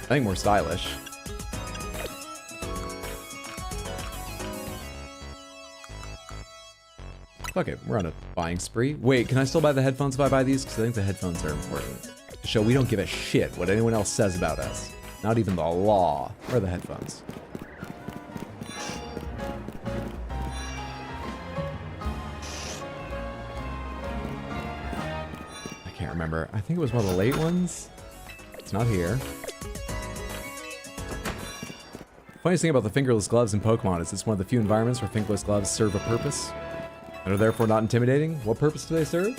I think more stylish. Fuck it, we're on a buying spree. Wait, can I still buy the headphones if I buy these? Because I think the headphones are important. To show we don't give a shit what anyone else says about us. Not even the law. Where are the headphones? I can't remember. I think it was one of the late ones. It's not here. Funniest thing about the fingerless gloves in Pokemon is it's one of the few environments where fingerless gloves serve a purpose and are therefore not intimidating. What purpose do they serve?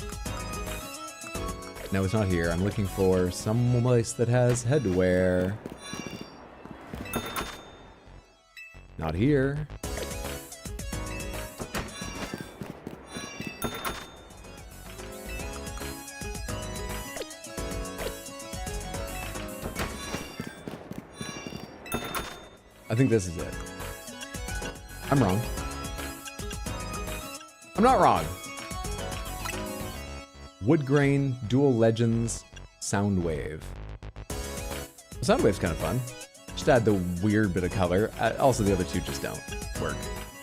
No, it's not here. I'm looking for some place that has headwear. Not here. I think this is it. I'm wrong. I'm not wrong. Wood grain, dual legends, Soundwave. Soundwave's kind of fun. Just add the weird bit of color. Also, the other two just don't work.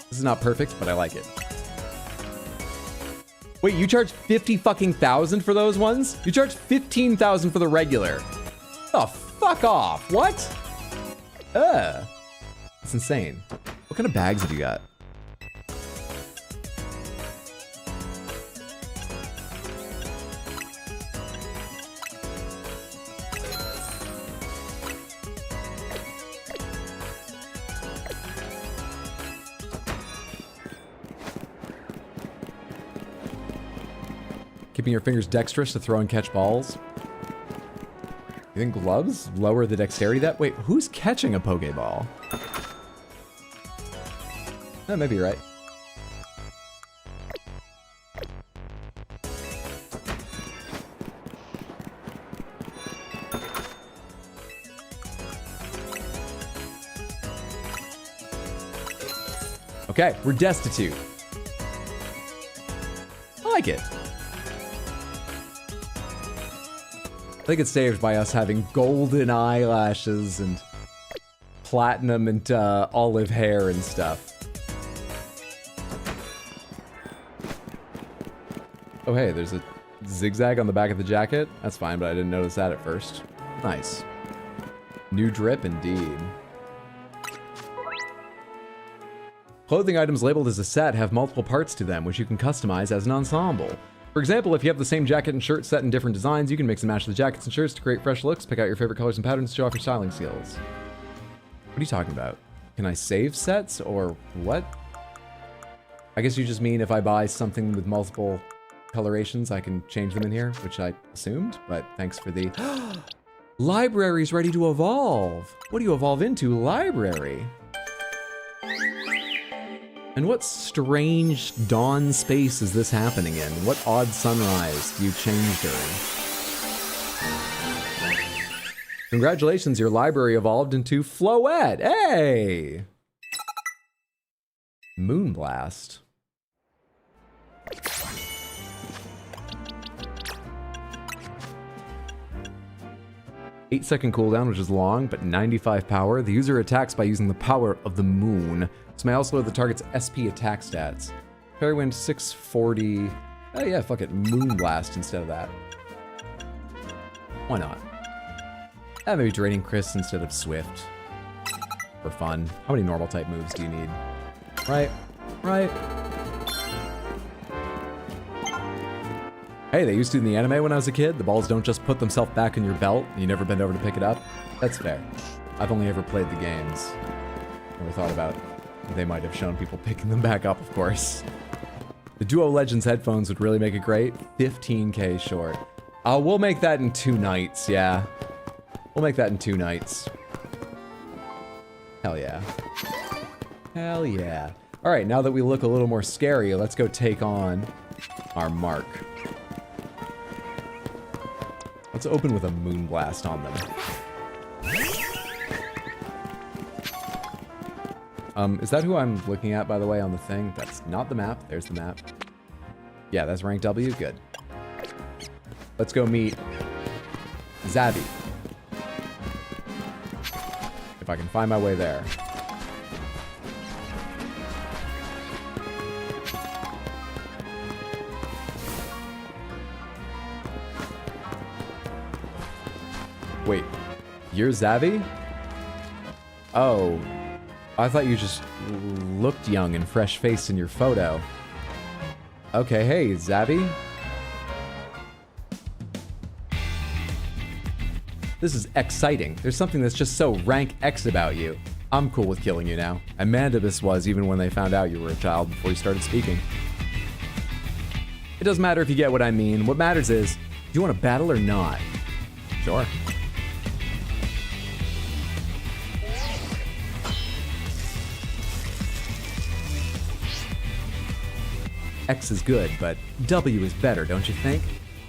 This is not perfect, but I like it. Wait, you charge 50 fucking thousand for those ones? You charge 15,000 for the regular. Oh, fuck off. What? That's insane. What kind of bags have you got? Keeping your fingers dexterous to throw and catch balls. You think gloves lower the dexterity that? Wait, who's catching a Pokeball? Oh, maybe you're right. Okay, we're destitute. I like it. I think it's saved by us having golden eyelashes and platinum and olive hair and stuff. Oh hey, there's a zigzag on the back of the jacket. That's fine, but I didn't notice that at first. Nice. New drip indeed. Clothing items labeled as a set have multiple parts to them, which you can customize as an ensemble. For example, if you have the same jacket and shirt set in different designs, you can mix and match the jackets and shirts to create fresh looks, pick out your favorite colors and patterns to show off your styling skills. What are you talking about? Can I save sets, or what? I guess you just mean if I buy something with multiple colorations, I can change them in here, which I assumed, but thanks for the... Library's ready to evolve! What do you evolve into, library? And what strange dawn space is this happening in? What odd sunrise do you change during? Congratulations, your library evolved into Floette! Hey! Moonblast. Eight-second cooldown, which is long, but 95 power. The user attacks by using the power of the moon. This may also load the target's SP attack stats. Fairy Wind 640. Oh yeah, fuck it. Moonblast instead of that. Why not? Maybe Draining Chris instead of Swift. For fun. How many normal type moves do you need? Right? Right? Hey, they used to in the anime when I was a kid. The balls don't just put themselves back in your belt and you never bend over to pick it up. That's fair. I've only ever played the games. Never thought about it. They might have shown people picking them back up, of course. The Duo Legends headphones would really make it great. 15k short. We'll make that in 2 nights, yeah. We'll make that in 2 nights. Hell yeah. Hell yeah. Alright, now that we look a little more scary, let's go take on our mark. Let's open with a Moonblast on them. Is that who I'm looking at, by the way, on the thing? That's not the map. There's the map. Yeah, that's rank W. Good. Let's go meet Zabby. If I can find my way there. Wait, you're Zabby? Oh, I thought you just looked young and fresh-faced in your photo. Okay, hey, Zabby. This is exciting. There's something that's just so rank X about you. I'm cool with killing you now. And Mandibus was even when they found out you were a child before you started speaking. It doesn't matter if you get what I mean. What matters is, do you want to battle or not? Sure. X is good, but W is better, don't you think?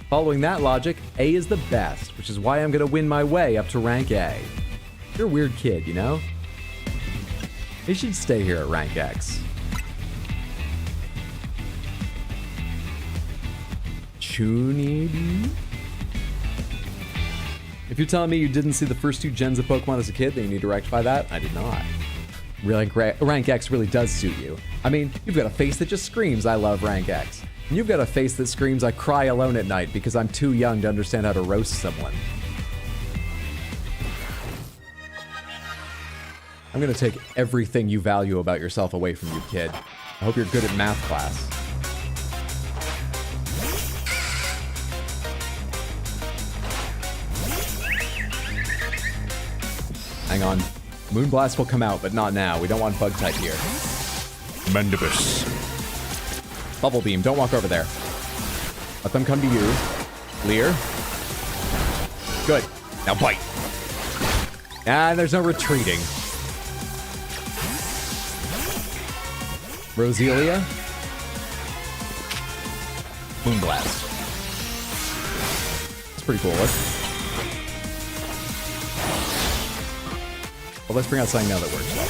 Following that logic, A is the best, which is why I'm gonna win my way up to rank A. You're a weird kid, you know? You should stay here at rank X. Chunibee? If you're telling me you didn't see the first 2 gens of Pokemon as a kid, then you need to rectify that. I did not. Rank X really does suit you. I mean, you've got a face that just screams, I love Rank X. And you've got a face that screams, I cry alone at night because I'm too young to understand how to roast someone. I'm gonna take everything you value about yourself away from you, kid. I hope you're good at math class. Hang on. Moonblast will come out, but not now. We don't want bug type here. Mandibus. Bubble Beam, don't walk over there. Let them come to you. Leer. Good. Now bite. And there's no retreating. Roselia. Moonblast. It's pretty cool. Let's bring out something now that works well.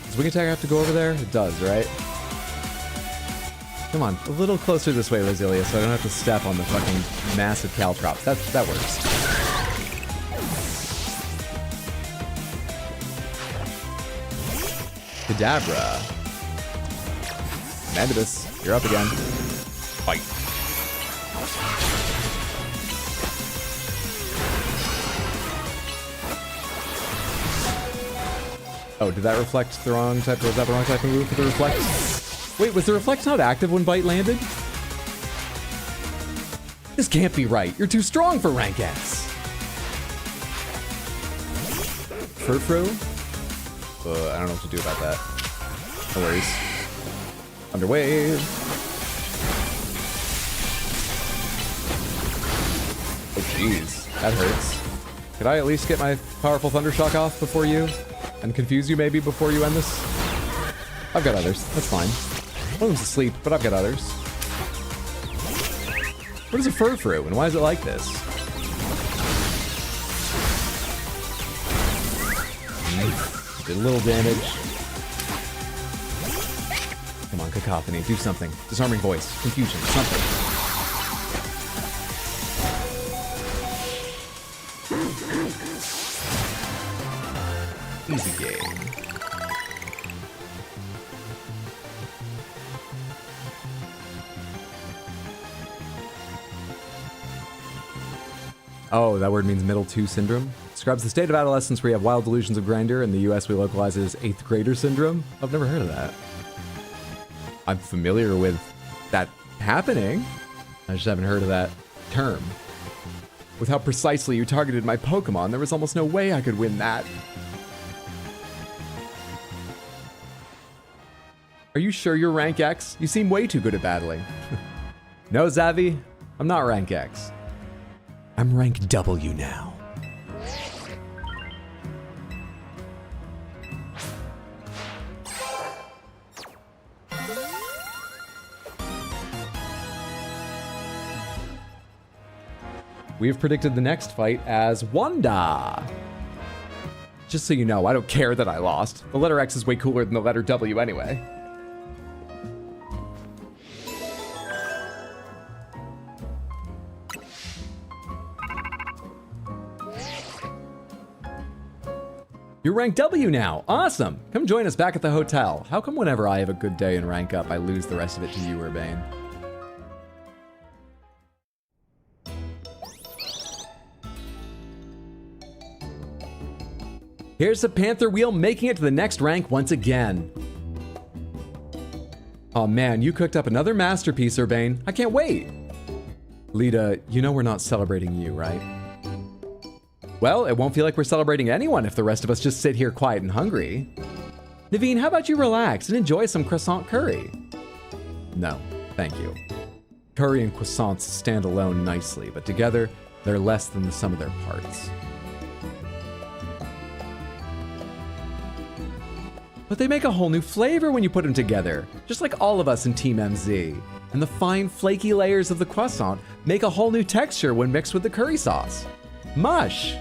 Does Wing Attack have to go over there? It does, right? Come on, a little closer this way, Roselia, so I don't have to step on the fucking massive Caltrops. That works. Kadabra. Mandibus, you're up again. Fight. Oh, did that reflect the wrong type? Was that the wrong type of move for the reflect? Wait, was the reflect not active when bite landed? This can't be right. You're too strong for rank X. Furfru? I don't know what to do about that. No worries. Underwave. Oh, jeez. That hurts. Could I at least get my powerful Thundershock off before you? And confuse you maybe before you end this? I've got others. That's fine. One of them's asleep, but I've got others. What is a Furfru, and why is it like this? Did a little damage. Come on, Cacophony, do something. Disarming voice, confusion, something. Easy game. Oh, that word means middle 2 syndrome. Describes the state of adolescence where you have wild delusions of grandeur. In the US, we localize it as 8th grader syndrome. I've never heard of that. I'm familiar with that happening. I just haven't heard of that term. With how precisely you targeted my Pokemon, there was almost no way I could win that. Are you sure you're rank X? You seem way too good at battling. No, Zavi, I'm not rank X. I'm rank W now. we have predicted the next fight as Wanda. Just so you know, I don't care that I lost. The letter X is way cooler than the letter W anyway. You're rank W now. Awesome. Come join us back at the hotel. How come whenever I have a good day and rank up, I lose the rest of it to you, Urbane? Here's the Panther Wheel making it to the next rank once again. Oh man, you cooked up another masterpiece, Urbane. I can't wait. Lita, you know we're not celebrating you, right? Well, it won't feel like we're celebrating anyone if the rest of us just sit here quiet and hungry. Naveen, how about you relax and enjoy some croissant curry? No, thank you. Curry and croissants stand alone nicely, but together, they're less than the sum of their parts. But they make a whole new flavor when you put them together, just like all of us in Team MZ. And the fine, flaky layers of the croissant make a whole new texture when mixed with the curry sauce. Mush!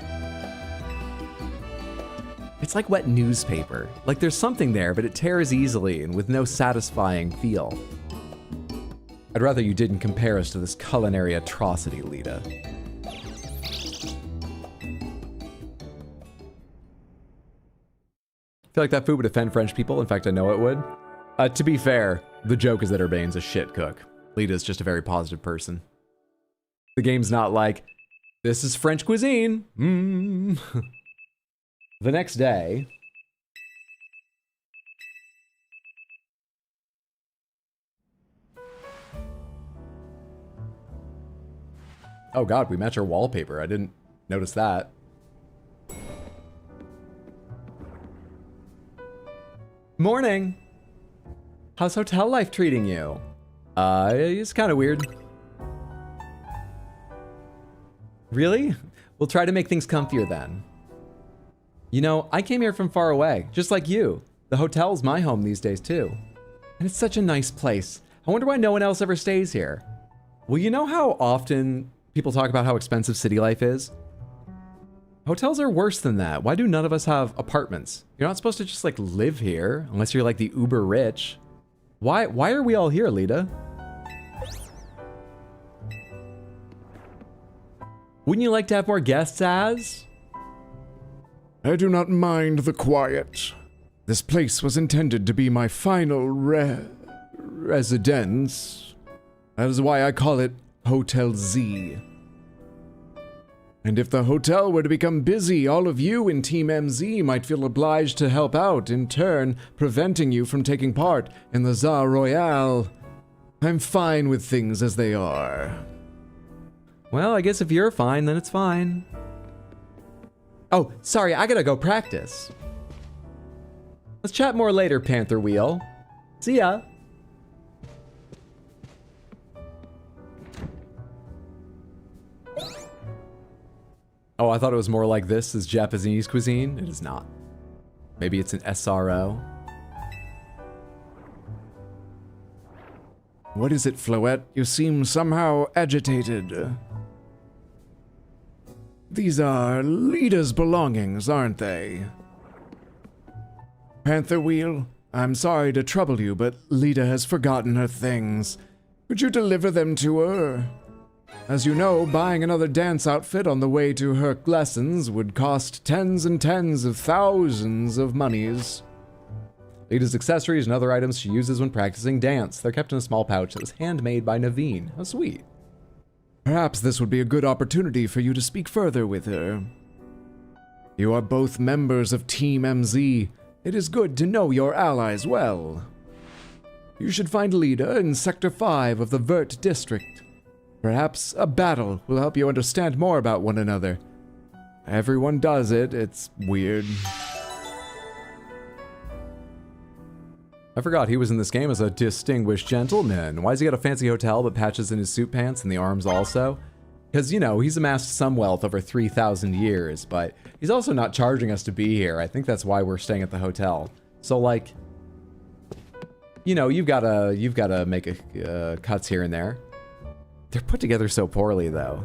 It's like wet newspaper. Like there's something there, but it tears easily and with no satisfying feel. I'd rather you didn't compare us to this culinary atrocity, Lita. I feel like that food would offend French people. In fact, I know it would. To be fair, the joke is that Urbane's a shit cook. Lita's just a very positive person. The game's not like, this is French cuisine. The next day... Oh god, we match our wallpaper. I didn't notice that. Morning! How's hotel life treating you? It's kind of weird. Really? We'll try to make things comfier then. You know, I came here from far away, just like you. The hotel's my home these days too. And it's such a nice place. I wonder why no one else ever stays here. Well, you know how often people talk about how expensive city life is? Hotels are worse than that. Why do none of us have apartments? You're not supposed to just like live here unless you're like the uber rich. Why are we all here, Lita? Wouldn't you like to have more guests, Az? I do not mind the quiet. This place was intended to be my final residence. That is why I call it Hotel Z. And if the hotel were to become busy, all of you in Team MZ might feel obliged to help out, in turn preventing you from taking part in the Za Royale. I'm fine with things as they are. Well, I guess if you're fine, then it's fine. Oh, sorry, I gotta go practice. Let's chat more later, Panther Wheel. See ya. Oh, I thought it was more like this as Japanese cuisine. It is not. Maybe it's an SRO. What is it, Floette? You seem somehow agitated. These are Lita's belongings, aren't they? Panther Wheel, I'm sorry to trouble you, but Lita has forgotten her things. Could you deliver them to her? As you know, buying another dance outfit on the way to her lessons would cost tens and tens of thousands of monies. Lita's accessories and other items she uses when practicing dance. They're kept in a small pouch that was handmade by Naveen. How sweet. Perhaps this would be a good opportunity for you to speak further with her. You are both members of Team MZ. It is good to know your allies well. You should find Lita in Sector 5 of the Vert District. Perhaps a battle will help you understand more about one another. Everyone does it, it's weird. I forgot he was in this game as a distinguished gentleman. Why has he got a fancy hotel but patches in his suit pants and the arms also? Because, you know, he's amassed some wealth over 3,000 years, but he's also not charging us to be here. I think that's why we're staying at the hotel. So, like, you know, you've gotta make cuts here and there. They're put together so poorly, though.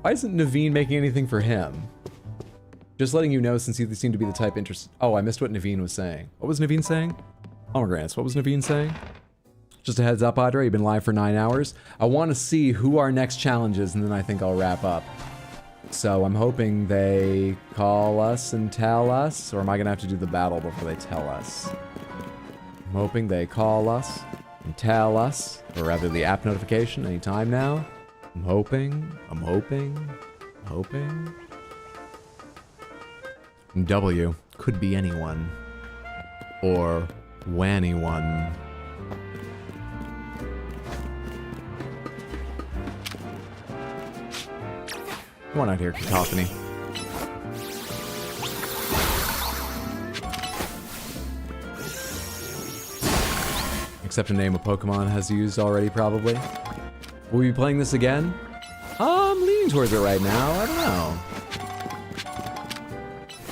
Why isn't Naveen making anything for him? Just letting you know since you seem to be the type interested. Oh, I missed what Naveen was saying. What was Naveen saying? Pomegranates, what was Naveen saying? Just a heads up, Audrey, you've been live for 9 hours. I want to see who our next challenge is, and then I think I'll wrap up. So I'm hoping they call us and tell us, or am I going to have to do the battle before they tell us? I'm hoping they call us and tell us, or rather the app notification anytime now. I'm hoping. W could be anyone. Or anyone. Come on out here, Cacophony. Except a name a Pokemon has used already, probably. Will we be playing this again? I'm leaning towards it right now. I don't know.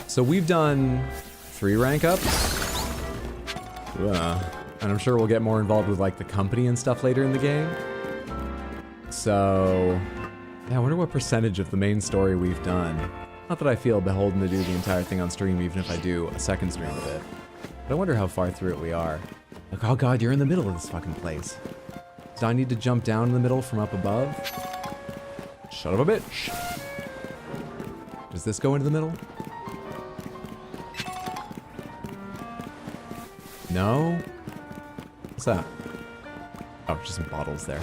So we've done 3 rank ups. And I'm sure we'll get more involved with like the company and stuff later in the game. So yeah, I wonder what percentage of the main story we've done. Not that I feel beholden to do the entire thing on stream, even if I do a second stream of it. But I wonder how far through it we are. Like, oh god, you're in the middle of this fucking place. Do I need to jump down in the middle from up above? Shut up a bitch. Does this go into the middle? No? What's that? Oh, just some bottles there.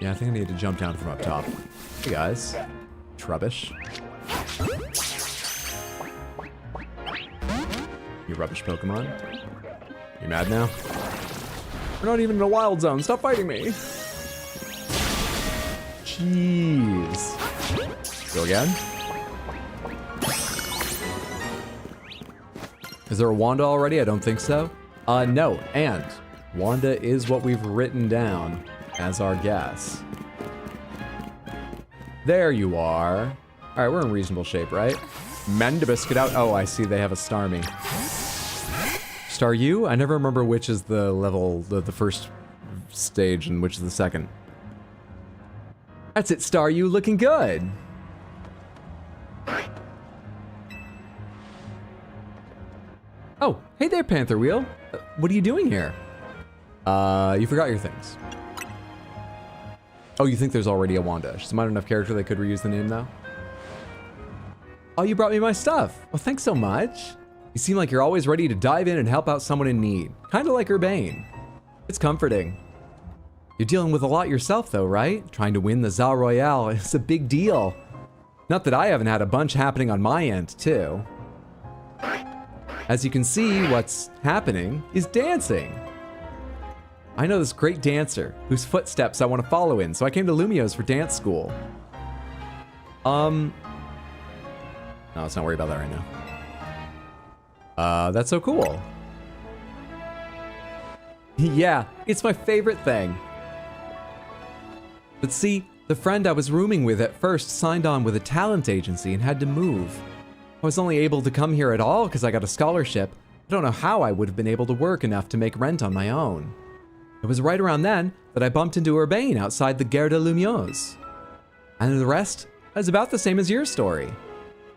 Yeah, I think I need to jump down from up top. Hey guys. Trubbish. You rubbish Pokemon. You mad now? We're not even in a wild zone. Stop fighting me. Jeez. Go again. Is there a Wanda already? I don't think so. No. And Wanda is what we've written down as our guess. There you are. All right, we're in reasonable shape, right? Mandibus, get out. Oh, I see they have a Starmie. Staryu? I never remember which is the level, the first stage and which is the second. That's it, Staryu, looking good. Oh, hey there, Panther Wheel. What are you doing here? You forgot your things. Oh, you think there's already a Wanda. She's a minor enough character they could reuse the name, though? Oh, you brought me my stuff. Well, thanks so much. You seem like you're always ready to dive in and help out someone in need. Kind of like Urbane. It's comforting. You're dealing with a lot yourself, though, right? Trying to win the Zal Royale is a big deal. Not that I haven't had a bunch happening on my end, too. As you can see, what's happening is dancing. I know this great dancer whose footsteps I want to follow in, so I came to Lumio's for dance school. No, let's not worry about that right now. That's so cool. Yeah, it's my favorite thing. But see, the friend I was rooming with at first signed on with a talent agency and had to move. I was only able to come here at all because I got a scholarship. I don't know how I would have been able to work enough to make rent on my own. It was right around then that I bumped into Urbane outside the Gare de Lumio's. And the rest is about the same as your story.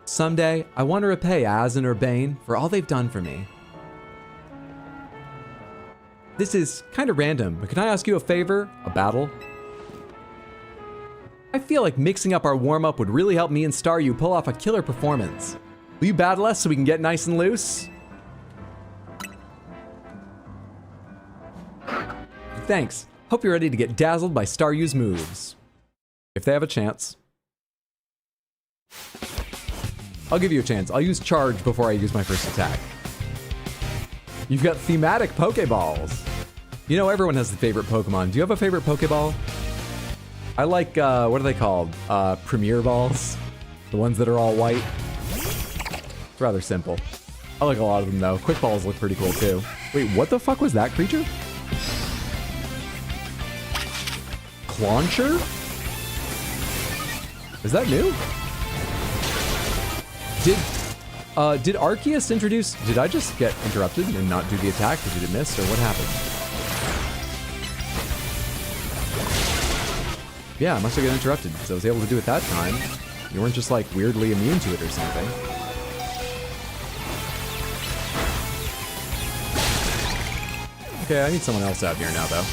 Someday, I want to repay Az and Urbane for all they've done for me. This is kind of random, but can I ask you a favor? A battle? I feel like mixing up our warm-up would really help me and Staryu pull off a killer performance. Will you battle us so we can get nice and loose? Thanks. Hope you're ready to get dazzled by Staryu's moves. If they have a chance. I'll give you a chance. I'll use charge before I use my first attack. You've got thematic Pokeballs. You know everyone has a favorite Pokemon. Do you have a favorite Pokeball? I like, what are they called? Premier Balls? The ones that are all white? It's rather simple. I like a lot of them though. Quick Balls look pretty cool too. Wait, what the fuck was that creature? Clauncher? Is that new? Did Arceus introduce... Did I just get interrupted and not do the attack? Or did it miss, or what happened? Yeah, I must have got interrupted, because I was able to do it that time. You weren't just, like, weirdly immune to it or something. Okay, I need someone else out here now, though.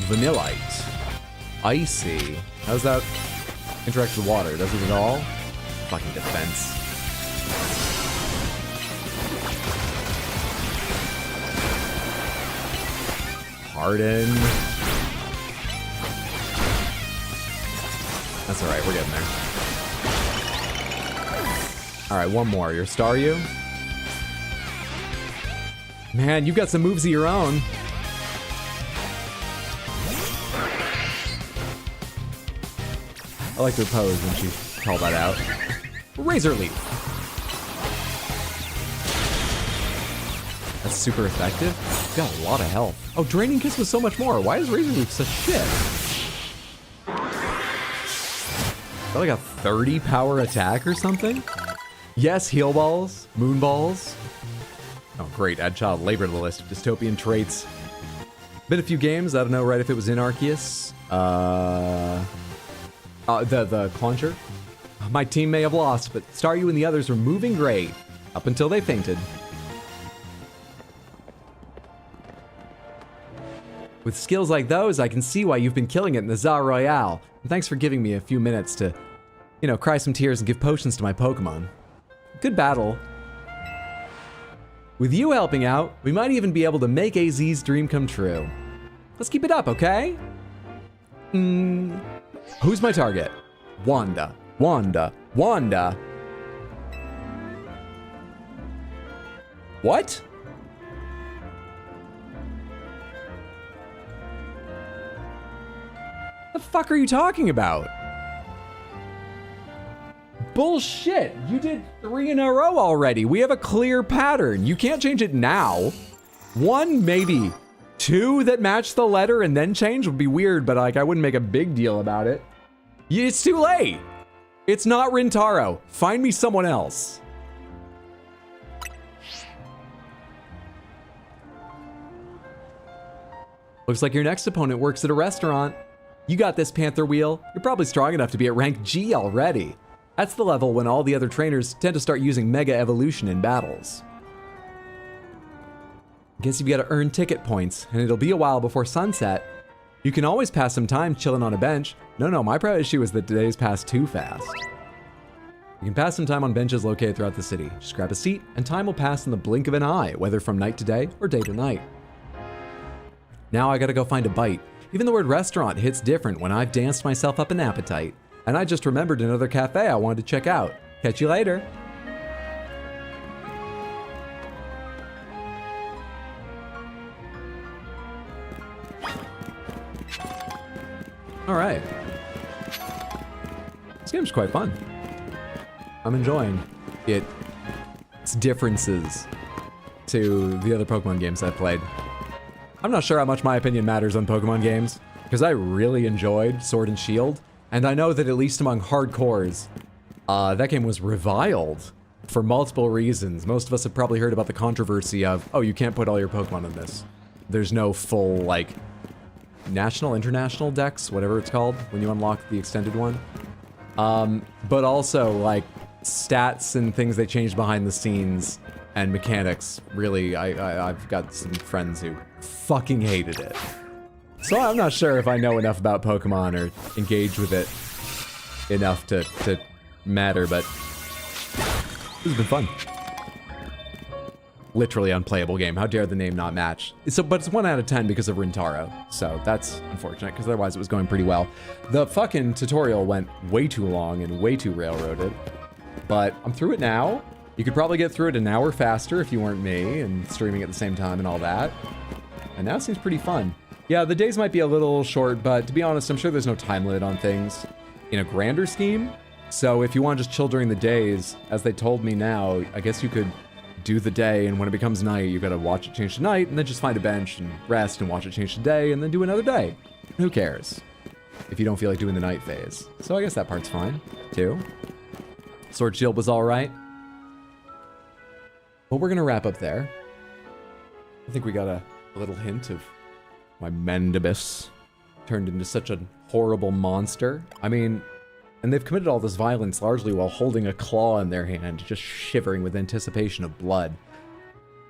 Vanillite. Icy. How's that interact with water? Does it at all? Fucking defense. Harden. That's alright, we're getting there. Alright, one more. Your Staryu? Man, you've got some moves of your own. I liked her pose when she called that out. Razor Leaf. That's super effective. You've got a lot of health. Oh, Draining Kiss was so much more. Why is Razor Leaf such shit? Is that like a 30 power attack or something? Yes, Heal Balls, Moon Balls. Oh, great. Add child labor to the list of dystopian traits. Been a few games. I don't know right if it was in Arceus. The Clauncher. My team may have lost, but Staryu and the others were moving great up until they fainted. With skills like those, I can see why you've been killing it in the Za Royale. And thanks for giving me a few minutes to, you know, cry some tears and give potions to my Pokemon. Good battle. With you helping out, we might even be able to make AZ's dream come true. Let's keep it up, okay? Who's my target? Wanda. Wanda. Wanda. What? The fuck are you talking about? Bullshit! You did 3 in a row already. We have a clear pattern. You can't change it now. 1, maybe. 2 that match the letter and then change would be weird, but like I wouldn't make a big deal about it. It's too late. It's not Rintaro. Find me someone else. Looks like your next opponent works at a restaurant. You got this, Panther Wheel. You're probably strong enough to be at rank G already. That's the level when all the other trainers tend to start using Mega Evolution in battles. Guess you've got to earn ticket points, and it'll be a while before sunset. You can always pass some time chilling on a bench. No, my primary issue is that the days pass too fast. You can pass some time on benches located throughout the city. Just grab a seat, and time will pass in the blink of an eye, whether from night to day or day to night. Now I gotta go find a bite. Even the word restaurant hits different when I've danced myself up an appetite. And I just remembered another cafe I wanted to check out. Catch you later. All right. This game's quite fun. I'm enjoying its differences to the other Pokemon games I've played. I'm not sure how much my opinion matters on Pokemon games, because I really enjoyed Sword and Shield, and I know that at least among hardcores, that game was reviled for multiple reasons. Most of us have probably heard about the controversy of, oh, you can't put all your Pokemon in this. There's no full, like, national, international dex, whatever it's called, when you unlock the extended one. But also, like, stats and things they changed behind the scenes and mechanics. Really, I've got some friends who fucking hated it. So I'm not sure if I know enough about Pokemon or engage with it enough to matter, but this has been fun. Literally unplayable game. How dare the name not match? But it's 1 out of 10 because of Rintaro. So that's unfortunate, because otherwise it was going pretty well. The fucking tutorial went way too long and way too railroaded. But I'm through it now. You could probably get through it an hour faster if you weren't me and streaming at the same time and all that. And now it seems pretty fun. Yeah, the days might be a little short, but to be honest, I'm sure there's no time limit on things in a grander scheme. So if you want to just chill during the days, as they told me now, I guess you could do the day, and when it becomes night, you gotta watch it change to night, and then just find a bench and rest and watch it change to day, and then do another day. Who cares if you don't feel like doing the night phase? So I guess that part's fine, too. Sword Shield was alright. But we're gonna wrap up there. I think we got a little hint of why Mandibus turned into such a horrible monster. I mean, and they've committed all this violence largely while holding a claw in their hand, just shivering with anticipation of blood.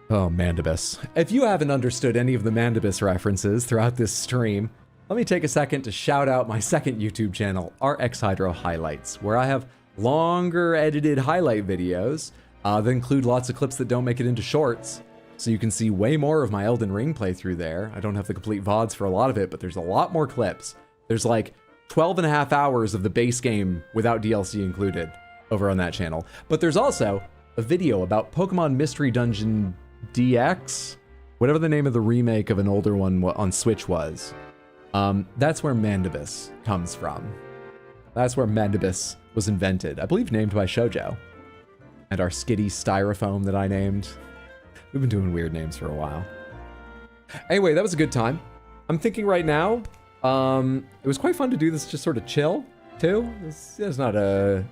Oh, Mandibus. If you haven't understood any of the Mandibus references throughout this stream, let me take a second to shout out my second YouTube channel, RX Hydro Highlights, where I have longer edited highlight videos that include lots of clips that don't make it into shorts. So you can see way more of my Elden Ring playthrough there. I don't have the complete VODs for a lot of it, but there's a lot more clips. There's like 12 and a half hours of the base game without DLC included over on that channel. But there's also a video about Pokemon Mystery Dungeon DX, whatever the name of the remake of an older one on Switch was. That's where Mandibus comes from. That's where Mandibus was invented. I believe named by Shoujo. And our skitty styrofoam that I named. We've been doing weird names for a while. Anyway, that was a good time. I'm thinking right now, it was quite fun to do this just sort of chill, too. It's not a,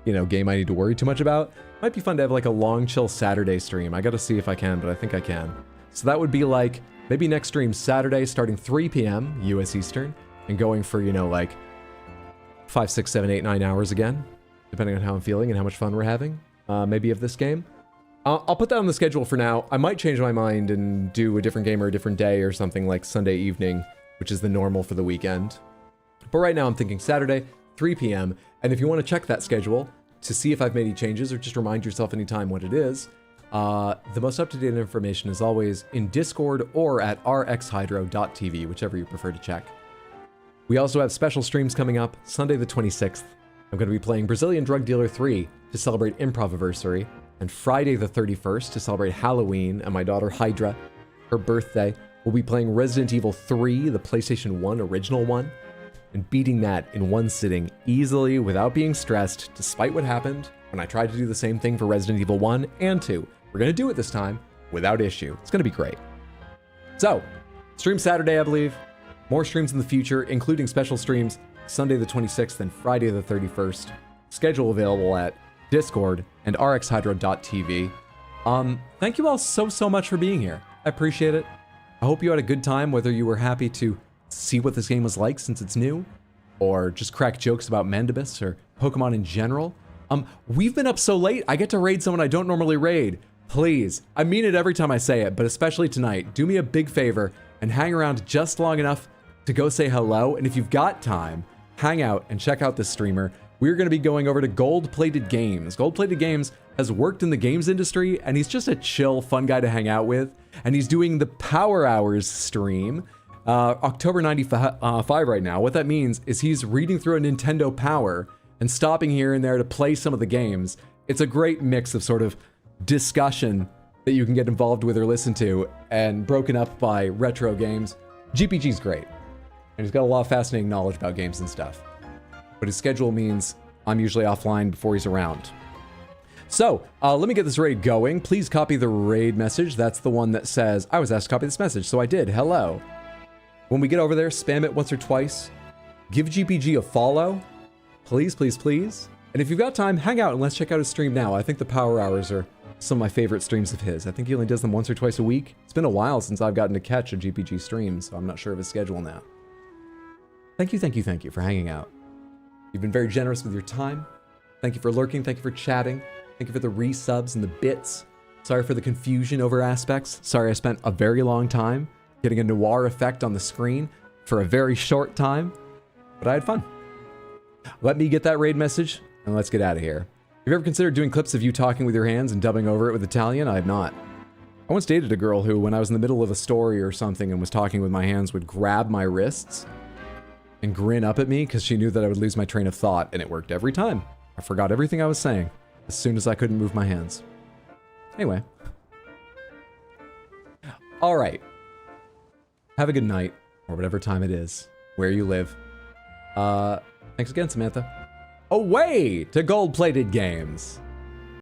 game I need to worry too much about. Might be fun to have like a long chill Saturday stream. I gotta see if I can, but I think I can. So that would be like, maybe next stream Saturday starting 3 p.m. US Eastern and going for, like 5, 6, 7, 8, 9 hours again, depending on how I'm feeling and how much fun we're having, maybe of this game. I'll put that on the schedule for now. I might change my mind and do a different game or a different day or something like Sunday evening, which is the normal for the weekend. But right now I'm thinking Saturday, 3 p.m. And if you want to check that schedule to see if I've made any changes or just remind yourself anytime what it is, the most up-to-date information is always in Discord or at rxhydro.tv, whichever you prefer to check. We also have special streams coming up. Sunday the 26th, I'm going to be playing Brazilian Drug Dealer 3 to celebrate Improviversary, and Friday the 31st to celebrate Halloween and my daughter Hydra, her birthday. We'll be playing Resident Evil 3, the PlayStation 1 original one, and beating that in one sitting easily without being stressed, despite what happened when I tried to do the same thing for Resident Evil 1 and 2. We're going to do it this time without issue. It's going to be great. So, stream Saturday, I believe. More streams in the future, including special streams Sunday the 26th and Friday the 31st. Schedule available at Discord and rxhydro.tv. Thank you all so much for being here. I appreciate it. I hope you had a good time, whether you were happy to see what this game was like since it's new, or just crack jokes about Mandibus or Pokemon in general. We've been up so late, I get to raid someone I don't normally raid. Please, I mean it every time I say it, but especially tonight, do me a big favor and hang around just long enough to go say hello. And if you've got time, hang out and check out this streamer. We're going to be going over to Gold Plated Games. Gold Plated Games has worked in the games industry, and he's just a chill, fun guy to hang out with. And he's doing the Power Hours stream, October 95 right now. What that means is he's reading through a Nintendo Power and stopping here and there to play some of the games. It's a great mix of sort of discussion that you can get involved with or listen to, and broken up by retro games. GPG's great, and he's got a lot of fascinating knowledge about games and stuff. But his schedule means I'm usually offline before he's around. So, let me get this raid going. Please copy the raid message. That's the one that says, I was asked to copy this message, so I did. Hello. When we get over there, spam it once or twice. Give GPG a follow. Please, please, please. And if you've got time, hang out and let's check out his stream now. I think the Power Hours are some of my favorite streams of his. I think he only does them once or twice a week. It's been a while since I've gotten to catch a GPG stream, so I'm not sure of his schedule now. Thank you for hanging out. You've been very generous with your time. Thank you for lurking. Thank you for chatting. Thank you for the resubs and the bits. Sorry for the confusion over aspects. Sorry I spent a very long time getting a noir effect on the screen for a very short time, but I had fun. Let me get that raid message and let's get out of here. Have you ever considered doing clips of you talking with your hands and dubbing over it with Italian? I have not. I once dated a girl who, when I was in the middle of a story or something and was talking with my hands, would grab my wrists and grin up at me because she knew that I would lose my train of thought, and it worked every time. I forgot everything I was saying as soon as I couldn't move my hands. Anyway. All right. Have a good night, or whatever time it is, where you live. Thanks again, Samantha. Away to Gold Plated Games.